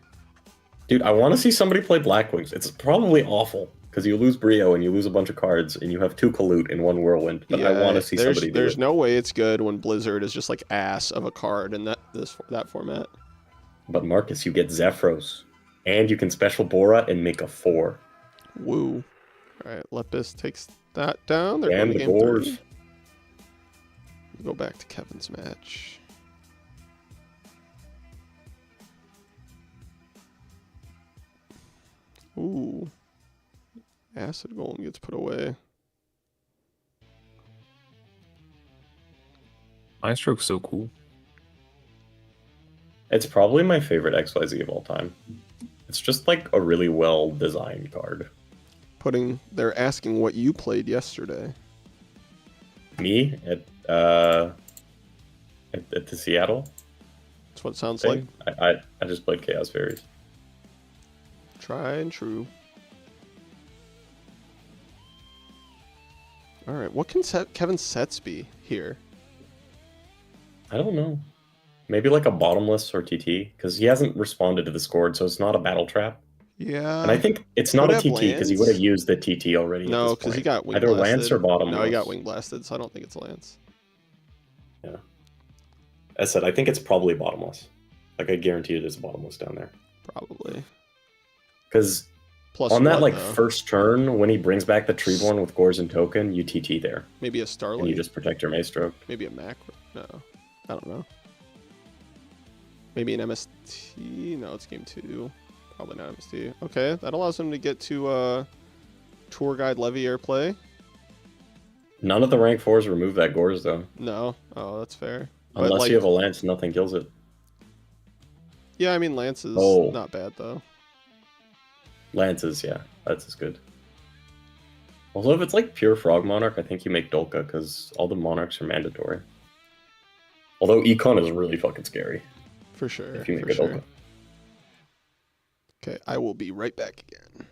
Dude, I want to see somebody play Black Wings. It's probably awful because you lose Brio and you lose a bunch of cards and you have 2 Colute in 1 Whirlwind. But I want to see somebody do it. There's no way it's good when Blizzard is just like ass of a card in that format. But Marcus, you get Zephyros, and you can special Bora and make a 4. Woo. All right, Lepus takes that down. They're And going to the game Boars. 3. Go back to Kevin's match. Ooh. Acid Golem gets put away. Mindstroke's so cool. It's probably my favorite XYZ of all time. It's just like a really well designed card. They're asking what you played yesterday. Me at the Seattle That's what it sounds thing, like. I just played Chaos Fairies. Try and true. All right, what can Kevin's sets be here? I don't know. Maybe like a bottomless or TT, because he hasn't responded to the scored, so it's not a battle trap. Yeah. And I think it's not a Could have TT because he would have used the TT already. No, because he got wing either blasted. Lance or bottomless. No, he got wing blasted, so I don't think it's Lance. Yeah. As I said, I think it's probably bottomless. Like I guarantee you there's a bottomless down there. Probably. Because Plus on that what, like though? first turn, when he brings back the Treeborn with Gores and Token, you TT there. Maybe a Starlight. And you just protect your Maestro. Maybe a macro. No, I don't know. Maybe an MST. No, it's game 2. Probably not MST. Okay, that allows him to get to Tour Guide Levy Airplay. None of the rank 4s remove that Gores though. No. Oh, that's fair. Unless but, like, you have a Lance, nothing kills it. Yeah, I mean Lance is not bad though. Lances, yeah, that's as good. Although if it's like pure Frog Monarch, I think you make Dolka because all the Monarchs are mandatory. Although Econ is really fucking scary. For sure. If you make for a sure. Dolka. Okay, I will be right back again.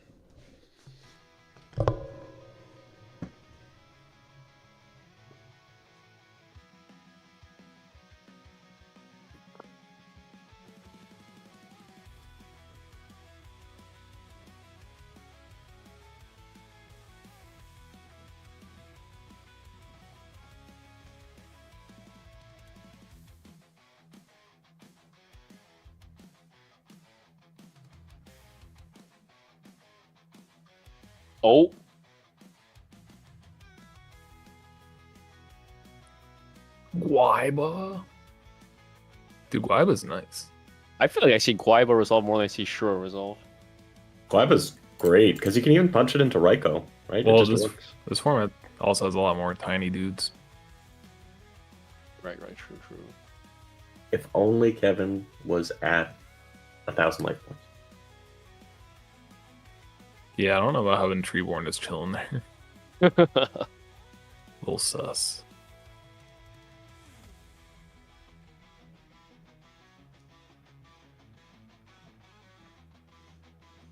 Oh, Guaiba. Dude, Guaiba's nice. I feel like I see Guaiba resolve more than I see Shura resolve. Guaiba's great because you can even punch it into Raikou, right? Well, it just this works. this format also has a lot more tiny dudes. Right, true. If only Kevin was at 1,000 life points. Yeah, I don't know about having Treeborn just chilling there. Little sus.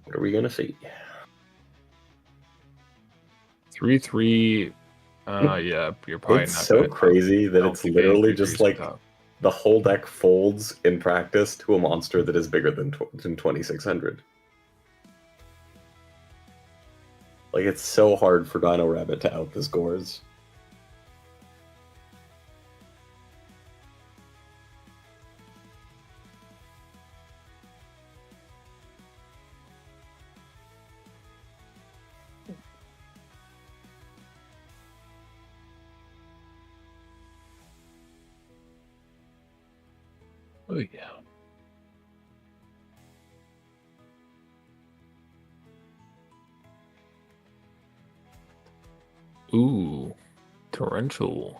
What are we gonna see? 3-3. Yeah, you're probably It's not so gonna crazy that it's LPK literally 3-3 just like top. the whole deck folds in practice to a monster that is bigger than 2600. Like, it's so hard for Dino Rabbit to out the scores. Oh yeah. Ooh, torrential.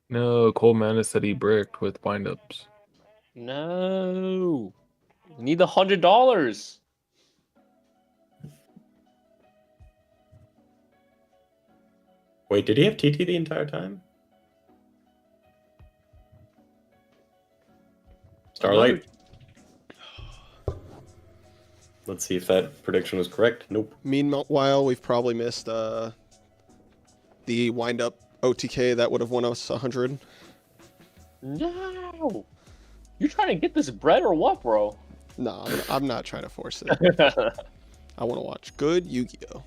No, Cole Manus said he bricked with windups. No. Need the $100. Wait, did he have TT the entire time? Starlight. Let's see if that prediction was correct. Nope. Meanwhile, we've probably missed the wind-up OTK that would have won us 100. No. You trying to get this bread or what, bro? No, I'm not trying to force it. I want to watch good Yu-Gi-Oh.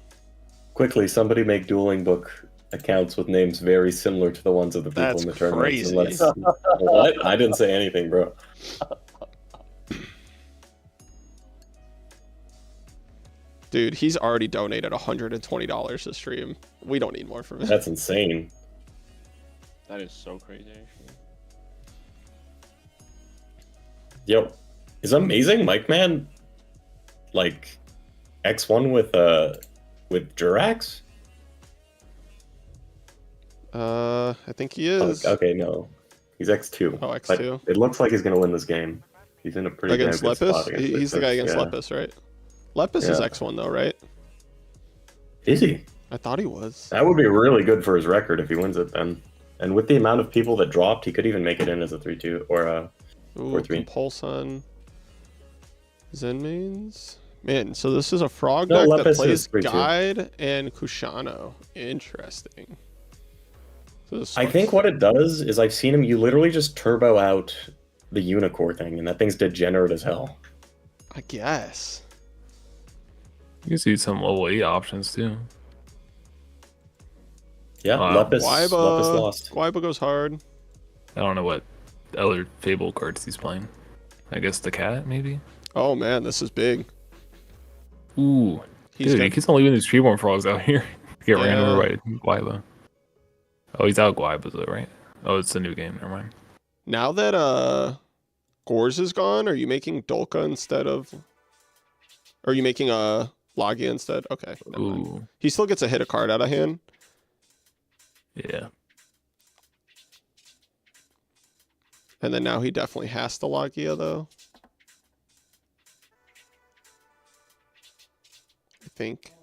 Quickly, somebody make dueling book accounts with names very similar to the ones of the people That's in the tournaments. And crazy. What? I didn't say anything, bro. Dude, he's already donated $120 to stream. We don't need more from him. That's insane. That is so crazy, actually. Yo, is amazing Mike Man like X1 with Jurax? I think he is. Okay, no. He's X2. Oh, X2. But it looks like he's gonna win this game. He's in a pretty damn Against good spot Lepus? against He's the guy against yeah. Lepus, right? Lepus is Yeah. X1 though, right? Is he? I thought he was. That would be really good for his record if he wins it then. And with the amount of people that dropped, he could even make it in as a 3-2 or a Ooh, 4-3. Compulson. Zen mains? Man, so this is a frog No, deck that Lepus plays is 3-2. Guide and Kushano. Interesting. So this I think what it does is I've seen him, you literally just turbo out the Unicorn thing, and that thing's degenerate as hell. I guess. You can see some level 8 options too. Yeah, Wow. Lepus Guaiba lost. Guaiba goes hard. I don't know what other Fable cards he's playing. I guess the cat, maybe? Oh man, this is big. Ooh. He's Dude, got- he keeps on leaving these Treeborn frogs out here. Get ran Yeah. over by Guaiba. Oh, he's out Guaiba though, right? Oh, it's a new game, never mind. Now that Gores is gone, are you making Dolka instead of? Are you making Logia instead? Okay. Never mind. Ooh. He still gets a hit a card out of hand. Yeah. And then now he definitely has to Logia though. I think.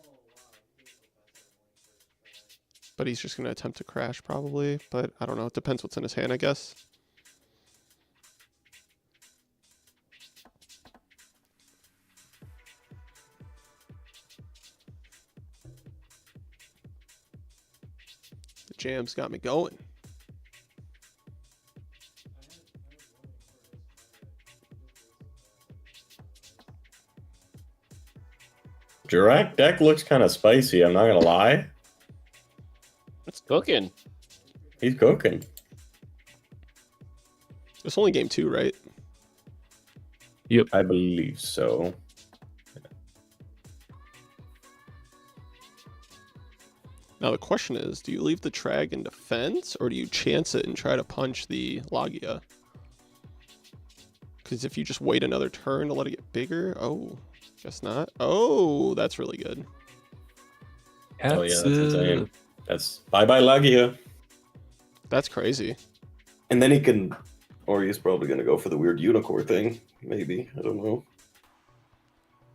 But he's just gonna attempt to crash probably. But I don't know. It depends what's in his hand, I guess. The jam's got me going. Jurak deck looks kind of spicy, I'm not gonna lie. It's cooking. He's cooking. It's only game 2, right? I believe so. Now the question is, do you leave the Trag in defense, or do you chance it and try to punch the Lagia? Because if you just wait another turn to let it get bigger, oh, guess not. Oh, that's really good. Oh yeah, that's insane. That's bye-bye Lagia. That's crazy. And then he can, or he's probably gonna go for the weird unicorn thing. Maybe, I don't know.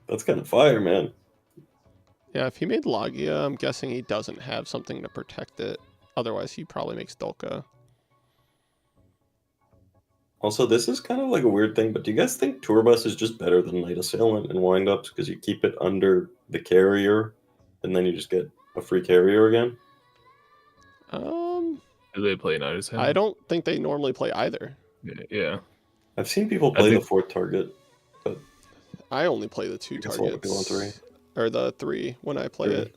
That's kind of fire, man. Yeah, if he made Lagia, I'm guessing he doesn't have something to protect it. Otherwise, he probably makes Dolka. Also, this is kind of like a weird thing, but do you guys think Tour Bus is just better than Night Assailant and Windups because you keep it under the carrier, and then you just get a free carrier again? Do they play Night Assailant? I don't think they normally play either. Yeah. I've seen people play the 4th target, but I only play the 2 guess a lot of people on targets. 3. Or the 3 when I play it.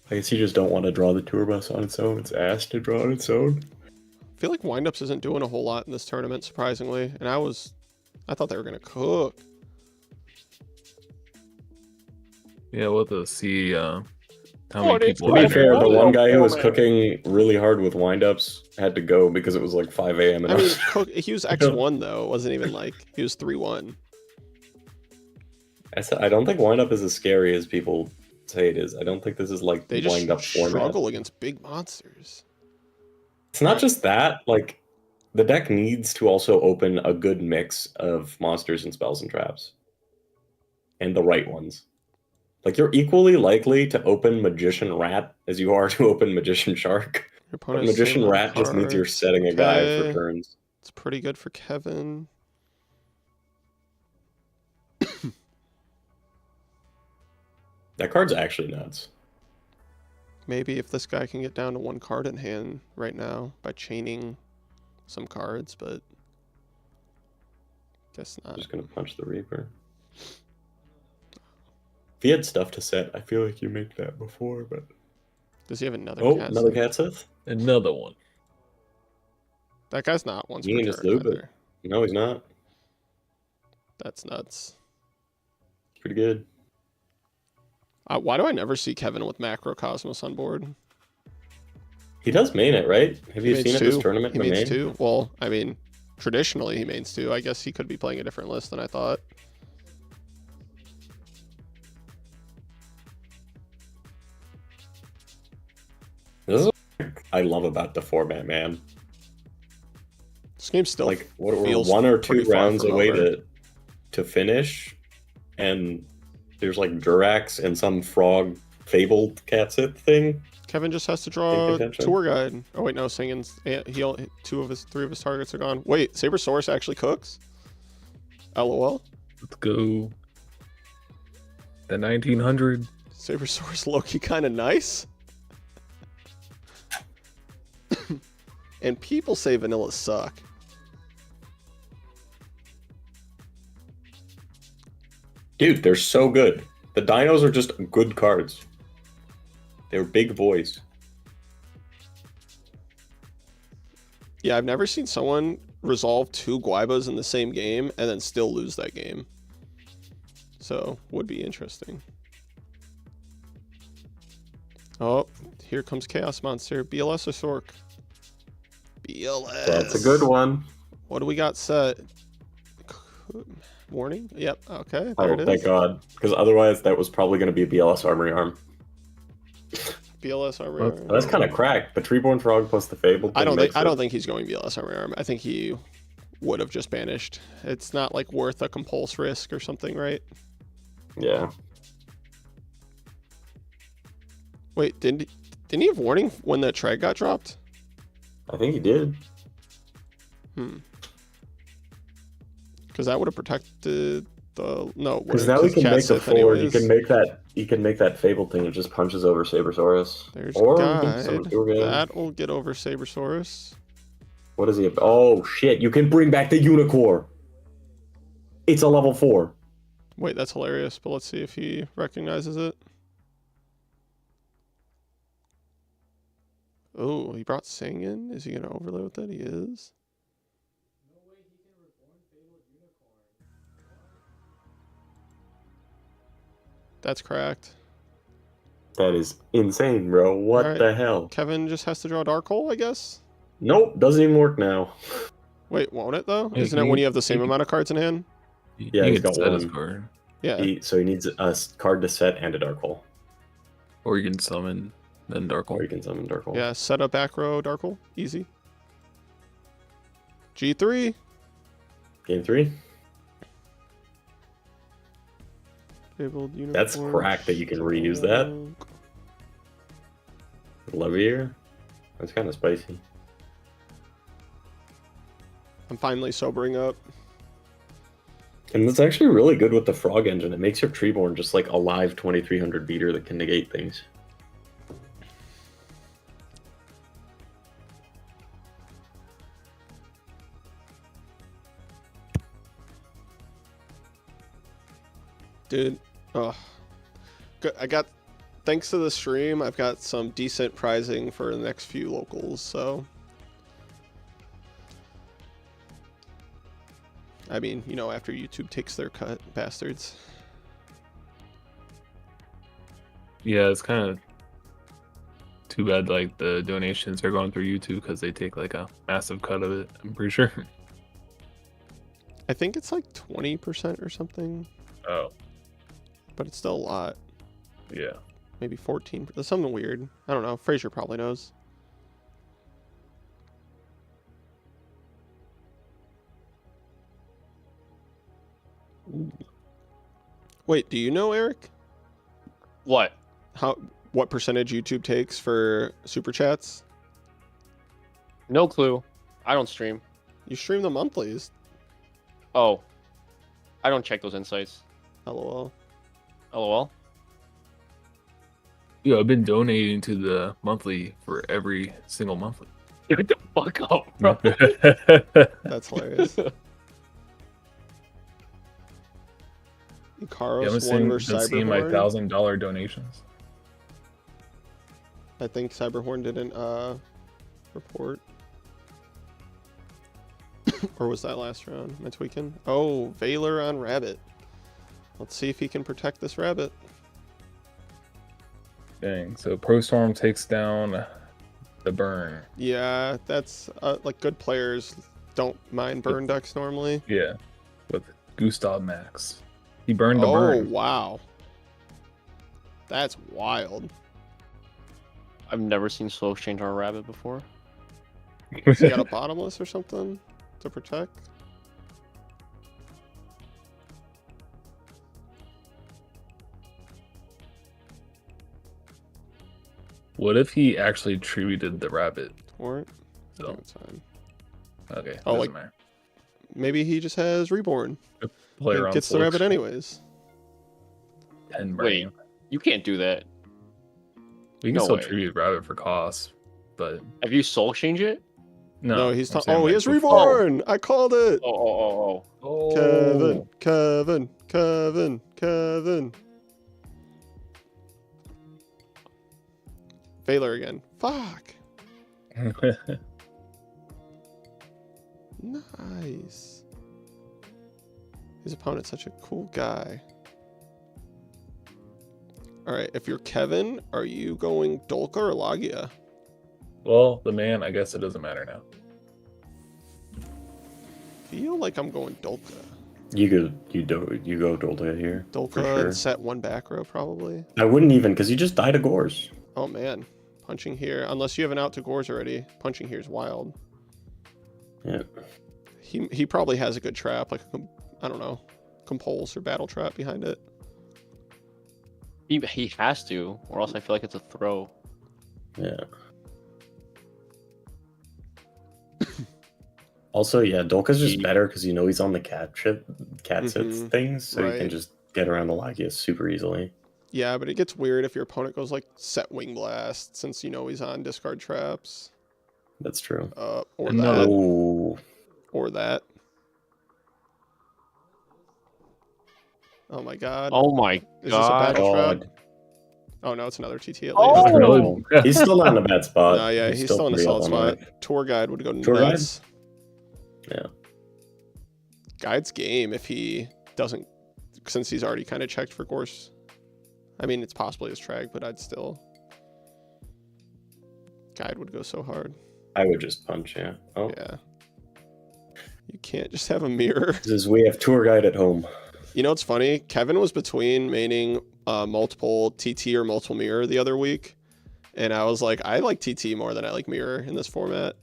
I guess you just don't want to draw the Tour Bus on its own. It's asked to draw on its own. I feel like Windups isn't doing a whole lot in this tournament, surprisingly. And I thought they were going to cook. Yeah, we'll have to see how Oh, many it's people To be are fair, there. the one guy who was man. cooking really hard with windups had to go because it was like 5 a.m. and I mean, he was X1 though. It wasn't even like he was 3-1. I don't think windup is as scary as people say it is. I don't think this is like They just windup format. struggle against big monsters. It's not just that. Like the deck needs to also open a good mix of monsters and spells and traps, and the right ones. Like you're equally likely to open Magician Rat as you are to open Magician Shark. Your But opponent's Magician saving Rat just means you're cards. setting a guy Okay. for turns. It's pretty good for Kevin. That card's actually nuts. Maybe if this guy can get down to 1 card in hand right now by chaining some cards, but guess I'm not. just gonna punch the Reaper. If he had stuff to set, I feel like you made that before, but Does he have another oh, cat? another set? cat Sith? Another one. That guy's not once He per ain't just turn lube it. either. No, he's not. That's nuts. Pretty good. Why do I never see Kevin with Macrocosmos on board? He does main it, right? Have He you mains seen it this tournament He in the mains main? 2. Well, I mean, traditionally he mains 2. I guess he could be playing a different list than I thought. This is what I love about the format, man. This game still Like we're feels 1 or pretty 2 far rounds from away over. to finish, and there's like Durax and some frog fabled cat Sith thing. Kevin just has to draw a contention. tour guide. Oh wait, no, Singin's 3 of his targets are gone. Wait, Sabersaurus actually cooks? LOL. Let's go. The 1900. Sabersaurus Loki kind of nice. And people say vanilla suck. Dude, they're so good. The dinos are just good cards. They're big boys. Yeah, I've never seen someone resolve 2 Guaibas in the same game and then still lose that game. So, would be interesting. Oh, here comes Chaos Monster. BLS or Sork? BLS. That's a good one. What do we got set? Warning? Yep. Okay. There Oh, it is. thank God. Because otherwise, that was probably going to be a BLS Armory Arm. BLS armor. That's kind of cracked. The Treeborn Frog plus the Fabled. I don't makes think he's going BLS armor arm. I think he would have just banished. It's not like worth a compulse risk or something, right? Yeah. Wait, didn't he have warning when the Treg got dropped? I think he did. Because that would have protected the Because now he can make the Sith forward. anyways. He can make that Fabled thing. It just punches over Sabersaurus. There's or a he can summon guide. Tour Guide. That will get over Sabersaurus. What is he? Oh shit! You can bring back the Unicorn. It's a level 4. Wait, that's hilarious, but let's see if he recognizes it. Oh, he brought Sing in? Is he going to overlay with it? He is. No way he can reborn Fabled Unicorn. That's cracked. That is insane, bro. What Alright. the hell? Kevin just has to draw Dark Hole, I guess? Nope, doesn't even work now. Wait, won't it though? Yeah, Isn't it he- when you have the same he- amount of cards in hand? Yeah, you he's can got set his one. card, Yeah. So he needs a card to set and a Dark Hole. or you can summon then Dark Or Hole. you can summon Dark Hole. Yeah, set up back row Dark Hole. Easy. G3. Game 3. Fabled Unicorn. That's cracked that you can reuse that. Levier. That's kind of spicy. I'm finally sobering up. And that's actually really good with the Frog Engine. It makes your Treeborn just like a live 2300 beater that can negate things. Dude, oh. I got, thanks to the stream, I've got some decent prizing for the next few locals, so. I mean, you know, after YouTube takes their cut, bastards. Yeah, it's kind of too bad. Like the donations are going through YouTube because they take like a massive cut of it. I'm pretty sure. I think it's like 20% or something, Oh, but it's still a lot. yeah. Maybe 14. There's something weird. I don't know. Fraser probably knows. Wait, do you know, Eric? What? What percentage YouTube takes for super chats? No clue. I don't stream. You stream the monthlies. Oh. I don't check those insights. LOL. LOL. Yeah, I've been donating to the monthly for every single monthly. Get the fuck up, bro. That's hilarious. Yeah, Karos I'm won seeing, versus been seeing my Cyberhorn. $1,000 donations. I think Cyberhorn didn't report. Or was that last round? Am I tweaking? Oh, Valor on Rabbit. Let's see if he can protect this rabbit. Dang. So Pro Storm takes down the burn. Yeah, that's like good players don't mind burn decks normally. Yeah. With Gustav Max. He burned the Oh, burn. wow. That's wild. I've never seen slow exchange on a rabbit before. Has he got a bottomless or something to protect? What if he actually treated the rabbit? Torrent? So, It's fine. okay. Oh, Doesn't like- matter. Maybe he just has Reborn. Player He on gets the rabbit anyways. 10 Wait. brain. You can't do that. We can no still way. tribute rabbit for cost, but Have you soul exchange it? no. No, he's I'm saying, oh, like, he has before- Reborn! I called it! Oh. Oh. Kevin. Valor again. Fuck. Nice. His opponent's such a cool guy. Alright, if you're Kevin, are you going Dolka or Lagia? Well, the man, I guess it doesn't matter now. Feel like I'm going Dolka. You go Dolta here. for Dolka sure. and set one back row probably. I wouldn't even, because you just died to Gores. Oh man. Punching here. Unless you have an out to Gores already. Punching here is wild. Yeah. He probably has a good trap, like I don't know, compulse or battle trap behind it. He has to, or else I feel like it's a throw. Yeah. Also, yeah, Dolka's just better because you know he's on the cat sits Mhm. things, so you Right. can just get around the Lagia super easily. Yeah, but it gets weird if your opponent goes like set Wing Blast, since you know he's on discard traps. That's true. Or No. that. Oh, Or that. Oh my god. Oh my Is this a god. battle trap? God. Oh no, it's another TT at least. Oh! Really? He's still not in a bad spot. No, yeah, he's still in a pretty up solid on spot. life. Tour guide would go Tour guide? nuts. Yeah. Guide's game if he doesn't, since he's already kind of checked for course. I mean, it's possibly his track, but I'd still. Guide would go so hard. I would just punch, yeah. Oh, Yeah. You can't just have a mirror. this is we have tour guide at home. You know what's funny? Kevin was between maining multiple TT or multiple mirror the other week. And I was like, I like TT more than I like mirror in this format.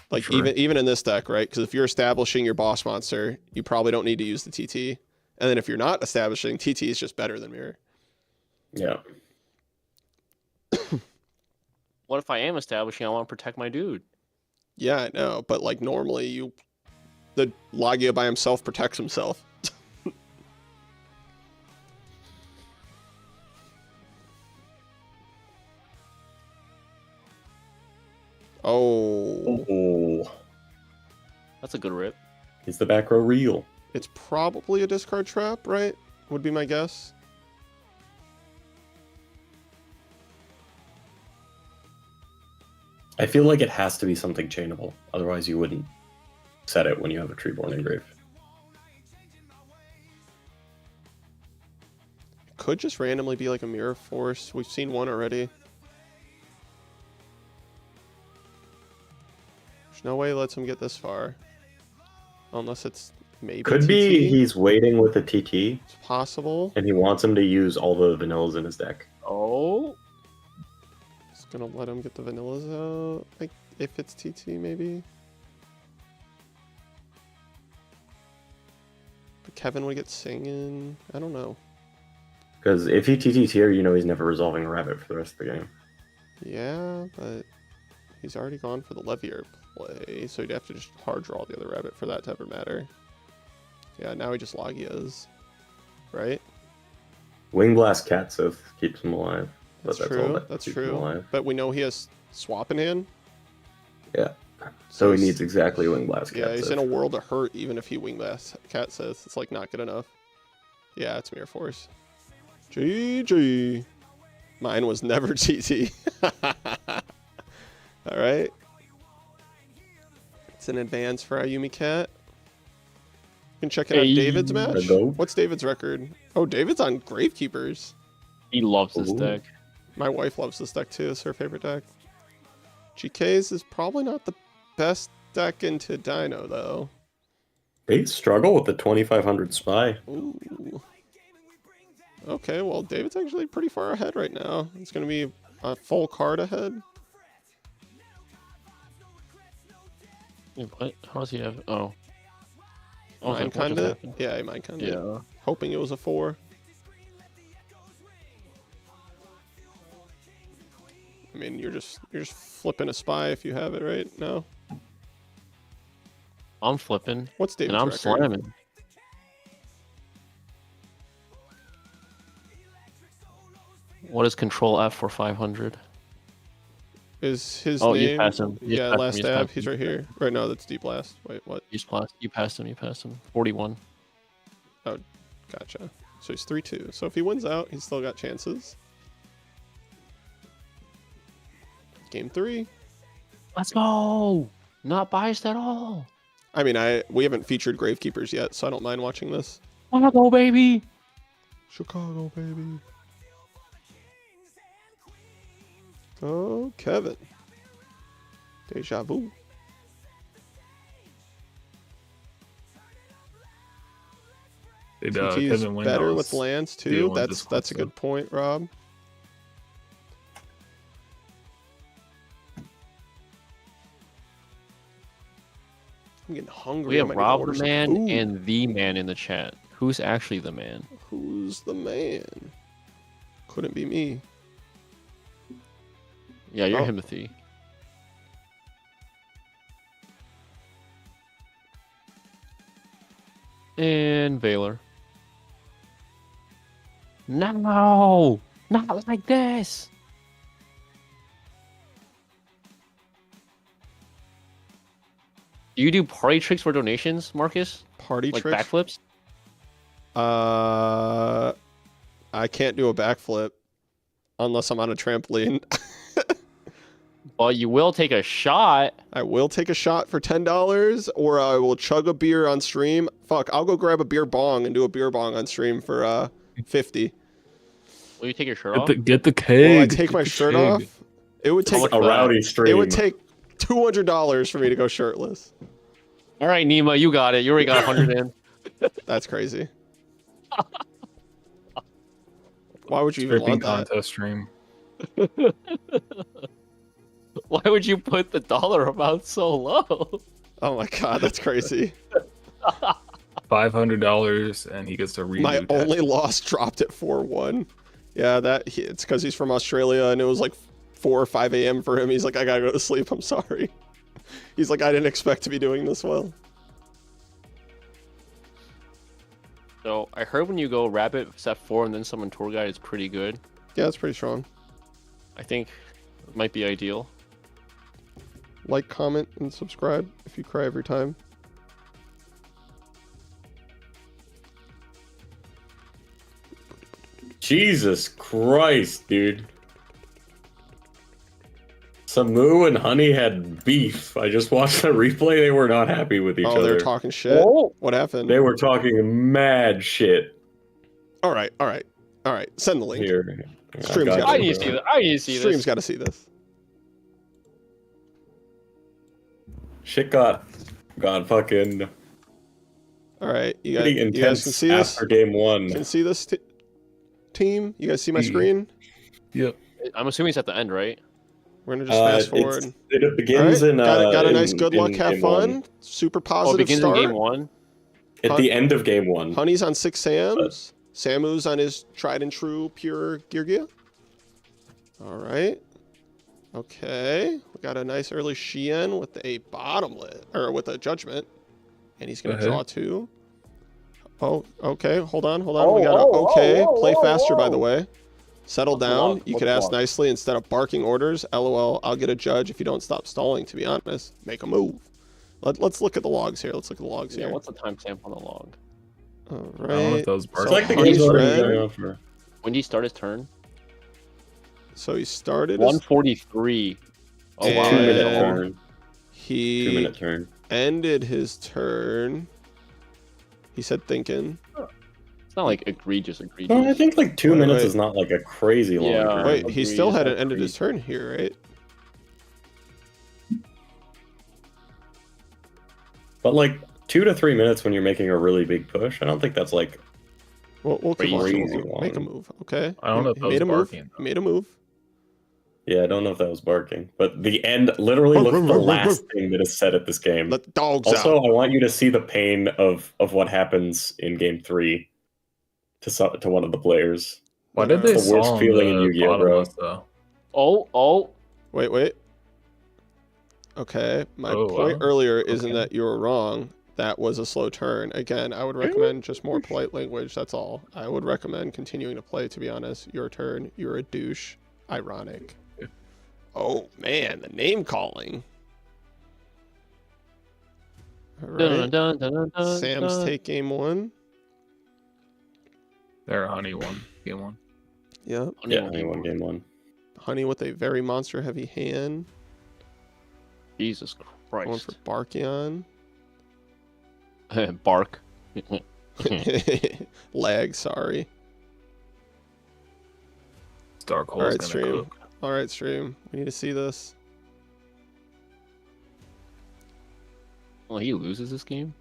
Like Sure. even in this deck, right? Because if you're establishing your boss monster, you probably don't need to use the TT. And then if you're not establishing, TT is just better than mirror. Yeah. What if I am establishing? I want to protect my dude. Yeah, I know. But like normally the Yugioh by himself protects himself. Oh, Oh, That's a good rip. is the back row real? it's probably a discard trap, right? Would be my guess. I feel like it has to be something chainable. Otherwise, you wouldn't set it when you have a Treeborn engrave. Could just randomly be like a mirror force. We've seen one already. There's no way he lets him get this far. Unless it's maybe Could TT. be he's waiting with a TT, It's possible. and he wants him to use all the vanillas in his deck. Oh. It's gonna let him get the vanillas out. Like if it's TT maybe. But Kevin would get singing. I don't know. Because if he TTs here, you know he's never resolving a rabbit for the rest of the game. Yeah, but he's already gone for the Levier play, so he'd have to just hard draw the other rabbit for that to ever matter. Yeah, now he just Logias, right? Wing Blast Catsith keeps him alive. But That's all true. that That's keeps him true. alive. But we know he has swap in hand. Yeah. So he he's- needs exactly Wing Blast Catsith. Yeah, he's in a world of hurt even if he wing blast cat says it's like not good enough. Yeah, it's Mirror Force. GG. Mine was never TT. All right. It's an advance for Ayumi Cat. You can check it out Hey, David's match. go. What's David's record? Oh, David's on Gravekeepers. He loves this Ooh. deck. My wife loves this deck too. It's her favorite deck. GK's is probably not the best deck into Dino though. They struggle with the 2500 Spy. Ooh. Okay, well, David's actually pretty far ahead right now. It's going to be a full card ahead. Wait, what? How does he have? Oh. I was Mind like, what just Conduit? happened? Yeah, Mind Conduit. Yeah. Hoping it was a 4. I mean, you're just flipping a spy if you have it right now. I'm flipping. What's David's And I'm record? slamming. What is Control F for 500? Is his Oh, name? you passed him. You Yeah, passed him, last you stab. passed him, He's you right passed here. Right, no, that's Deep Blast. Wait, what? You passed him. You passed him. 41. Gotcha. So he's 3-2. So if he wins out, he's still got chances. Game 3. Let's go! Not biased at all. I mean, we haven't featured Gravekeepers yet, so I don't mind watching this. Wanna go, baby? Chicago, baby. Oh, Kevin. Deja vu. Did TT's Kevin win better those with lands day too. one That's discourse, a good point, Rob. I'm getting hungry. We I have might need to Rob order the some man food. and the man in the chat. Who's actually the man? Who's the man? Couldn't be me. Yeah, you're Oh. Himothy. And Valor. No! Not like this! Do you do party tricks for donations, Marcus? Party Like tricks. backflips? I can't do a backflip unless I'm on a trampoline. Well, you will take a shot. I will take a shot for $10, or I will chug a beer on stream. Fuck, I'll go grab a beer bong and do a beer bong on stream for 50. Will you take your shirt Get off? get the keg. Will I take get my the shirt keg. off? It would take A rowdy stream. it would take $200 for me to go shirtless. All right, Nima, you got it. You already got 100 in. That's crazy. Why would you even Stripping want that? contest stream. Why would you put the dollar amount so low? Oh my god, that's crazy. $500, and he gets to redo. My that. only loss dropped at 4-1. Yeah, it's because he's from Australia and it was like 4 or 5 a.m. for him. He's like, I gotta go to sleep. I'm sorry. He's like, I didn't expect to be doing this well. So I heard when you go rabbit step 4 and then summon tour guide is pretty good. Yeah, that's pretty strong. I think it might be ideal. Like, comment, and subscribe if you cry every time. Jesus Christ, dude. Samu and Honey had beef. I just watched the replay. They were not happy with each Oh, other. they're talking shit. Oh. What happened? They were talking mad shit All right. Send the link. here. Stream's I got I it. need to see that. I need to see Stream's this. got to see this. Shit got fucking All right, you pretty guys can intense see this. after game one. Can see this team? You guys see my screen? Yep. I'm assuming it's at the end, right? We're gonna just fast forward. It begins All right, in got a nice in- good luck, in have game fun, one. super Oh, it positive begins start. in game 1. At the end of game one. Honey's on 6 Sams. Samu's on his tried and true pure Geargia. All right. Okay. We got a nice early Shien with a bottomlet, or with a judgment. And he's going to Go draw ahead. 2. Oh, okay. Hold on. We got a okay. Play faster, by the way. Settle What's the down. log? You What's could the ask log? nicely instead of barking orders. LOL, I'll get a judge if you don't stop stalling, to be honest. Make a move. Let's look at the logs here. Yeah, what's the timestamp on the log? All I don't know if right. that was So It's like the Honey's game's already red. going on for When did he start his turn? So he started his 143. Oh, wow. And- 2-minute Yeah. turn. He 2-minute turn. ended his turn. He said thinking. It's not like egregious. No, I think like 2 Wait, minutes wait. is not like a crazy long Yeah. turn. Wait, he agreed, still hadn't agreed. ended his turn here, right? But like 2 to 3 minutes when you're making a really big push, I don't think that's like We'll keep watching. Crazy We'll make a one. move. Okay. I don't know if He that was made a move. barking, though. Made a move. yeah, I don't know if that was barking. But the end literally look at the last thing that is said at this game. Let the dogs Also, out. I want you to see the pain of what happens in game 3 to one of the players. Why did they It's the worst song feeling in the Yu-Gi-Oh, bro. bottomless, though? Oh. Wait. Okay. My Oh, point wow. earlier isn't Okay. that you were wrong. That was a slow turn. Again, I would recommend just more polite language. That's all. I would recommend continuing to play, to be honest. Your turn. You're a douche. Ironic. Oh, man. The name calling. All right. Sam's take game 1. There, Honey won game 1. Yep. Yeah, he won game 1. Honey with a very monster heavy hand. Jesus Going Christ. for Barkion. Bark. Lag, sorry. Dark Hole's Alright, gonna stream. cook. Alright, stream. We need to see this. Well, he loses this game.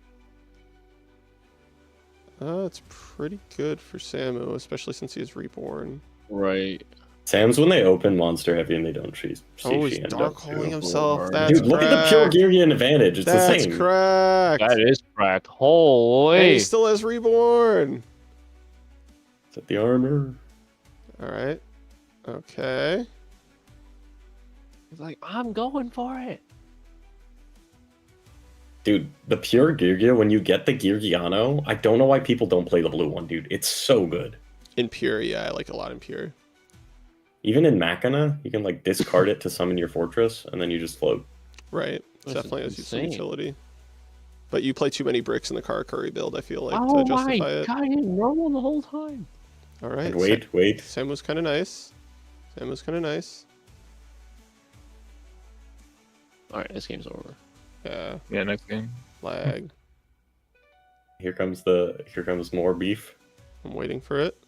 It's pretty good for Samu, especially since he is reborn. Right. Sam's when they open monster heavy and they don't see Oh, he's she end dark up holing too. himself. Dude, That's Dude, look at the pure cracked. Geargian advantage. It's That's insane. cracked. That is cracked. And Holy. he still has reborn. Is that the armor? Alright. Okay. He's like, I'm going for it. Dude, the pure Geargia, when you get the Geargiano, I don't know why people don't play the blue one, dude. It's so good. In pure, yeah, I like a lot in pure. Even in Machina, you can like discard it to summon your fortress, and then you just float. Right. That's Definitely has some insane. utility. But you play too many bricks in the Karakuri build, I feel like, Oh to my justify it. god, I didn't normal the whole time. All right. And wait. Sam was kind of nice. Alright, this game's over. Yeah. Yeah, next game. Lag. Here comes more beef. I'm waiting for it.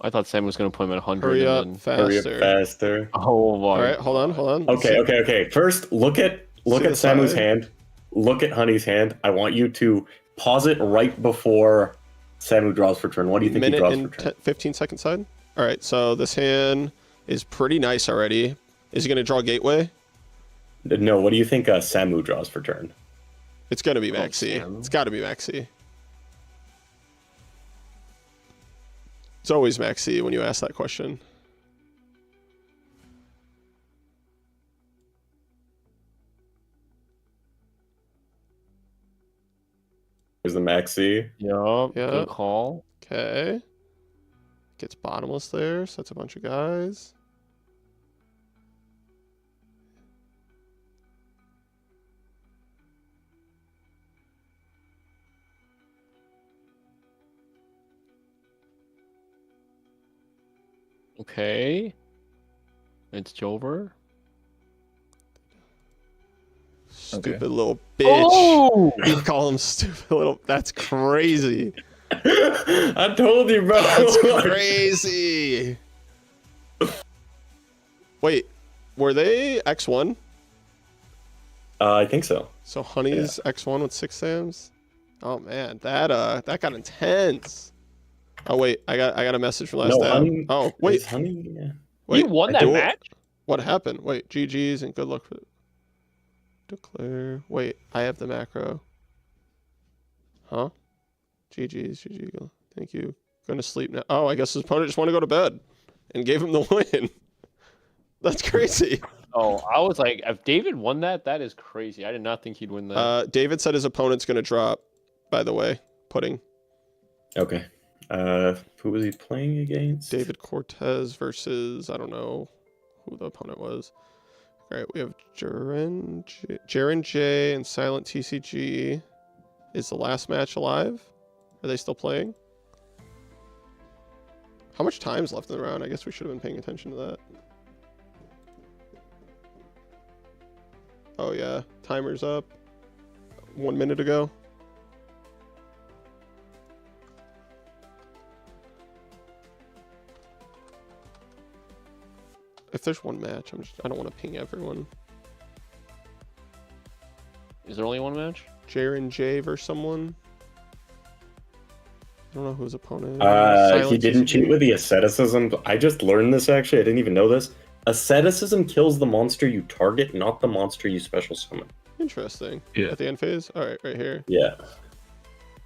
I thought Sam was gonna put him at 100. Hurry up, and then... Hurry up faster. faster. Oh my. All right, hold on. Okay. First, look at See the Samu's side? hand. Look at Honey's hand. I want you to pause it right before Samu draws for turn. What do you think he Minute draws and for turn? 15 second side. All right, so this hand is pretty nice already. Is he going to draw Gateway? No, what do you think Samu draws for turn? It's going to be Maxi. Sam. It's got to be Maxi. It's always Maxi when you ask that question. There's the Maxi. Yup, Yeah. good call. Okay. Gets bottomless there, so that's a bunch of guys. Okay. It's Jover. Stupid little bitch. Oh! You call him stupid little... That's crazy. I told you, bro. That's crazy. Wait, were they X1? I think so. So Honey's X1 with 6 Sams? Oh man, that got intense. Oh wait, I got a message from last No, time. Honey. Oh wait, Is Honey. Yeah. wait. You won I that do- match? What happened? Wait, GG's and good luck for declare. Wait, I have the macro. Huh? GG's, GG. Thank you. Going to sleep now. Oh, I guess his opponent just want to go to bed and gave him the win. That's crazy. Oh, I was like, if David won that, that is crazy. I did not think he'd win that. David said his opponent's going to drop, by the way. Pudding. Okay. Who was he playing against? David Cortez versus, I don't know who the opponent was. All right, we have Jaren J and Silent TCG. Is the last match alive? Are they still playing? How much time's left in the round? I guess we should have been paying attention to that. Oh yeah, timer's up. 1 minute ago. If there's one match, I don't want to ping everyone. Is there only one match? Jaren J versus someone. I don't know who his opponent is. He Silent didn't TCG. cheat with the asceticism. I just learned this actually. I didn't even know this. Asceticism kills the monster you target, not the monster you special summon. Interesting. Yeah. At the end phase? Alright, right here. Yeah.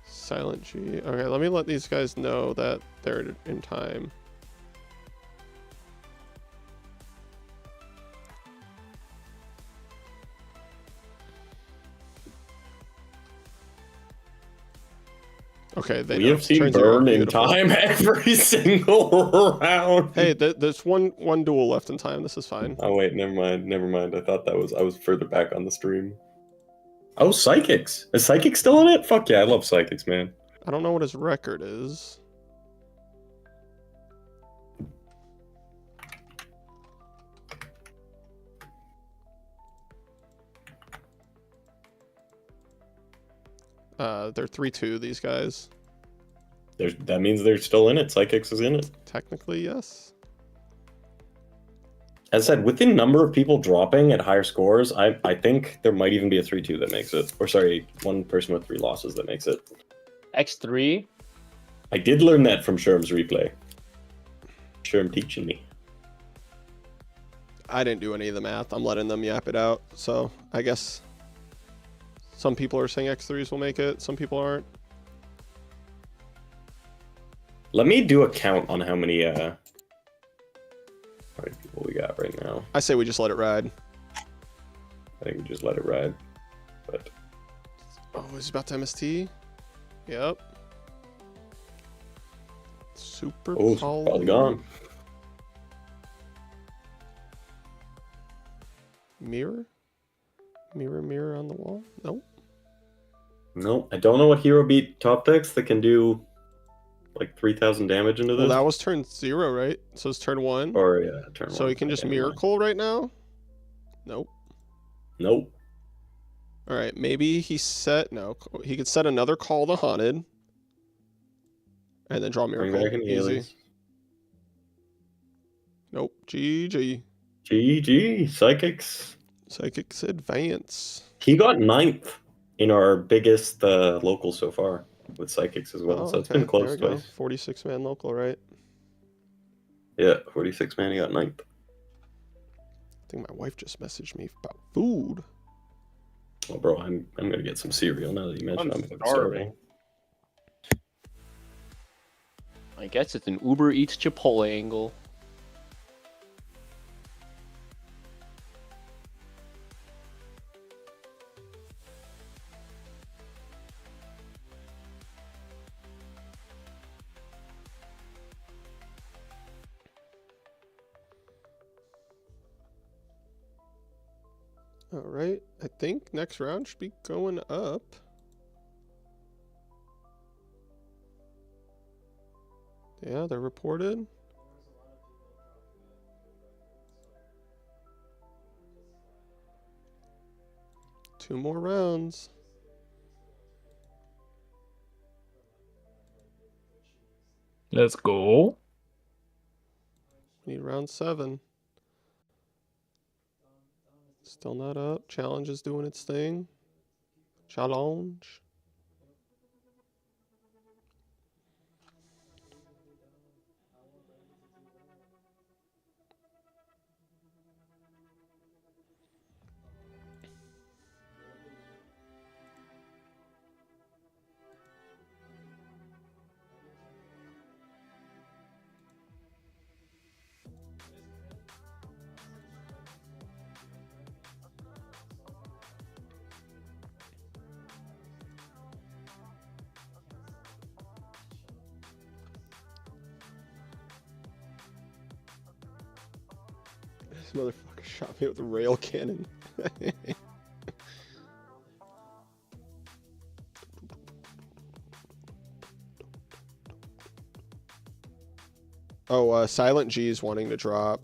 Silent G. Okay, let me let these guys know that they're in time. Okay, they We know. have seen Turn zero. burn in Beautiful. time every single round. Hey, there's one duel left in time. This is fine. Oh wait, never mind. I thought I was further back on the stream. Oh, Psychics. Is Psychic still in it? Fuck yeah, I love Psychics, man. I don't know what his record is. They're 3-2, these guys. That means they're still in it. Psychics is in it. Technically, yes. As I said, with the number of people dropping at higher scores, I think there might even be a 3-2 that makes it. Or sorry, one person with 3 losses that makes it. X3? I did learn that from Sherm's replay. Sherm teaching me. I didn't do any of the math. I'm letting them yap it out. So I guess some people are saying X3s will make it. Some people aren't. Let me do a count on how many people we got right now. I say we just let it ride. I think we just let it ride. But Oh, is he about to MST? Yep. Super Oh, it's probably gone. Mirror? Mirror on the wall? Nope. No, I don't know what hero beat top decks that can do like 3,000 damage into Well, this. that was turn 0, right? So it's turn 1. Or yeah, turn So one. he can just Okay, never mind. Miracle right now? Nope. Nope. All right, maybe he set... No, he could set another Call the Haunted. And then draw Bring Miracle. back an Easy. Healy's. Nope. GG. GG. Psychics. Psychics Advance. He got 9th in our biggest local so far with Psychics as well. Oh, So it's okay. been close There we go. twice. 46-man local, right? Yeah, 46 man, he got 9th. I think my wife just messaged me about food. Oh, bro, I'm gonna get some cereal now that you mentioned I'm I'm starving. I guess it's an Uber Eats Chipotle angle. All right. I think next round should be going up. Yeah, they're reported. 2 more rounds. Let's go. We need round 7. Still not up. Challenge is doing its thing. Challenge. This motherfucker shot me with a rail cannon. Oh, Silent G is wanting to drop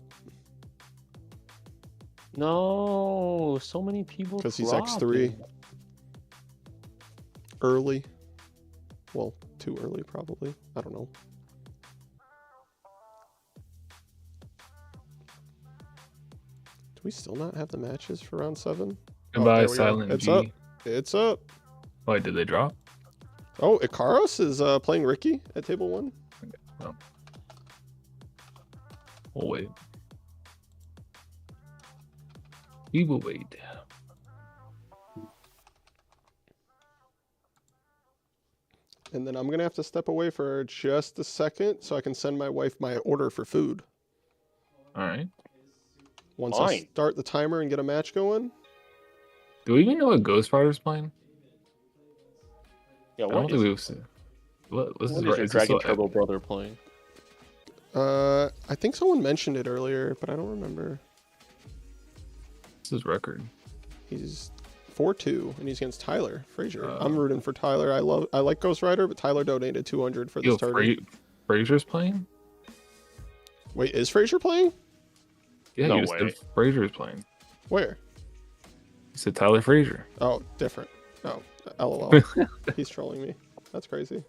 No, so many people. because he's X3 early. Well, too early probably. I don't know. Do we still not have the matches for round 7? Goodbye, there we go. Silent It's G. up. It's up. Wait, did they drop? Oh, Ikaros is playing Ricky at table 1. We'll wait. We will wait. And then I'm going to have to step away for just a second so I can send my wife my order for food. All right. Once I Fine. start the timer and get a match going. Do we even know what Ghost Rider's playing? Yeah, I don't what think is, we've seen. What what is is your this Dragon still- Turbo brother playing? I think someone mentioned it earlier, but I don't remember. This is record. He's 4-2, and he's against Tyler Frazier. I'm rooting for Tyler. I like Ghost Rider, but Tyler donated 200 for this Yo, tournament. Frazier's playing? Wait, is Frazier playing? Yeah, No you just way. said Frazier's playing. Where? You said Tyler Frazier. Oh, different. Oh, LOL. He's trolling me. That's crazy.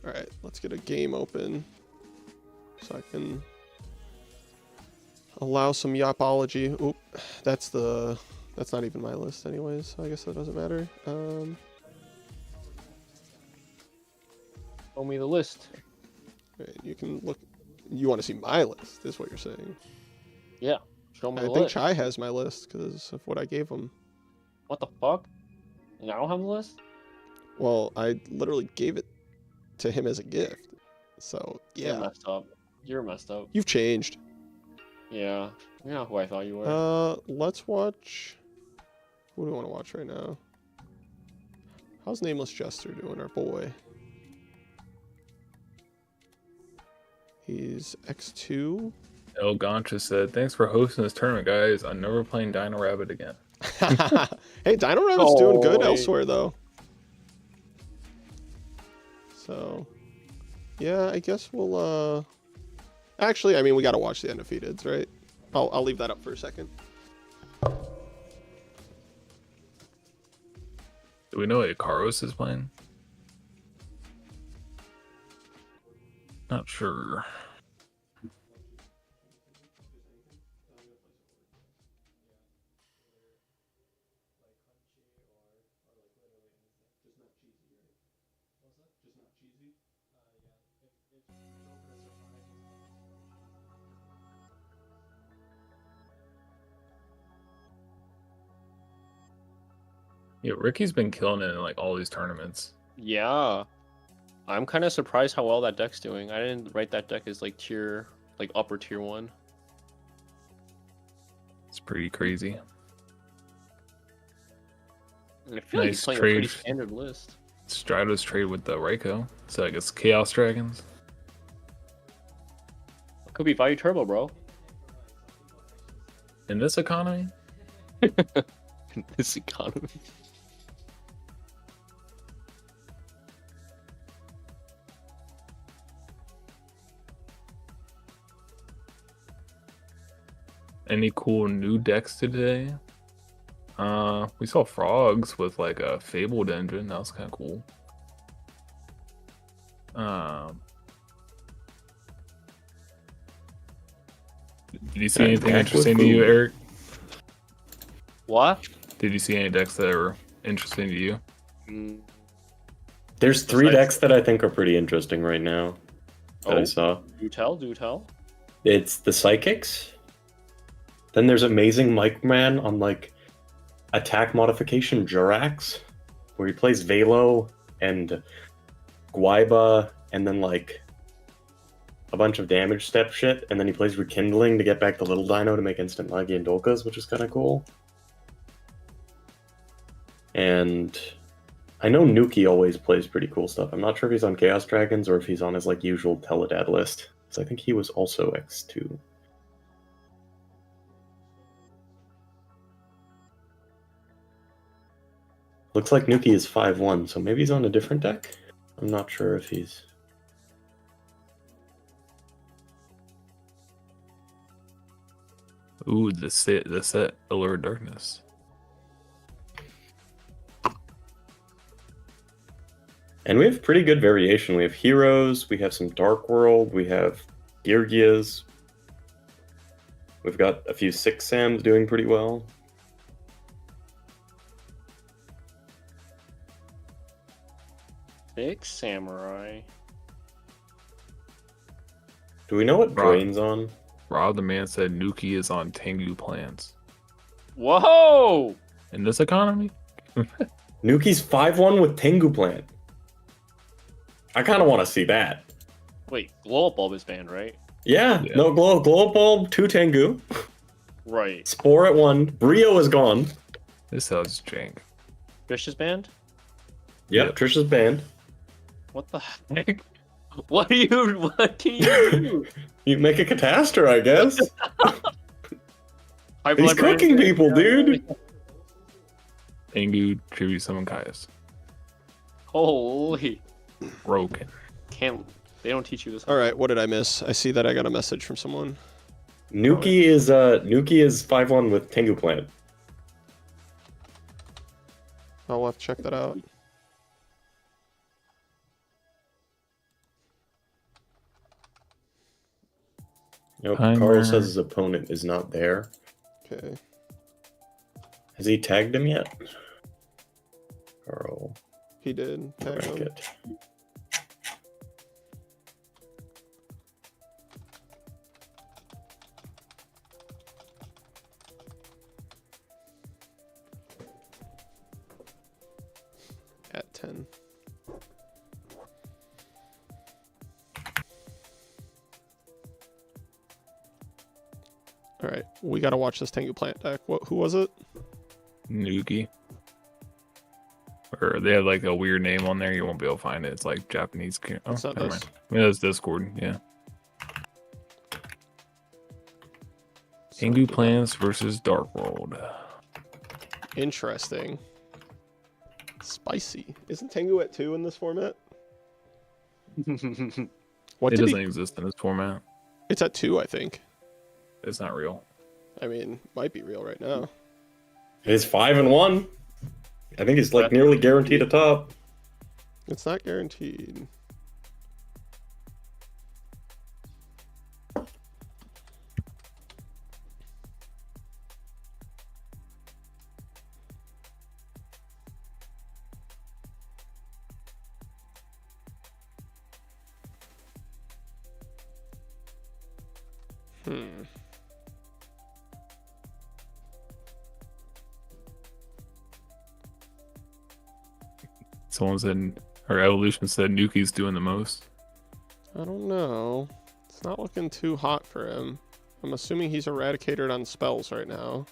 All right, let's get a game open so I can allow some yapology. Oop, that's not even my list anyways, so I guess that doesn't matter. Show me the list. Right, you can look. You want to see my list, is what you're saying. Yeah, show me I the think list. Chai has my list because of what I gave him. What the fuck? And I don't have the list? Well, I literally gave it to him as a gift. So, You're yeah. messed up. You're messed up. You've changed. Yeah. You're not who I thought you were. Let's watch. What do we want to watch right now? How's Nameless Jester doing, our boy? He's X2. El Gancha said, "Thanks for hosting this tournament, guys. I'm never playing Dino Rabbit again." Hey, Dino Rabbit's doing good Oh, elsewhere though. So, yeah, I guess we'll. Actually, I mean, we gotta watch the undefeateds, right? I'll leave that up for a second. Do we know what Ikaros is playing? Not sure. Yeah, Ricky's been killing it in like all these tournaments. Yeah. I'm kind of surprised how well that deck's doing. I didn't write that deck as like tier, like upper tier 1. It's pretty crazy. I feel like he's Nice playing a pretty trade. standard list. Stratos trade with the Raikou. So I guess Chaos Dragons. Could be Value Turbo, bro. In this economy? This economy. Any cool new decks today? We saw Frogs with like a Fabled engine. That was kind of cool. Did you see anything interesting to you, Eric? What? Did you see any decks that were interesting to you? Mm, There's 3 Besides- decks that I think are pretty interesting right now that I Oh. saw. do tell, do tell. It's the Psychics. Then there's Amazing Mike Man on like attack modification Jurax, where he plays Velo and Guaiba and then like a bunch of damage step shit, and then he plays Rekindling to get back the little dino to make instant Magi and Dolkas, which is kind of cool. And I know Nuki always plays pretty cool stuff. I'm not sure if he's on Chaos Dragons or if he's on his like usual Teledad list. So I think he was also X2. Looks like Nuki is 5-1, so maybe he's on a different deck? I'm not sure if he's... Ooh, the set Allure Darkness. And we have pretty good variation. We have Heroes, we have some Dark World, we have Geargias. We've got a few 6 Sams doing pretty well. Big Samurai. Do we know what Right. Drain's on? Rob the Man said Nuki is on Tengu plans. Whoa! In this economy? Nuki's 5-1 with Tengu Plant. I kind of want to see that. Wait, Glow Up Bulb is banned, right? Yeah, Yeah. no, Glow Up Bulb, 2 Tengu. Right. Spore at 1. Brio is gone. This sounds jank. Fish is banned? Yep, Yep. Trisha's banned. What the heck? What can you do? You make a Catastor, I guess. High He's blood brain? cooking people, dude. Tengu tribute summon Caius. Holy. Broken. They don't teach you this. All right, what did I miss? I see that I got a message from someone. Nuki is 5-1 with Tengu Plant. I'll have to check that out. Nope, Timer. Carl says his opponent is not there. Okay. Has he tagged him yet? Carl He did. Tag him. Brackett. At 10. All right, we gotta watch this Tengu Plant deck. Who was it? Nuki. Or they have like a weird name on there. You won't be able to find it. It's like Japanese. Oh, It's not never this. mind. I mean, that's Discord. Yeah. Tengu Plants versus Dark World. Interesting. Spicy. Isn't Tengu at 2 in this format? What It did doesn't he? exist in this format. It's at 2, I think. It's not real. I mean, might be real right now. He's 5-1. I think he's like nearly guaranteed a top. It's not guaranteed. Hmm. Someone said, or Evolution said, Nuki's doing the most. I don't know. It's not looking too hot for him. I'm assuming he's eradicated on spells right now.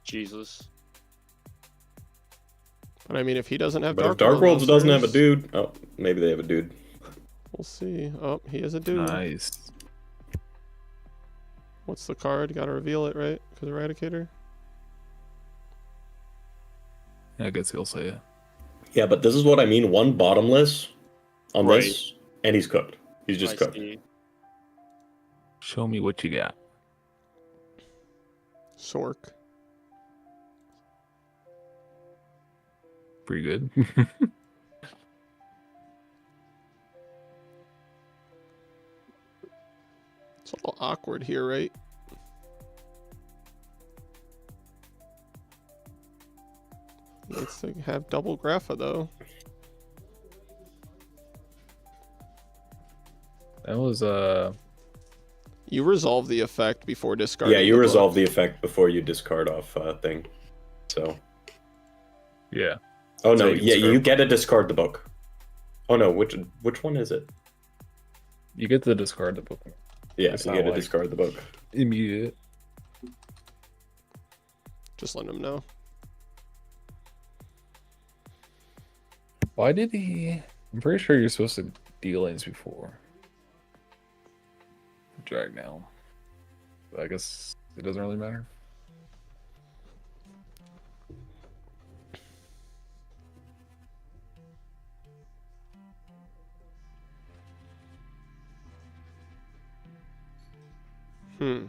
Jesus. But I mean, if he doesn't have But if Dark Dark Worlds doesn't have a monsters, dude, oh, maybe they have a dude. we'll see. Oh, he has a dude. Nice. What's the card? Gotta reveal it, right? Because Eradicator. I guess he'll say it. Yeah, but this is what I mean. One bottomless on Right. this, and he's cooked. He's just I cooked. see. Show me what you got. Sork. Pretty good. It's a little awkward here, right? Let's have double Grapha though. That was You resolve the effect before discarding. Yeah, you the resolve book. the effect before you discard off thing. So. yeah. Oh So no, you can yeah, discard you book. get to discard the book. Oh no, which one is it? You get to discard the book. Yeah, It's you not get to like- discard the book. Immediate. Just let him know. Why did he? I'm pretty sure you're supposed to deal lanes before. Drag now. But I guess it doesn't really matter. Hmm.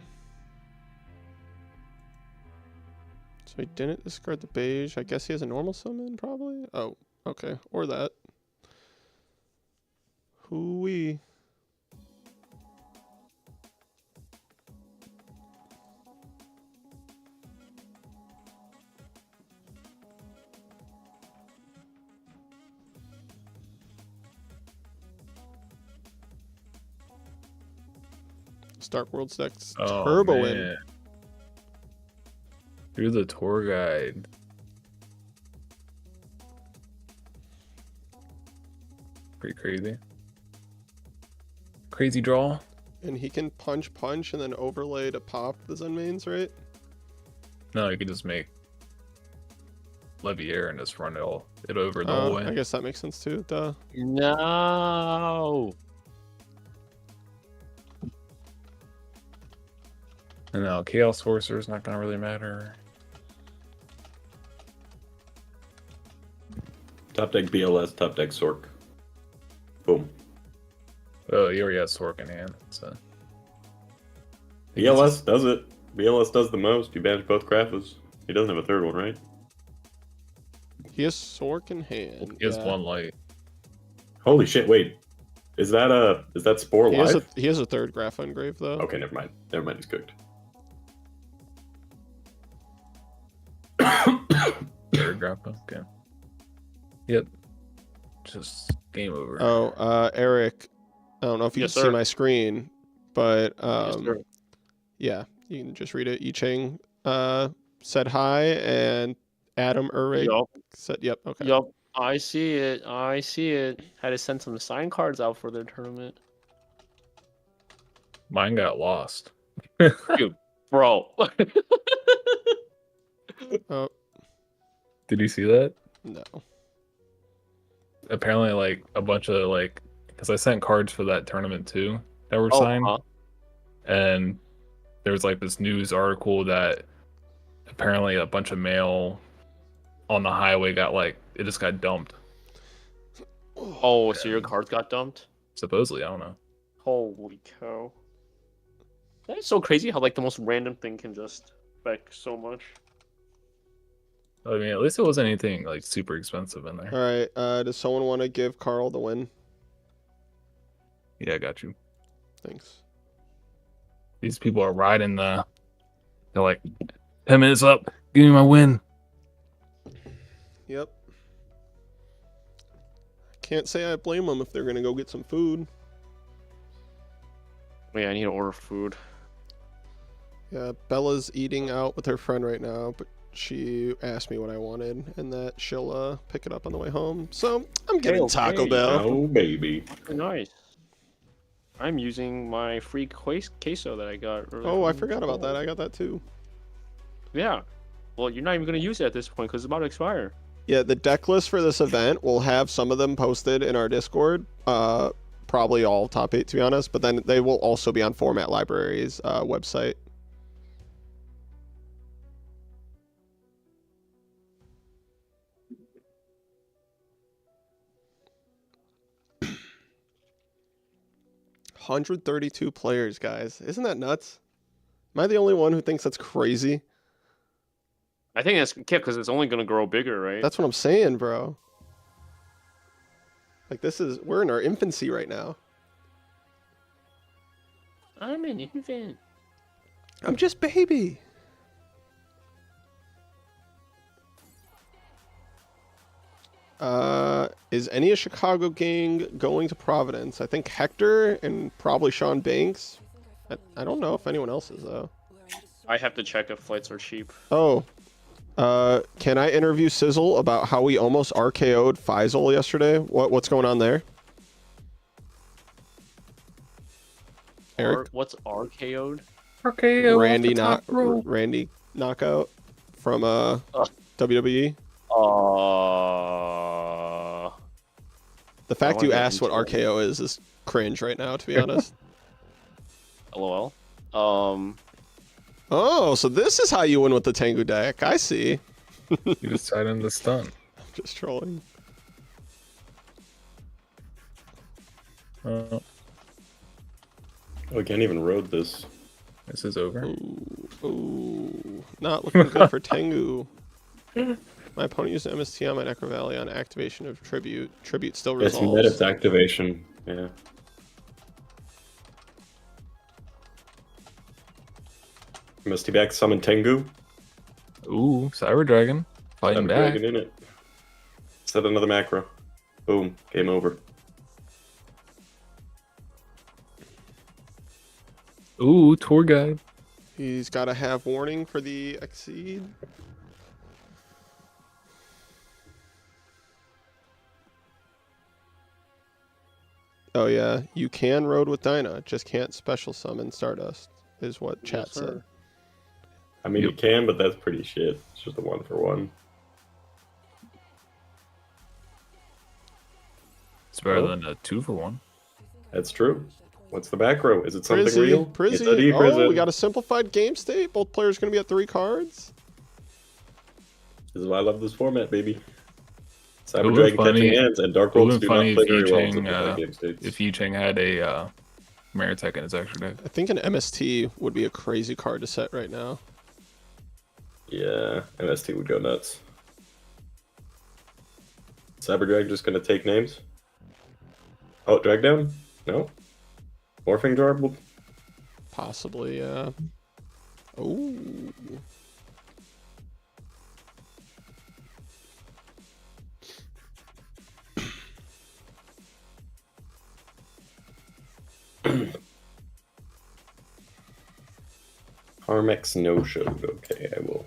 So he didn't discard the beige. I guess he has a normal summon, probably. Oh, okay. Or that. Hoo-wee. Dark World's deck's Turbo in. man. You're the tour guide. Pretty crazy. Crazy draw. And he can punch and then overlay to pop the Zen mains, right? No, you could just make Leviair and just run it over the whole way. I guess that makes sense too. Duh. No. And now Chaos Sorcerer is not gonna really matter. Top deck BLS, top deck Sork. Boom. Oh, he already has Sork in hand, so BLS does it. BLS does the most. You banish both Graphas. He doesn't have a third one, right? He has Sork in hand. he has yeah. one light. Holy shit! Wait, is that Spore He live? has a third Graph Engrave though. Okay, never mind. Never mind. He's cooked. Third grappa. Okay. Yep. Just game over. Oh, Eric. I don't know if you Yes, can see sir. my screen, but Yes, sir. yeah, you can just read it. I Ching said hi, and Adam Urig Yup. said, "Yep, okay." Yup. I see it. I see it. Had to send some sign cards out for their tournament. Mine got lost. Bro. Oh Did you see that? no. Apparently, like a bunch of because I sent cards for that tournament too that were Oh, signed, huh. and there was like this news article that apparently a bunch of mail on the highway it just got dumped. Oh, so your cards got dumped? Supposedly, I don't know. Holy cow. That's so crazy how like the most random thing can just affect so much. I mean, at least it wasn't anything like super expensive in there. All right. Does someone want to give Carl the win? Yeah, I got you. Thanks. These people are riding they're like 10 minutes up, give me my win. Yep. Can't say I blame them if they're gonna go get some food. Yeah, I need to order food. Yeah, Bella's eating out with her friend right now, but she asked me what I wanted, and that she'll pick it up on the way home. So I'm getting Okay, Taco okay. Bell. Oh, baby. Nice. I'm using my free queso that I got earlier. Oh, I forgot about that. I got that too. Yeah. Well, you're not even going to use it at this point because it's about to expire. Yeah, the deck list for this event, we'll have some of them posted in our Discord. Probably all top 8, to be honest, but then they will also be on Format Library's website. $132 players, guys. Isn't that nuts? Am I the only one who thinks that's crazy? I think that's because it's only going to grow bigger, right? That's what I'm saying, bro. Like, we're in our infancy right now. I'm an infant. I'm just baby. Is any of Chicago gang going to Providence? I think Hector and probably Sean Banks. I don't know if anyone else is, though. I have to check if flights are cheap. Oh. Can I interview Sizzle about how we almost RKO'd Faisal yesterday? What's going on there? Eric? What's RKO'd? RKO Randy knockout from WWE. The fact you asked what RKO is cringe right now, to be honest. LOL. Oh, so this is how you win with the Tengu deck. I see. You decided to stun. I'm just trolling. Uh, We can't even road this. this is over. Ooh, not looking good for Tengu. My opponent used MST on my Necro Valley on activation of Tribute. Tribute still It's resolves. met its activation. Yeah. Misty back summon Tengu. Ooh, Cyber Dragon fighting Cyber back. Dragon in it. Set another macro. Boom. Game over. Ooh, tour guide. He's got to have warning for the Exceed. Oh yeah, you can road with Dyna, just can't special summon Stardust, is what chat sir. said. I mean, you can, but that's pretty shit. It's just a 1-for-1. It's better Oh. than a 2-for-1. That's true. What's the back row? Is it something Prizzy, real? Prizzy. It's a D Oh, prison. we got a simplified game state. Both players going to be at 3 cards. This is why I love this format, baby. It Cyber would've Dragon been funny- catching hands, and Dark it would've Worlds been do not funny play if very well in Yicheng, simplified game states. If Yicheng had a Maritech in his extra deck. I think an MST would be a crazy card to set right now. Yeah, MST would go nuts. Cyber Dragon just gonna take names? Oh, drag down? No? Morphing Jar? Possibly, yeah. Ooh. Harmex no showed. Okay, I will.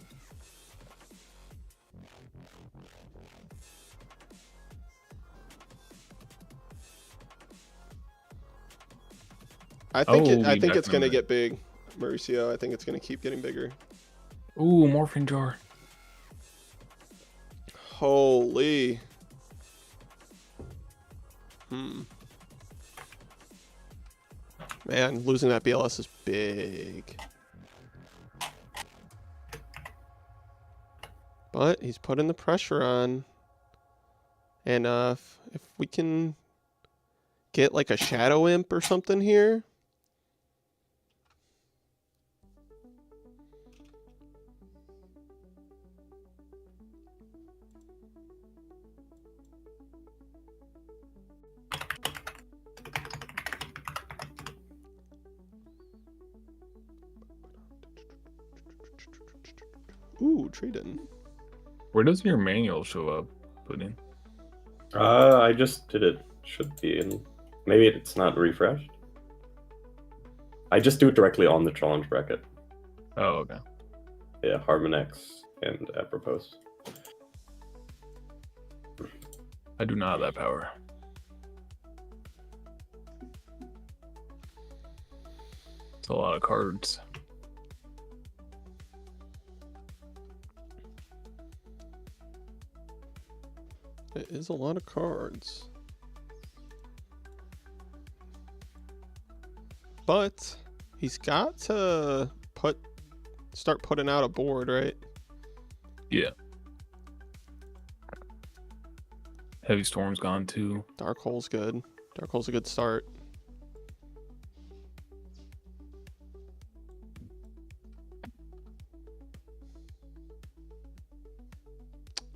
I think Oh, I we think got it's going to some- get big, Mauricio. I think it's going to keep getting bigger. Ooh, Morphing Jar. Holy. Man, losing that BLS is big. But he's putting the pressure on. And if we can get like a Shadow Imp or something here. Ooh, trade-in. Where does your manual show up, Pudding? I just did it. Should be in. Maybe it's not refreshed. I just do it directly on the challenge bracket. Oh, okay. Yeah, Harmon X and Apropos. I do not have that power. It's a lot of cards. It is a lot of cards. But he's got to start putting out a board, right? Yeah. Heavy Storm's gone too. Dark Hole's good. Dark Hole's a good start.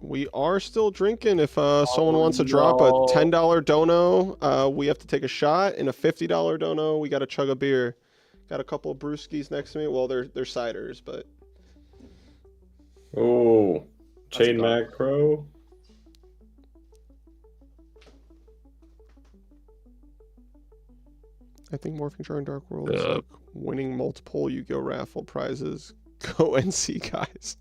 We are still drinking. If someone wants to drop a $10 dono, we have to take a shot. And a $50 dono, we got to chug a beer. Got a couple of brewskis next to me. Well, they're ciders, but... Oh, Chain go. Macro. I think Morphing Jar and Dark World is like winning multiple Yu-Gi-Oh! Raffle prizes. Go NC, guys.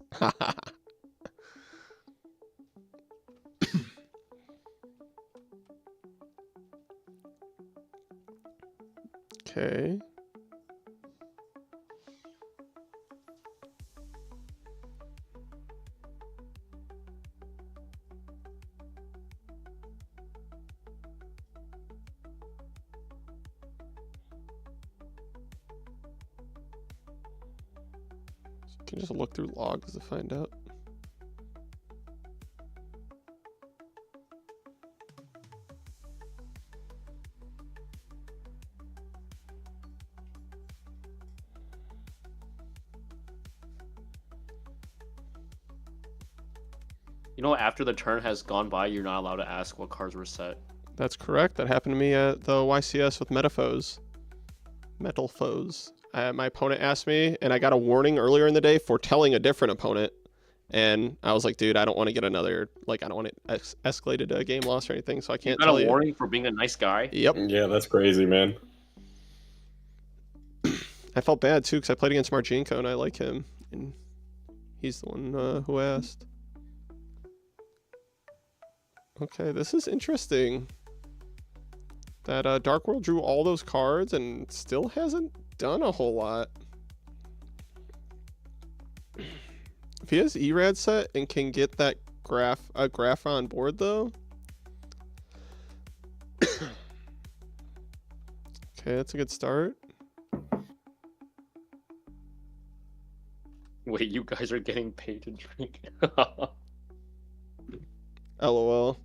Okay. You can just look through logs to find out. You know, after the turn has gone by, you're not allowed to ask what cards were set. That's correct. That happened to me at the YCS with Metafoes. Metal Foes. My opponent asked me, and I got a warning earlier in the day for telling a different opponent. And I was like, dude, I don't want to get another, like, I don't want it escalated to a game loss or anything, so I can't tell you. You got a warning for being a nice guy? Yep. Yeah, that's crazy, man. I felt bad, too, because I played against Marcinko, and I like him. And he's the one who asked. Okay, this is interesting. That Dark World drew all those cards and still hasn't done a whole lot. If he has Erad set and can get that graph on board though. Okay, that's a good start. Wait, you guys are getting paid to drink? LOL.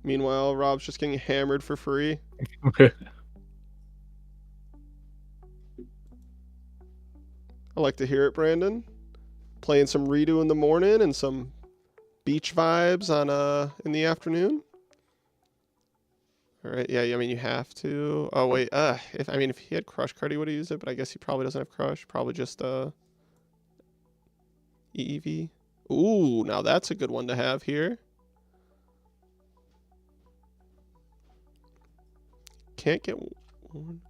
Meanwhile, Rob's just getting hammered for free. Okay. I like to hear it, Brandon. Playing some REDU in the morning and some beach vibes on in the afternoon. All right, yeah, I mean you have to. Oh wait, if he had Crush card, he would have used it, but I guess he probably doesn't have Crush. Probably just EEV. Ooh, now that's a good one to have here. Can't get one.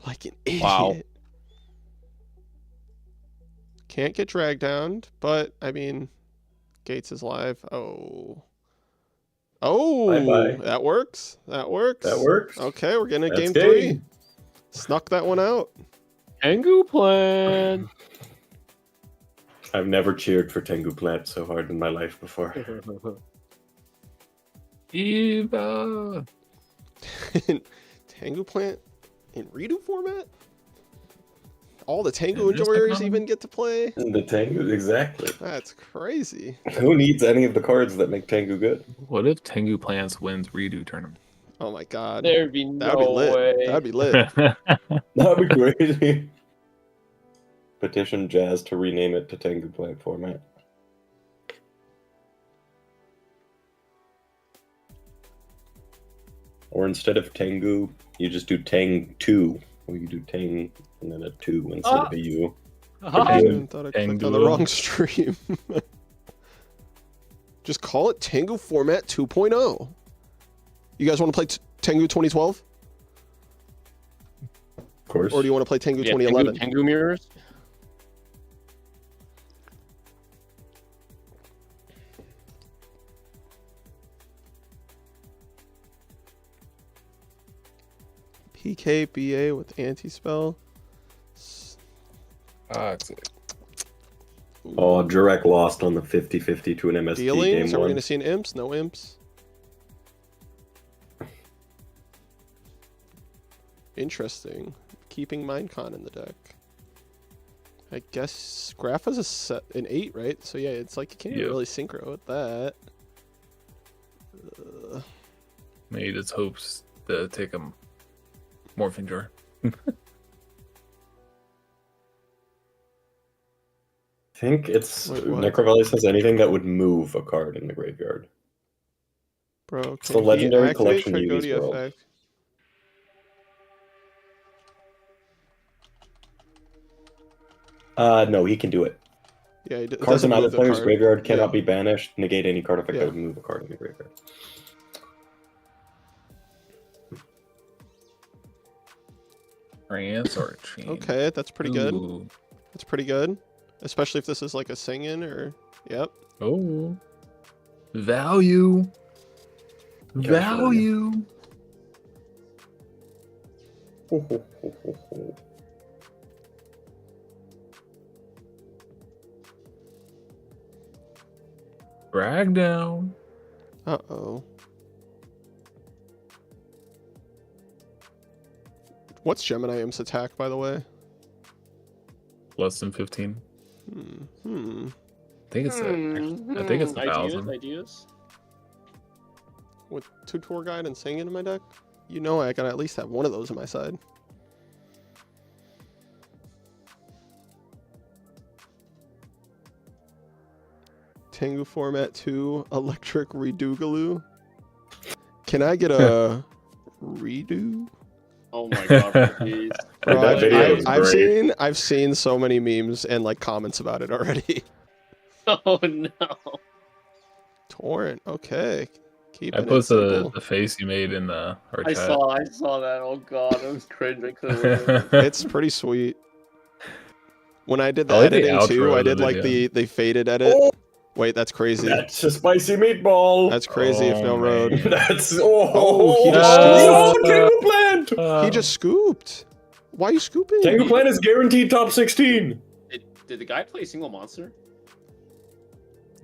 Like an idiot. Wow. Can't get dragged down, but I mean, Gates is live. Oh. Oh, Bye-bye. that works. That works. That works. Okay, we're getting a That's game game. 3. Snuck that one out. Tengu plan. I've never cheered for Tengu Plant so hard in my life before. Eva. Tengu Plant in Redo format? All the Tengu It is enjoyers technology. even get to play? The Tengu, exactly. That's crazy. Who needs any of the cards that make Tengu good? What if Tengu Plants wins redo tournament? Oh my god. There'd be That'd be no lit. way. That'd be lit. That'd be crazy. Petition Jazz to rename it to Tengu Plant format. Or instead of Tengu, you just do Tang 2. Or you do Tang and then a 2 instead of a U. I Tengu. thought I clicked on the Tengu. wrong stream. Just call it Tengu format 2.0. You guys want to play Tengu 2012? Of course. Or do you want to play Tengu Yeah, 2011? Tengu mirrors. PKBA with anti-spell. Toxic. Oh, Jurek lost on the 50-50 to an MST Dealings? game Are we one. going to see an imps? No imps? Interesting. Keeping Minecon in the deck. I guess Graph is an 8, right? So yeah, it's like you can't even Yep. really synchro with that. Maybe just hopes to take a morphing jar. I think it's Wait, what? Necrovelli says anything that would move a card in the graveyard. Bro, It's the can he legendary activate collection Yugi's Tragodia World. effect? No, he can do it. Yeah, it Cards doesn't in either move the player's card. graveyard cannot Yeah. be banished. Negate any card effect Yeah. that would move a card in the graveyard. France or chain. Okay, that's pretty good. Ooh. That's pretty good. Especially if this is like a sing-in or... Yep. Oh. Value. California. Value. Ho, ho, ho, ho, ho. Drag down. Uh-oh. What's Gemini Imp's attack, by the way? Less than 15. Hmm. I think it's I think it's 1,000. Ideas. With 2 Tour Guide and Singing in my deck? You know I gotta at least have one of those on my side. Tengu format 2, electric Redougaloo. Can I get a redo? Oh my god, please. Bro, That video is great. I've seen so many memes and like comments about it already. Oh no. Torrent, okay. Keep I it put simple. the face you made in our I chat. saw that. Oh god, I was cringe. I couldn't. It's pretty sweet. When I did the I like the editing outro too, I of the did like video. the faded edit. Oh! Wait, that's crazy. That's a spicy meatball. That's crazy if no Oh, road. man. That's he oh, just oh, Tengu Plant. He just scooped. Why are you scooping? Tengu Plant is guaranteed top 16. Did the guy play single monster?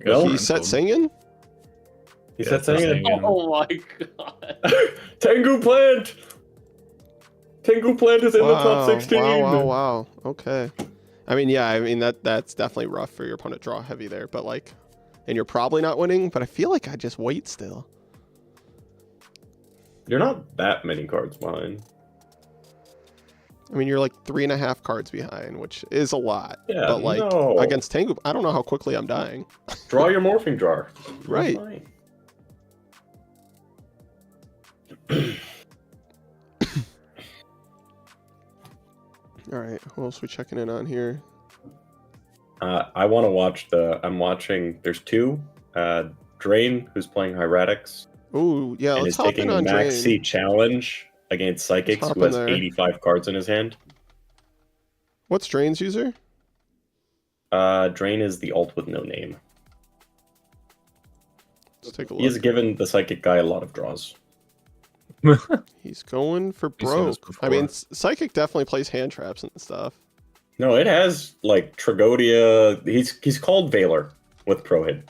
He set singing? He Yeah, said it's saying saying- Oh my god. Tengu Plant. Tengu Plant is in the top 16. Wow. Okay. I mean, yeah, that's definitely rough for your opponent draw heavy there, but like, and you're probably not winning, but I feel like I just wait still. You're not that many cards behind. I mean, you're like 3.5 cards behind, which is a lot. Yeah, But like no. against Tengu, I don't know how quickly I'm dying. Draw your morphing jar. You're Right. fine. All right, who else we checking in on here? I want to watch I'm watching. There's 2. Drain, who's playing Hieratics, Ooh, yeah, and let's is hop taking in a on Max Drain. C challenge against Psychics, Hop who in has there. 85 cards in his hand. What's Drain's user? Drain is the alt with no name. Let's take a He has look. given the Psychic guy a lot of draws. He's going for We've seen this broke. I mean, before. Psychic definitely plays hand traps and stuff. No, it has like Tragodia. He's called Valor with Pro Hit.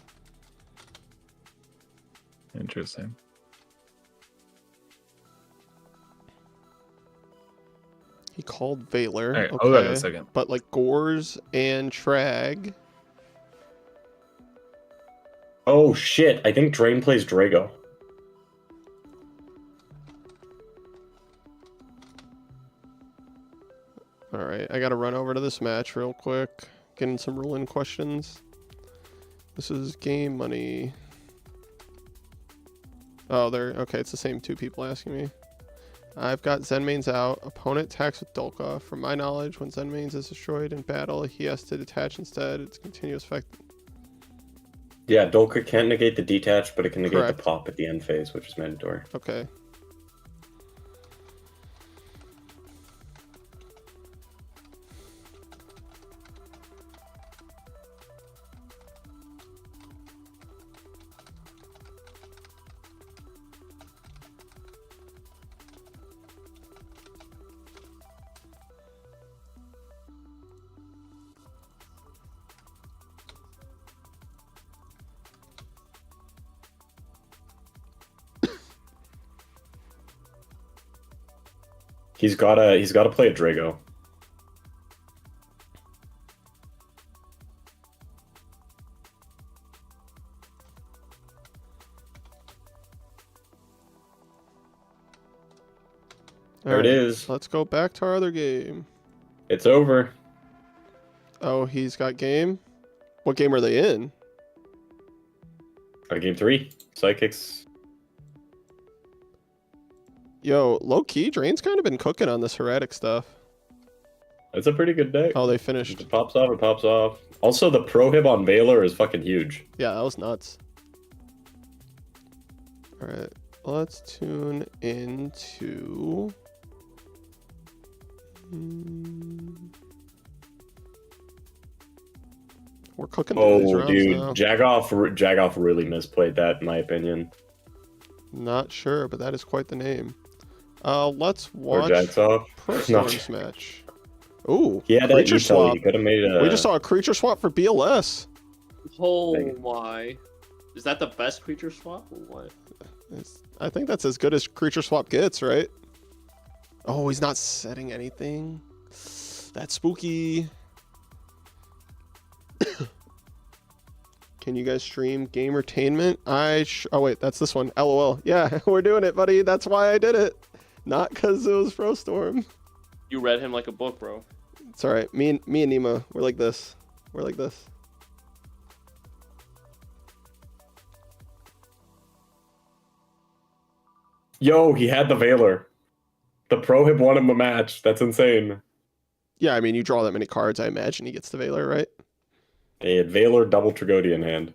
Interesting. He called Valor. Alright, Okay. hold on a second. But like Gores and Trag. Oh shit! I think Drain plays Drago. All right, I gotta run over to this match real quick. Getting some ruling questions. This is game money. Oh, they're okay. It's the same two people asking me. I've got Zenmains out. Opponent attacks with Dolka. From my knowledge, when Zenmains is destroyed in battle, he has to detach instead. It's continuous effect. Yeah, Dolka can't negate the detach, but it can negate Correct. the pop at the end phase, which is mandatory. Okay. He's gotta play a Drago. There it is. Let's go back to our other game. It's over. Oh, he's got game? What game are they in? Game 3. Psychics. Yo, low key, Drain's kind of been cooking on this heretic stuff. That's a pretty good deck. Oh, they If finished. it pops off, it pops off. Also, the prohib on Valor is fucking huge. Yeah, that was nuts. Alright, let's tune into... We're cooking through these Oh, rounds dude. now. Jagoff really misplayed that, in my opinion. Not sure, but that is quite the name. Let's Or watch Jack's off. Pro Not Storm's sure. match. Ooh, He had that creature Etel. swap. He could have made a... We just saw a creature swap for BLS. Oh Dang. my. Is that the best creature swap or what? I think that's as good as creature swap gets, right? Oh, he's not setting anything. That's spooky. Can you guys stream Gamertainment? Oh wait, that's this one. LOL. Yeah, we're doing it, buddy. That's why I did it. Not because it was Pro Storm. You read him like a book, bro. It's all right. Me and Nima, we're like this. We're like this. Yo, he had the Valor. The prohib won him the match. That's insane. Yeah, I mean, you draw that many cards, I imagine he gets the Valor, right? He had Valor double Tragody in hand.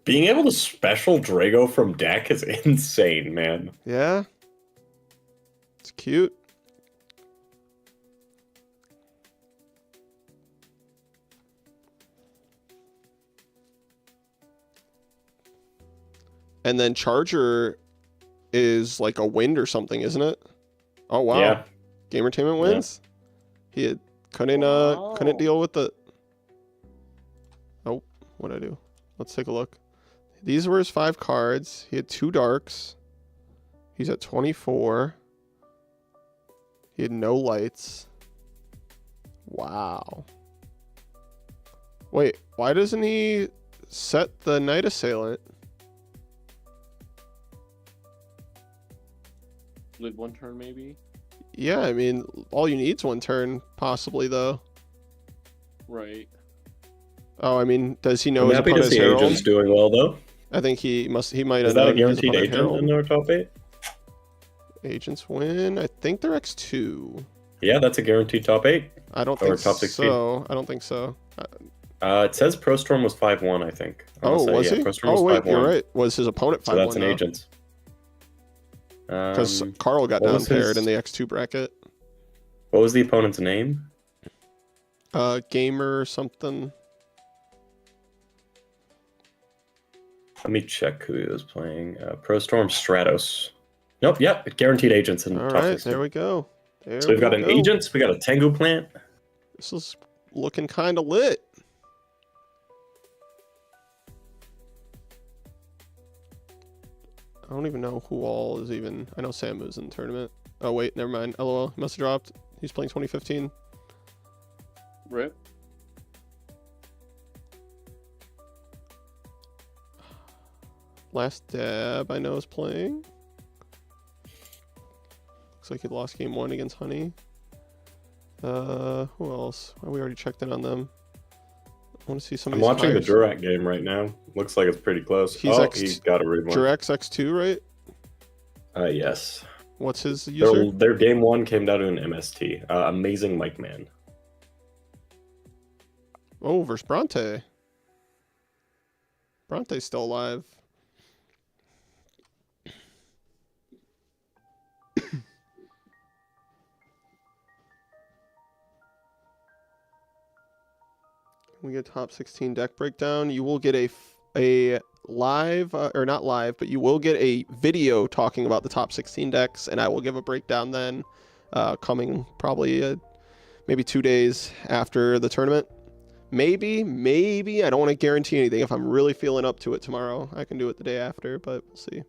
Being able to special Drago from deck is insane, man. Yeah. It's cute. And then Charger is like a wind or something, isn't it? Oh wow. Yeah. Gamertainment Yeah. wins. He had, couldn't Wow. deal with the. Oh, what'd I do? Let's take a look. These were his 5 cards. He had 2 darks. He's at 24. He had no lights. Wow. Wait, why doesn't he set the Night Assailant? Live one turn, maybe? Yeah, I mean, all you need is 1 turn, possibly, though. Right. Oh, I mean, does he know I'm his happy to opponent's see Herald? Agents doing well, though. I think he might Is have that a known his guaranteed opponent agent Herald. in our top 8? Agents win. I think they're X2. Yeah, that's a guaranteed top 8. I don't Or think top 16. so. I don't think so. It says Pro Storm was 5-1, I think. I wanna Oh, say, was yeah, he? Pro Storm Oh, was wait, 5-1. you're right. Was his opponent 5-1 So that's an now? agent. Because Carl got what down was his- paired in the X2 bracket. What was the opponent's name? Gamer or something. Let me check who he was playing. Pro Storm Stratos. Nope, yep, guaranteed agents in All top right, 16. there we go. There So we've got we an go. agent, we got a Tengu plant. This is looking kind of lit. I don't even know who all is even. I know Samu's in the tournament. Oh wait, never mind. LOL, he must have dropped. He's playing 2015. Rip. Last Dab I know is playing. Looks like he lost game 1 against Honey. Who else? Oh, we already checked in on them. I want to see some of I'm these watching the hires. Jurak game right now. Looks like it's pretty close. He's He's got a read one. Jurex X2, right? Yes. What's his user? Their game 1 came down to an MST. Amazing Mike Man. Oh, versus Bronte. Bronte's still alive. We get top 16 deck breakdown. You will get a live, or not live, but you will get a video talking about the top 16 decks, and I will give a breakdown then, coming probably maybe 2 days after the tournament. Maybe. I don't want to guarantee anything. If I'm really feeling up to it tomorrow, I can do it the day after, but we'll see.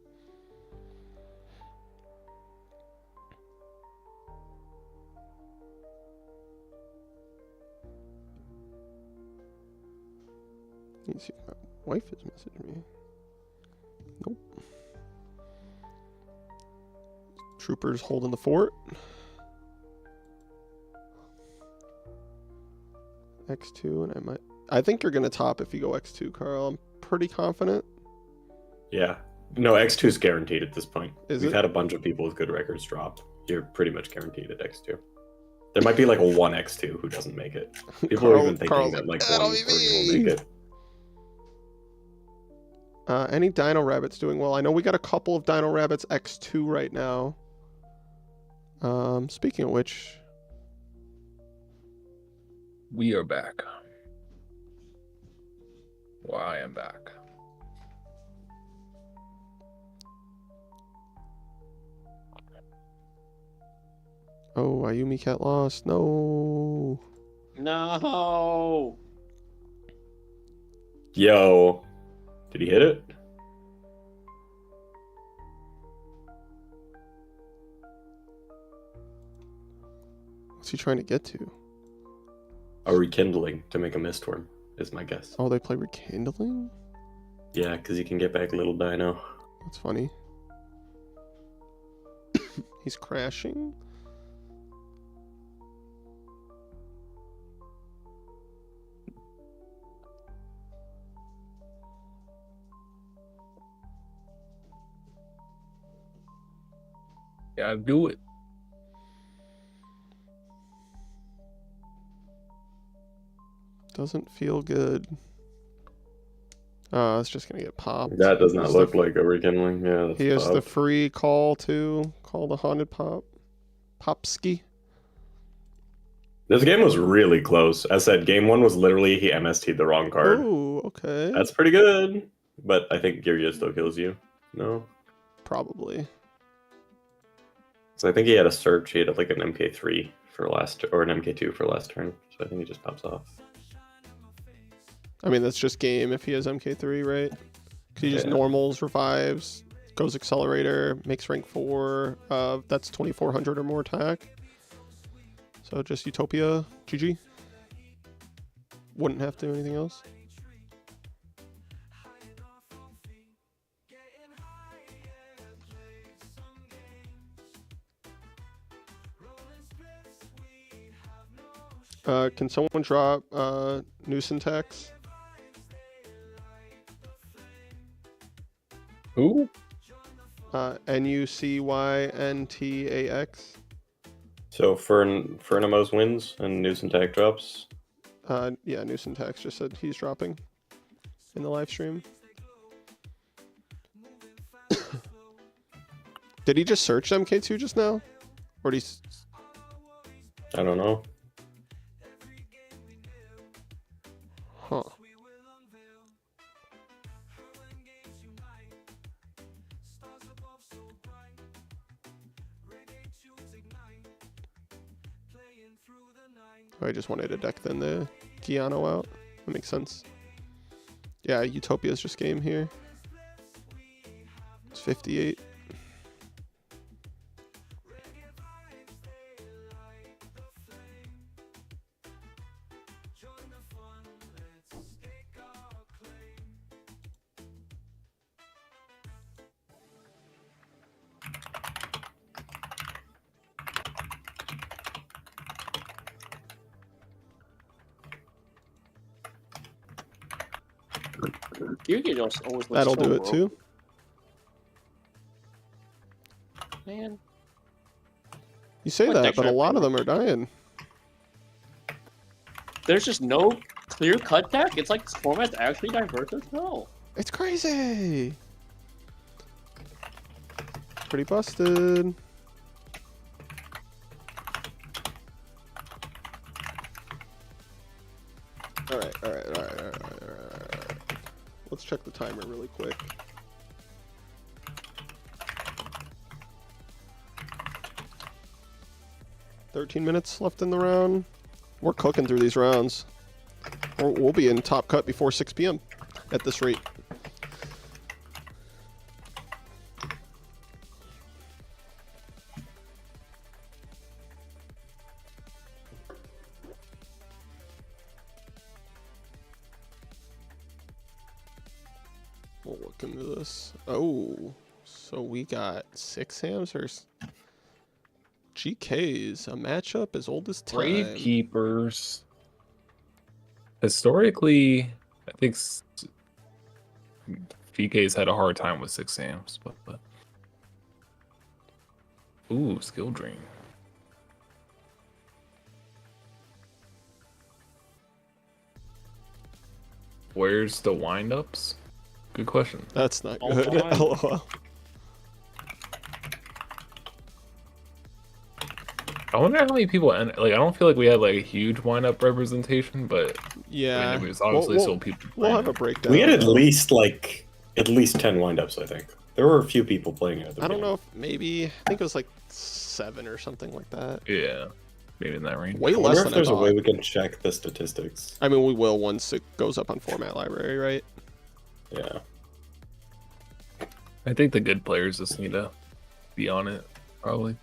Let me see if my wife is messaging me. Nope. Troopers holding the fort. X2, and I think you're going to top if you go X2, Carl. I'm pretty confident. Yeah. No, X2 is guaranteed at this point. Is We've it? had a bunch of people with good records drop. You're pretty much guaranteed at X2. There might be like a 1 X2 who doesn't make it. People are even thinking Carl's that like "That'll 1 be 3 will me." make it. Any Dino Rabbits doing well? I know we got a couple of Dino Rabbits X2 right now. Speaking of which, We are back. Well, I am back. oh, Ayumi Cat lost. No. No. Yo. Did he hit it? What's he trying to get to? A rekindling to make a Mistworm is my guess. Oh, they play Rekindling? Yeah, because you can get back Little Dino. That's funny. He's crashing. Yeah, do it. Doesn't feel good. It's just gonna get popped. That does not It's look the- like a rekindling. Yeah, that's He has the pop. free call too. Call the haunted pop. Popski. This game was really close. As I said, game 1 was literally he MST'd the wrong card. Oh, okay. That's pretty good. But I think Geargia still kills you. No? Probably. So I think he had a search. He had like an MK3 for last, or an MK2 for last turn. So I think he just pops off. I mean, that's just game if he has MK3, right? Because he just Yeah. normals, revives, goes accelerator, makes rank 4. That's 2400 or more attack. So just Utopia, GG. Wouldn't have to do anything else. Can someone drop new syntax? Who? NUCYNTAX. So Fernamos wins and new syntax drops. Yeah, new syntax just said he's dropping in the live stream. Did he just search MK2 just now? Or did he... I don't know. Huh. Oh, I just wanted to deck then the Giano out. That makes sense. Yeah, Utopia's just game here. 58. Geargia just always looks That'll so do it broke, too. man. You say What that, deck but should a I lot of play? them are dying. There's just no clear cut deck. It's like this format's actually diverse as hell. It's crazy. Pretty busted. All right. Let's check the timer really quick. $13 left in the round. We're cooking through these rounds. We'll be in top cut before 6 p.m. at this rate. We'll look into this. Oh, so we got 6 hamsters. GKs, a matchup as old as time. Gravekeepers. Historically, I think GK's had a hard time with 6 Sams, but ooh, skill drain. Where's the windups? Good question. That's not All good. time. LOL. I wonder how many people end. Like, I don't feel like we had like a huge windup representation, but Yeah. I mean, there was obviously still people. We'll playing have a it. breakdown. We had at though. least 10 windups, I think. There were a few people playing it at the I don't beginning. know if maybe, I think it was like 7 or something like that. Yeah, maybe in that range. Way I wonder less if than I there's a thought. way we can check the statistics. I mean, we will once it goes up on Format Library, right? Yeah. I think the good players just need to be on it, probably.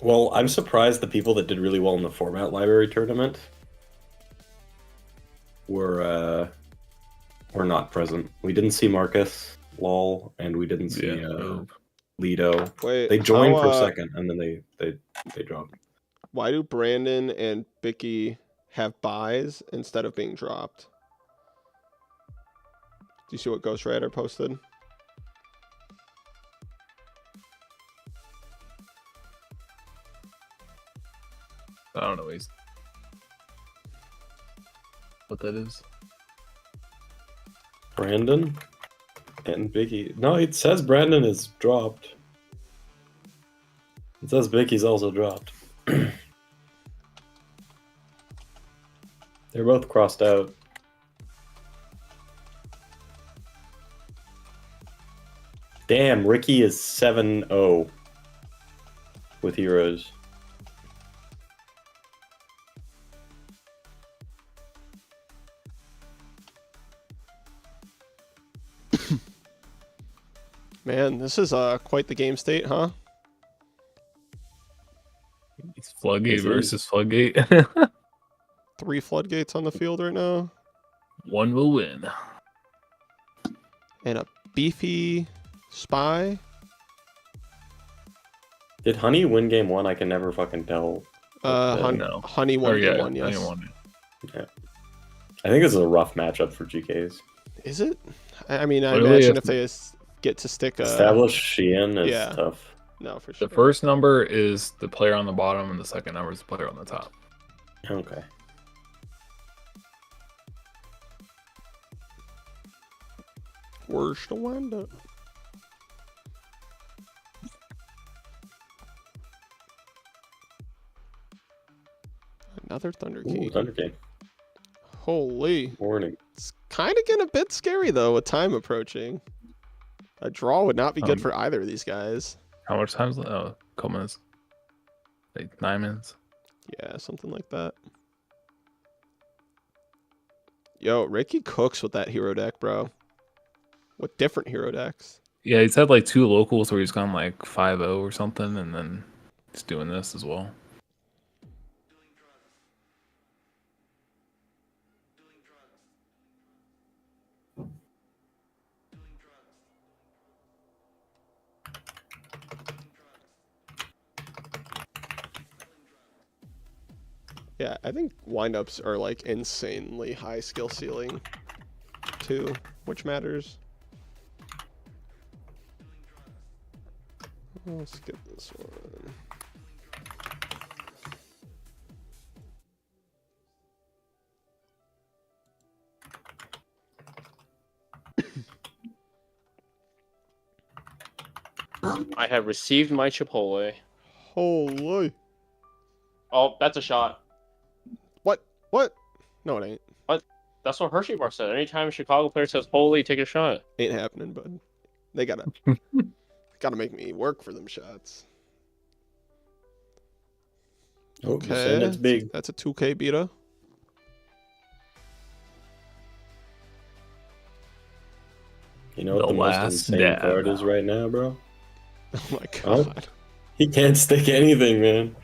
Well, I'm surprised the people that did really well in the format library tournament were not present. We didn't see Marcus, lol, and we didn't see no. Lido. Wait, They joined how, for a second and then they dropped. Why do Brandon and Bicky have buys instead of being dropped? Do you see what Ghost Rider posted? I don't know what that is. Brandon and Biggie. No, it says Brandon is dropped. It says Biggie's also dropped. They're both crossed out. Damn, Ricky is 7-0 with heroes. Man, this is quite the game state, huh? It's Floodgate This is- versus Floodgate. 3 floodgates on the field right now. One will win. And a beefy spy. Did Honey win game 1? I can never fucking tell. No. Honey won Or game yeah, 1, yes. anyone. I think this is a rough matchup for GKs. Is it? I mean, I Literally, imagine if- if they get to stick a... Established Sheehan is yeah. tough. No, for sure. The first number is the player on the bottom, and the second number is the player on the top. Okay. Where's the window? Another Thunder Ooh, King. Thunder King. Holy. Warning. It's kind of getting a bit scary, though, with time approaching. A draw would not be good Um, for either of these guys. How much time's left? Oh, a couple minutes. Like 9 minutes. Yeah, something like that. Yo, Ricky cooks with that hero deck, bro. With different hero decks. Yeah, he's had like 2 locals where he's gone like 5-0 or something, and then he's doing this as well. Yeah, I think windups are like insanely high skill ceiling too, which matters. Let's skip this one. I have received my Chipotle. Holy. Oh, that's a shot. What? No, it ain't. That's what Hershey Bar said. Anytime a Chicago player says "holy," take a shot. Ain't happening, bud. They gotta make me work for them shots. Oh, you're saying that's big. That's a 2K beta. You know what The the most last insane dab. part is right now, bro? Oh my Oh. god. He can't stick anything, man.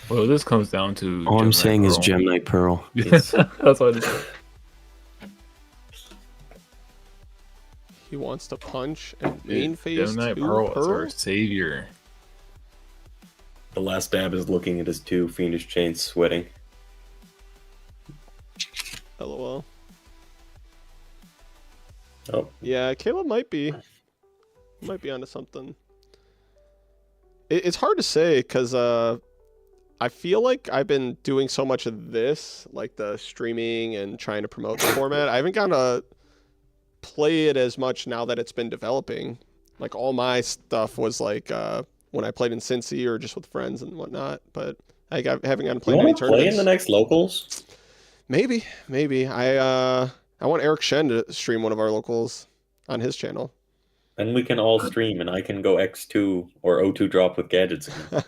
Well, this comes down to. All I'm Gemini saying is Pearl. Gem Knight Pearl. That's what it is. He wants to punch and Dude, main phase Gemini 2 Pearl is Pearl? our savior. The last dab is looking at his 2 fiendish chains sweating. LOL. Oh, Yeah, Caleb might be onto something. It's hard to say because I feel like I've been doing so much of this, like the streaming and trying to promote the format. I haven't gotten to play it as much now that it's been developing. Like all my stuff was like when I played in Cincy or just with friends and whatnot. But I haven't gotten to play you many want to play tournaments. in the next locals? Maybe. I want Eric Shen to stream one of our locals on his channel. Then we can all stream, and I can go X2 or O2 drop with gadgets again.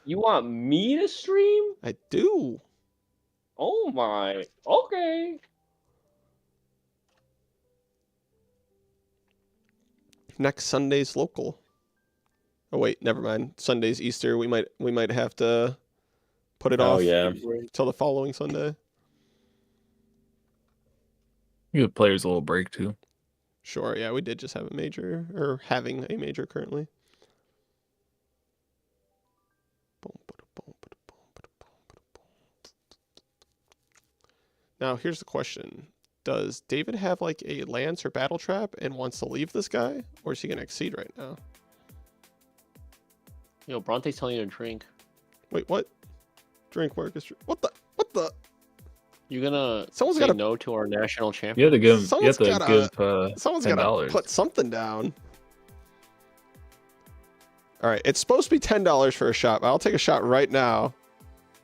You want me to stream? I do. Oh my. Okay. Next Sunday's local. Oh wait, never mind. Sunday's Easter. We might have to put it Oh, off yeah. till the following Sunday. Give players a little break too. Sure, yeah, we did just have a major, or having a major currently. Now, here's the question. Does David have like a lance or battle trap and wants to leave this guy? Or is he going to exceed right now? Yo, Bronte's telling you to drink. Wait, what? Drink, Marcus. What the? You're gonna Someone's say gotta- no to our national You champion? have to give. You Someone's have to gotta- give. Someone's got to $10. put something down. All right, it's supposed to be $10 for a shot, but I'll take a shot right now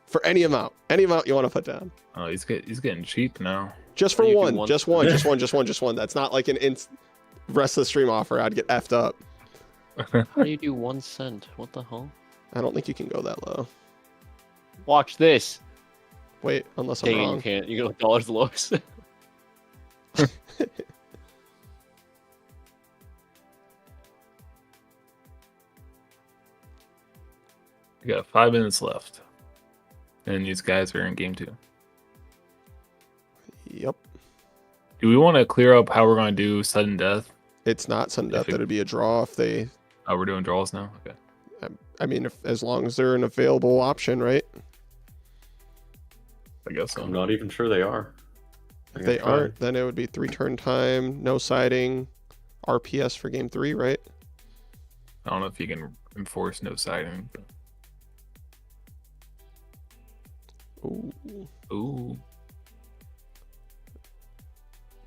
for any amount you want to put down. Oh, he's getting cheap now. Just for Or you do one, one. just one. That's not like an rest of the stream offer. I'd get effed up. How do you do 1 cent? What the hell? I don't think you can go that low. Watch this. Wait, unless I'm Dang it, wrong. you can't. You go dollars the lowest. We got 5 minutes left, and these guys are in game 2. Yep. Do we want to clear up how we're going to do sudden death? It's not sudden death. it- That'd be a draw if they. Oh, we're doing draws now. Okay. I mean, as long as they're an available option, right? I guess so. I'm not even sure they are. I If they gotta try. aren't, then it would be 3 turn time, no siding, RPS for game 3, right? I don't know if you can enforce no siding. But... Ooh. Ooh.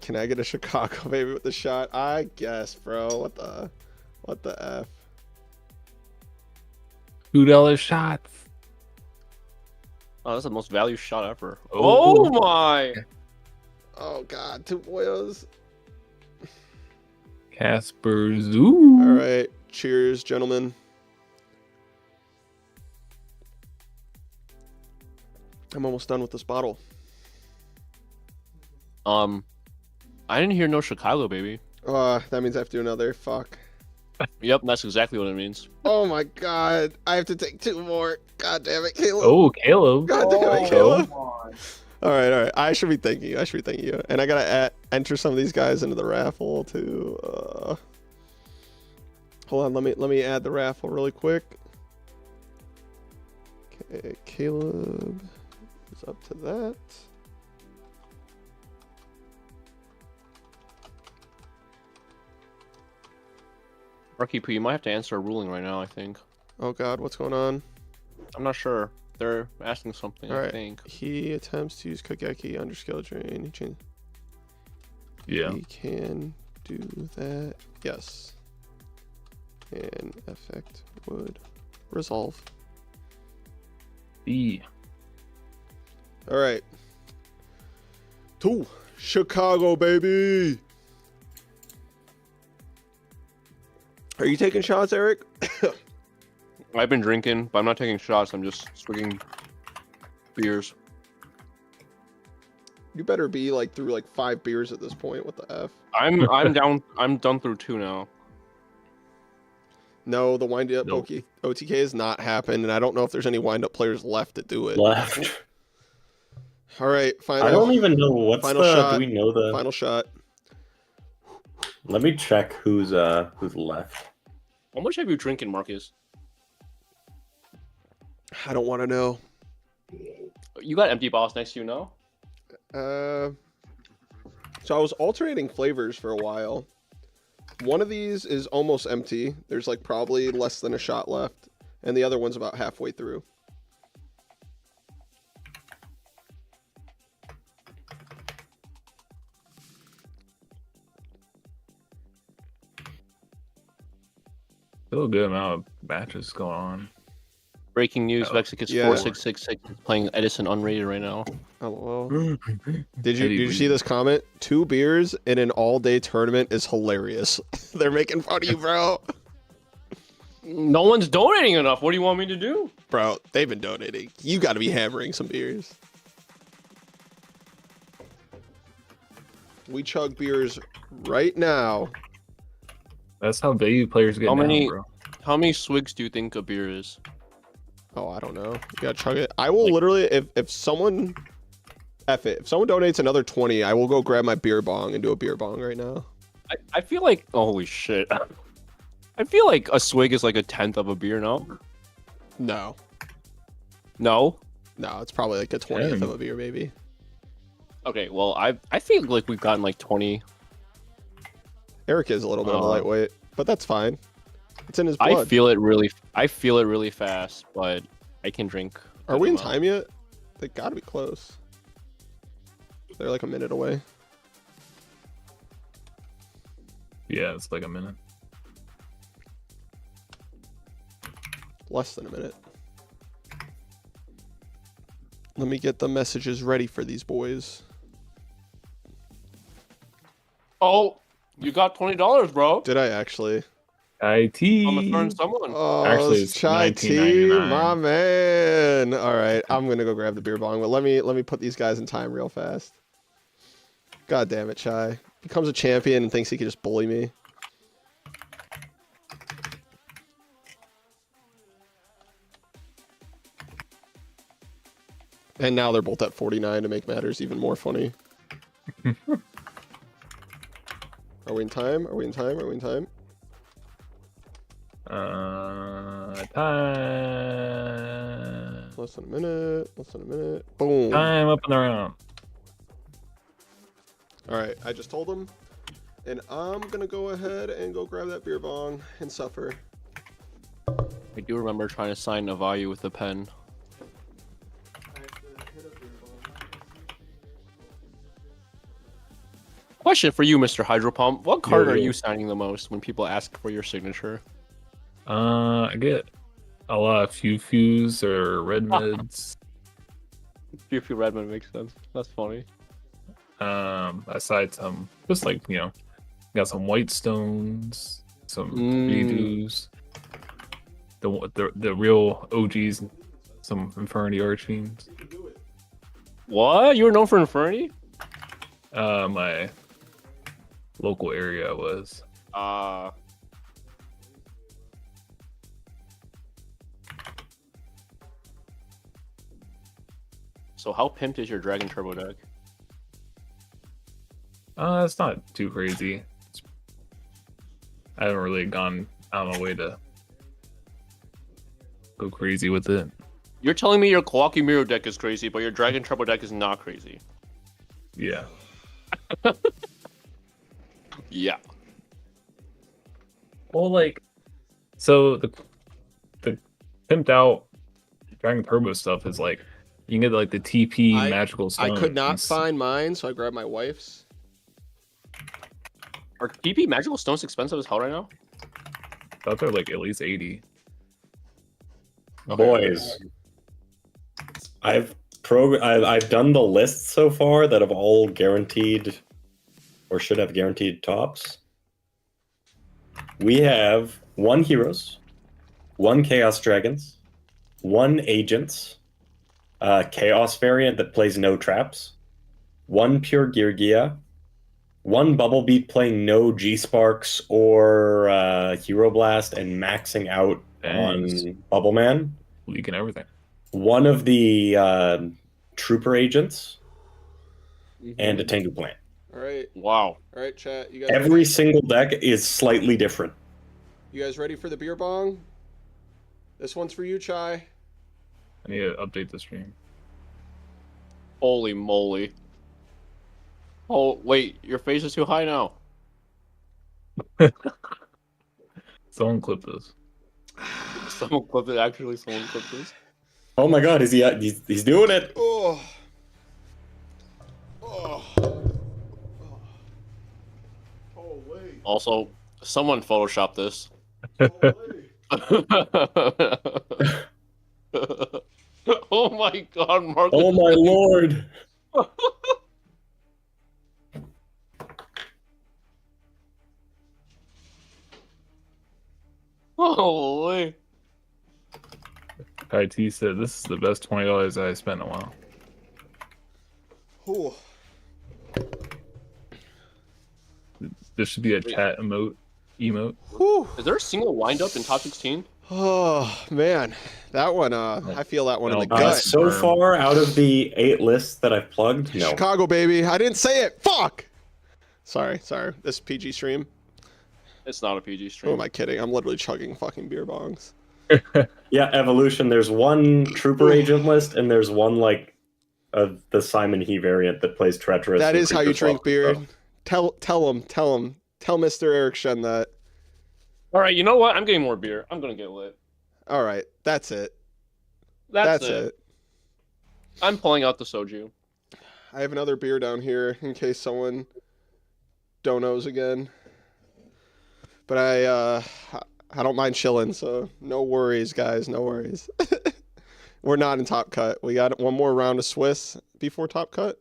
Can I get a Chicago baby with the shot? I guess, bro. What the F? $2 shots. Oh, that's the most value shot ever. Oh. Oh my! Oh god, 2 boyos. Casper Zoo. All right, cheers, gentlemen. I'm almost done with this bottle. I didn't hear no Chicago, baby. That means I have to do another. Fuck. Yep, that's exactly what it means. Oh my god. I have to take 2 more. God damn it, Caleb. Oh, Caleb. God damn it, Oh, Caleb. come on. All right. I should be thanking you. And I gotta enter some of these guys into the raffle too. Hold on, let me add the raffle really quick. Okay, Caleb is up to that. Marky P, you might have to answer a ruling right now, I think. Oh god, what's going on? I'm not sure. They're asking something, I Alright. think. He attempts to use Kogeki under skill drain. Yeah. He can do that. Yes. And effect would resolve. B. All right. 2. Chicago, baby. Are you taking shots, Eric? I've been drinking, but I'm not taking shots. I'm just swigging beers. You better be like through like 5 beers at this point. What the F? I'm down. I'm done through 2 now. No, the wind up Nope. OTK has not happened, and I don't know if there's any wind up players left to do it. Left. All right, I don't even know what's final the. shot. Do we know the? final shot. Let me check who's left. How much have you drinking, Marcus? I don't want to know. You got empty bottles next to you now? So I was alternating flavors for a while. One of these is almost empty. There's like probably less than a shot left, and the other one's about halfway through. Still a good amount of matches going on. Breaking news: Oh, Vexicus yeah. 4666 is playing Edison unrated right now. Oh well. Did Did you see this comment? 2 beers in an all-day tournament is hilarious. They're making fun of you, bro. No one's donating enough. What do you want me to do? Bro, they've been donating. You got to be hammering some beers. We chug beers right now. That's how value players get How now, many- bro. How many swigs do you think a beer is? Oh, I don't know. You gotta chug it. I will Like- literally, if someone, if someone donates another 20, I will go grab my beer bong and do a beer bong right now. I feel like holy shit. I feel like a swig is like a tenth of a beer. No, No, no. it's probably like a 20th Damn. of a beer, maybe. Okay, well I feel like we've gotten like 20. Eric is a little bit of a lightweight, but that's fine. It's in his I blood. feel it really fast, but I can drink. a Are good we in amount. time yet? They gotta be close. They're like a minute away. Yeah, it's like a minute. Less than a minute. Let me get the messages ready for these boys. Oh, you got $20, bro. Did I actually? IT. I'm gonna turn someone. Oh, Actually, it's it's Chai Tea, $19.99. my man. All right, I'm gonna go grab the beer bong, but let me put these guys in time real fast. God damn it, Chai becomes a champion and thinks he can just bully me. And now they're both at 49 to make matters even more funny. Are we in time? Are we in time? Are we in time? Time. Less than a minute. Less than a minute. Boom. Time up and around. All right, I just told him, and I'm gonna go ahead and go grab that beer bong and suffer. I do remember trying to sign Navayu with a pen. Question for you, Mr. Hydro Pump. What card Yeah, are yeah. you signing the most when people ask for your signature? I get a lot of Few or red mids. Few Redmond makes sense. That's funny. Aside some, just like, got some white stones, some redus, the real OGs, some Infernity Archfiends. What? You were known for Infernity? My local area was. So how pimped is your Dragon Turbo deck? It's not too crazy. I haven't really gone out of my way to go crazy with it. You're telling me your Kawaki Miro deck is crazy, but your Dragon Turbo deck is not crazy. Yeah. Yeah. Well, like, so the pimped out Dragon Turbo stuff is like you can get like the TP magical I stones. could not find mine, so I grabbed my wife's. Are TP Magical Stones expensive as hell right now? I thought they're like at least 80. Boys, I've done the lists so far that have all guaranteed or should have guaranteed tops. We have 1 Heroes, 1 Chaos Dragons, 1 Agents, Chaos variant that plays no traps, 1 Pure Geargia, 1 Bubble Beat playing no G-Sparks or Hero Blast and maxing out on Bubble Man. Leaking everything. 1 of the Trooper Agents, and a Tengu Plant. All right, Wow. all right, chat. You guys. Every single deck is slightly different. You guys ready for the beer bong? This one's for you, Chai. I need to update the stream. Holy moly. Oh, wait. Your face is too high now. Someone clip this. Someone clipped it. Actually, someone clipped this. Oh my god, he's doing it! Oh. Oh. Oh, wait. Also, someone photoshopped this. Oh my god, Marcus. Oh my lord! Holy. Kai T said this is the best $20 I spent in a while. Ooh. There should be a chat emote. Whew. Is there a single windup in top 16? Oh man, that one. I feel that one in the No, gut. So far, out of the 8 lists that I've plugged, no. Chicago, baby. I didn't say it. Fuck. Sorry. This is PG stream. It's not a PG Who stream. am I kidding? I'm literally chugging fucking beer bongs. Yeah, Evolution, there's 1 Trooper Agent list, and there's 1, like, the Simon He variant that plays treacherous. That and is how you creatures drink walk beer. and stuff. Tell him. Tell Mr. Eric Shen that. All right, you know what? I'm getting more beer. I'm gonna get lit. All right, that's it. That's it. I'm pulling out the soju. I have another beer down here in case someone donos again. But I don't mind chilling, so no worries, guys. No worries. We're not in top cut. We got one more round of Swiss before top cut.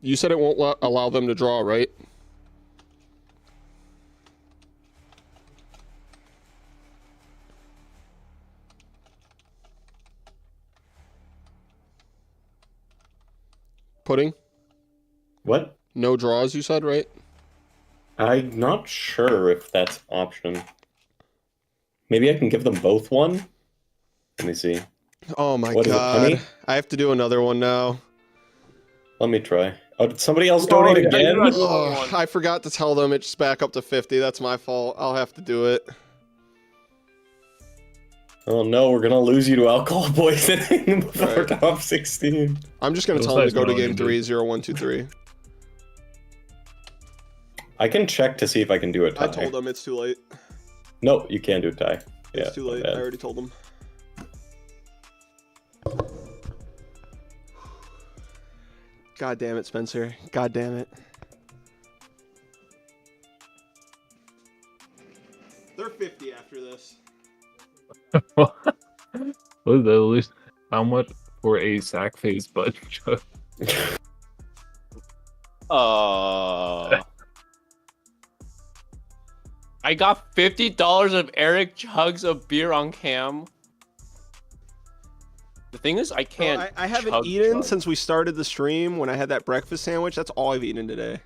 You said it won't allow them to draw, right? Pudding? What? No draws, you said, right? I'm not sure if that's an option. Maybe I can give them both one? Let me see. Oh my What is it, god. honey? I have to do another one now. Let me try. Oh, did somebody else donate yeah, again? you got- Oh, I forgot to tell them it's back up to 50. That's my fault. I'll have to do it. Oh no, we're gonna lose you to alcohol poisoning before Right. top 16. I'm just going to Those tell them to guys go to know what game to do. 3, 0, 1, 2, 3. I can check to see if I can do a tie. I told them it's too late. No, you can't do a tie. It's Yeah, too my late. bad. I already told them. God damn it, Spencer. God damn it. They're 50 after this. What is that? At least how much for a sack face butt joke? I got $50 of Eric chugs of beer on cam. The thing is, I can't. Bro, I haven't chug eaten chug. since we started the stream when I had that breakfast sandwich. That's all I've eaten today.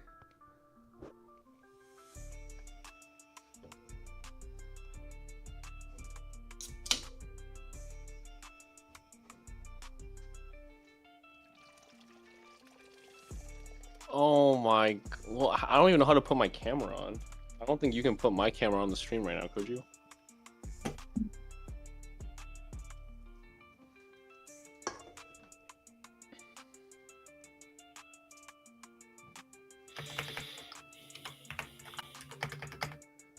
Oh my. Well, I don't even know how to put my camera on. I don't think you can put my camera on the stream right now, could you?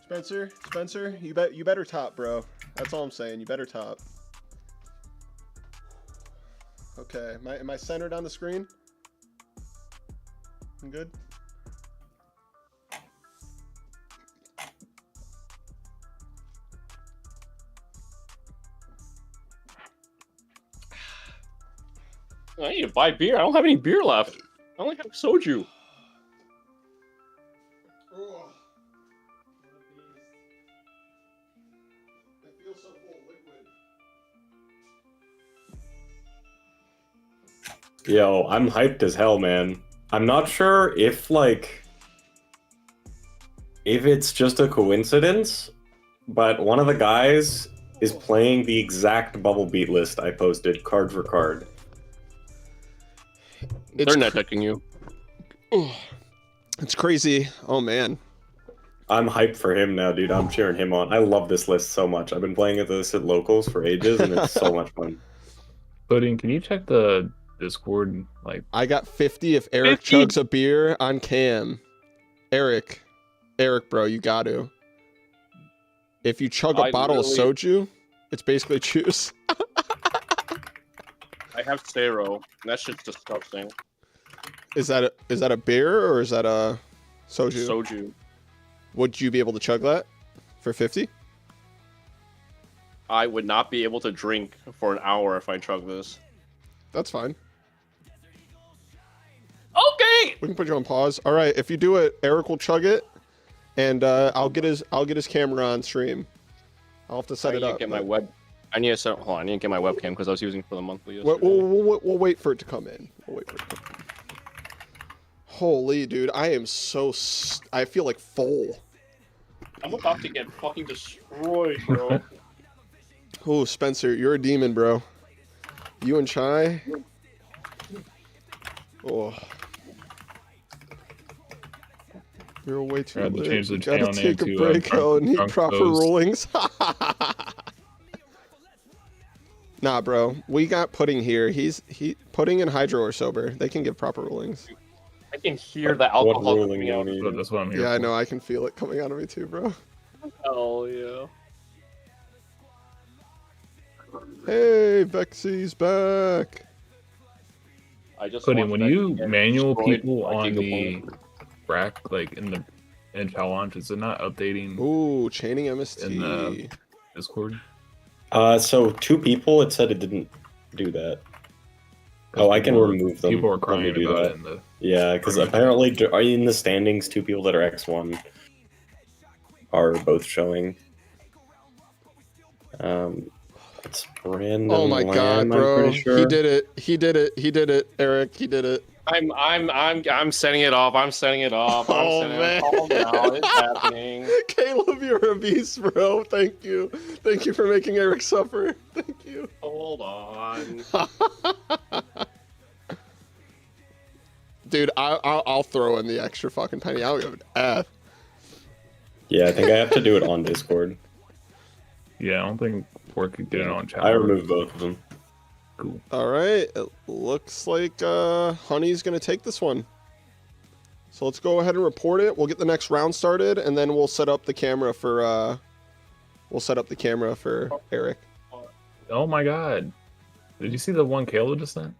Spencer, you better top, bro. That's all I'm saying. You better top. Okay, am I centered on the screen? I'm good. I need to buy beer. I don't have any beer left. I only have soju. Yo, I'm hyped as hell, man. I'm not sure if it's just a coincidence, but one of the guys is playing the exact bubble beat list I posted card for card. They're net decking you. It's crazy. Oh man. I'm hyped for him now, dude. I'm cheering him on. I love this list so much. I've been playing this at locals for ages, and it's so much fun. Pudding, can you check the Discord? Like, I got 50 if Eric 50? chugs a beer on cam. Eric, bro, you got to. If you chug a I bottle literally- of soju, it's basically juice. I have Zero. That shit's disgusting. Is that a beer or is that a soju? Soju. Would you be able to chug that for 50? I would not be able to drink for an hour if I chug this. That's fine. Okay. We can put you on pause. All right, if you do it, Eric will chug it, and I'll get his camera on stream. I'll have to set it up. Get my web. I need to set. Hold on. I need to get my webcam because I was using it for the monthly. We'll wait for it to come in. We'll wait for it to come in. Holy dude, I am so. I feel like full. I'm about to get fucking destroyed, bro. Oh, Spencer, you're a demon, bro. You and Chai. Oh. You're way too I had to lit. change the You gotta channel name take a to, break. Drunk- Oh, need Drunk proper Toast. rulings. Nah, bro. We got Pudding here. Pudding and Hydro are sober. They can give proper rulings. I can hear the What alcohol ruling coming do you out. need? But that's what I'm here Yeah, I for. know. I can feel it coming out of me too, bro. Hell yeah. Hey, Vexy's back. I just Pudding, watched when that you get manual destroyed people by on Gigapoint. the rack, like in challenge, is it not updating Ooh, chaining MST. in the Discord? So 2 people, it said it didn't do that. Oh, I can remove them. People are Let me crying do about that. it in the. Yeah, because apparently in the standings, 2 people that are X1 are both showing. It's Brandon Oh my Lamb, god, I'm bro. pretty sure. He did it, Eric. He did it. I'm setting it off. I'm setting it off. Oh, I'm setting man. it off. Now it's happening. Caleb, you're a beast, bro. Thank you. Thank you for making Eric suffer. Thank you. Hold on. Dude, I'll throw in the extra fucking penny. I don't give an F. Yeah, I think I have to do it on Discord. Yeah, I don't think Pork could get it on challenge. I removed both of them. Cool. All right. It looks like Honey's going to take this one. So let's go ahead and report it. We'll get the next round started, and then we'll set up the camera for Eric. Oh my god. Did you see the one Caleb just sent?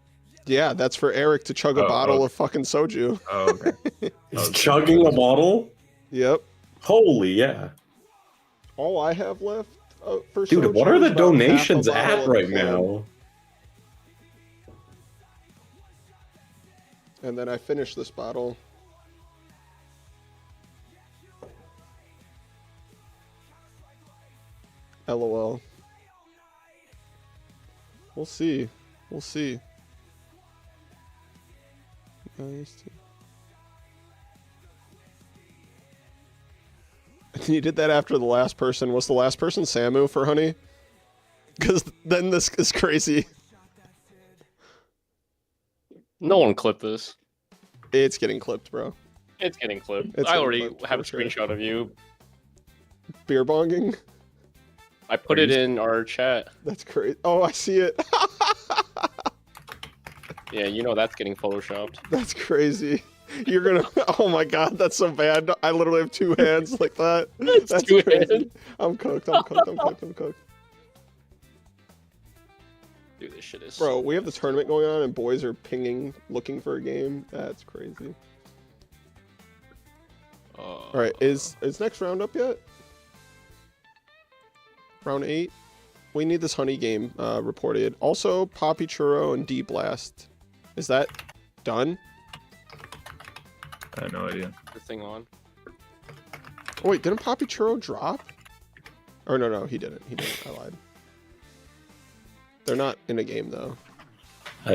Yeah, that's for Eric to chug a Oh, bottle oh. of fucking soju. Oh, okay. He's chugging a bottle? Yep. Holy yeah. All I have left for Dude, soju what are is the about half a donations bottle at of right Clem. now? And then I finished this bottle. LOL. We'll see. We'll see. You did that after the last person. Was the last person Samu for Honey? Because then this is crazy. No one clipped this. It's getting clipped, bro. It's getting clipped. It's I getting already clipped, have a for sure. screenshot of you. Beer bonging? I put it in our chat. That's crazy. Oh, I see it. Yeah, you know that's getting photoshopped. That's crazy. You're gonna. Oh my god, that's so bad. I literally have two hands like that. That's two crazy. hands. I'm cooked. I'm cooked. I'm cooked. I'm cooked. Dude, this shit is. Bro, we have the tournament going on and boys are pinging, looking for a game. That's crazy. All right, is next round up yet? Round 8. We need this Honey game reported. Also, Poppy Churro and D Blast. Is that done? I have no idea. the thing on? Oh, wait, didn't Poppy Churro drop? Or no, he didn't. He didn't. I lied. They're not in a game though.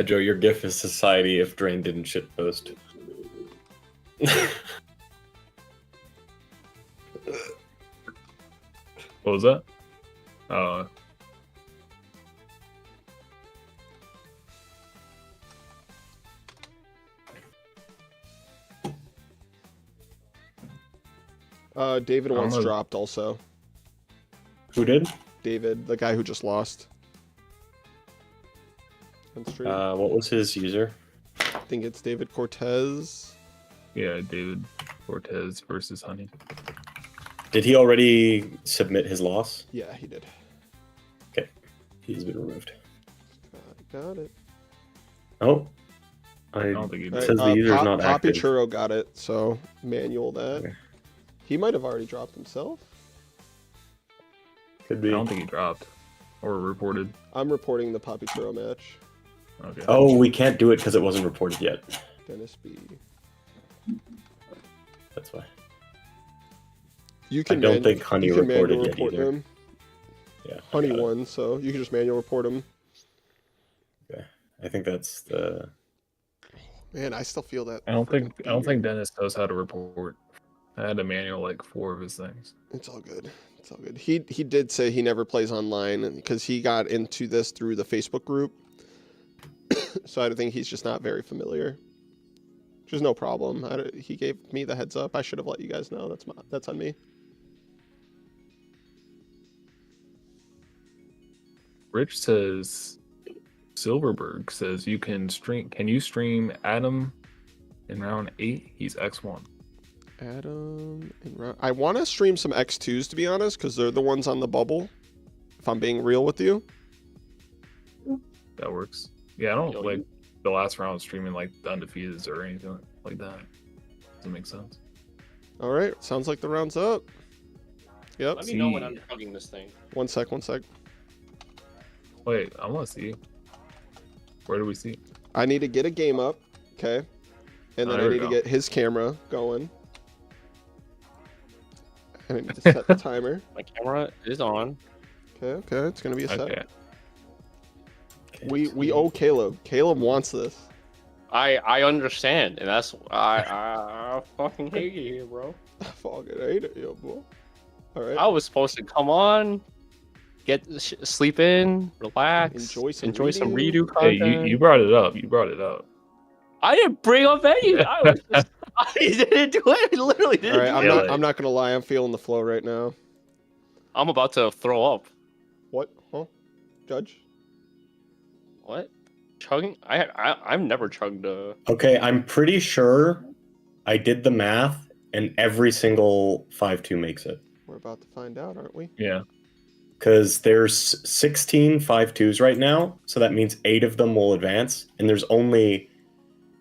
Joe, your GIF is society if Drain didn't shitpost. What was that? David once know. dropped also. Who did? David, the guy who just lost. On stream. What was his user? I think it's David Cortez. Yeah, David Cortez versus Honey. Did he already submit his loss? Yeah, he did. Okay, he's been removed. Got it. Oh, I don't think he it did. says the user's not Poppy active. Churro got it, so manual that. Okay. He might have already dropped himself. Could I be. don't think he dropped or reported. I'm reporting the Poppy Churro match. Okay. Oh, we can't do it because it wasn't reported yet. Dennis B. That's why. You can don't think Honey you can reported manual yet report either. them. Yeah. I Honey got it. won, so you can just manual report him. Okay. I think that's the. Man, I still feel that. I don't think freaking Dennis knows how to report. I had to manual like 4 of his things. It's all good. It's all good. He did say he never plays online because he got into this through the Facebook group. So I think he's just not very familiar. Which is no problem. He gave me the heads up. I should have let you guys know. That's on me. Rich says Silverberg says you can stream. Can you stream Adam in round 8? He's X1. Adam and I want to stream some X2s to be honest, because they're the ones on the bubble. If I'm being real with you. That works. Yeah, I don't Yo, like the last round streaming like the undefeateds or anything like that. Doesn't make sense. All right, sounds like the round's up. Yep. Let me know when See. I'm chugging this thing. One sec. Wait, I want to see. Where do we see? I need to get a game up, okay? And then There I we need to go. get his camera going. And I need to set the timer. My camera is on. Okay, it's gonna be a set. Okay. We owe Caleb. Caleb wants this. I understand, and that's I fucking hate you here, bro. Fucking hate it, yo, boy. All right. I was supposed to come on, get sleep in, relax, Enjoy some redo Hey, content. you brought it up. You brought it up. I didn't bring up any. I was just, I didn't do it. I literally didn't. All right, do I'm it. not gonna lie. I'm feeling the flow right now. I'm about to throw up. What? Huh? Judge? What? Chugging? I've never chugged a. Okay, I'm pretty sure I did the math, and every single 5-2 makes it. We're about to find out, aren't we? Yeah. Because there's 16 5-2s right now, so that means 8 of them will advance, and there's only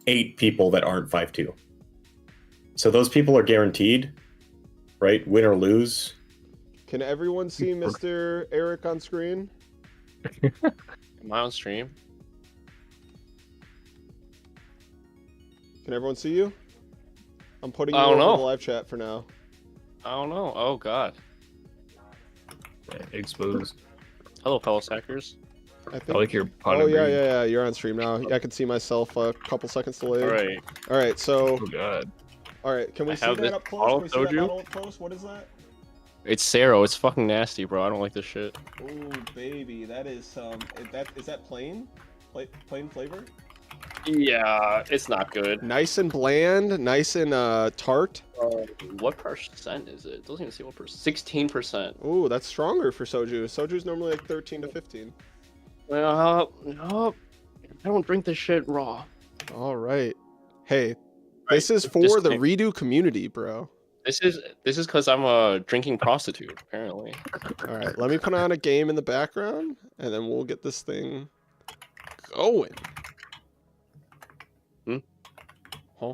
8 people that aren't 5-2. So those people are guaranteed, right? Win or lose. Can everyone see Mr. Eric on screen? Am I on stream? Can everyone see you? I'm putting you I don't over know. the live chat for now. I don't know. Oh god. Exposed. Hello, fellow sackers. I I think. like your pot Oh of yeah, greed. yeah. You're on stream now. I can see myself a couple seconds delayed. All right. All right. So, Oh god. all right. Can we I see have that this up close? bottle Can we of see that soju. bottle up close? What is that? It's Saro. It's fucking nasty, bro. I don't like this shit. Oh baby, that is is that plain? Plain flavor? Yeah, it's not good. Nice and bland, nice and tart. What percent is it? It doesn't even say what percent. 16%. Ooh, that's stronger for soju. Soju's normally like 13 to 15. No, I don't drink this shit raw. All right. Hey, this Right, is for the disclaimer. REDU community, bro. This is because I'm a drinking prostitute, apparently. All right, let me put on a game in the background, and then we'll get this thing going. Huh?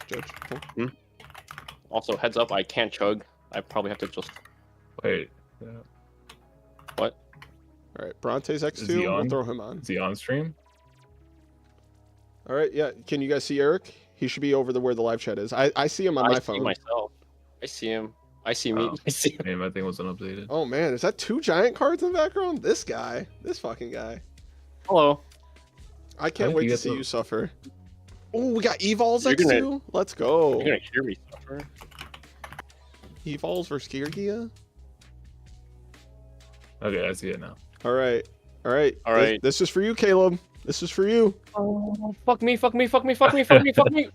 Judge. Huh? Also, heads up, I can't chug. I probably have to just. Wait. Yeah. What? All right, Bronte's he X2. We'll on? throw him on. Is he on stream? All right, yeah. Can you guys see Eric? He should be over where the live chat is. I see him on my I see phone. myself. I see him. I see me. Oh. I see him. Maybe my thing wasn't updated. Oh man, is that 2 giant cards in the background? This guy. This fucking guy. Hello. I can't think wait you to get see the- you suffer. Oh, we got Evol's You're X2. gonna- Let's go. You're gonna hear me suffer. Evol's versus Geargia. Okay, I see it now. All right. All right. All right. This is for you, Caleb. This is for you. Oh, fuck me, fuck me, fuck me, fuck me, fuck me, fuck me.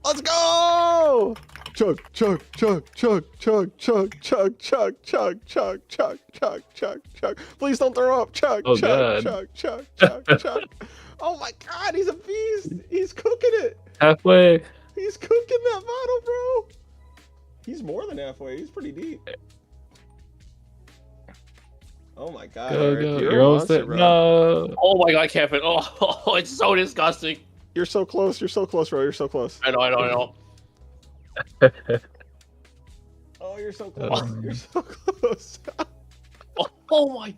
Let's go! Chug, chug, chug, chug, chug, chug, chug, chug, chug, chug, chug, chug, chug, chug. Please don't throw up. Chug, Oh, chug, God. chug, chug, chug, chug. Oh my God, he's a beast. He's cooking it. Halfway. He's cooking that bottle, bro. He's more than halfway. He's pretty deep. Oh my God, Go, Eric, go. you're You're a almost monster, there. bro. No. Oh my god, I can't fit. Oh, it's so disgusting. You're so close. You're so close, bro. You're so close. I know. Oh, you're so close. You're so close. Oh my.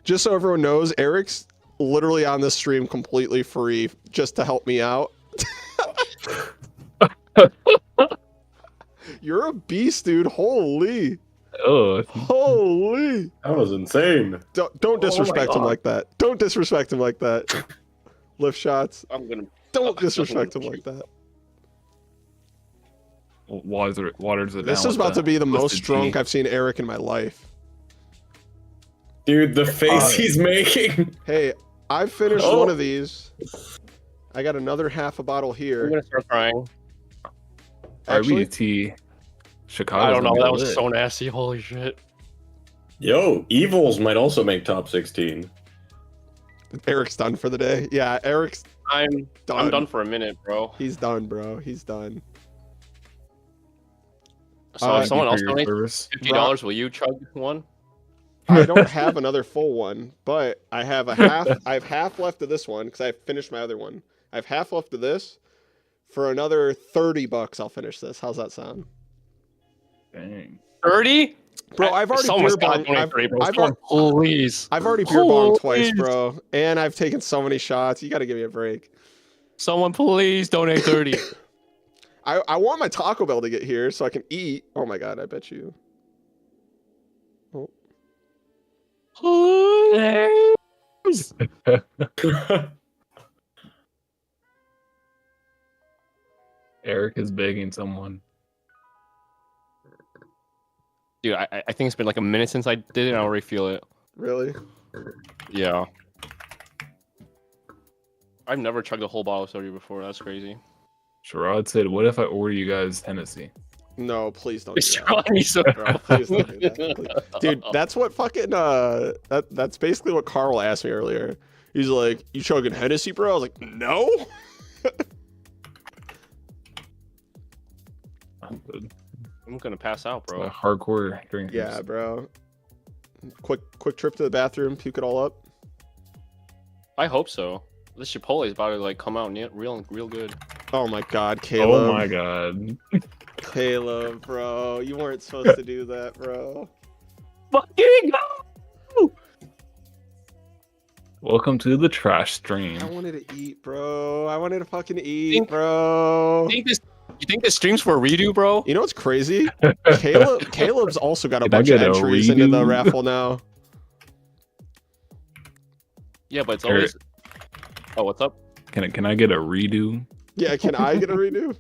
Just so everyone knows, Eric's literally on this stream completely free just to help me out. You're a beast, dude. Holy. Oh. Holy. That was insane. Don't disrespect him God. like that. Don't disrespect him like that. Lift shots. I'm gonna. Don't disrespect him like that. Waters it down. This is with about to be the with most tea. drunk I've seen Eric in my life. Dude, the face he's making. Hey, I've finished Oh. one of these. I got another half a bottle I'm here. gonna start crying. Actually, RBT. Chicago. I don't know. That was so nasty. Holy shit. Yo, Evils might also make top 16. Eric's done for the day. Yeah, Eric's I'm done. done for a minute, bro. He's done, bro. He's done. So if someone else for your donates service. $50, will you chug one? I don't have another full one, but I have a half. I have half left of this one because I finished my other one. I have half left of this. For another $30, I'll finish this. How's that sound, Dang. 30? bro? I've already Someone's beer gotta bonged. donate I've, 30, bro. I've, Someone, please. I've already beer bonged twice, Please. bro, and I've taken so many shots. You got to give me a break. Someone, please donate 30. I want my Taco Bell to get here so I can eat. Oh my God, I bet you. Please. Eric is begging someone. Dude, I think it's been like a minute since I did it. I already feel it. Really? Yeah. I've never chugged a whole bottle of soda before. That's crazy. Sherrod said, "What if I order you guys Tennessee?" No, please don't. Do It's that. trying me so Bro, please don't do that. Please. Dude, that's what fucking that's basically what Carl asked me earlier. He's like, "You chugging Hennessy, bro?" I was like, "No." I'm gonna pass out, A bro. hardcore drinkers. Yeah, bro. Quick trip to the bathroom, puke it all up. I hope so. This Chipotle is about to like come out real good. Oh my God, Caleb. Oh my god. Caleb, bro, you weren't supposed to do that, bro. Fucking go! Welcome to the trash stream. I wanted to eat, bro. I wanted to fucking eat, bro. I think this You think this stream's for redo, bro? You know what's crazy? Caleb's also got a Can I bunch of get a entries into the redo? raffle now. Yeah, but it's Eric. always. Oh, what's up? Can I get a redo? Yeah, can I get a redo?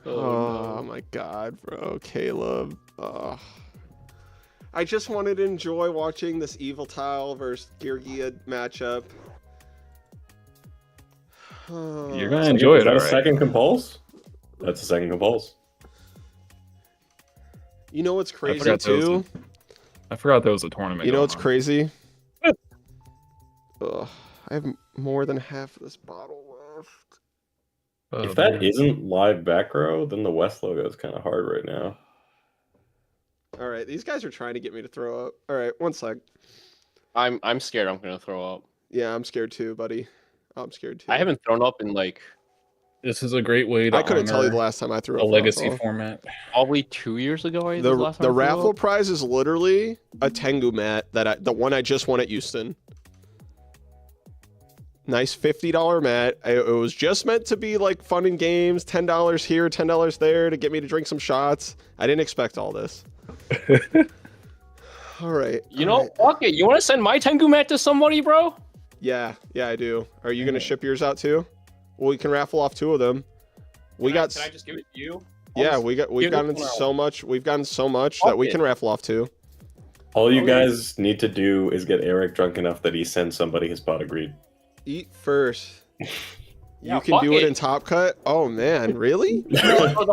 Oh my god, bro, Caleb. I just wanted to enjoy watching this Evil Tile versus Geargia matchup. You're gonna enjoy Is it, that a alright. second compulse? That's a second compulse. You know what's crazy forgot that was too? I forgot there was a tournament. You know going what's on. crazy? Ugh, I have more than half of this bottle left. If that isn't live back row, then the West logo is kind of hard right now. All right, these guys are trying to get me to throw up. All right, one sec. I'm scared. I'm gonna throw up. Yeah, I'm scared too, buddy. I'm scared too. I haven't thrown up in like This is a great way to I couldn't tell you the honor last time I threw a up. legacy alcohol. format. probably 2 years ago. I think was The last time I threw raffle up. prize is literally a Tengu mat the one I just won at Houston. Nice $50 mat. It was just meant to be like fun and games. $10 here, $10 there to get me to drink some shots. I didn't expect all this. All right. You all know, right. fuck it. You want to send my Tengu mat to somebody, bro? Yeah, I do. Are you gonna ship yours out too? Well, we can raffle off 2 of them. Can I just give it to you? Yeah, I'll we've give gotten this one out. so much. We've gotten so much Fuck that we it. can raffle off 2. All you Okay. guys need to do is get Eric drunk enough that he sends somebody his pot of greed. Eat first. Yeah, You can fuck do it it. in Top Cut. Oh man, really? No.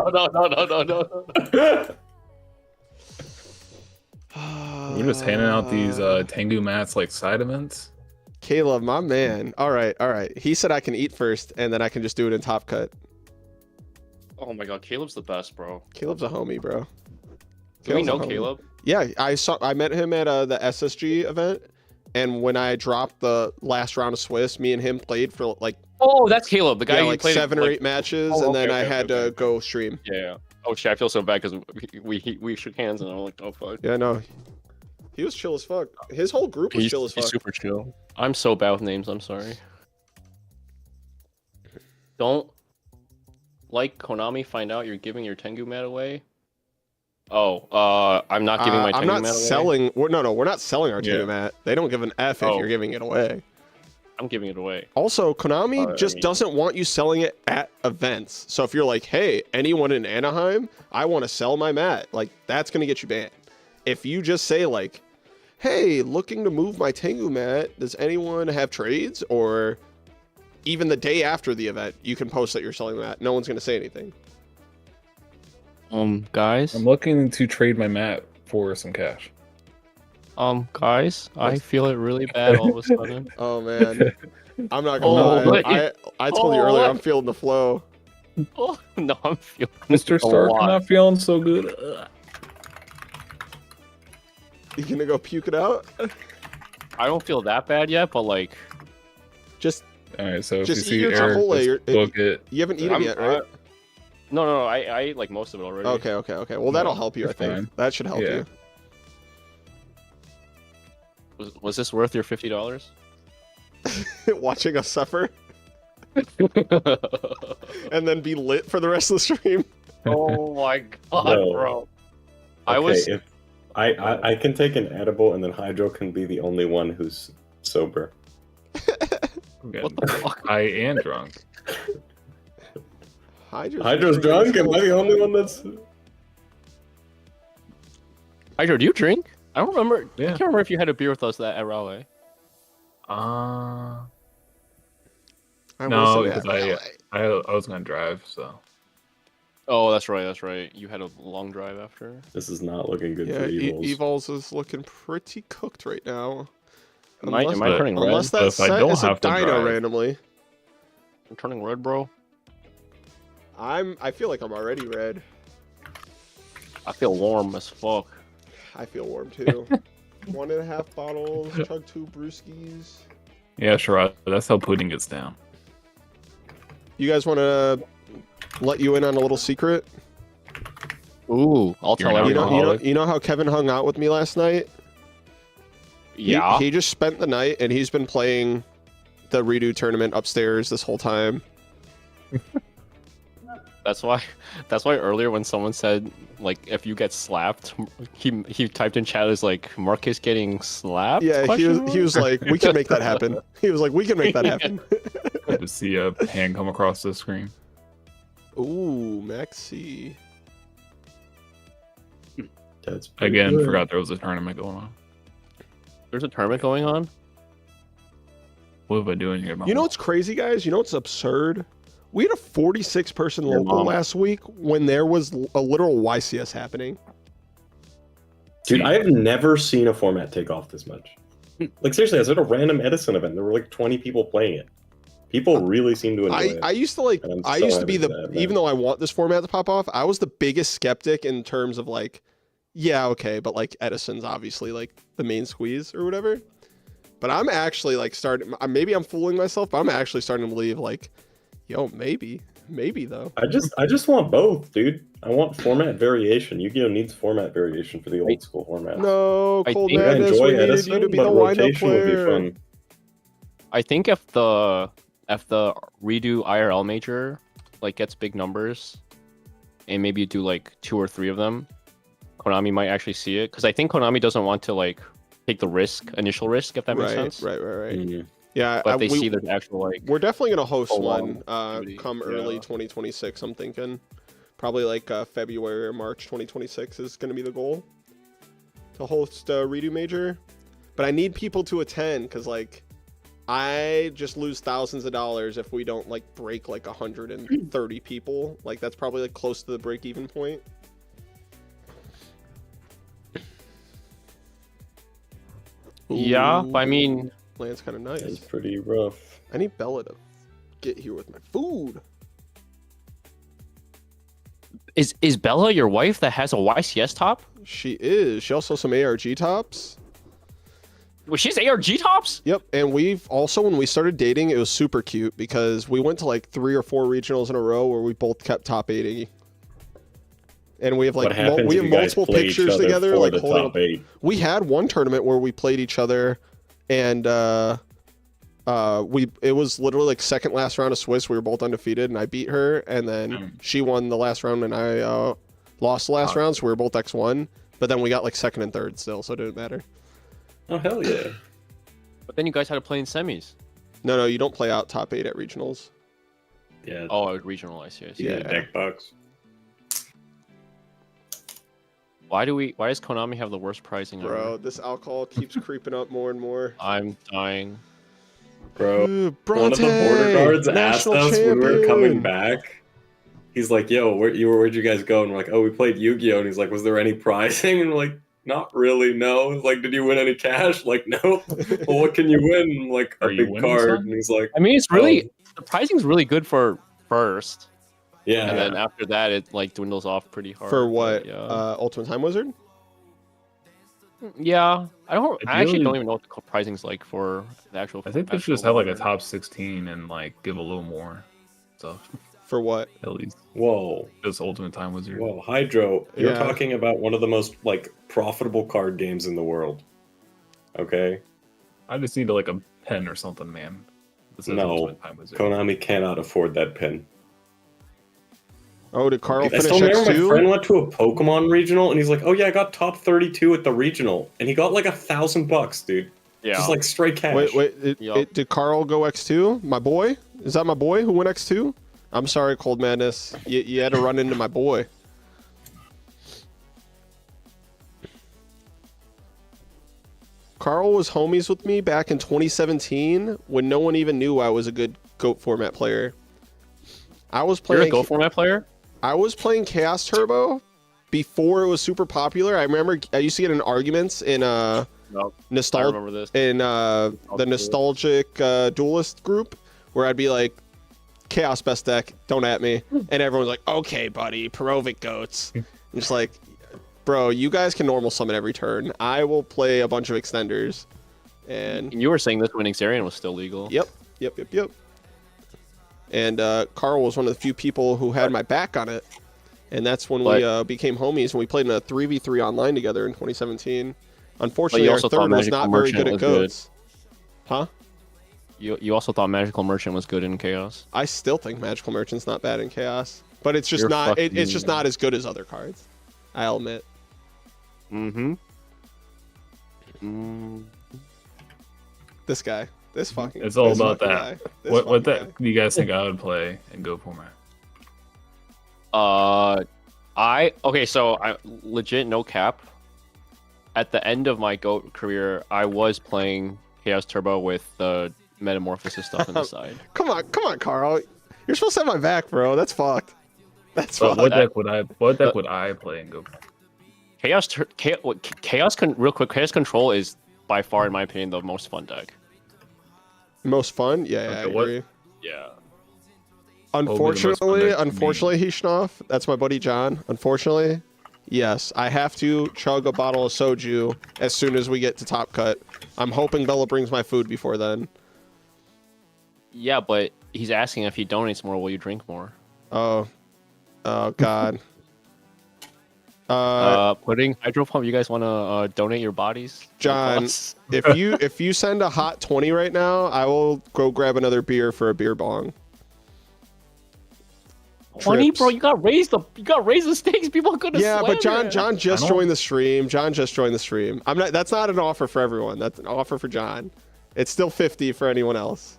We're just handing out these Tengu mats like side events. Caleb, my man. All right. He said I can eat first, and then I can just do it in Top Cut. Oh my god, Caleb's the best, bro. Caleb's a homie, bro. Do we Caleb's a know homie. Caleb? Yeah, I met him at the SSG event, and when I dropped the last round of Swiss, me and him played for like Oh, that's Caleb, the guy yeah, who like played 7 or like- 8 matches, Oh, and then okay, I okay, had okay. to go stream. Yeah. Oh shit, I feel so bad because we shook hands and I'm like, oh fuck. Yeah, no, he was chill as fuck. His whole group was chill as fuck. He's super chill. I'm so bad with names. I'm sorry. Don't like Konami find out you're giving your Tengu mat away. Oh, I'm not giving my I'm Tengu not mat away. selling. We're not selling our Yeah. Tengu mat. They don't give an F if Oh. you're giving it away. I'm giving it away. Also, Konami I just mean- doesn't want you selling it at events. So if you're like, hey, anyone in Anaheim, I want to sell my mat, like that's gonna get you banned. If you just say like, hey, looking to move my Tengu mat, does anyone have trades? Or even the day after the event, you can post that you're selling the mat. No one's gonna say anything. Guys. I'm looking to trade my mat for some cash. Guys, I feel it really bad all of a sudden. Oh man, I'm not Oh, gonna lie. wait. I told you Oh, earlier, what? I'm feeling the flow. Oh, no, I'm feeling Mr. a Stark, lot. I'm not feeling so good. Ugh. You gonna go puke it out? I don't feel that bad yet, but like, Just All right, so if Just eat you your see Eric, Chipotle, just you're- book it. you haven't eaten I'm- yet, right? no, I ate like most of it already. Okay. Well, that'll help you. I it's think fine. that should help Yeah. Was this worth your $50? you. Watching us suffer and then be lit for the rest of the stream. Oh my god, No. bro! Okay, if I can take an edible and then Hydro can be the only one who's sober. I'm What getting the fuck? high and drunk. Hydro's drunk? Am I the only one that's... Hydro, do you drink? I don't remember. I Yeah. can't remember if you had a beer with us at Raleigh. No, No, because I was gonna drive, so Oh, that's right. You had a long drive after. This is not looking good yeah, for Evils. Evols is looking pretty cooked right now. Am I But- turning red? Unless But that if I set don't is a have to dino drive- randomly. I'm turning red, bro. I feel like I'm already red. I feel warm as fuck. I feel warm too. 1.5 bottles, chug 2 brewskis. yeah, sure. That's how pudding gets down. You guys want to let you in on a little secret? Ooh, I'll You're tell an everyone. alcoholic. You know how Kevin hung out with me last night? Yeah. He just spent the night and he's been playing the REDU tournament upstairs this whole time. That's why earlier when someone said like if you get slapped, he typed in chat as like Marcus getting slapped. Yeah, he Question was mark? like, we can make that happen. He was like, we can make that happen. Good to see a hand come across the screen. Ooh, Maxi. That's pretty Again, good. forgot there was a tournament going on. There's a tournament going on. What have I doing here? You know what's crazy, guys? You know what's absurd? We had a 46-person Your local mom. last week when there was a literal YCS happening. Dude, I have never seen a format take off this much. Like seriously, I was at a random Edison event. There were like 20 people playing it. People really seem to enjoy it. I used to like, And I'm I so used to be happy the, for that, even man. though I want this format to pop off, I was the biggest skeptic in terms of like, yeah, okay, but like Edison's obviously like the main squeeze or whatever. But I'm actually like starting, maybe I'm fooling myself, but I'm actually starting to believe like, yo, maybe though. I just want both, dude. I want format variation. Yu-Gi-Oh needs format variation for the old school format. No, I Cold think- I Madness, enjoy we needed Edison, you to be but the wind-up rotation would be player. fun. I think if the redo IRL major like gets big numbers, and maybe you do like 2 or 3 of them, Konami might actually see it because I think Konami doesn't want to like take the initial risk, if that makes sense. Right. Mhm. Yeah, But they see there's actual like we're definitely gonna host full-on one activity, come early yeah. 2026. I'm thinking probably like February or March 2026 is gonna be the goal to host a redo major. But I need people to attend because like I just lose thousands of dollars if we don't like break like 130 people. Like that's probably like close to the break even point. Yeah, but I Ooh, mean, land's kind of It's nice. pretty rough. I need Bella to get here with my food. is Bella your wife that has a YCS top? She is. She also has some ARG tops. Well, she's ARG tops. Yep, and we've also, when we started dating, it was super cute because we went to like 3 or 4 regionals in a row where we both kept top 80. And we have like What happens we if have you guys multiple play each pictures other together, for like the holding. top 8? We had one tournament where we played each other, and it was literally like second last round of Swiss. We were both undefeated, and I beat her, and then she won the last round, and I lost the last round, so we were both X1. But then we got like second and third still, so it didn't matter. Oh hell yeah! But then you guys had to play in semis. No, you don't play out top 8 at regionals. Yeah. Oh, regional ICS. You get a yeah. deck box. Why does Konami have the worst pricing Bro, ever? this alcohol keeps creeping up more and more. I'm dying. Bro, Ooh, one of the border Bronte, guards asked national us when we were coming champion. back. He's like, "Yo, where'd you guys go?" And we're like, "Oh, we played Yu-Gi-Oh!" And he's like, "Was there any pricing?" And we're like, "Not really, no." He's like, "Did you win any cash?" Like, "No." Well, what can you win? I'm like, a Are you big winning, card. son? And he's like, I mean, it's really the pricing's really good for first, "Yeah." and then after that, it like dwindles off pretty hard. For but what? Yeah. Ultimate Time Wizard? Yeah. I actually Ideally- don't even know what the pricing's like for the actual. I think they should just have like a top 16 and like give a little more stuff For what? at least. Whoa, Just Ultimate Time Wizard. whoa, Hydro! You're Yeah. talking about one of the most like profitable card games in the world. Okay, I just need like a pen or something, man. This is No. Ultimate Time Wizard. Konami cannot afford that pin. Oh, did Carl I finish still remember my friend X2? went to a Pokemon regional and he's like, "Oh yeah, I got top 32 at the regional," and he got like $1,000, dude. Yeah. Just like straight cash. Wait, Yup. did Carl go X2? My boy? Is that my boy who went X2? I'm sorry, Cold Madness. You had to run into my boy. Carl was homies with me back in 2017 when no one even knew I was a good GOAT format player. I was You're a playing Go format player. I was playing Chaos Turbo before it was super popular. I remember I used to get in arguments in No, I nostalgia remember this. in the nostalgic duelist group where I'd be like, Chaos best deck, don't at me. And everyone's like, okay, buddy, Perovic goats. I'm just like, bro, you guys can normal summon every turn. I will play a bunch of extenders. And And you were saying this when Xarian was still legal. yep. And Carl was one of the few people who had my back on it. And that's when we became homies and we played in a 3v3 online together in 2017. Unfortunately, our also thought third was Magical not very Merchant good at was good. goats. Huh? You also thought Magical Merchant was good in Chaos. I still think Magical Merchant's not bad in Chaos, but it's just You're not. It's fucking- just not as good as other cards. I'll admit. Mm-hmm. This guy. This fucking. It's all this about fucking that. guy, this What fucking that guy. do you guys think I would play in Go format? Okay, so I legit no cap. At the end of my GOAT career, I was playing Chaos Turbo with the Metamorphosis stuff on the side. Come on, Carl. You're supposed to have my back, bro. That's fucked. That's But fucked. what deck would I play in Go? Chaos Control is by far, in my opinion, the most fun deck. Most fun? Yeah, I Okay, what- agree. Yeah. Unfortunately, deck to me. Hishnoff, that's my buddy John. Unfortunately, yes, I have to chug a bottle of soju as soon as we get to Top Cut. I'm hoping Bella brings my food before then. Yeah, but he's asking if he donates more, will you drink more? Oh God. Putting Hydro Pump, you guys want to donate your bodies? John, if you send a hot 20 right now, I will go grab another beer for a beer bong. 20, Trips. bro, you got raised the stakes. People could have Yeah, but John I just don't- joined the stream. John just joined the stream. I'm not. That's not an offer for everyone. That's an offer for John. It's still 50 for anyone else.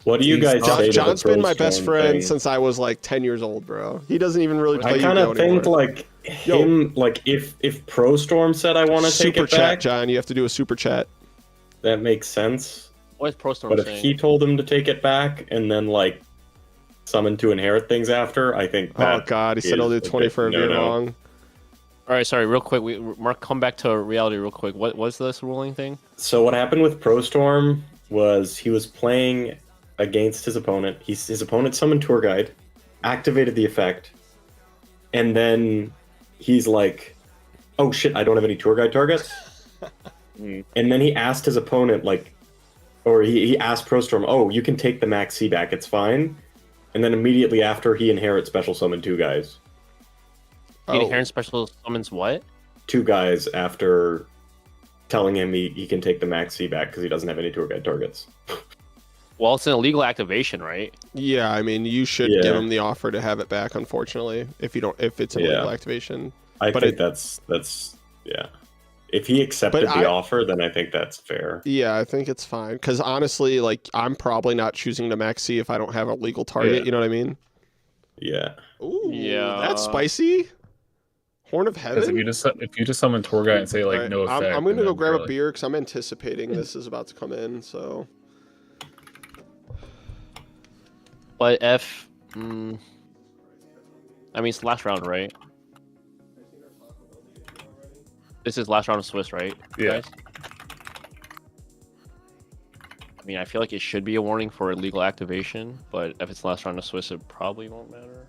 What do you guys John- say to the John's been my best Pro friend Storm thing? since I was like 10 years old, bro. He doesn't even really play I kind Yu-Gi-Oh of think anymore. like him, like if Pro Storm said I want to take Super it chat, back, John. You have to do a super chat. that makes sense. What is Pro Storm But if saying? he told him to take it back and then like summon to inherit things after, I think. Oh that God, he said he'll do is a 20 bit for a beer no-no. bong. All right, sorry, real quick. Mark, come back to reality real quick. What was this ruling thing? So what happened with Pro Storm was he was playing against his opponent. His opponent summoned Tour Guide, activated the effect, and then he's like, "Oh shit, I don't have any Tour Guide targets." And then he asked his opponent, like, or he asked Pro Storm, "Oh, you can take the Max C back. It's fine." And then immediately after, he inherits Special Summon two guys. The Oh. inherent special summons what? Two guys after telling him he can take the Max C back because he doesn't have any Tour Guide targets. Well, it's an illegal activation, right? Yeah, I mean, you should Yeah. give him the offer to have it back. Unfortunately, if it's an Yeah. illegal activation. I But think it- that's yeah. If he accepted But the I- offer, then I think that's fair. Yeah, I think it's fine. Because honestly, like, I'm probably not choosing to maxi if I don't have a legal target. Yeah. You know what I mean? Yeah. Ooh, Yeah. that's spicy. Horn of Because Heaven. if you just summon tour guide and say like Alright, no effect, I'm gonna and go then grab you're a like, beer because I'm anticipating this is about to come in. So But if, I mean, it's the last round, right? This is last round of Swiss, right? Yeah. guys? I mean, I feel like it should be a warning for illegal activation, but if it's last round of Swiss, it probably won't matter.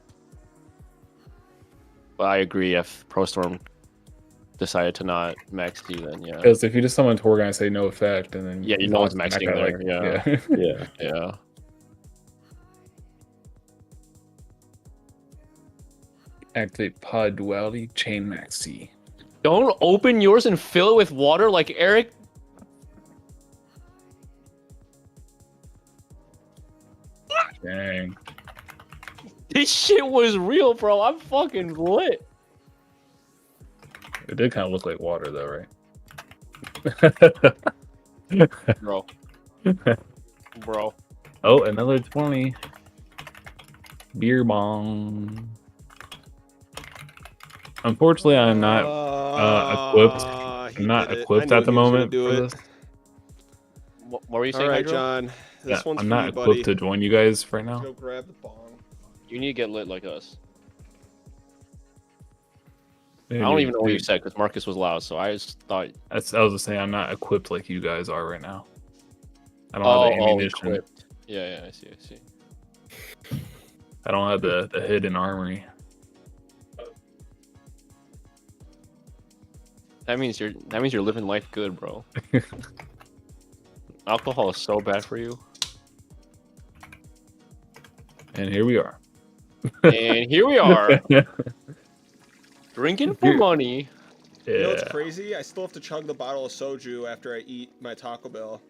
But I agree, if Pro Storm decided to not max D, then yeah. Because if you just summon tour guide and say no effect, and then Yeah, you know it's maxing there, yeah. Yeah. Yeah. Activate pod duality chain max C. Don't open yours and fill it with water like Eric. Dang. This shit was real, bro. I'm fucking lit. It did kind of look like water though, right? Bro. Bro. Oh, another 20. Beer bong. Unfortunately, I'm not equipped. I'm not equipped at the moment for this. What were you all saying, right, Hydro? John. This Yeah, one's I'm for not you, equipped buddy. to join you guys right now. Go grab the bong. You need to get lit like us. Maybe, I don't even know what you maybe- said because Marcus was loud, so I just thought. I was just saying I'm not equipped like you guys are right now. I don't have the ammunition. equipped. Yeah, I see. I don't have the hidden armory. That means you're living life good, bro. Alcohol is so bad for you. And here we are. And here we are, drinking for money. You know what's Yeah. crazy? I still have to chug the bottle of soju after I eat my Taco Bell.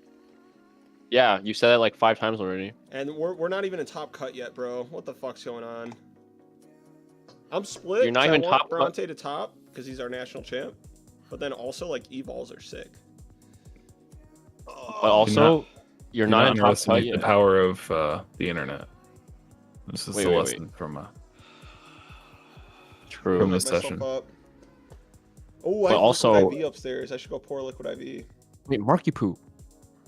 Yeah, you said that like 5 times already. And we're not even in top cut yet, bro. What the fuck's going on? I'm split. You're not 'cause even I want top cut? Bronte to top because he's our national champ. But then also like evols are sick. But also, you're not in top cut underestimate yet. the power of the internet. This is Wait, the wait, lesson from True. from Pick this myself session. up. Oh, But I have also- liquid IV upstairs. I should go pour liquid IV. Wait, Marky Poo.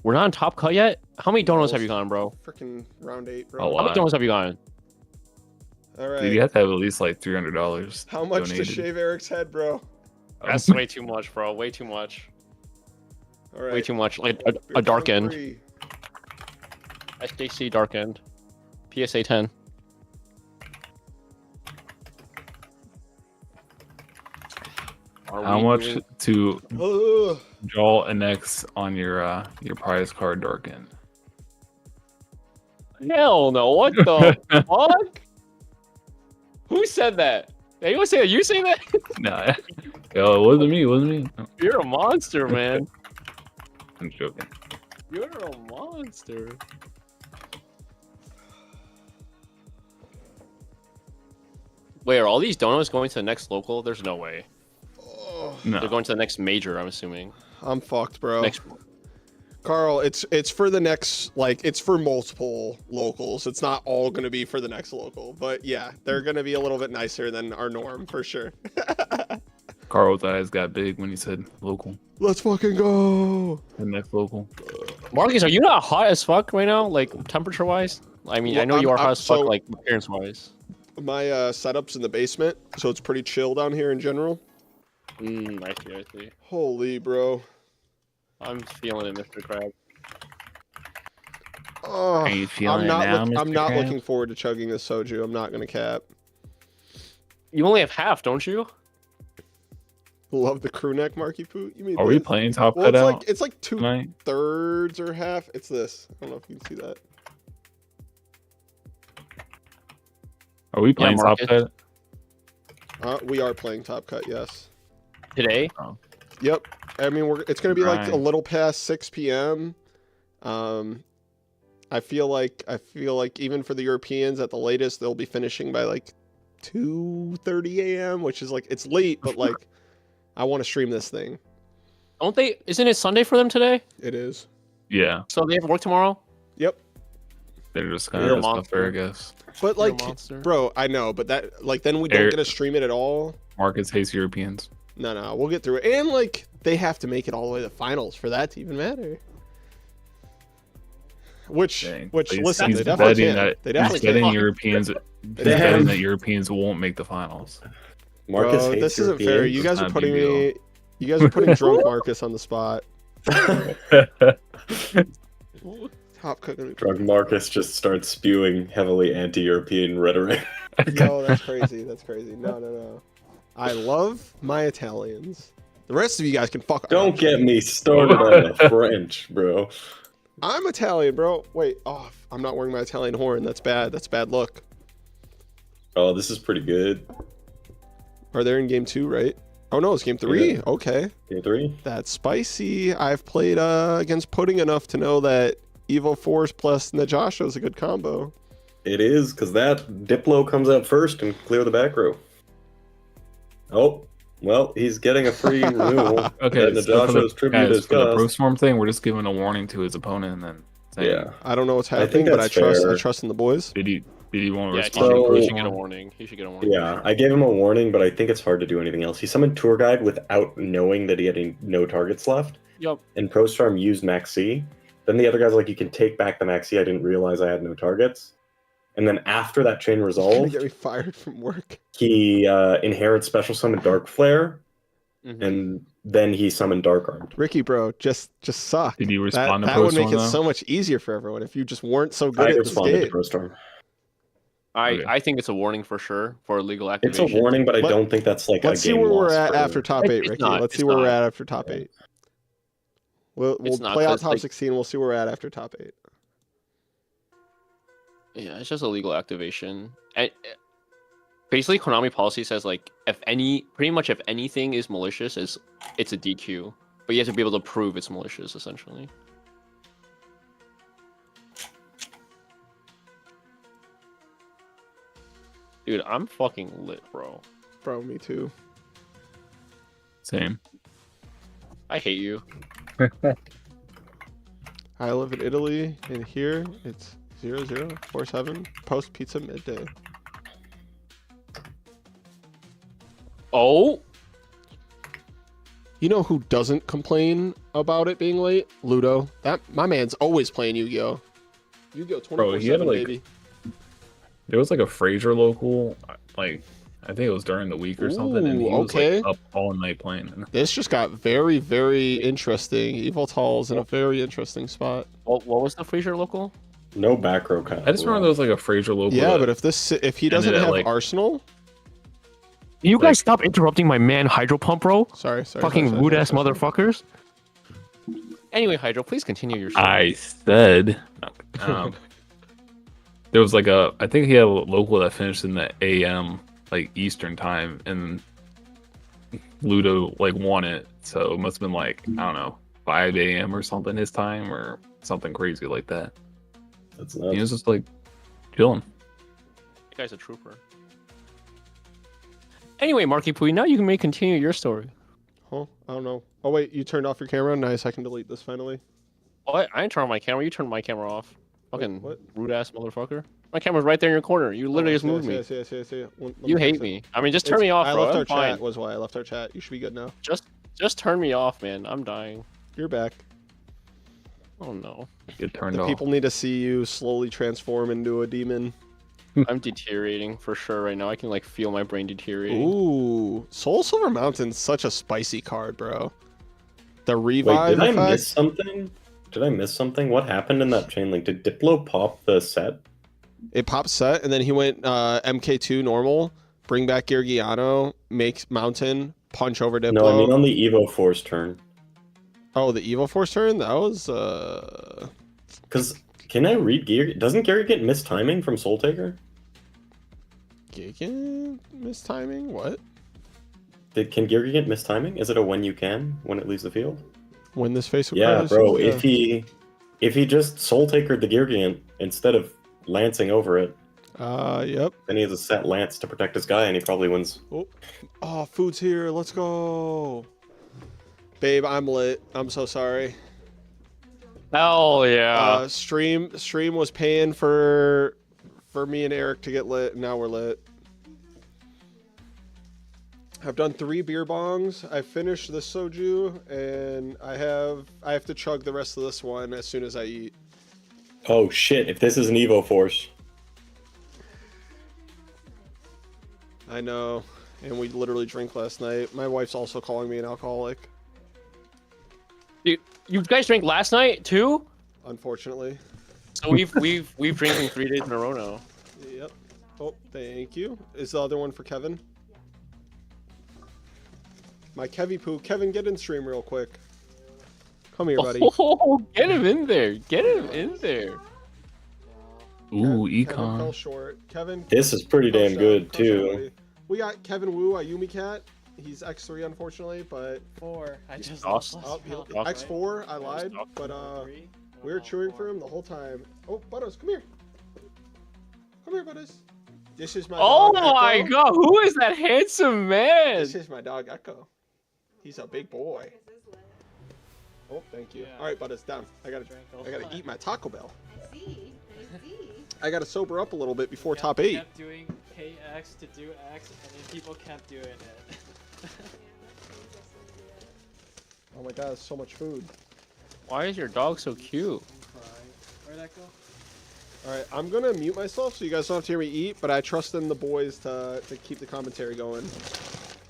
We're not in top cut yet? How many donuts have you gotten, bro? Freaking round 8, A bro. How lot. many donuts have you gotten? All right. Dude, you have to have at least like $300. How much donated. to shave Eric's head, bro? That's way too much, bro. Way too much. All right. Way too much. Like Beer a dark count end. 3. SJC dark end. PSA 10. Are How we much doing- to Ugh. draw an X on your prize card darken? Hell no! What the fuck? Who said that? Anyone say that? You say that? Nah, yo, it wasn't me. It wasn't me. No, You're a monster, man. I'm joking. You're a monster. Wait, are all these donuts going to the next local? There's no way. Oh, No, They're going to the next major, I'm assuming. I'm fucked, bro. Next. Carl, it's for the next, like, it's for multiple locals. It's not all going to be for the next local. But yeah, they're going to be a little bit nicer than our norm, for sure. Carl's eyes got big when he said local. Let's fucking go. The next local. Marcus, are you not hot as fuck right now? Like, temperature wise? I mean, I know you are hot as fuck, so- like, appearance wise. My setup's in the basement, so it's pretty chill down here in general. I see, I see. Holy, bro. I'm feeling it, Mr. Crab. Oh, Are you feeling I'm not, it now, I'm Mr. not Crab? looking forward to chugging this soju. I'm not going to cap. You only have half, don't you? Love the crew neck, Marky Poo. You mean Are we this? playing top Well, cut it's out like it's like tonight? 2/3 or half. It's this. I don't know if you can see that. Are we playing top Marcus. cut? We are playing top cut. Yes. Today? Yep. I mean, it's going to be like a Right. little past 6 p.m. I feel like even for the Europeans, at the latest, they'll be finishing by like 2:30 a.m., which is like, it's late, but like, I want to stream this thing. Don't they? Isn't it Sunday for them today? It is. Yeah, So they have work tomorrow? Yep. they're just You're kind a of stuff there, I monster. guess. But You're a like, monster. bro, I know, but that, like, then we don't Eric- get to stream it at all. Marcus hates Europeans. No, we'll get through it. And like, they have to make it all the way to the finals for that to even matter. Which, Dang. listen, He's they definitely betting can. that They he's definitely betting can. Europeans. He's Damn. betting that Europeans won't make the finals. Marcus Bro, hates this isn't fair. Europeans. You guys are not a putting big me. You guys are putting drunk Marcus on the spot. Top cooking. Drug Marcus just starts spewing heavily anti-European rhetoric. Yo, that's crazy. That's crazy. No. I love my Italians. The rest of you guys can fuck off. Don't get me started on the French, bro. I'm Italian, bro. Wait, I'm not wearing my Italian horn. That's bad. That's a bad look. Oh, this is pretty good. Are they in game 2, right? Oh no, it's game 3. Yeah. Okay. Game 3? That's spicy. I've played against Pudding enough to know that Evo Force plus Najasho is a good combo. It is, because that Diplo comes out first and clear the back row. Oh, well, he's getting a free renewal. Okay, And so for the, Najasho's tribute guys, is for the cost. Pro Storm thing, we're just giving a warning to his opponent and then saying, Yeah. I don't know what's I happening, think but I that's trust fair. I trust in the boys. did he won't Yeah, respond? so- he to should get a Pro warning. He should get a warning. Yeah, I gave him a warning, but I think it's hard to do anything else. He summoned Tour Guide without knowing that he had no targets left, Yup. and Pro Storm used Max C. Then the other guy's like, you can take back the Max C. I didn't realize I had no targets. And then after that chain Gonna resolved, get me fired from work. he inherent special summoned Dark Flare, Mhm. and then he summoned Dark Armed. Ricky, bro, just suck. Did you That, respond to that Pro would make Storm, it though? so much easier for everyone if you just weren't so good I at this responded to game. Pro Storm. Okay. I think it's a warning for sure for illegal It's activation. a warning, but I Let- don't think that's like Let's a see game where we're loss at for- after top It's 8, Ricky. not, Let's it's see where we're not. at after top 8. We'll It's not, play out 'cause, top like- 16. We'll see where we're at after top 8. Yeah, it's just illegal activation. And basically, Konami policy says like pretty much if anything is malicious, it's a DQ. But you have to be able to prove it's malicious, essentially. Dude, I'm fucking lit, bro. Bro, me too. Same. I hate you. I live in Italy, and here it's 0047 post pizza midday. Oh, You know who doesn't complain about it being late? Ludo. That my man's always playing Yu-Gi-Oh. Yu-Gi-Oh 24/7, Bro, he had, like, baby. There was like a Fraser local, like I think it was during the week or something, and he Ooh, was okay. like up all night playing. This just got very, very interesting. Evil Tall's in a very interesting spot. what was the Fraser local? No back row kind. I just remember there was like a Fraser local. Yeah, that- but if he doesn't ended at, have like- Arsenal, You Like- guys stop interrupting my man Hydro Pump, bro. sorry, Fucking sorry, rude ass sorry. motherfuckers. Anyway, Hydro, please continue your story. I said there was like I think he had a local that finished in the AM like Eastern time, and Ludo like won it, so it must have been like I don't know 5 AM or something his time or something crazy like that. That's He nuts. was just like chilling. You guy's a trooper. Anyway, Marky Pooey, now you may continue your story. Huh? I don't know. Oh wait, you turned off your camera. Nice, I can delete this finally. What? I didn't turn on my camera. You turned my camera off. Fucking what? rude ass motherfucker. My camera's right there in your corner. You literally just moved me. Yes. Let You hate fix it. me. I mean, just turn me off, I bro. left I'm our fine. chat. Was why I left our chat. You should be good now. Just turn me off, man. I'm dying. You're back. Oh no. Get turned The off. people need to see you slowly transform into a demon. I'm deteriorating for sure right now. I can like feel my brain deteriorating. Ooh, Soul Silver Mountain's such a spicy card, bro. The Wait, revive did I effect. miss something? Did I miss something? What happened in that chain link? Did Diplo pop the set? It popped set, and then he went MK2 normal, bring back Geargia, make Mountain, punch over Diplo. No, I mean on the Evo Force turn. Oh, the Evil Force turn? That was Because can I read Gear? Doesn't Gary get missed timing from Soul Taker? Gigan mistiming? What? Can Gear get missed timing? Is it a when you can when it leaves the field? When this face would Yeah, cry, bro. yeah. If he just Soul Takered the Geargiant instead of lancing over it, Yep. then he has a set lance to protect his guy, and he probably wins. Oh, food's here. Let's go. Babe, I'm lit. I'm so sorry. Hell yeah. Stream was paying for me and Eric to get lit, and now we're lit. I've done 3 beer bongs. I finished the soju, and I have to chug the rest of this one as soon as I eat. Oh shit! If this is an Evo Force, I know, and we literally drank last night. My wife's also calling me an alcoholic, Dude, you guys drank last night too? unfortunately. So we've drinking 3 days in a row now. Yep. Oh, thank you. Is the other one for Kevin? My Kevy poo. Kevin, get in stream real quick. Come here, buddy. Oh, get him in there. Get him in there. Ooh, Kevin fell econ. short. Kevin. this is pretty come damn shot, good come shot, too. buddy. We got Kevin Wu, a Yumi cat. He's X3 unfortunately, but 4. I just Awesome. lost oh, count. X4. I lied, but 3. we were cheering for him the whole time. Oh, Butters, come here. Come here, Butters. This is my. Oh dog, my Echo. god, who is that handsome man? This is my dog Echo. He's a big boy. Oh, thank you. Yeah. All right, Butters, down. I gotta Drank a eat my Taco Bell. I see. I see. I gotta sober up a little bit before Kept- top 8. Kept doing KX to do X, and then people kept doing it. Oh my god, so much food. Why is your dog so cute? I'm crying. Where'd that go? All right, I'm gonna mute myself so you guys don't have to hear me eat, but I trust in the boys to keep the commentary going.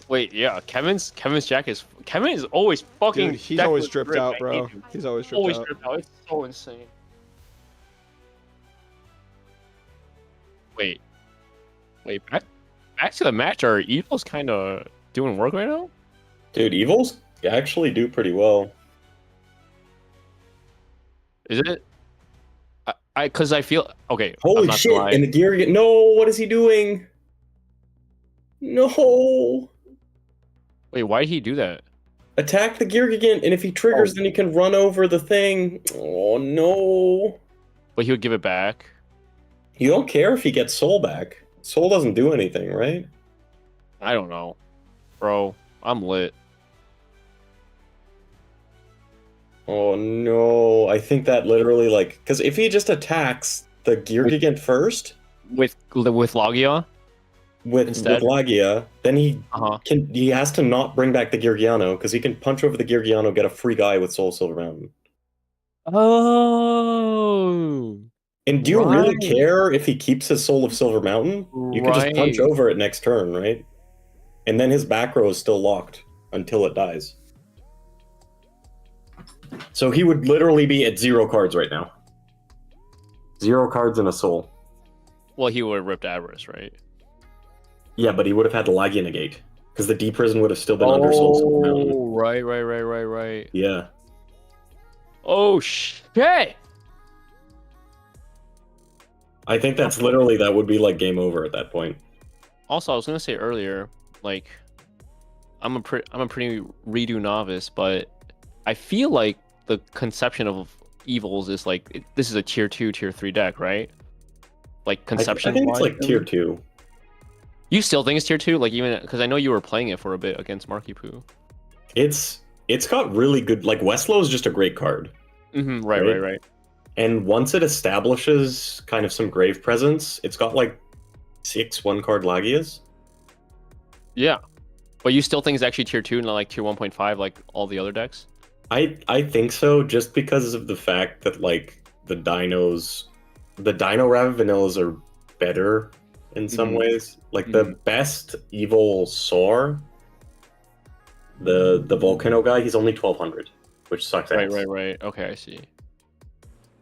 Wait, yeah, Kevin's jacket is Kevin is always fucking. Dude, he's decked always with dripped drip. out, I bro. hate him. He's always dripped Always out. dripped out. It's so insane. Wait, back to the match. Are Evil's kind of doing work right now? Dude, Evils actually do pretty well. Is it? Because I feel okay. I'm Holy not shit! gonna lie. And the gear get no. What is he doing? No. Wait, why did he do that? Attack the gear again, and if he triggers, Oh. then you can run over the thing. Oh no. But he would give it back. You don't care if he gets soul back. Soul doesn't do anything, right? I don't know, bro. I'm lit. Oh no, I think that literally like because if he just attacks the Geargia first With Logia. with Instead? Lagia, then Uh-huh. he has to not bring back the Geargiano because he can punch over the Geargiano, get a free guy with Soul Silver Mountain. Oh, And do you really right. care if he keeps his Soul of Silver Mountain? You could just punch Right. over it next turn, right? And then his back row is still locked until it dies. So he would literally be at 0 cards right now. 0 cards and a soul. Well, he would have ripped Avarice, right? Yeah, but he would have had the Lagia negate. Because the D prison would have still been under Soul Silver Mountain. Oh, right. Yeah. Oh shit! I think that's literally, that would be like game over at that point. Also, I was gonna say earlier, like, I'm a pretty redo novice, but I feel like the conception of evils is like this is a tier 2, tier 3 deck, right? Like conception. I think it's like tier 2. You still think it's tier 2? Like even because I know you were playing it for a bit against Marky Poo. It's got really good, like Westlow is just a great card. Right. And once it establishes kind of some grave presence, it's got like 6 1-card Lagias. Yeah, but you still think it's actually tier 2, not like tier 1.5 like all the other decks? I think so, just because of the fact that like the Dino Rabbit Vanillas are better in some ways. Like the best evil Soar, the Volcano guy, he's only 1200, which sucks ass. Right. Okay, I see.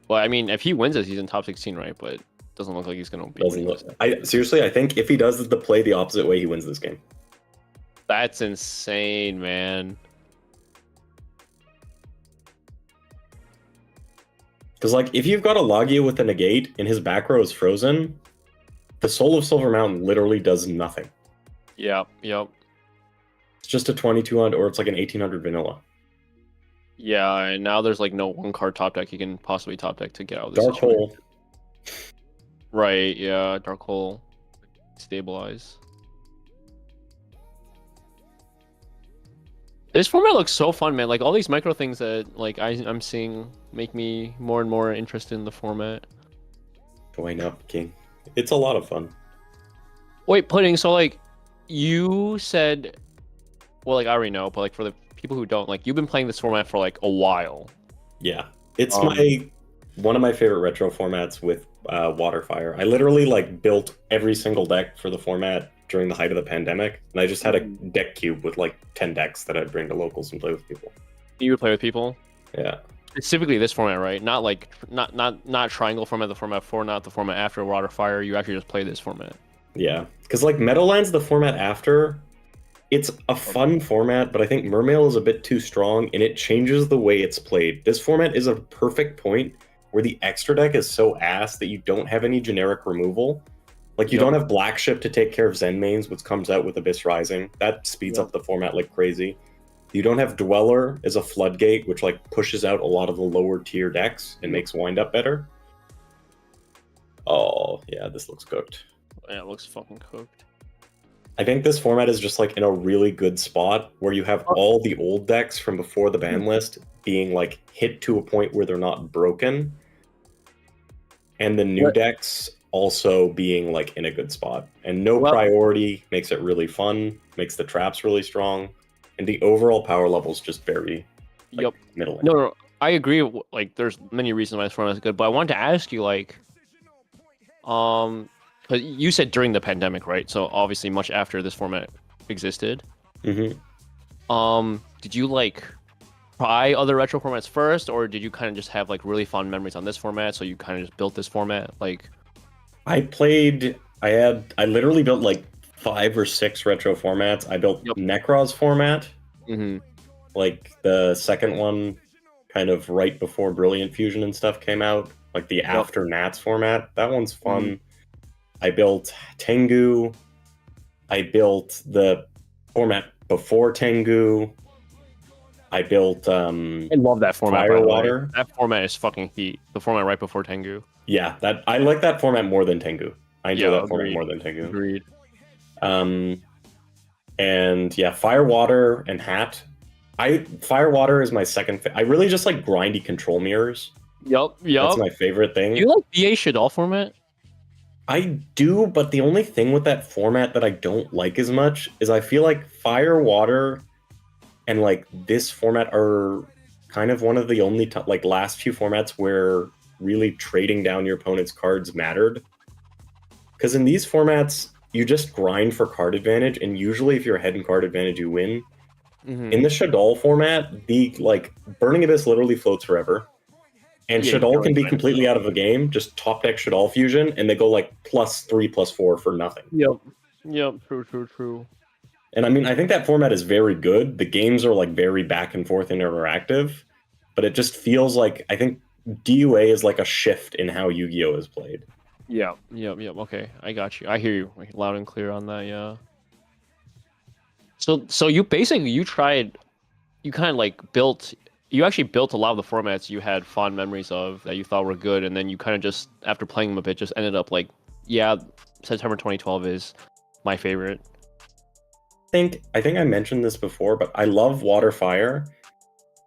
Well, I mean, if he wins this, he's in top 16, right? But doesn't look like he's gonna be. Doesn't look. Seriously, I think if he does the play the opposite way, he wins this game. That's insane, man. Because like if you've got a Lagia with a negate and his back row is frozen, the Soul of Silver Mountain literally does nothing. Yep. It's just a 2200 or it's like an 1800 vanilla. Yeah, and now there's like no 1-card top deck you can possibly top deck to get out of this Dark situation. Hole. Right, yeah, Dark Hole. Stabilize. This format looks so fun, man. Like all these micro things that like I'm seeing make me more and more interested in the format. Going up, King. It's a lot of fun. Wait, Pudding, so like you said, well, like I already know, but like for the people who don't, like you've been playing this format for like a while. Yeah. It's one of my favorite retro formats with Waterfire. I literally like built every single deck for the format during the height of the pandemic, and I just had a deck cube with like 10 decks that I'd bring to locals and play with people. You would play with people? Yeah. Specifically this format, right? Not like not triangle format, the format 4, not the format after Waterfire. You actually just play this format. Yeah. Because like Meadowlands, the format after, it's a fun format, but I think Mermail is a bit too strong and it changes the way it's played. This format is a perfect point where the extra deck is so ass that you don't have any generic removal. Like you don't have Black Ship to take care of Zen mains, which comes out with Abyss Rising. That speeds up the format like crazy. You don't have Dweller as a floodgate, which like pushes out a lot of the lower tier decks and makes wind up better. Oh yeah, this looks cooked. Yeah, it looks fucking cooked. I think this format is just like in a really good spot where you have all the old decks from before the ban list being like hit to a point where they're not broken, and the new decks also being like in a good spot. And no priority makes it really fun, makes the traps really strong, and the overall power level is just very middling. No, I agree. Like, there's many reasons why this format is good, but I wanted to ask you, like, because you said during the pandemic, right? So obviously, much after this format existed. Mm-hmm. Did you like try other retro formats first, or did you kind of just have like really fond memories on this format, so you kind of just built this format? Like, I literally built like 5 or 6 retro formats. I built Necros format, like the second one, kind of right before Brilliant Fusion and stuff came out, like the after Nats format. That one's fun. I built Tengu. I built the format before Tengu. I built I love that format. Firewater. That format is fucking heat. The format right before Tengu. Yeah, I like that format more than Tengu. I enjoy Yeah, that format agreed. more than Tengu. Agreed. And yeah, Fire, Water, and Hat. Fire, Water is my second. I really just like grindy control mirrors. Yup. That's my favorite thing. Do you like BA Shaddoll format? I do, but the only thing with that format that I don't like as much is I feel like Fire, Water, and like this format are kind of one of the only like last few formats where really trading down your opponent's cards mattered. Because in these formats, you just grind for card advantage, and usually if you're ahead in card advantage, you win. Mm-hmm. In the Shaddoll format, the like Burning Abyss literally floats forever. And Yeah, Shaddoll you can be can't completely out of the game, just top deck Shaddoll fusion, and they go like +3, +4 for nothing. Yep. True. And I mean, I think that format is very good. The games are like very back and forth and interactive, but it just feels like I think DUA is like a shift in how Yu-Gi-Oh is played. Yep. Okay, I got you. I hear you loud and clear on that. Yeah. So you basically you kind of like built. You actually built a lot of the formats you had fond memories of that you thought were good, and then you kind of just after playing them a bit, just ended up like, yeah, September 2012 is my favorite. I think I mentioned this before, but I love Water Fire,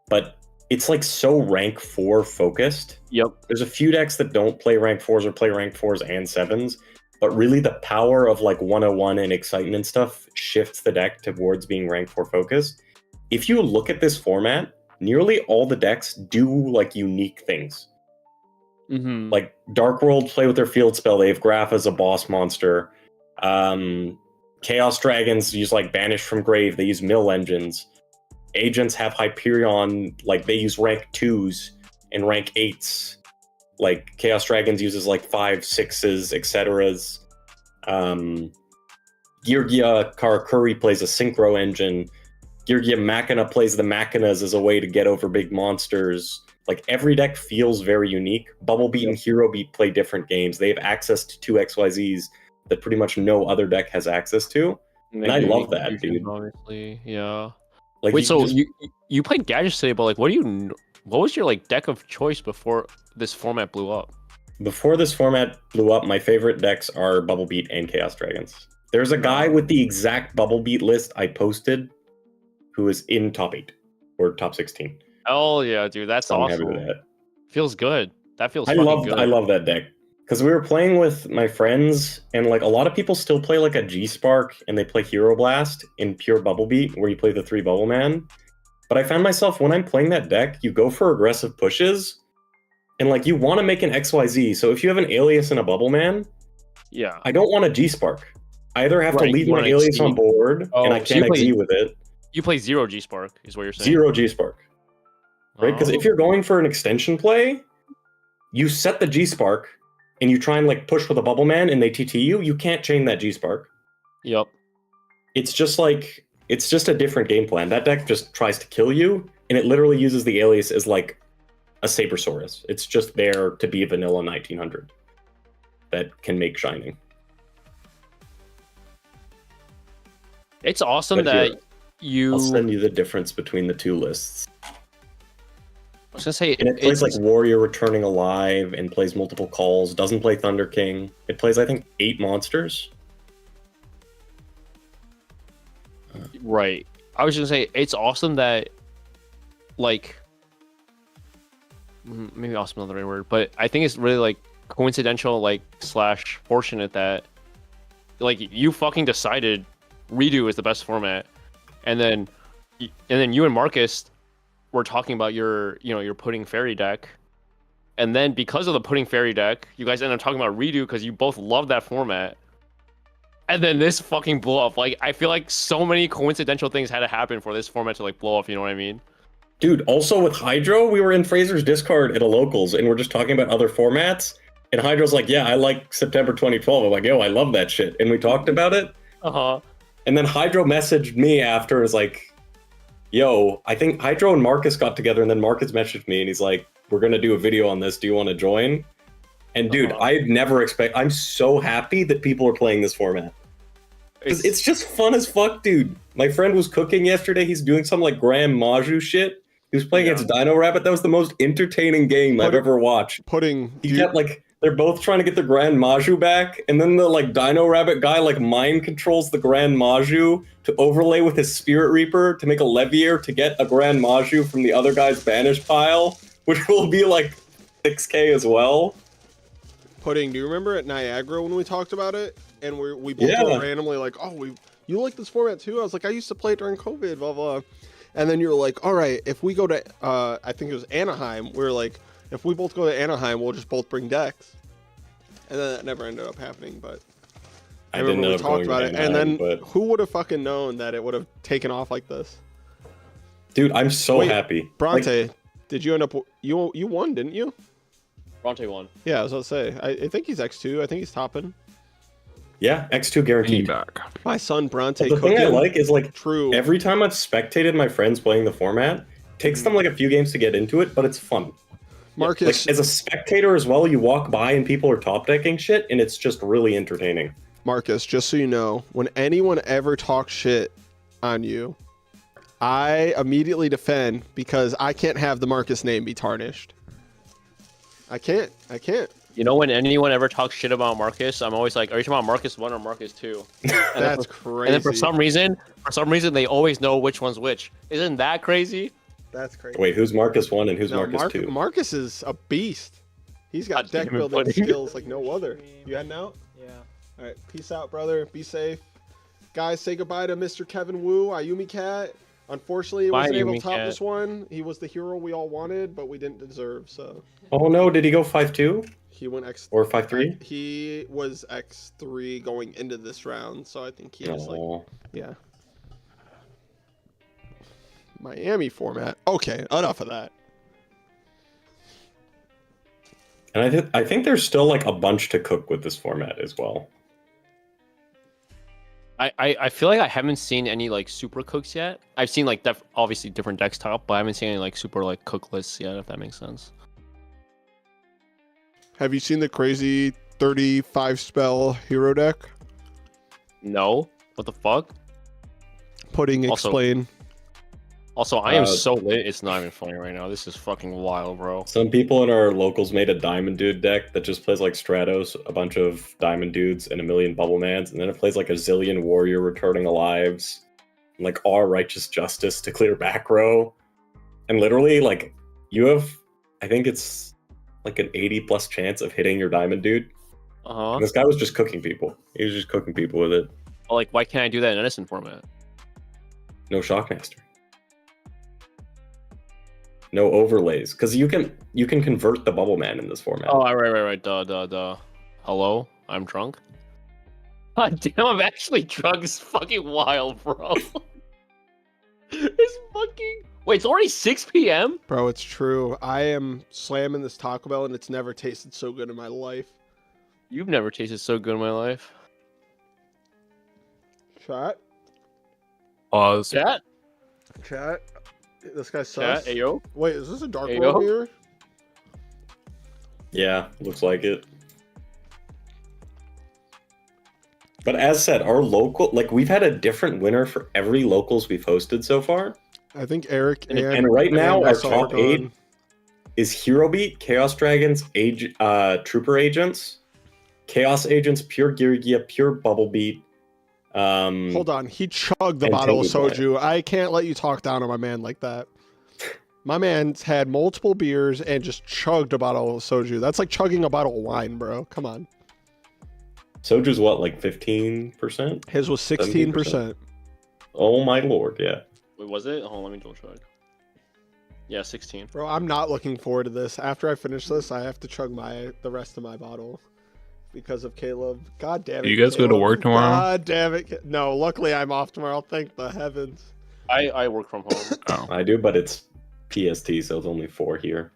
but it's like so rank 4 focused. Yep. There's a few decks that don't play rank 4s or play rank 4s and 7s, but really the power of like 101 and Excitement and stuff shifts the deck towards being rank 4 focused. If you look at this format, nearly all the decks do like unique things. Mm-hmm. Like Dark World play with their field spell, they have Graph as a boss monster. Chaos Dragons use like Banish from Grave, they use Mill Engines. Agents have Hyperion, like they use rank 2s and rank 8s. Like Chaos Dragons uses like 5, 6s, etc. Geargia Karakuri plays a Synchro engine. Geargia Machina plays the Machinas as a way to get over big monsters. Like every deck feels very unique. Bubble Beat and Hero Beat play different games. They have access to 2 XYZs that pretty much no other deck has access to. And I love that, dude. Obviously, yeah. Like, Wait, so you played Gadgets today, but like, what was your like deck of choice before this format blew up? Before this format blew up, my favorite decks are Bubble Beat and Chaos Dragons. There's a guy with the exact Bubble Beat list I posted who is in top 8 or top 16. Oh yeah, dude, that's So I'm awesome. happy with that. Feels good. That feels. I love that deck because we were playing with my friends, and like a lot of people still play like a G Spark and they play Hero Blast in pure Bubble Beat, where you play the 3 Bubble Man. But I found myself when I'm playing that deck, you go for aggressive pushes, and like you want to make an XYZ. So if you have an Alias and a Bubble Man, Yeah. I don't want a G Spark. I either have to Right, leave you my want Alias XZ. on board, Oh, and I so you can't play- XZ with it. You play 0 G Spark, is what you're saying. 0 G Spark. Right? Because Oh. if you're going for an extension play, you set the G Spark and you try and like push with a Bubble Man and they TT you, you can't chain that G Spark. Yep. It's just a different game plan. That deck just tries to kill you, and it literally uses the Alias as like a Sabersaurus. It's just there to be a vanilla 1900 that can make Shining. It's awesome But that here, you. I'll send you the difference between the two lists. I was gonna say And it plays it's like Warrior Returning Alive and plays multiple calls. Doesn't play Thunder King. It plays, I think, 8 monsters. right. I was gonna say it's awesome that, like, maybe awesome is not the right word, but I think it's really like coincidental, like slash fortunate that, like, you fucking decided Redo is the best format, and then you and Marcus were talking about your Pudding Fairy deck, and then because of the Pudding Fairy deck, you guys ended up talking about Redo because you both love that format. And then this fucking blew up. Like, I feel like so many coincidental things had to happen for this format to like blow up. You know what I mean? Dude, also with Hydro, we were in Fraser's Discord at a locals, and we're just talking about other formats. And Hydro's like, yeah, I like September 2012. I'm like, yo, I love that shit. And we talked about it. Uh-huh. And then Hydro messaged me after and was like, yo, I think Hydro and Marcus got together, and then Marcus messaged me, and he's like, we're going to do a video on this. Do you want to join? And dude, I'd never I'm so happy that people are playing this format. It's just fun as fuck, dude. My friend was cooking yesterday. He's doing some like Grand Maju shit. He was playing against Dino Rabbit. That was the most entertaining game I've ever watched. Pudding. He kept like they're both trying to get the Grand Maju back, and then the like Dino Rabbit guy like mind controls the Grand Maju to overlay with his Spirit Reaper to make a Levier to get a Grand Maju from the other guy's banish pile, which will be like 6k as well. Pudding, do you remember at Niagara when we talked about it? And we both were randomly like, oh, you like this format too? I was like, I used to play it during COVID, blah, blah. And then you were like, all right, if we go to, I think it was Anaheim, we were like, if we both go to Anaheim, we'll just both bring decks. And then that never ended up happening, but I didn't know we talked about it. Anaheim, And then but... who would have fucking known that it would have taken off like this? Dude, I'm so happy. Bronte, did you end up, you won, didn't you? Bronte won. Yeah, I was about to say, I think he's X2. I think he's topping. Yeah, X2 guaranteed. Back. My son Bronte. The thing I like is like true. every time I've spectated my friends playing the format, it takes them like a few games to get into it, but it's fun. Marcus, like, as a spectator as well, you walk by and people are top decking shit, and it's just really entertaining. Marcus, just so you know, when anyone ever talks shit on you, I immediately defend because I can't have the Marcus name be tarnished. I can't. You know, when anyone ever talks shit about Marcus, I'm always like, are you talking about Marcus 1 or Marcus 2? That's crazy. And then for some reason, they always know which one's which. Isn't that crazy? That's crazy. Wait, who's Marcus 1 and who's Marcus 2? Marcus is a beast. He's got deck damn it, building Pudding. skills like no other. You heading out? Yeah. All right. Peace out, brother. Be safe. Guys, say goodbye to Mr. Kevin Wu, Ayumi Cat. Unfortunately, he Bye, wasn't able to Ayumi top Cat. this one. He was the hero we all wanted, but we didn't deserve, so. Oh no, did he go 5-2 He went X or 5-3? He was X3 going into this round, so I think he just like, yeah. Miami format. Okay, enough of that. And I think there's still like a bunch to cook with this format as well. I feel like I haven't seen any like super cooks yet. I've seen like obviously different decks top, but I haven't seen any like super like cook lists yet, if that makes sense. Have you seen the crazy 35 spell hero deck? No. What the fuck? Pudding Also- explain. Also, I am so lit. It's not even funny right now. This is fucking wild, bro. Some people in our locals made a Diamond Dude deck that just plays like Stratos, a bunch of Diamond Dudes, and a million Bubble Mans, and then it plays like a zillion Warrior Returning Alives, and like our Righteous Justice to clear back row. And literally, like, you have, I think it's like an 80+ chance of hitting your Diamond Dude. Uh-huh. And this guy was just cooking people. He was just cooking people with it. Well, like, why can't I do that in Innocent format? No Shockmaster. No overlays, because you can convert the Bubble Man in this format. Oh, right. Duh. Hello? I'm drunk? God damn, I'm actually drunk. It's fucking wild, bro. It's fucking... Wait, it's already 6 p.m.? Bro, it's true. I am slamming this Taco Bell and it's never tasted so good in my life. You've never tasted so good in my life. Chat? Pause. Chat? Chat? This guy's Chat? sus. Ayo? Wait, is this a Dark Ayo? World mirror? Yeah, looks like it. But as said, our local, like, we've had a different winner for every locals we've hosted so far. I think Eric And right now, our myself are top 8 gone. is Hero Beat, Chaos Dragons, Trooper Agents, Chaos Agents, Pure Geargia, Pure Bubble Beat. Hold on, he chugged the and bottle of Toby Boy. soju. I can't let you talk down on my man like that. My man's had multiple beers and just chugged a bottle of soju. That's like chugging a bottle of wine, bro. Come on. Soju's what, like 15%? His was 16%. Oh my lord, yeah. Wait, was it? Hold on, let me double check. Yeah, 16. Bro, I'm not looking forward to this. After I finish this, I have to chug the rest of my bottle because of Caleb. God damn it. You guys go to Caleb. work tomorrow? God damn it. No, luckily I'm off tomorrow. Thank the heavens. I work from home. Oh. I do, but it's PST, so it's only 4 here.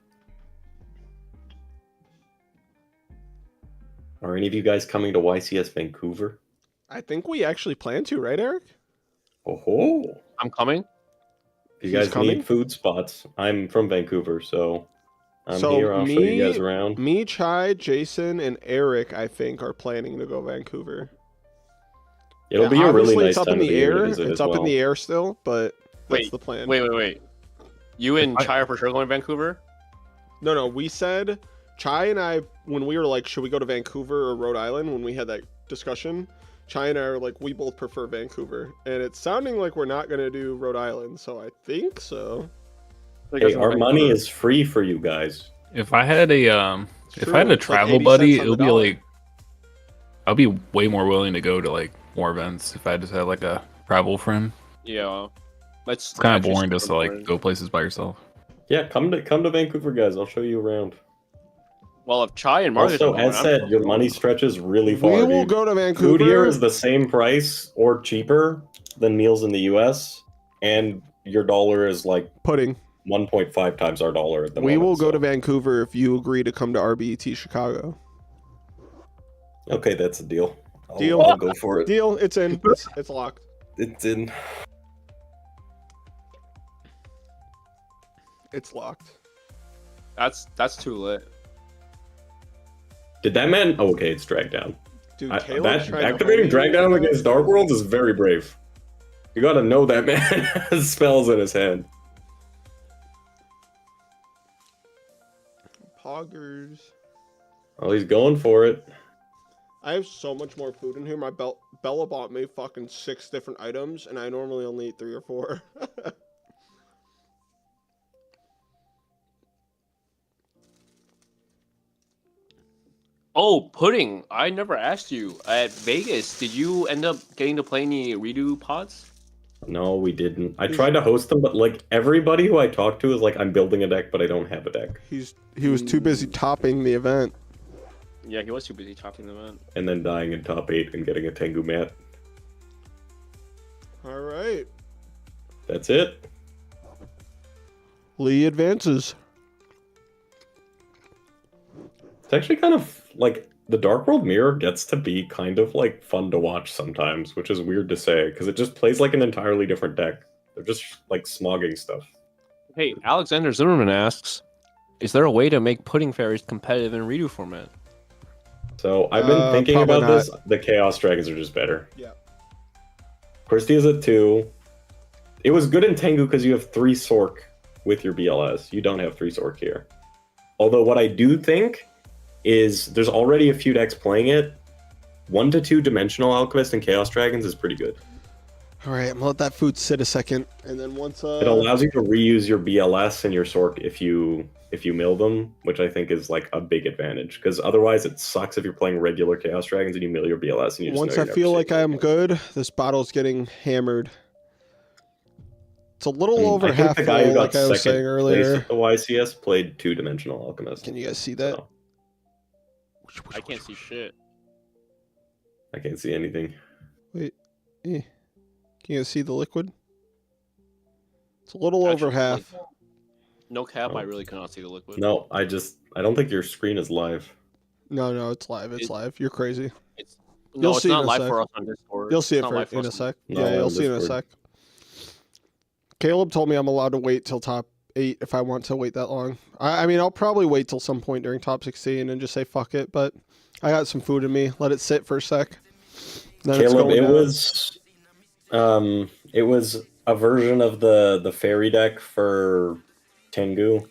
Are any of you guys coming to YCS Vancouver? I think we actually plan to, right, Eric? Oh, I'm coming. if you He's guys coming? need food spots, I'm from Vancouver, so I'm So here. I'll show you guys around. Me, Chai, Jason, and Eric, I think, are planning to go Vancouver. It'll be a really Obviously, nice it's up time in of the the year to air. visit It's as up in well. the air still, but that's Wait, the plan. Wait. You and Chai are for sure going to Vancouver? No, we said Chai and I, when we were like, should we go to Vancouver or Rhode Island, when we had that discussion, Chai and I are like, we both prefer Vancouver, and it's sounding like we're not gonna do Rhode Island, so I think so. Hey, our money is free for you guys. If I had a if True, I had a it's like travel 80 buddy, cents on it would the be dollar. like I'd be way more willing to go to like more events if I just had like a travel friend. Yeah. That's It's kind of actually boring just to super like important. go places by yourself. Yeah, come to Vancouver, guys. I'll show you around. Well, if Chai and Marcus Also, are going, as I'm said, going. your money stretches really far. We will dude. go to Food here Vancouver. is the same price or cheaper than meals in the U.S., and your dollar is like Pudding. 1.5 times our dollar at the We moment. will go so- to Vancouver if you agree to come to RBET Chicago. Okay, that's a deal. Deal. I'll go for it. Deal. It's in. It's locked. It's in. It's locked. That's too lit. Did that man? Oh, okay, it's dragged down. Dude, That Caleb's trying to activating hold drag you down right against now. Dark Worlds is very brave. You gotta know that man has spells in his hand. Poggers. Oh, he's going for it. I have so much more food in here. My Bella bought me fucking 6 different items, and I normally only eat 3 or 4. Oh, pudding! I never asked you. At Vegas, did you end up getting to play any REDU pods? No, we didn't. I tried to host them, but like everybody who I talked to is like, I'm building a deck, but I don't have a deck. He was too busy topping the event. Yeah, he was too busy chopping them in. And then dying in top 8 and getting a Tengu mat. All right. That's it. Lee advances. It's actually kind of like the Dark World Mirror gets to be kind of like fun to watch sometimes, which is weird to say because it just plays like an entirely different deck. They're just like smogging stuff. Hey, Alexander Zimmerman asks, is there a way to make pudding fairies competitive in REDU format? So I've been thinking probably about not. this. The Chaos Dragons are just better. Yeah. Christie is at 2. It was good in Tengu because you have 3 Sork with your BLS. You don't have 3 Sork here. Although what I do think is there's already a few decks playing it. 1 to 2 Dimensional Alchemist and Chaos Dragons is pretty good. All right, I'm gonna let that food sit a second, and then once It allows you to reuse your BLS and your Sork if you mill them, which I think is like a big advantage. Because otherwise, it sucks if you're playing regular Chaos Dragons and you mill your BLS and you just once know I you're feel never like seeing I am it. good, this bottle's getting hammered. It's a little over I think half the guy who full, got like I was second saying place earlier. at the YCS played 2 Dimensional Alchemist. Can you guys see that? So, I can't see shit. I can't see anything. Wait, can you guys see the liquid? It's a little over Actually, half. No cap, Oh. I really cannot see the liquid. No, I don't think your screen is live. No, it's live. It's live. You're crazy. It's You'll it's see in not a live sec. for us on Discord. You'll see It's it not for, live for in a us on- sec. No, Yeah, on you'll see in a Discord. sec. Caleb told me I'm allowed to wait till top 8 if I want to wait that long. I mean, I'll probably wait till some point during top 16 and just say fuck it, but I got some food in me. Let it sit for a sec. Then it's Caleb, going it down. was a version of the fairy deck for Tengu,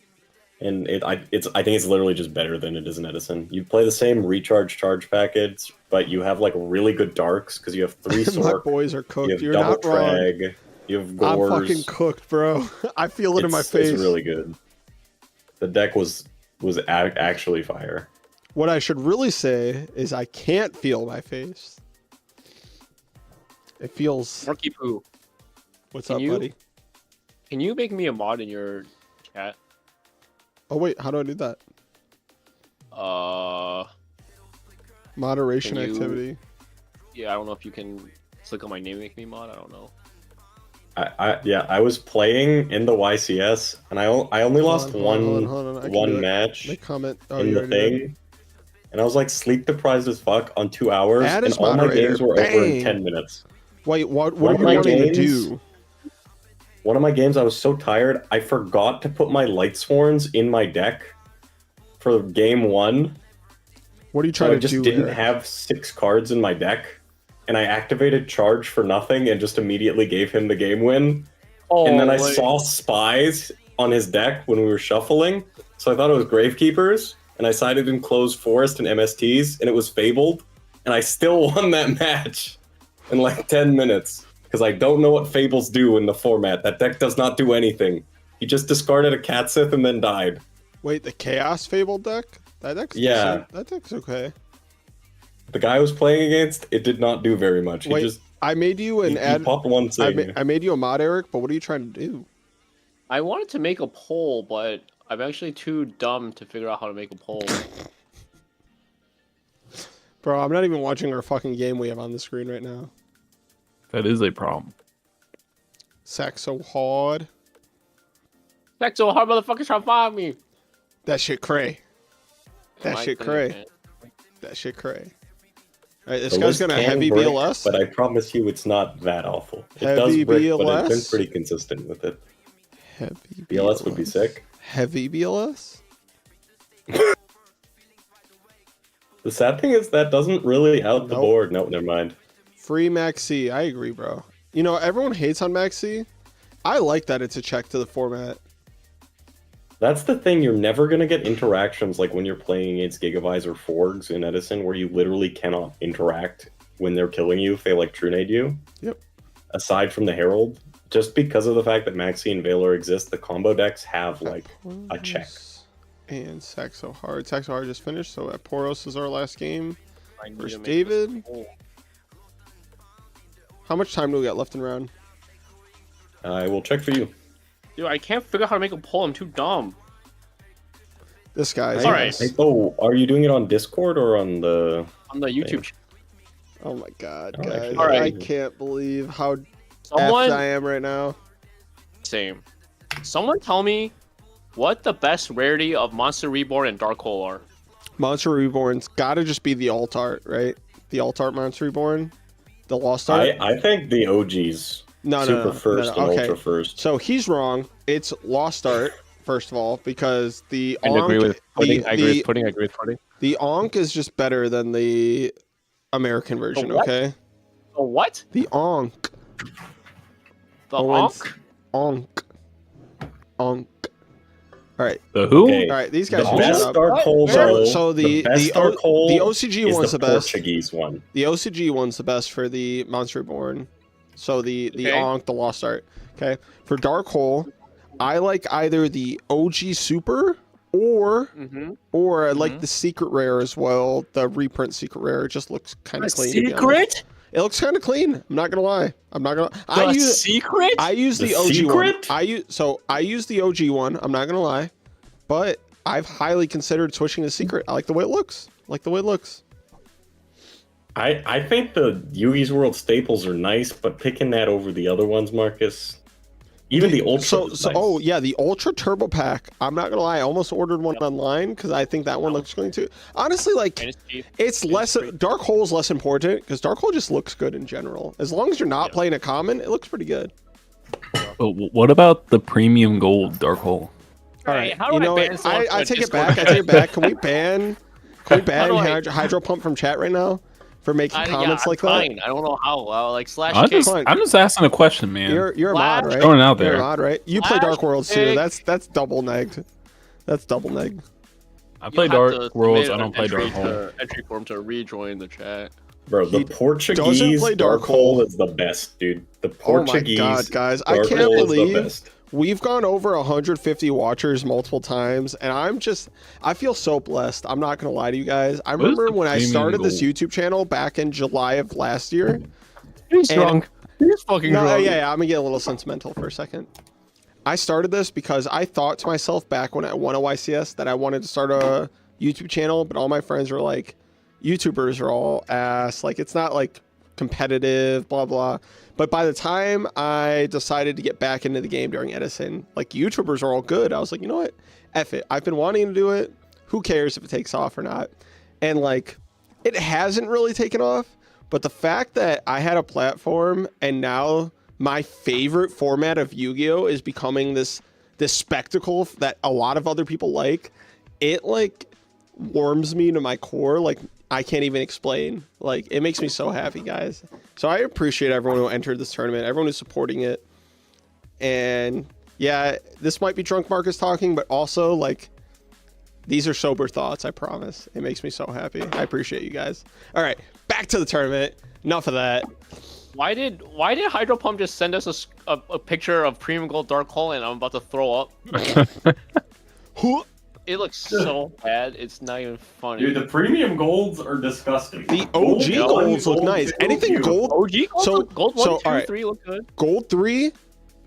and I think it's literally just better than it is in Edison. You play the same recharge charge package, but you have like really good darks because you have 3 My Sork, boys are you cooked. have You're double not wrong. Trag, you have I'm Gores. fucking cooked, bro. I feel it in my It's face. really good. The deck was actually fire. What I should really say is I can't feel my face. It feels. Marky Poo, What's can up, you- buddy? can you make me a mod in your chat? Oh wait, how do I do that? Moderation Can you- activity. Yeah, I don't know if you can click on my name and make me mod. I don't know. I was playing in the YCS and I only lost Hold on. I can do one it. match They comment. Oh, in you the already did. thing, and I was like sleep deprived as fuck on 2 hours, Add and as all my moderator. games were over in Bang. 10 minutes. Wait, what One are of you my wanting to games- do? One of my games, I was so tired, I forgot to put my Light Sworns in my deck for game 1. What are you So trying I to just do didn't here? have 6 cards in my deck, and I activated Charge for nothing and just immediately gave him the game win. And then I saw Spies on his deck when we were shuffling, so I thought it was Gravekeepers. and I sided in Closed Forest and MSTs, and it was Fabled, and I still won that match in like 10 minutes. Because I don't know what Fables do in the format. That deck does not do anything. He just discarded a Catsith and then died. Wait, the Chaos Fable deck? That deck's Yeah. decent. That deck's okay. The guy I was playing against, it did not do very much. Wait, He just I made you an he popped one thing. I made you a mod, Eric, but what are you trying to do? I wanted to make a poll, but I'm actually too dumb to figure out how to make a poll. Bro, I'm not even watching our fucking game we have on the screen right now. That is a problem. Sack so hard. That's so hard, motherfuckers trying to find me. That shit cray. That My shit thing, cray. man. That shit cray. Alright, this The guy's list gonna can heavy break, BLS. but I promise you it's not that awful. It Heavy does break, but I've been BLS? pretty consistent with it. Heavy BLS would be sick. Heavy BLS? The sad thing is that doesn't really out the Nope. board. No, never mind. Free Maxi. I agree, bro. You know, everyone hates on Maxi. I like that it's a check to the format. That's the thing. You're never gonna get interactions like when you're playing against Gigavies or Forgs in Edison, where you literally cannot interact when they're killing you if they like Trunade you. Yep. Aside from the Herald, just because of the fact that Maxi and Valor exist, the combo decks have like a check. And Saxo Hard. Saxo Hard just finished, so at Poros is our last game. I need Versus to make David. this poll. How much time do we got left in round? I will check for you. Dude, I can't figure out how to make a poll. I'm too dumb. This guy's All right. Oh, are you doing it on Discord or on the? On the YouTube channel. Oh my god, Oh, guys. actually, All right. I can't believe how effed Someone, I am right now. same. Someone tell me what the best rarity of Monster Reborn and Dark Hole are. Monster Reborn's gotta just be the alt art, right? The alt art Monster Reborn. The Lost Art. I think the OGs. No, Super no. first and Okay. Ultra first. So he's wrong. It's Lost Art, first of all, because the I agree Ankh, with Pudding. I agree the, with Pudding. I agree with Pudding. the Ankh is just better than the American version, what? okay? The what? The Ankh. The Owens. Ankh? Ankh. Alright. The who? Okay. Alright, these The guys should best shut up. Dark Hole, So- though, so the best Dark Hole the OCG is one's the the best. Portuguese one. The OCG one's the best for the Monster Reborn. So the Okay. Ankh, the Lost Art. Okay. For Dark Hole, I like either the OG Super or Mm-hmm. I like the Secret Rare as well. The reprint Secret Rare. It just looks kind of clean. to be honest. Secret? It looks kind of clean. I'm not gonna lie. I'm not gonna. The secret? I use the The OG one. secret? I use the OG one. I'm not gonna lie, but I've highly considered switching to Secret. I like the way it looks. I think the Yugi's World staples are nice, but picking that over the other ones, Marcus. Even the Ultra. So is nice. oh yeah, the Ultra Turbo Pack. I'm not gonna lie. I almost ordered one online because I think that one looks going to. Honestly, like And it's cheap. it's less. Dark Hole is less important because Dark Hole just looks good in general. As long as you're not playing a common, it looks pretty good. But what about the premium gold Dark Hole? All Hey, right, how do you I know ban what? someone from I a take it Discord back. I take it back. Can we ban? Can we ban How do I- Hydro Pump from chat right now for making comments like that? Fine. I don't know how. Like slash I'm kick. just asking a question, man. You're a mod, Flash. right? Throwing it out You're a there. mod, right? You play Flash Dark Worlds too. kick. That's double negged. That's double negged. I You play have to Dark Worlds. submit I don't an play entry Dark Hole. to- Entry form to rejoin the chat. Bro, the He Portuguese play Dark Dark Hole Hole. is the best, dude. The Oh my Portuguese god, guys! I Dark can't Hole is the believe best. we've gone over 150 watchers multiple times, and I feel so blessed. I'm not gonna lie to you guys. I What is remember the when I premium started this gold? YouTube channel back in July of last year. He's And- drunk. He's fucking No, drunk. yeah, I'm gonna get a little sentimental for a second. I started this because I thought to myself back when I won a YCS that I wanted to start a YouTube channel, but all my friends were like, YouTubers are all ass. Like, it's not like competitive, blah, blah. But by the time I decided to get back into the game during Edison, like, YouTubers are all good. I was like, you know what? F it. I've been wanting to do it. Who cares if it takes off or not? And like, it hasn't really taken off. But the fact that I had a platform and now my favorite format of Yu-Gi-Oh is becoming this spectacle that a lot of other people like, it like warms me to my core. Like, I can't even explain. Like, it makes me so happy, guys. So I appreciate everyone who entered this tournament, everyone who's supporting it. And yeah, this might be drunk Marcus talking, but also like These are sober thoughts, I promise. It makes me so happy. I appreciate you guys. All right, back to the tournament. Enough of that. Why did Hydro Pump just send us a picture of Premium Gold Dark Hole and I'm about to throw up? Who? It looks so bad. It's not even funny. Dude, the premium golds are disgusting. The OG golds look nice. Anything gold. OG gold, So- gold 1, so, 2, alright. 3 look good. Gold 3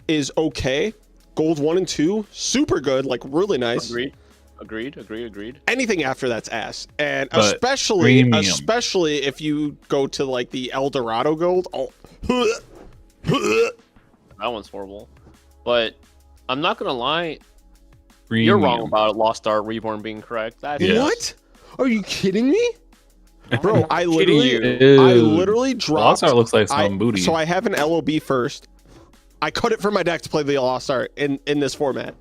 is okay. Gold 1 and 2, super good, like really nice. Agreed. Anything after that's ass. And But especially premium. if you go to like the El Dorado gold. Oh. That one's horrible. But I'm not gonna lie, you're wrong about Lost Art Reborn being correct. That's Yeah. What? Are you kidding me? Bro, I kidding literally dropped. Lost Art looks like some booty. So I have an LOB first. I cut it from my deck to play the Lost Art in this format.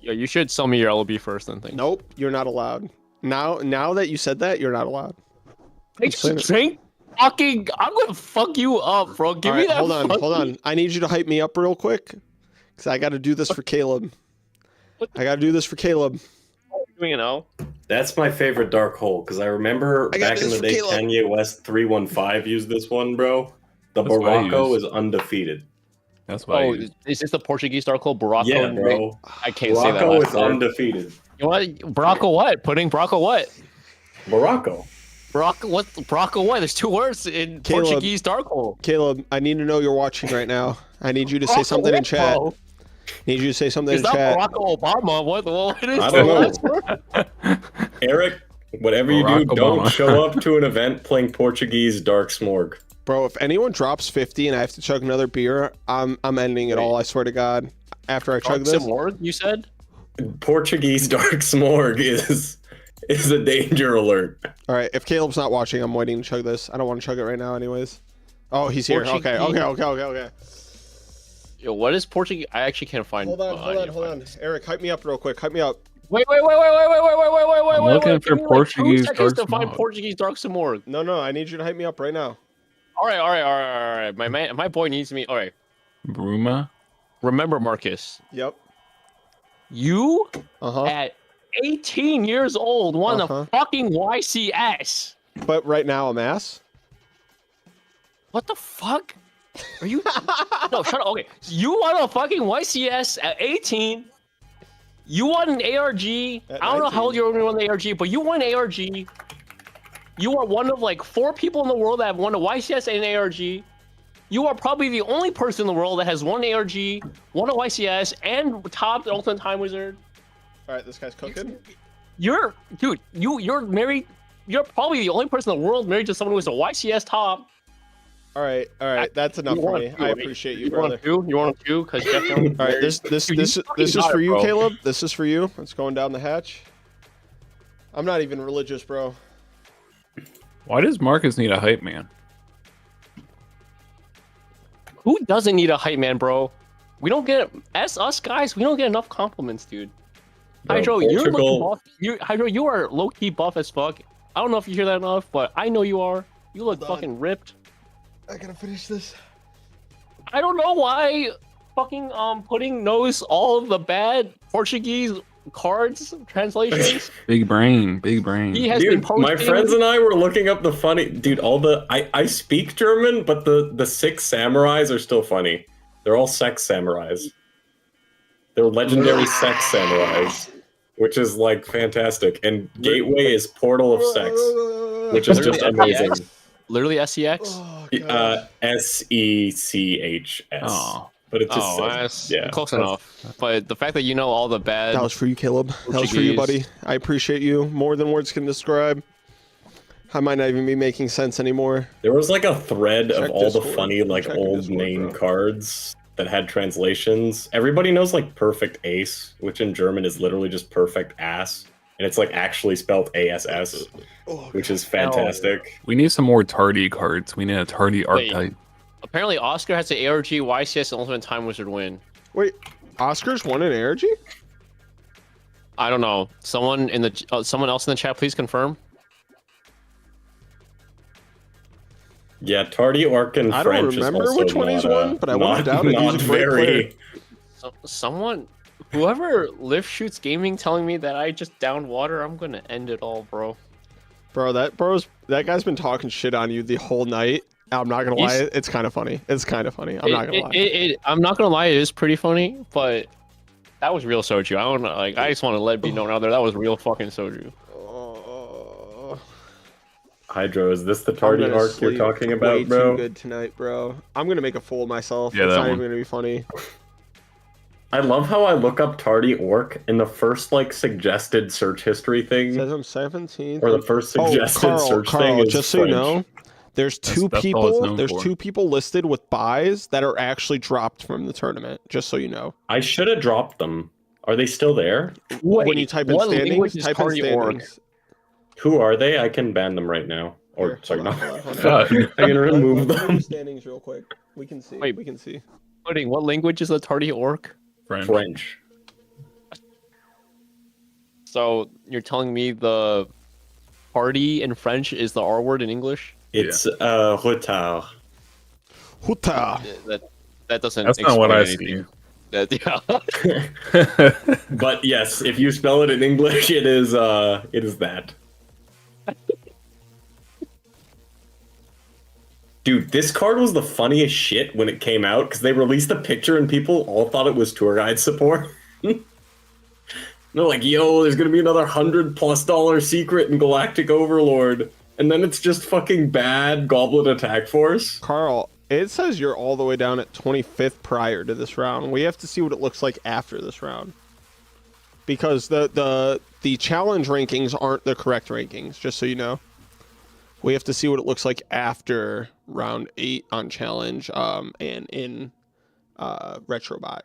Yeah, you should sell me your LOB first and think. Nope, you're not allowed. Now that you said that, you're not allowed. Drink fucking. I'm gonna fuck you up, bro. Give All me right, that. hold on. I need you to hype me up real quick, because I got to do this for Caleb. I got to do this for Caleb. You know. That's my favorite dark hole because I remember I got back in this the for day, Caleb. Kanye West 315 used this one, bro. The That's what I Barocco use. is undefeated. That's why. Oh, is this the Portuguese Dark Hole? Barocco? Yeah, bro. I can't say that. Barocco last is word. undefeated. You know what? Barocco what? Pudding Barocco what? Barocco. Barocco what? Barocco what? There's 2 words in Caleb. Portuguese Dark Hole. Caleb, I need to know you're watching right now. I need you to say something in chat. Need you to say something Is in that chat. Barack Obama? What is I the don't know. last word? Eric, whatever you Barack do, don't Obama. show up to an event playing Portuguese Dark Smorg. Bro, if anyone drops 50 and I have to chug another beer, I'm ending it all. I swear to God. After I chug this, Some word, you said? Portuguese Dark Smorg is a danger alert. all right. If Caleb's not watching, I'm waiting to chug this. I don't want to chug it right now, anyways. Oh, he's here. Okay. Yo, what is Portuguese? I actually can't find. Hold on. Eric, hype me up real quick. Hype me up. Wait. I'm looking for Give me, like, Portuguese 2 seconds Dark to find Smog. Portuguese Dark Smorg. No. I need you to hype me up right now. All right. My boy needs me. All right. Bruma. Remember, Marcus, Yep. you Uh-huh. at 18 years old won Uh-huh. a fucking YCS. But right now I'm ass. What the fuck? Are you? No, shut up. Okay, so you won a fucking YCS at 18. You won an ARG. At I don't know 19. how old you were when you won the ARG, but you won an ARG. You are one of like 4 people in the world that have won a YCS and an ARG. You are probably the only person in the world that has won an ARG, won a YCS, and topped the Ultimate Time Wizard. All right, this guy's cooking. You're married. You're probably the only person in the world married to someone who was a YCS top. All right. That's enough You for want me. two, I right? appreciate you, You brother. want 2? You want 2? Because Jeff Jones. All right, this Dude, you fucking is got for it, you, bro. Caleb. This is for you. It's going down the hatch. I'm not even religious, bro. Why does Marcus need a hype man? Who doesn't need a hype man, bro? We don't get us guys. We don't get enough compliments, dude. Bro, Hydro, you're Portugal- looking buff. Hydro, you are low key buff as fuck. I don't know if you hear that enough, but I know you are. You look Hold on. fucking ripped. I gotta finish this. I don't know why fucking Pudding knows all of the bad Portuguese cards translations. Big brain. He has been Dude, posting. my friends and I were looking up the funny dude. I speak German, but the 6 samurais are still funny. They're all sex samurais. They're legendary sex samurais, which is like fantastic. And Gateway is Portal of Sex, which is just amazing. Literally SCX. Oh, God. SECHS. Oh. But it just Oh, says, that's close enough. But the fact that you know all the bad. That was for you, Caleb. That was for you, buddy. Portuguese. I appreciate you more than words can describe. I might not even be making sense anymore. There was like a thread Check of all the Discord. funny like Checking old Discord, name bro. cards that had translations. Everybody knows like perfect ace, which in German is literally just perfect ass. And it's like actually spelled ASS, Oh, which is fantastic. We need some more tardy cards. We need a tardy Wait. archetype. Apparently, Oscar has the ARG, YCS, and Ultimate Time Wizard win. wait, Oscar's won an ARG? I don't know. Someone else in the chat, please confirm. Yeah, Tardy Arcan I don't French remember is also which one he's not, won, but I wouldn't doubt it. He's Not a great very. Someone. Whoever lift shoots gaming telling me that I just downed water, I'm gonna end it all, bro. Bro, that guy's been talking shit on you the whole night. I'm not gonna lie, it's kind of funny. It's kind of funny. I'm not gonna lie. I'm not gonna lie, it is pretty funny, but that was real soju. I don't know, like I just want to let it be known out there that was real fucking soju. Hydro, is this the I'm tardy gonna arc you're sleep talking way about, bro? too good tonight, bro. I'm gonna make a fool of myself. Yeah, It's that not even one. gonna be funny. I love how I look up tardy orc and the first like suggested search history It thing, says I'm 17th. or the first suggested search thing is just so you French. know, there's two That's all it's people. known There's for. 2 people listed with buys that are actually dropped from the tournament. Just so you know. I should have dropped them. Are they still there? When you type in what standings, language is type in tardy orc? standings. Who are they? I can ban them right now. Or Here, sorry, hold no. on, hold on. God. I can remove Let me do them. standings real quick. We can see. Wait. We can see. Pudding, what language is a tardy orc? French. French. So you're telling me the party in French is the R word in English? It's retard. Huta. That doesn't. That's not what I explain anything. see. Yeah. But yes, if you spell it in English, it is that. Dude, this card was the funniest shit when it came out because they released a picture and people all thought it was tour guide support. They're like, yo, there's gonna be another $100+ secret in Galactic Overlord. And then it's just fucking bad Goblin Attack Force. Carl, it says you're all the way down at 25th prior to this round. We have to see what it looks like after this round. Because the challenge rankings aren't the correct rankings, just so you know. We have to see what it looks like after round 8 on challenge and in Retrobot.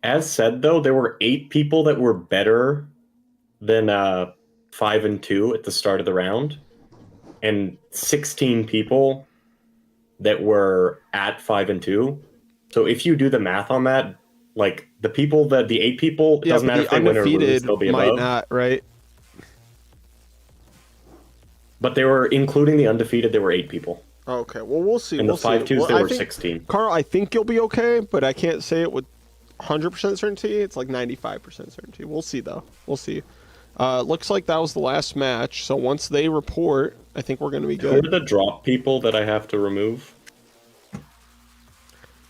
As said, though, there were 8 people that were better than 5 and 2 at the start of the round, and 16 people that were at 5 and 2. So if you do the math on that, like the 8 people, it doesn't matter if they win or lose, they'll be might above. not, right? But they were, including the undefeated, there were 8 people. Okay, well, we'll see. And we'll the 5-2s, see. Well, there I were think, 16. Carl, I think you'll be okay, but I can't say it with 100% certainty. It's like 95% certainty. We'll see, though. We'll see. Looks like that was the last match. So once they report, I think we're going to be Who are good. the drop people that I have to remove?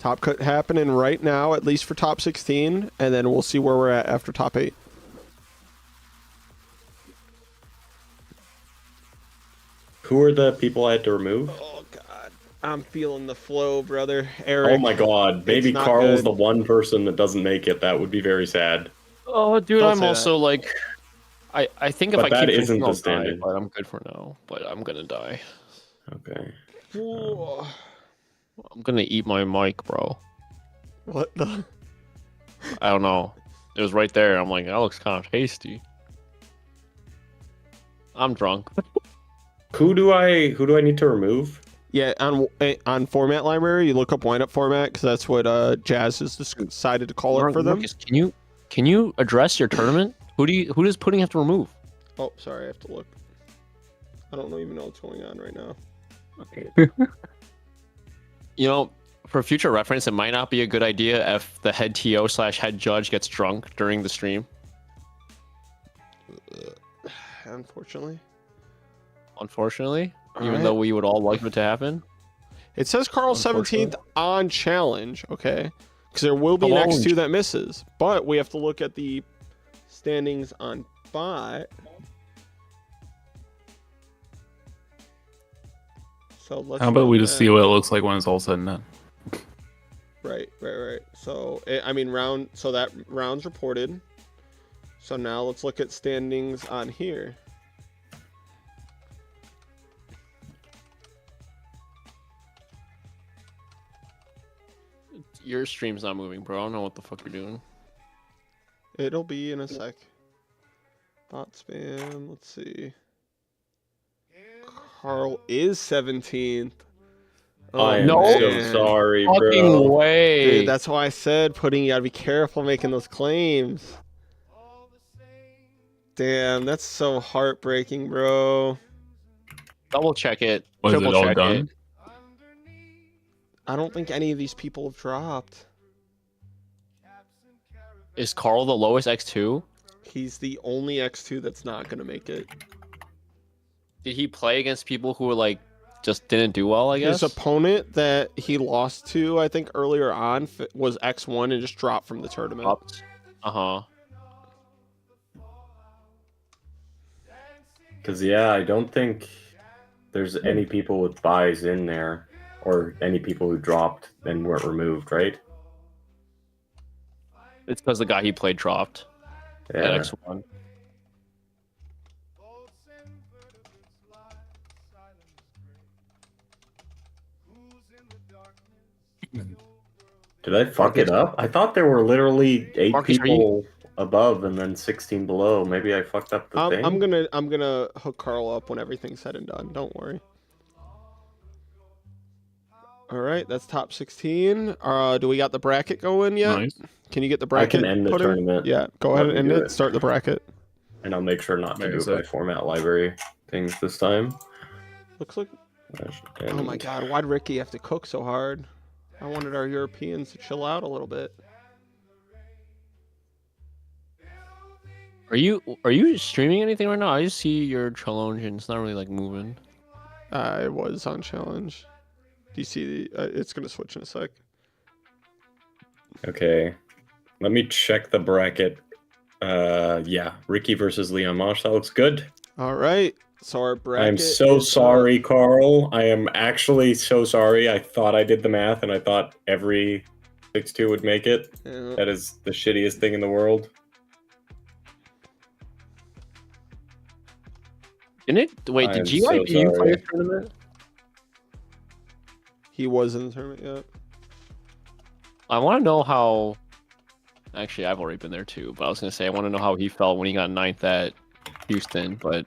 Top cut happening right now, at least for top 16, and then we'll see where we're at after top 8. Who are the people I had to remove? Oh, God. I'm feeling the flow, brother. Eric. Oh my god, maybe not Carl's good. the one person that doesn't make it. That would be very sad. Oh, dude, Don't I'm say also like, I think if But I that keep isn't drinking, the I'll die, standard. but I'm good for now. But I'm gonna die. Okay. Whoa. I'm gonna eat my mic, bro. What the? I don't know. It was right there. I'm like, that looks kind of tasty. I'm drunk. Who do I need to remove? Yeah, on format library, you look up wind up format because that's what Jazz has decided to call it for them. Marcus, can you address your tournament? Who does Pudding have to remove? Oh, sorry, I have to look. I don't even know what's going on right now. You know, for future reference, it might not be a good idea if the head TO/head judge gets drunk during the stream. Unfortunately, Even though we would all like it to happen. it says Carl 17th on challenge. Okay, because there will be next two that misses, but we have to look at the standings on bot. So let's. How about we run just that. see what it looks like when it's all said and done? Right. So so that round's reported. So now let's look at standings on here. Your stream's not moving, bro. I don't know what the fuck you're doing. It'll be in a sec. Bot spam. Let's see. Carl is 17th. I am no. so sorry, Fucking bro. way. Dude, that's why I said you gotta be careful making those claims. Damn, that's so heartbreaking, bro. Double check it. Was it Triple all check done? it. I don't think any of these people have dropped. Is Carl the lowest X2? He's the only X2 that's not gonna make it. Did he play against people who were like just didn't do well? I guess. His opponent that he lost to, I think earlier on, was X1 and just dropped from the tournament. Uh huh. Because, yeah, I don't think there's any people with buys in there or any people who dropped and weren't removed, right? It's because the guy he played dropped at Yeah. X1. Did I fuck it up? I thought there were literally 8 Marcus, are you- people above and then 16 below. Maybe I fucked up the thing. I'm gonna hook Carl up when everything's said and done. Don't worry. All right, that's top 16. Do we got the bracket going yet? Nice. Can you get the I bracket? can end the put in? tournament. Yeah, go Let ahead me and do end it. it. Start the bracket. And I'll make sure not to Maybe do so. it by format library things this time. Looks like. Oh my God, why'd Ricky have to cook so hard? I wanted our Europeans to chill out a little bit. Are you streaming anything right now? I just see your challenge and it's not really like moving. I was on challenge. Do you see the? It's gonna switch in a sec. Okay. Let me check the bracket. Yeah. Ricky versus Leon Mosh. That looks good. All right. So our bracket. I'm so is, sorry, Carl. I am actually so sorry. I thought I did the math and I thought every 6-2 would make it. Yeah. That is the shittiest thing in the world. Didn't it? Wait, I'm did so GYPU play a sorry. tournament? He was in the tournament yet. I want to know how. Actually, I've already been there too, but I was gonna say I want to know how he felt when he got 9th at Houston. But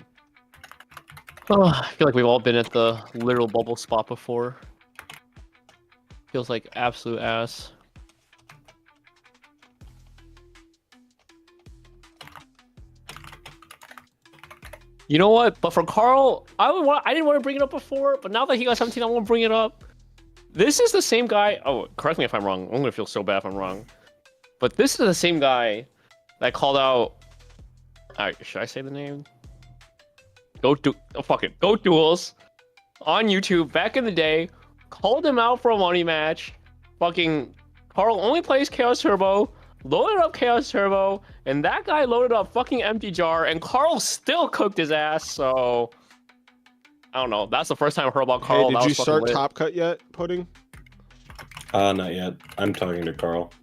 I feel like we've all been at the literal bubble spot before. Feels like absolute ass. You know what? But for Carl, I didn't want to bring it up before, but now that he got 17, I want to bring it up. This is the same guy. Oh, correct me if I'm wrong. I'm gonna feel so bad if I'm wrong. But this is the same guy that called out. Alright, should I say the name? Oh fuck it. Go Duels on YouTube back in the day. Called him out for a money match. Fucking Carl only plays Chaos Turbo. Loaded up Chaos Turbo, and that guy loaded up fucking Empty Jar, and Carl still cooked his ass. So I don't know. That's the first time I heard about Carl. Hey, That did you was fucking start lit. Top Cut yet, Pudding? Not yet. I'm talking to Carl.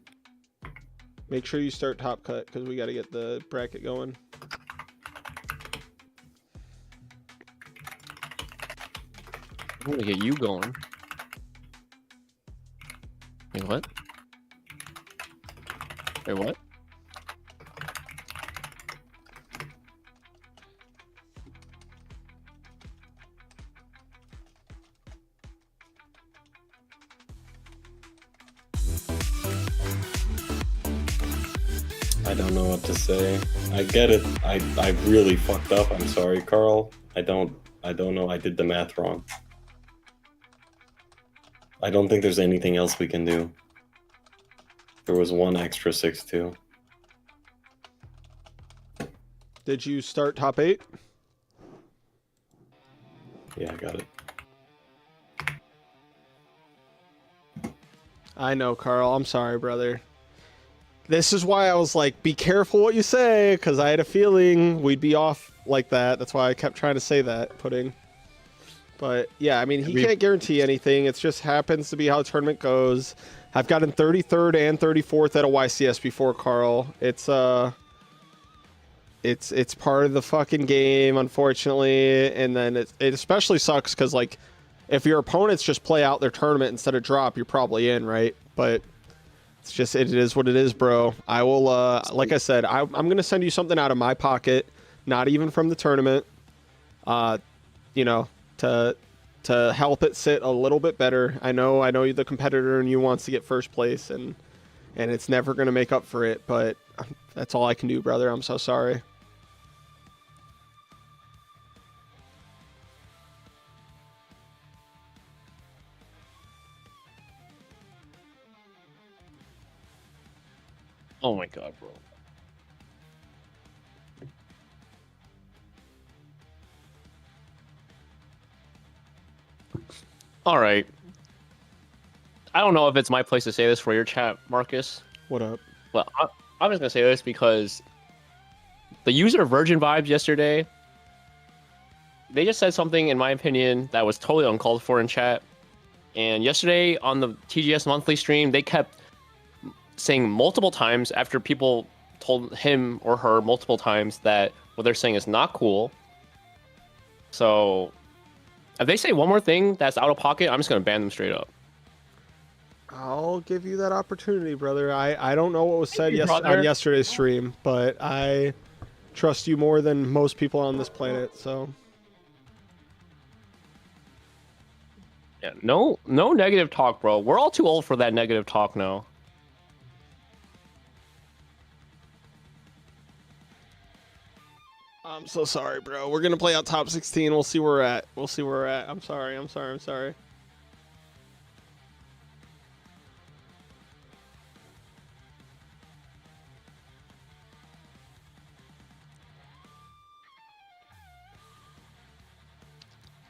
Make sure you start Top Cut because we got to get the bracket going. I'm gonna get you going. Wait, what? Wait, what? I don't know what to say. I get it. I really fucked up. I'm sorry, Carl. I don't know. I did the math wrong. I don't think there's anything else we can do. There was one extra 6-2. Did you start Top 8? Yeah, I got it. I know, Carl. I'm sorry, brother. This is why I was like, be careful what you say, because I had a feeling we'd be off like that. That's why I kept trying to say that, Pudding. But yeah, I mean, he can't guarantee anything. It just happens to be how the tournament goes. I've gotten 33rd and 34th at a YCS before, Carl. It's part of the fucking game, unfortunately. And then it especially sucks because, like, if your opponents just play out their tournament instead of drop, you're probably in, right? But it's just, it is what it is, bro. I will, like I said, I'm going to send you something out of my pocket, not even from the tournament, you know, to help it sit a little bit better. I know you're the competitor and you wants to get first place, and it's never going to make up for it, but that's all I can do, brother. I'm so sorry. Oh my god, bro. All right. I don't know if it's my place to say this for your chat, Marcus. What up? Well, I'm just gonna say this because the user Virgin Vibes yesterday, they just said something, in my opinion, that was totally uncalled for in chat. And yesterday on the TGS monthly stream, they kept saying multiple times after people told him or her multiple times that what they're saying is not cool. So if they say one more thing that's out of pocket, I'm just gonna ban them straight up. I'll give you that opportunity, brother. I don't know what was said you, brother. on yesterday's stream, but I trust you more than most people on this planet, so... Yeah, no negative talk, bro. We're all too old for that negative talk now. I'm so sorry, bro. We're gonna play out top 16. We'll see where we're at. We'll see where we're at. I'm sorry.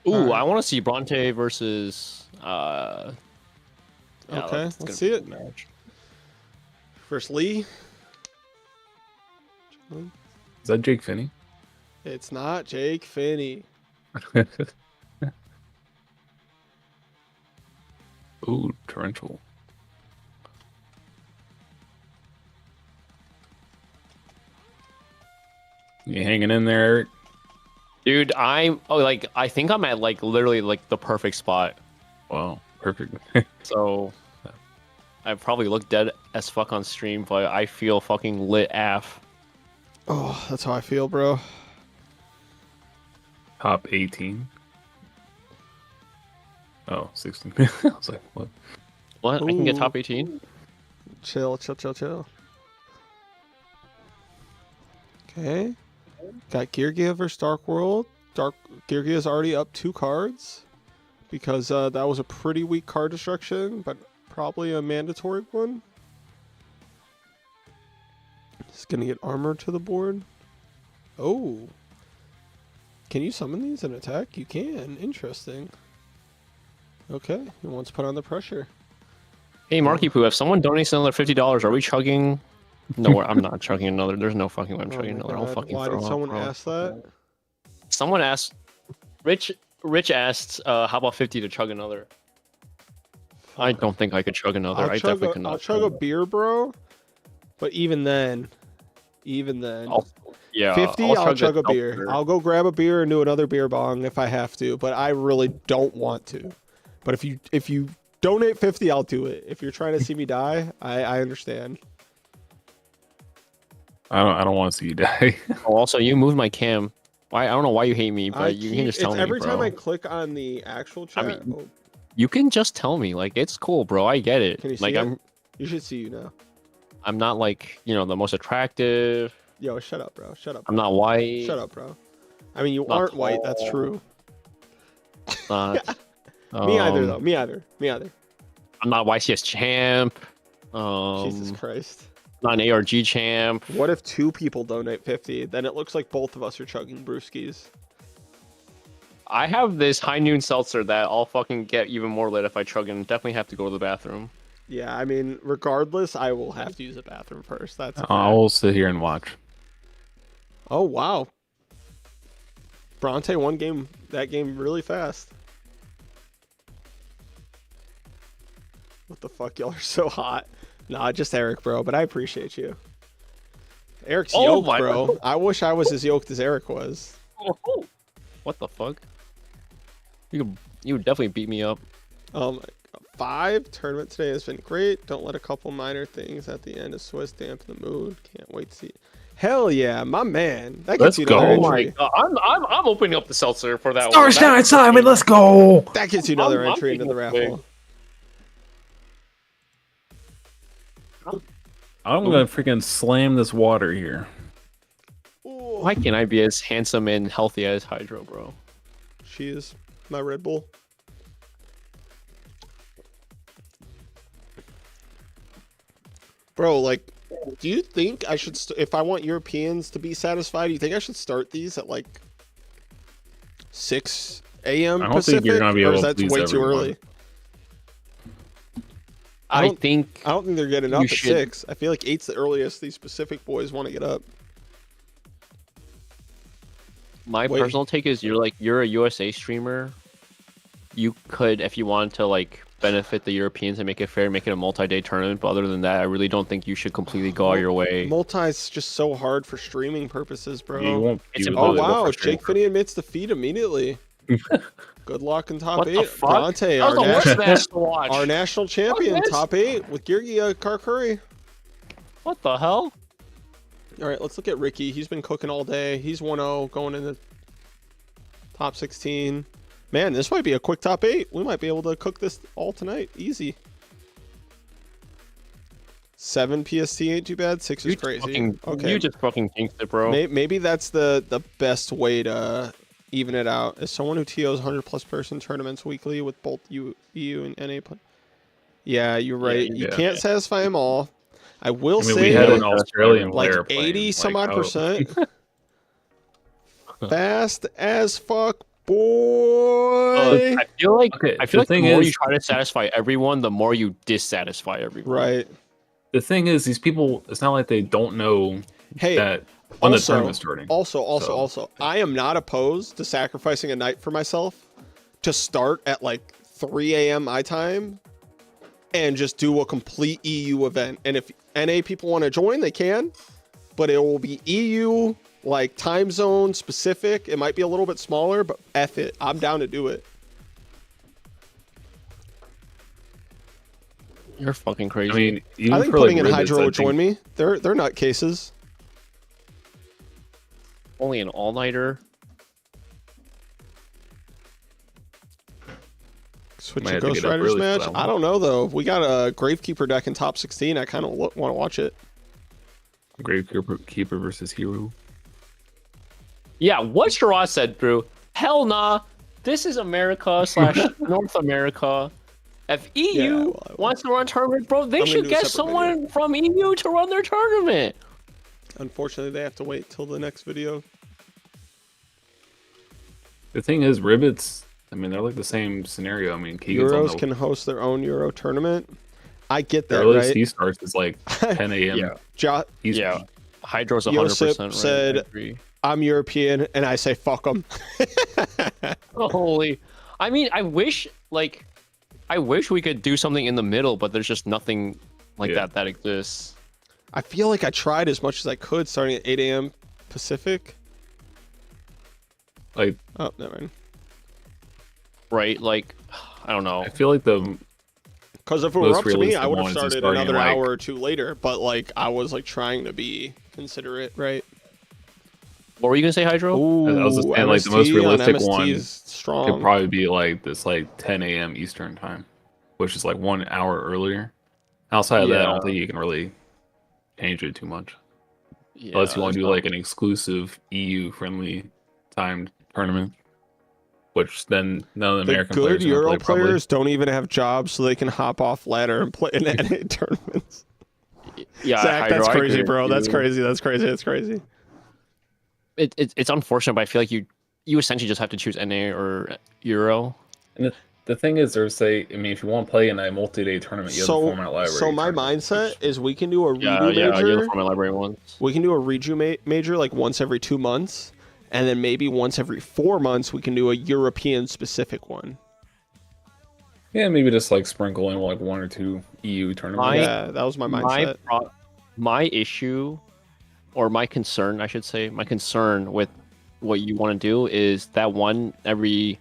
Ooh, Alright. I want to see Bronte versus. Yeah, Okay, that's let's gonna see be a it. good match. First Lee. Is that Jake Finney? It's not Jake Finney. Ooh, torrential. You hanging in there, Eric? Dude, I think I'm at like literally like the perfect spot. Wow, perfect. So I probably look dead as fuck on stream, but I feel fucking lit af. Oh, that's how I feel, bro. Top 18. Oh, 16. I was like, what? What? I can get Ooh. top 18? Chill. Okay. Got Geargia versus Dark World. Geargia's already up 2 cards because that was a pretty weak card destruction, but probably a mandatory one. He's gonna get armor to the board. Oh. Can you summon these and attack? You can. Interesting. Okay. He wants to put on the pressure. Hey, Marky Poo, if someone donates another $50, are we chugging? No, I'm not chugging another. There's no fucking way I'm Oh chugging my another. I'll God. fucking Why throw did up, someone bro. ask that? Someone asked. Rich asked, how about 50 to chug another? I don't think I could chug another. I definitely could not. I'll chug a beer, bro. But even then, Yeah, 50, I'll chug a beer. seltzer. I'll go grab a beer and do another beer bong if I have to, but I really don't want to. But if you donate 50, I'll do it. If you're trying to see me die, I understand. I don't want to see you die. Oh, also, you moved my cam. Why? I don't know why you hate me, but you can just tell me, every bro. time I click on the actual chat. mean, You can just tell me. Like, it's cool, bro. I get it. Can you see like, it? You should see you now. I'm not like, the most attractive. Yo, shut up, bro. Shut up. I'm not white. Shut up, bro. I mean, you Not aren't white. That's tall. true. Not, Me either, though. Me either. I'm not YCS champ. Jesus Christ. Not an ARG champ. What if 2 people donate 50? Then it looks like both of us are chugging brewskis. I have this high noon seltzer that I'll fucking get even more lit if I chug and definitely have to go to the bathroom. Yeah, I mean, regardless, I will have to use the bathroom first. That's a fact. I'll sit here and watch. Oh, wow. Bronte won that game really fast. What the fuck? Y'all are so hot. Nah, just Eric, bro, but I appreciate you. Eric's yoked, my bro. God. I wish I was as yoked as Eric was. What the fuck? You would definitely beat me up. 5 tournament today has been great. Don't let a couple minor things at the end of Swiss dampen the mood. Can't wait to see. Hell yeah, my man. That Let's gets you go. another Oh my entry. god, I'm opening up the seltzer for that Star one. Shine Simon, let's go. That gets you another I'm entry into the thinking raffle. I'm gonna freaking slam this water here. Why can't I be as handsome and healthy as Hydro, bro? She is my Red Bull. Bro, like, Do you think I should, if I want Europeans to be satisfied, do you think I should start these at like 6 a.m. I don't think Pacific, you're gonna be or able is to that please way too everyone. early? I don't- think I don't think they're getting You up at should- 6. I feel like 8's the earliest these Pacific boys want to get up. my Wait. personal take is you're a USA streamer. You could, if you want to like benefit the Europeans and make it fair, make it a multi-day tournament. But other than that, I really don't think you should completely go out your way. Multi's just so hard for streaming purposes, bro. You won't It's be Oh able to go wow, for Jake stream. Finney admits defeat immediately. Good luck in top What the 8. fuck? Bronte, That was our, the worst national, match to watch. our national champion, this? top 8 with Geargia Curry. What the hell? All right, let's look at Ricky. He's been cooking all day. He's 1-0 going into top 16. Man, this might be a quick top 8. We might be able to cook this all tonight. Easy. 7 PST ain't too bad. 6 is You crazy. fucking, Okay. You just fucking jinxed it, bro. Maybe that's the best way to even it out. As someone who TOs 100+ person tournaments weekly with both EU and NA. Yeah, you're right. You yeah. can't satisfy them all. I will I mean, say we had that, an Australian like player playing, 80 some odd oh, percent. Fast as fuck, boy. I feel like Okay, I feel the like the thing more is- you try to satisfy everyone, the more you dissatisfy everyone. Right. The thing is, these people, it's not like they don't know Hey, that when the also, tournament's starting. also, I am not opposed to sacrificing a night for myself to start at like 3 a.m. my time and just do a complete EU event. And if NA people want to join, they can, but it will be EU, like time zone specific. It might be a little bit smaller, but F it. I'm down to do it. You're fucking crazy. I mean, even I think for Pudding like and Ribbits, Hydro I would join think- me. They're nutcases. only an all-nighter. Switch Might to have to Ghost get up Riders early for match. that one. I don't know though. If we got a Gravekeeper deck in top 16, I kind of want to watch it. Gravekeeper versus Hero. Yeah, what Sherrod said, Drew. Hell nah. This is America / North America. If EU Yeah, well, wants to run tournament, bro, they I'm gonna should do a get separate someone from EU to run their tournament. Unfortunately, they have to wait till the next video. The thing is, Ribbits, I mean, they're like the same scenario. I mean, Keegan's on Euros the can host their own Euro tournament. I get the that, earliest right? he starts is like 10 a.m. Yeah. Eastern. Yeah. Hydro's 100% Yosip right. said- I agree. I'm European, and I say fuck them. Holy. I mean, I wish we could do something in the middle, but there's just nothing like Yeah. that exists. I feel like I tried as much as I could starting at 8 a.m. Pacific. Like, Oh, never mind. Right? Like, I don't know. I feel like the Because if it were Most up to me, realistic I would have ones is started starting another like- hour or two later. But like, I was like trying to be considerate, right? What were you gonna say, Hydro? Ooh, I was just saying, like, the most MST on realistic MST one is strong. could probably be like this, like 10 a.m. Eastern time, which is like 1 hour earlier. Outside of that, I Yeah. don't think you can really change it too much. Yeah, Unless you want to it's do not- like an exclusive EU friendly timed tournament, which then none of the The American good players are gonna Euro play, probably. players don't even have jobs, so they can hop off ladder and play in NA tournaments. Yeah, Zach, Hydro, that's I agree crazy, with bro. That's you. crazy. That's crazy. That's crazy. It's unfortunate, but I feel like you essentially just have to choose NA or Euro. The thing is, there's I mean, if you want to play in a multi-day tournament, you have the format library. So my tournament, mindset which- is we can do a Yeah, redo yeah, you're the major. format library ones. We can do a redo major like once every 2 months, and then maybe once every 4 months we can do a European specific one. yeah, maybe just like sprinkle in like 1 or 2 EU tournaments. Yeah, that was my mindset. My issue, or my concern, I should say, my concern with what you want to do is that one every,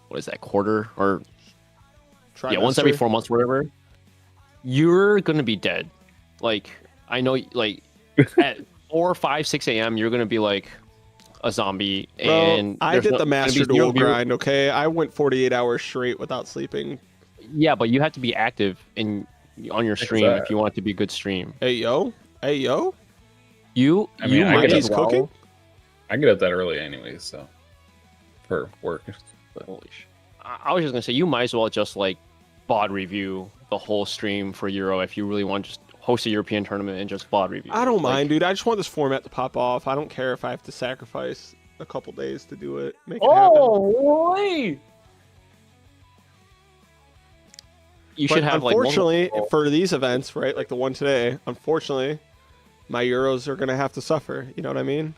what is that, quarter or yeah, once every Trimester. 4 months, whatever. You're gonna be dead. Like I know, like at 4, 5, 6 a.m. you're gonna be like a zombie. Bro, And I there's did no- the gonna master be duel zero view- grind. Okay, I went 48 hours straight without sleeping. Yeah, but you have to be active on your stream that? if you want it to be a good stream. Hey yo, hey yo. You I mean, you I might get as he's well. cooking? I get up that early anyways, so for work. Holy sh! I was just gonna say you might as well just like bot review the whole stream for Euro if you really want just host a European tournament and just VOD review. I don't Like, mind, dude. I just want this format to pop off. I don't care if I have to sacrifice a couple days to do it. Make it happen. Oh, wait. You But should have like unfortunately, multiple- for these events, right, like the one today, unfortunately, my Euros are gonna have to suffer. You know what I mean?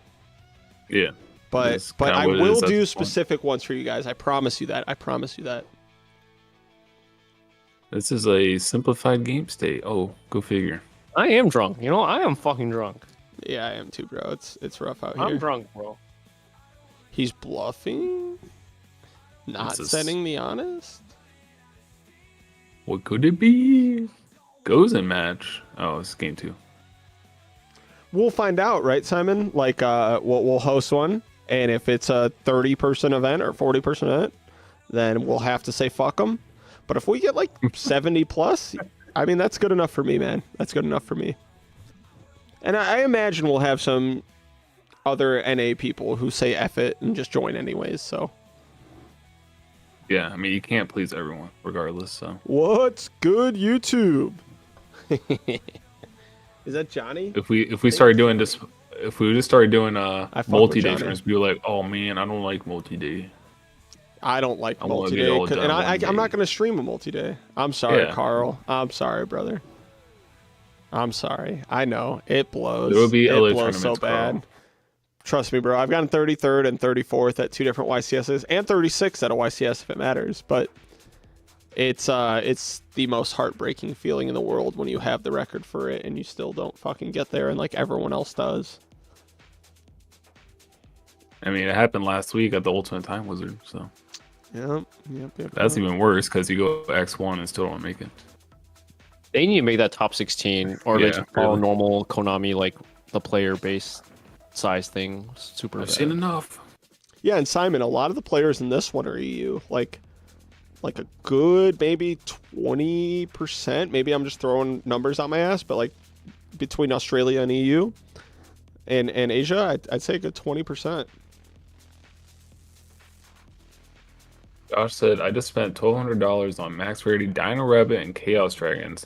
Yeah. But That's but kinda I what it will is at do this point. specific ones for you guys. I promise you that. I promise you that. This is a simplified game state. Oh, go figure. I am drunk. You know, I am fucking drunk. Yeah, I am too, bro. It's rough out I'm here. drunk, bro. He's bluffing, not This is- setting the honest. What could it be? Goes in match. Oh, it's game 2. We'll find out, right, Simon? Like, we'll host one, and if it's a 30-person event or 40-person event, then we'll have to say fuck them. But if we get like 70 plus, I mean, that's good enough for me, man. That's good enough for me. And I imagine we'll have some other NA people who say F it and just join anyways, so. Yeah, I mean you can't please everyone, regardless. So What's good, YouTube? Is that Johnny? if we started doing this, if we just started doing fuck with multi-day Johnny. tournaments, we were like, oh man, I don't like multi-day. I don't like I wanna multi-day, get it all 'cause- done and one I'm day. not going to stream a multi-day. I'm sorry, Yeah. Carl. I'm sorry, brother. I'm sorry. I know it blows. There will be it other blows so tournaments, Carl. bad. Trust me, bro. I've gotten 33rd and 34th at 2 different YCSs, and 36th at a YCS if it matters. But it's the most heartbreaking feeling in the world when you have the record for it and you still don't fucking get there, and like everyone else does. I mean, it happened last week at the Ultimate Time Wizard, so Yep. that's even worse because you go X1 and still don't make it. They need to make that top 16, or they Yeah, just follow really. normal Konami, like the player base size thing. Super I've bad. seen enough. Yeah, and Simon, a lot of the players in this one are EU. Like a good maybe 20%. Maybe I'm just throwing numbers on my ass, but like between Australia and EU and Asia, I'd say a good 20%. Josh said, I just spent $1,200 on max rarity Dino Rabbit and Chaos Dragons.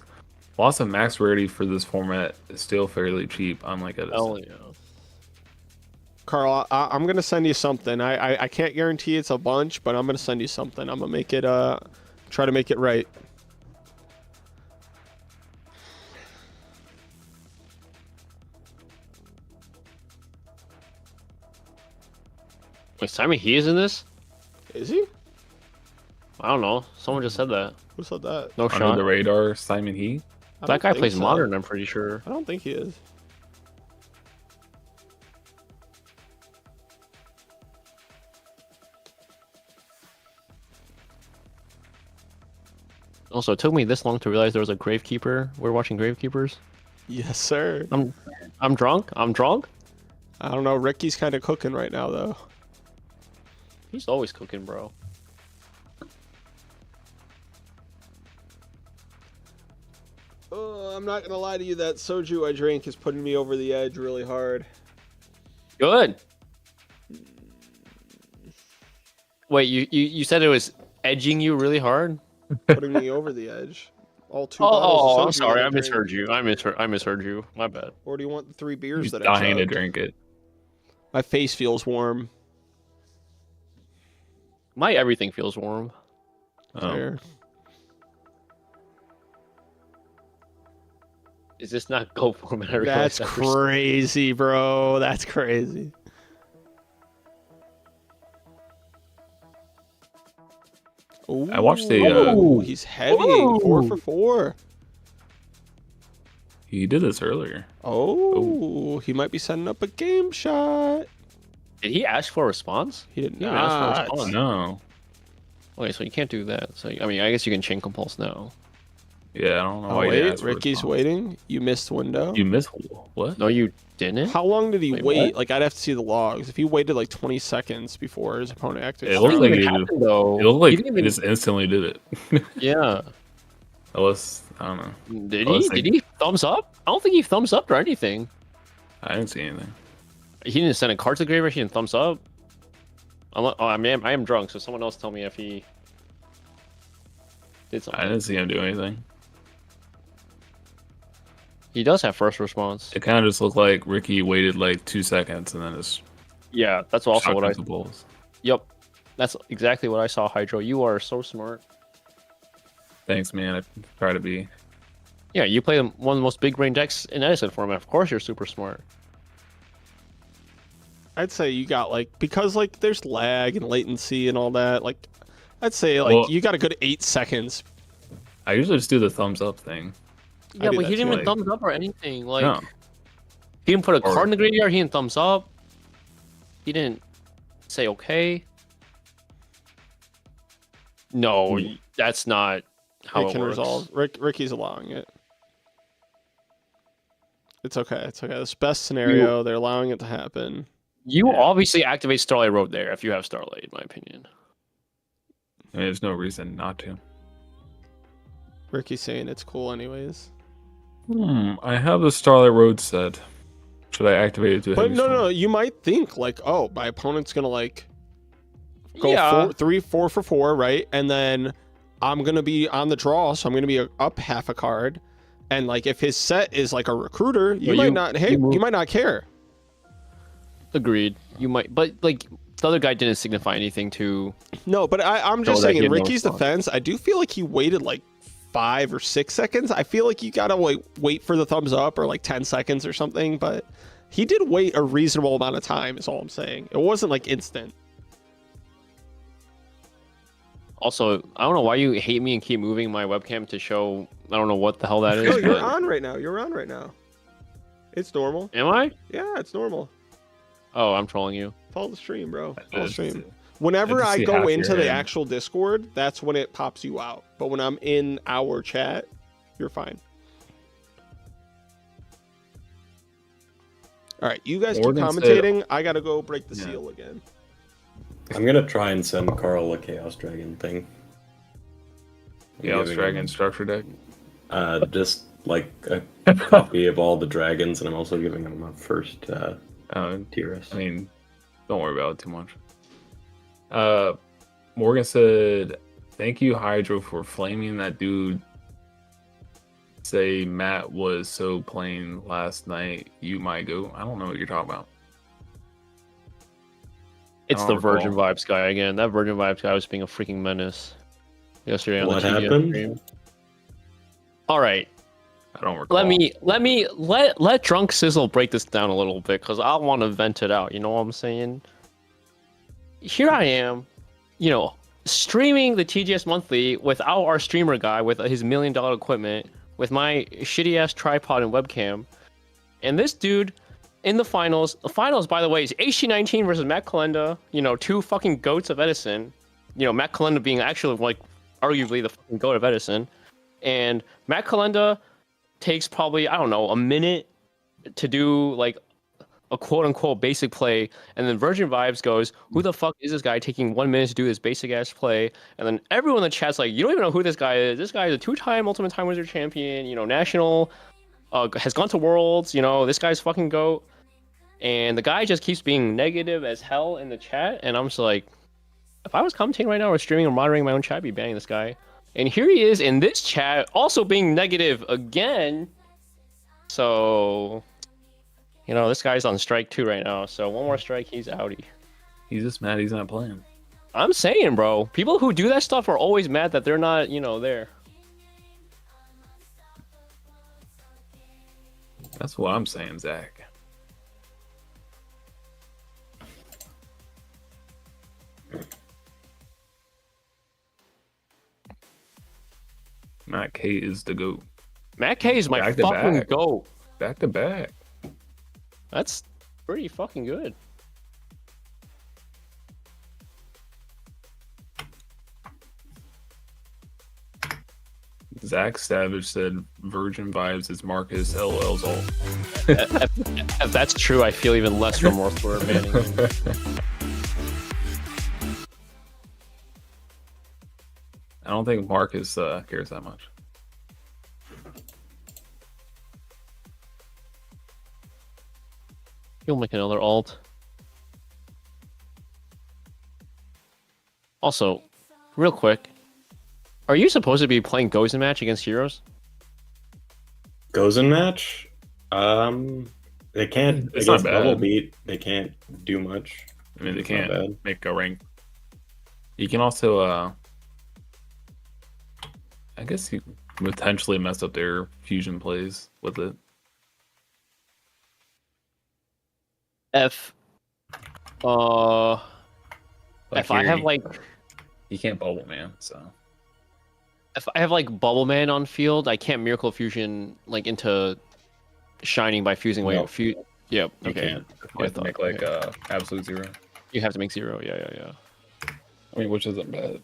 Lots of max rarity for this format is still fairly cheap, unlike Edison. Hell yeah. Carl, I'm gonna send you something. I can't guarantee it's a bunch, but I'm gonna send you something. I'm gonna make it try to make it right. Wait, Simon He is in this? Is he? I don't know. Someone just said that. Who said that? No Under shot. the radar, Simon He. I That don't guy think plays so. modern, I'm pretty sure. I don't think he is. Also, it took me this long to realize there was a Gravekeeper. We're watching Gravekeepers. Yes, sir. I'm drunk. I'm drunk. I don't know. Ricky's kind of cooking right now, though. He's always cooking, bro. Oh, I'm not gonna lie to you. That soju I drink is putting me over the edge really hard. Good. Wait, you said it was edging you really hard? Putting me over the edge. All 2 Oh, bottles of I'm soju sorry. that I drink. misheard you. I misheard you. My bad. Or do you want the 3 beers He's that I dying to chugged? drink it. My face feels warm. My everything feels warm. Oh. There. Is this not go format? I realize That's that for- crazy, bro. That's crazy. Ooh, I watched the, oh, he's heavy. 4 for 4. He did this earlier. Oh, he might be setting up a game shot. Did he ask for a response? He did He didn't ask for a not. response. No. Okay, so you can't do that. So I mean, I guess you can chain compulse now. Yeah, I don't know Oh, why he wait, asked for a Ricky's response. waiting. You missed window. You missed what? No, you didn't. How long did he Wait, wait? what? Like, I'd have to see the logs. If he waited like 20 seconds before his opponent activated. It looked like What he happened, though? It looked like He didn't he even- just instantly did it. Yeah. Unless, I don't know. Did I was he? thinking- Did he thumbs up? I don't think he thumbs up or anything. I didn't see anything. He didn't send a card to the graveyard. He didn't thumbs up. I am drunk, so someone else tell me if he did something. I didn't see him do anything. He does have first response. It kind of just looked like Ricky waited like 2 seconds and then just Yeah, that's also shot what I. the bulls. Yep, that's exactly what I saw. Hydro, you are so smart. Thanks, man. I try to be. Yeah, you play one of the most big brain decks in Edison format. Of course, you're super smart. I'd say you got like, because like there's lag and latency and all that. Like, I'd say like Well- you got a good 8 seconds. I usually just do the thumbs up thing. Yeah, do but that he didn't too. even thumbs up or anything. Like, No. he didn't put a Or- card in the graveyard. He didn't thumbs up. He didn't say okay. No, that's not how It it can works. resolve. Ricky's allowing it. It's okay. It's okay. It's best scenario. They're allowing it to happen. You Yeah. obviously activate Starlight Road there if you have Starlight, in my opinion. I mean, there's no reason not to. Ricky's saying it's cool anyways. I have the Starlight Road set. Should I activate it to a But heavy no, storm? no, you might think like, oh, my opponent's gonna like go Yeah. 4 for 4, right? And then I'm gonna be on the draw, so I'm gonna be up half a card. And like, if his set is like a recruiter, you Well, might you- not. Hey, you move- you might not care. Agreed. You might, but like the other guy didn't signify anything to. No, but I'm So just that saying, he in had no Ricky's response. defense, I do feel like he waited like 5 or 6 seconds. I feel like you gotta like wait for the thumbs up or like 10 seconds or something. But he did wait a reasonable amount of time. Is all I'm saying. It wasn't like instant. Also, I don't know why you hate me and keep moving my webcam to show. I don't know what the hell that is. No, you're but- on right now. You're on right now. It's normal. Am I? Yeah, it's normal. Oh, I'm trolling you. Follow the stream, bro. Follow the Just- stream. Whenever I I can see go half into your the head. actual Discord, that's when it pops you out. But when I'm in our chat, you're fine. All right, you guys keep Morgan said- commentating. I gotta go break the Yeah. seal again. I'm gonna try and send Carl a Chaos Dragon thing. I'm Chaos giving Dragon him, structure deck. just like a copy of all the dragons, and I'm also giving him a first tier. I mean, don't worry about it too much. Morgan said, "Thank you, Hydro, for flaming that dude. Say Matt was so plain last night. You might go. I don't know what you're talking about. It's I the don't Virgin recall. Vibes guy again. That Virgin Vibes guy was being a freaking menace yesterday on What the TDS happened? stream. All right, I don't recall. let Drunk Sizzle break this down a little bit because I want to vent it out. You know what I'm saying? Here I am, streaming the TGS Monthly without our streamer guy with his $1 million equipment, with my shitty ass tripod and webcam, and this dude in the finals. The finals, by the way, is HT19 versus Matt Kalenda. Two fucking goats of Edison. Matt Kalenda being actually like arguably the fucking goat of Edison, and Matt Kalenda takes probably, I don't know, a minute to do like a quote unquote basic play, and then Virgin Vibes goes, "Who the fuck is this guy taking 1 minute to do this basic ass play?" And then everyone in the chat's like, "You don't even know who this guy is. This guy is a 2-time Ultimate Time Wizard champion, national, has gone to Worlds, this guy's fucking GOAT." And the guy just keeps being negative as hell in the chat, and I'm just like, if I was commentating right now or streaming or moderating my own chat, I'd be banning this guy. And here he is in this chat, also being negative again. So, this guy's on strike 2 right now. So one more strike, he's outie. He's just mad he's not playing. I'm saying, bro, people who do that stuff are always mad that they're not, there. That's what I'm saying, Zach. Matt K is the GOAT. Matt K is my Back to fucking back. GOAT. Back to back. That's pretty fucking good. Zach Savage said Virgin Vibes is Marcus LL's all. If that's true, I feel even less remorse for banning him. I don't think Marcus cares that much. He'll make another alt. Also, real quick, are you supposed to be playing Gozen match against heroes? Gozen match. They can't. It's not Against Bubble bad. Beat, they can't do much. I mean, they It's not can't bad. make a rank. You can also, I guess you potentially mess up their fusion plays with it. If Like if I here, have you- like you can't bubble man, so if I have like Bubble Man on field, I can't Miracle Fusion like into Shining by fusing away. No. Yep. You Okay. can't. you have to make like absolute zero. You have to make 0. Yeah. I mean, which isn't bad.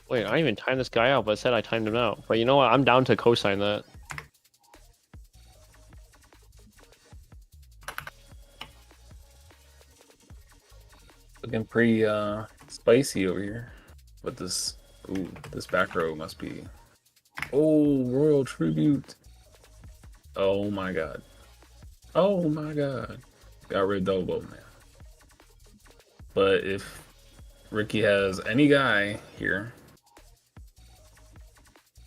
Wait, I didn't even time this guy out, but it said I timed him out. But you know what? I'm down to co-sign that. Looking pretty spicy over here. But this this back row must be Royal Tribute. Oh my god. Oh my god. Got rid of Dobo, man. But if Ricky has any guy here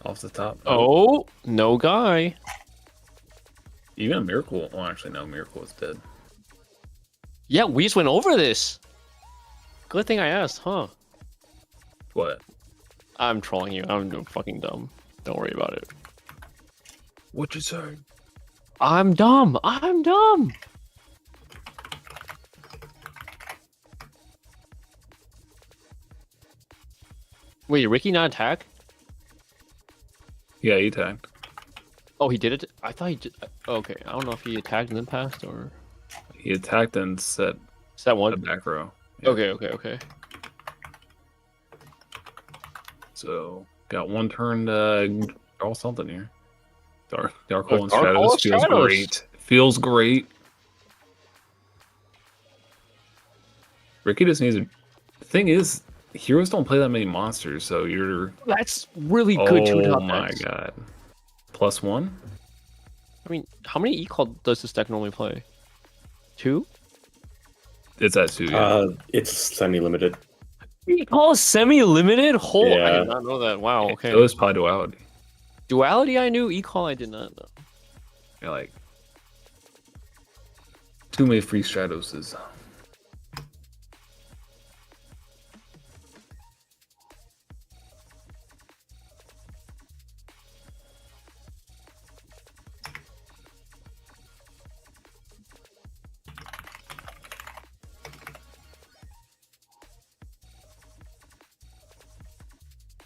off the top. Oh, no guy. Even a Miracle. Well, actually, no, Miracle is dead. Yeah, we just went over this. Good thing I asked, huh? What? I'm trolling you. I'm fucking dumb. Don't worry about it. What you say? I'm dumb. I'm dumb. Wait, Ricky not attack? Yeah, he attacked. Oh, he did it. I thought he did. Okay, I don't know if he attacked and then passed or. He attacked and set Is that the one? back row. Yeah. Okay. So got one turn to draw something here. Dark Hole and Dark Shadows Hole and feels Shadows. great. Feels great. Ricky just needs to. The thing is, heroes don't play that many monsters, so you're. That's really good. Two Oh top my decks. god. +1? I mean, how many E-Call does this deck normally play? 2? It's at 2. Yeah. It's semi-limited. E-Call is semi-limited? I Yeah. did not know that. Wow, okay. It was probably duality. Duality I knew, E-Call I did not know. Yeah, like. Too many free Stratoses.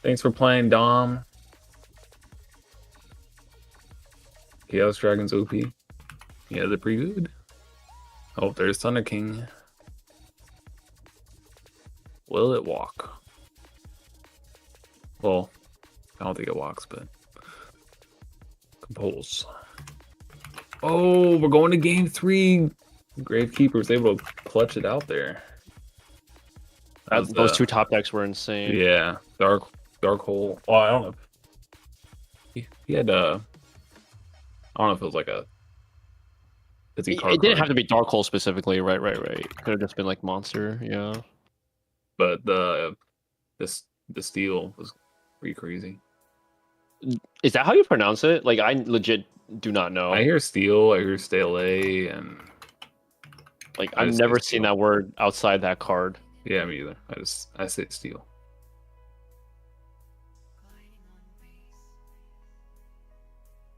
Thanks for playing, Dom. Chaos Dragon's OP. Yeah, they're pretty good. Oh, there's Thunder King. Will it walk? Well, I don't think it walks, but compose. Oh, we're going to game 3. Gravekeeper was able to clutch it out there. That was Those the- two top decks were insane. Yeah, Dark Hole. Oh, I don't know. He had I don't know if it was like a. It didn't have to be Dark Hole specifically, right. Could have just been like Monster, yeah. But the steel was pretty crazy. Is that how you pronounce it? Like, I legit do not know. I hear steel, I hear stale, and Like, I I've just say never seen steel. that word outside that card. yeah, me either. I say steel.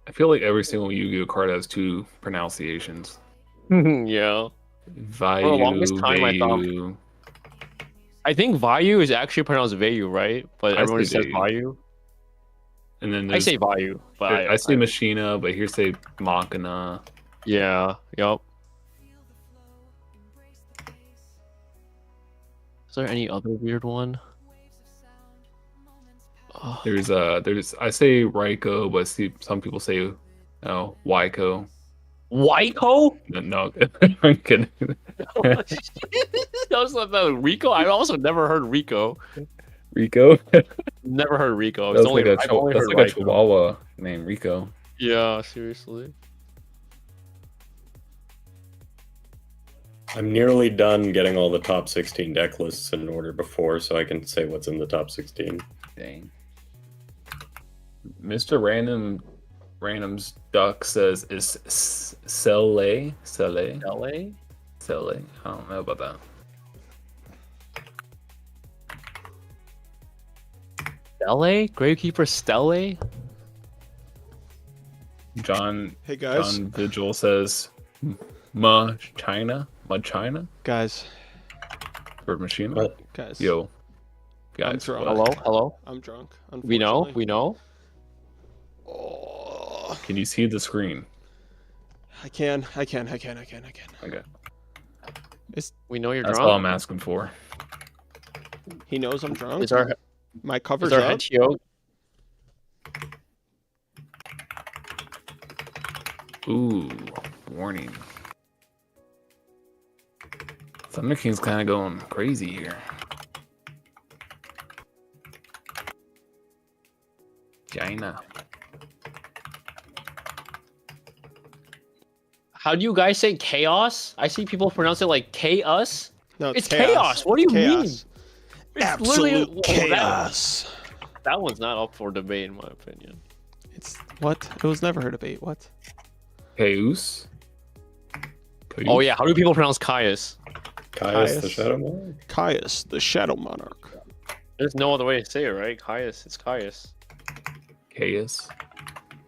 I feel like every single Yu-Gi-Oh card has 2 pronunciations. Yeah. Vayu, longest time, I thought- Vayu. I think Vayu is actually pronounced Vayu, right? But I everyone say says Vayu. Vayu. And then I there's, say Vayu, but I say Machina, but here say Machina. yeah, yup. Is there any other weird one? Oh, There's I say Raiko, but see some people say Waiko. Waiko? No, I'm kidding. That was about Rico. I also never heard Rico. Rico. Never heard Rico. That's It's only, like I've only that's heard like a Raiko. Chihuahua named Rico. Yeah, seriously. I'm nearly done getting all the top 16 deck lists in order before, so I can say what's in the top 16. Dang. Mr. Random's Duck says is Cele? LA? Cele? I don't know about that. Stelle? Gravekeeper Stelle? John Hey guys, John Vigil says Ma China? guys, For machine? What? guys. Yo. I'm Guys. drunk. what? Hello? I'm drunk. We know? Unfortunately. We know? Oh, Can you see the screen? I can. Okay. We know you're That's all drunk? I'm asking for. He knows I'm drunk. Is our, My is cover's our up. head to Ooh, warning. Thunder King's kind of going crazy here. China. How do you guys say chaos? I see people pronounce it like chaos. No, It's chaos. What do you mean? It's Absolute literally- chaos. That one's not up for debate, in my opinion. It's what? It was never a debate. What? Chaos. Oh yeah, how do people pronounce Caius? Caius the Caius. Shadow Monarch. Caius, the Shadow Monarch. There's no other way to say it, right? Caius, it's Caius. Chaos.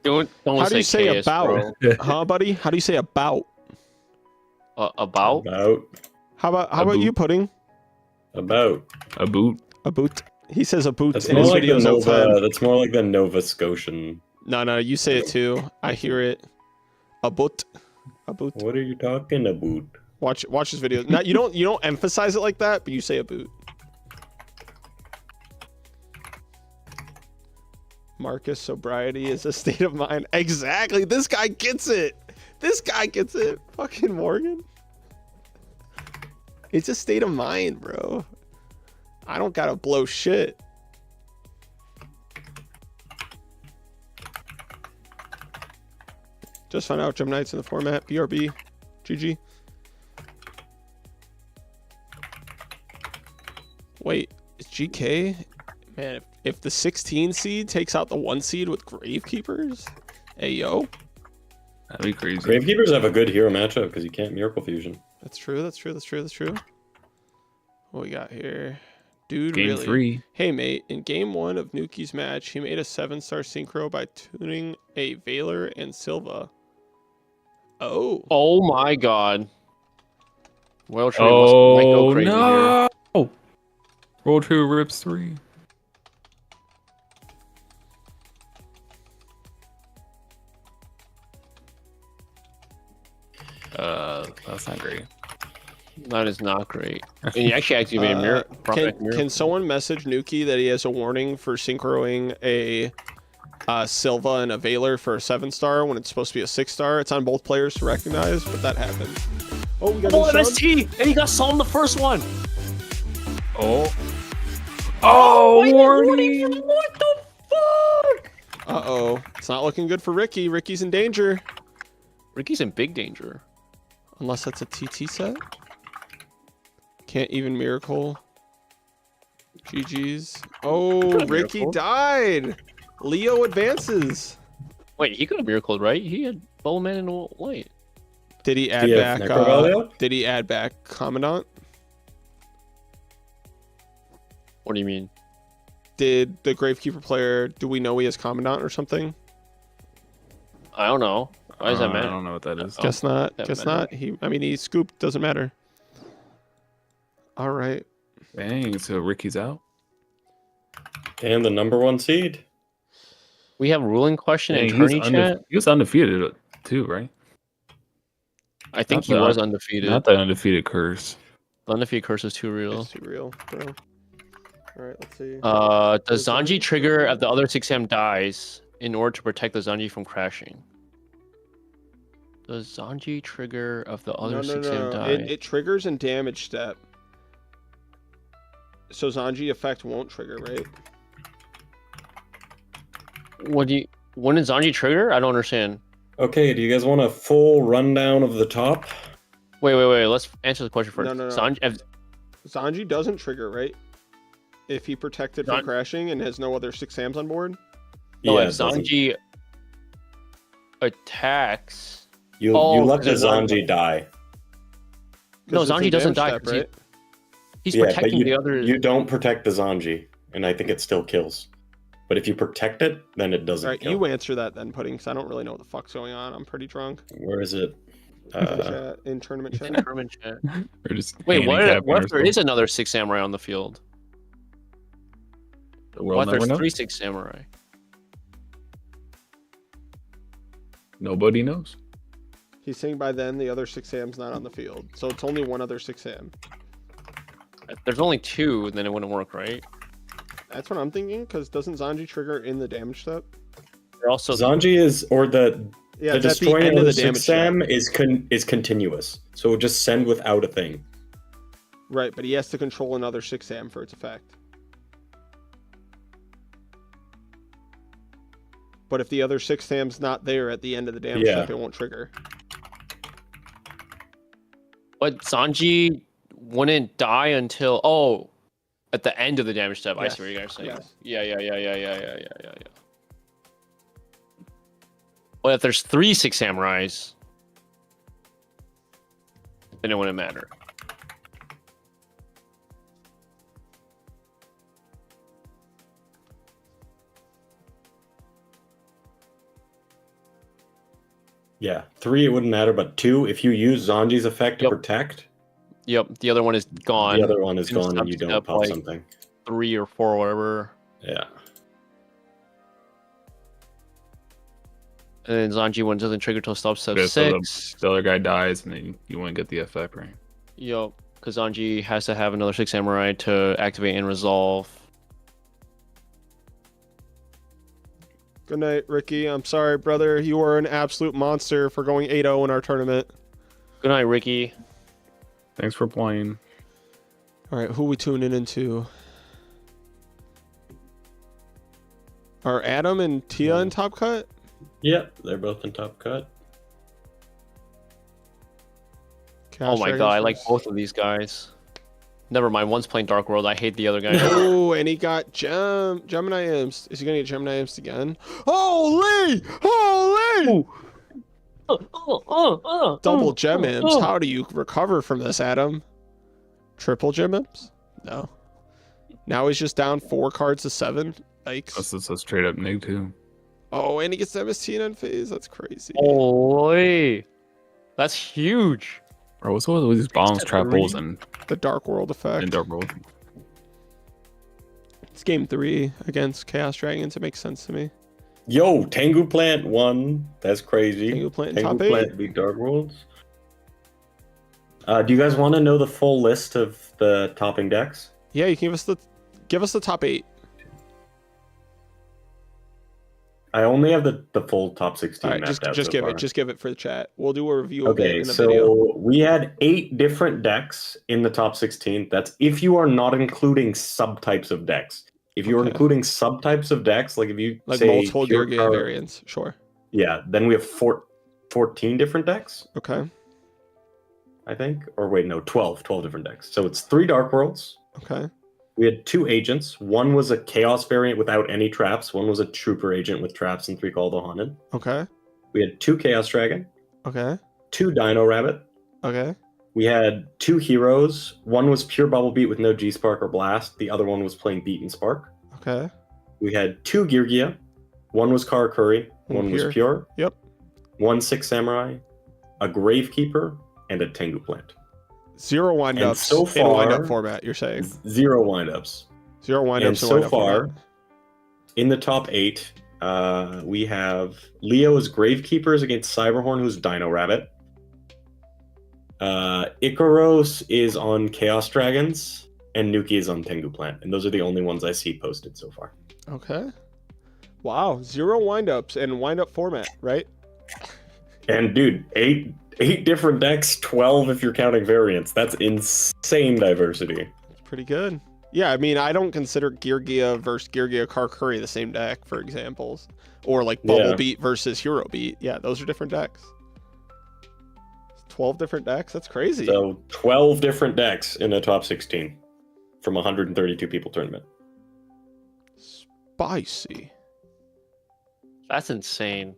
Don't How do you say Caius, about? bro. Huh, buddy? How do you say about? About? How about boot. you, Pudding? About. A boot. A boot. He says a boot That's in more his like the videos all the Nova. time. That's more like the Nova Scotian. No, you say it too. I hear it. A boot. A boot. What are you talking about? Watch his videos. Now you don't emphasize it like that, but you say a boot. Marcus, sobriety is a state of mind. Exactly. This guy gets it. Fucking Morgan. It's a state of mind, bro. I don't gotta blow shit. Just found out Gem Knight's in the format. BRB. GG. Wait, is GK? Man, if the 16 seed takes out the 1 seed with Gravekeepers? Hey, yo. That'd be crazy. Gravekeepers have a good hero matchup because you can't Miracle Fusion. That's true. What we got here? Dude, Game really? 3. Hey, mate. In game 1 of Nuki's match, he made a 7-star synchro by tuning a Valor and Silva. Oh. Oh my god. Well, Trey might go Oh crazy here. no! Roll 2 rips 3. That's not great. That is not great. And he actually activated mirror. Can someone message Nuki that he has a warning for synchroing a Silva and a Valor for a 7-star when it's supposed to be a 6-star? It's on both players to recognize, but that happened. Oh, we got Oh, a MST! And he got Psalm the first one! Oh. Oh, warning! What the fuck? Uh-oh. It's not looking good for Ricky. Ricky's in danger. Ricky's in big danger. Unless that's a TT set. Can't even Miracle. GG's. Oh, Ricky Miracle. died. Leo advances. Wait, he could have miracled, right? He had Bowman and White. Did he add Do you have back? Necrovalio? Did he add back Commandant? What do you mean? Did the Gravekeeper player? Do we know he has Commandant or something? I don't know. Why does that I matter? don't know what that is. Oh. Guess not. that Guess matter. not. He scooped. Doesn't matter. All right. Dang, so Ricky's out? And the #1 seed. We have ruling question Dang, and tourney chat. he was undefeated too, right? I think Not he the- was undefeated. Not the undefeated curse. The undefeated curse is too real. It's too real, bro. All right. Let's see. Does Zanji trigger if the other 6M dies in order to protect the Zanji from crashing? Does Zanji trigger if the other 6M die? It triggers in damage step. So Zanji effect won't trigger, right? When did Zanji trigger? I don't understand. Okay, do you guys want a full rundown of the top? Wait. Let's answer the question first. No. Sanji, Zanji doesn't trigger, right? If he protected from crashing and has no other 6 Sams on board. no, Yeah, if it doesn't. Sanji attacks. You let the Zanji die. No, 'Cause it's Zanji in doesn't damage die. step, right? He's Yeah, but protecting the other. you don't protect the Zanji, and I think it still kills. But if you protect it, then it doesn't All right, kill. you answer that then, Pudding, because I don't really know what the fuck's going on. I'm pretty drunk. Where is it? In tournament chat. Tournament chat. Or just Wait, what handicapping if there yourself. is another 6 samurai on the field? The What world if never there's knows. 3 6 samurai? Nobody knows. He's saying by then the other 6 Sam's not on the field. So it's only one other 6 Sam. If there's only 2, then it wouldn't work, right? That's what I'm thinking, because doesn't Zanji trigger in the damage step? They're also Zanji is, or the Yeah, the it's at the destroying end of the 6 damage step. Sam is continuous. So just send without a thing. Right, but he has to control another 6 Sam for its effect. But if the other 6 Sam's not there at the end of the damage Yeah. step, it won't trigger. But Sanji wouldn't die until at the end of the damage step. I Yes, see what you guys are saying. yes. Yeah. But if there's 3 6 samurais, then it wouldn't matter. Yeah, 3 it wouldn't matter, but 2, if you use Zanji's effect to Yep. protect, Yep, the other one is gone. the other one is And gone and you substep, don't pop like- something. 3 or 4, whatever. Yeah. And then Zanji one doesn't trigger till stop step Yeah, so 6. the other guy dies, and then you wouldn't get the effect, right? Yup, because Zanji has to have another 6 samurai to activate and resolve. Good night, Ricky. I'm sorry, brother. You were an absolute monster for going 8-0 in our tournament. Good night, Ricky. Thanks for playing. All right, who we tuning into? Are Adam and Tia in top cut? Yep, they're both in top cut. Chaos Oh my Dragons god, I like versus- both of these guys. Never mind, one's playing Dark World. I hate the other guy. Oh, and he got Gemini Imps. Is he gonna get Gemini Imps again? Holy! Double Gem Imps. How do you recover from this, Adam? Triple Gem Imps? No. Now he's just down 4 cards to 7. Yikes. That's a straight up neg too. Oh, and he gets MST in end phase. That's crazy. Holy. That's huge. Bro, what's all these bombs, trap holes, and The Dark World effect. Dark World? It's game 3 against Chaos Dragons. It makes sense to me. Yo, Tengu Plant won. That's crazy. Tengu Plant in Tengu top 8. Plant beat Dark Worlds. Do you guys want to know the full list of the topping decks? Yeah, you can give us the top 8. I only have the full top 16 All right, mapped out just so give far. it. Just give it for the chat. We'll do a review of it Okay, in the so video. we had 8 different decks in the top 16. That's if you are not including subtypes of decks. If you are Okay. including subtypes of decks, like if you Like say multiple pure Geargia card- variants. Sure. yeah, then we have 14 different decks, Okay. I think. Or wait, no, 12 different decks. So it's 3 Dark Worlds. Okay. We had 2 agents. One was a Chaos variant without any traps. One was a Trooper agent with traps and 3 Call the Haunted. Okay. We had 2 Chaos Dragon, Okay. 2 Dino Rabbit. Okay. We had 2 heroes. One was pure Bubble Beat with no G-Spark or Blast. The other one was playing Beat and Spark. Okay. We had 2 Geargia. One was Karakuri. One was Pure. pure. Yep. 1 6 Samurai, a Gravekeeper, and a Tengu Plant. 0 windups so in a wind-up far- format, you're saying. 0 windups. 0 windups And in a so wind-up far, format. in the top 8, we have Leo as Gravekeepers against Cyberhorn, who's Dino Rabbit. Ikaros is on Chaos Dragons, and Nuki is on Tengu Plant. And those are the only ones I see posted so far. Okay. Wow. 0 windups in wind-up format, right? And dude, eight different decks, 12 if you're counting variants. That's insane diversity. It's pretty good. Yeah, I mean, I don't consider Geargia versus Geargia Karakuri the same deck, for examples. Or like Bubble Yeah. Beat versus Hero Beat. Yeah, those are different decks. 12 different decks? That's crazy. So 12 different decks in the top 16 from 132 people tournament. Spicy. That's insane.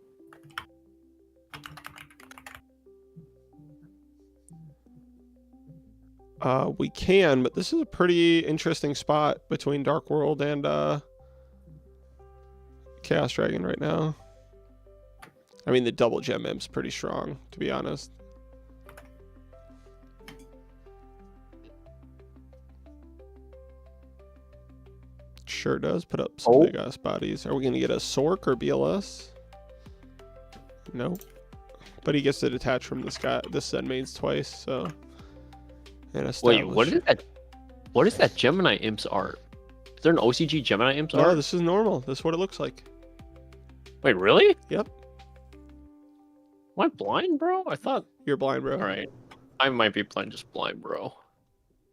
We can, but this is a pretty interesting spot between Dark World and Chaos Dragon right now. I mean, the double gem imp's pretty strong, to be honest. Sure does put up some big ass bodies. Are we gonna get a Sork or BLS? No. But he gets to detach from this guy, this Zen mains twice, so. And Wait, what is that Gemini Imps art? Is there an OCG Gemini Imps No, art? this is normal. This is what it looks like. Wait, really? Yep. Am I blind, bro? I thought. You're blind, bro. All right, I might be just blind, bro.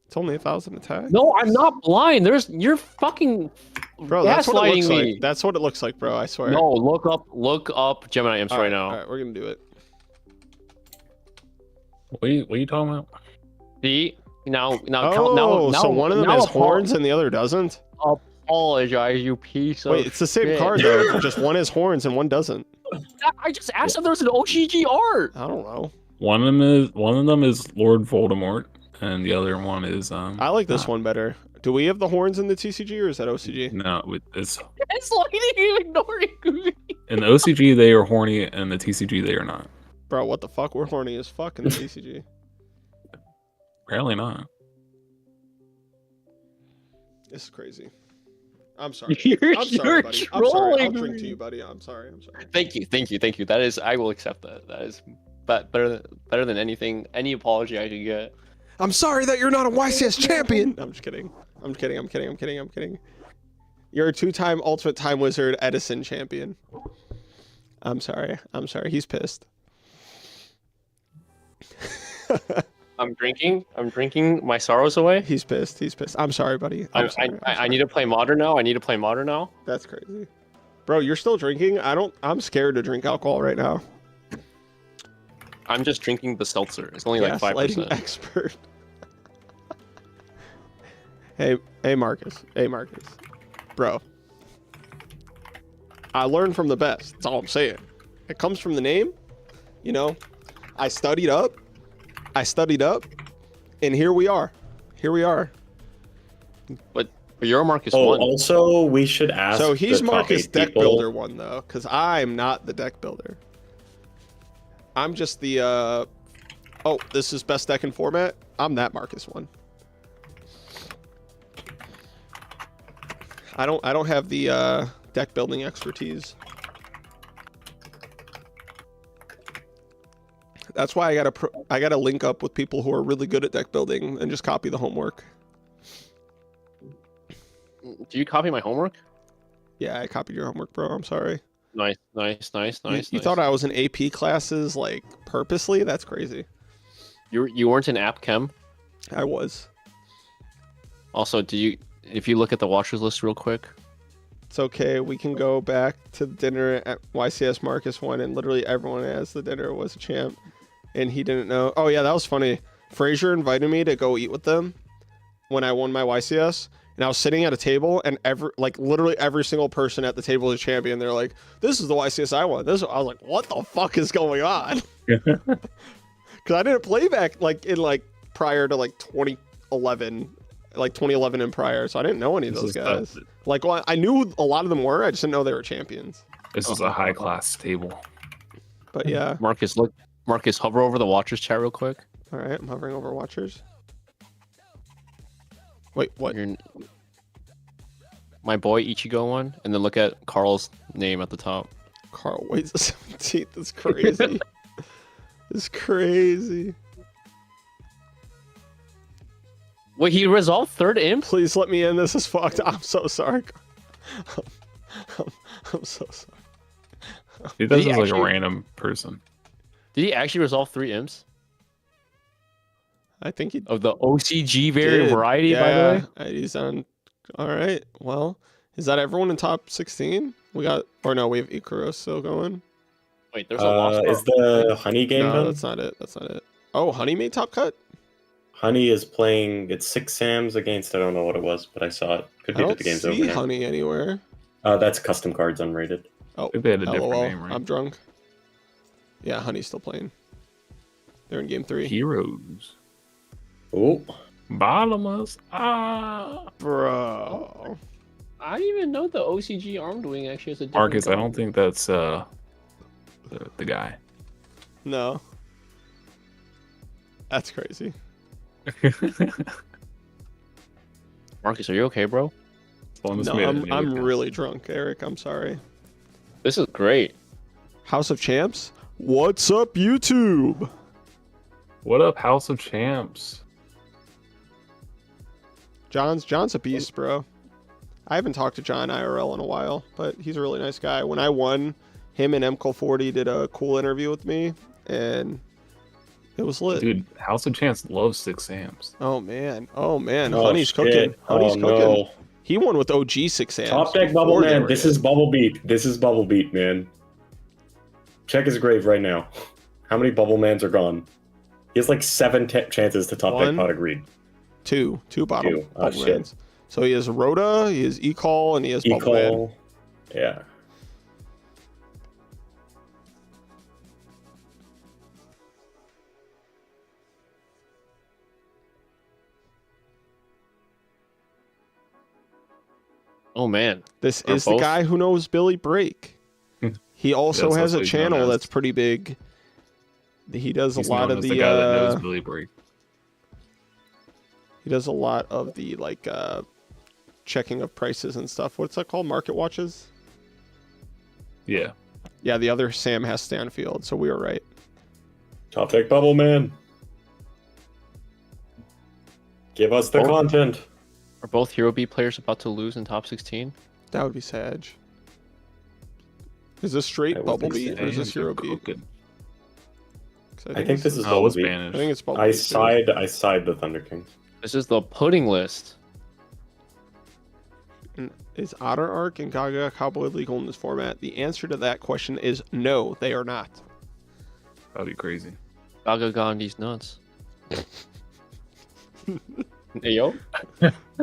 It's only 1,000 attack. No, I'm not blind. You're fucking Bro, that's what it looks gaslighting me. like. That's what it looks like, bro. I swear. No, look up Gemini Imps right now. All right, we're gonna do it. What are you talking about? See, now, Oh, so one of them has horns and the other doesn't? Apologize, you piece of Wait, it's the same shit. card though. Just one has horns and one doesn't. I just asked if there was an OCG art. I don't know. One of them is Lord Voldemort, and the other one is I like this one better. Do we have the horns in the TCG or is that OCG? No, it's It's like you ignoring me. in the OCG they are horny, and the TCG they are not. Bro, what the fuck? We're horny as fuck in the TCG. Apparently not. This is crazy. I'm sorry. You're I'm sorry, buddy. I'm sorry. I'll trolling drink me. to you, buddy. I'm sorry. I'm sorry. Thank you. That is, I will accept that. That is, but better than anything, any apology I could get. I'm sorry that you're not a YCS champion. I'm just kidding. I'm kidding. You're a 2-time Ultimate Time Wizard Edison champion. I'm sorry. He's pissed. I'm drinking my sorrows away. He's pissed. I'm sorry, buddy. I need to play modern now. That's crazy. Bro, you're still drinking? I'm scared to drink alcohol right now. I'm just drinking the seltzer. It's only like Gaslighting 5%. expert. Hey Marcus. Bro. I learned from the best. That's all I'm saying. It comes from the name. You know, I studied up, and here we are. But you're a Marcus Oh, one. also, we should ask. So he's the top Marcus 8 deck people- builder one though, because I'm not the deck builder. I'm just the oh, this is best deck in format. I'm that Marcus one. I don't have the deck building expertise. That's why I gotta link up with people who are really good at deck building and just copy the homework. Do you copy my homework? Yeah, I copied your homework, bro. I'm sorry. Nice. You thought I was in AP classes like purposely? That's crazy. You weren't in app chem. I was. Also, if you look at the watchers list real quick, It's okay. We can go back to the dinner at YCS Marcus one, and literally everyone as the dinner was a champ, and he didn't know. Oh yeah, that was funny. Frazier invited me to go eat with them when I won my YCS, and I was sitting at a table, and literally every single person at the table was a champion. They're like, "This is the YCS I won." I was like, "What the fuck is going on?" Because I didn't play back prior to 2011. 2011 and prior, so I didn't know any of those guys. I knew a lot of them were, I just didn't know they were champions. This is a high class table. But yeah. Marcus, hover over the watchers chat real quick. All right, I'm hovering over watchers. Wait, what? My boy Ichigo one, and then look at Carl's name at the top. Carl waits the 17th. That's crazy. It's crazy. Wait, he resolved third imp? Please let me in. This is fucked. I'm so sorry. I'm so sorry. He does this like actually- a random person. Did he actually resolve 3 imps? I think he Of the OCG did. variety, by the way? He's on. All right. Well, is that everyone in top 16? We have Ikaros still going. Wait, there's a lost Is the honey game No, done? that's not it. Oh, Honey made top cut? Honey is playing. It's 6 Sams against. I don't know what it was, but I saw it. Could I be that don't the game's see over now. Honey anywhere. That's custom cards unrated. Oh, think they had a different LOL. name, right? I'm drunk. Yeah, Honey's still playing. They're in game 3. Heroes. Oh, Bottomless. Ah. Bro. I didn't even know the OCG armed wing actually has a different Marcus, I gun. don't think that's the guy. No. That's crazy. Marcus, are you okay, bro? Someone just No, made a new I'm account. really drunk, Eric. I'm sorry. This is great. House of Champs? What's up, YouTube? What up, House of Champs? John's a beast, bro. I haven't talked to John IRL in a while, but he's a really nice guy. When I won, him and MCOL40 did a cool interview with me, and it was lit. Dude, House of Champs loves 6 Sams. Oh man, Honey's shit. cooking. Honey's Oh, cooking. no. He won with OG 6 Sams. Top deck before bubble they man. were This good. is bubble beat. This is bubble beat, man. Check his grave right now. How many bubble mans are gone? He has like 7 chances to top One. deck pot agreed. two bottom Two. Oh, bubble shit. mans. So he has Rhoda, he has Ecall, and he has Bubble Man. Equal. Yeah. Oh man. This Or is the both. guy who knows Billy Break. He also That's has a also he's channel known as. that's pretty big. He does He's a lot known of as the guy that knows Billy Break. he does a lot of the like checking of prices and stuff. What's that called? Market watches? Yeah. Yeah, the other Sam has Stanfield, so we were right. Top deck bubble man. Give us the Oh. content. Are both Hero B players about to lose in top 16? That would be Sag. Is this straight I would Bubble think Beat so. or is this Sams Hero are Beat? cooking. 'Cause I think this is Oh, bubble what's beat. Spanish? I think it's Bubble I Beat. too. side the Thunder Kings. This is the pudding list. Is Otter Arc and Gaga Cowboy legal in this format? The answer to that question is no, they are not. That'd be crazy. Gaga Gandhi's nuts. Hey yo.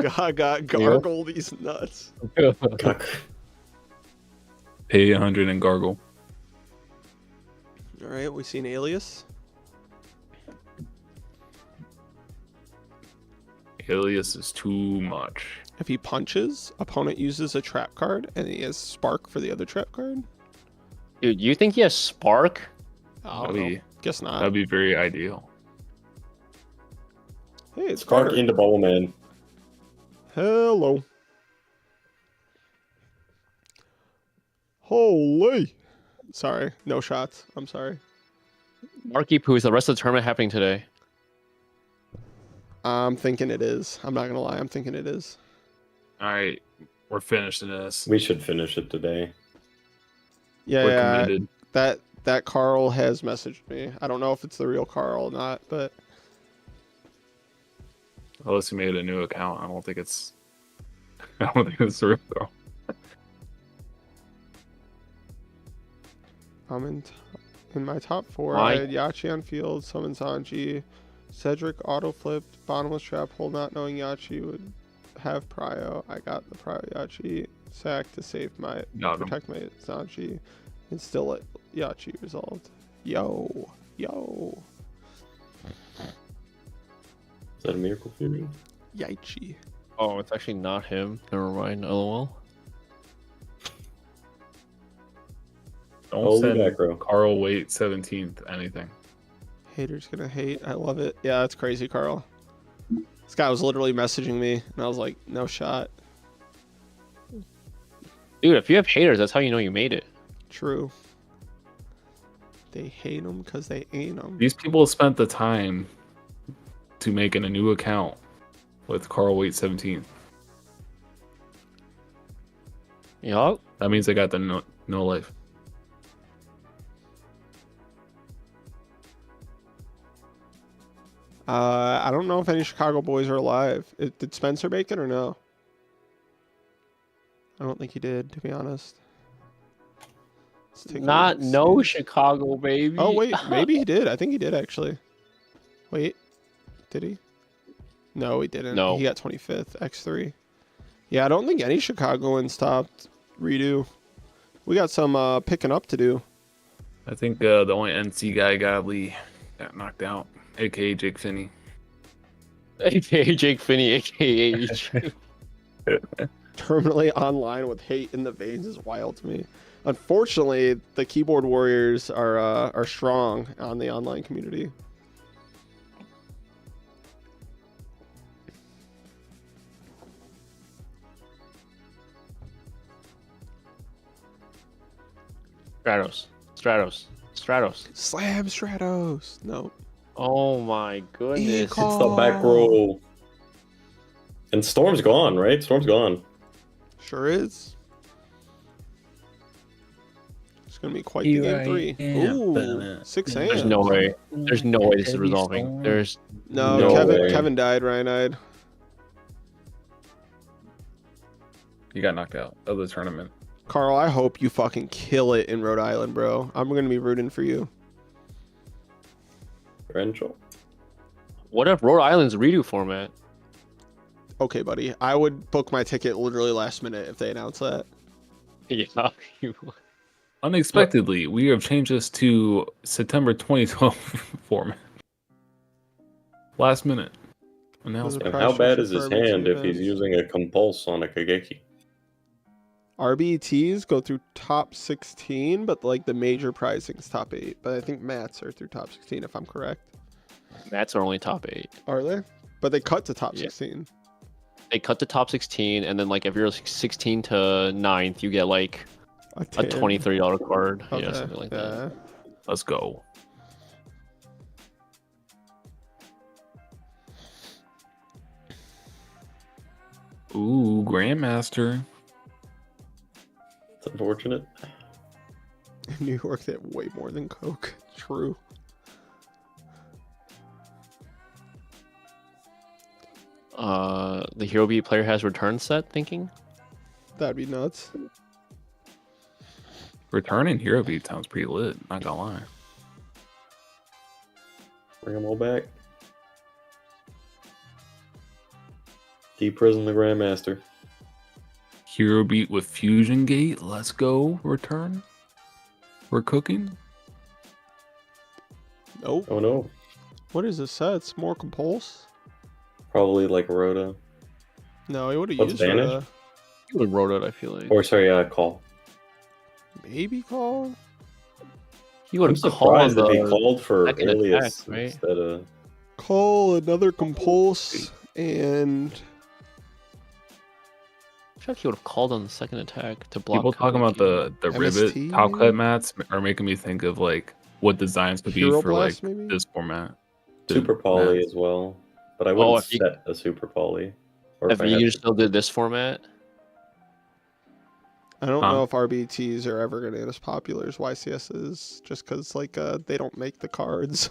Gaga gargle these nuts. Cuck. Pay 100 and gargle. All right, we see an Alias. Alias is too much. If he punches, opponent uses a trap card, and he has Spark for the other trap card. Dude, you think he has Spark? I don't That'd know. be, Guess not. that'd be very ideal. Hey, it's Spark Carter. into bubble man. Hello. Holy. Sorry, no shots. I'm sorry. Marky Poo, is the rest of the tournament happening today? I'm thinking it is. I'm not gonna lie. I'm thinking it is. All right, we're finishing this. We should finish it today. Yeah, We're yeah, committed. that Carl has messaged me. I don't know if it's the real Carl or not, but Unless you made a new account, I don't think it's. I don't think it's the real girl. I'm in my top 4. Why? I had Yachi on field, summon Sanji, Cedric auto flipped, bottomless trap hole, not knowing Yachi would have prio. I got the prio Yachi sack to save my Got him. protect my Sanji, and still let Yachi resolved. Yo. Is that a miracle fusion? Yaichi. Oh, it's actually not him. Never mind. LOL. Don't Holy send macro. Carl Waite 17th anything. Haters gonna hate. I love it. Yeah, that's crazy, Carl. This guy was literally messaging me, and I was like, no shot. Dude, if you have haters, that's how you know you made it. True. They hate them because they ain't them. These people spent the time to make a new account with Carl Waite 17th. Yup. That means they got the no life. I don't know if any Chicago boys are alive. Did Spencer make it or no? I don't think he did, to be honest. Let's take a Not look, no see. Chicago, baby. Oh wait, maybe he did. I think he did actually. Wait, did he? No, he didn't. No. He got 25th, X3. Yeah, I don't think any Chicagoans topped REDU. We got some picking up to do. I think the only NC guy got knocked out, aka Jake Finney. AKA Jake Finney, AKA Terminally online with hate in the veins is wild to me. Unfortunately, the keyboard warriors are strong on the online community. Stratos. Slam Stratos. No. Oh my goodness. It's the back row. And Storm's gone, right? Storm's gone. Sure is. It's gonna be quite the game 3. Ooh, 6 hands. There's no way. There's no way this is resolving. There's No, No way. Kevin died, Ryan died. He got knocked out of the tournament. Carl, I hope you fucking kill it in Rhode Island, bro. I'm gonna be rooting for you. Rachel. what if Rhode Island's redo format? Okay, buddy. I would book my ticket literally last minute if they announce that. Yeah. Unexpectedly, we have changed this to September 2012 format. Last minute announcement. And how bad is his For RBT hand if he's events. using a compulse on a Kageki? RBTs go through top 16, but like the major prizing's top 8. But I think Mats are through top 16 if I'm correct. Mats are only top 8. Are they? But they cut to top Yeah. 16. They cut the top 16, and then like if you're 16 to 9th, you get like a $10. $23 card. Okay, Yeah, something like that. Let's go. Ooh, Grandmaster. It's unfortunate. In New York, they have way more than Coke. True. The Hero Beat player has return set thinking. That'd be nuts. Returning Hero Beat sounds pretty lit, not gonna lie. Bring them all back. Deep prison the Grandmaster. Hero Beat with Fusion Gate, let's go. Return. We're cooking. Nope. Oh no. What is this set? It's more compulse? Probably like Rhoda. No, he would have What's used Vanish? Rhoda. You would have wrote it, I feel like. Or sorry, call. Maybe call? He would I'm have surprised called if he called for second Alias attack, right? instead of. Call another compulse and I feel like he would have called on the second attack to block. People talking about the rivet MST, top maybe? cut mats are making me think of like what designs could be Hero for like Blast, maybe? this format. The Super Poly mats. as well. But I wouldn't if you- set a Super Poly. Or If I had you to. still did this format, I don't Huh. know if RBTs are ever going to get as popular as YCS is, just because like they don't make the cards.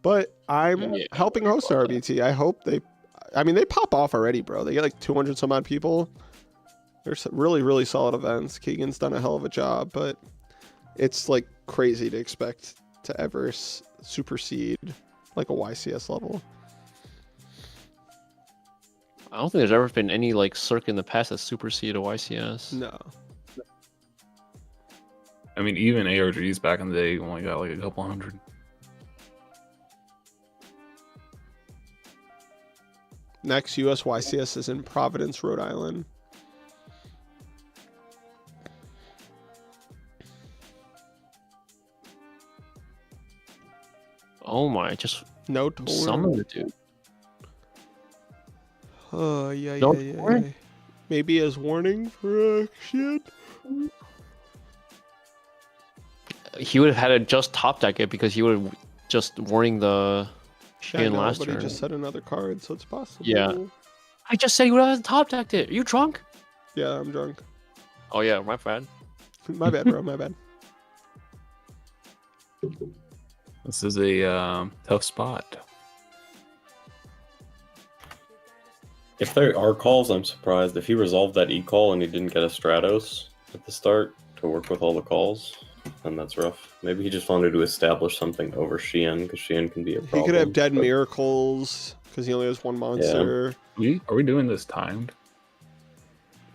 But I'm Yeah. helping host RBT. I hope they. I mean, they pop off already, bro. They get like 200 some odd people. They're really, really solid events. Keegan's done a hell of a job, but it's like crazy to expect to ever supersede like a YCS level. I don't think there's ever been any like circuit in the past that superseded a YCS. No. I mean, even ARGs back in the day only got like a couple hundred. Next US YCS is in Providence, Rhode Island. Oh my, just No tour. summon the dude. Oh, yeah, No yeah, yeah, tour? yeah. Maybe as warning for action. He would have had to just top deck it because he would have just warning the Yeah, I Shin know, last but turn. he just said another card, so it's possible. Yeah. I just said he would have top decked it. Are you drunk? Yeah, I'm drunk. Oh yeah, my bad. My bad, bro. My bad. This is a tough spot. If there are calls, I'm surprised. If he resolved that E-call and he didn't get a Stratos at the start to work with all the calls, then that's rough. Maybe he just wanted to establish something over Xian, because Xian can be a problem. He could have Dead but- Miracles, because he only has one monster. Are we doing this timed?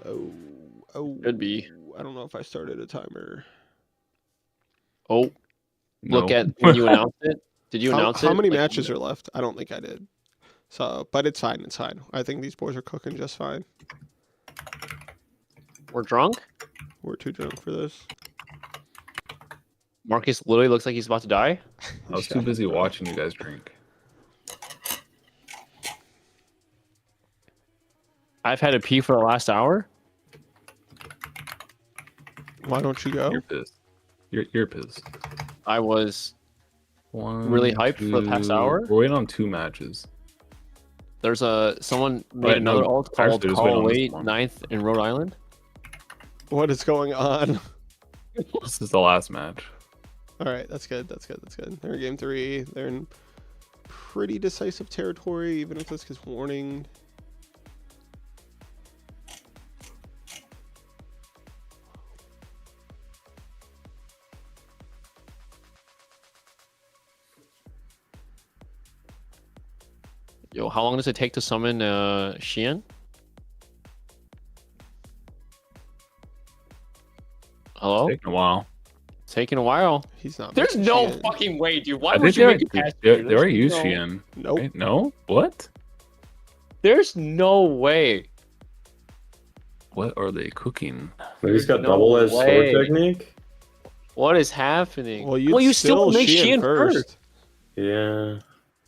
Oh. Could be. I don't know if I started a timer. Oh, No. look at when you announced it. Did you announce it? How many Like, matches are left? I don't think I did. So, but it's fine. It's fine. I think these boys are cooking just fine. We're drunk. We're too drunk for this. Marcus literally looks like he's about to die. I was too busy watching you guys drink. I've had a pee for the last hour. Why don't you go? You're pissed. You're pissed. I was One, really hyped for the past hour. We're waiting on 2 matches. There's someone made Wait, another no, alt actually, called just Call wait on this Away one. 9th in Rhode Island. What is going on? This is the last match. All right, that's good. That's good. That's good. They're in game 3. They're in pretty decisive territory, even if this gets warning. Yo, how long does it take to summon Xian? Hello? Taking a while. Taking a while. He's not. There's making no Xian. fucking way, dude. Why I would think you make it past here? they already used no, Xian. Nope. Right? No? What? There's no way. What are they cooking? Maybe he's got No double edged sword way. technique. What is happening? Well, you still make Xian first. Yeah.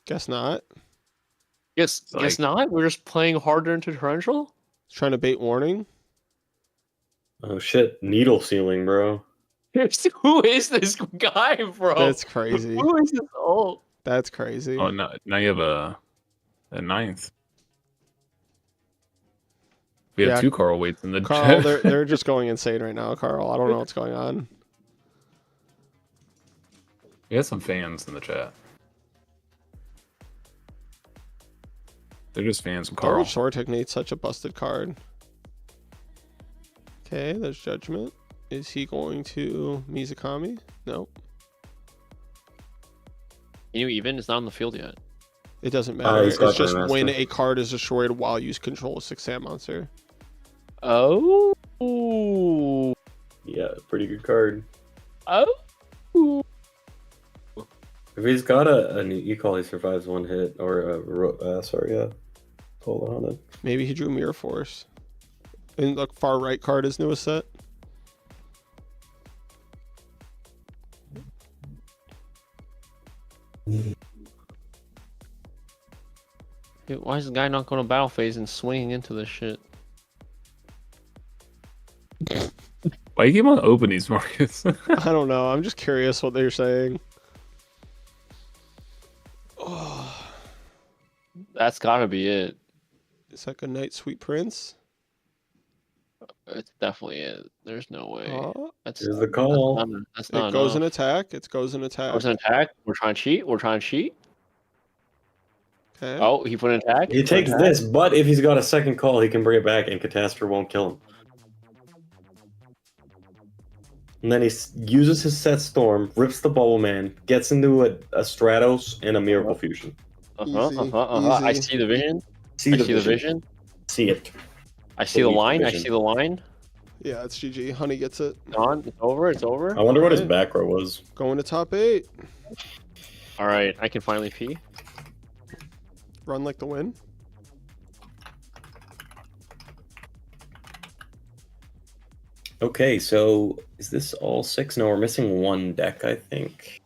Guess not. Guess Like- not. We're just playing harder into torrential. Trying to bait warning. Oh shit, needle sealing, bro. Who is this guy, bro? That's crazy. Who is this? Oh, That's crazy. Oh, now you have a 9th. We have Yeah. 2 Carl Waits in the Carl, chat. they're just going insane right now, Carl. I don't know what's going on. We have some fans in the chat. They're just fans of Carl. Carl Sword Technique's such a busted card. Okay, there's Judgment. Is he going to Mizukami? Nope. can you even? It's not on the field yet. It doesn't matter. he's got It's just Grandmaster. when a card is destroyed while you control a 6-sand monster. Oh. Yeah, pretty good card. Oh. If he's got an e-call, he survives 1 hit, or hold on. Maybe he drew Mirror Force. And the far right card is newest set. Dude, why is the guy not going to battle phase and swinging into this shit? Why you keep on open these, Marcus? I don't know. I'm just curious what they're saying. Oh, That's gotta be it. it's like a Night Sweet Prince. It's definitely it. There's no way. Oh, That's Here's the call. That's not it goes in enough. attack. It goes in attack. Goes in attack. We're trying to cheat. We're trying to cheat. Okay. Oh, he put an attack. He put takes attack. this, but if he's got a second call, he can bring it back, and Catastrophe won't kill him. And then he uses his set Storm, rips the Bubble Man, gets into a Stratos and a Miracle Fusion. Easy, I easy. see the vision. See I see the vision. See it. I see the Believe the line. I vision. see the line. Yeah, it's GG. Honey gets it. Gone. It's over. It's over. I wonder what his Alright. back row was. Going to top 8. All right. I can finally pee. Run like the wind. Okay, so is this all 6? No, we're missing 1 deck, I think.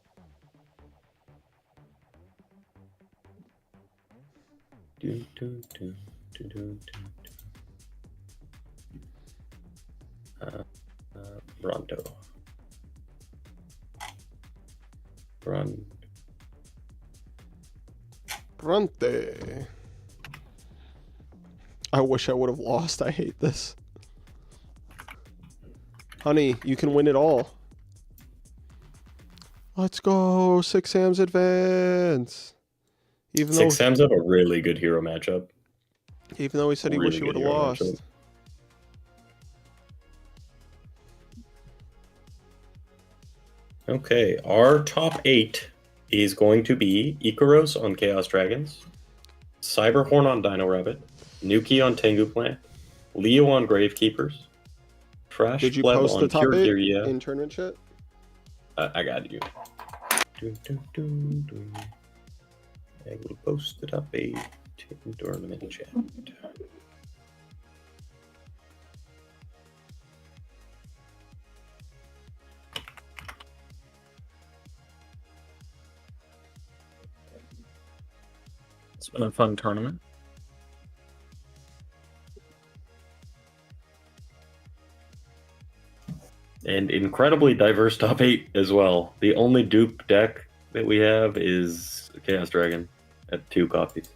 Dun, dun, dun, dun, dun, dun, dun. Bronto. Bronte. I wish I would have lost. I hate this. Honey, you can win it all. Let's go. 6 Sam's advance. Even though, 6 Sam's have a really good hero matchup. even though he said he really wish he good would have hero lost. matchup. Okay, our top 8 is going to be Ikaros on Chaos Dragons, Cyberhorn on Dino Rabbit, Nuki on Tengu Plant, Leo on Gravekeepers, Trash Did you Pleb post on the top 8 Geargia. in tournament chat? I got you. I will post the top 8 in tournament chat. It's been a fun tournament. And incredibly diverse top 8 as well. The only dupe deck that we have is Chaos Dragon at 2 copies.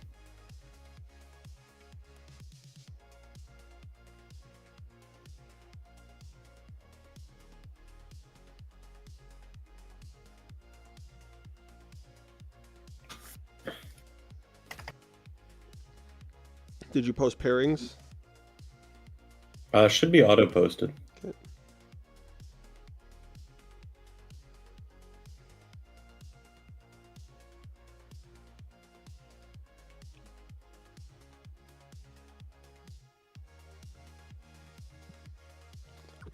Did you post pairings? Should be auto posted. Okay.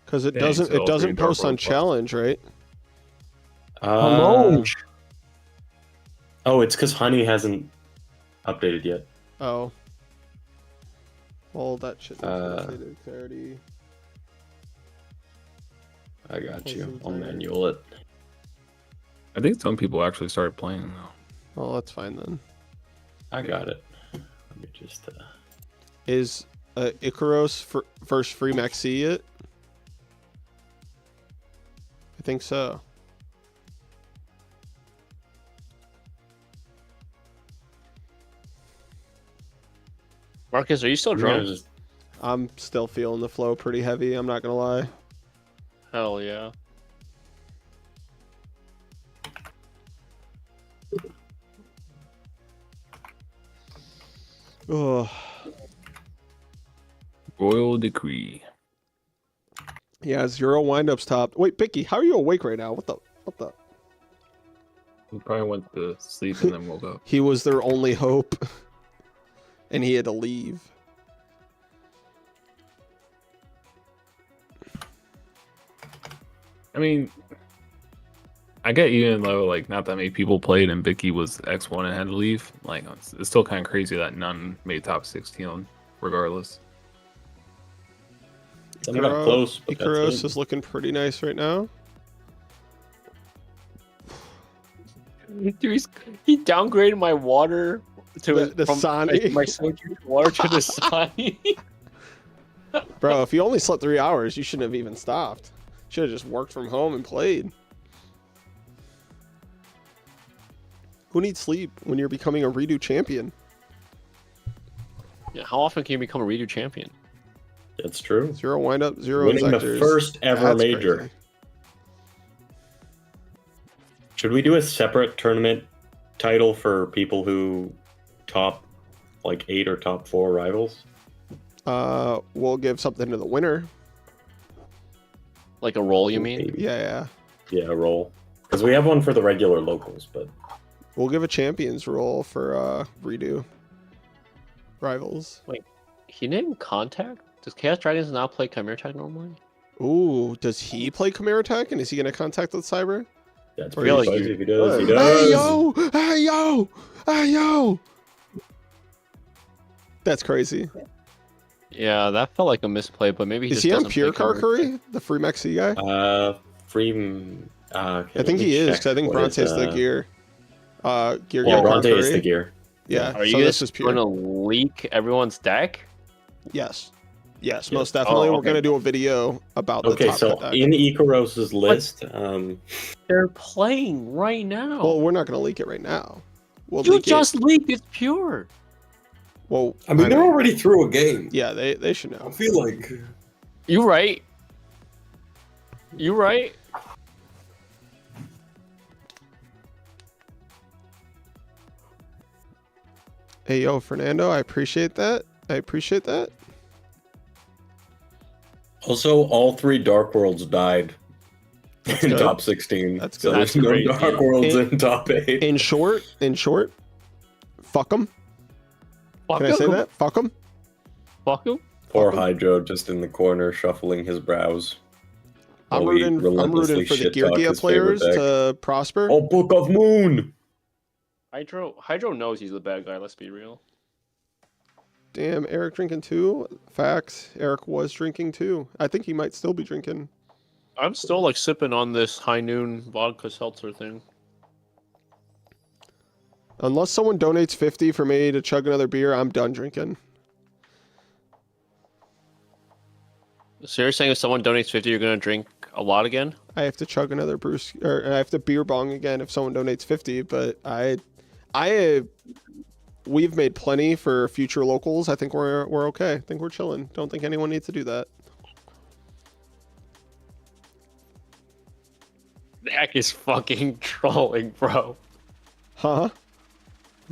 Because it Yeah, doesn't so all three doesn't Dark post on World challenge, right? Oh, it's because Honey hasn't updated yet. Oh. Well, that should have Uh, translated clarity. I got you. Wasn't I'll there. manual it. I think some people actually started playing though. Well, that's fine then. I got it. Let me just. Is Ikaros versus Free Maxi it? I think so. Marcus, are you still I'm gonna drunk? just- I'm still feeling the flow pretty heavy. I'm not gonna lie. Hell yeah. Oh, Royal decree. yeah. 0 windups top. Wait, Picky, how are you awake right now? What the? We probably went to sleep and then woke up. He was their only hope, and he had to leave. I mean, I get even though like not that many people played and Vicky was X1 and had to leave. Like it's still kind of crazy that none made top 16 regardless. I'm not close. But that's Ikaros it. is looking pretty nice right now. Dude, he downgraded my water to The from Sani. my soju water to the Sani. Bro, if you only slept 3 hours, you shouldn't have even stopped. Should have just worked from home and played. Who needs sleep when you're becoming a redo champion? Yeah, how often can you become a redo champion? That's true. 0 windup, 0 Winning the Inzektors. first ever That's major. crazy. Should we do a separate tournament title for people who top like 8 or top 4 rivals? We'll give something to the winner. Like a roll, you mean? Maybe. Yeah. Yeah, roll. Because we have one for the regular locals, but We'll give a champions role for redo rivals. He didn't contact? Does Chaos Dragons not play Chimera Tech normally? Ooh, does he play Chimera Tech? And is he going to contact the Cyber? that's Or pretty really, fuzzy you- if he does. He Hey does. yo! Hey yo! Hey yo! That's crazy. Yeah, that felt like a misplay, but maybe he Is just he on doesn't Pure play Chimera Tech. Curry? The free Mexi guy? Okay, I think he is, because I think Bronte's the gear. Gear Yeah, Bronte Curry. is the gear. Yeah, Are you so this guys is pure. going to leak everyone's deck? Yes. Yes, Yes. most definitely. Oh, We're okay. going to do a video about the Okay, top so cut deck. in Ikaros's list, They're playing right now. Well, we're not going to leak it right now. We'll you leak just leaked it's pure. it. Well, I mean, they're already through a game. yeah, they should I know. feel like You right. You right. Hey, yo, Fernando, I appreciate that. I appreciate that. also all 3 Dark Worlds died That's in good. top 16. That's So good. there's That's no crazy. Dark Worlds in top 8. In short, fuck them. Fuck Can I say him. that? Fuck them. Fuck him. Poor fuck 'em. Hydro just in the corner shuffling his brows. I'm while we rooting relentlessly for the shit-talk Geargia his favorite players deck. to prosper. Oh, Book of Moon! Hydro knows he's the bad guy. Let's be real. Damn, Eric drinking too? Facts. Eric was drinking too. I think he might still be drinking. I'm still like sipping on this high noon vodka seltzer thing. Unless someone donates 50 for me to chug another beer, I'm done drinking. So you're saying if someone donates 50, you're gonna drink a lot again? I have to chug another Bruce, or I have to beer bong again if someone donates 50. But we've made plenty for future locals. I think we're okay. I think we're chilling. Don't think anyone needs to do that. Zach is fucking trolling, bro. Huh?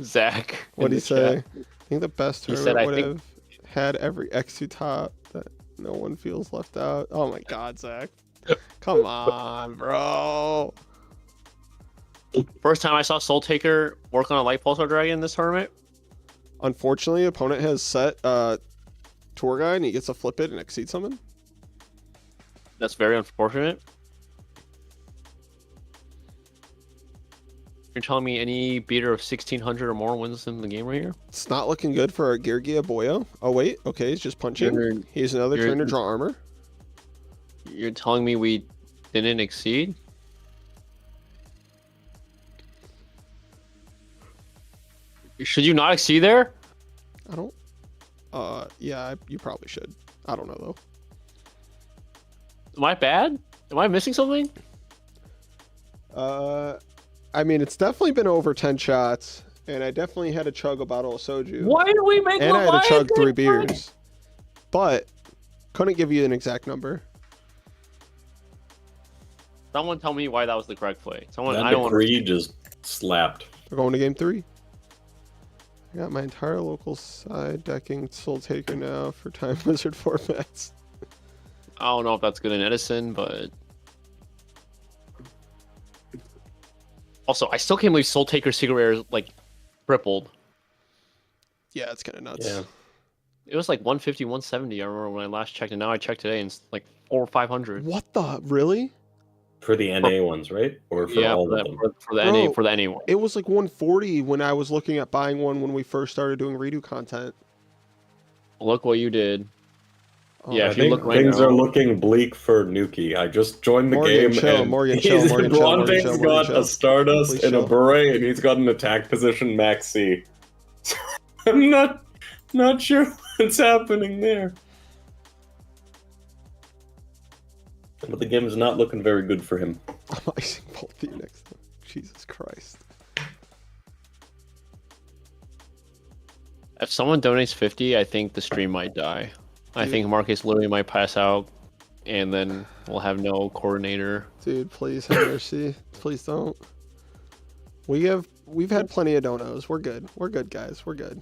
Zach. What'd he say? I think the best He said, tournament I would have had every X2 top that no one feels left out. Oh my god, Zach. Come on, bro. First time I saw Soul Taker work on a Light Pulsar Dragon this tournament. Unfortunately, opponent has set tour guide and he gets to flip it and exceed summon. That's very unfortunate. You're telling me any beater of 1600 or more wins in the game right here? It's not looking good for our Geargia Boyo. Oh wait, okay, he's just punching. You're- He's another you're- turn to draw armor. You're telling me we didn't exceed? Should you not exceed there? I don't. Yeah, you probably should. I don't know though. Am I bad? Am I missing something? I mean, it's definitely been over 10 shots, and I definitely had to chug a bottle of soju. Why do we make And I had to chug 3 Leviathan? beers. But couldn't give you an exact number. Someone tell me why that was the correct play. Someone, That I don't decree just slapped. We're going to game 3. I got my entire local side decking Soul Taker now for Time Wizard formats. I don't know if that's good in Edison, but also I still can't believe Soul Taker Secret Rare is like tripled. Yeah, it's kind of nuts. Yeah. It was like 150, 170. I remember when I last checked, and now I checked today, and it's like 400 or 500. What the? Really? For the NA ones, right? Or for Yeah, all for of the, them? for the Bro, NA for the NA one. It was like 140 when I was looking at buying one when we first started doing redo content. Look what you did. Oh, Yeah, I if you think look right things now- are looking bleak for Nuki. I just joined the Morgan, game chill, and Morgan, chill, he's Morgan, chill, Morgan, Guante's chill, got Morgan, chill. a Stardust Please and a chill. Beret, and he's got an attack position max C. I'm not sure what's happening there. But the game is not looking very good for him. I'm icing both of you next time. Jesus Christ. If someone donates 50, I think the stream might die. I Dude. think Marcus literally might pass out, and then we'll have no coordinator. Dude, please have mercy. Please don't. We've had plenty of donos. We're good. We're good, guys. We're good.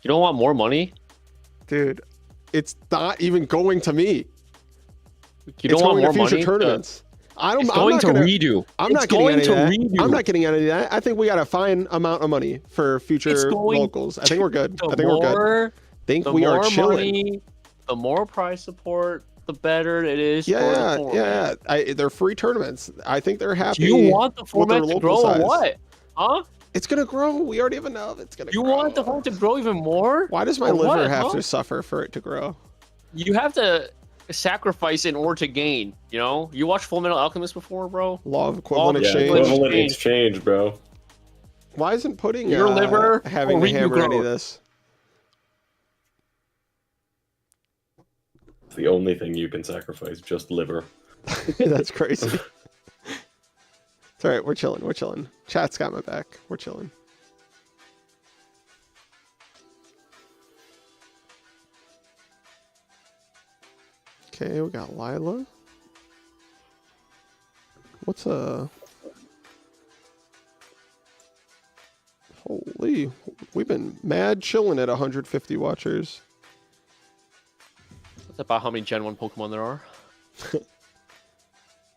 You don't want more money? Dude, it's not even going to me. You It's don't want going more to future money? tournaments. I'm It's I'm going not to gonna, redo. I'm It's not getting going any to of that. redo. I'm not getting any of that. I think we got a fine amount of money for future going locals. I think we're good. The I think we're good. more, I think the we are more chilling. money, the more prize support, the better it is for the Yeah, format. yeah. They're free tournaments. I think they're happy. Do you want the with format their to local grow size. or what? Huh? It's gonna grow. We already have enough. It's gonna You grow. want the format to grow even more? Why does my Or liver what, have huh? to suffer for it to grow? You have to sacrifice in order to gain, you know? You watched Full Metal Alchemist before, bro? Law of equivalent Yeah, Yeah, exchange. equivalent Exchange. exchange, bro. Why isn't putting Your liver having or to redo hammer any of growth? this? It's the only thing you can sacrifice, just liver. That's crazy. It's all right. We're chilling. We're chilling. Chat's got my back. We're chilling. Okay, we got Lila. What's Holy, we've been mad chilling at 150 watchers. It's about how many Gen 1 Pokemon there are.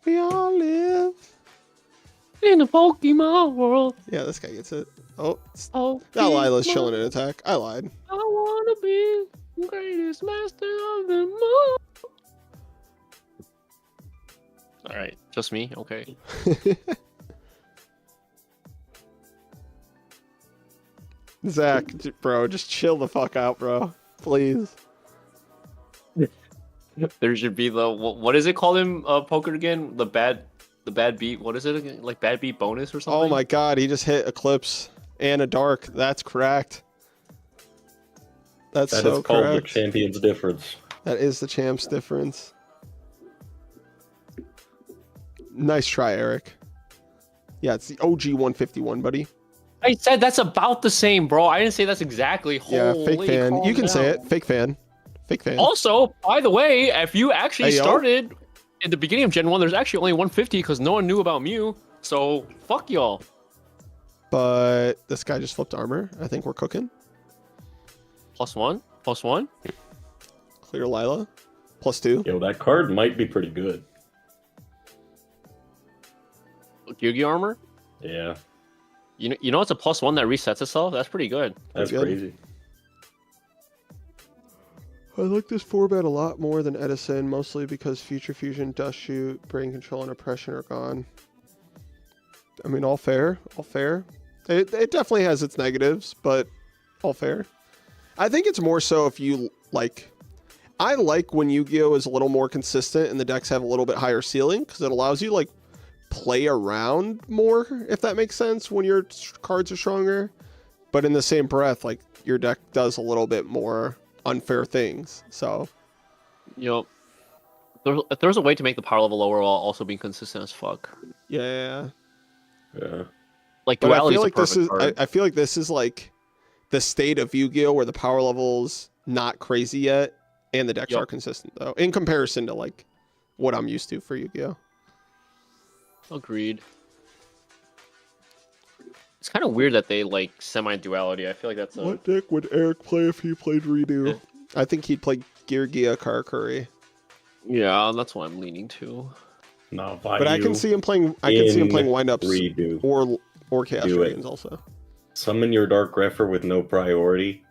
We all live. In the Pokemon world. Yeah, this guy gets it. Oh, Oh, that Lila's chilling in attack. I lied. I wanna be the greatest master of them all. All right, just me. Okay. Zach, bro, just chill the fuck out, bro. Please. There should be the what is it called in poker again? The bad beat. What is it again? Like bad beat bonus or something? Oh my god, he just hit Eclipse and a Dark. That's correct. That's That so is called correct. the champion's difference. That is the champ's difference. Nice try, Eric. Yeah, it's the OG 151, buddy. I said that's about the same, bro. I didn't say that's exactly. Yeah, Holy, fake fan. calm You can say down. it. Fake fan. Fake fan. Also, by the way, if you actually Hey, yo. started at the beginning of Gen 1, there's actually only 150 because no one knew about Mew. So, fuck y'all. But this guy just flipped armor. I think we're cooking. +1? +1? Clear Lila. +2. Yo, that card might be pretty good. Yugioh armor? Yeah, You know it's a +1 that resets itself? That's pretty good. that's Good. crazy. I like this format a lot more than Edison, mostly because Future Fusion, Dust Shoot, Brain Control, and Oppression are gone. I mean, all fair. All fair. It definitely has its negatives, but all fair. I think it's more so if you like... I like when Yu-Gi-Oh! Is a little more consistent and the decks have a little bit higher ceiling, because it allows you to, like, play around more, if that makes sense, when your cards are stronger. But in the same breath, like, your deck does a little bit more unfair things. So You know, if there's a way to make the power level lower while also being consistent as fuck. yeah, Yeah. Like but I duality feel is like a this perfect is card. I feel like this is like the state of Yu-Gi-Oh, where the power level's not crazy yet and the decks Yup. are consistent though, in comparison to like what I'm used to for Yu-Gi-Oh. Agreed. It's kind of weird that they like semi-duality. I feel like that's a... What deck would Eric play if he played Redo? I think he'd play Geargia Karakuri. Yeah, that's what I'm leaning to. No, But I can see him playing windups Redo. or Chaos Do it. Dragons also. Summon your Dark Greffer with no priority.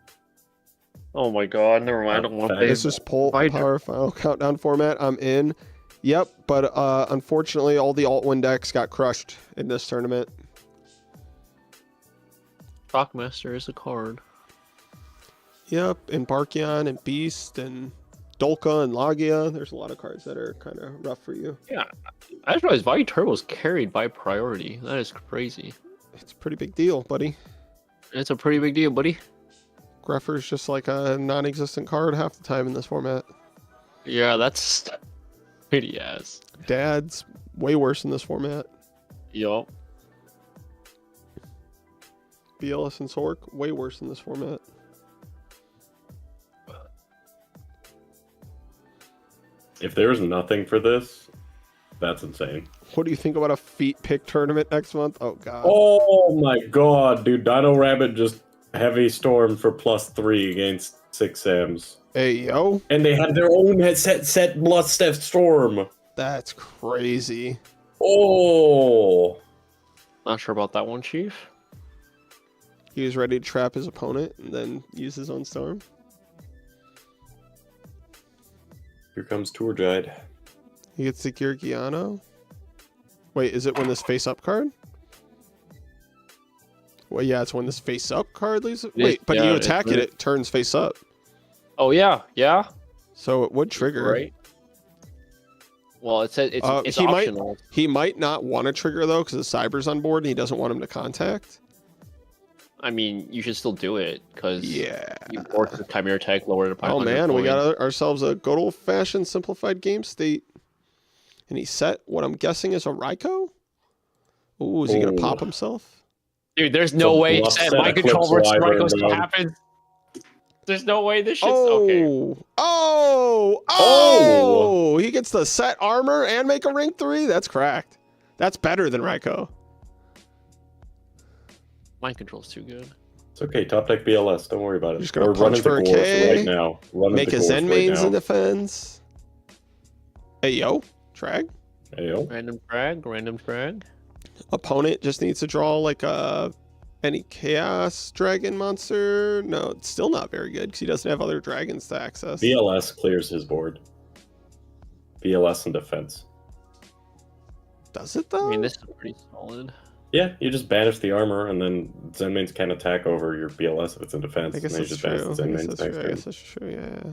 Oh my god, never mind. I don't want to That play This is Spider. Power Final Countdown format. I'm in. Yep, but unfortunately, all the alt-win decks got crushed in this tournament. Shockmaster is a card. Yep, and Barkion and Beast and Dolka and Logia. There's a lot of cards that are kind of rough for you. Yeah, I just realized Value Turbo is carried by priority. That is crazy. It's a pretty big deal, buddy. It's a pretty big deal, buddy. Greffer's just like a non-existent card half the time in this format. Yeah, that's pretty ass. Dad's way worse in this format. Yup. BLS and Sork, way worse in this format. If there's nothing for this, that's insane. What do you think about a feet pick tournament next month? Oh, God. Oh my god, dude. Dino Rabbit just heavy storm for +3 against 6 Sams. Hey, yo. And they had their own set Bloodstep Storm. That's crazy. Oh. Not sure about that one, Chief. He was ready to trap his opponent and then use his own storm. Here comes Tour Guide. He gets the Geargiano. Wait, is it when this face-up card? Well, yeah, it's when this face-up card leaves it. Wait, but yeah, you it's attack when it turns face-up. Oh yeah, yeah. So it would trigger. Right. Well, it says it's he might- optional. He might not want to trigger, though, because the Cyber's on board and he doesn't want him to contact. I mean, you should still do it because Yeah. you force the Chimera tag lower to Oh, 500 man, we points. got ourselves a good old-fashioned simplified game state. And he set what I'm guessing is a Raikou? Ooh, is he going to Oh. pop himself? Dude, there's no So way bluff set set my Eclipse control versus Wyvern, Raikou still bro. happens. There's no way this shit's okay. Oh! He gets the set armor and make a ring 3? That's cracked. That's better than Raikou. Mind control's too good. It's okay. Top deck BLS. Don't worry about it. Just gonna We're punch running for the a Gores K, right now. Running Make the a Gores Zen right mains now. in defense. Hey, yo. Drag. Ayo. Random drag, random drag. Opponent just needs to draw like any chaos dragon monster. No, it's still not very good because he doesn't have other dragons to access. BLS clears his board. BLS and defense. Does it I though? mean, this is pretty solid. Yeah, you just banish the armor, and then Zenmains can't attack over your BLS if it's in defense. I guess and then you that's just banish true. the I guess Zenmains that's next true. I turn. guess that's true. Yeah.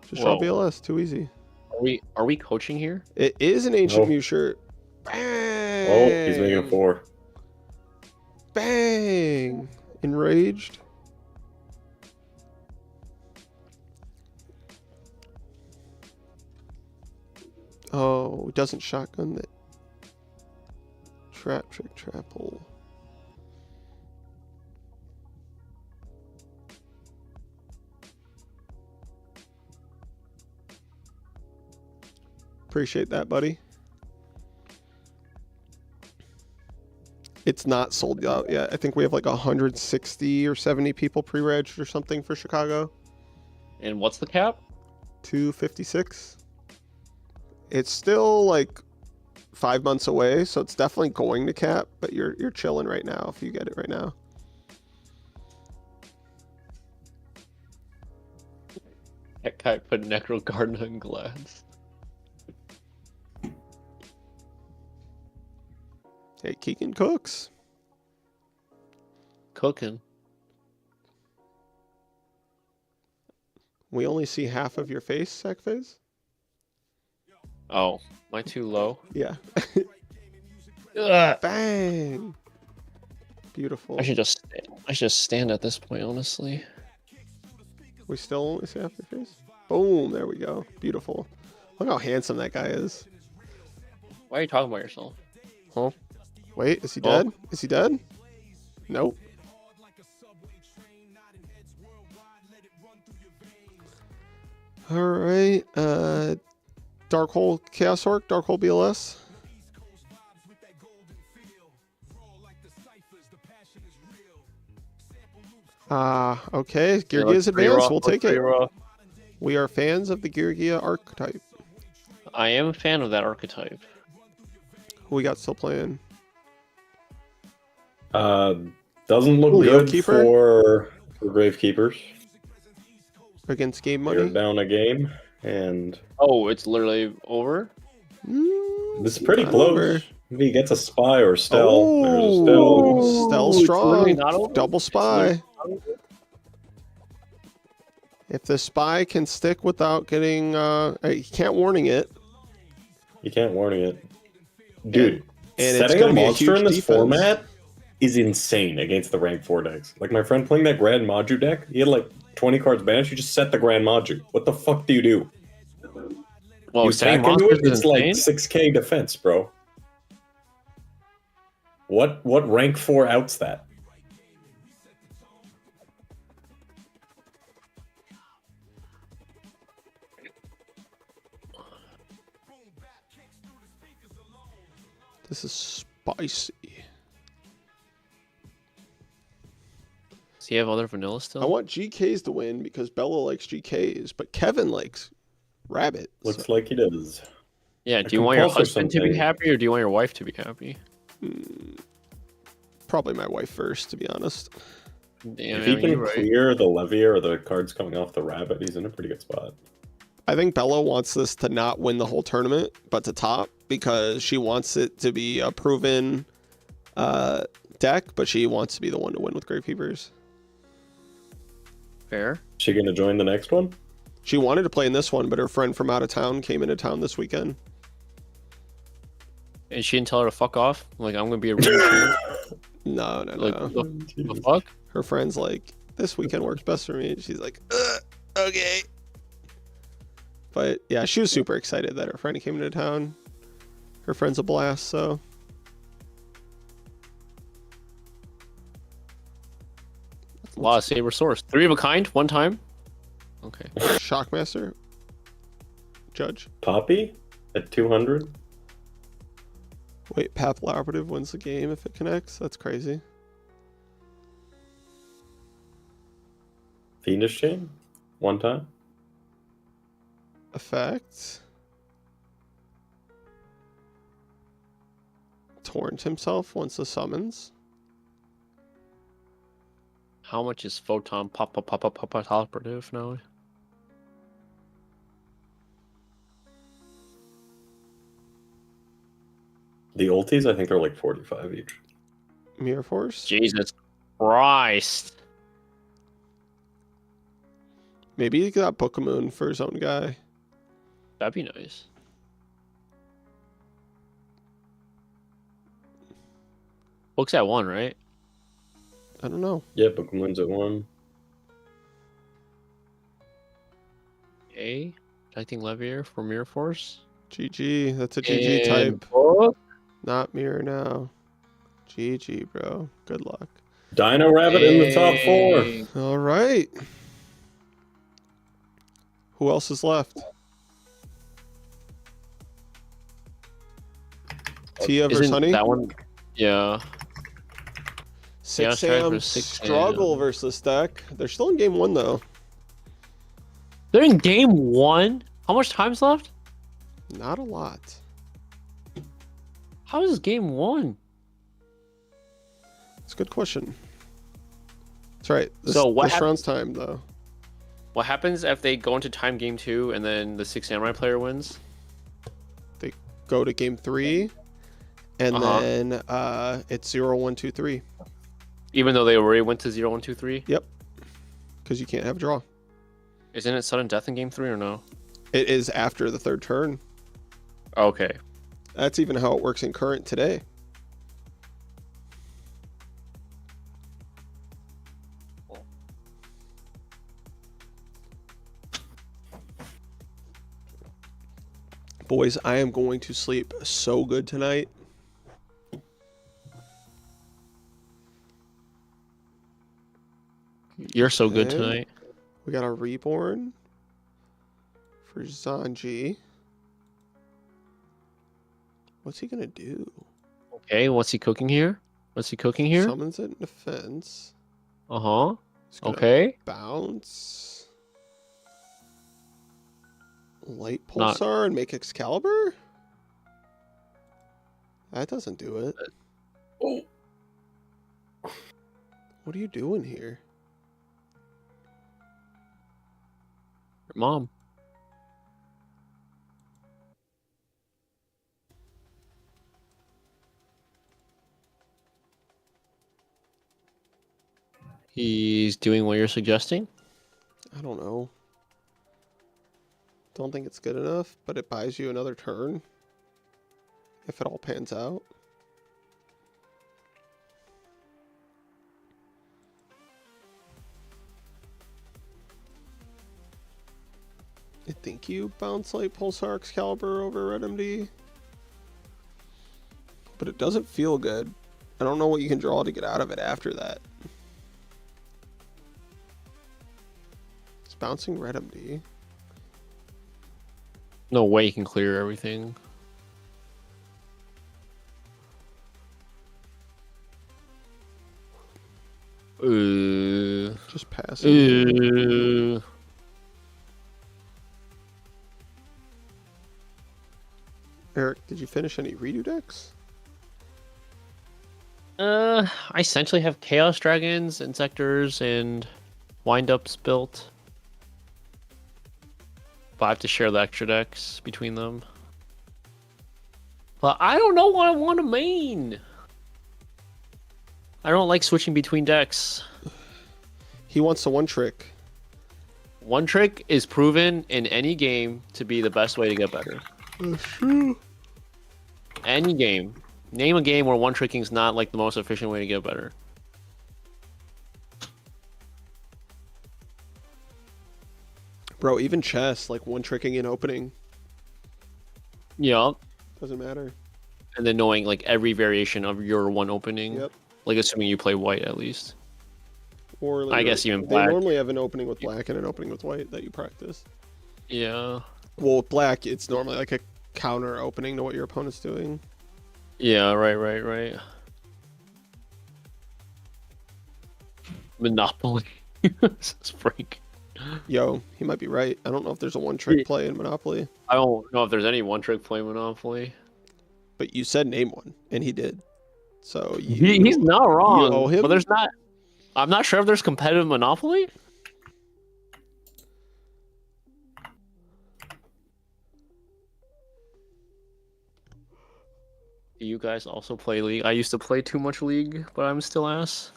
Just draw Whoa. BLS. Too easy. Are we coaching here? It is an ancient No. Mew shirt. Bang! Oh, he's making a 4. Bang! Enraged. Oh, doesn't shotgun that. Trap, trick, trap hole. Appreciate that, buddy. It's not sold out yet. I think we have like 160 or 70 people pre-regged or something for Chicago. And what's the cap? 256. It's still like 5 months away, so it's definitely going to cap, but you're chilling right now if you get it right now. That guy put Necro Garden in glass. Hey, Keegan Cooks. Cooking. We only see half of your face, Sackface? Oh, am I too low? Yeah. Ugh. Bang! Beautiful. I should just stand at this point, honestly. We still only see half your face? Boom, there we go. Beautiful. Look how handsome that guy is. Why are you talking about yourself? Huh? Wait, is he Oh. dead? Is he dead? Nope. Alright, Dark Hole Chaos Orc, Dark Hole BLS. Okay, Geargia's advanced, we'll take it. We are fans of the Geargia archetype. I am a fan of that archetype. Who we got still playing? Doesn't look Leo good Keeper? for Gravekeepers. Against Game They're Money? down a game, and Oh, it's literally over? this is pretty not close. over. If he gets a spy or Stell, there's a Oh, Stell. Stell it's literally strong. not over. Double It's spy. literally not over. If the spy can stick without getting, he can't warning it. You can't warning it. Dude, And it's setting a gonna be a monster huge in this defense. format is insane against the rank 4 decks. Like my friend playing that Grand Maju deck, he had like 20 cards banished, you just set the Grand Maju. What the fuck do you do? Well, You setting attack into monsters it, is it's like insane. 6k defense, bro. What rank 4 outs that? This is spicy. Does he have other vanilla still? I want GKs to win because Bella likes GKs, but Kevin likes Rabbit. Looks so- like he does. Yeah, do you want your compulse or husband to be something. happy or do you want your wife to be happy? Probably my wife first, to be honest. Damn, If he can you're right. clear the Levier or the cards coming off the Rabbit, he's in a pretty good spot. I think Bella wants this to not win the whole tournament, but to top because she wants it to be a proven deck, but she wants to be the one to win with Gravekeepers. Fair. Is she going to join the next one? She wanted to play in this one, but her friend from out of town came into town this weekend. And she didn't tell her to fuck off? Like, I'm going to be a real No. Like, the fuck? Her friend's like, this weekend works best for me. And she's like, okay. But yeah, she was super excited that her friend came into town. Her friend's a blast, so. Wow, Saber Source. 3 of a kind, one time? Okay. Shockmaster. Judge. Poppy at 200? Wait, Path Operative wins the game if it connects? That's crazy. Fiendish Chain? One time? Effect. Torrent himself once the summons. How much is Photon pop operative now? The ultis, I think they're like 45 each. Mirror Force. Jesus Christ. Maybe he got Book-a-Moon for his own guy. That'd be nice. Book's at 1, right? I don't know. Yeah, Book-a-Moon's at 1. A. Connecting Levier for Mirror Force. GG. That's a GG And type. Book. Not mirror now. GG, bro. Good luck. Dino Rabbit in the top 4. All right. Who else is left? Tia versus Isn't Honey? that one? Yeah. 6 Strike Sam versus 6 struggle versus this deck. They're still in game 1 though. They're in game 1? How much time's left? Not a lot. How is this game 1? It's a good question. That's right. This, So what this round's time though. What happens if they go into time game 2 and then the 6 Samurai player wins? They go to game 3 and then it's 0, 1, 2, 3. Even though they already went to 0, 1, 2, 3? Yep. Because you can't have a draw. Isn't it sudden death in game 3 or no? It is after the 3rd turn. Okay. That's even how it works in current today. Boys, I am going to sleep so good tonight. You're so good Okay. tonight. We got a Reborn for Zanji. What's he gonna do? Okay, what's he cooking here? What's he cooking here? Summons it in defense. Uh-huh. He's gonna Okay. bounce. Light Not- Pulsar and make Excalibur? That doesn't do it. Oh. What are you doing here? Your mom. He's doing what you're suggesting? I don't know. Don't think it's good enough, but it buys you another turn. If it all pans out. I think you bounce Light Pulsar Excalibur over Red MD. But it doesn't feel good. I don't know what you can draw to get out of it after that. It's bouncing Red MD. No way he can clear everything. Just passing. Eric, did you finish any redo decks? I essentially have Chaos Dragons, Inzektors, and Windups built. But I have to share the extra decks between them. But I don't know what I want to main. I don't like switching between decks. He wants a one trick. One trick is proven in any game to be the best way to get better. That's true. Any game. Name a game where one tricking is not like the most efficient way to get better. Bro, even chess, like one tricking in opening, Yeah. doesn't matter. And then knowing like every variation of your one opening. Yep. Like assuming you play white at least. Or like, I guess even they black. normally have an opening with black and an opening with white that you practice. Yeah. Well, with black, it's normally like a counter opening to what your opponent's doing. Yeah, right. Monopoly. This is freak. Yo, he might be right. I don't know if there's a one-trick play in Monopoly, I don't know if there's any one-trick play Monopoly. but you said name one, and he did. So He's not wrong. owe him? But there's not. I'm not sure if there's competitive Monopoly. Do you guys also play League? I used to play too much League, but I'm still ass.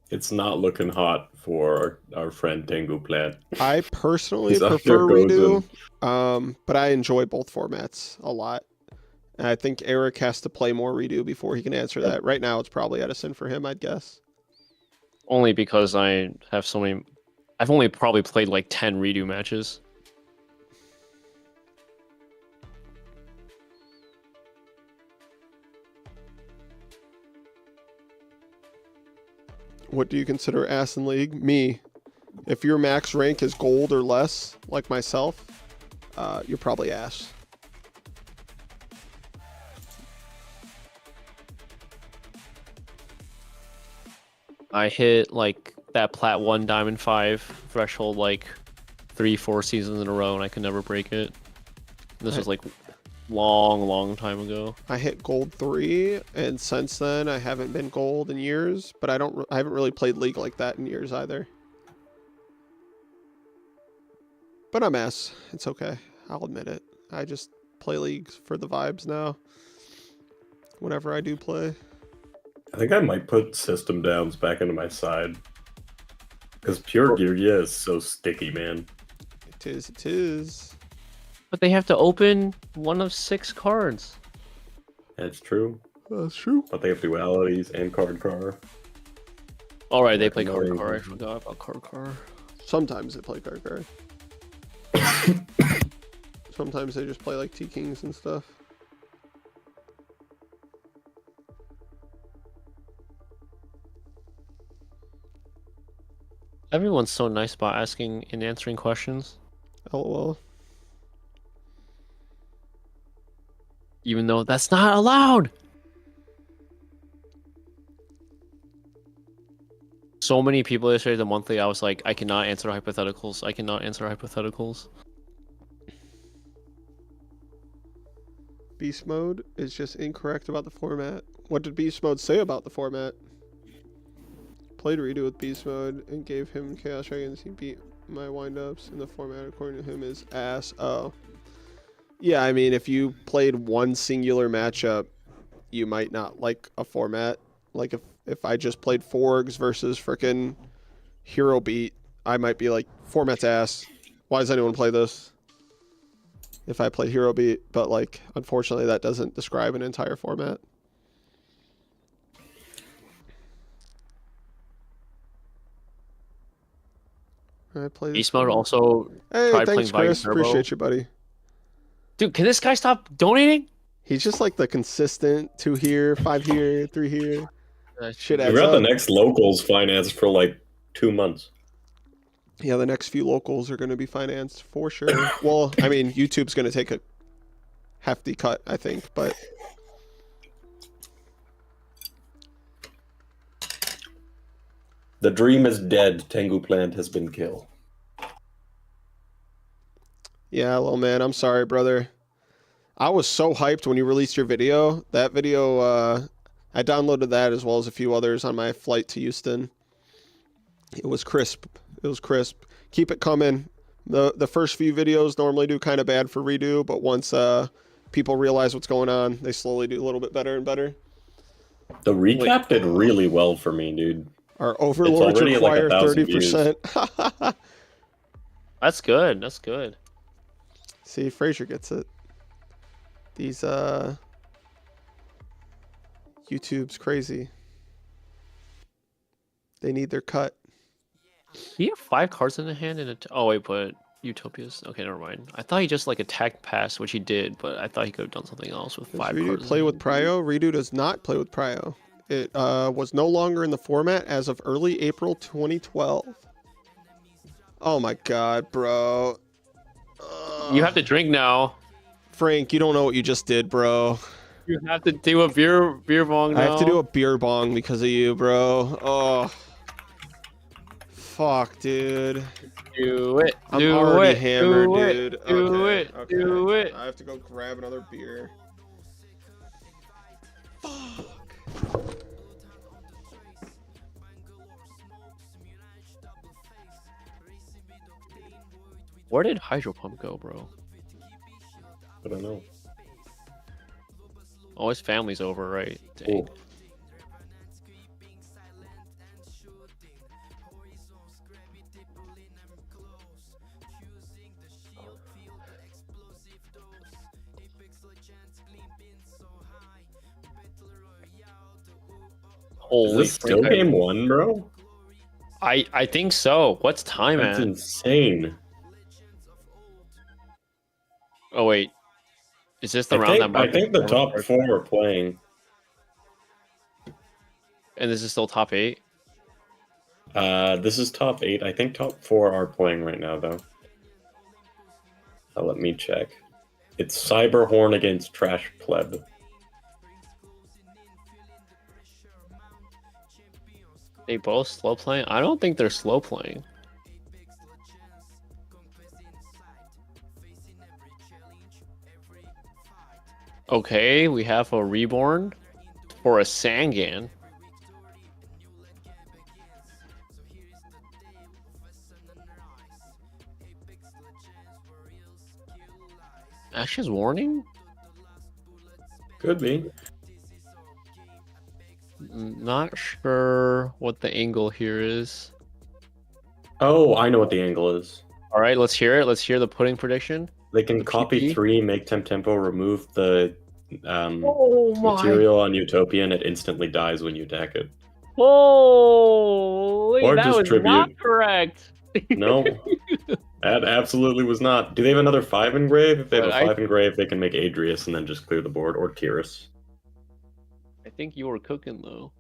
It's not looking hot for our friend Tengu Plant. I personally He's up prefer there Redo, dozing. but I enjoy both formats a lot. And I think Eric has to play more Redo before he can answer that. Right now, it's probably Edison for him, I'd guess. Only because I have so many. I've only probably played like 10 Redo matches. What do you consider ass in League? Me. If your max rank is gold or less, like myself, you're probably ass. I hit like that Plat 1 Diamond 5 threshold like 3-4 seasons in a row, and I could never break it. This was like long time ago. I hit gold 3, and since then I haven't been gold in years, but I haven't really played League like that in years either. But I'm ass. It's okay. I'll admit it. I just play League for the vibes now. Whenever I do play. I think I might put System Downs back into my side. Because pure Geargia is so sticky, man. It is. But they have to open one of 6 cards. That's true. That's true. But they have dualities and card car. Alright, they play card car. I forgot about card car. Sometimes they play card card. Sometimes they just play like T-Kings and stuff. Everyone's so nice about asking and answering questions. LOL. Even though that's not allowed! So many people yesterday, the monthly, I was like, I cannot answer hypotheticals. I cannot answer hypotheticals. Beast mode is just incorrect about the format. What did Beast mode say about the format? Played Redo with Beast mode and gave him Chaos Dragons. He beat my windups, and the format according to him is ass. Oh. Yeah, I mean, if you played one singular matchup, you might not like a format. Like if I just played Forgs versus frickin' Hero Beat, I might be like, format's ass. Why does anyone play this? If I played Hero Beat, but like, unfortunately that doesn't describe an entire format. I play Beast mode also Hey, tried thanks, playing Chris. Turbo. Appreciate you, buddy. Dude, can this guy stop donating? He's just like the consistent 2 here, 5 here, 3 here. Shit We adds got the up. next locals financed for like 2 months. Yeah, the next few locals are going to be financed for sure. Well, I mean, YouTube's going to take a hefty cut, I think, but The dream is dead. Tengu Plant has been killed. yeah, little man, I'm sorry, brother. I was so hyped when you released your video. That video, I downloaded that as well as a few others on my flight to Houston. It was crisp. It was crisp. Keep it coming. The first few videos normally do kind of bad for Redo, but once people realize what's going on, they slowly do a little bit better and better. The recap did really well for me, dude. Our overlords already at, like, require 1,000 views. 30%. That's good. That's good. See, Frazier gets it. These YouTube's crazy. They need their cut. He have 5 cards in the hand and oh wait, but Utopia's okay. Never mind. I thought he just like attacked pass, which he did, but I thought he could have done something else with Does 5 Redo cards. play with Prio? Redo does not play with Prio. It was no longer in the format as of early April 2012. Oh my god, bro. You have to drink now. Frank, you don't know what you just did, bro. You have to do a beer bong now. I have to do a beer bong because of you, bro. Oh. Fuck, dude. Do it. I'm do already it, hammered, do dude. It, do Okay, it. okay. Do it. I have to go grab another beer. Fuck. Where did Hydro Pump go, bro? I don't know. Oh, his family's over, right? Dang. Cool. Is Holy this still freak, game 1, bro? I think so. What's time That's at? insane. Oh wait, is this the round that I Marcus think the won top first? 4 are playing. And this is still top 8. This is top 8. I think top 4 are playing right now, though. Let me check. It's Cyberhorn against Trash Pleb. They both slow playing. I don't think they're slow playing. Okay, we have a reborn for a Sangan. Ashes Warning? Could be. Not sure what the angle here is. Oh, I know what the angle is. All right, let's hear it. Let's hear the pudding prediction. They can copy PP? 3, make tempo, remove the Oh material on Utopia, and it instantly dies when you attack it. Holy, Or that just was tribute. not correct. No, that absolutely was not. Do they have another 5 engrave? If they have But a 5 engrave, they can make Adrius and then just clear the board, or Tyrus. I think you were cooking though.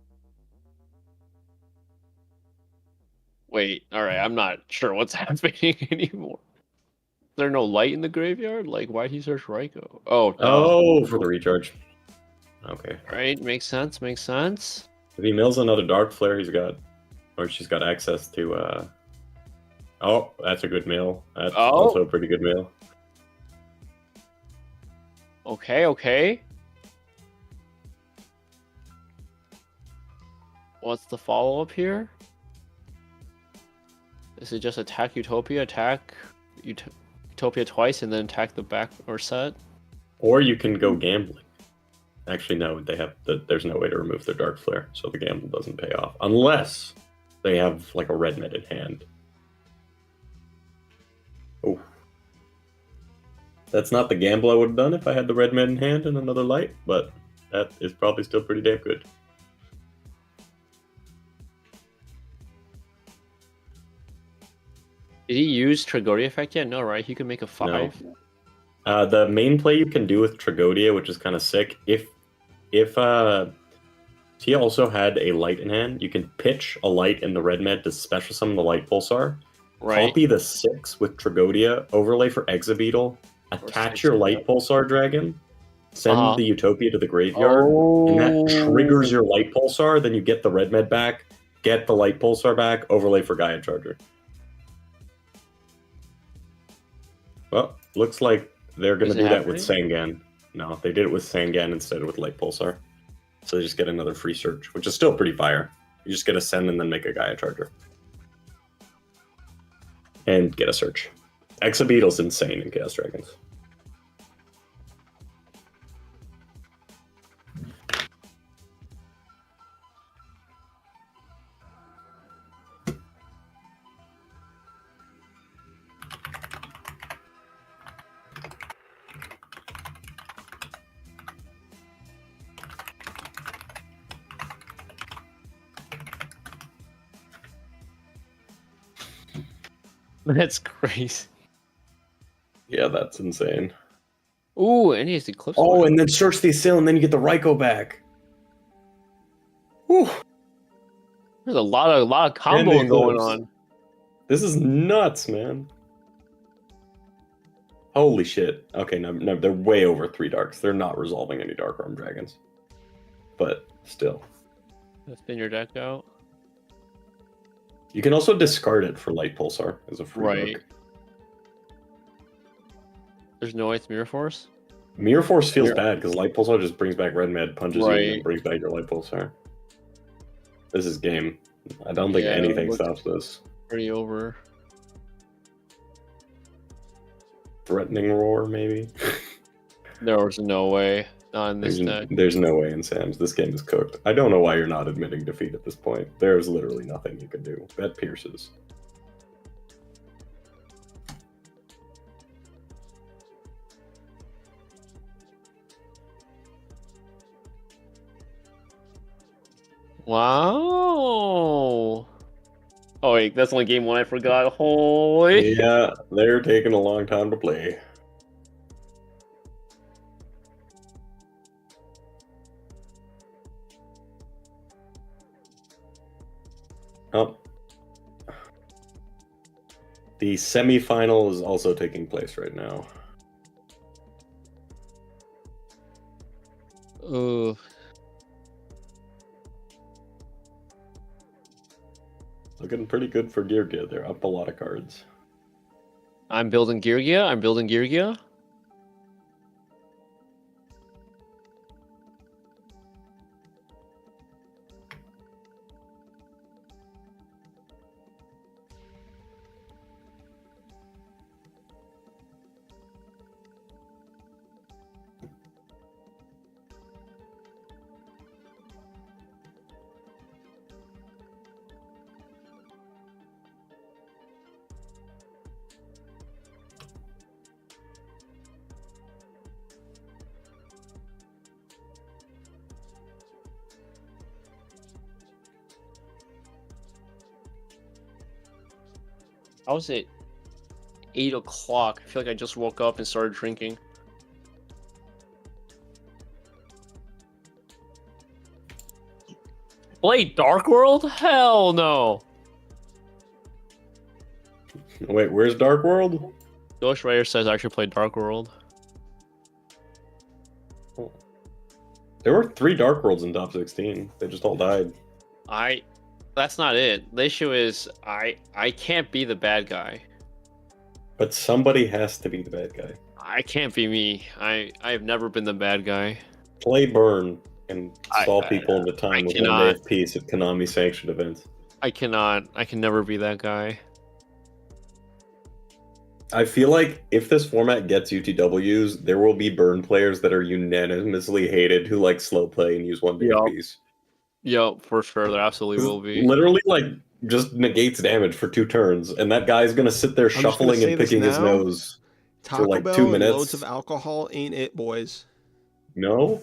Wait, all right, I'm not sure what's happening anymore. Is there no light in the graveyard? Like, why'd he search Raikou? Oh, Oh, for the recharge. Okay. right, makes sense, makes sense. If he mills another Dark Flare, he's got, or she's got access to, oh, that's a good mill. That's also a pretty good mill. Okay, okay. What's the follow-up here? Is it just attack Utopia, attack Utopia twice, and then attack the back or set? Or you can go gambling. Actually, no, they have there's no way to remove their Dark Flare, so the gamble doesn't pay off. Unless they have, like, a red med in hand. Oh. That's not the gamble I would have done if I had the red med in hand and another light, but that is probably still pretty damn good. Did he use Tragoria effect yet? No, right? He could make a 5. No. The main play you can do with Tragodia, which is kind of sick, if he also had a light in hand, you can pitch a light in the red med to special summon the light pulsar, Right. copy the 6 with Tragodia, overlay for Exabeetle, attach your light pulsar dragon, send the Utopia to the graveyard, and that triggers your light pulsar, then you get the red med back, get the light pulsar back, overlay for Gaia Charger. Well, looks like they're going to Is it do that with happening? Sangan. No, they did it with Sangan instead of with Light Pulsar. So they just get another free search, which is still pretty fire. You just get a send and then make a Gaia Charger. And get a search. Exabeetle's insane in Chaos Dragons. That's crazy. Yeah, that's insane. Ooh, and he has Eclipse. Oh, Wave. and then search the Assail, and then you get the Raikou back. Whew. There's a lot of comboing going on. This is nuts, man. Holy shit. Okay, no, they're way over 3 darks. They're not resolving any Dark Arm Dragons. But still. Spin your deck out. You can also discard it for Light Pulsar as a free Right. dark. There's no way it's Mirror Force? Mirror Force feels bad because Light Pulsar just brings back Red Mad, punches you, and then Right. brings back your Light Pulsar. This is game. I don't think Yeah, anything looks- stops this. Pretty over. Threatening Roar, maybe? There's no way. Not in this deck. There's no way in Sam's. This game is cooked. I don't know why you're not admitting defeat at this point. There's literally nothing you can do. That pierces. Wow. Oh wait, that's only game 1. I forgot. Holy. Yeah, they're taking a long time to play. Oh. The semifinal is also taking place right now. Ooh. Looking pretty good for Geargia. They're up a lot of cards. I'm building Geargia. I'm building Geargia. How was it 8 o'clock? I feel like I just woke up and started drinking. Play Dark World? Hell no. Wait, where's Dark World? Ghost Rider says I should play Dark World. There were 3 Dark Worlds in top 16. They just all died. That's not it. The issue is I can't be the bad guy. But somebody has to be the bad guy. I can't be me. I've never been the bad guy. Play Burn and stall people into time with 1 day cannot. of peace at Konami sanctioned events. I cannot. I can never be that guy. I feel like if this format gets UTWs, there will be Burn players that are unanimously hated who like slow play and use 1 day of Yup. peace. Yo, for sure, there absolutely will be. Literally, like, just negates damage for 2 turns, and that guy's gonna sit there just gonna shuffling say and this picking his now. nose Taco for like Bell 2 and minutes. loads of alcohol ain't it, boys. No?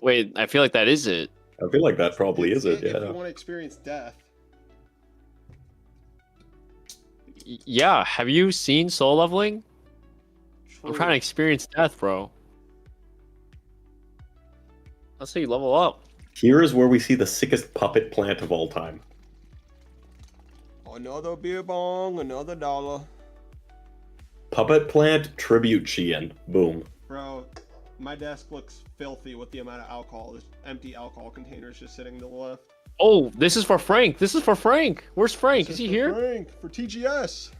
Wait, I feel like that is it. I feel like that probably is it, If you yeah. want to experience death. Yeah, have you seen soul leveling? I'm trying to experience death, bro. Let's see you level up. Here is where we see the sickest puppet plant of all time. Another beer bong, another dollar. Puppet plant, tribute Chien. Boom. Bro, my desk looks filthy with the amount of alcohol. There's empty alcohol containers just sitting to the left. Oh, this is for Frank. This is for Frank. Where's Frank? Is he here? Frank, for TGS.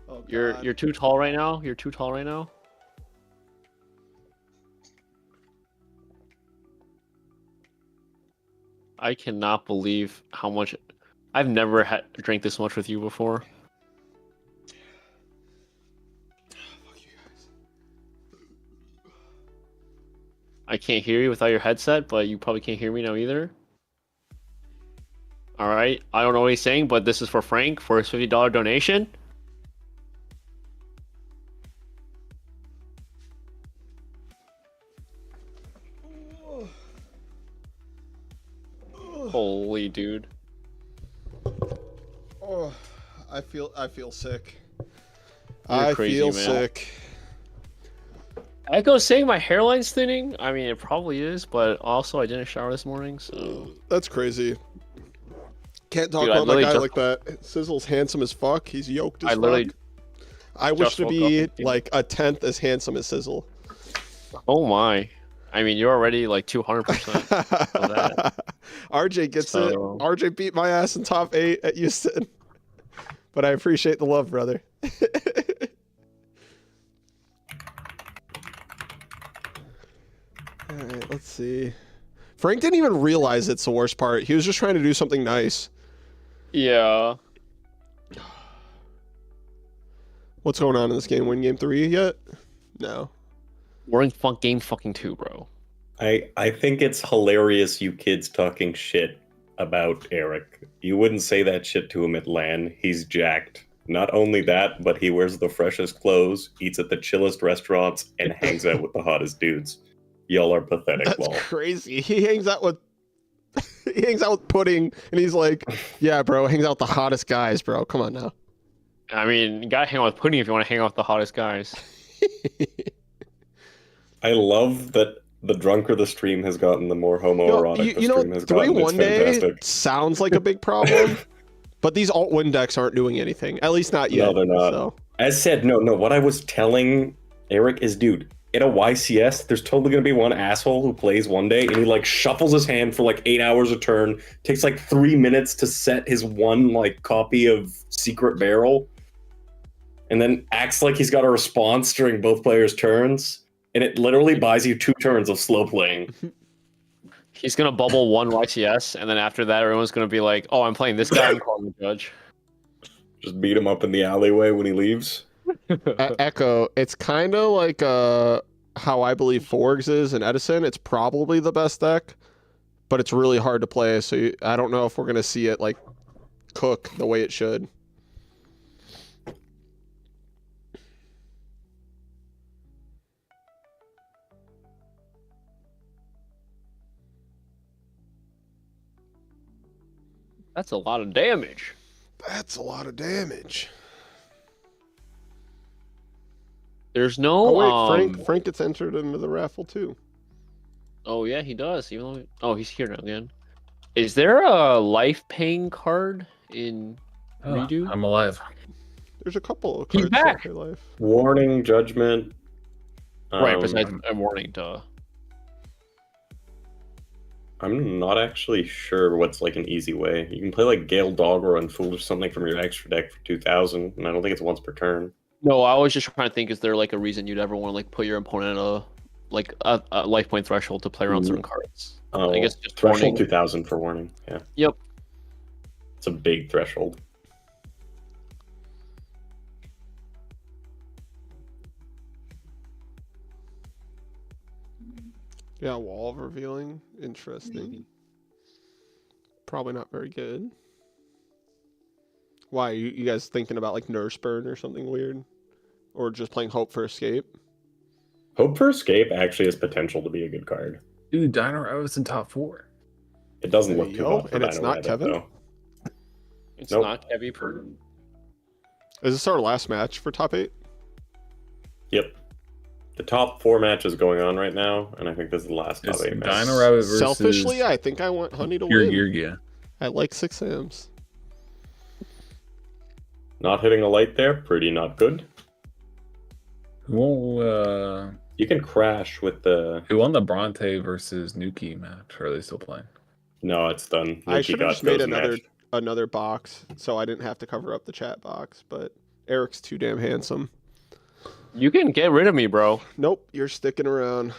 Oh, God. You're too tall right now. You're too tall right now. I cannot believe how much. I've never drank this much with you before. Fuck you guys. I can't hear you without your headset, but you probably can't hear me now either. All right, I don't know what he's saying, but this is for Frank for his $50 donation. Holy dude. Oh, I feel sick. You're I crazy, feel man. sick. Echo's saying my hairline's thinning. I mean, it probably is, but also I didn't shower this morning, so. That's crazy. Can't talk Dude, I about my literally guy just- like that. Sizzle's handsome as fuck. He's yoked as I fuck. literally I wish just to woke be up and- like a 10th as handsome as Sizzle. Oh my. I mean, you're already like 200% of that. RJ gets it. So- RJ beat my ass in top 8 at Houston. But I appreciate the love, brother. All right, let's see. Frank didn't even realize it's the worst part. He was just trying to do something nice. Yeah. What's going on in this game? Win game 3 yet? No. We're in game fucking 2, bro. I think it's hilarious you kids talking shit about Eric. You wouldn't say that shit to him at LAN. He's jacked. Not only that, but he wears the freshest clothes, eats at the chillest restaurants, and hangs out with the hottest dudes. Y'all are pathetic, That's lol. crazy. He hangs out with Pudding, and he's like, yeah, bro, hangs out with the hottest guys, bro. Come on now. I mean, you gotta hang out with Pudding if you want to hang out with the hottest guys. I love that the drunker the stream has gotten, the more homoerotic the stream has 3 gotten. It's one day fantastic. sounds like a big problem, but these alt win decks aren't doing anything. At least not yet. No, they're not. So. As said, no. What I was telling Eric is, dude, in a YCS, there's totally gonna be one asshole who plays one day and he like shuffles his hand for like 8 hours a turn, takes like 3 minutes to set his one like copy of Secret Barrel, and then acts like he's got a response during both players' turns, and it literally buys you 2 turns of slow playing. He's gonna bubble one YCS, and then after that, everyone's gonna be like, "Oh, I'm playing this guy. I'm calling the judge." Just beat him up in the alleyway when he leaves. Echo, it's kind of like how I believe Forgs is in Edison. It's probably the best deck, but it's really hard to play. So I don't know if we're gonna see it like cook the way it should. That's a lot of damage. That's a lot of damage. There's no. Oh wait, Frank gets entered into the raffle too. Oh yeah, he does. Even though oh, he's here now again. Is there a life paying card in Redo? I'm alive. There's a couple of He's cards back! in life. Warning, judgment. Right, besides I'm warning, duh. I'm not actually sure what's like an easy way. You can play like Gale Dogger and Foolish something from your extra deck for 2,000, and I don't think it's once per turn. No, I was just trying to think, is there like a reason you'd ever want to like put your opponent at a life point threshold to play around certain cards? Oh, I guess just threshold warning. 2,000 for warning. Yeah, Yep. it's a big threshold. Yeah, wall of revealing. Interesting. Probably not very good. Why? You guys thinking about like Nurse Burn or something weird? Or just playing Hope for Escape? Hope for Escape actually has potential to be a good card. Dude, Dino Rabbit's in top 4. It doesn't There look you too go. hot for And it's Dino not Rabbit, Kevin? though. It's Nope. not heavy per. Is this our last match for top 8? Yep. The top 4 matches going on right now, and I think this is the last top It's 8 match. Dino Rabbit versus Selfishly, I think I want Honey to pure win. Geargia. I like 6 Ams. Not hitting a light there, pretty not good. Who won, You can crash with the... who won the Bronte versus Nuki match? Or are they still playing? No, it's done. I Nikki should got have just made those matched. another box so I didn't have to cover up the chat box, but Eric's too damn handsome. You can get rid of me, bro. Nope, you're sticking around.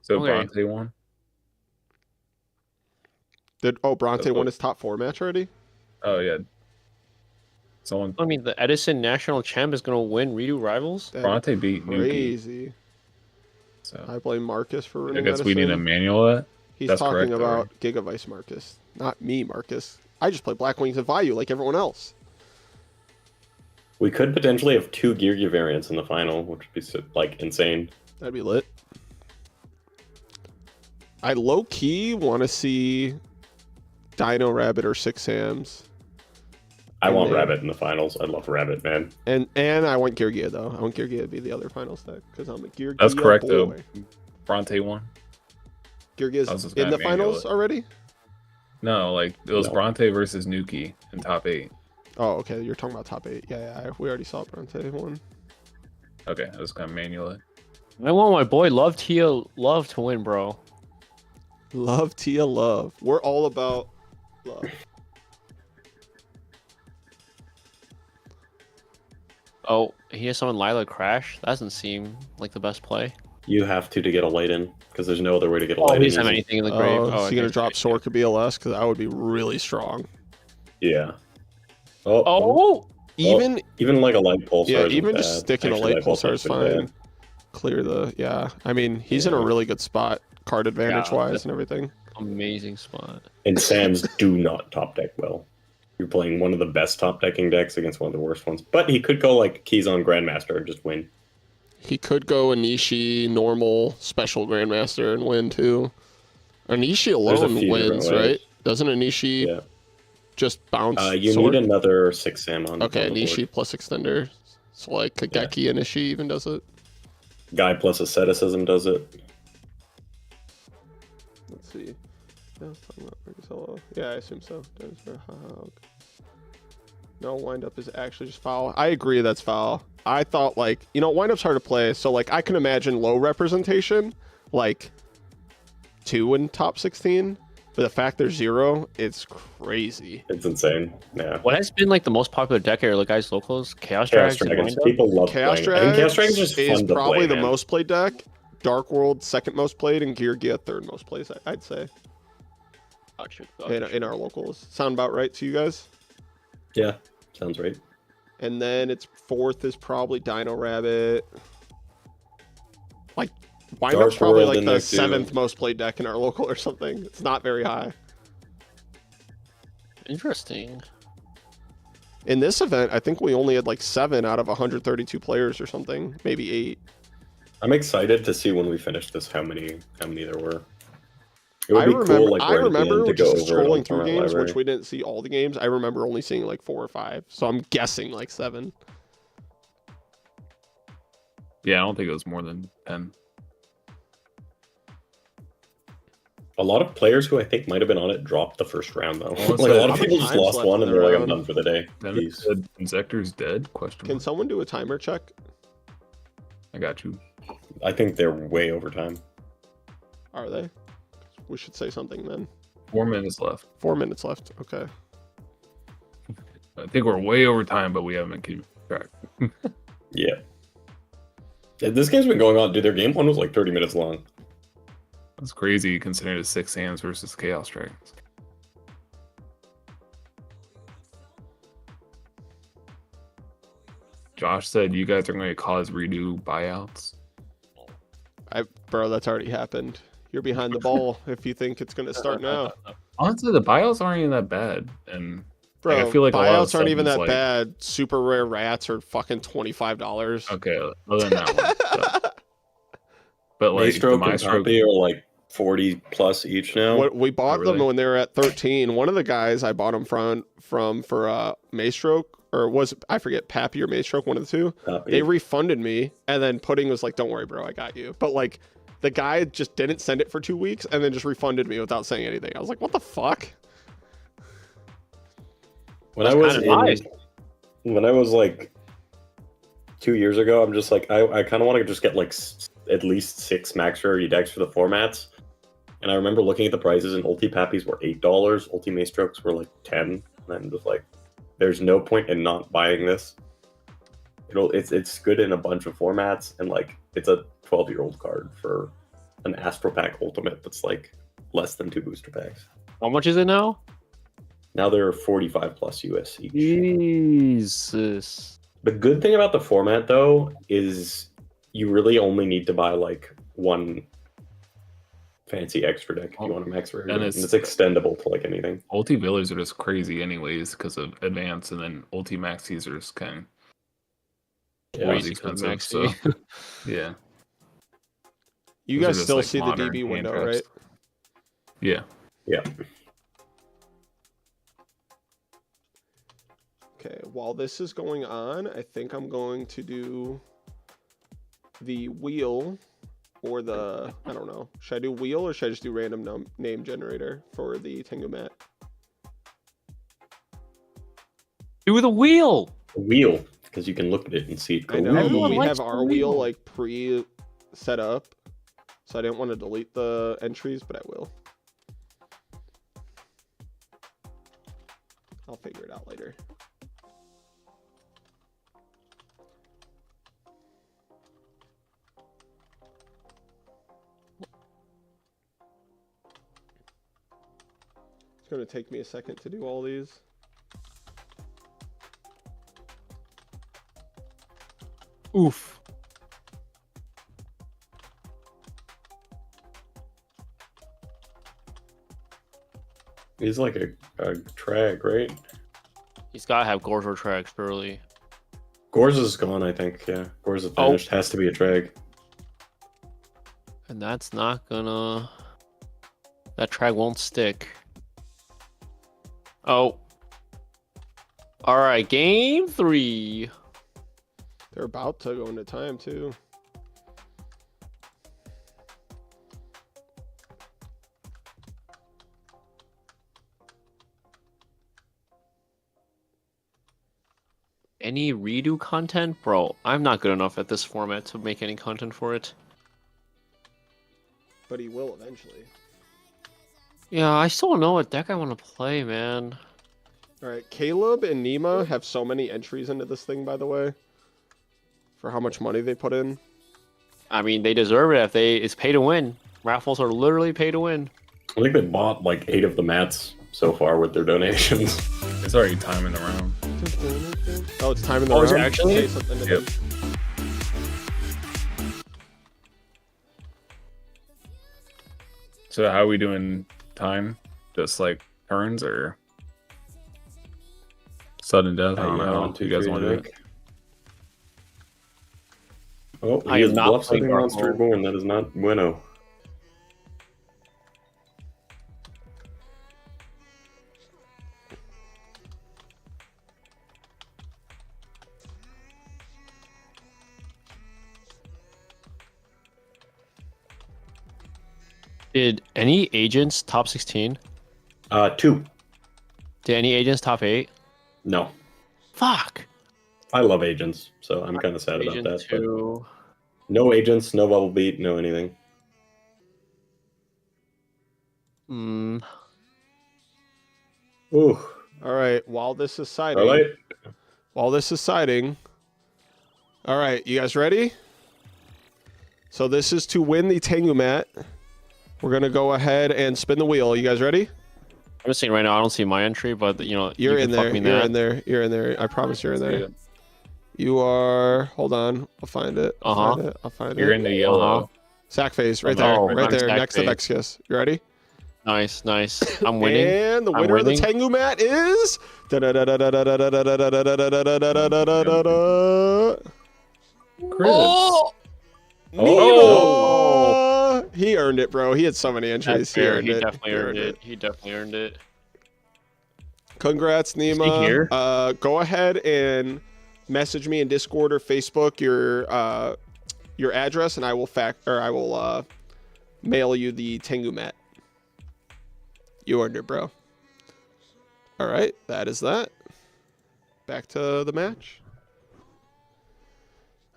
So Okay. Bronte won? Bronte won his top 4 match already? Oh, yeah. Someone I mean, the Edison National Champ is gonna win Redo Rivals. That's Bronte beat Nuki. crazy. So I blame Marcus for I winning guess we need a Edison. manual of that. He's That's talking correct, about Gigavice Marcus, not me, Marcus. I just play Black Wings and Vayu like everyone else. We could potentially have 2 Geargia variants in the final, which would be like insane. That'd be lit. I low key want to see Dino Rabbit or 6 Hams. I And want then- Rabbit in the finals. I love Rabbit, man. And I want Geargia though. I want Geargia to be the other finals deck because I'm a Geargia That's correct, though. boy. Bronte won. I was Geargia's just in gonna the manual finals it. already. No, like it was No. Bronte versus Nuki in top 8. Oh, okay. You're talking about top 8. Yeah, we already saw Bronte one. Okay, I was gonna manual it. I want my boy Love Tia Love to win, bro. Love Tia Love. We're all about love. Oh, he has someone Lila Crash. That doesn't seem like the best play. You have to get a light in because there's no other way to get a Oh, light he in. doesn't have easy. anything in the grave. Oh, Oh, is he gonna okay. drop Sorka BLS? Because that would be really strong. Yeah. Oh, Oh, Even like a light pulsar. yeah, isn't even just bad. sticking a Actually, light light pulsar is pulsar's been fine. bad. Clear the yeah. I mean, he's in a Yeah. really good spot, card advantage Yeah, wise and everything. amazing spot. And Sands do not top deck well. You're playing one of the best top decking decks against one of the worst ones. But he could go like keys on Grandmaster and just win. He could go Anishi, normal, special Grandmaster and win too. Anishi There's a alone few different wins, ways. right? Doesn't Anishi Yeah. just bounce? You sword? need another 6 Sam on. Okay, on the Anishi board. plus extender. So like Kageki Anishi even does it. Guy plus asceticism does it. Let's see. Yeah, I was talking about Marcus. Yeah, I assume so. No, windup is actually just foul. I agree that's foul. I thought like, windup's hard to play, so like I can imagine low representation, like 2 in top 16, but the fact there's 0, it's crazy. It's insane. Yeah. What has been like the most popular deck area, guys, locals? Chaos Chaos Dragons. and Dragons. Windup? People love Chaos playing. I think Chaos Dragons Dragons is is fun to probably play, the man. most played deck. Dark World second most played, and Geargia third most played. I'd say in our locals. Sound about right to you guys? Yeah, sounds right. And then its 4th is probably Dino Rabbit. Like Windup's Dark probably World like in the there, too. 7th most played deck in our local or something. It's not very high. Interesting. In this event, I think we only had like 7 out of 132 players or something, maybe 8. I'm excited to see when we finish this how many there were. It would I be remember, cool, like I right at the end, remember to go just over it on scrolling through Tournament games, Library. which we didn't see all the games. I remember only seeing like 4 or 5, so I'm guessing like 7. Yeah, I don't think it was more than 10. A lot of players who I think might have been on it dropped the first round though. Well, like a lot how of many people just times lost left one in and the they're like, I'm round? done for the day. Then it Peace. said Inzektor's dead? Question Can mark. someone do a timer check? I got you. I think they're way over time. Are they? We should say something then. 4 minutes left. 4 minutes left. Okay. I think we're way over time, but we haven't been keeping track. Yeah. This game's been going on. Dude, their game one was like 30 minutes long. That's crazy considering it's 6 hands versus Chaos Dragons. Josh said you guys are going to cause redo buyouts. Bro, that's already happened. You're behind the ball if you think it's gonna start now. Honestly, the buyouts aren't even that bad, and Bro, like, I feel like a lot of buyouts stuff aren't even is that like- bad. Super rare rats are fucking $25. okay, other than that one. But like the Maestro and Maestro, Poppy are like 40 plus each now. What we bought them really? when they were at 13. One of the guys I bought them from for Maestroke, or was I forget Pappy or Maestroke, one of the two. Poppy. They refunded me, and then Pudding was like, "Don't worry, bro, I got you." But like, the guy just didn't send it for 2 weeks, and then just refunded me without saying anything. I was like, "What the fuck?" When I was when I was like 2 years ago, I'm just like I kind of want to just get like at least 6 max rarity decks for the formats. And I remember looking at the prices, and Ulti Pappies were $8, Ulti Maestrokes were like 10, and I'm just like, there's no point in not buying this. It's good in a bunch of formats, and like it's a 12-year-old card for an Astro Pack Ultimate that's like less than 2 booster packs. How much is it now? Now they're 45 plus US each. Jesus. The good thing about the format, though, is you really only need to buy like 1 fancy extra deck if you want to max rarity, and it's extendable to like anything. Ulti Villas are just crazy anyways because of advance, and then Ulti Maxis are just kind of Yeah. crazy expensive. So yeah, You Those are guys just, still like, see the modern DB hand window, traps. right? yeah. Yeah. Okay, while this is going on, I think I'm going to do the wheel or the, I don't know. Should I do wheel or should I just do random name generator for the Tengu mat? Do the wheel. Wheel, because you can look at it and see it go. I know, Everyone but we likes have the our wheel wheel. like pre-set up, so I didn't want to delete the entries, but I will. I'll figure it out later. It's going to take me a second to do all these. Oof. He's like a trag, right? He's gotta have Gorzo tracks early. Gorz is gone, I think. Yeah, Gorz is Oh. finished. Has to be a trag. And that's not gonna... That trag won't stick. Oh. Alright, game 3. They're about to go into time too. Any redo content? Bro, I'm not good enough at this format to make any content for it. But he will eventually. Yeah, I still don't know what deck I want to play, man. All right, Caleb and Nima have so many entries into this thing, by the way, for how much money they put in. I mean, they deserve it if it's pay to win. Raffles are literally pay to win. I think they bought like 8 of the mats so far with their donations. It's already timing around. Oh, it's time in the Oh, is it round? actually? Say something to Yep. them. So how are we doing time? Just like turns or sudden death? I don't Yeah, know. 1, 2, You guys 3, want to do I it? think. Oh, I he am is not bluffing playing Monster Raffle. Reborn. That is not bueno. Did any agents top 16? 2. Did any agents top 8? No. Fuck. I love agents, so I'm kind of sad about Agent that. But 2. no agents, no bubble beat, no anything. Hmm. Ooh. All right, while this is siding. All right. While this is siding. All right, you guys ready? So this is to win the Tengu mat. We're going to go ahead and spin the wheel. You guys ready? I'm just saying right now, I don't see my entry, but you know, You're you in can fuck there. me in You're that. in there. You're in there. I promise you're in there. Yeah. You are. Hold on. I'll find it. I'll find it. I'll find You're it. in the yellow. Sack phase right Oh, there. no, right I'm there. sack Next to phase. Vexkiss. You ready? Nice, nice. I'm winning. And the I'm winner of the winning. Tengu mat is. Oh! Nemo! He earned it, bro. He had so many entries. That's fair. He it. definitely He earned it. He definitely earned it. Congrats, he Nima. here? Go ahead and message me in Discord or Facebook your address, and I will mail you the Tengu mat. You earned it, bro. All right, that is that. Back to the match.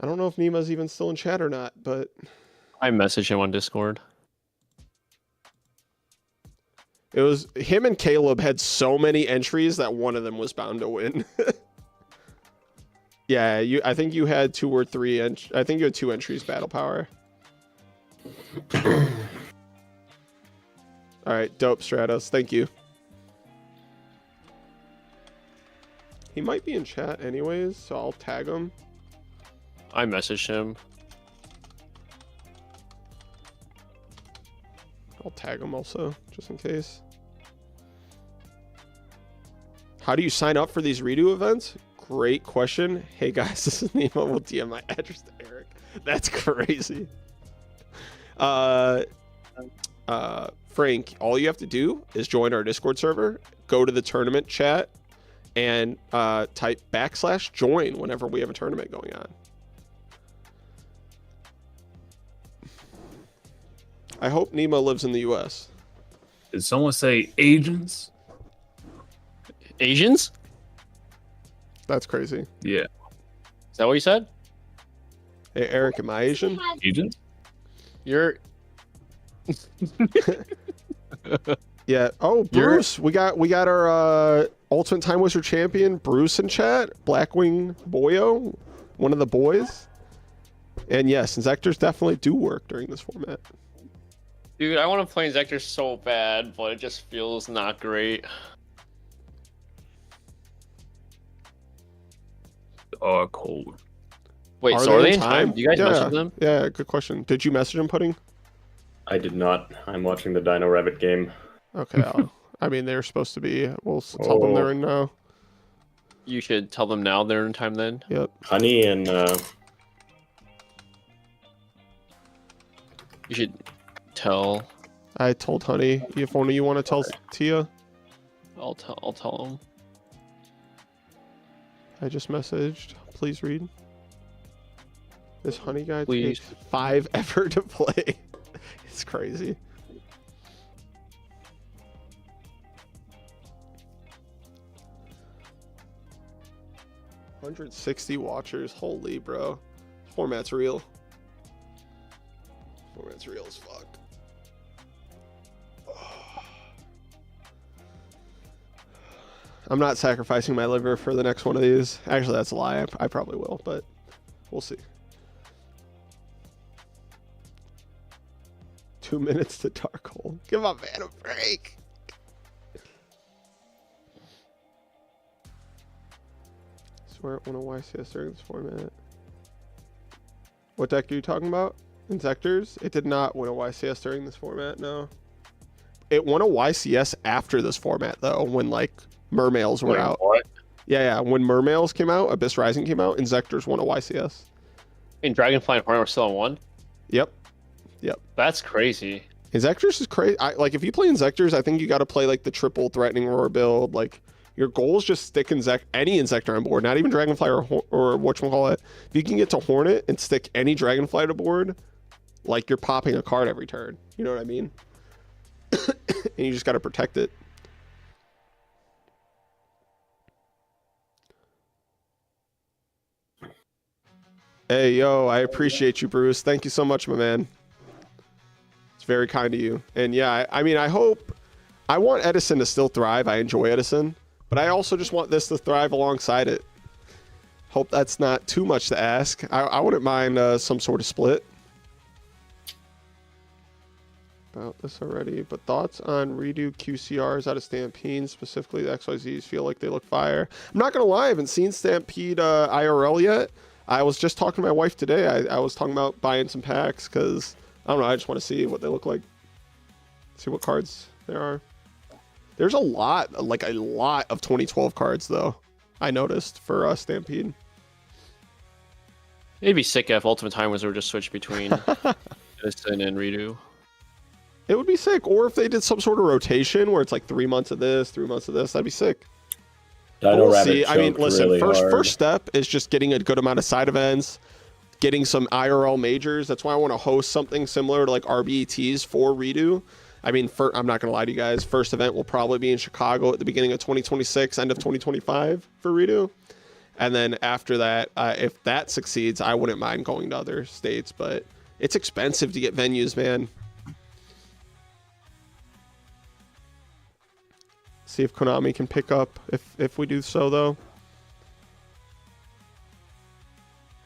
I don't know if Nima's even still in chat or not, but I messaged him on Discord. it was him and Caleb had so many entries that one of them was bound to win. Yeah, I think you had 2 or 3 I think you had 2 entries battle power. All right, dope Stratos. Thank you. He might be in chat anyways, so I'll tag him. I messaged him. I'll tag him also, just in case. How do you sign up for these redo events? Great question. Hey guys, this is Nemo. Will DM my address to Eric. That's crazy. Frank, all you have to do is join our Discord server, go to the tournament chat, and type /join whenever we have a tournament going on. I hope Nemo lives in the U.S. Did someone say agents? Asians? That's crazy. Yeah, Is that what you said? Hey, Eric, am I Asian? agents. You're Yeah. Oh, Bruce, we got our Ultimate Time Wizard champion, Bruce, in chat. Blackwing Boyo, one of the boys. And yes, Inzektors definitely do work during this format. dude. I want to play Inzektor so bad, but it just feels not great. Cold. Wait, so are they in time? Do you guys message them? Yeah, good question. Did you message him, Pudding? I did not. I'm watching the Dino Rabbit game. Okay. I mean, they're supposed to be. We'll tell them they're in now. You should tell them now they're in time then. Yep. Honey and You should tell. I told Honey. If only you want to tell Tia. I'll tell them. I just messaged. Please read. This Honey guy Please. takes 5 effort to play. It's crazy. $160 watchers. Holy bro. Format's real. Format's real as fuck. I'm not sacrificing my liver for the next one of these. Actually, that's a lie. I probably will, but we'll see. 2 minutes to dark hole. Give my man a break. Swear it won a YCS during this format. What deck are you talking about? Inzektors? It did not win a YCS during this format, no. It won a YCS after this format, though, when, like, Mermails were out. What? Yeah. When Mermails came out, Abyss Rising came out, Inzektors won a YCS. And Dragonfly and Hornet are still on one? Yep. That's crazy. Inzektors is crazy. Like, if you play Inzektors, I think you got to play, like, the triple Threatening Roar build. Like, your goal is just stick any Inzektor on board, not even Dragonfly or whatchamacallit. If you can get to Hornet and stick any Dragonfly to board, like, you're popping a card every turn. You know what I mean? And you just got to protect it. Hey, yo, I appreciate you, Bruce. Thank you so much, my man. It's very kind of you. And yeah, I mean, I want Edison to still thrive. I enjoy Edison, but I also just want this to thrive alongside it. Hope that's not too much to ask. I wouldn't mind some sort of split. About this already, but thoughts on REDU QCRs out of Stampede, specifically the XYZs feel like they look fire. I'm not gonna lie, I haven't seen Stampede IRL yet. I was just talking to my wife today. I was talking about buying some packs because I don't know. I just want to see what they look like. See what cards there are. There's a lot of 2012 cards though. I noticed for Stampede. It'd be sick if Ultimate Time Wizard just switched between Edison and REDU. It would be sick, or if they did some sort of rotation where it's like 3 months of this, 3 months of this, that'd be sick. Dino Rabbit see. I mean, listen. really hard. First step is just getting a good amount of side events, getting some IRL majors. That's why I want to host something similar to like RBETs for REDU. I mean, I'm not gonna lie to you guys. First event will probably be in Chicago at the beginning of 2026, end of 2025 for REDU, and then after that, if that succeeds, I wouldn't mind going to other states. But it's expensive to get venues, man. See if Konami can pick up if we do so, though.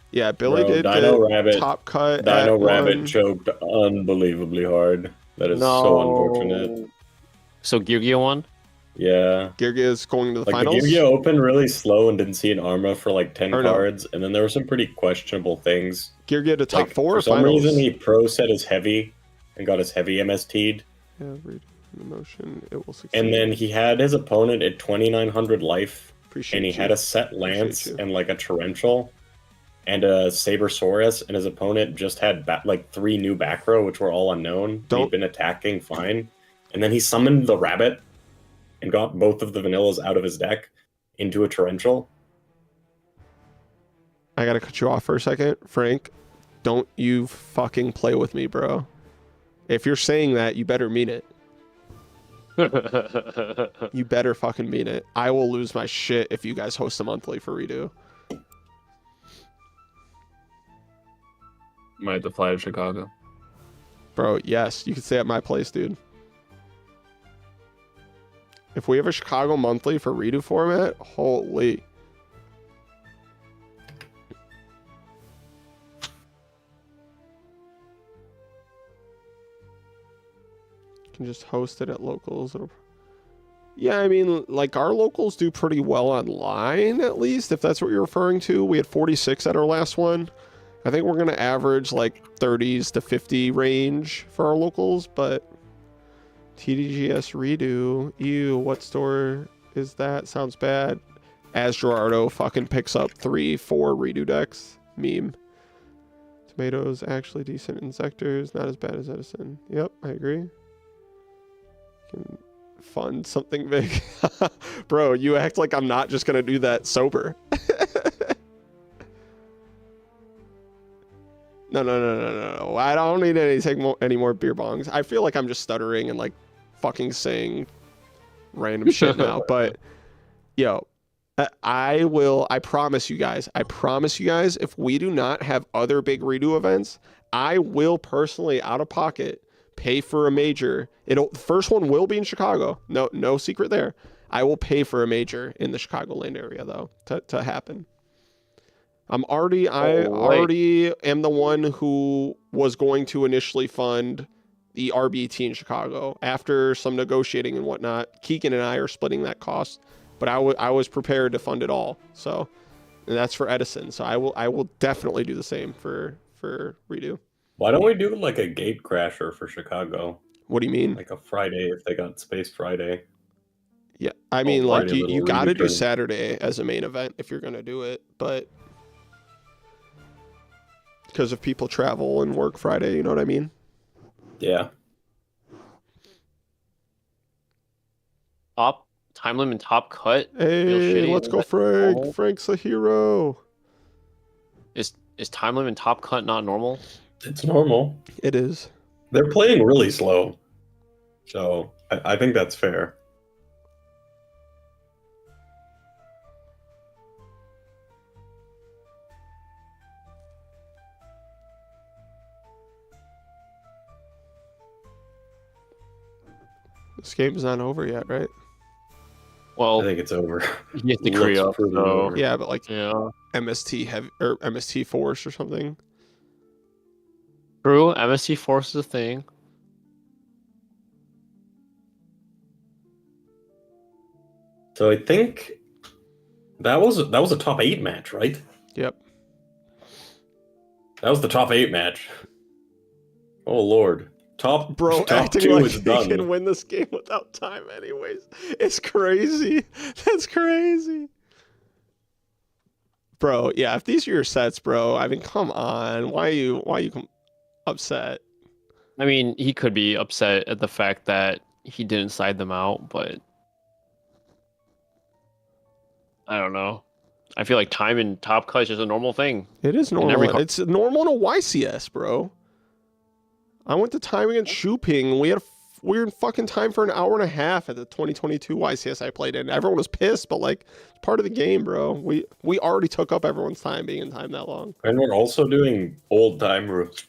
Yeah, Billy did Dino Rabbit, top cut. Dino Rabbit choked unbelievably hard. That is so unfortunate. So Geargia won? Yeah. Geargia is going to the Like finals. the Geargia opened really slow and didn't see an Arma for like 10 Or no. cards, and then there were some pretty questionable things. Geargia to top Like, four for some finals. reason, he pro set his heavy and got his heavy MST'd. Yeah, read the motion. It will succeed. And then he had his opponent at 2,900 life, Appreciate and he you. had a set lance you. and like a torrential and a Sabersaurus, and his opponent just had like 3 new back row, which were all unknown. He'd been attacking fine, and then he summoned the rabbit and got both of the vanillas out of his deck. into a torrential. I gotta cut you off for a second, Frank. Don't you fucking play with me, bro. If you're saying that, you better mean it. You better fucking mean it. I will lose my shit if you guys host a monthly for Redo. Might have to fly to Chicago. Bro, yes, you can stay at my place, dude. If we have a Chicago monthly for Redo format, holy. Can just host it at locals. Yeah, I mean, like, our locals do pretty well online, at least, if that's what you're referring to. We had 46 at our last one. I think we're going to average, like, 30s to 50 range for our locals, but TDGS Redo. Ew, what store is that? Sounds bad. As Gerardo fucking picks up 3-4 Redo decks. Meme. Tomatoes, actually decent. Inzektor's not as bad as Edison. Yep, I agree. Can fund something big. Bro, you act like I'm not just gonna do that sober. No. I don't need any more beer bongs. I feel like I'm just stuttering and like fucking saying random shit now. But yo, I promise you guys, if we do not have other big Redo events, I will personally, out of pocket, pay for a major. The first one will be in Chicago. No secret there. I will pay for a major in the Chicagoland area though to happen. I already am the one who was going to initially fund the RBT in Chicago. After some negotiating and whatnot, Keegan and I are splitting that cost, but I was prepared to fund it all. So, and that's for Edison. So I will definitely do the same for Redo. Why don't we do like a gate crasher for Chicago? What do you mean? Like a Friday if they got Space Friday. Yeah, I mean, like like, Friday you little got to Redo do tournament. Saturday as a main event if you're going to do it, but because of people travel and work Friday, you know what I mean? Yeah. Top time limit, top cut. Hey, shitty. let's go, Frank. normal? Frank's a hero. Is time limit top cut not normal? It's normal. It is. They're playing really slow. So I think that's fair. This game's not over yet, right? Well, I think it's over. you have to Looks create up. pretty So over. Yeah, but like yeah, MST heavy or MST Force or something. true. MSC Force is a thing. So I think that was a top 8 match, right? Yep. That was the top 8 match. Oh lord. Top Bro, top acting 2 like is he done. can win this game without time anyways. It's crazy. That's crazy. Bro, yeah, if these are your sets, bro, I mean, come on. Why are you upset? I mean, he could be upset at the fact that he didn't side them out, but I don't know. I feel like time in top cut is just a normal thing. It is every normal. car- It's normal in a YCS, bro. I went to time against Shooping. We were in fucking time for an hour and a half at the 2022 YCS I played in. Everyone was pissed, but like, it's part of the game, bro. We already took up everyone's time being in time that long. And we're also doing old time rules.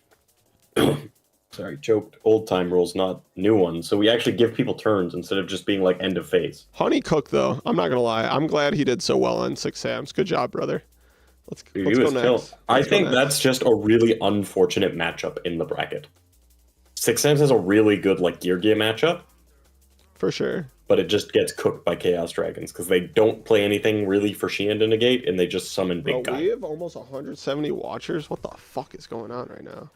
Sorry, choked. Old time rules, not new ones. So we actually give people turns instead of just being like end of phase. Honey Cook, though, I'm not gonna lie. I'm glad he did so well on 6 Sams. Good job, brother. Let's Dude, go he was next. killing. I Let's go think next. that's just a really unfortunate matchup in the bracket. 6 Sams has a really good like Geargia matchup, For sure. but it just gets cooked by Chaos Dragons because they don't play anything really for Sheehan to negate, and they just summon big Bro, guy. we have almost 170 watchers. What the fuck is going on right now?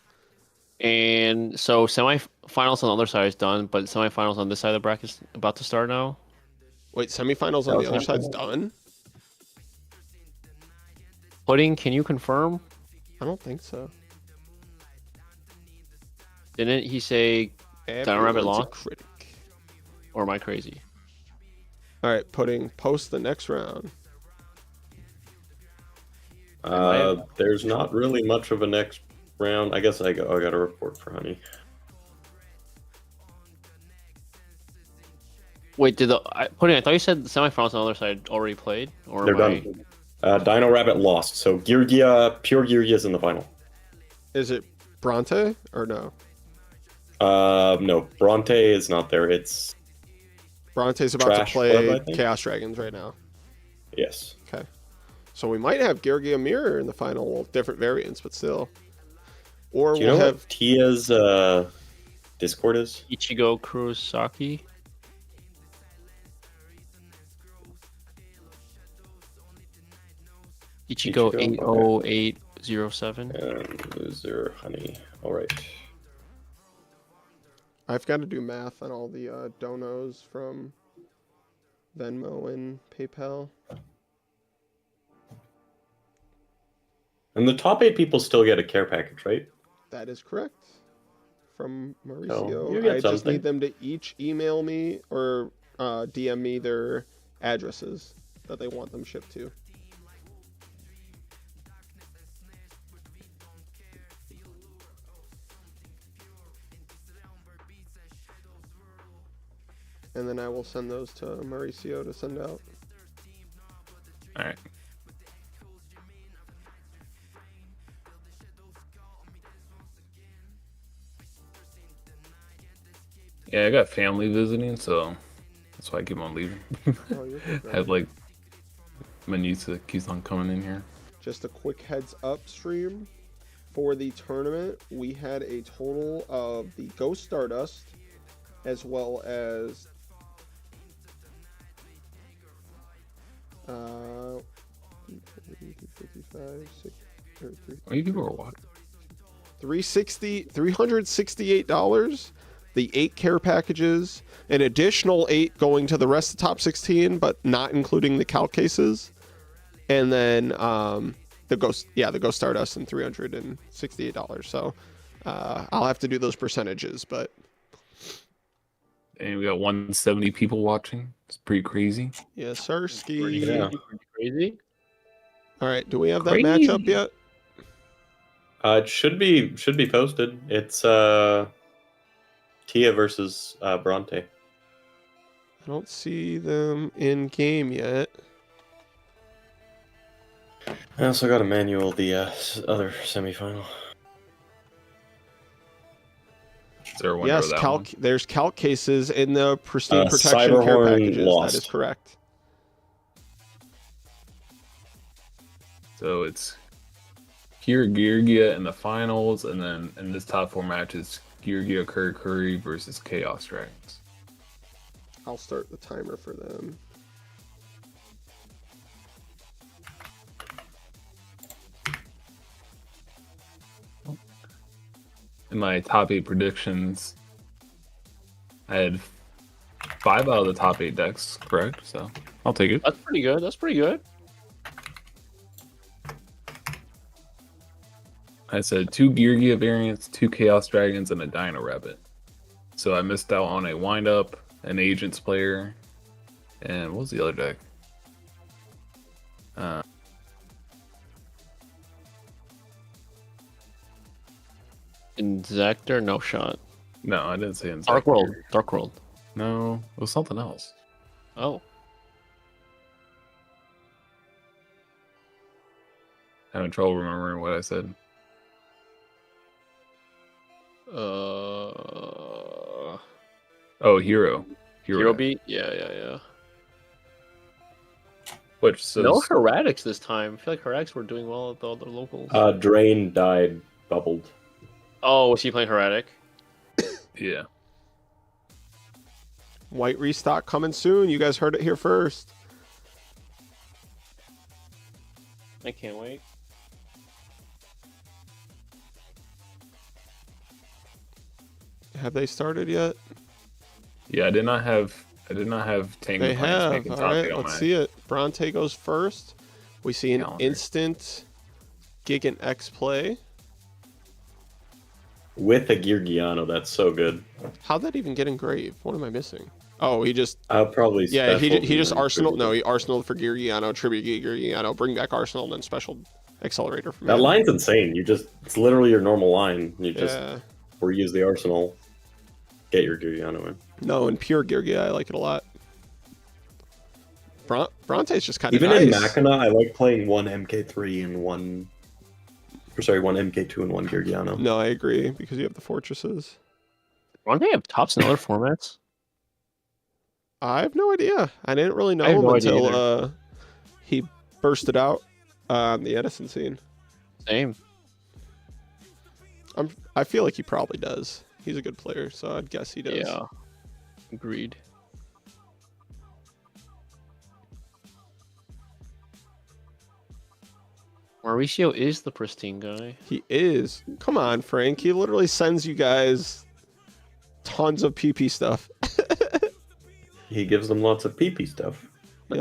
And so semifinals on the other side is done, but semifinals on this side of the bracket is about to start now. Wait, semifinals on the other side's done? Pudding, can you confirm? I don't think so. Didn't he say, Down Rabbit Everyone's a Law? critic. or am I crazy? All right, Pudding, post the next round. There's not really much of a next round. I guess I got a report for Honey. Wait, Pudding? I thought you said the semifinals on the other side already played, or They're am I- done. Dino Rabbit lost, so Geargia, pure Geargia's in the final. Is it Bronte or no? No, Bronte is not there. It's Bronte's about Trash to play Club, I think? Chaos Dragons right now. yes. Okay. So we might have Geargia Mirror in the final. Well, different variants, but still. Or Do you we'll know have what Tia's Discord is? Ichigo Kurosaki? Ichigo Ichigo, 80807. Loser Honey. All right. I've got to do math on all the donos from Venmo and PayPal. And the top 8 people still get a care package, right? That is correct. From you Mauricio. get I just something. need them to each email me or DM me their addresses that they want them shipped to. And then I will send those to Mauricio to send out. All right. Yeah, I got family visiting, so that's why I keep on leaving. Oh, you're good, I have like Manisa keeps on coming in here. Just a quick heads up stream for the tournament. We had a total of the Ghost Stardust as well as 55, 6, or How many people are watching? $368, the 8 care packages, an additional 8 going to the rest of the top 16, but not including the calc cases, and then the Ghost Stardust and $368. So I'll have to do those percentages, but And we got 170 people watching. It's pretty crazy. yes, sir. Ski. Yeah. Crazy. All right, do we have that Crazy. matchup yet? It should be posted. It's Tia versus Bronte. I don't see them in game yet. I also got a manual the other semifinal. Is there one Yes, for that calc. one? There's calc cases in the Pristine Protection care Cyberhorn packages. lost. That is correct. So it's here Geargia in the finals, and then in this top 4 matches, Geargia Curry versus Chaos Dragons. I'll start the timer for them. In my top 8 predictions, I had 5 out of the top 8 decks correct, so I'll take it. That's pretty good. That's pretty good. I said 2 Geargia variants, 2 Chaos Dragons, and a Dino Rabbit. So I missed out on a Wind Up, an Agents player, and what was the other deck? Inzektor, no shot. No, I didn't say Inzektor. Dark World. Dark World. No, it was something else. Oh. Having trouble remembering what I said. Oh, Hero. Hero deck. beat? Yeah. Which says No Heretics this time. I feel like Heretics were doing well at the other locals. Drain died, bubbled. Oh, was he playing Heretic? yeah. White restock coming soon. You guys heard it here first. I can't wait. Have they started yet? Yeah, I did not have Tango They Planes have. making All top right, eight on let's my see it. Bronte goes first. We see an calendar. instant Gigant X play. With a Geargiano, that's so good. How'd that even get engraved? What am I missing? Oh, he just I'll probably he special just and Arsenal. No, tribute. he Arsenal for Geargiano, tribute Geargiano, bring back Arsenal, and then special accelerator for That mana. line's insane. It's literally your normal line. You just Yeah. reuse the arsenal, get your Geargia in. No, in pure Geargia, I like it a lot. Bronte's just kind of Even nice. in Machina, I like playing one MK3 and one MK2 and one Geargiano. No, I agree, because you have the fortresses. Don't they have tops in other formats? I have no idea. I didn't really know I have him no idea until he bursted out on the Edison scene. Same. I feel like he probably does. He's a good player, so I'd guess he does. Yeah. Agreed. Mauricio is the pristine guy. He is. Come on, Frank. He literally sends you guys tons of PP stuff. He gives them lots of PP stuff.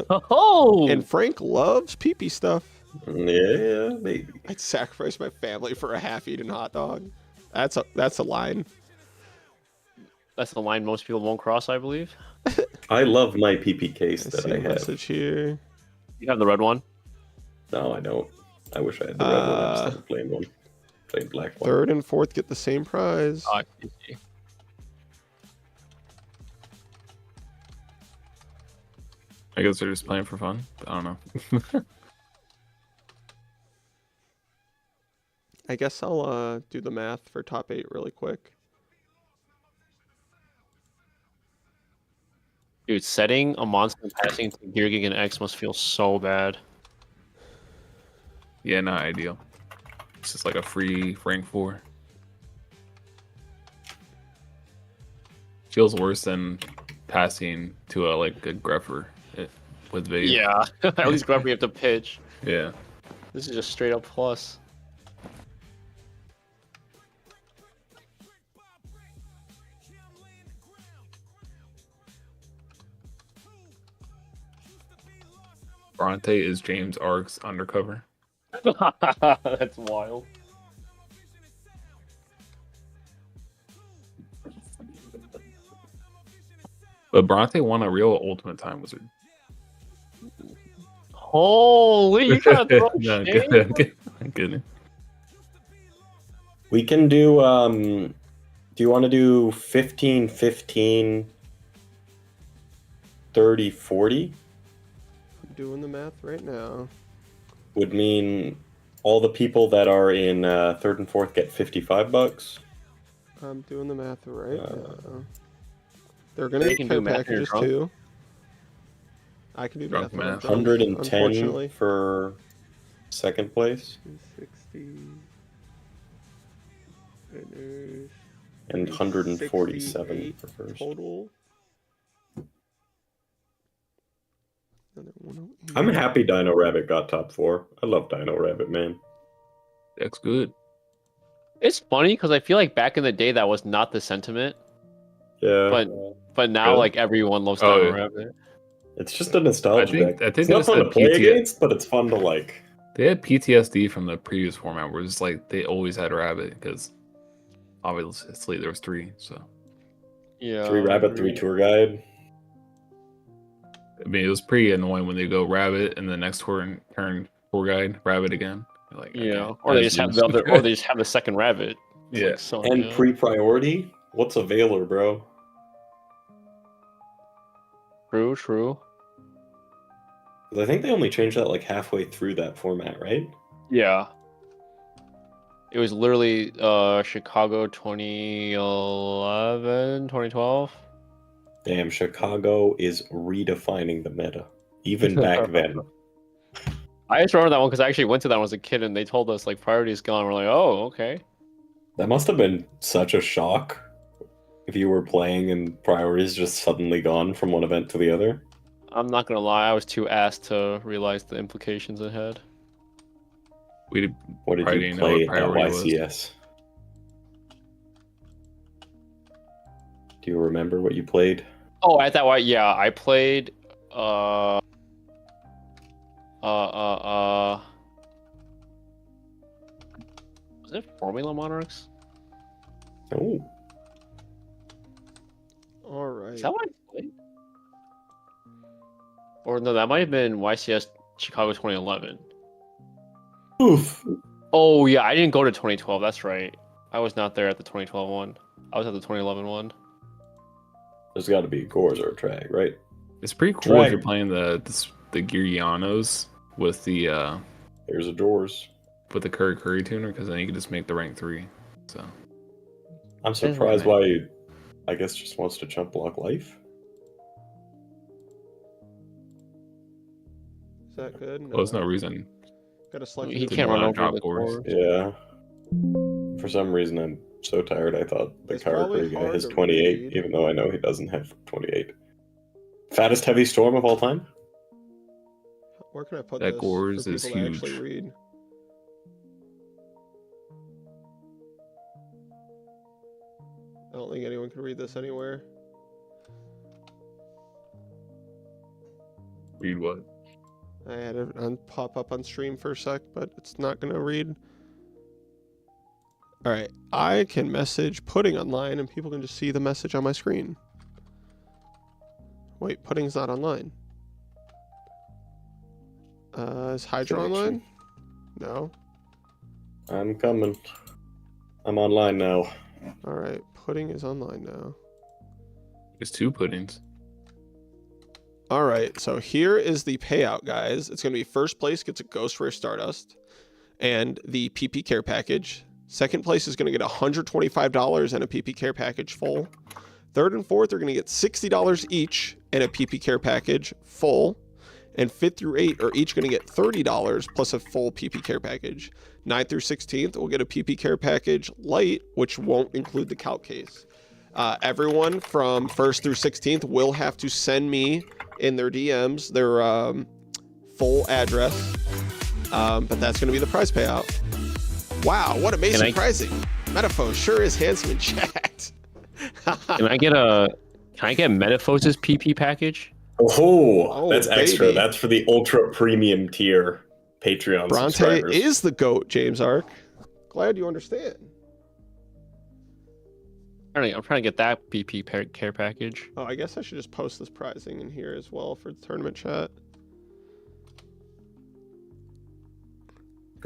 Oh! And Frank loves PP stuff. Yeah, maybe. I'd sacrifice my family for a half-eaten hot dog. That's a line. That's the line most people won't cross, I believe. I love my PP case I that see I a have. message here. You have the red one. No, I don't. I wish I had the red one. I just haven't played one. Played black one. Third and fourth get the same prize. Oh, I see. I guess they're just playing for fun. I don't know. I guess I'll do the math for top 8 really quick. Dude, setting a monster and passing to Geargia and X must feel so bad. Yeah, not ideal. It's just like a free rank 4. Feels worse than passing to a Greffer with Vade. Yeah, at least glad we have to pitch. Yeah. This is just straight up plus. Bronte is James Ark's undercover. That's wild. But Bronte won a real Ultimate Time Wizard. Holy, you gotta throw No, shade? I'm kidding. We can do, do you want to do 15, 15, 30, 40? I'm doing the math right now. Would mean all the people that are in third and fourth get $55. I'm doing the math right now. They're gonna You get can do pet math when you're packages drunk. too. I can do Drunk math. when I'm math. drunk, 110 unfortunately. for second place 60. and 147 68 for first. total. Another 108. I'm happy Dino Rabbit got top 4. I love Dino Rabbit, man. That's good. It's funny because I feel like back in the day that was not the sentiment, Yeah. but now Really? like everyone loves Oh, Dino yeah. Rabbit. It's just a nostalgia deck. I think It's they not just fun to had play PT against, but it's fun to like. They had PTSD from the previous format where it's like they always had Rabbit because obviously there was 3. So Yeah. 3 Rabbit, 3 Tour Guide. I mean it was pretty annoying when they go Rabbit and the next turn Tour Guide Rabbit again. You're like, Yeah, okay, or they that's just have loose. the other, or they just have the second rabbit. It's Yeah. like, so And good. pre-priority? What's a Veiler, bro? True, true. 'Cause I think they only changed that like halfway through that format, right? Yeah. It was literally Chicago 2011, 2012. Damn, Chicago is redefining the meta. Even back then. I just remember that one because I actually went to that when I was a kid and they told us like priority is gone. We're like, oh, okay. That must have been such a shock if you were playing and priorities just suddenly gone from one event to the other. I'm not gonna lie, I was too ass to realize the implications it had. We did, What did Probably you didn't know what play at priority was. YCS? Do you remember what you played? Oh, at that white, yeah, I played was it Formula Monarchs? Oh, All right. Is that what I played? Or no, that might have been YCS Chicago 2011. Oof. Oh yeah, I didn't go to 2012. That's right. I was not there at the 2012 one. I was at the 2011 one. There's got to be Gores or a Trag, right? It's pretty cool if Drag. you're playing the Geargianos with the Here's a Doors. Curry tuner, because then you can just make the rank 3. So I'm surprised why he, I guess, just wants to chump block life. Is that good? No. well, there's no reason. Gotta select. He the can't run run on over top the course. core. Yeah. For some reason, I'm so tired. I thought the It's probably Karakuri guy hard has to 28, read. even though I know he doesn't have 28. Fattest heavy storm of all time? Where can I put That this Gores for is people to actually huge. read? I don't think anyone can read this anywhere. Read what? I had it pop up on stream for a sec, but it's not gonna read. All right, I can message Pudding online, and people can just see the message on my screen. Wait, Pudding's not online. Is Hydra Connection. online? No. I'm coming. I'm online now. All right, Pudding is online now. There's 2 puddings. All right, so here is the payout, guys. It's going to be first place gets a Ghost Rare Stardust and the PP Care Package. Second place is going to get $125 and a PP Care Package full. Third and fourth are going to get $60 each and a PP Care Package full. And 5th through 8 are each going to get $30 plus a full PP Care Package. 9th through 16th will get a PP Care Package light, which won't include the calc case. Everyone from 1st through 16th will have to send me in their DMs their full address, but that's going to be the prize payout. Wow, what amazing pricing! Metaphor sure is handsome and jacked. Can I get Metaphos' PP package? Oh, that's extra. baby. That's for the ultra premium tier Patreon Bronte subscribers. is the GOAT, James Ark. Glad you understand. I'm trying to get that PP care package. Oh, I guess I should just post this prizing in here as well for the tournament chat.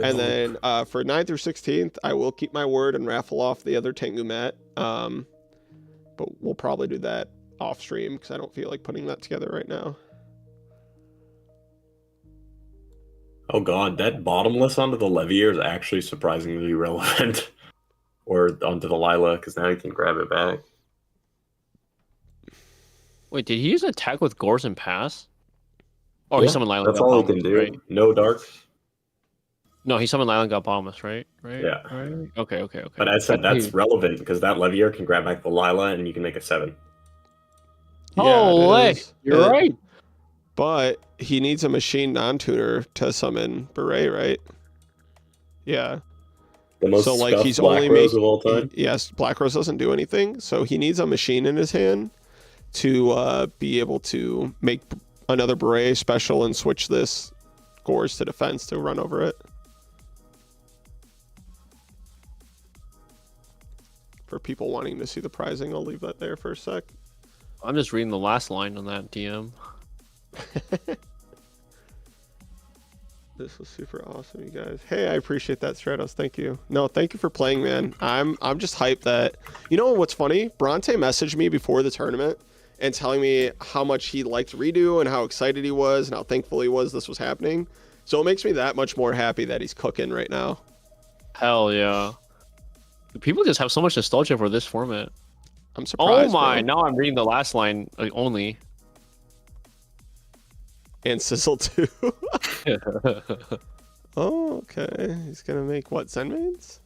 And then for 9th through 16th, I will keep my word and raffle off the other Tengu mat. But we'll probably do that off stream because I don't feel like putting that together right now. Oh god, that bottomless onto the Levier is actually surprisingly relevant. Or onto the Lila, because now you can grab it back. Wait, did he use an attack with Gores and Pass? Oh, Yeah, he summoned Lila. that's all he can do. Right? No darks. No, he summoned Lila and got Bombus, right? Right? Yeah. Right? Okay. But I said that's relevant because that Levier can grab back the Lila and you can make a 7. Oh, it Lex, is. you're right. But he needs a machine non-tuner to summon Beret, right? Yeah. The most So, like, scuffed he's Black only Rose making- of all time. Yes, Black Rose doesn't do anything, so he needs a machine in his hand to be able to make another Beret special and switch this Gores to defense to run over it. For people wanting to see the prizing, I'll leave that there for a sec. I'm just reading the last line on that DM. This was super awesome, you guys. Hey, I appreciate that, Stratos. Thank you. No, thank you for playing, man. I'm just hyped that... You know what's funny? Bronte messaged me before the tournament and telling me how much he liked REDU and how excited he was and how thankful he was this was happening. So it makes me that much more happy that he's cooking right now. Hell yeah. People just have so much nostalgia for this format. I'm surprised. Oh my, bro. now I'm reading the last line only. And Sizzle too. Oh, okay. He's gonna make what, Zenmains?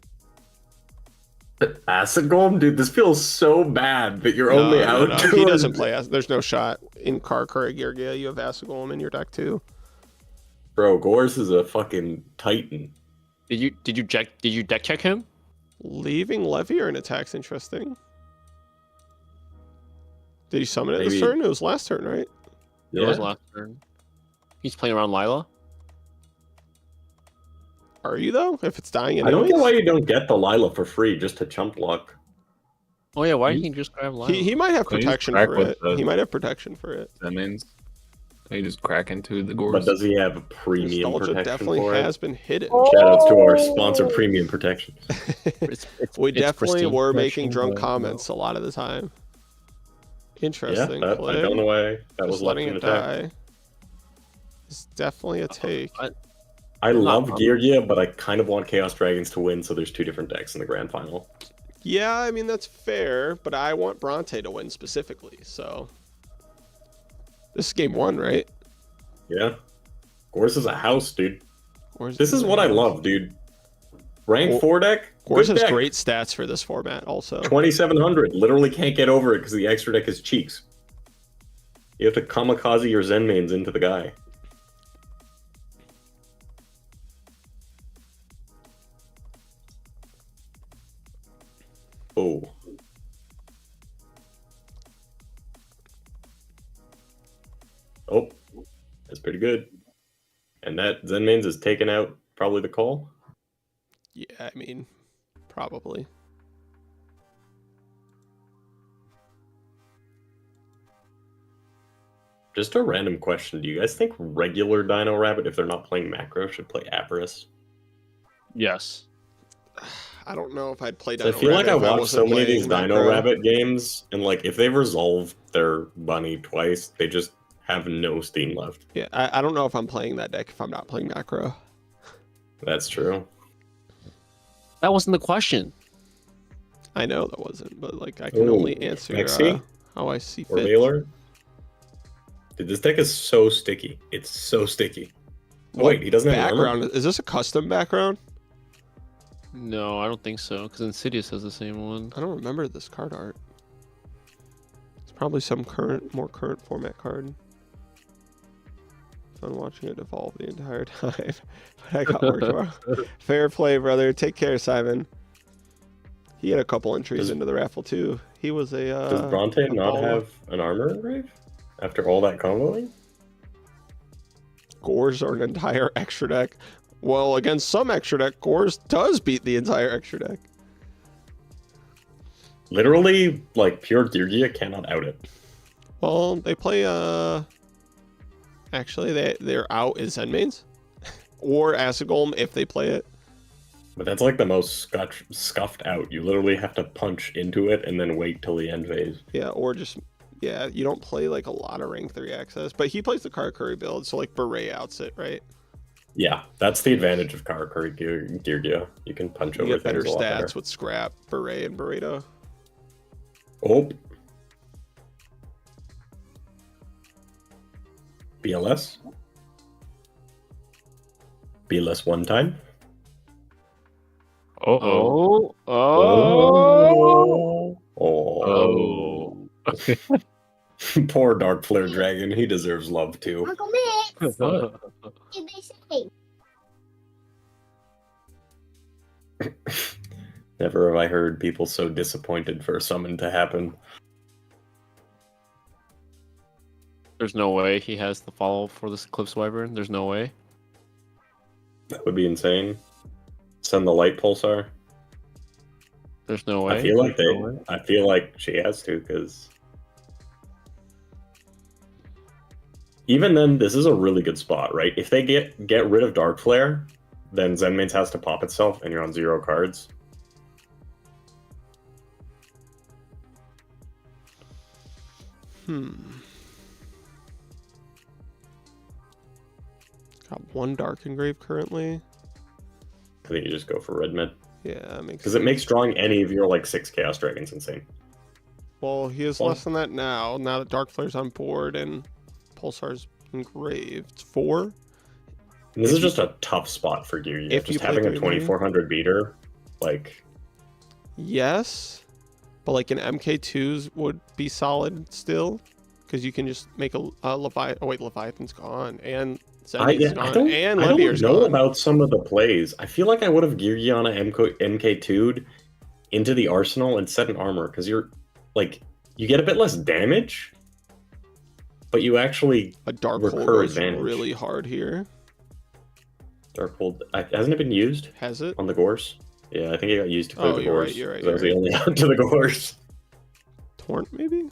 Acid Golem? Dude, this feels so bad that you're only out. No. He doesn't play Acid. There's no shot in Karakuri Geargia. You have Acid Golem in your deck too. Bro, Gores is a fucking titan. Did you deck check him? Leaving Levier in attack's interesting. Did he summon it this Maybe. turn? It was last turn, right? It was last turn. He's playing around Lila. Are you though? If it's dying I don't anyways? get why you don't get the Lila for free just to chump luck. Oh yeah, why didn't he just grab Lila? He might have Well, he's protection back for with it. the- He might have protection for it. That means You just crack into the But gores. does he have a premium Nostalgia protection definitely for it? has been hidden. Shoutouts to our sponsor, Premium Protection. We It's definitely pristine were protection, making drunk but, comments a lot of the time. Yeah, Interesting. I play. don't know why that Just was left letting in it attack. die. It's definitely a take. I love not- Geargia, but I kind of want Chaos Dragons to win, so there's 2 different decks in the grand final. Yeah, I mean that's fair, but I want Bronte to win specifically. So this is game 1, right? Yeah. Gorse is a house, dude. Gorse This is what I love, dude. Rank 4 deck? Gorse Good has deck. great stats for this format also. 2700. Literally can't get over it because the extra deck is cheeks. You have to kamikaze your Zen mains into the guy. Oh. Oh. That's pretty good. And that Zen mains is taken out probably the call. Yeah, I mean, probably. Just a random question. Do you guys think regular Dino Rabbit, if they're not playing macro, should play Avarice? Yes. I don't know if I'd play So Dino I feel like I Rabbit if watched so wasn't many of these playing Dino macro. Rabbit games, and like if they've resolved their bunny twice, they just have no steam left. Yeah, I don't know if I'm playing that deck if I'm not playing macro. That's true. That wasn't the question. I know that wasn't, but like I can Ooh, only answer Mexi how I see or fit. Baylor. Dude, this deck is so sticky. It's so sticky. Oh, wait, he doesn't have armor? Background, is this a custom background? No, I don't think so, because Insidious has the same one. I don't remember this card art. It's probably some more current format card. Fun watching it evolve the entire time. But I got work tomorrow. Fair play, brother. Take care, Simon. He had a couple entries into the raffle too. He was a. Does Bronte not have an armor engrave after all that comboing? Gores are an entire extra deck. Well, against some extra deck, Gores does beat the entire extra deck. Literally, like pure Geargia cannot out it. Well, they play actually their out is Zen mains. Or Acid Golem if they play it. But that's like the most scuffed out. You literally have to punch into it and then wait till the end phase. Yeah, or just yeah, you don't play like a lot of rank 3 access. But he plays the Karakuri build, so like Beret outs it, right? Yeah, that's the advantage of Karakuri Geargia. You can punch You over get better things a lot stats better. with Scrap, Beret, and Burrito. Oh. BLS. BLS one time. Oh. Oh. Oh. Poor Dark Flare Dragon. He deserves love too. Uncle Mix, What? what did they say? Never have I heard people so disappointed for a summon to happen. There's no way he has the follow for this Eclipse Wyvern. There's no way. That would be insane. Send the light pulsar. There's no way. I feel like No way. I feel like she has to, because even then, this is a really good spot, right? If they get rid of Dark Flare, then Zenmains has to pop itself, and you're on 0 cards. Got one Dark Engrave currently. I think you just go for red mid, Yeah, that makes because sense. it makes drawing any of your like 6 Chaos Dragons insane. Well, he has Well- less than that now. Now that Dark Flare's on board and Pulsar's engraved. It's 4. And this is just a tough spot for Gear. if you Just play having a 3-3. 2400 beater, like Yes, but like an MK2s would be solid still, because you can just make a Leviathan. Oh wait, Leviathan's gone, and Zenmain's gone, and I don't Levier's know gone. about some of the plays. I feel like I would have Geargiana MK2'd into the arsenal and set an armor, because you're like you get a bit less damage, but you actually A Dark recur Hole is advantage. really hard here. Dark Hold hasn't it been used Has it? on the Gorse? Yeah, I think it got used to clear Oh, the you're right, Gorse. you're right, 'cause that was you're the only out to the Gorse. Torrent maybe?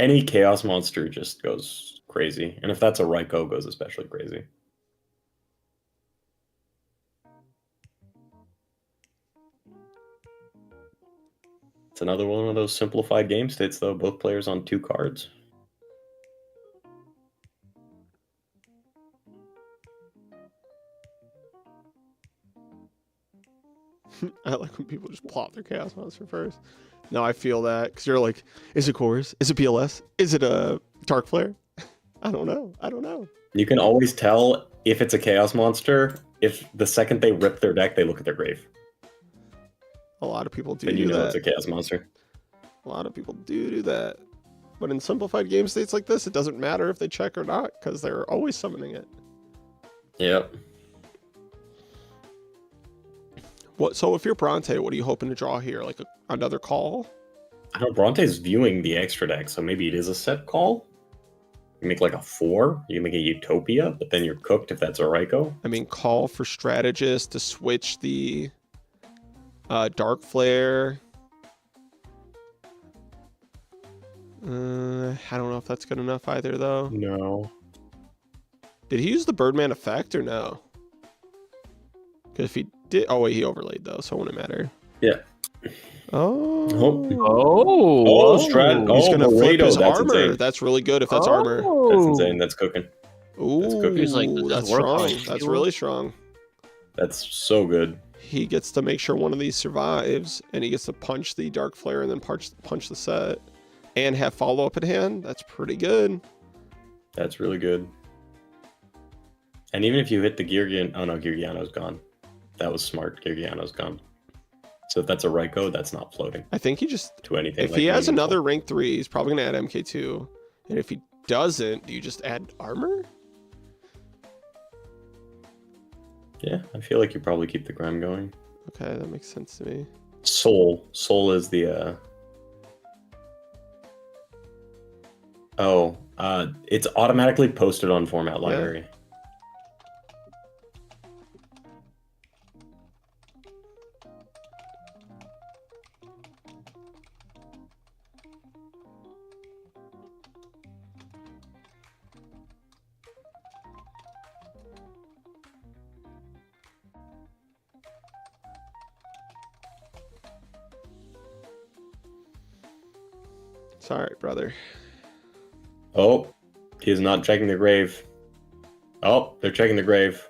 any chaos monster just goes crazy, and if that's a Raikou, goes especially crazy. It's another one of those simplified game states, though. Both players on 2 cards. I like when people just plop their chaos monster first. No, I feel that because you're like, is it cores? Is it PLS? Is it a dark flare? I don't know. I don't know. You can always tell if it's a chaos monster if the second they rip their deck, they look at their grave. A lot of people do Then you do know that. it's a chaos monster. A lot of people do that. But in simplified game states like this, it doesn't matter if they check or not because they're always summoning it. Yep. What? So if you're Bronte, what are you hoping to draw here? Like another call? I know Bronte's viewing the extra deck, so maybe it is a set call. You make like a 4, you make a Utopia, but then you're cooked if that's a Raikou. I mean, call for strategist to switch the dark flare. I don't know if that's good enough either, though. No. Did he use the Birdman effect or no? Because if he did, oh wait, he overlaid though, so it wouldn't matter. Yeah. Oh. He's gonna flip Laredo, his that's armor. insane. That's really good if that's armor. That's insane. That's cooking. Ooh, cooking. He's like, does this that's work? strong. Like, That's you really strong. That's so good. He gets to make sure one of these survives, and he gets to punch the dark flare and then punch the set, and have follow up at hand. That's pretty good. That's really good. And even if you hit the Geargia, oh no, Geargiano's gone. That was smart. Geargiano's gone. So if that's a Raikou, that's not floating I think he just, to anything. if like he has meaningful. another rank 3, he's probably gonna add MK2, and if he doesn't, do you just add armor? Yeah, I feel like you probably keep the Grime going. Okay, that makes sense to me. Soul is the it's automatically posted on format library. Sorry, brother. Oh, he is not checking the grave. Oh, they're checking the grave.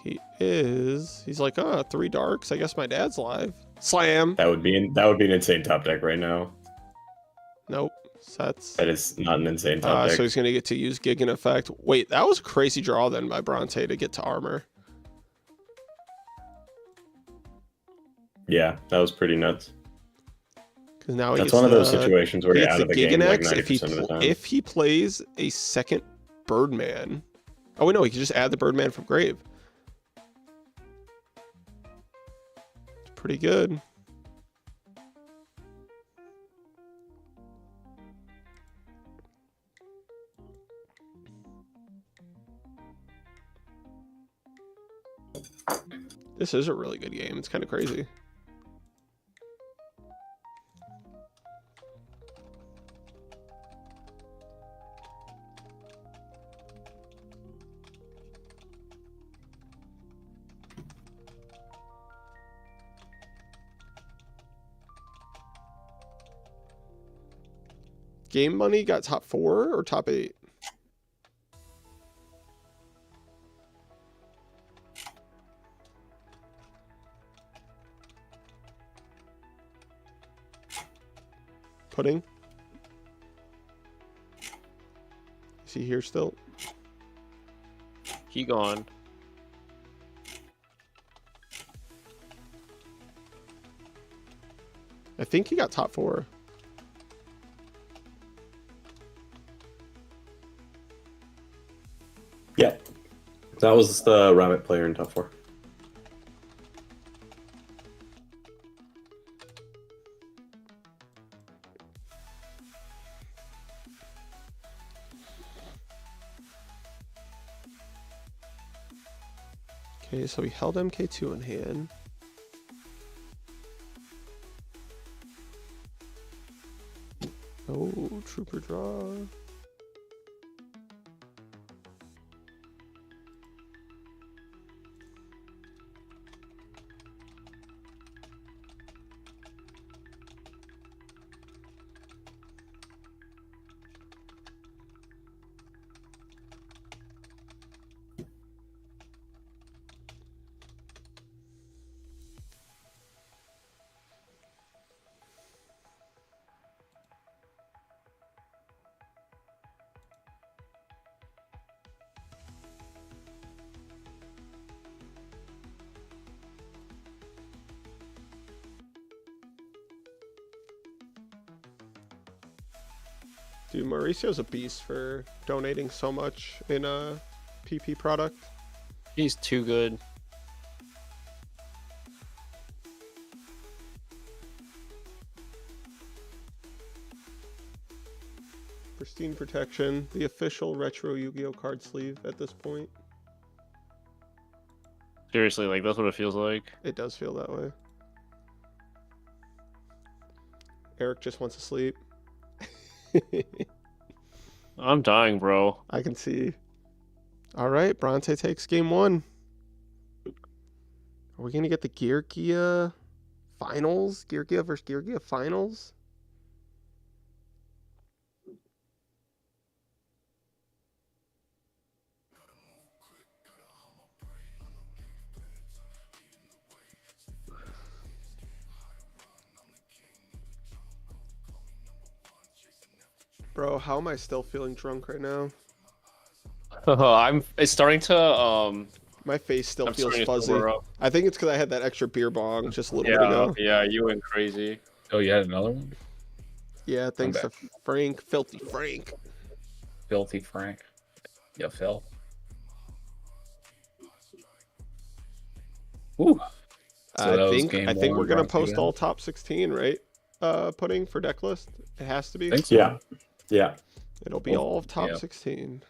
He is. He's like, 3 darks. I guess my dad's alive. Slam. That would be an insane top deck right now. Nope. Sets. That is not an insane top deck. So he's gonna get to use Gigan effect. Wait, that was a crazy draw then by Bronte to get to armor. Yeah, that was pretty nuts. Because now That's one of those situations where he you're gets out of the game like 90% of the time. if he plays a second Birdman. Oh wait, no, he can just add the Birdman from grave. It's pretty good. This is a really good game. It's kind of crazy. Game Money got top 4 or top 8? Pudding? Is he here still? He gone. I think he got top 4. Yeah, that was the rabbit player in top 4. Okay, so he held MK2 in hand. Oh, Trooper draw. Dude, Mauricio's a beast for donating so much in a PP product. He's too good. Pristine protection, the official retro Yu-Gi-Oh card sleeve at this point. Seriously, like that's what it feels like. It does feel that way. Eric just wants to sleep. I'm dying, bro. I can see. All right, Bronte takes game 1. Are we going to get the Geargia finals? Geargia versus Geargia finals? Bro, how am I still feeling drunk right now? It's starting to My face still I'm feels starting to fuzzy. sober up. I think it's because I had that extra beer bong just a little bit ago. Yeah, you went crazy. Oh, you had another one? Yeah, thanks to back. Frank, Filthy Frank. Filthy Frank. Yeah, Phil. Ooh. So that was I game think we're one, gonna Bronte post then? all top 16, right? Pudding for deck list. It has to be. Think so. Yeah. Yeah. It'll be Well, all of top yeah. 16.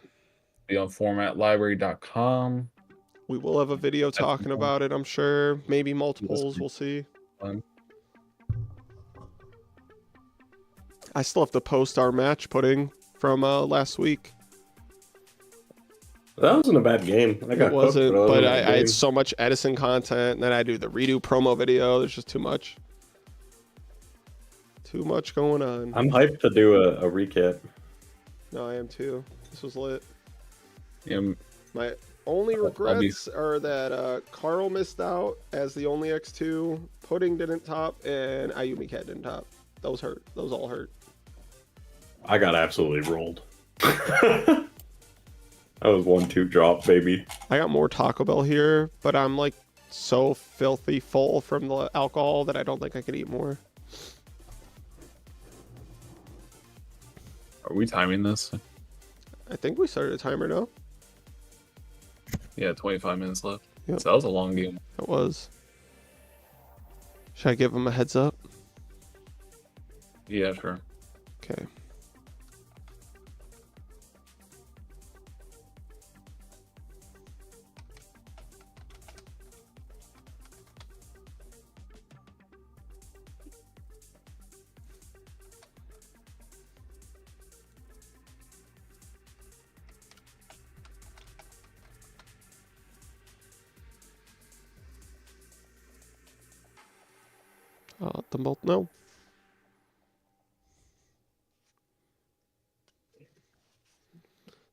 Be on formatlibrary.com. We will have a video talking fun. about it, I'm sure. Maybe multiples, we'll see. Fun. I still have to post our match pudding from last week. That wasn't a bad game. I got It wasn't, cooked, but it wasn't a I bad had game. so much Edison content, and then I do the redo promo video. There's just too much. Too much going on. I'm hyped to do a recap. No, I am too. This was lit. Yeah, My only I'll be- regrets are that Carl missed out as the only X2, Pudding didn't top, and Ayumi Cat didn't top. Those hurt. Those all hurt. I got absolutely rolled. That was 1-2 drop, baby. I got more Taco Bell here, but I'm like so filthy full from the alcohol that I don't think I could eat more. Are we timing this? I think we started a timer now. Yeah, 25 minutes left. Yep. So that was a long game. It was. Should I give him a heads up? Yeah, sure. Okay. I'll let them both know.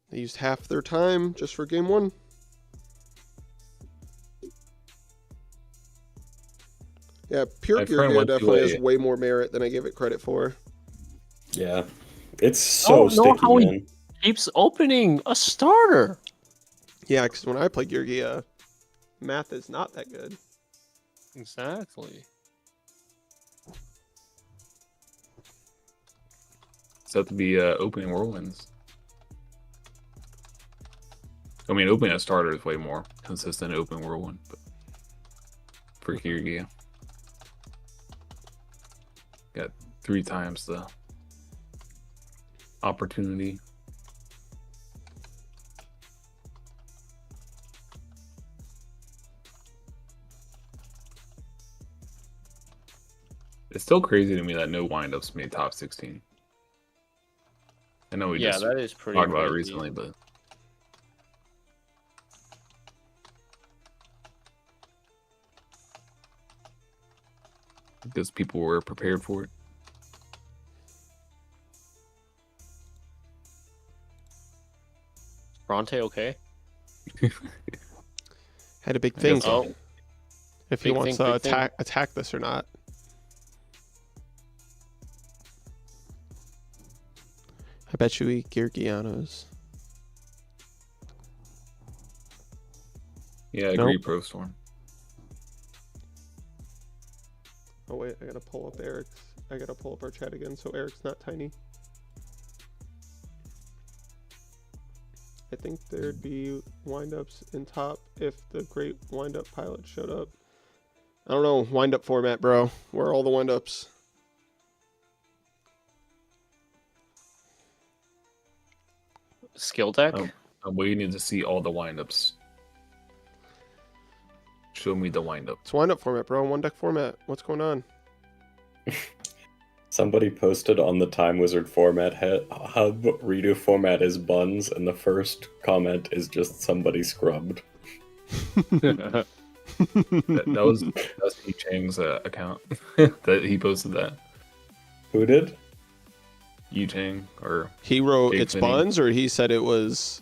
They used half their time just for game 1. Yeah, pure My friend Geargia went to definitely a- has way more merit than I give it credit for. Yeah. It's so know sticky, how he- man. Keeps opening a starter. Yeah, because when I play Geargia, math is not that good. Exactly. It's have to be opening whirlwinds. I mean, opening a starter is way more consistent than opening whirlwind, but for Geargia, got 3 times the opportunity. It's still crazy to me that no windups made top 16. I know we Yeah, just that is pretty talked about it crazy. recently, but because people were prepared for it. Bronte, okay. Had a big I thing. guess so. Oh, If he Big wants thing, to big thing. attack this or not. I bet you eat Geargianos. Yeah, I agree, Pro Storm. Oh wait, I gotta pull up Eric's. I gotta pull up our chat again so Eric's not tiny. I think there'd be windups in top if the great windup pilot showed up. I don't know, windup format, bro. Where are all the windups? skill deck. I'm waiting to see all the windups. Show me the windup. It's windup format, bro. One deck format. What's going on? Somebody posted on the Time Wizard format hub redo format is buns, and the first comment is just somebody scrubbed. that was He Chang's account that he posted that. Who did? Yu Chang or He wrote Big it's Finny. buns, or he said it was.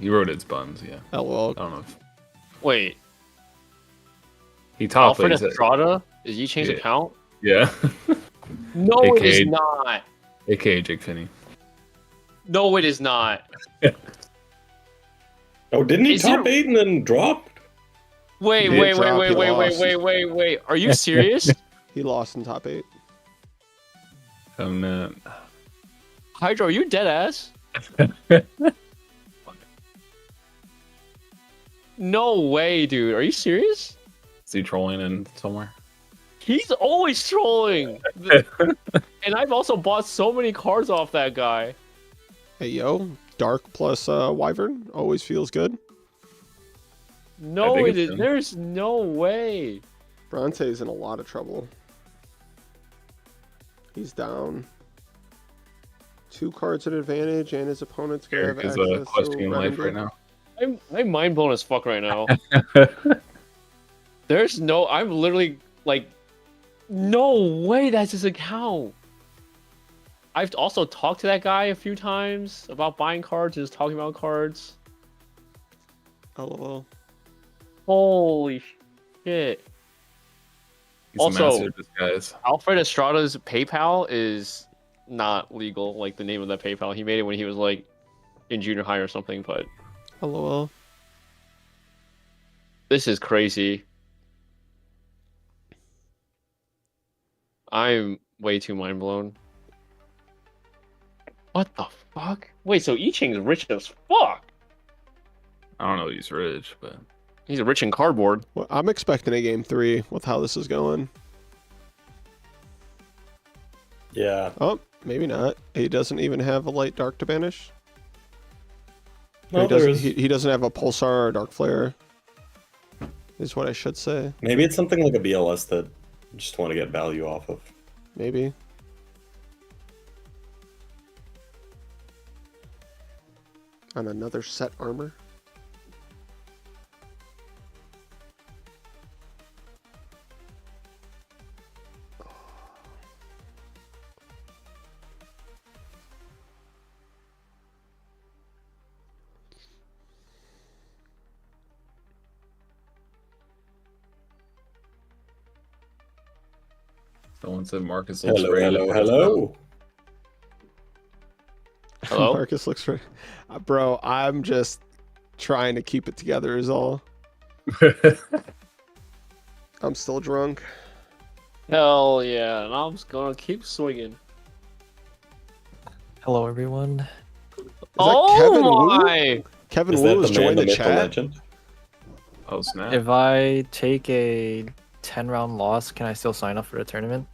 He wrote it's buns. Yeah, LOL. I don't know. If Wait, he talked. Alfred But he said, Estrada? Is he changed Yeah. account? yeah, No, it AKA is not. aka Jake Finney. No, it is not. Oh, didn't he Is top it- 8 and then drop? Wait, He wait, didn't wait, drop, wait, he wait, wait, lost. wait. Are you serious? He lost in top 8. I'm not. Hydro, are you dead ass? No way, dude. Are you serious? Is he trolling in somewhere? He's always trolling. And I've also bought so many cards off that guy. Hey yo, dark plus wyvern always feels good. No, think it it's is. him. There's no way. Bronte's in a lot of trouble. He's down 2 cards at advantage, and his opponent's gonna have Eric is access questioning to life Revenue. right now. I'm mind blown as fuck right now. There's no. I'm literally like, no way. That's his account. I've also talked to that guy a few times about buying cards, just talking about cards. LOL. Holy shit. He's Also- a master of disguise. Alfred Estrada's PayPal is not legal, like the name of that PayPal. He made it when he was like in junior high or something, but LOL. this is crazy. I'm way too mind blown. What the fuck? Wait, so I Ching's rich as fuck. I don't know if he's rich, but He's rich in cardboard. Well, I'm expecting a game 3 with how this is going. Yeah. Oh, maybe not. He doesn't even have a light dark to banish. No, he, there doesn't, is. he doesn't have a pulsar or a dark flare. Is what I should say. Maybe it's something like a BLS that you just want to get value off of. Maybe. On another set armor. someone said Marcus looks Hello, ready. hello, hello. Hello? Marcus looks for. Bro, I'm just trying to keep it together, is all. I'm still drunk. Hell yeah, and I'm just gonna keep swinging. Hello, everyone. Is that Kevin Wu? My! Kevin Is Wu that has the man, joined the the myth, the chat. legend? Oh snap! If I take a 10-round loss, can I still sign up for a tournament?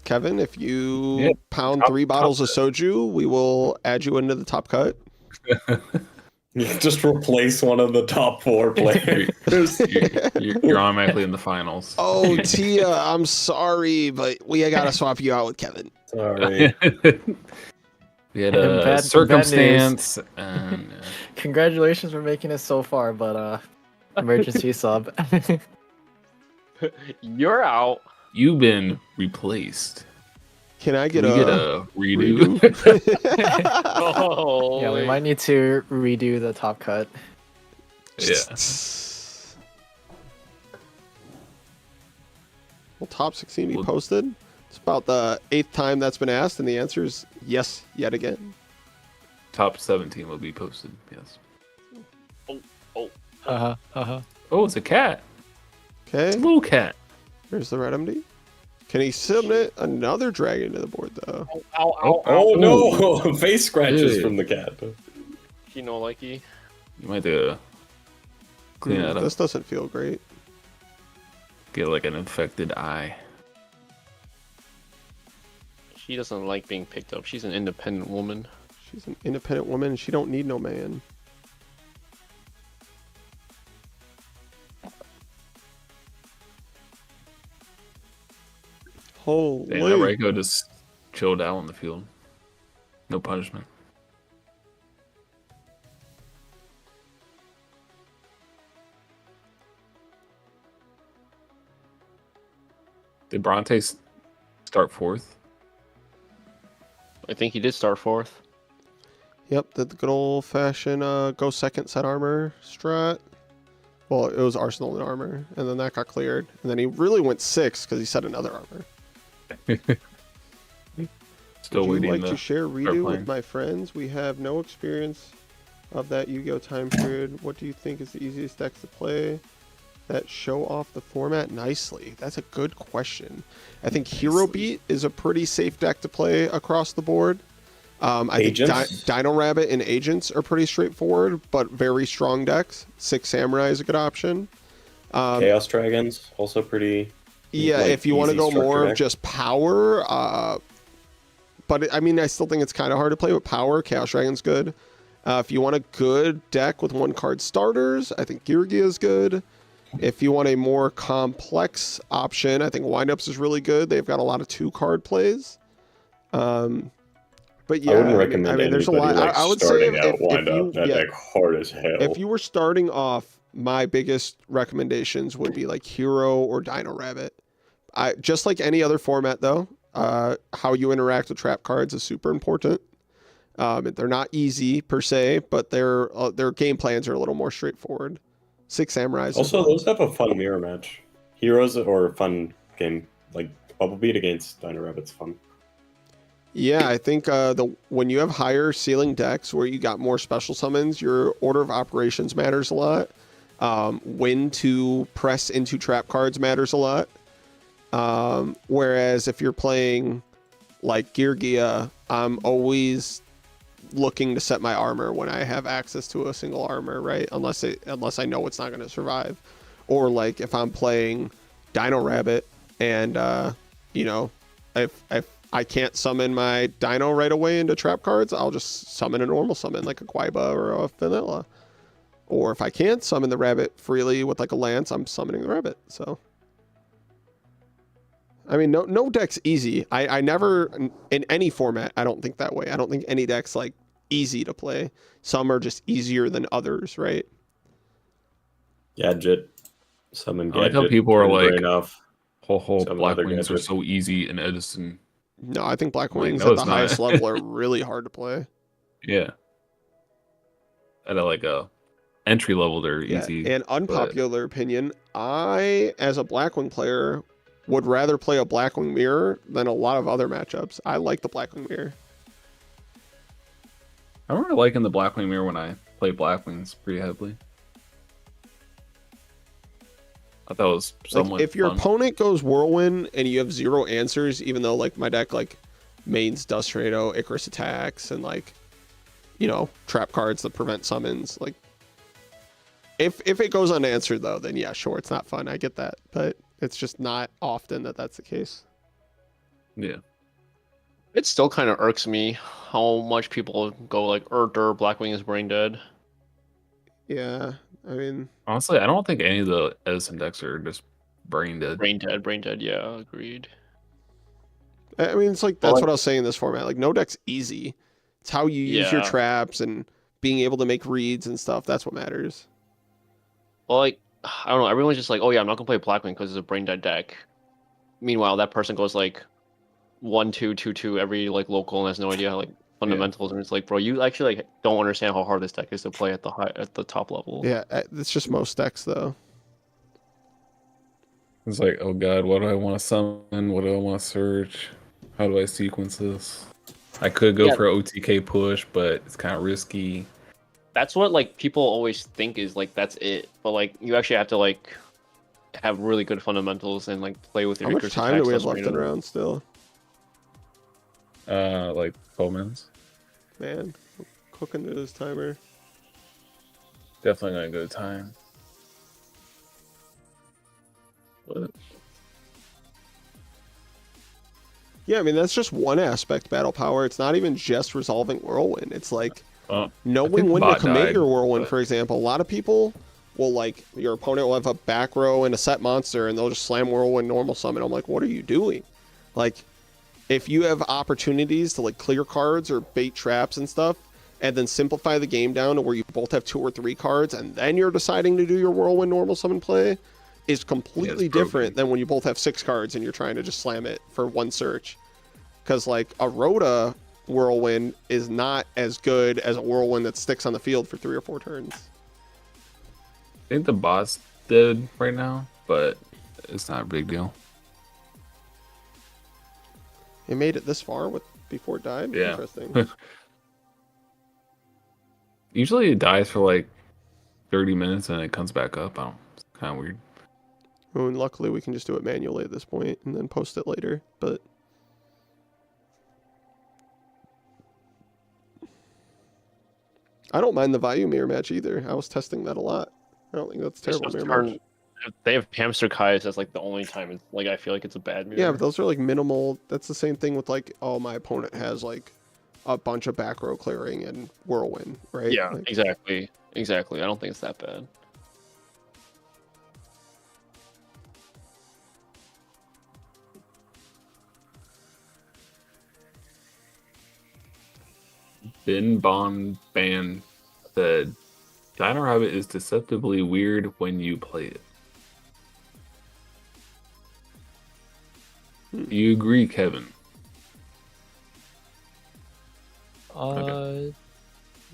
Kevin, if you Yeah, pound top- 3 bottles top of soju, we will add you into the top cut. You just replace one of the top 4 players. You're automatically in the finals. Oh, Tia, I'm sorry, but we gotta swap you out with Kevin. Sorry. We had And a bad news. circumstance, and Congratulations for making it so far, but emergency sub. You're out. you've been replaced. Can I Can get we a get a redo? Oh, Yeah, we might need to redo the top cut. Yeah. Will top 16 be Well- posted? It's about the 8th time that's been asked, and the answer is yes, yet again. Top 17 will be posted. Yes. Oh, it's a cat. Okay, It's a little cat. here's the red MD. Can he submit another dragon to the board, though? Oh no! Face scratches Dude. from the cat. You know, likey. You might have to clean that up. This doesn't feel great. Get like an infected eye. She doesn't like being picked up. She's an independent woman. She's an independent woman. She don't need no man. Holy. Damn, that Reiko just chilled out on the field. No punishment. Did Bronte start fourth? I think he did start fourth. Yep, the good old fashioned go second set armor strat. Well, it was Arsenal and armor, and then that got cleared. And then he really went sixth because he set another armor. Still Would you waiting like to share start redo playing. with my friends? We have no experience of that Yu-Gi-Oh time period. What do you think is the easiest decks to play that show off the format nicely? That's a good question. I think Hero Beat is a pretty safe deck to play across the board. I think Agents? Dino Rabbit and Agents are pretty straightforward, but very strong decks. Six Samurai is a good option. Chaos Dragons also pretty. Yeah, like, if you want to easy go structure more of deck. just power, but I mean, I still think it's kind of hard to play with power. Chaos Dragon's good. If you want a good deck with one card starters, I think Geargia is good. If you want a more complex option, I think Windups is really good. They've got a lot of 2-card plays. But yeah, I wouldn't recommend I mean, there's a anybody lot. like I would say starting if, out if wind you, up that yeah, deck hard as hell. if you were starting off, my biggest recommendations would be like Hero or Dino Rabbit. Just like any other format, though, how you interact with trap cards is super important. They're not easy per se, but their game plans are a little more straightforward. Six Samurais. as Also, well. those have a fun mirror match. Heroes or a fun game like Bubble Beat against Dino Rabbit's fun. Yeah, I think when you have higher ceiling decks where you got more special summons, your order of operations matters a lot. When to press into trap cards matters a lot. Whereas if you're playing like Geargia, I'm always looking to set my armor when I have access to a single armor, right? Unless I know it's not going to survive. Or like if I'm playing Dino Rabbit and if I can't summon my Dino right away into trap cards, I'll just summon a normal summon like a Quaiba or a Vanilla. Or if I can't summon the rabbit freely with like a lance, I'm summoning the rabbit. So I mean, no deck's easy. I never, in any format, I don't think that way. I don't think any deck's like easy to play. Some are just easier than others, right? Gadget. Summon I like Gadget. how people are turn like, brain off. whole Some Black other Wings are gadget. so easy in Edison. No, I think Black Wait, Wings no, at it's the not. highest level are really hard to play. Yeah. At a entry level, they're Yeah, easy. and unpopular opinion, I, as a Blackwing player, would rather play a Blackwing Mirror than a lot of other matchups. I like the Blackwing Mirror. I remember liking the Blackwing Mirror when I played Blackwings pretty heavily. I thought it was somewhat Like, if your fun. opponent goes Whirlwind and you have 0 answers, even though like my deck like mains Dust Tornado, Icarus attacks, and like trap cards that prevent summons, like if it goes unanswered though, then yeah, sure, it's not fun. I get that, but it's just not often that that's the case. Yeah. It still kind of irks me how much people go like, Blackwing is brain dead. Yeah, I mean, Honestly, I don't think any of the Edison decks are just brain dead. Brain dead, yeah, agreed. it's like that's what I was saying in this format. Like no deck's easy. It's how you use your Yeah. traps and being able to make reads and stuff. That's what matters. Well, like, I don't know. Everyone's just like, oh yeah, I'm not gonna play Blackman because it's a brain dead deck. Meanwhile, that person goes like 1-2, 2-2 every like local and has no idea like fundamentals. And it's like, bro, you actually like don't understand how hard this deck is to play at the top level. Yeah, it's just most decks though. It's like, oh god, what do I want to summon? What do I want to search? How do I sequence this? I could go Yeah. for OTK push, but it's kind of risky. That's what like people always think is like that's it, but like you actually have to like have really good fundamentals and like play with your How much Icarus time do attacks we have less left in random. round still? Like 12 minutes. Man, cooking to this timer. Definitely not a good time. What? Yeah, I mean that's just one aspect battle power. It's not even just resolving Whirlwind. It's like knowing when to bot commit died, your Whirlwind, but- for example. A lot of people will like your opponent will have a back row and a set monster and they'll just slam Whirlwind normal summon. I'm like, what are you doing? Like, if you have opportunities to like clear cards or bait traps and stuff, and then simplify the game down to where you both have 2 or 3 cards, and then you're deciding to do your Whirlwind normal summon play, is completely broken. different than when you both have 6 cards and you're trying to just slam it for 1 search. Because like a Rhoda Whirlwind is not as good as a Whirlwind that sticks on the field for 3 or 4 turns. I think the bot's dead right now, but it's not a big deal. It made it this far before it died. Yeah. Interesting. Usually it dies for like 30 minutes and it comes back up. It's kind of weird. I mean, luckily we can just do it manually at this point and then post it later. But I don't mind the value mirror match either. I was testing that a lot. I don't think that's terrible mirror match. If they have Hamster Kai's, that's like the only time it's like I feel like it's a bad mirror. Yeah, but those are like minimal. That's the same thing with like, oh, my opponent has like a bunch of back row clearing and Whirlwind, right? Yeah, Like, exactly. I don't think it's that bad. Ben Bond Ban said, Dino Rabbit is deceptively weird when you play it. Do you agree, Kevin?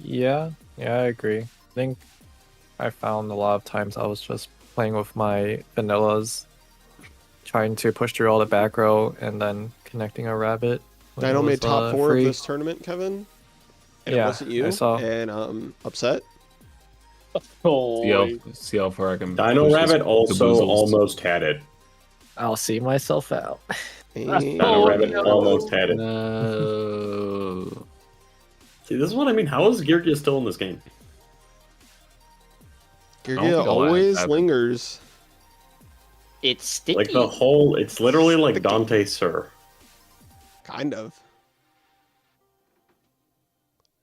Yeah, I agree. I think I found a lot of times I was just playing with my vanillas, trying to push through all the back row and then connecting a rabbit. when Dino it made was, top 4 free. of this tournament, Kevin. And it Yeah, wasn't you. I saw. And I'm upset. Oh, See how far I can. Dino push this Rabbit also Caboozles. almost had it. I'll see myself out. Dino Oh, Rabbit no. almost had it. No. See, this is what I mean. How is Geargia still in this game? think Geargia I'll always have it. lingers. it's sticky. Like the whole, it's literally like Dante Sir. Kind of.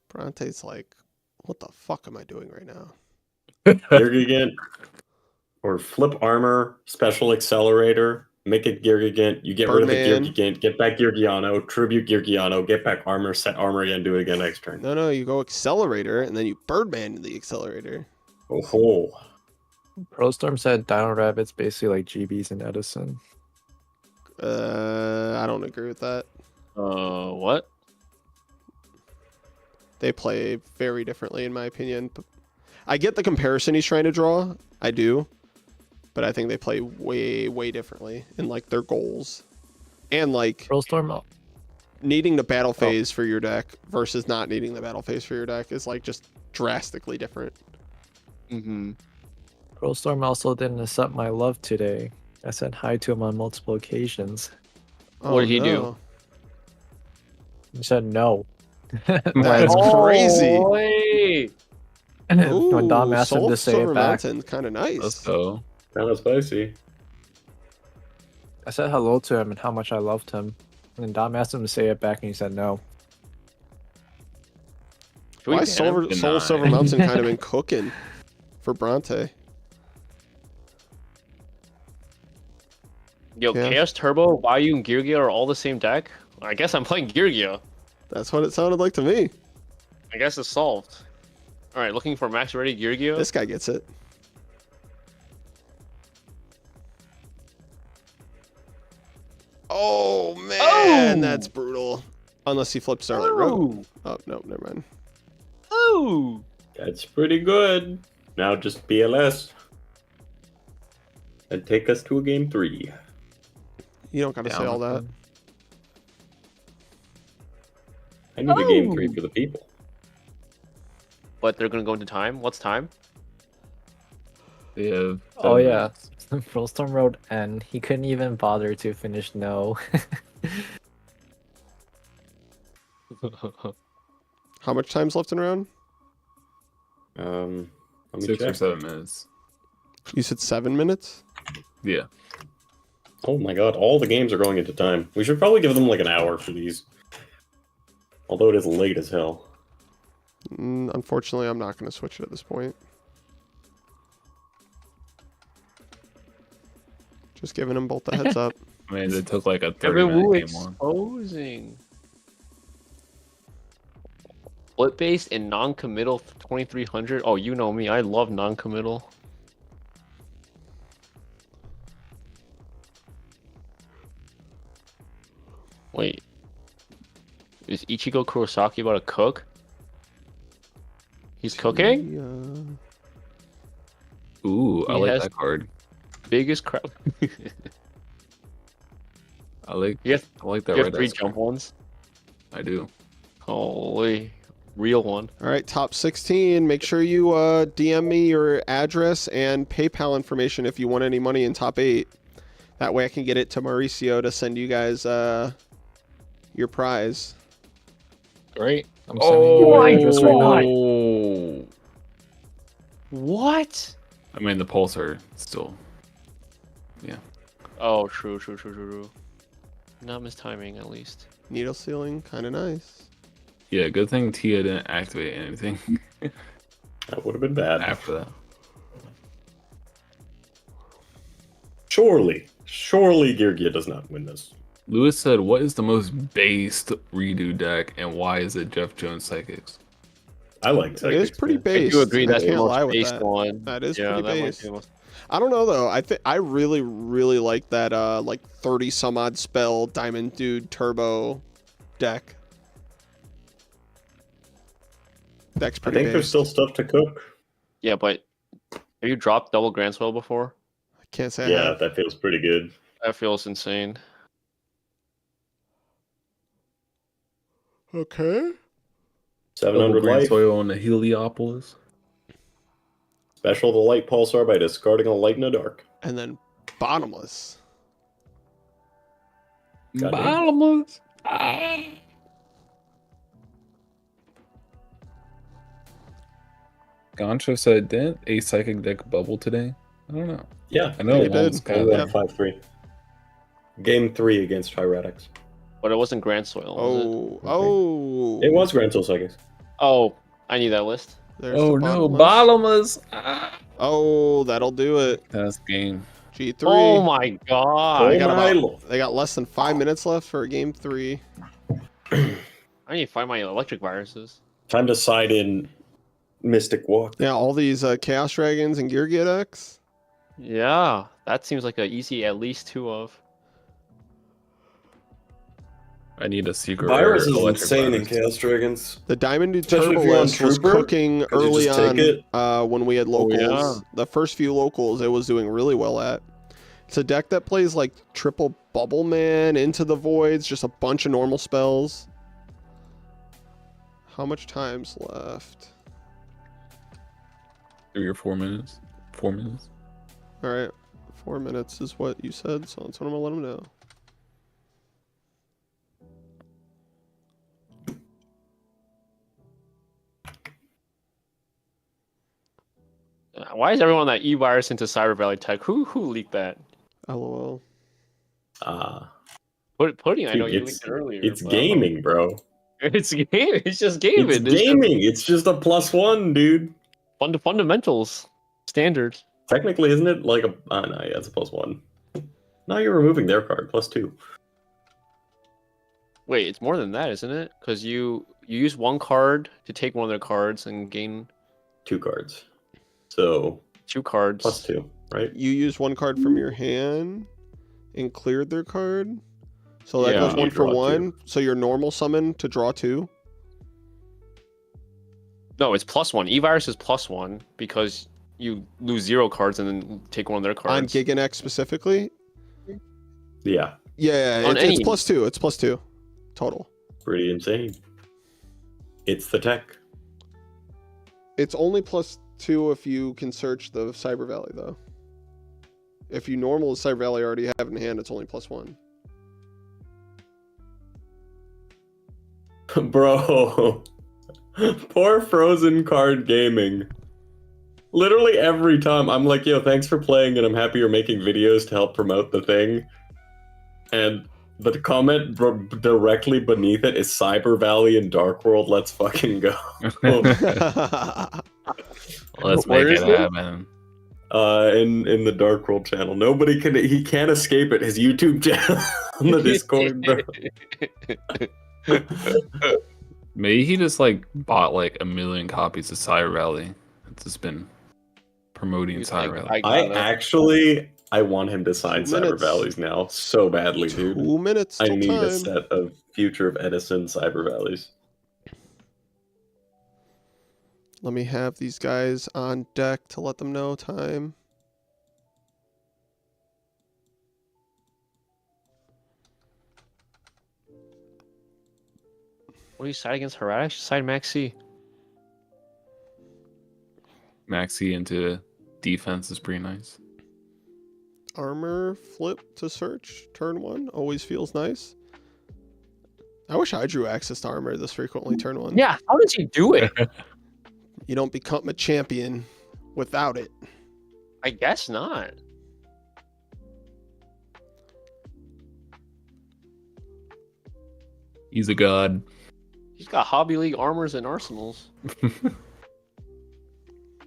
Bronte's like, what the fuck am I doing right now? Geargigant, or flip armor, special accelerator, make it Geargigant, you get rid of Birdman. the Geargigant, get back Geargiano, tribute Geargiano, get back armor, set armor again, do it again next turn. No, you go accelerator and then you Birdman the accelerator. Oh, ProStorm said Dino Rabbit's basically like GBs and Edison. I don't agree with that. What? They play very differently, in my opinion. I get the comparison he's trying to draw. I do. But I think they play way, way differently in like their goals. And like ProStorm, needing the battle phase for your deck versus not needing the battle phase for your deck is like just drastically different. Mm-hmm. ProStorm also didn't accept my love today. I said hi to him on multiple occasions. What did he do? He said no. That's crazy. Wait. When Dom Ooh, asked him to Soul say Silver it back, Mountain, kind of nice. Let's go. kind of spicy. I said hello to him and how much I loved him. And then Dom asked him to say it back and he said no. Should we Why ban Soul Deny. Silver Mountain kind of been cooking for Bronte? Yo, Yeah. Chaos Turbo, Vayu, and Geargia are all the same deck? I guess I'm playing Geargia. That's what it sounded like to me. I guess it's solved. All right, looking for max ready Geargia. This guy gets it. Oh man, that's brutal. Unless he flips Starlight Road. Oh no, never mind. Oh. That's pretty good. Now just BLS. And take us to a game 3. You don't gotta say all that. I need a game 3 for the people. But they're gonna go into time. What's time? They have Oh 7 yeah, minutes. Rollstorm Road, and he couldn't even bother to finish no. How much time's left in a round? Let me 6 or check. 7 minutes. You said 7 minutes? Yeah. Oh my god, all the games are going into time. We should probably give them like an hour for these. Although it is late as hell. Unfortunately, I'm not going to switch it at this point. Just giving them both the heads up. I mean, it took like a 30-minute game one. Exposing. Split based and non-committal for 2300. Oh, you know me. I love non-committal. Wait. Is Ichigo Kurosaki about to cook? He's cooking? Ooh, I He like has- that card. Biggest crowd. I like You have, I like that you have red 3 ice jump card. ones? I do. Holy. Real one. All right, top 16. Make sure you DM me your address and PayPal information if you want any money in top 8. That way I can get it to Mauricio to send you guys your prize. Great. I'm sending you my address right now. Oh. What? I mean, the pulse are still. Yeah. Oh, true. Not mistiming, at least. Needle sealing, kind of nice. Yeah, good thing Tia didn't activate anything That would have been bad. after that. Surely Geargia does not win this. Lewis said, "What is the most based redo deck, and why is it Jeff Jones Psychics?" I like It is Psychics, pretty man. based. I do agree that's the can't lie most with based that. one. That is Yeah, pretty that might be based. the most- I don't know though. I really like that like 30 some odd spell Diamond Dude Turbo deck. Deck's I pretty think there's based. still stuff to cook. Yeah, but have you dropped double Grand Swell before? I can't say I Yeah, have. that feels pretty good. That feels insane. Okay. 700 Grand life. soil on the Heliopolis. Special the light pulsar by discarding a light in the dark. And then bottomless. Goddamn. Bottomless. Goncho said, "Didn't a psychic deck bubble today?" I don't know. Yeah, I know They one's did. kind only of. won 5-3. Game 3 against Tyretics. But it wasn't Grand Soil, was it? Oh. It was Grand Soul Psychics. Oh, I need that list. There's Oh the no, bottomless. bottomless. Oh, that'll do it. That's game. G3. Oh my god. They got my about- lord. They got less than 5 minutes left for game 3. I need to find my electric viruses. Time to side in Mystic Walk. Yeah, all these Chaos Dragons and Geargia decks. Yeah, that seems like an easy at least 2 of. I need a secret. Virus rare is electric insane in virus. Chaos Dragons. The Diamond Dude Especially Turbo if you're on list was Trooper, cooking 'cause you early just take on it. when we had locals. yeah. The first few locals, it was doing really well at. It's a deck that plays like triple Bubble Man, Into the Voids, just a bunch of normal spells. How much time's left? 3 or 4 minutes. 4 minutes. All right, 4 minutes is what you said, so that's what I'm gonna let them know. Why is everyone on that E-Virus into Cyber Valley Tech? Who leaked that? LOL. Pudding, I know Dude, you it's- leaked it earlier. It's but- gaming, bro. It's game. It's just gaming. It's gaming. It's just a +1, dude. Fundamentals. Standard. Technically, isn't it like a... Oh, no, yeah, it's a +1. Now you're removing their card, +2. Wait, it's more than that, isn't it? Because you use one card to take one of their cards and gain 2 cards. So 2 cards. +2, right? You use one card from your hand and cleared their card. So that Yeah. goes You 1 for draw 1. So your normal summon to draw 2. No, it's +1. E-Virus is +1 because you lose 0 cards and then take one of their cards. On Giganex specifically? Yeah, Yeah, On it's any- +2. It's +2 total. pretty insane. It's the tech. It's only +2 if you can search the Cyber Valley, though. If you normal the Cyber Valley already have in hand, it's only +1. Bro, poor Frozen Card Gaming. Literally every time I'm like, yo, thanks for playing, and I'm happy you're making videos to help promote the thing. And the comment directly beneath it is Cyber Valley and Dark World. Let's fucking go. Let's Where make is it it? happen. In the Dark World channel. He can't escape it. His YouTube channel on the Discord, bro. Maybe he just like bought like 1 million copies of Cyber Valley. It's just been promoting He's Cyber like, Valley. I want him to sign 2 Cyber minutes. Valleys now so badly, dude. 2 minutes I till need a time. set of Future of Edison Cyber Valleys. Let me have these guys on deck to let them know time. What do you side against Heretics? Side Maxi. Maxi into defense is pretty nice. Armor flip to search. Turn 1 always feels nice. I wish I drew access to armor this frequently. Turn 1. Yeah, how does he do it? You don't become a champion without it. I guess not. He's a god. He's got Hobby League armors and arsenals.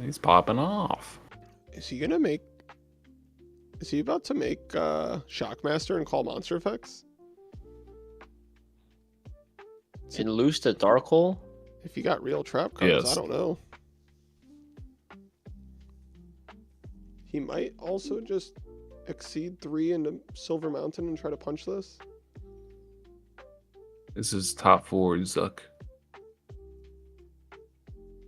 He's popping off. Is he gonna make? Is he about to make Shockmaster and call monster effects? And loose the Dark Hole. If you got real trap cards, Yes. I don't know. He might also just exceed 3 into Silver Mountain and try to punch this. This is top 4 Zuck.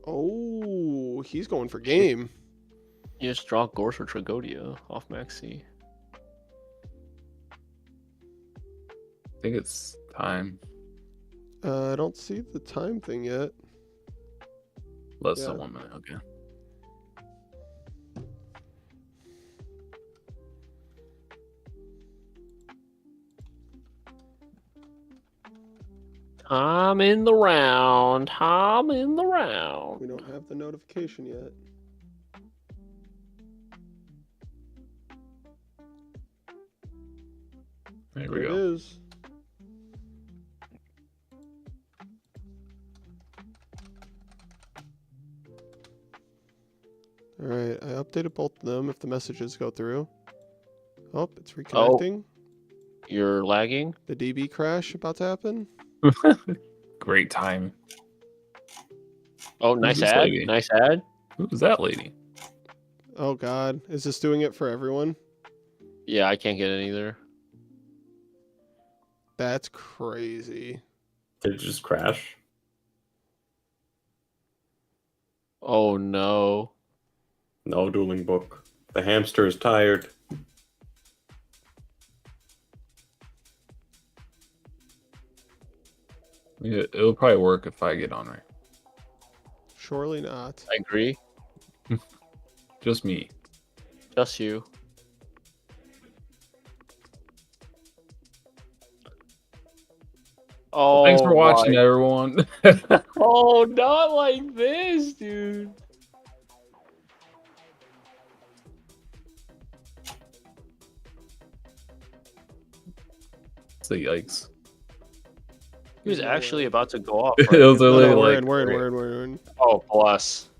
Oh, he's going for game. You just draw Gorse or Tragodia off Maxi. I think it's time. I don't see the time thing yet. Less Yeah. than 1 minute. Okay. I'm in the round. I'm in the round. We don't have the notification yet. There There we it go. is. Alright, I updated both of them if the messages go through. Oh, it's reconnecting. You're lagging. The DB crash about to happen. Great time. Oh, nice this ad. lady? Nice ad. Who's that lady? Oh god, is this doing it for everyone? Yeah, I can't get it either. That's crazy. Did it just crash? Oh no. No dueling book. The hamster is tired. Yeah, it'll probably work if I get on right. Surely not. I agree. Just me. Just you. Oh, Thanks for watching, my- everyone. Oh, not like this, dude. So yikes. He was actually about to go off. It right? was No, literally no, we're like, in, we're in. Oh, bless.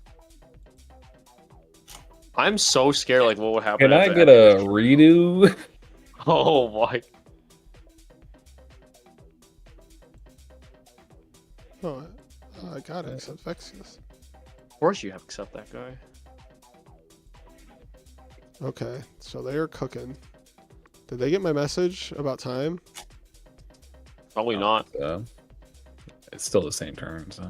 I'm so scared. Like, what would happen? can I after get that? a redo? Oh my! Oh, I got it. Except Vexius. Of course you have to accept that guy. Okay, so they are cooking. Did they get my message about time? Probably not. It's still the same turn, so.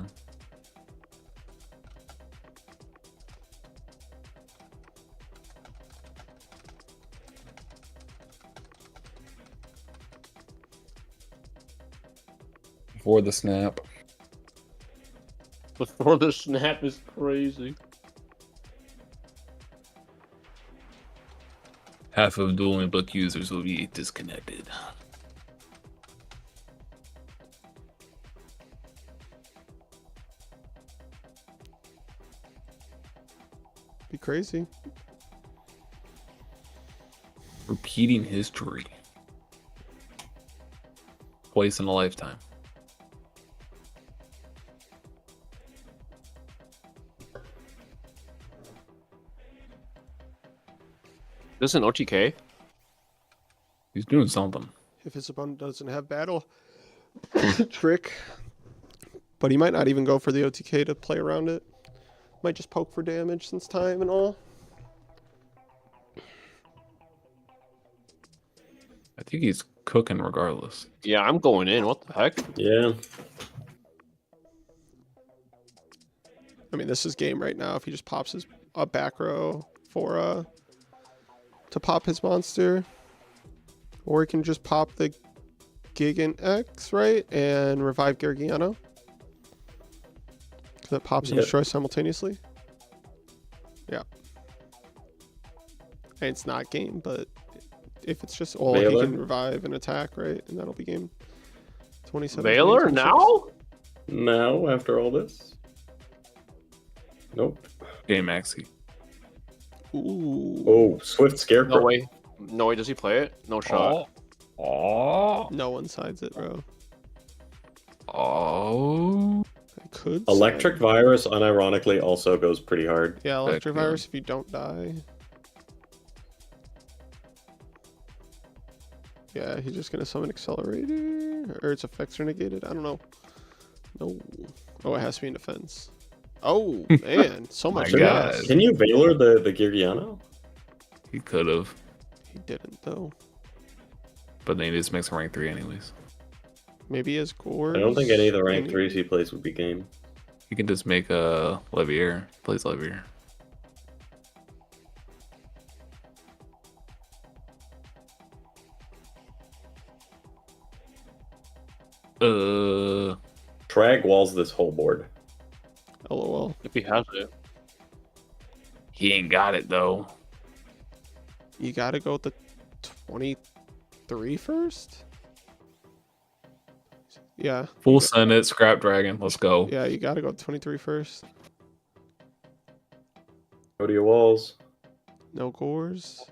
Before the snap. Before the snap is crazy. Half of dueling book users will be disconnected. Be crazy. Repeating history. Twice in a lifetime. This is an OTK? He's doing something. If his opponent doesn't have battle trick, but he might not even go for the OTK to play around it. Might just poke for damage since time and all. I think he's cooking regardless. Yeah, I'm going in. What the heck? Yeah. I mean, this is game right now. If he just pops his back row for to pop his monster, or he can just pop the Gigant X, right, and revive Geargia. So that pops and Yep. destroys simultaneously. Yeah. And it's not game, but if it's just all he Veiler? can revive and attack, right, and that'll be game. 27. Veiler 26. now? Now, after all this? Nope. Game Maxi. Ooh. Oh, Swift Scarecrow. No way. No way. Does he play it? No shot. Oh. No one sides it, bro. Oh. I could. Electric side. Virus, unironically, also goes pretty hard. Yeah, electric Heck, virus if you don't die. Yeah, he's just gonna summon Accelerator, or its effects are negated. I don't know. No. Oh, it has to be in defense. Oh man, so much My God. gas. Can you Veiler the Geargiano? He could have, He didn't though. but then he just makes a rank 3 anyways. Maybe his core. I don't think any of the rank 3s he plays would be game. He can just make a Levier. Plays Levier. Trag walls this whole board. LOL. If he has it. He ain't got it though. You gotta go with the 23 first. Yeah. Full Senate, Scrap Dragon. Let's go. Yeah, you gotta go 23 first. Go to your walls. No cores.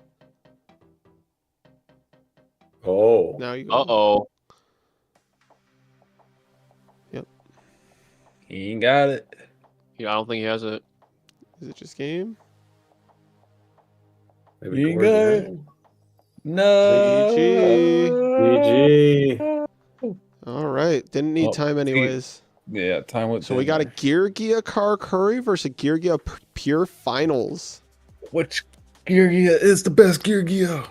Oh. Now you go. Uh-oh. He ain't got it. Yeah, I don't think he has it. Is it just game? Maybe You Core's got it. game. No. GG. All right. Didn't need Oh, time see, anyways. Yeah, time with. So we got a Geargia Car Curry versus Geargia Pure Finals. Which Geargia is the best Geargia?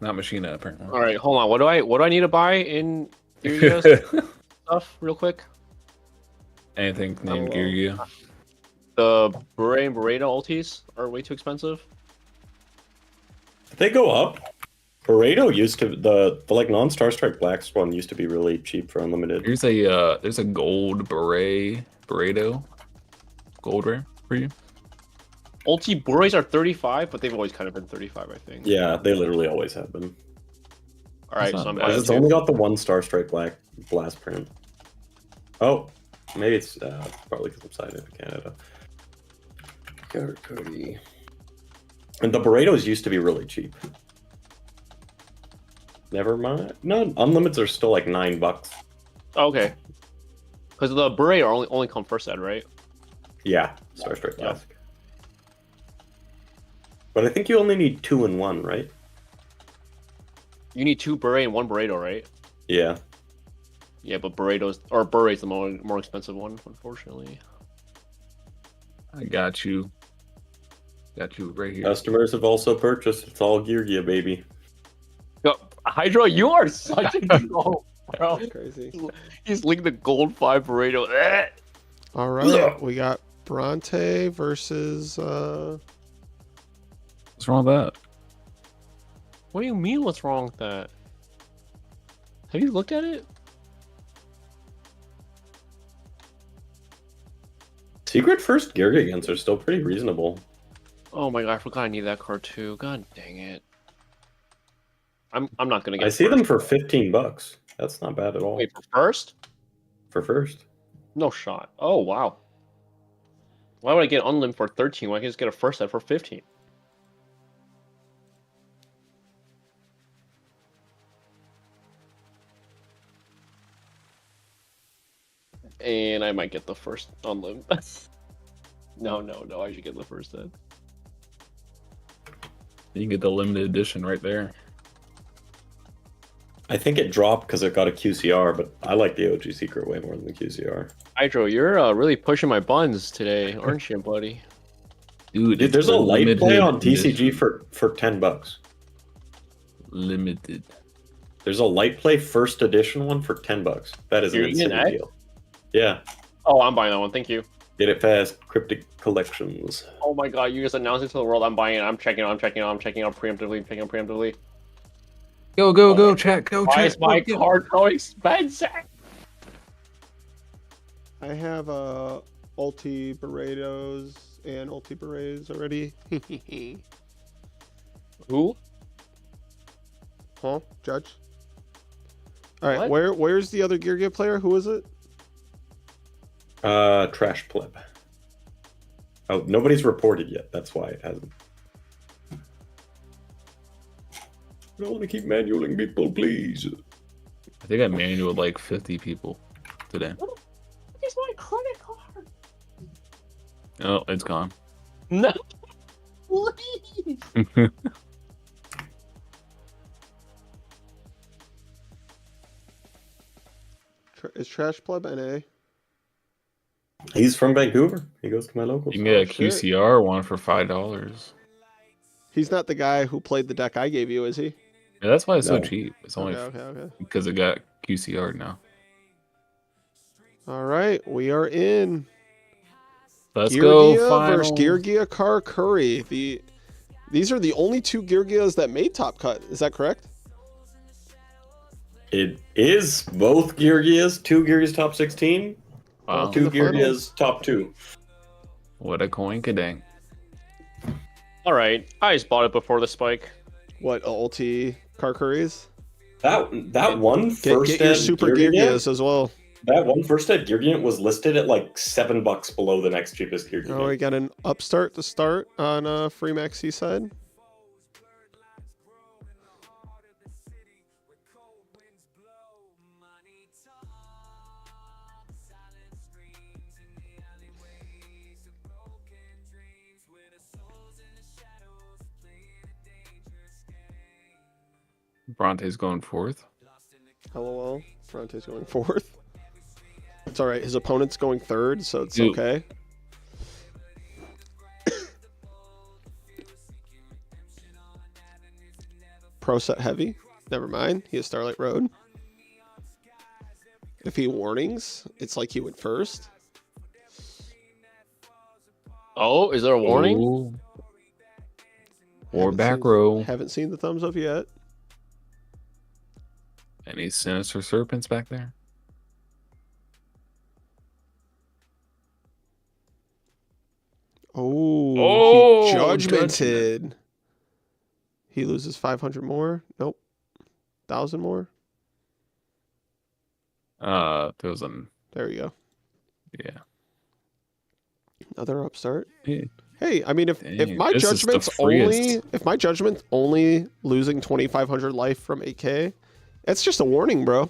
Not Machina, apparently. All right, hold on. What do I need to buy in Geargia stuff real quick? Anything named Oh, Geargia? The Beret and Beretta ultis are way too expensive. Did they go up? Pareto used to the like non-Star Strike Blacks one used to be really cheap for unlimited. There's a gold Burrito, gold rare for you. Ulti Berets are 35, but they've always kind of been 35, I think. Yeah, they literally always have been. All right, That's so I'm not buying It's two. only got the one Star Strike Black blast print. Oh, maybe it's probably because I'm signed into Canada. Cody. And the Burritos used to be really cheap. Never mind. No, unlimiteds are still like $9. Okay. Because the Beret are only come first ed, right? Yeah, Star Strike Yeah. Classic. But I think you only need 2 and 1, right? You need 2 Beret and 1 Burrito, right? Yeah. Yeah, but Bure's the more expensive one, unfortunately. I got you. Got you right here. Customers have also purchased. It's all Geargia, baby. Yo, Hydro, you are such a troll, bro. That's crazy. He's linked the gold 5 burrito. Eh. All right, we got Bronte versus. What's wrong with that? What do you mean? What's wrong with that? Have you looked at it? Secret first Geargians are still pretty reasonable. Oh my god, I forgot I need that card too. God dang it. I'm not gonna get. I see them for $15. That's not bad at all. Wait, for first? For first. No shot. Oh wow. Why would I get Unlim for 13 when I can just get a first set for 15? And I might get the first Unlim. No, I should get the first set. You can get the limited edition right there. I think it dropped because it got a QCR, but I like the OG Secret way more than the QCR. Hydro, you're really pushing my buns today, aren't you, buddy? Dude, Dude, there's a light limited play on TCG edition. for $10. Limited. There's a light play first edition one for $10. That is an You're insane getting that? deal. Yeah, Oh, I'm buying that one. Thank you. get it fast. Cryptic Collections. Oh my god, you just announced it to the world. I'm buying it. I'm checking out preemptively. Go, chat, go, Why chat. is my go. card so expensive? I have ulti burritos and ulti berets already. Who? Huh, Judge? All right, What? where's the other Geargia player? Who is it? Trash Pleb. Oh, nobody's reported yet. That's why it hasn't. I don't want to keep manualing people, please. I think I manualed like 50 people today. It's my credit card. Oh, it's gone. No, please. Is Trash Pleb NA? He's from Vancouver. He goes to my locals. You can get a shit. QCR one for $5. He's not the guy who played the deck I gave you, is he? Yeah, that's why it's so No. cheap. It's only Okay. because it got QCR now. All right, we are in. Let's go. Geargia versus Final. Geargia Car Curry. These are the only two Geargias that made top cut. Is that correct? It is both Geargias, two Geargias top 16, Wow. two the final. Geargias top 2. What a coinkadang. All right, I just bought it before the spike. What ulti Car Curries? That one first Get your ed super Geargia, Geargias as well. that one first ed Geargia was listed at like $7 below the next cheapest Geargia. Oh, we got an upstart to start on Free Max Seaside. Bronte's going fourth. LOL. Fronte's going fourth. It's all right. His opponent's going third, so it's Dude. okay. Pro set heavy. Never mind. He has Starlight Road. If he warnings, it's like he went first. Oh, is there a warning? Ooh. Or Haven't back seen- row. Haven't seen the thumbs up yet. Any sinister serpents back there? Oh, he Oh, judgmented. He loses 500 more. Nope. 1,000 more. There was an There you go. yeah. Another upstart. Yeah. Hey, I mean, if Dang, my this is the judgment's freest. if my judgment's only losing 2,500 life from AK, it's just a warning, bro.